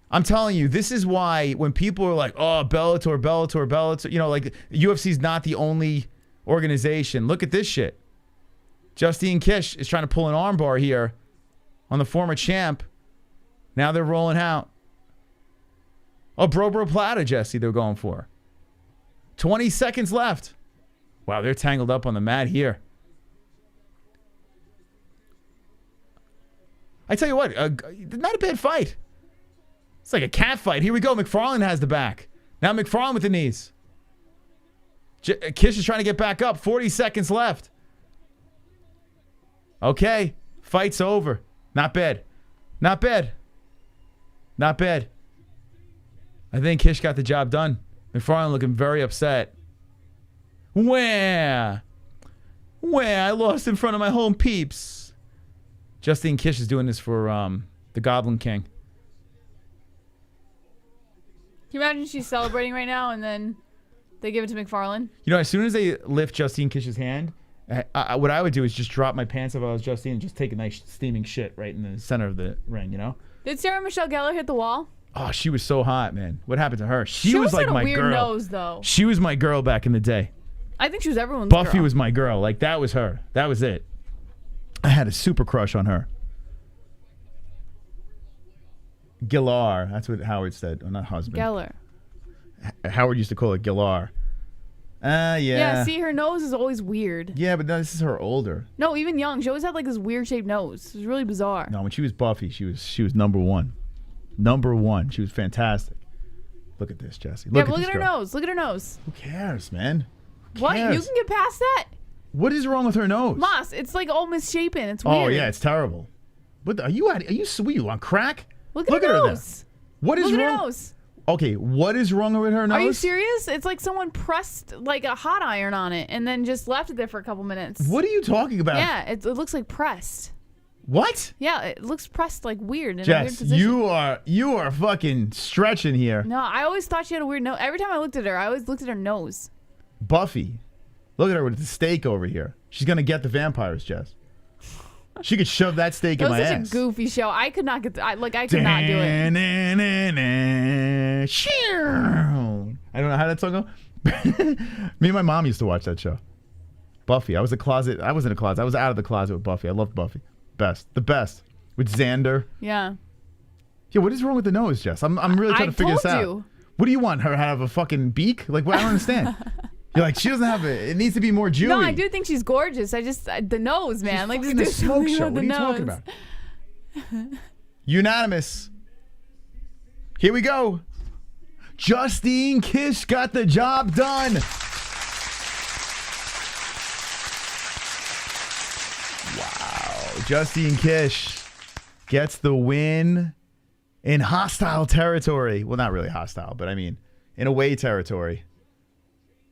I'm telling you, this is why when people are like, oh, Bellator, you know, like UFC's not the only organization. Look at this shit. Justine Kish is trying to pull an arm bar here on the former champ. Now they're rolling out. Oh, bro plata, Jesse, they're going for. 20 seconds left. Wow, they're tangled up on the mat here. I tell you what, not a bad fight. It's like a cat fight. Here we go. McFarlane has the back. Now McFarlane with the knees. Kish is trying to get back up. 40 seconds left. Okay. Fight's over. Not bad. Not bad. Not bad. I think Kish got the job done. McFarlane looking very upset. Where? I lost in front of my home peeps. Justine Kish is doing this for the Goblin King. Can you imagine she's celebrating right now and then they give it to McFarlane? You know, as soon as they lift Justine Kish's hand, what I would do is just drop my pants if I was Justine and just take a nice steaming shit right in the center of the ring, you know? Did Sarah Michelle Gellar hit the wall? Oh, she was so hot, man. What happened to her? She was like had a my weird girl. nose, though. She was my girl back in the day. I think she was everyone's Buffy girl. was my girl. Like, that was her. That was it. I had a super crush on her. Gellar. That's what Howard said. Oh, not husband. Gellar. Howard used to call it Gellar. Yeah. Yeah, see, her nose is always weird. Yeah, but no, this is her older. No, even young. She always had like this weird shaped nose. It was really bizarre. No, when she was Buffy, she was number one. Number one. She was fantastic. Look at this, Jesse. Look at her nose. Look at her nose. Who cares, man? Who What? cares? You can get past that? What is wrong with her nose? Moss, it's like all misshapen. It's weird. Oh yeah, it's terrible. What are you sweet? You on crack? Look at her there. nose. What is Look wrong? at her nose. Okay, what is wrong with her nose? Are you serious? It's like someone pressed like a hot iron on it and then just left it there for a couple minutes. What are you talking about? Yeah, it looks like pressed. What? Yeah, it looks pressed like weird in a weird Jess, position. you are fucking stretching here. No, I always thought she had a weird nose. Every time I looked at her, I always looked at her nose. Buffy, look at her with the steak over here. She's gonna get the vampires, Jess. She could shove that steak in my ass. It was such a goofy show. I could not get. I could not do it. I don't know how that song go. Me and my mom used to watch that show. Buffy. I was in a closet. I was out of the closet with Buffy. I loved Buffy. The best. With Xander. Yeah. Yeah, what is wrong with the nose, Jess? I'm really trying to figure this out. What do you want? Her to have a fucking beak? Like, what? I don't understand. You're like, she doesn't have it needs to be more Jewy. No, I do think she's gorgeous. I just the nose, man. Like just do a smoke something show. with What are the you nose. talking about? Unanimous. Here we go. Justine Kish got the job done. Wow. Justine Kish gets the win in hostile territory. Well, not really hostile, but I mean, in away territory.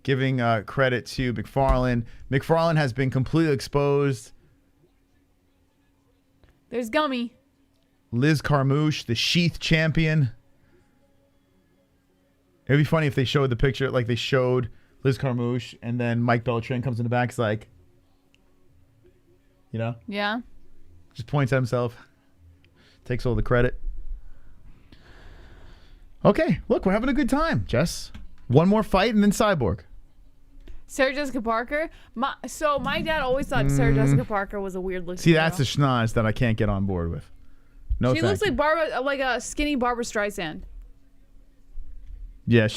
Giving credit to McFarlane. McFarlane has been completely exposed. There's Gummy. Liz Carmouche, the Sheath champion. It'd be funny if they showed the picture, like they showed Liz Carmouche, and then Mike Beltran comes in the back. He's like, you know? Yeah. Just points at himself. Takes all the credit. Okay, look, we're having a good time, Jess. One more fight and then Cyborg. Sarah Jessica Parker. My dad always thought Sarah Jessica Parker was a weird looking. See, that's the schnoz that I can't get on board with. No, she looks like a skinny Barbara Streisand. Yeah,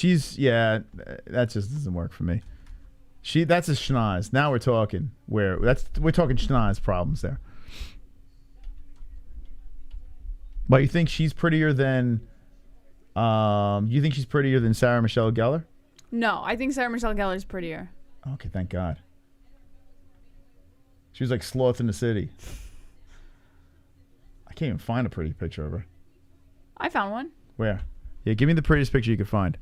that just doesn't work for me. That's a schnoz. Now we're talking we're talking schnoz problems there. But you think she's prettier than Sarah Michelle Gellar? No, I think Sarah Michelle Gellar is prettier. Okay, thank God. She was like Sloth in the City. I can't even find a pretty picture of her. I found one. Where? Yeah, give me the prettiest picture you could find.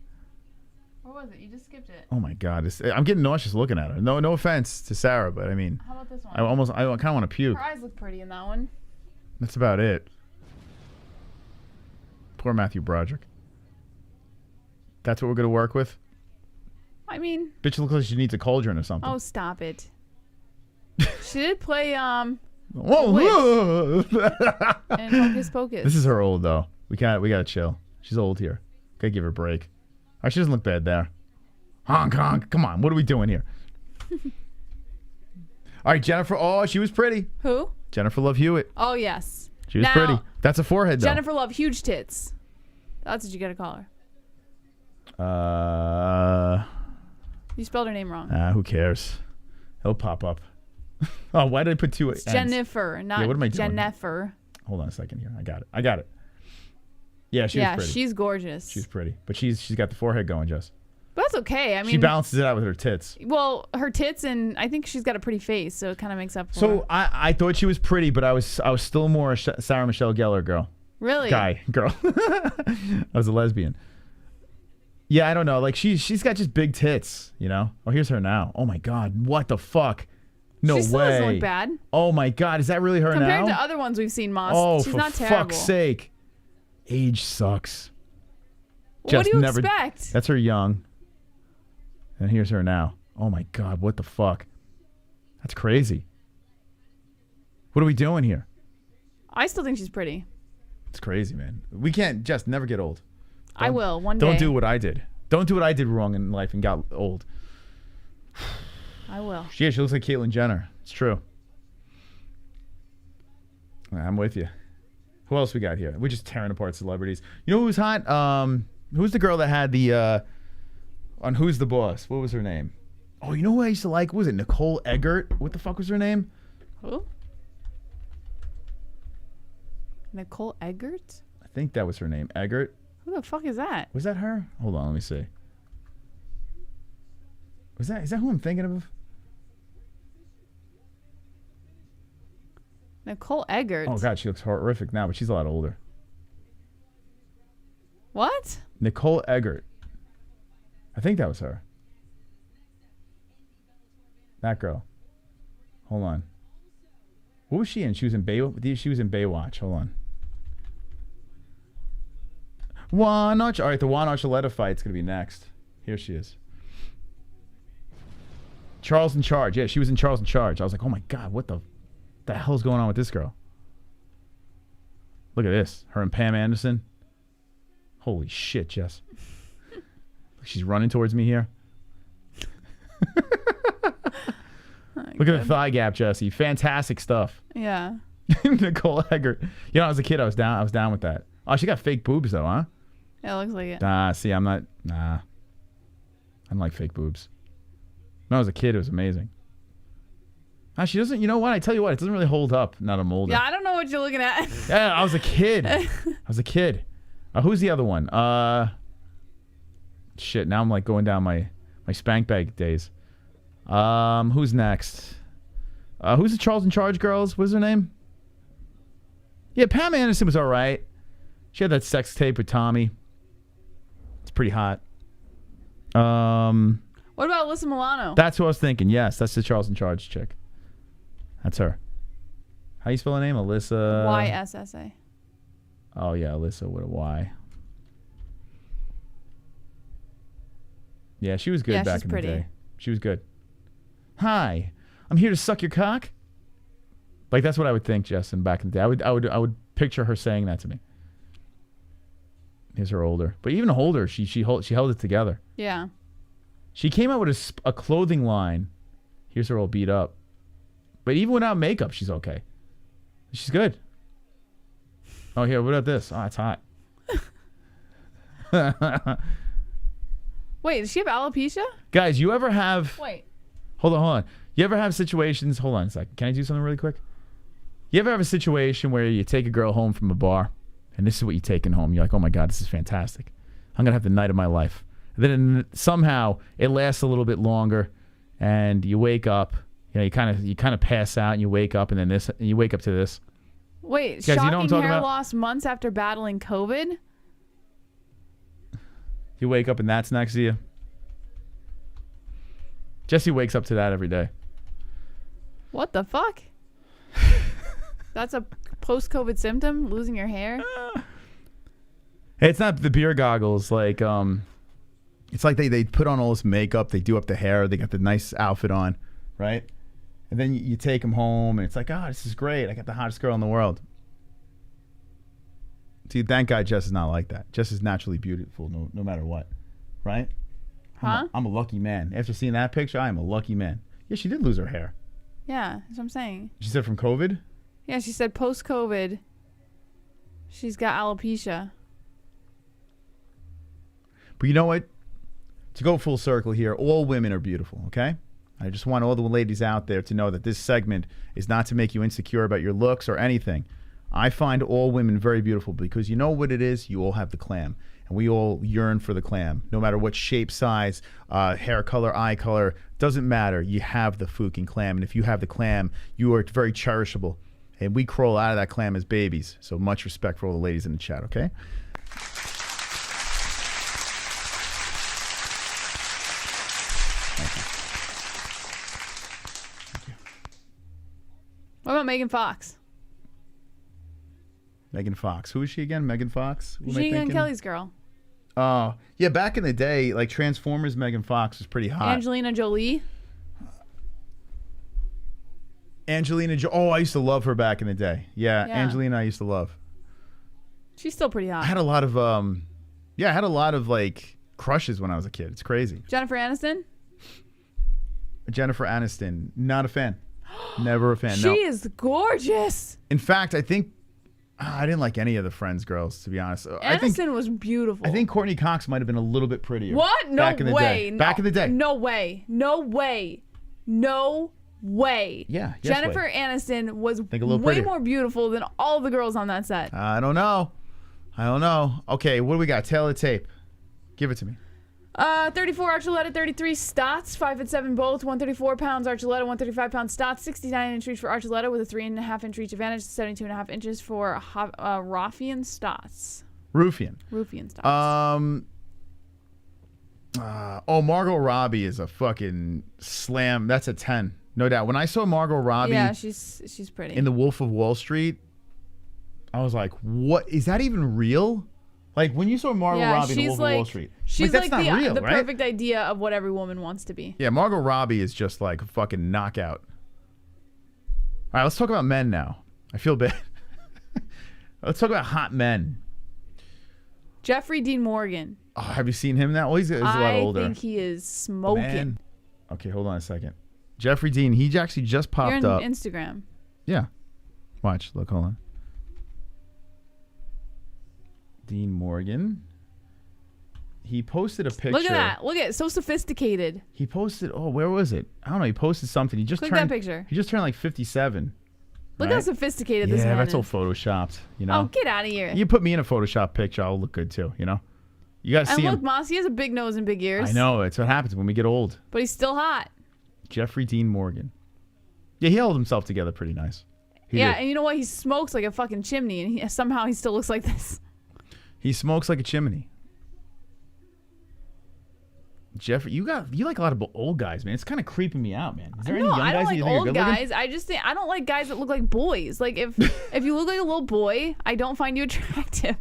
Where was it? You just skipped it. Oh my God, I'm getting nauseous looking at her. No offense to Sarah, but I mean, how about this one? I kind of want to puke. Her eyes look pretty in that one. That's about it. Poor Matthew Broderick. That's what we're gonna work with. I mean, bitch looks like she needs a cauldron or something. Oh, stop it. She did play Whoa. and Hocus Pocus. This is her old though. We gotta chill. She's old here. Gotta give her a break. She doesn't look bad there. Honk honk. Come on, what are we doing here? All right, Jennifer. Oh, she was pretty. Who? Jennifer Love Hewitt. Oh yes. She was pretty. That's a forehead though. Jennifer Love huge tits. That's what you gotta call her. You spelled her name wrong. Who cares? He'll pop up. Oh, why did I put two It's N's? Jennifer, not what am I doing? Jennifer. Hold on a second here. I got it. Yeah, she was pretty. She's gorgeous. She's pretty. But she's got the forehead going, Jess. But that's okay. I mean, she balances it out with her tits. Well, her tits, and I think she's got a pretty face, so it kind of makes up for So her. I thought she was pretty, but I was still more a Sarah Michelle Gellar girl. Really? Girl. I was a lesbian. Yeah, I don't know. Like she's got just big tits, you know. Oh, here's her now. Oh my God, what the fuck? No she still way. doesn't look bad. Oh my God, is that really her Compared now? to other ones we've seen, Moss, Oh, she's for not terrible. fuck's sake. Age sucks. What do you expect? That's her young. And here's her now. Oh my God, what the fuck? That's crazy. What are we doing here? I still think she's pretty. It's crazy, man. We can't just never get old. I will one day. Don't do what I did. Don't do what I did wrong in life and got old. I will. Yeah, she looks like Caitlyn Jenner. It's true. I'm with you. Who else we got here? We're just tearing apart celebrities. You know who's hot? Who's the girl that had the on Who's the Boss? What was her name? Oh, you know who I used to like? What was it Nicole Eggert? What the fuck was her name? Who? Nicole Eggert? I think that was her name. Eggert. Who the fuck is that? Was that her? Hold on, let me see. Is that who I'm thinking of? Nicole Eggert. Oh God, she looks horrific now, but she's a lot older. What? Nicole Eggert. I think that was her. That girl. Hold on. What was she in? She was in Baywatch. Hold on. Juan Arch. All right, the Juan Archuleta fight's gonna be next. Here she is. Charles in Charge. Yeah, she was in Charles in Charge. I was like, oh my God, what the hell's going on with this girl? Look at this. Her and Pam Anderson. Holy shit, Jess. She's running towards me here. Look at the thigh gap, Jesse. Fantastic stuff. Yeah. Nicole Eggert. You know, as a kid, I was down with that. Oh, she got fake boobs though, huh? Yeah, it looks like it. See, I'm not. Nah. I don't like fake boobs. When I was a kid, it was amazing. She doesn't. You know what? I tell you what, it doesn't really hold up. Not I'm older. Yeah, I don't know what you're looking at. Yeah, I was a kid. Who's the other one? Shit. Now I'm like going down my spank bag days. Who's next? Who's the Charles in Charge girls? What's her name? Yeah, Pam Anderson was all right. She had that sex tape with Tommy. It's pretty hot. What about Alyssa Milano? That's what I was thinking. Yes, that's the Charles in Charge chick. That's her. How you spell her name? Alyssa. YSSA. Oh yeah, Alyssa with a Y. Yeah, she was good back in the day. She was good. Hi, I'm here to suck your cock. Like that's what I would think, Justin, back in the day. I would picture her saying that to me. Here's her older, but even older, she held it together. Yeah. She came out with a clothing line. Here's her all beat up, but even without makeup, she's okay. She's good. Oh, here, what about this? Oh, it's hot. Wait, does she have alopecia? Guys, you ever have... Wait. Hold on. You ever have situations... Hold on a second. Can I do something really quick? You ever have a situation where you take a girl home from a bar, and this is what you're taking home. You're like, oh my God, this is fantastic. I'm going to have the night of my life. And then somehow it lasts a little bit longer, and you wake up. You know, you kind of pass out, and you wake up, and then this, and you wake up to this. Wait, guys, shocking you know what I'm talking hair about? loss months after battling COVID? You wake up, and that's next to you. Jesse wakes up to that every day. What the fuck? That's a post-COVID symptom, losing your hair? Hey, it's not the beer goggles. Like, it's like they put on all this makeup. They do up the hair. They got the nice outfit on, right? And then you take them home, and it's like, oh, this is great. I got the hottest girl in the world. See, thank God Jess is not like that. Jess is naturally beautiful no matter what, right? Huh? I'm a lucky man. After seeing that picture, I am a lucky man. Yeah, she did lose her hair. Yeah, that's what I'm saying. She said from COVID? Yeah, she said post-COVID, she's got alopecia. But you know what? To go full circle here, all women are beautiful, okay? I just want all the ladies out there to know that this segment is not to make you insecure about your looks or anything. I find all women very beautiful because you know what it is? You all have the clam. And And we all yearn for the clam. No matter what shape, size, hair color, eye color, doesn't matter. You have the fucking clam. And if you have the clam, you are very cherishable. And we crawl out of that clam as babies. So much respect for all the ladies in the chat, okay? What about Megan Fox? Megan Fox. Who is she again? Megan Fox? Who am I She and thinking? Kelly's girl. Oh, yeah, back in the day, like Transformers, Megan Fox was pretty hot. Angelina Jolie. Angelina Jolie. Oh, I used to love her back in the day. Yeah, Yeah. Angelina I used to love. She's still pretty hot. I had a lot of like crushes when I was a kid. It's crazy. Jennifer Aniston. Jennifer Aniston, not a fan. Never a fan. She No. is gorgeous. In fact, I think I didn't like any of the Friends girls, to be honest. Aniston was beautiful. I think Courtney Cox might have been a little bit prettier. What? No back in the way. Day. Back in the day. No way. No way. No way. Yeah. Yes Jennifer way. Aniston was Think a little way prettier. more beautiful than all the girls on that set. I don't know. Okay, what do we got? Tail of the tape. Give it to me. 34 Archuleta, 33 Stotts, 5'7" both, 134 pounds Archuleta, 135 pounds Stotts, 69-inch reach for Archuleta with a 3.5-inch reach advantage, 72.5 inches for Ruffian Stotts. Ruffian Stotts. Margot Robbie is a fucking slam. That's a 10, no doubt. When I saw Margot Robbie, Yeah, she's pretty. in The Wolf of Wall Street, I was like, "What is that even real?" Like when you saw Margot Robbie in The Wolf of Wall Street, She's that's like not real, the right? perfect idea of what every woman wants to be. Yeah, Margot Robbie is just like a fucking knockout. All right, let's talk about men now. I feel bad. Let's talk about hot men. Jeffrey Dean Morgan. Oh, have you seen him now? Well, he's a lot older. I think he is smoking. Man. Okay, hold on a second. Jeffrey Dean, he actually just popped You're up. on Instagram. Yeah. Watch. Look, hold on. Dean Morgan. He posted a picture. Look at that. Look at it. So sophisticated. He posted, where was it? I don't know. He posted something. He just Click turned that picture. He just turned like 57. Look right? how sophisticated this Yeah, man that's all is. photoshopped, you know? Oh, get out of here. You put me in a Photoshop picture, I'll look good too, you know? You got to And see look, him. Moss, he has a big nose and big ears. I know. It's what happens when we get old. But he's still hot. Jeffrey Dean Morgan. Yeah, he held himself together pretty nice. He Yeah, did. and you know what? He smokes like a fucking chimney, and somehow he still looks like this. He smokes like a chimney. Jeffrey, you like a lot of old guys, man. It's kind of creeping me out, man. Is there any young I guys don't that you like think are old good looking? guys. I just think I don't like guys that look like boys. Like if you look like a little boy, I don't find you attractive.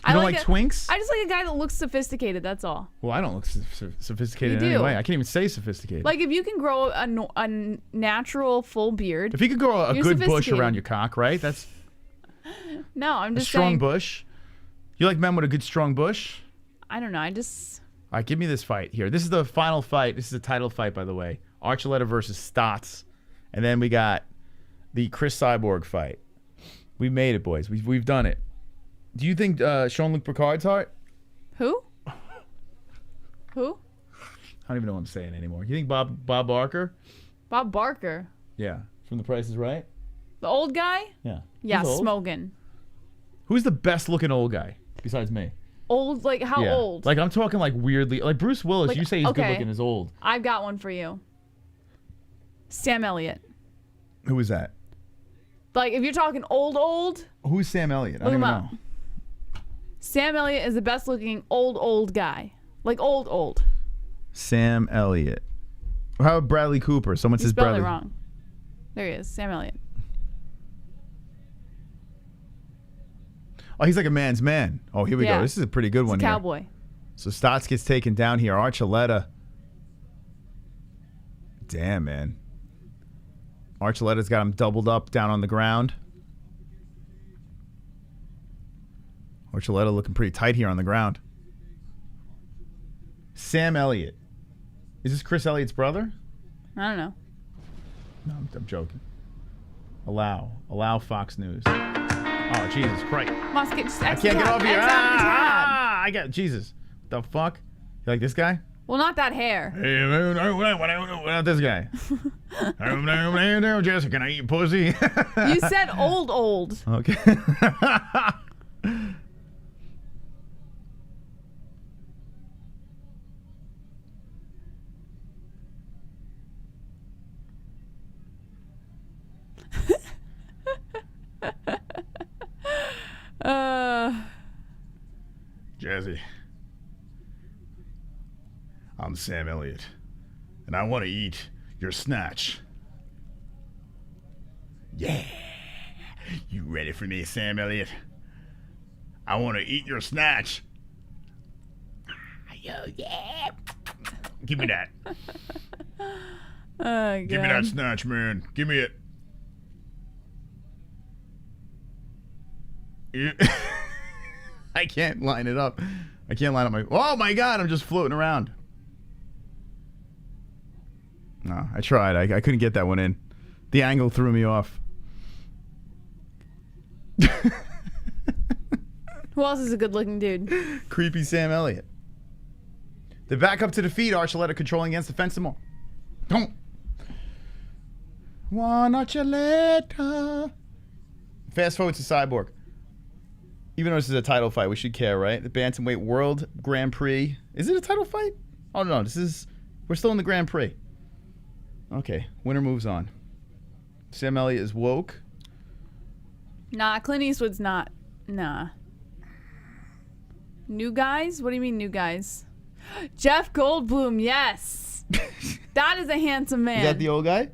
You don't like twinks? I just like a guy that looks sophisticated. That's all. Well, I don't look sophisticated You in any do. way. I can't even say sophisticated. Like if you can grow a natural full beard. If you could grow a you're good bush sophisticated. around your cock, right? That's No, I'm a just strong saying. bush. You like men with a good strong bush? I don't know. I just. All right, give me this fight here. This is the final fight. This is the title fight, by the way. Archuleta versus Stotts. And then we got the Chris Cyborg fight. We made it, boys. We've done it. Do you think Jean-Luc Picard's hot? Who? Who? I don't even know what I'm saying anymore. You think Bob Barker? Bob Barker. Yeah, from The Price is Right? The old guy? Yeah. Yeah, He's old. smoking. Who's the best looking old guy besides me? Old? Like how Yeah. old? Like I'm talking like weirdly. Like Bruce Willis, Like, you say he's good okay. looking as old. I've got one for you. Sam Elliott. Who is that? Like if you're talking old, Who's Sam Elliott? I look don't him even up. know. Sam Elliott is the best looking old guy. Like old. Sam Elliott. How about Bradley Cooper? Someone You says spelled Bradley. it wrong. There he is, Sam Elliott. Oh, he's like a man's man. Oh, here we Yeah. go. This is a pretty good He's one a here. cowboy. So Stotts gets taken down here. Archuleta. Damn, man. Archuleta's got him doubled up down on the ground. Archuleta looking pretty tight here on the ground. Sam Elliott. Is this Chris Elliott's brother? I don't know. No, I'm joking. Allow Fox News. Oh, Jesus Christ. Must get just I can't get off here. I got Jesus. The fuck? You like this guy? Well, not that hair. Hey, what about this guy? Jessica, can I eat pussy? You said old. Okay. Jazzy, I'm Sam Elliott, and I want to eat your snatch. Yeah. You ready for me, Sam Elliott? I want to eat your snatch. Yo, yeah. Give me that. Oh, Give me that snatch, man. Give me it. I can't line it up. I can't line up my... Oh, my God. I'm just floating around. No, I tried. I couldn't get that one in. The angle threw me off. Who else is a good-looking dude? Creepy Sam Elliott. The backup to defeat Archuleta controlling against the fence some more. Don't. One Archuleta. Fast forward to Cyborg. Even though this is a title fight, we should care, right? The Bantamweight World Grand Prix. Is it a title fight? Oh, no. We're still in the Grand Prix. Okay. Winner moves on. Sam Elliott is woke. Nah, Clint Eastwood's not. Nah. New guys? What do you mean new guys? Jeff Goldblum, yes. That is a handsome man. Is that the old guy?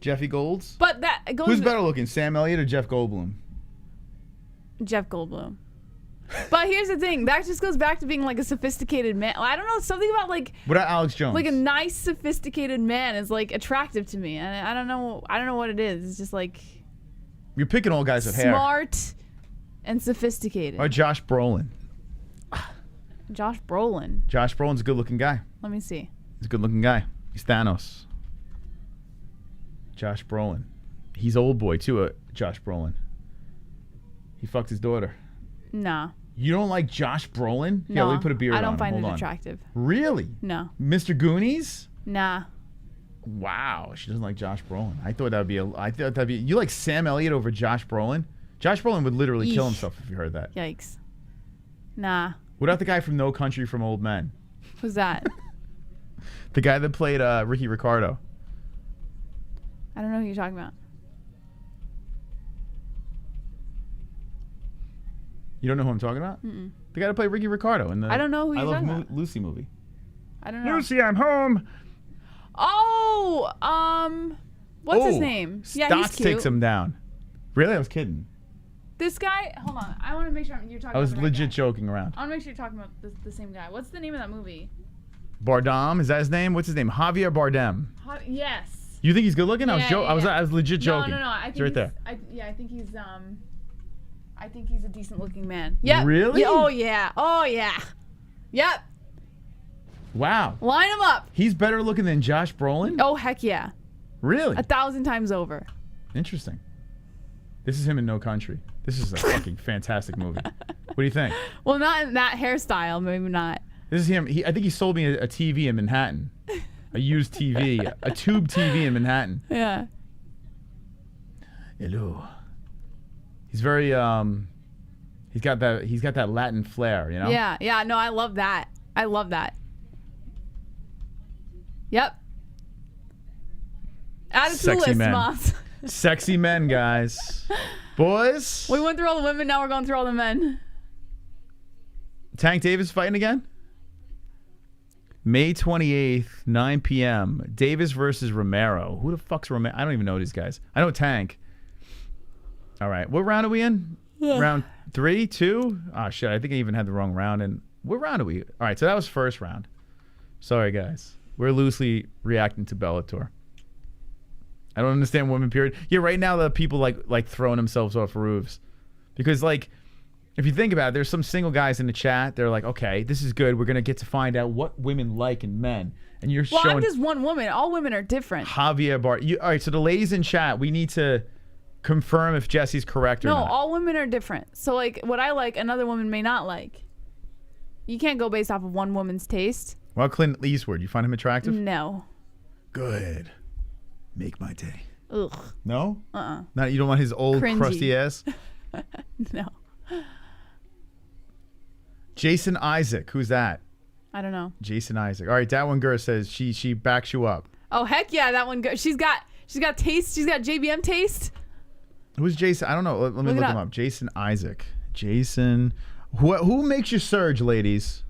Jeffy Golds? But that goes. Who's better looking, Sam Elliott or Jeff Goldblum? Jeff Goldblum. But here's the thing. That just goes back to being like a sophisticated man. I don't know. Something about like. What about Alex Jones? Like a nice, sophisticated man is like attractive to me. And I don't know. I don't know what it is. It's just like. You're picking all guys with hair. Smart and sophisticated. Or Josh Brolin. Josh Brolin. Josh Brolin's a good-looking guy. Let me see. He's a good-looking guy. He's Thanos. Josh Brolin. He's old boy, too, Josh Brolin. He fucked his daughter. Nah. You don't like Josh Brolin? No, Yeah, let me put a beard on I don't him. find Hold it on. attractive. Really? No. Mr. Goonies? Nah. Wow, she doesn't like Josh Brolin. I thought that'd be. You like Sam Elliott over Josh Brolin? Josh Brolin would literally kill himself if you heard that. Yikes. Nah. What about the guy from No Country from Old Men? Who's that? The guy that played Ricky Ricardo. I don't know who you're talking about. You don't know who I'm talking about? Mm-mm. The guy that played Ricky Ricardo in the I don't know who you're I Love talking about. Lucy movie. I don't know. Lucy, I'm home. Oh, what's his name? Yeah, he's Stotts cute. takes him down. Really? I was kidding. This guy, hold on. I want to make sure you're talking about I was the right legit guy. joking around. I want to make sure you're talking about the same guy. What's the name of that movie? Bardem, is that his name? What's his name? Javier Bardem. Yes. You think he's good looking? I was legit joking. No. I think it's right there. I think he's a decent looking man. Yeah. Really? Yeah, oh yeah. Yep. Wow. Line him up. He's better looking than Josh Brolin? Oh heck yeah. Really? 1,000 times over. Interesting. This is him in No Country. This is a fucking fantastic movie. What do you think? Well, not in that hairstyle, maybe not. This is him. I think he sold me a TV in Manhattan. A used TV. A tube TV in Manhattan. Yeah. Hello. He's very he's got that Latin flair, you know? Yeah, no, I love that. Yep. Add it to the Sexy list, men. Moss. Sexy men, guys. Boys. We went through all the women, now we're going through all the men. Tank Davis fighting again? May 28th, 9 p.m. Davis versus Romero. Who the fuck's Romero? I don't even know these guys. I know Tank. All right. What round are we in? Round 3, 2? Oh, shit. I think I even had the wrong round. And what round are we? All right. So that was first round. Sorry, guys. We're loosely reacting to Bellator. I don't understand women, period. Yeah, right now the people like throwing themselves off roofs. Because, like, if you think about it, there's some single guys in the chat. They're like, okay, this is good. We're going to get to find out what women like in men. And you're Well, showing... I'm just one woman. All women are different. Javier Bar... all right, so the ladies in chat, we need to confirm if Jesse's correct or No, not. all women are different. So, like, what I like, another woman may not like. You can't go based off of one woman's taste. Well, Clint Eastwood, you find him attractive? No. Good. Make my day. Ugh. No? Uh-uh. Not, you don't want his old Cringy. crusty ass? No. Jason Isaac, who's that? I don't know. Jason Isaac. All right, that one girl says she backs you up. Oh, heck yeah, that one. She's got She's got taste. She's got JBM taste. Who's Jason? I don't know. Let me look him up. Jason Isaac. Jason. Who makes you surge, ladies?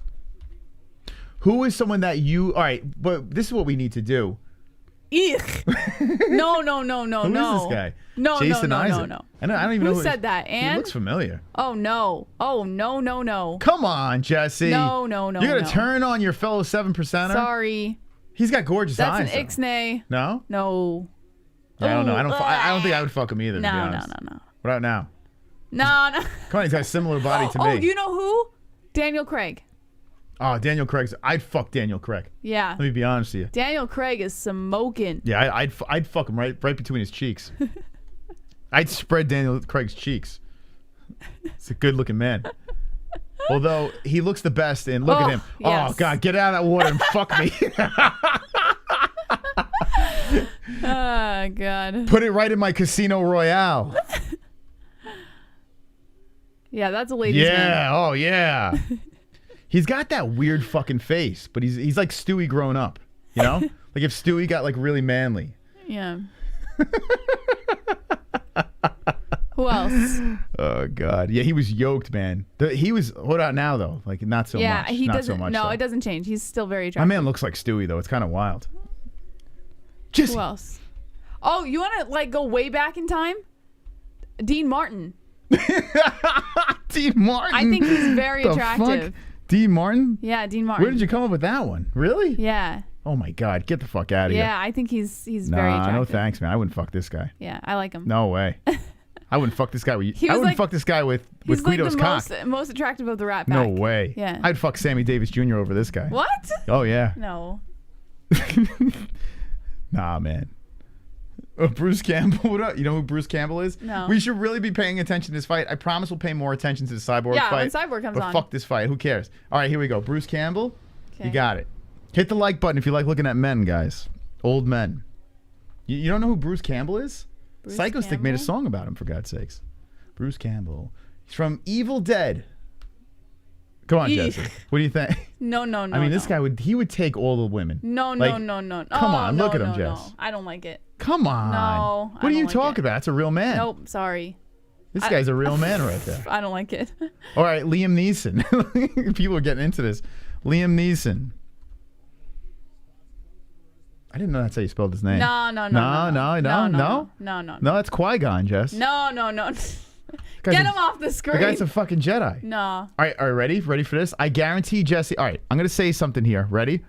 Who is someone that you... All right, but this is what we need to do. Eek. No. Who is this guy? No, Jason Isaac. no. I don't even know who said that. And he looks familiar. Oh no. Come on, Jesse. No. You're gonna turn on your fellow 7%er? Sorry. He's got gorgeous eyes. That's an ixnay. No. No. I don't know. I don't think I would fuck him either. To be honest. No. What about now? No. Come on, he's got a similar body to me. Oh, you know who? Daniel Craig. Oh, Daniel Craig's. I'd fuck Daniel Craig. Yeah. Let me be honest with you. Daniel Craig is smoking. Yeah, I'd fuck him right between his cheeks. I'd spread Daniel Craig's cheeks. It's a good looking man. Although he looks the best in. Look at him. Yes. Oh God, get out of that water and fuck me. Oh God. Put it right in my Casino Royale. Yeah, that's a ladies' man. Yeah. Oh yeah. He's got that weird fucking face, but he's like Stewie grown up. You know, like if Stewie got like really manly. Yeah. Who else? Oh God, yeah, he was yoked, man. He was. What about now though? Like not so much. Yeah, he not doesn't. So much, no, though. it doesn't change. He's still very My attractive. man looks like Stewie though. It's kind of wild. Who else? Oh, you want to like go way back in time? Dean Martin. Dean Martin. I think he's very The attractive. fuck? Dean Martin? Yeah, Dean Martin. Where did you come up with that one? Really? Yeah. Oh my God, get the fuck out of here. Yeah, I think he's very attractive. No thanks, man. I wouldn't fuck this guy. Yeah, I like him. No way. I wouldn't fuck this guy with He I was wouldn't like- fuck this guy with He's like Guido's the cock. most attractive of the Rat No Pack. way. Yeah. I'd fuck Sammy Davis Jr. over this guy. What? Oh yeah. No. Nah, man. Bruce Campbell. What up? You know who Bruce Campbell is? No. We should really be paying attention to this fight. I promise we'll pay more attention to the Cyborg Yeah, fight. when Cyborg comes but on. fuck this fight. Who cares? All right, here we go. Bruce Campbell. Okay. You got it. Hit the like button if you like looking at men, guys. Old men. You don't know who Bruce Campbell is? Bruce Psycho Stick made a Campbell? song about him, for God's sakes. Bruce Campbell. He's from Evil Dead. Come on, Eek. Jesse. What do you think? No. I mean, this guy would take all the women. No. Like, Come on, look at him, no. Jess. I don't like it. Come on. No. What are you talking about? It's a real man. Nope. Sorry. This guy's a real man right there. I don't like it. All right, Liam Neeson. People are getting into this. Liam Neeson. I didn't know that's how you spelled his name. No. No, that's Qui-Gon, Jess. No. Guy's Get a- him off the screen. The guy's a fucking Jedi. No. All right, ready for this? I guarantee Jesse. All right, I'm going to say something here. Ready?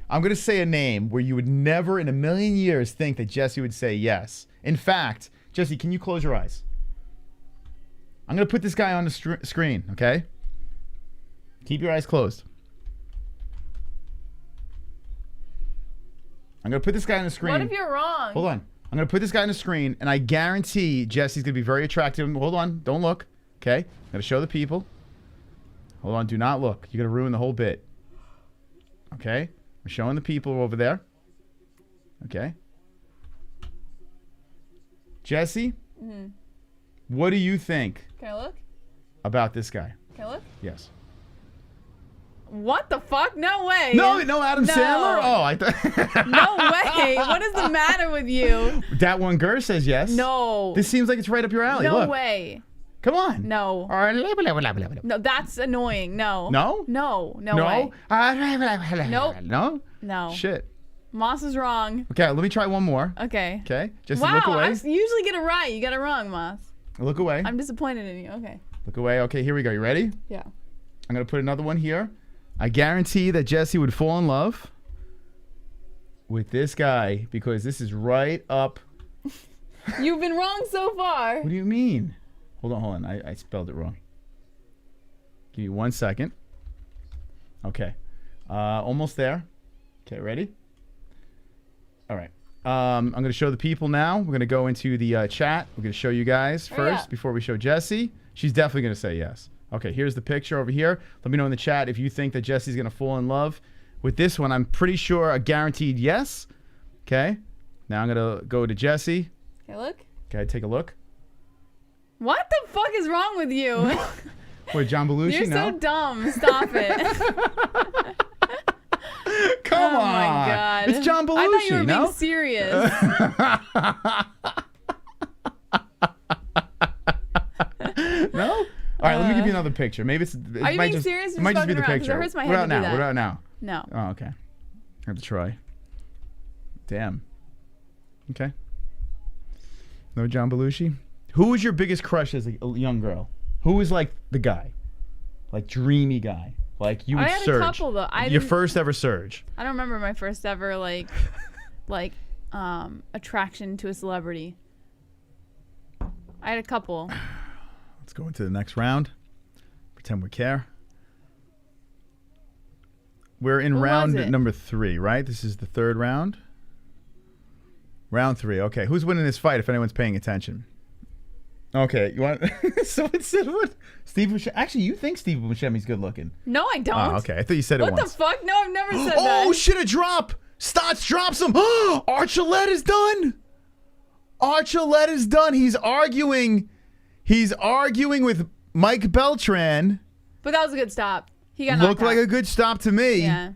I'm going to say a name where you would never in a million years think that Jesse would say yes. In fact, Jesse, can you close your eyes? I'm going to put this guy on the screen, okay? Keep your eyes closed. I'm going to put this guy on the screen. What if you're wrong? Hold on. I'm going to put this guy on the screen, and I guarantee Jesse's going to be very attractive. Hold on. Don't look. Okay? I'm going to show the people. Hold on. Do not look. You're going to ruin the whole bit. Okay? I'm showing the people over there. Okay? Jesse, what do you think Can I look? about this guy? Can I look? Yes. What the fuck? No way. No, Adam Sandler? Oh, I thought. No way. What is the matter with you? That one girl says yes. No. This seems like it's right up your alley. No Look. way. Come on. No. No, that's annoying. No. No? No. No No? way. Nope. No? No. Shit. Moss is wrong. Okay, let me try one more. Okay. Okay? Just Wow, look away. I usually get it right. You got it wrong, Moss. Look away. I'm disappointed in you. Okay. Look away. Okay, here we go. You ready? Yeah. I'm going to put another one here. I guarantee that Jesse would fall in love with this guy because this is right up. You've been wrong so far. What do you mean? Hold on. I spelled it wrong. Give me 1 second. Okay. Almost there. Okay, ready? All right. I'm going to show the people now. We're going to go into the chat. We're going to show you guys first before we show Jesse. She's definitely going to say yes. Okay, here's the picture over here. Let me know in the chat if you think that Jesse's going to fall in love with this one. I'm pretty sure a guaranteed yes. Okay. Now I'm going to go to Jesse. Okay, look. Okay, take a look. What the fuck is wrong with you? Wait, John Belushi? You're No? so dumb. Stop it. Come Oh on. my God. It's John Belushi. I thought you were no? being serious. No? All right, let me give you another picture. Maybe it's. It Are you might being just, serious? It might just be the Because picture. it hurts my head What to about do now? that. What about now? No. Oh, okay. I have to try. Damn. Okay. No John Belushi? Who was your biggest crush as a young girl? Who was like the guy? Like dreamy guy? Like you would I had surge. a couple though. Your first ever surge. I don't remember my first ever like attraction to a celebrity. I had a couple. Let's go into the next round. Pretend we care. We're in round number 3, right? This is the third round. Round 3. Okay, who's winning this fight? If anyone's paying attention. Okay, you want? Someone said what? Steve Buscemi. Actually, you think Steve Buscemi's good looking? No, I don't. Oh, okay. I thought you said it what once. the fuck? No, I've never said that. Oh shit! A drop. Stotts drops him. Archuleta is done. Archuleta is done. He's arguing. He's arguing with Mike Beltran. But that was a good stop. He got Looked knocked like out. a good stop to me. Yeah.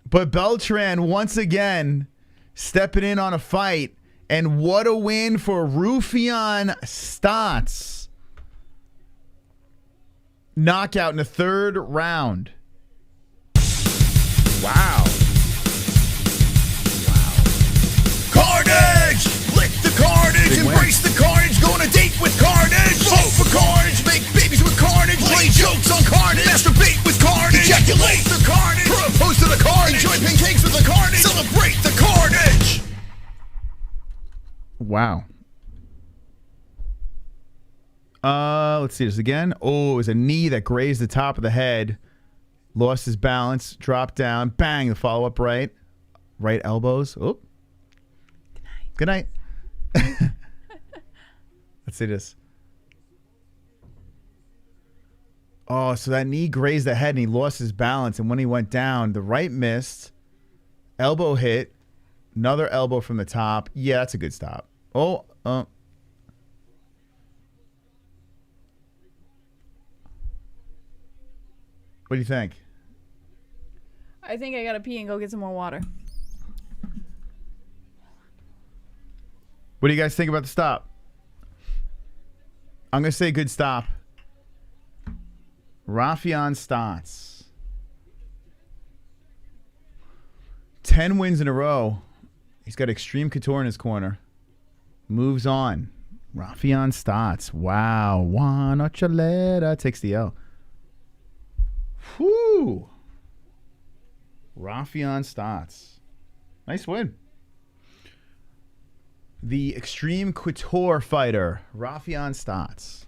But Beltran once again stepping in on a fight. And what a win for Rufián Stotts. Knockout in the third round. Wow. Carnage! Lick the carnage, Big embrace the carnage, go on a date with carnage. Vote for carnage, make babies with carnage, play jokes on carnage, masturbate with carnage, ejaculate the carnage, propose to the carnage, enjoy pancakes with the carnage, celebrate the carnage. Wow. Let's see this again. Oh, it was a knee that grazed the top of the head. Lost his balance, dropped down, bang, the follow-up right. Right elbows. Oh. Good night. Let's see this. Oh, so that knee grazed the head and he lost his balance. And when he went down, the right missed. Elbow hit. Another elbow from the top. Yeah, that's a good stop. Oh, what do you think? I think I gotta pee and go get some more water. What do you guys think about the stop? I'm going to say good stop. Rufián Stotts. 10 wins in a row. He's got Extreme Couture in his corner. Moves on. Rufián Stotts. Wow. Juan Archuleta takes the L. Whew. Rufián Stotts. Nice win. The Extreme Couture fighter, Rufián Stotts.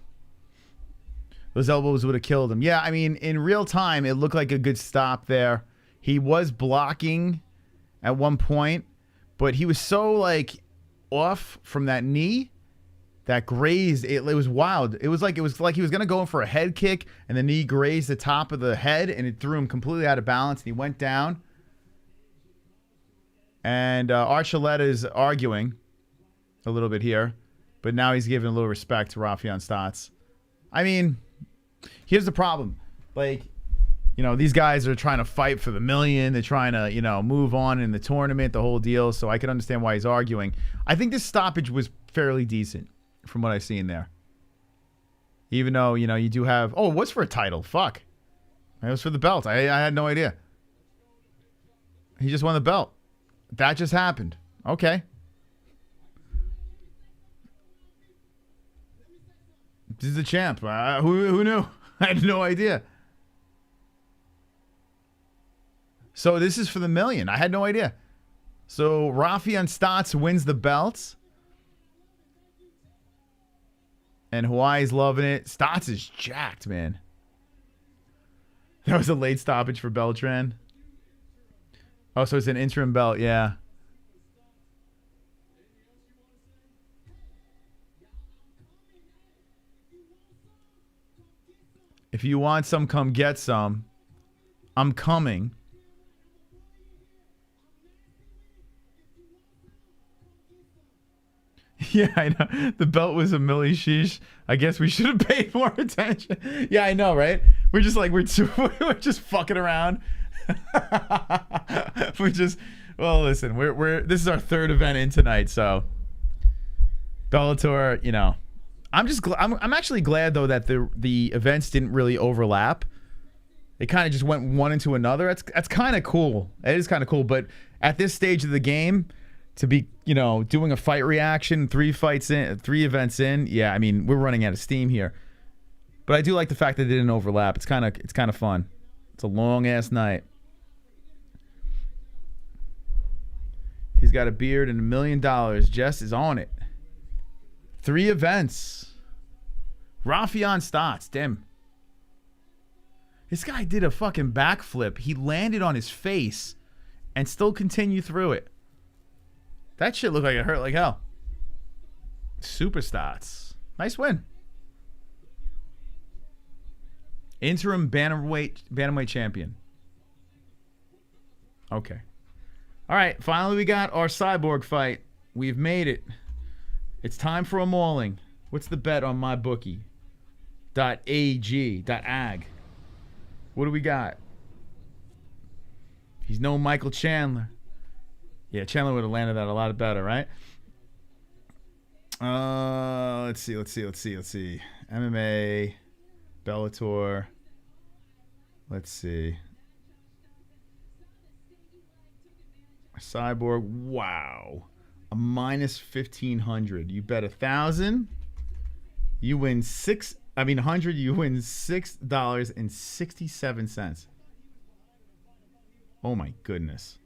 Those elbows would have killed him. Yeah, I mean, in real time, it looked like a good stop there. He was blocking at one point, but he was so, like, off from that knee that grazed. It was wild. It was like he was going to go in for a head kick, and the knee grazed the top of the head, and it threw him completely out of balance, and he went down. And Archuleta is arguing a little bit here, but now he's giving a little respect to Rufián Stotts. I mean, here's the problem. Like, you know, these guys are trying to fight for the million. They're trying to, you know, move on in the tournament, the whole deal. So I can understand why he's arguing. I think this stoppage was fairly decent from what I've seen there. Even though, you know, you do have... Oh, it was for a title. Fuck. It was for the belt. I had no idea. He just won the belt. That just happened. Okay. This is the champ. Who knew? I had no idea. So this is for the million. I had no idea. So Rufián Stotts wins the belts. And Hawaii's loving it. Stotts is jacked, man. That was a late stoppage for Beltran. Oh, so it's an interim belt, yeah. If you want some, come get some. I'm coming. Yeah, I know. The belt was a milli sheesh. I guess we should have paid more attention. Yeah, I know, right? We're just like, we're just fucking around. We're just, Well, listen, this is our third event in tonight, so Bellator, you know, I'm actually glad though that the events didn't really overlap. It kind of just went one into another. That's kind of cool. It is kind of cool, but at this stage of the game, to be, you know, doing a fight reaction, 3 events in, yeah, I mean, we're running out of steam here. But I do like the fact that it didn't overlap. It's kind of fun. It's a long ass night. He's got a beard and $1 million. Jess is on it. 3 events. Rafion Stotts. Damn. This guy did a fucking backflip. He landed on his face and still continued through it. That shit looked like it hurt like hell. Super Stotts. Nice win. Interim bantamweight champion. Okay. All right, finally we got our cyborg fight. We've made it. It's time for a mauling. What's the bet on my bookie? .ag. What do we got? He's no Michael Chandler. Yeah, Chandler would have landed that a lot better, right? Let's see. MMA, Bellator. Let's see. Cyborg, wow. A minus 1,500. You bet 1,000. You win 100. You win $6.67. Oh my goodness.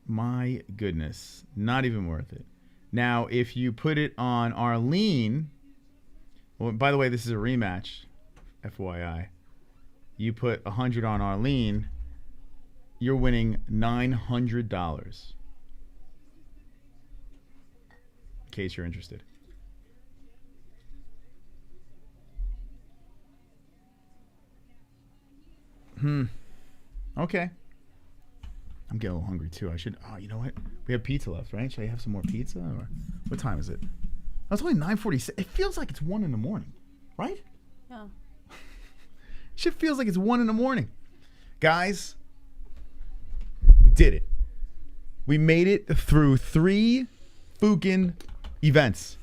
My goodness. Not even worth it. Now, if you put it on Arlene, well, by the way, this is a rematch, FYI. You put 100 on Arlene, you're winning $900. In case you're interested. Okay. I'm getting a little hungry too. I should. Oh, you know what? We have pizza left, right? Should I have some more pizza? Or what time is it? It's only 9:46. It feels like it's 1 in the morning, right? Yeah. Shit feels like it's 1 in the morning, guys. We did it. We made it through 3 fucking events.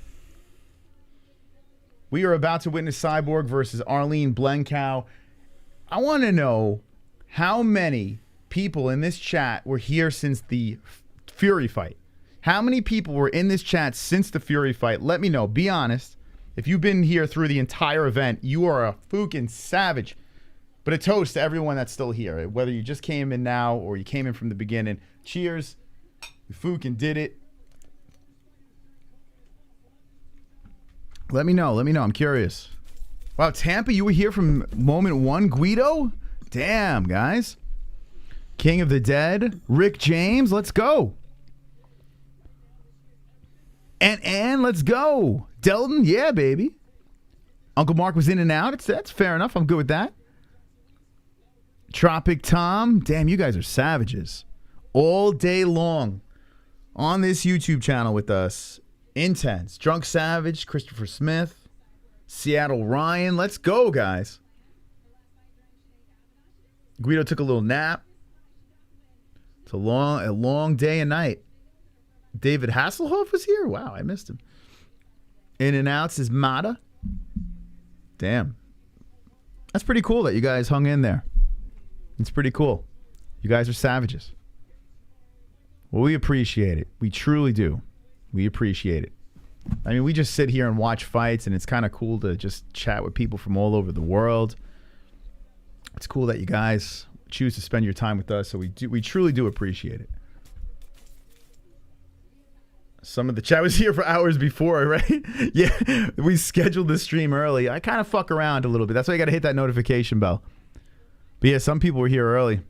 We are about to witness Cyborg versus Arlene Blencow. I want to know how many people in this chat were here since the Fury fight. How many people were in this chat since the Fury fight? Let me know. Be honest. If you've been here through the entire event, you are a fucking savage. But a toast to everyone that's still here. Whether you just came in now or you came in from the beginning. Cheers. We fucking did it. Let me know. I'm curious. Wow, Tampa, you were here from moment 1. Guido? Damn, guys. King of the Dead. Rick James, let's go. And let's go. Delton, yeah, baby. Uncle Mark was in and out. That's fair enough. I'm good with that. Tropic Tom. Damn, you guys are savages. All day long on this YouTube channel with us. Intense. Drunk Savage, Christopher Smith, Seattle Ryan. Let's go, guys. Guido took a little nap. It's a long day and night. David Hasselhoff was here? Wow, I missed him. In and Outs is Mata. Damn. That's pretty cool that you guys hung in there. It's pretty cool. You guys are savages. Well, we appreciate it. We truly do. We appreciate it. I mean, we just sit here and watch fights, and it's kind of cool to just chat with people from all over the world. It's cool that you guys choose to spend your time with us, so we truly do appreciate it. Some of the chat was here for hours before, right? Yeah, we scheduled the stream early. I kind of fuck around a little bit. That's why you got to hit that notification bell. But yeah, some people were here early.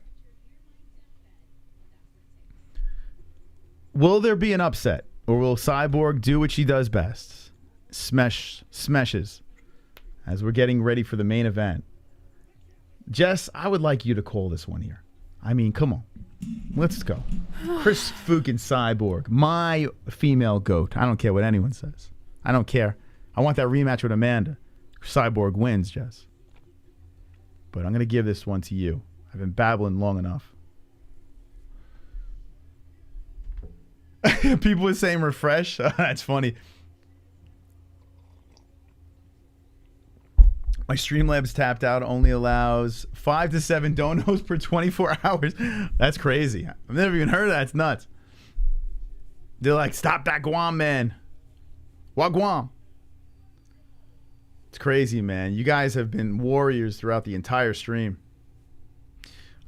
Will there be an upset? Or will Cyborg do what she does best? Smeshes. As we're getting ready for the main event. Jess, I would like you to call this one here. I mean, come on. Let's go. Chris fucking Cyborg. My female GOAT. I don't care what anyone says. I don't care. I want that rematch with Amanda. Cyborg wins, Jess. But I'm going to give this one to you. I've been babbling long enough. People were saying refresh. That's funny. My Streamlabs tapped out. Only allows 5 to 7 donos per 24 hours. That's crazy. I've never even heard of that. It's nuts. They're like, stop that Guam, man. Wagwam. It's crazy, man. You guys have been warriors throughout the entire stream.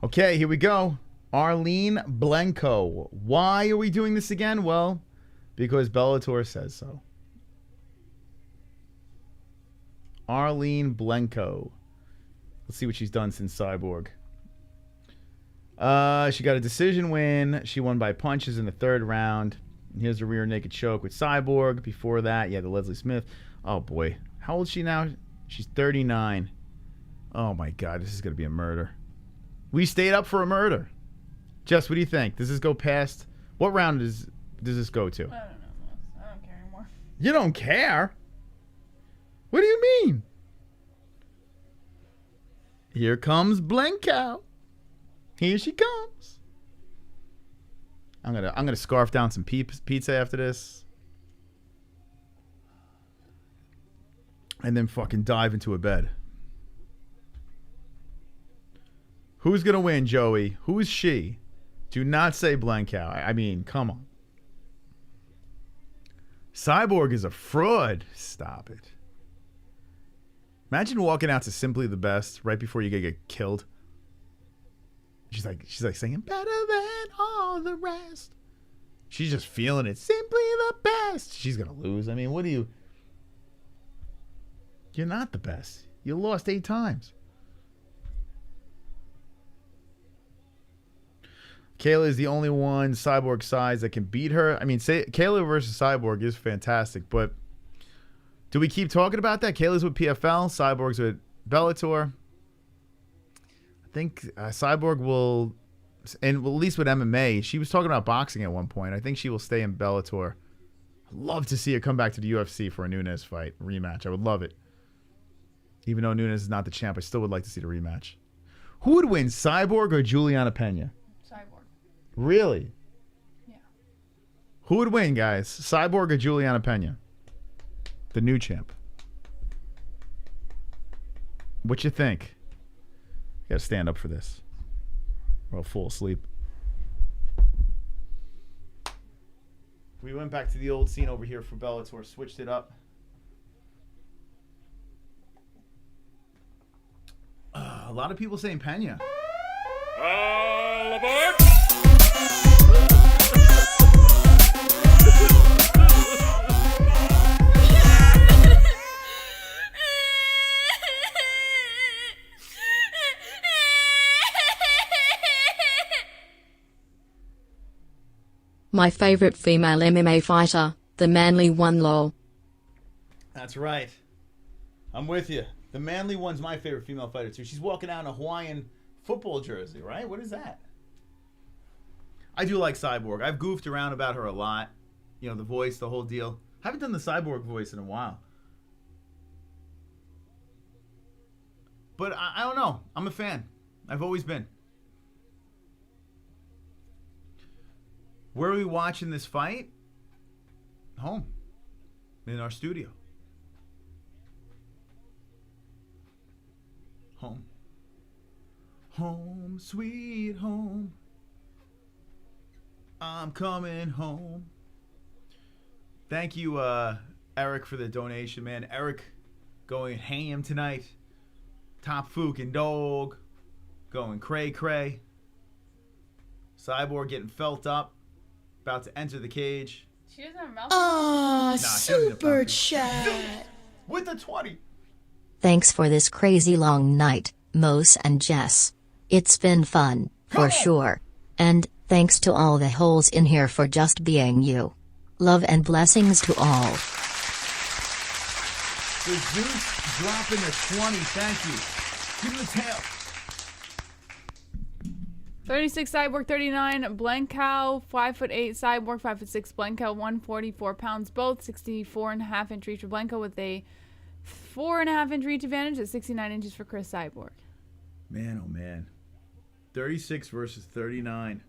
Okay, here we go. Arlene Blanco. Why are we doing this again? Well, because Bellator says so. Arlene Blanco. Let's see what she's done since Cyborg. She got a decision win. She won by punches in the 3rd round. Here's a rear naked choke with Cyborg. Before that, the Leslie Smith. Oh, boy. How old is she now? She's 39. Oh, my God. This is going to be a murder. We stayed up for a murder. Jess, what do you think? Does this go past? What round does this go to? I don't know. I don't care anymore. You don't care? What do you mean? Here comes Blanco. Here she comes. I'm gonna scarf down some pizza after this, and then fucking dive into a bed. Who's gonna win, Joey? Who's she? Do not say Blanco. I mean, come on. Cyborg is a fraud. Stop it. Imagine walking out to Simply the Best right before you get killed. She's like singing better than all the rest. She's just feeling it. Simply the best. She's gonna lose. I mean, what do you? You're not the best. You lost 8 times. Kayla is the only one Cyborg size that can beat her. I mean, Kayla versus Cyborg is fantastic, but do we keep talking about that? Kayla's with PFL, Cyborg's with Bellator. I think Cyborg will, and at least with MMA, she was talking about boxing at one point. I think she will stay in Bellator. I'd love to see her come back to the UFC for a Nunes fight rematch. I would love it. Even though Nunes is not the champ, I still would like to see the rematch. Who would win, Cyborg or Juliana Pena? Cyborg. Really? Yeah. Who would win, guys? Cyborg or Juliana Pena? The new champ. What you think? You gotta stand up for this, or I'll fall asleep. We went back to the old scene over here for Bellator, switched it up. A lot of people saying Pena. All aboard! My favorite female MMA fighter, the manly one lol. That's right. I'm with you. The manly one's my favorite female fighter too. She's walking out in a Hawaiian football jersey, right? What is that? I do like Cyborg. I've goofed around about her a lot. You know, the voice, the whole deal. I haven't done the Cyborg voice in a while. But I don't know. I'm a fan. I've always been. Where are we watching this fight? Home. In our studio. Home. Home, sweet home. I'm coming home. Thank you, Eric, for the donation, man. Eric going ham tonight. Top fucking dog. Going cray-cray. Cyborg getting felt up. About to enter the cage. She doesn't have a mouth. Ah, super chat. With the 20. Thanks for this crazy long night, Mos and Jess. It's been fun, for sure. And thanks to all the holes in here for just being you. Love and blessings to all. The Zeus dropping a 20. Thank you. Give him the tail. 36 Cyborg, 39 Blanco, 5'8" Cyborg, 5'6" Blanco, 144 pounds both, 64.5-inch reach for Blanco with a 4.5-inch reach advantage at 69 inches for Chris Cyborg. Man, oh man. 36 versus 39.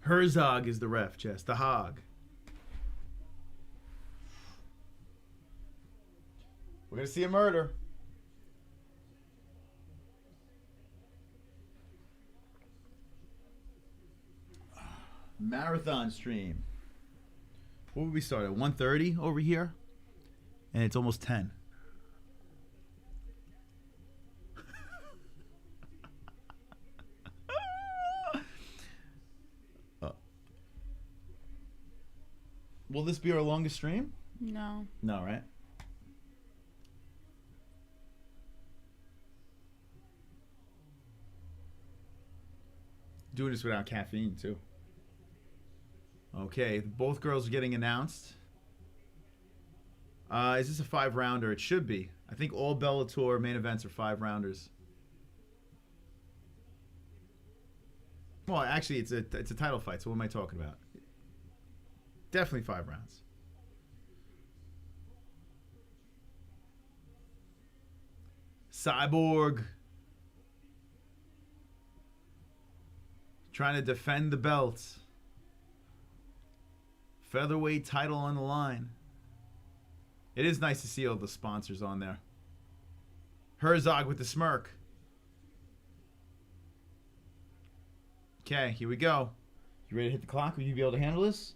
Herzog is the ref, Jess. The hog. We're going to see a murder. Marathon stream. What would we start at? 1:30 over here? And it's almost 10. Will this be our longest stream? No. No, right? Doing this without caffeine, too. Okay, both girls are getting announced. Is this a 5-rounder? It should be. I think all Bellator main events are 5-rounders. Well, actually, it's a title fight, so what am I talking about? Definitely 5 rounds. Cyborg. Trying to defend the belt. Featherweight title on the line. It is nice to see all the sponsors on there. Herzog with the smirk. Okay, here we go. You ready to hit the clock? Will you be able to handle this?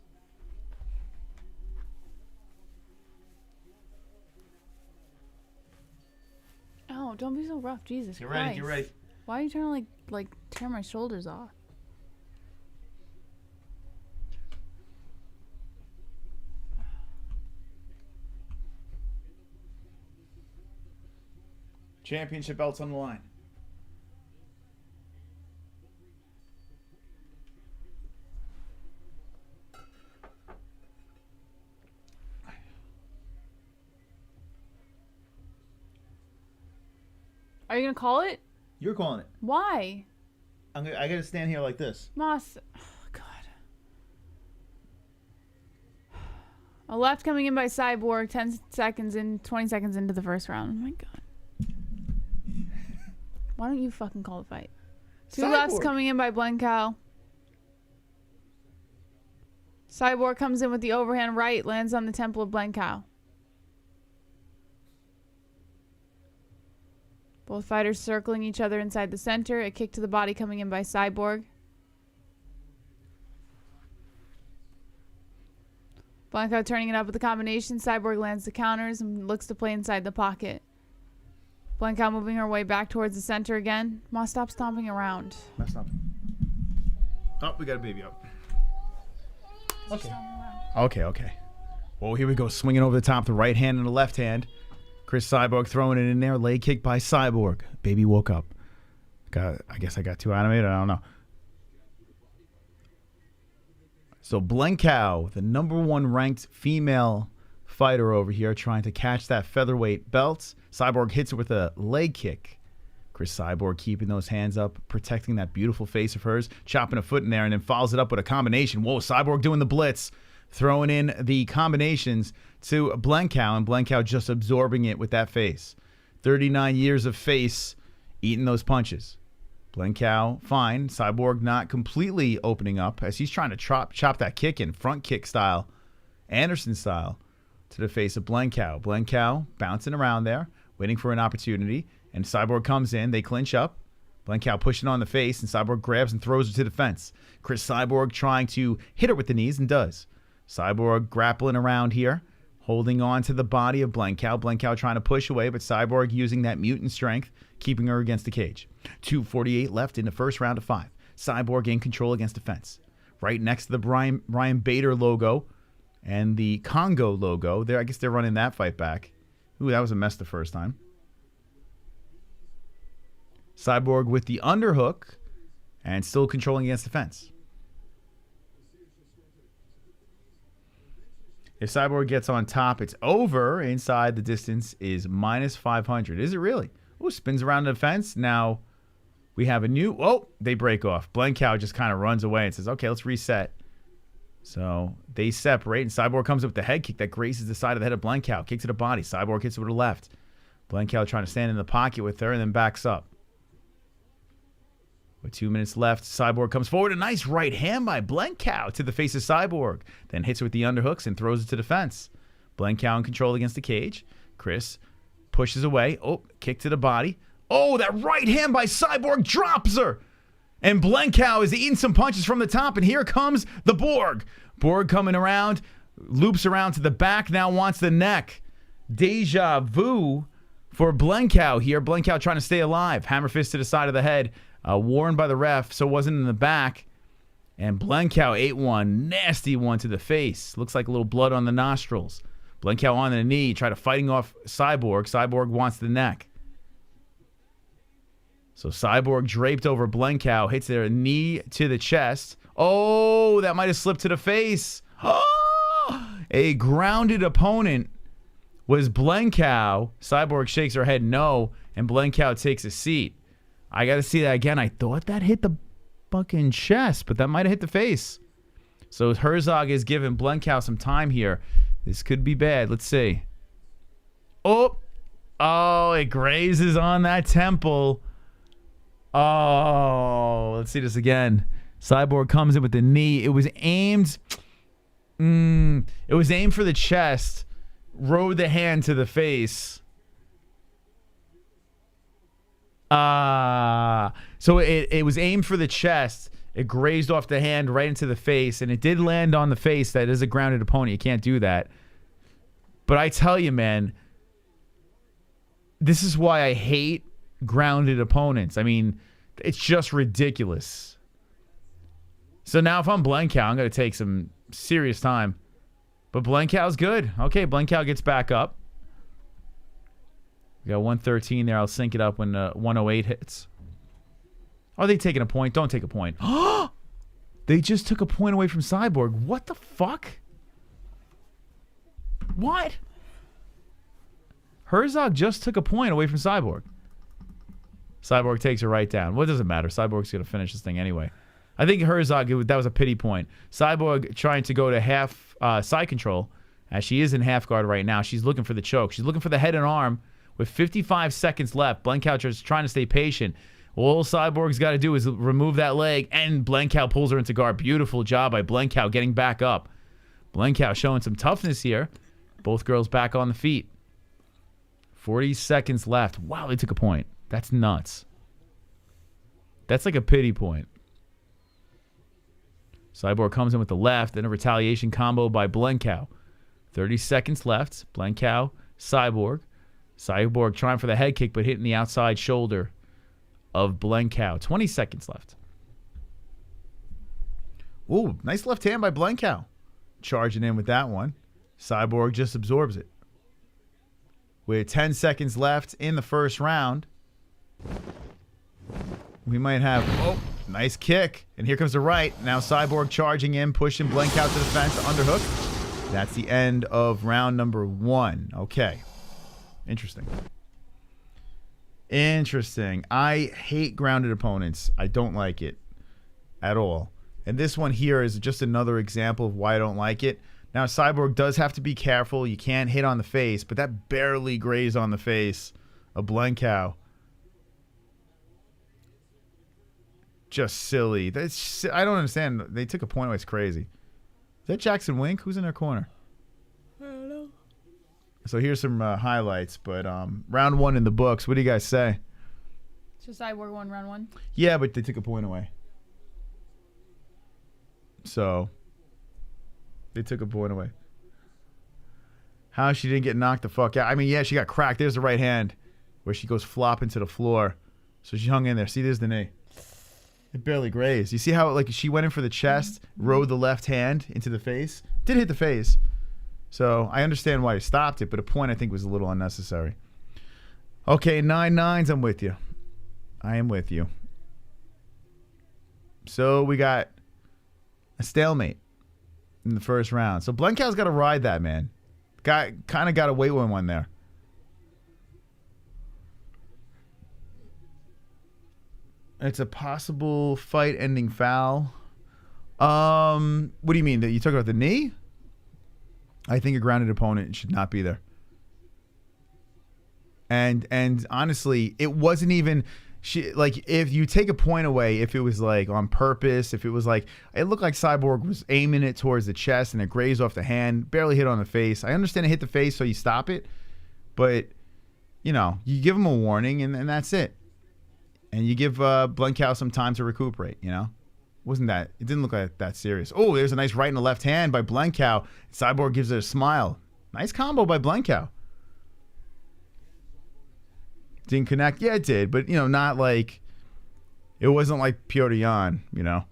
Oh, don't be so rough, Jesus Get Christ. ready, get ready. Why are you trying to like tear my shoulders off? Championship belts on the line. Are you gonna call it? You're calling it. Why? I gotta stand here like this. Moss. Oh, God. A left coming in by Cyborg. 10 seconds in. 20 seconds into the first round. Oh my God. Why don't you fucking call the fight? Two lefts coming in by Blencow. Cyborg comes in with the overhand right. Lands on the temple of Blencow. Both fighters circling each other inside the center. A kick to the body coming in by Cyborg. Blencow turning it up with the combination. Cyborg lands the counters and looks to play inside the pocket. Blencow moving her way back towards the center again. Ma, stop stomping around. No, stop. Oh, we got a baby up. Okay. Well, here we go. Swinging over the top, the right hand and the left hand. Chris Cyborg throwing it in there. Leg kick by Cyborg. Baby woke up. I guess I got too animated. I don't know. So Blencow, the #1 ranked female fighter over here, trying to catch that featherweight belt. Cyborg hits her with a leg kick. Chris Cyborg keeping those hands up, protecting that beautiful face of hers, chopping a foot in there, and then follows it up with a combination. Whoa, Cyborg doing the blitz, throwing in the combinations to Blencow, and Blencow just absorbing it with that face. 39 years of face eating those punches. Blencow, fine. Cyborg not completely opening up as he's trying to chop that kick in, front kick style, Anderson style, to the face of Blencow. Blencow bouncing around there, waiting for an opportunity, and Cyborg comes in. They clinch up. Blencow pushing on the face, and Cyborg grabs and throws her to the fence. Chris Cyborg trying to hit her with the knees and does. Cyborg grappling around here, holding on to the body of Blencow. Blencow trying to push away, but Cyborg using that mutant strength, keeping her against the cage. 2:48 left in the first round of 5. Cyborg in control against the fence. Right next to the Ryan Bader logo and the Congo logo. I guess they're running that fight back. Ooh, that was a mess the first time. Cyborg with the underhook and still controlling against the fence. If Cyborg gets on top, it's over. Inside the distance is -500. Is it really? Ooh, spins around the fence. Now we have a new... Oh, they break off. Blencow just kind of runs away and says, okay, let's reset. So they separate, and Cyborg comes up with the head kick that graces the side of the head of Blencow. Kick to the body. Cyborg hits it with the left. Blencow trying to stand in the pocket with her and then backs up. With 2 minutes left, Cyborg comes forward. A nice right hand by Blencow to the face of Cyborg. Then hits it with the underhooks and throws it to the fence. Blencow in control against the cage. Chris pushes away. Oh, kick to the body. Oh, that right hand by Cyborg drops her. And Blencow is eating some punches from the top. And here comes the Borg. Borg coming around. Loops around to the back. Now wants the neck. Deja vu for Blencow here. Blencow trying to stay alive. Hammer fist to the side of the head. Warned by the ref, so wasn't in the back. And Blencow ate one. Nasty one to the face. Looks like a little blood on the nostrils. Blencow on the knee. Try to fighting off Cyborg. Cyborg wants the neck. So Cyborg draped over Blencow. Hits their knee to the chest. Oh, that might have slipped to the face. Oh, a grounded opponent was Blencow. Cyborg shakes her head no, and Blencow takes a seat. I got to see that again. I thought that hit the fucking chest, but that might have hit the face. So Herzog is giving Blencow some time here. This could be bad. Let's see. Oh, it grazes on that temple. Oh, let's see this again. Cyborg comes in with the knee. It was aimed. It was aimed for the chest. Rode the hand to the face. So it was aimed for the chest. It grazed off the hand right into the face, and it did land on the face. That is a grounded opponent. You can't do that. But I tell you, man, this is why I hate grounded opponents. I mean, it's just ridiculous. So now if I'm Blencow, I'm going to take some serious time. But Blencow's good. Okay, Blencow gets back up. We got 113 there. I'll sync it up when 108 hits. Are they taking a point? Don't take a point. They just took a point away from Cyborg. What the fuck? What? Herzog just took a point away from Cyborg. Cyborg takes her right down. What does it matter? Cyborg's going to finish this thing anyway. I think Herzog, that was a pity point. Cyborg trying to go to half side control, as she is in half guard right now. She's looking for the choke. She's looking for the head and arm with 55 seconds left. Blencow just trying to stay patient. All Cyborg's got to do is remove that leg, and Blencow pulls her into guard. Beautiful job by Blencow getting back up. Blencow showing some toughness here. Both girls back on the feet. 40 seconds left. Wow, they took a point. That's nuts. That's like a pity point. Cyborg comes in with the left, and a retaliation combo by Blencow. 30 seconds left. Blencow, Cyborg. Cyborg trying for the head kick, but hitting the outside shoulder of Blencow. 20 seconds left. Ooh, nice left hand by Blencow. Charging in with that one. Cyborg just absorbs it. With 10 seconds left in the first round, we might have... Oh, nice kick. And here comes the right. Now Cyborg charging in, pushing Blencow to the fence, underhook. That's the end of round number 1. Okay. Interesting. Interesting. I hate grounded opponents. I don't like it at all. And this one here is just another example of why I don't like it. Now, Cyborg does have to be careful. You can't hit on the face, but that barely grazed on the face of Blencow. Just silly. That's I don't understand. They took a point away. It's crazy. Is that Jackson Wink? Who's in their corner? I don't know. So here's some highlights. But round 1 in the books. What do you guys say? So Cyborg won round 1? Yeah, but they took a point away. So they took a point away. How she didn't get knocked the fuck out. I mean, yeah, she got cracked. There's the right hand where she goes flopping to the floor. So she hung in there. See, there's the knee. It barely grazed. You see how like she went in for the chest, rode the left hand into the face? Did hit the face. So I understand why he stopped it, but a point I think was a little unnecessary. Okay, 9-9s, I'm with you. I am with you. So we got a stalemate in the first round. So Blencow's got to ride that, man. Guy kind of got a weight one there. It's a possible fight-ending foul. What do you mean? That you talk about the knee? I think a grounded opponent should not be there. And honestly, it wasn't even. she like if you take a point away, if it was like on purpose, if it was like it looked like Cyborg was aiming it towards the chest and it grazed off the hand, barely hit on the face. I understand it hit the face, so you stop it, but you know you give him a warning and that's it. And you give Blencow some time to recuperate. You know, it didn't look like that serious. Oh, there's a nice right and a left hand by Blencow. Cyborg gives it a smile. Nice combo by Blencow. Didn't connect. Yeah, it did, but you know, not like it wasn't like Piotr Jan, you know.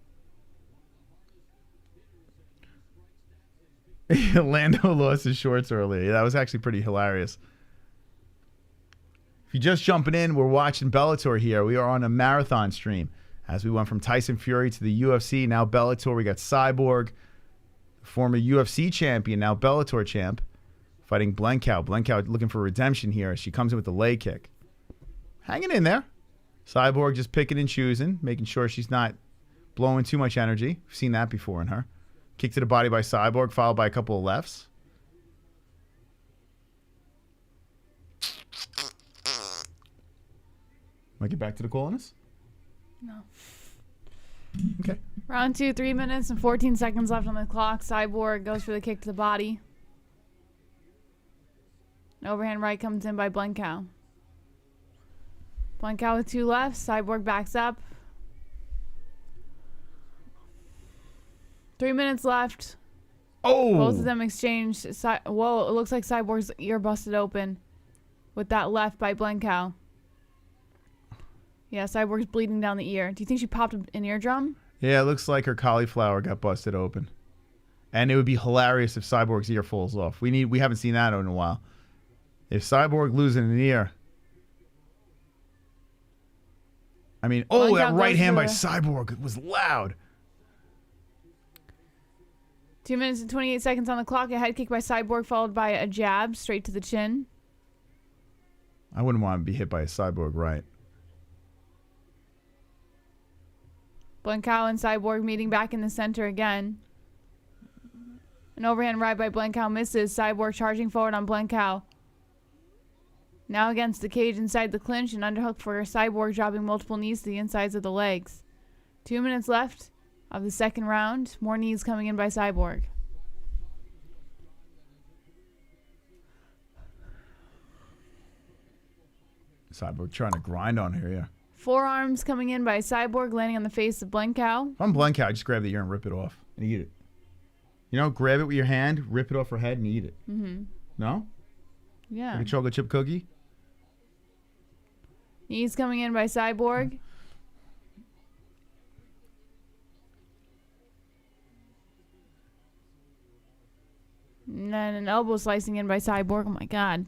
Lando lost his shorts earlier. Yeah, that was actually pretty hilarious. If you're just jumping in, we're watching Bellator here. We are on a marathon stream as we went from Tyson Fury to the UFC. Now Bellator, we got Cyborg, former UFC champion, now Bellator champ, fighting Blencow. Blencow looking for redemption here as she comes in with the leg kick. Hanging in there. Cyborg just picking and choosing, making sure she's not blowing too much energy. We've seen that before in her. Kick to the body by Cyborg, followed by a couple of lefts. Want to get back to the call on this? No. Okay. Round 2, 3 minutes and 14 seconds left on the clock. Cyborg goes for the kick to the body. An overhand right comes in by Blencow. Blencow with 2 lefts. Cyborg backs up. 3 minutes left. Oh! Both of them exchanged. Whoa, it looks like Cyborg's ear busted open with that left by Blencow. Yeah, Cyborg's bleeding down the ear. Do you think she popped an eardrum? Yeah, it looks like her cauliflower got busted open. And it would be hilarious if Cyborg's ear falls off. We haven't seen that in a while. If Cyborg losing an ear. I mean, oh, that right hand by Cyborg was loud. 2 minutes and 28 seconds on the clock. A head kick by Cyborg followed by a jab straight to the chin. I wouldn't want to be hit by a Cyborg right. Blencow and Cyborg meeting back in the center again. An overhand right by Blencow misses. Cyborg charging forward on Blencow. Now against the cage inside the clinch. An underhook for Cyborg, dropping multiple knees to the insides of the legs. 2 minutes left of the second round. More knees coming in by Cyborg. Cyborg trying to grind on her, yeah. Forearms coming in by Cyborg, landing on the face of Blencow. If I'm Blencow, I just grab the ear and rip it off and eat it. You know, grab it with your hand, rip it off her head, and eat it. Mm-hmm. No? Yeah. Like a chocolate chip cookie? Knees coming in by Cyborg. And then an elbow slicing in by Cyborg. Oh my god.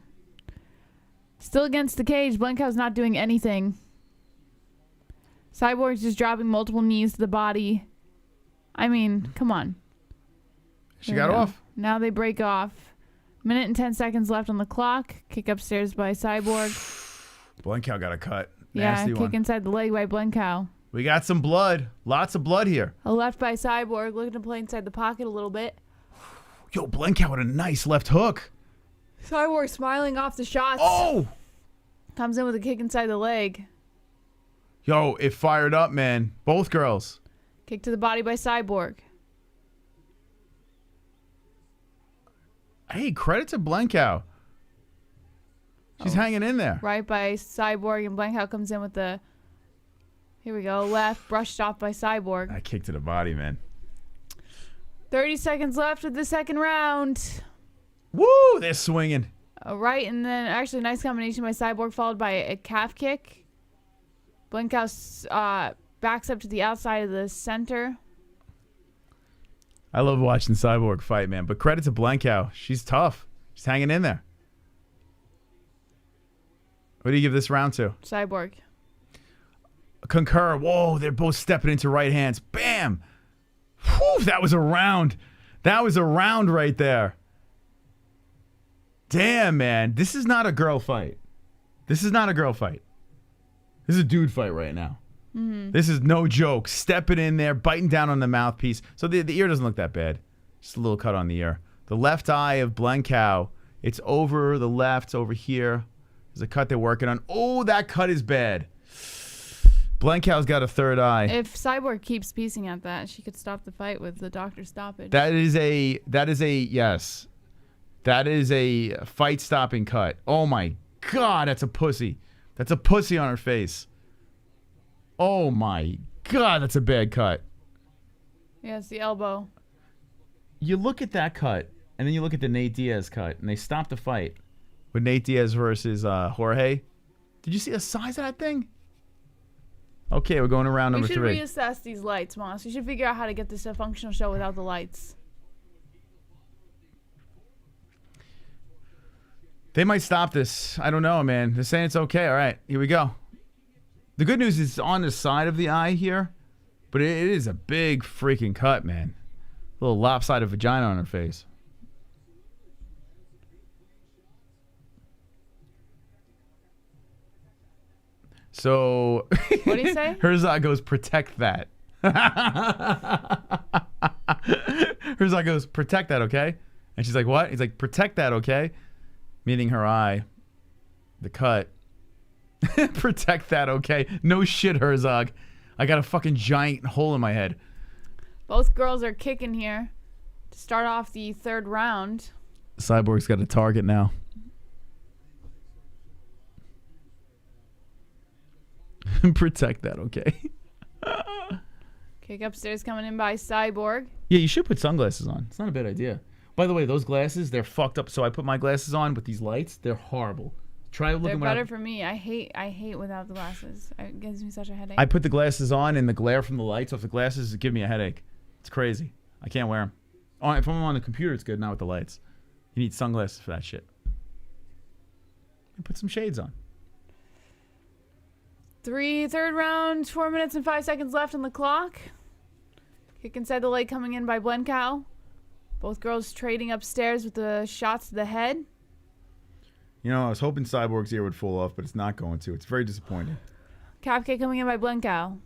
Still against the cage. Blencow's not doing anything. Cyborg's just dropping multiple knees to the body. I mean, come on. She got off. Now they break off. Minute and 10 seconds left on the clock. Kick upstairs by Cyborg. Blencow got a cut. Yeah, Nasty kick one. inside the leg by Blencow. We got some blood. Lots of blood here. A left by Cyborg, looking to play inside the pocket a little bit. Yo, Blencow with a nice left hook. Cyborg smiling off the shots. Oh! Comes in with a kick inside the leg. Yo, it fired up, man. Both girls. Kick to the body by Cyborg. Hey, credit to Blencow. She's hanging in there. Right by Cyborg, and Blencow comes in with the... Here we go. Left, brushed off by Cyborg. That kick to the body, man. 30 seconds left of the second round. Woo! They're swinging. Right, and then actually a nice combination by Cyborg followed by a calf kick. Blencow backs up to the outside of the center. I love watching Cyborg fight, man. But credit to Blencow. She's tough. She's hanging in there. What do you give this round to? Cyborg. Concur. Whoa, they're both stepping into right hands. Bam! Whew, that was a round. That was a round right there. Damn, man. This is not a girl fight. This is not a girl fight. This is a dude fight right now. Mm-hmm. This is no joke. Stepping in there, biting down on the mouthpiece. So the ear doesn't look that bad. Just a little cut on the ear. The left eye of Blencow. It's over the left, over here. There's a cut they're working on. Oh, that cut is bad. Blankow's got a third eye. If Cyborg keeps piecing at that, she could stop the fight with the doctor's stoppage. That is a yes. That is a fight-stopping cut. Oh my God, that's a pussy. That's a pussy on her face. Oh my God, that's a bad cut. Yeah, it's the elbow. You look at that cut, and then you look at the Nate Diaz cut, and they stopped the fight with Nate Diaz versus Jorge. Did you see the size of that thing? Okay, we're going to round number 3. We should reassess these lights, Moss. We should figure out how to get this a functional show without the lights. They might stop this. I don't know, man. They're saying it's okay. All right, here we go. The good news is it's on the side of the eye here, but it is a big freaking cut, man. A little lopsided vagina on her face. So, what do you say? Herzog goes, protect that. Herzog goes, protect that, okay? And she's like, what? He's like, protect that, okay? Meaning her eye. The cut. Protect that, okay? No shit, Herzog. I got a fucking giant hole in my head. Both girls are kicking here to start off the 3rd round. Cyborg's got a target now. Protect that, okay? Kick upstairs coming in by Cyborg. Yeah, you should put sunglasses on. It's not a bad idea. By the way, those glasses, they're fucked up. So I put my glasses on with these lights. They're horrible. Try looking. They're better for me. I hate without the glasses. It gives me such a headache. I put the glasses on, and the glare from the lights off the glasses give me a headache. It's crazy. I can't wear them. Oh, if I'm on the computer, it's good. Not with the lights. You need sunglasses for that shit. Put some shades on. 3rd round, 4 minutes and 5 seconds left on the clock. Kick inside the leg coming in by Blencow. Both girls trading upstairs with the shots to the head. You know, I was hoping Cyborg's ear would fall off, but it's not going to. It's very disappointing. Calf kick coming in by Blencow.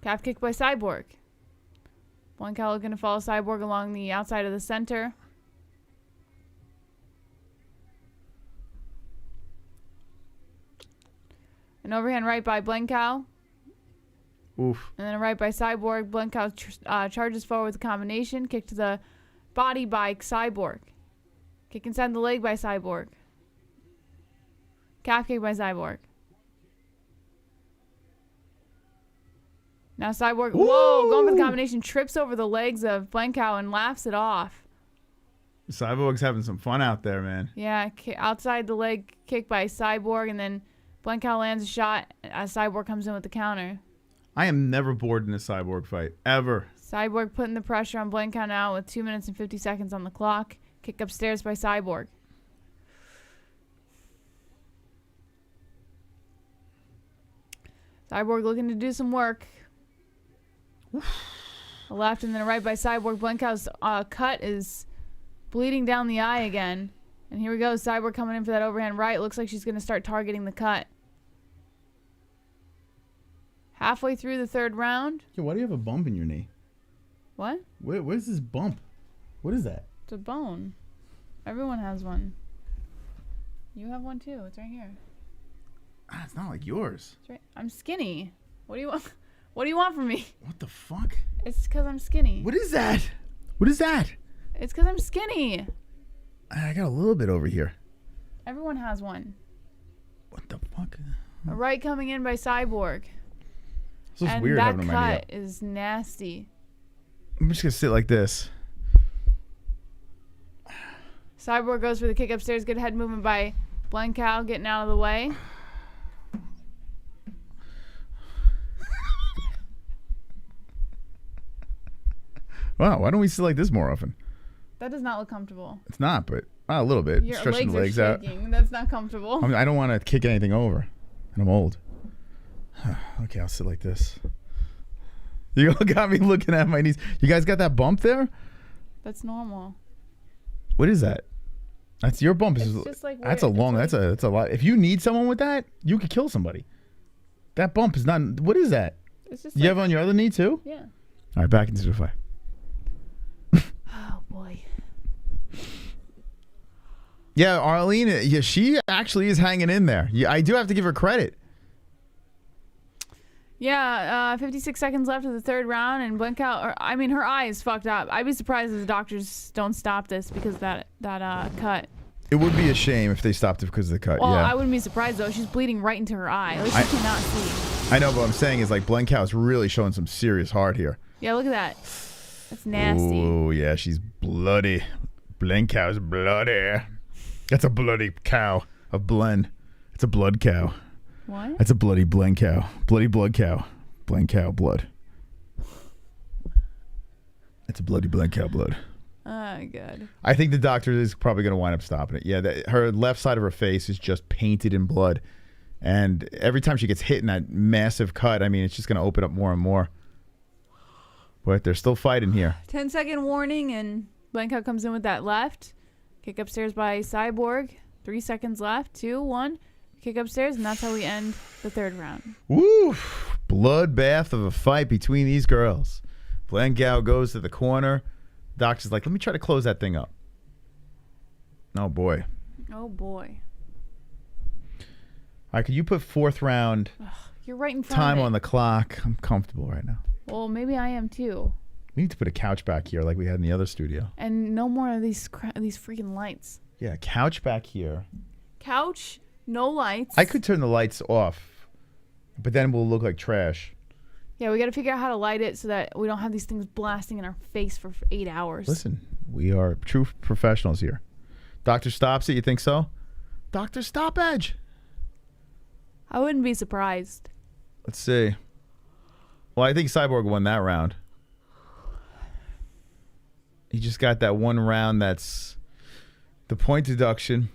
Calf kick by Cyborg. Blencow looking to follow Cyborg along the outside of the center. An overhand right by Blencow. Oof. And then a right by Cyborg. Blencow charges forward with a combination. Kick to the body by Cyborg. Kick inside the leg by Cyborg. Calf kick by Cyborg. Now Cyborg, whoa, going for the combination, trips over the legs of Blencow and laughs it off. Cyborg's having some fun out there, man. Yeah, outside the leg kick by Cyborg, and then Blencow lands a shot as Cyborg comes in with the counter. I am never bored in a Cyborg fight, ever. Cyborg putting the pressure on Blencow now with 2 minutes and 50 seconds on the clock. Kick upstairs by Cyborg. Cyborg looking to do some work. A left and then a right by Cyborg. Blencow's cut is bleeding down the eye again. And here we go. Cyborg coming in for that overhand right. Looks like she's going to start targeting the cut. Halfway through the 3rd round. Yeah, why do you have a bump in your knee? What? Where's this bump? What is that? It's a bone. Everyone has one. You have one too. It's right here. Ah, it's not like yours. It's right. I'm skinny. What do you want? What do you want from me? What the fuck? It's because I'm skinny. What is that? What is that? It's because I'm skinny. I got a little bit over here. Everyone has one. What the fuck? A right coming in by Cyborg. This is and weird that having them on my cut is nasty. I'm just gonna sit like this. Cyborg goes for the kick upstairs. Good head movement by Blencow, getting out of the way. Wow, why don't we sit like this more often? That does not look comfortable. It's not, but a little bit. Your Stretching legs the legs are shaking. That's not comfortable. I don't want to kick anything over, and I'm old. Okay, I'll sit like this. You all got me looking at my knees. You guys got that bump there? That's normal. What is that? That's your bump. It's just like that's a long. That's a lot. If you need someone with that, you could kill somebody. That bump is not. What is that? It's just. You have it on your other knee too? Yeah. All right, back into the fight. Oh boy. Yeah, Arlene, yeah, she actually is hanging in there. Yeah, I do have to give her credit. Yeah, 56 seconds left of the third round, and her eye is fucked up. I'd be surprised if the doctors don't stop this because of that cut. It would be a shame if they stopped it because of the cut. Well, yeah. I wouldn't be surprised though. She's bleeding right into her eye. Like she cannot see. I know, but what I'm saying is like Blencow is really showing some serious heart here. Yeah, look at that. That's nasty. Oh yeah, she's bloody. Blencow's bloody. That's a bloody cow. A blen. It's a blood cow. What? That's a bloody Blencow. Bloody blood cow. Blencow blood. It's a bloody Blencow blood. Oh, good. I think the doctor is probably going to wind up stopping it. Yeah, her left side of her face is just painted in blood. And every time she gets hit in that massive cut, I mean, it's just going to open up more and more. But they're still fighting here. 10-second warning, and Blencow comes in with that left. Kick upstairs by Cyborg. 3 seconds left. 2, 1. Kick upstairs, and that's how we end the third round. Woo! Bloodbath of a fight between these girls. Blencow goes to the corner. Doctor's like, let me try to close that thing up. Oh, boy. Oh, boy. All right, could you put fourth round You're right in front time of it. on the clock? I'm comfortable right now. Well, maybe I am too. We need to put a couch back here like we had in the other studio. And no more of these freaking lights. Yeah, couch back here. Couch, no lights. I could turn the lights off, but then we'll look like trash. Yeah, we got to figure out how to light it so that we don't have these things blasting in our face for 8 hours. Listen, we are true professionals here. Doctor stops it, you think so? Doctor Stoppage. I wouldn't be surprised. Let's see. Well, I think Cyborg won that round. He just got that one round that's the point deduction.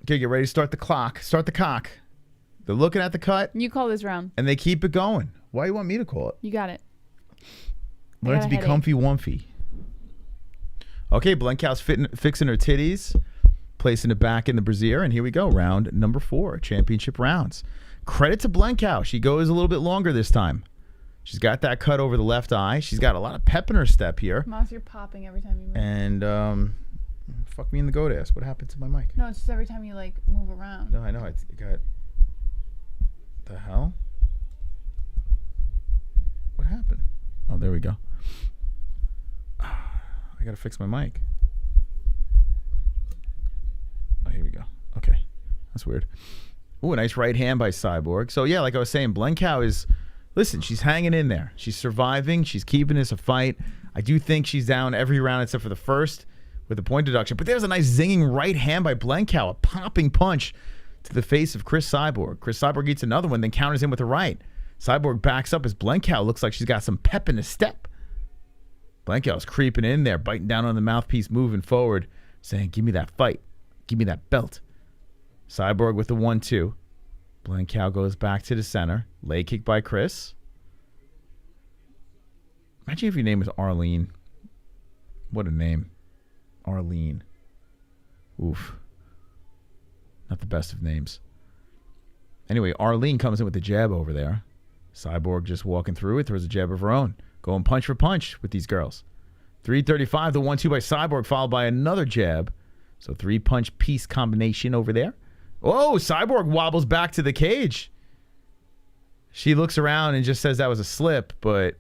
Okay, get ready to start the clock. Start the cock. They're looking at the cut. You call this round. And they keep it going. Why do you want me to call it? You got it. Learn to be comfy wumpy. Okay, Blencow's fixing her titties, placing it back in the brassiere, and here we go. Round number 4, championship rounds. Credit to Blencow. She goes a little bit longer this time. She's got that cut over the left eye. She's got a lot of pep in her step here. Moss, you're popping every time you move. And, fuck me in the goat ass. What happened to my mic? No, it's just every time you, like, move around. No, I know. It got... The hell? What happened? Oh, there we go. I gotta fix my mic. Oh, here we go. Okay. That's weird. Ooh, a nice right hand by Cyborg. So, yeah, like I was saying, Blencow is... Listen, she's hanging in there. She's surviving. She's keeping this a fight. I do think she's down every round except for the first with the point deduction. But there's a nice zinging right hand by Blencow. A popping punch to the face of Chris Cyborg. Chris Cyborg eats another one, then counters in with a right. Cyborg backs up as Blencow looks like she's got some pep in the step. Blencow's creeping in there, biting down on the mouthpiece, moving forward, saying, give me that fight. Give me that belt. Cyborg with the 1-2. Blencow goes back to the center. Leg kick by Chris. Imagine if your name was Arlene. What a name. Arlene. Oof. Not the best of names. Anyway, Arlene comes in with the jab over there. Cyborg just walking through it, throws a jab of her own. Going punch for punch with these girls. 335, the 1-2 by Cyborg, followed by another jab. So 3-punch piece combination over there. Oh, Cyborg wobbles back to the cage. She looks around and just says that was a slip, but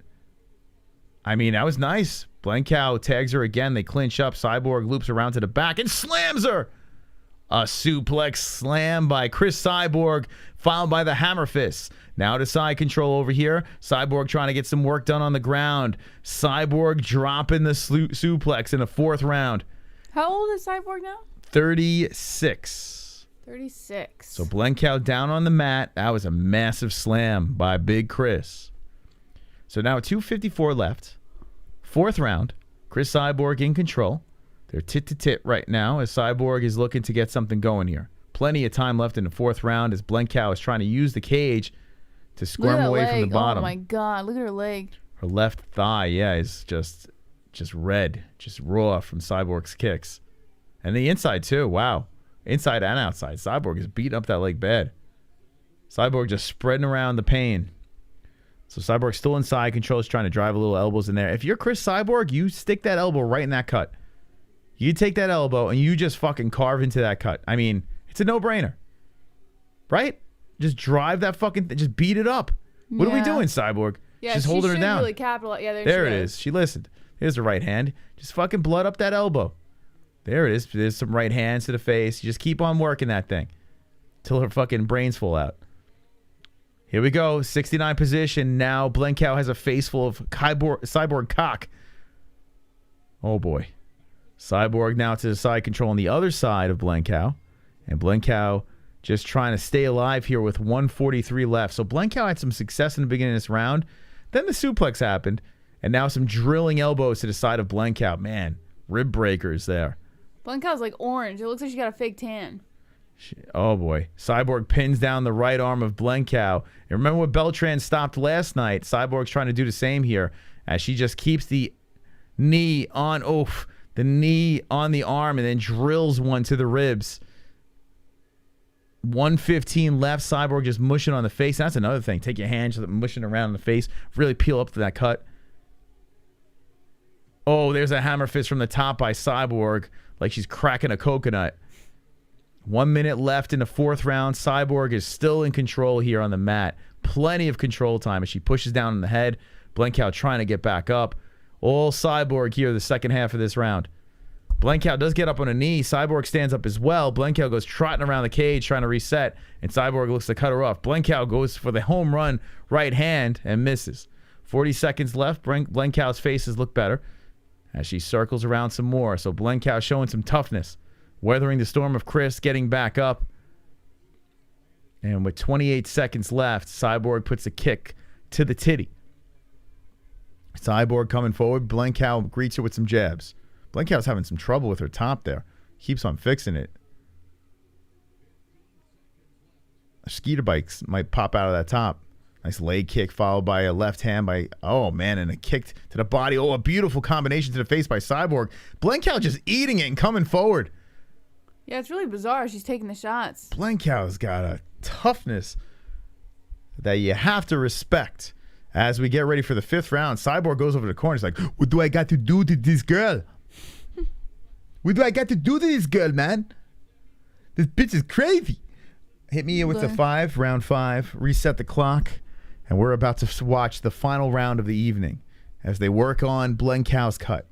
I mean, that was nice. Blencow tags her again. They clinch up. Cyborg loops around to the back and slams her. A suplex slam by Chris Cyborg, followed by the hammer fists. Now to side control over here. Cyborg trying to get some work done on the ground. Cyborg dropping the suplex in the 4th round. How old is Cyborg now? 36. 36. So Blencow down on the mat. That was a massive slam by Big Chris. So now 2:54 left. 4th round. Chris Cyborg in control. They're tit-to-tit right now as Cyborg is looking to get something going here. Plenty of time left in the 4th round as Blencow is trying to use the cage to squirm away from the bottom. Oh, my God. Look at her leg. Her left thigh, yeah, is just red, just raw from Cyborg's kicks. And the inside, too. Wow. Inside and outside. Cyborg is beating up that leg bad. Cyborg just spreading around the pain. So Cyborg's still in side control. He's trying to drive a little elbows in there. If you're Chris Cyborg, you stick that elbow right in that cut. You take that elbow and you just fucking carve into that cut. I mean, it's a no-brainer. Right? Just drive that fucking just beat it up. What are we doing, Cyborg? Yeah, she's holding her down. Really capitalize. Yeah, there it is. She listened. Here's the right hand. Just fucking blood up that elbow. There it is. There's some right hands to the face. You just keep on working that thing till her fucking brains fall out. Here we go. 69 position. Now Blencow has a face full of Cyborg cock. Oh, boy. Cyborg now to the side, controlling the other side of Blencow. And Blencow just trying to stay alive here with 1:43 left. So Blencow had some success in the beginning of this round. Then the suplex happened. And now some drilling elbows to the side of Blencow. Man, rib breakers there. Blencow's like orange. It looks like she got a fake tan. Oh, boy. Cyborg pins down the right arm of Blencow. And remember what Beltran stopped last night? Cyborg's trying to do the same here as she just keeps the knee on, the knee on the arm and then drills one to the ribs. 1:15 left. Cyborg just mushing on the face. That's another thing. Take your hand, just mushing around in the face. Really peel up to that cut. Oh, there's a hammer fist from the top by Cyborg like she's cracking a coconut. 1 minute left in the fourth round. Cyborg is still in control here on the mat. Plenty of control time as she pushes down on the head. Blencow trying to get back up. All Cyborg here the second half of this round. Blencow does get up on a knee. Cyborg stands up as well. Blencow goes trotting around the cage trying to reset, and Cyborg looks to cut her off. Blencow goes for the home run right hand and misses. 40 seconds left. Blencow's faces look better as she circles around some more. So Blencow showing some toughness, weathering the storm of Chris, getting back up. And with 28 seconds left, Cyborg puts a kick to the titty. Cyborg coming forward. Blencow greets her with some jabs. Blencow's having some trouble with her top there. Keeps on fixing it. A skeeter bike might pop out of that top. Nice leg kick followed by a left hand by, and a kick to the body. Oh, a beautiful combination to the face by Cyborg. Blencow just eating it and coming forward. Yeah, it's really bizarre. She's taking the shots. Blencow's got a toughness that you have to respect. As we get ready for the fifth round, Cyborg goes over the corner. He's like, what do I got to do to this girl? What do I got to do to this girl, man? This bitch is crazy. Hit me with the 5, round 5. Reset the clock. And we're about to watch the final round of the evening as they work on Blencow's cut.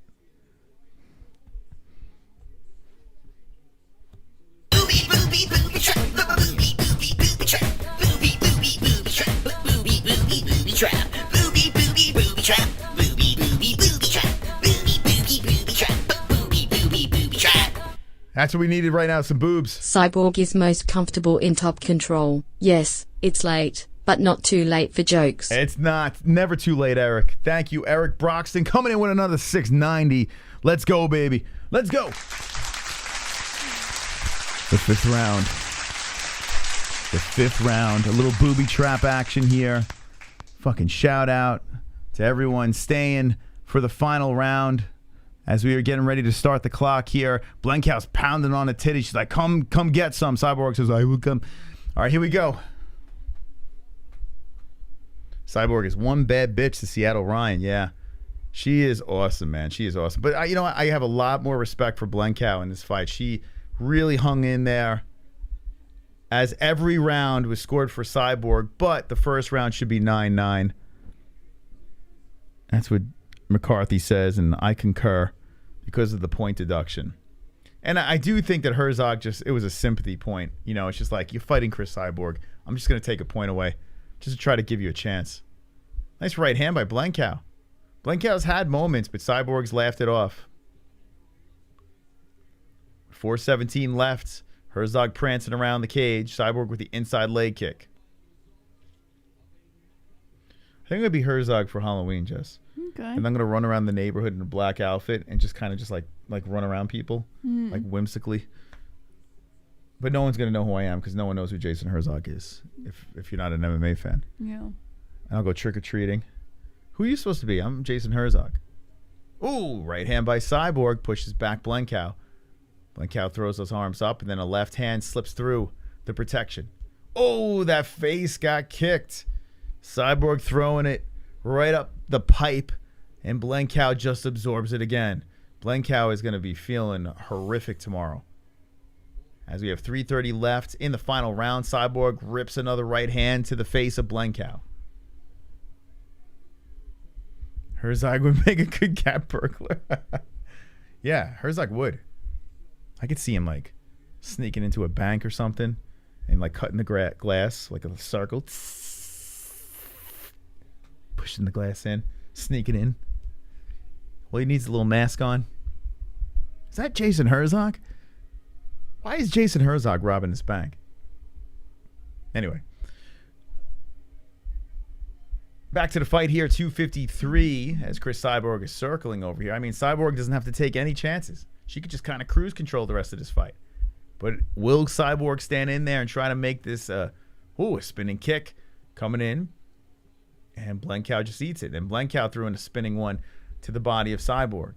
That's what we needed right now, some boobs. Cyborg is most comfortable in top control. Yes, it's late, but not too late for jokes. It's not. Never too late, Eric. Thank you, Eric Broxton. Coming in with another 690. Let's go, baby. Let's go. The fifth round. The fifth round. A little booby trap action here. Fucking shout out to everyone staying for the final round. As we are getting ready to start the clock here, Blencow's pounding on a titty. She's like, come get some. Cyborg says, I will come. All right, here we go. Cyborg is one bad bitch to Seattle Ryan. Yeah, she is awesome, man. She is awesome. But, you know what? I have a lot more respect for Blencow in this fight. She really hung in there as every round was scored for Cyborg. But the first round should be 9-9. That's what McCarthy says, and I concur because of the point deduction. And I do think that Herzog it was a sympathy point. You know, it's just like, you're fighting Chris Cyborg. I'm just going to take a point away just to try to give you a chance. Nice right hand by Blencow. Blencow's had moments, but Cyborg's laughed it off. 4:17 left. Herzog prancing around the cage. Cyborg with the inside leg kick. I think it would be Herzog for Halloween, Jess. Okay. And I'm gonna run around the neighborhood in a black outfit and just kind of just like run around people, like whimsically. But no one's gonna know who I am because no one knows who Jason Herzog is if you're not an MMA fan. Yeah. And I'll go trick or treating. Who are you supposed to be? I'm Jason Herzog. Ooh, right hand by Cyborg pushes back Blencow. Blencow throws those arms up and then a left hand slips through the protection. Oh, that face got kicked. Cyborg throwing it right up the pipe, and Blencow just absorbs it again. Blencow is going to be feeling horrific tomorrow. As we have 3:30 left in the final round, Cyborg rips another right hand to the face of Blencow. Herzog would make a good cat burglar. Yeah, Herzog would. I could see him like sneaking into a bank or something and like cutting the glass like a circle. Pushing the glass in, sneaking in. Well, he needs a little mask on. Is that Jason Herzog? Why is Jason Herzog robbing this bank? Anyway. Back to the fight here, 253, as Chris Cyborg is circling over here. I mean, Cyborg doesn't have to take any chances. She could just kind of cruise control the rest of this fight. But will Cyborg stand in there and try to make this, a spinning kick coming in? And Blencow just eats it. And Blencow threw in a spinning one to the body of Cyborg.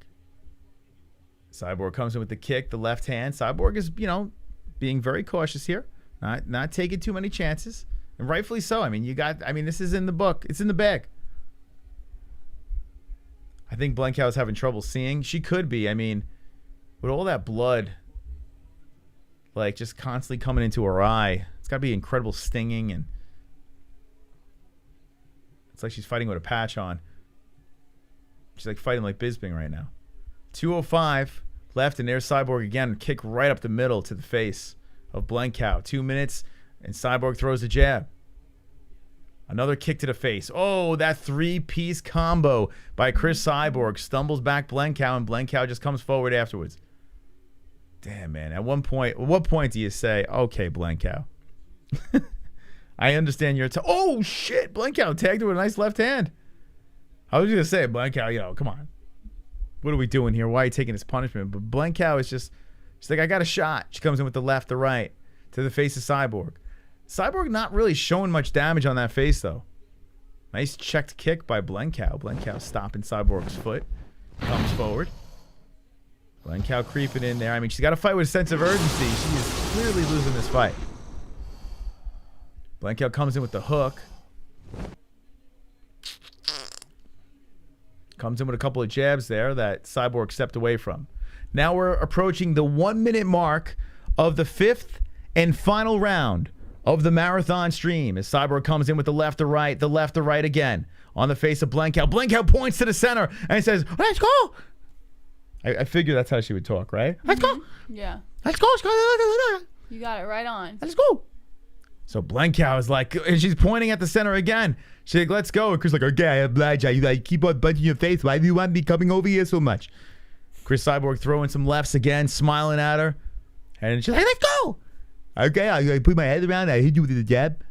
Cyborg comes in with the kick, the left hand. Cyborg is, being very cautious here. Not taking too many chances. And rightfully so. I mean, this is in the book. It's in the bag. I think Blencow is having trouble seeing. She could be. I mean, with all that blood, like, just constantly coming into her eye, it's got to be incredible stinging. And it's like she's fighting with a patch on. She's like fighting like Bisping right now. 2:05 left, and there's Cyborg again. Kick right up the middle to the face of Blencow. 2 minutes, and Cyborg throws a jab. Another kick to the face. Oh, that three-piece combo by Chris Cyborg stumbles back Blencow, and Blencow just comes forward afterwards. Damn, man. At what point do you say, okay, Blencow? I understand your... oh, shit. Blencow tagged her with a nice left hand. I was going to say, Blencow, come on. What are we doing here? Why are you taking this punishment? But Blencow is she's like, I got a shot. She comes in with the left, the right, to the face of Cyborg. Cyborg not really showing much damage on that face, though. Nice checked kick by Blencow. Blencow stopping Cyborg's foot. Comes forward. Blencow creeping in there. I mean, she's got to fight with a sense of urgency. She is clearly losing this fight. Blencow comes in with the hook. Comes in with a couple of jabs there that Cyborg stepped away from. Now we're approaching the 1 minute mark of the 5th and final round of the marathon stream as Cyborg comes in with the left to right again on the face of Blencow. Blencow points to the center and says, let's go. I figure that's how she would talk, right? Let's go. Yeah. Let's go. You got it right on. Let's go. So Blencow is like, and she's pointing at the center again. She's like, let's go. And Chris is like, okay, I oblige. You like keep on punching your face. Why do you want me coming over here so much? Chris Cyborg throwing some lefts again, smiling at her. And she's like, let's go. Okay, I put my head around. I hit you with a jab.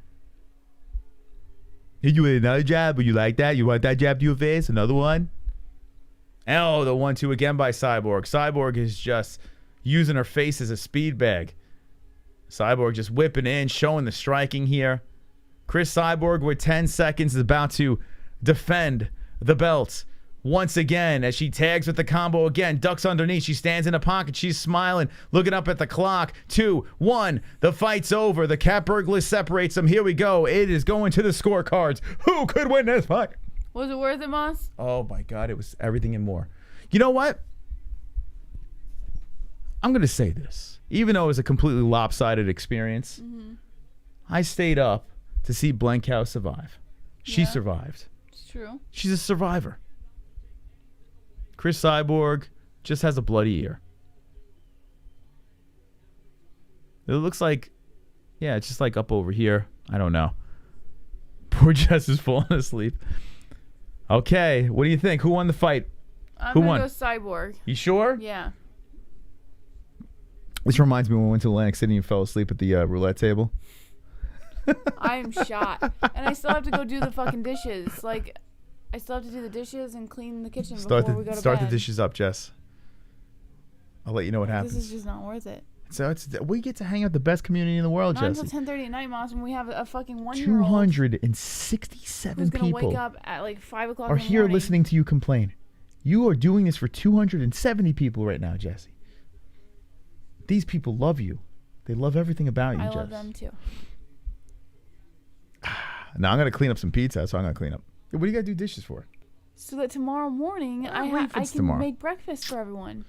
Hit you with another jab. Would you like that? You want that jab to your face? Another one? Oh, the 1-2 again by Cyborg. Cyborg is just using her face as a speed bag. Cyborg just whipping in, showing the striking here. Chris Cyborg with 10 seconds is about to defend the belt once again as she tags with the combo again. Ducks underneath. She stands in a pocket. She's smiling, looking up at the clock. 2, 1. The fight's over. The cat burglar separates them. Here we go. It is going to the scorecards. Who could win this fight? Was it worth it, Moss? Oh, my God. It was everything and more. You know what? I'm going to say this. Even though it was a completely lopsided experience, I stayed up to see Blencow survive. She survived. It's true. She's a survivor. Chris Cyborg just has a bloody ear. It looks like, yeah, it's just like up over here. I don't know. Poor Jess is falling asleep. Okay, what do you think? Who won the fight? I'm Who gonna won? go Cyborg. You sure? Yeah. This reminds me when we went to Atlantic City and fell asleep at the roulette table. I am shot. And I still have to go do the fucking dishes. Like, I still have to do the dishes and clean the kitchen before we go to bed. Start the dishes up, Jess. I'll let you know what happens. This is just not worth it. So we get to hang out with the best community in the world, Not Jesse. until 10:30 at night, Moss, when we have a fucking 1-year-old 267 who's gonna people wake up at like 5 o'clock are in the here morning. listening to you complain. You are doing this for 270 people right now, Jesse. These people love you. They love everything about you, I Jess. love them too. Now I'm going to clean up some pizza, so I'm going to clean up. What do you got to do dishes for? So that tomorrow morning I can make breakfast for everyone.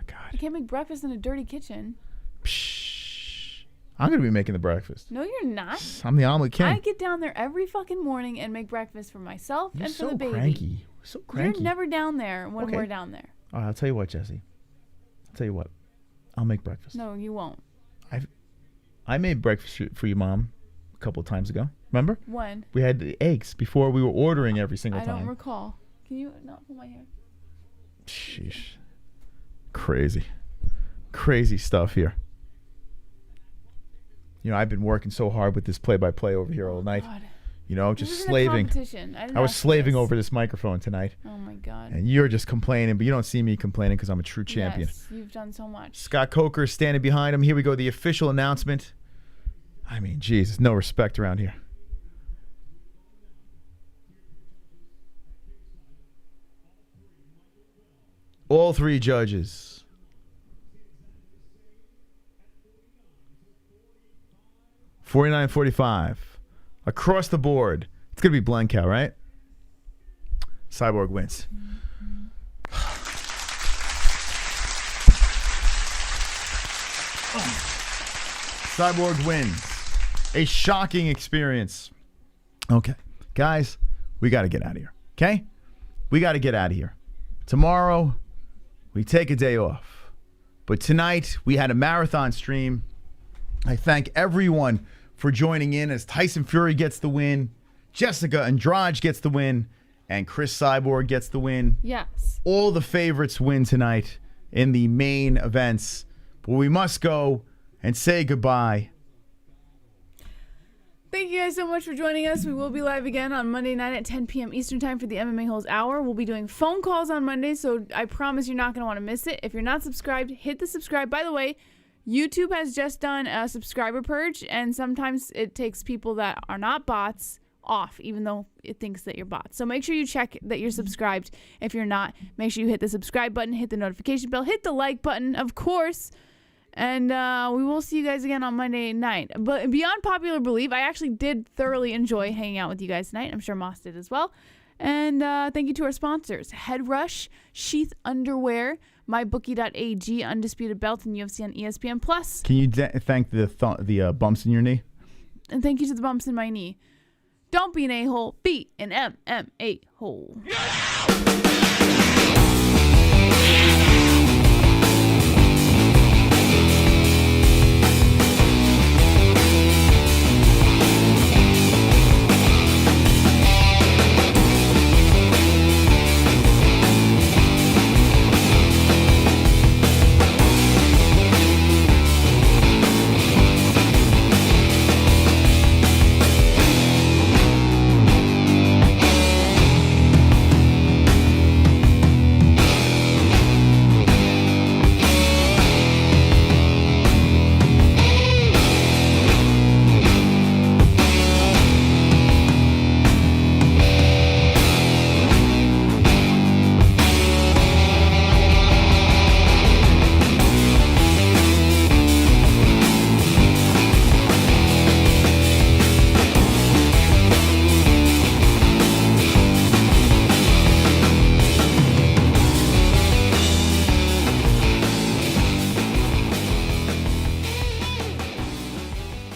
God. You can't make breakfast in a dirty kitchen. I'm going to be making the breakfast. No, you're not. I'm the omelet king. I get down there every fucking morning and make breakfast for myself and for the baby. Cranky. So cranky. You're never down there when we're down there. All right, I'll tell you what, Jesse. I'll tell you what. I'll make breakfast. No, you won't. I made breakfast for your mom a couple of times ago. Remember? When? We had the eggs before we were ordering every single time. I don't recall. Can you not pull my hair? Sheesh. Crazy. Crazy stuff here. You know, I've been working so hard with this play-by-play over here all night. God. You know, just slaving. I was slaving over this microphone tonight. Oh, my God. And you're just complaining, but you don't see me complaining because I'm a true champion. Yes, you've done so much. Scott Coker is standing behind him. Here we go, the official announcement. I mean, geez, no respect around here. All three judges. $49.45 across the board. It's gonna be Blancow, right? Cyborg wins. Cyborg wins. A shocking experience. Okay, guys, we got to get out of here. Okay, we got to get out of here. Tomorrow, we take a day off, but tonight we had a marathon stream. I thank everyone for joining in as Tyson Fury gets the win, Jéssica Andrade gets the win, and Chris Cyborg gets the win. Yes. All the favorites win tonight in the main events. But we must go and say goodbye. Thank you guys so much for joining us. We will be live again on Monday night at 10 p.m. Eastern Time for the MMA-Holes Hour. We'll be doing phone calls on Monday, so I promise you're not going to want to miss it. If you're not subscribed, hit the subscribe. By the way, YouTube has just done a subscriber purge, and sometimes it takes people that are not bots off, even though it thinks that you're bots. So make sure you check that you're subscribed. If you're not, make sure you hit the subscribe button, hit the notification bell, hit the like button, of course. And we will see you guys again on Monday night. But beyond popular belief, I actually did thoroughly enjoy hanging out with you guys tonight. I'm sure Moss did as well. And thank you to our sponsors, Head Rush, Sheath Underwear, MyBookie.ag, Undisputed Belt, and UFC on ESPN Plus. Can you thank the bumps in your knee? And thank you to the bumps in my knee. Don't be an a-hole, be an MMA hole. Yeah!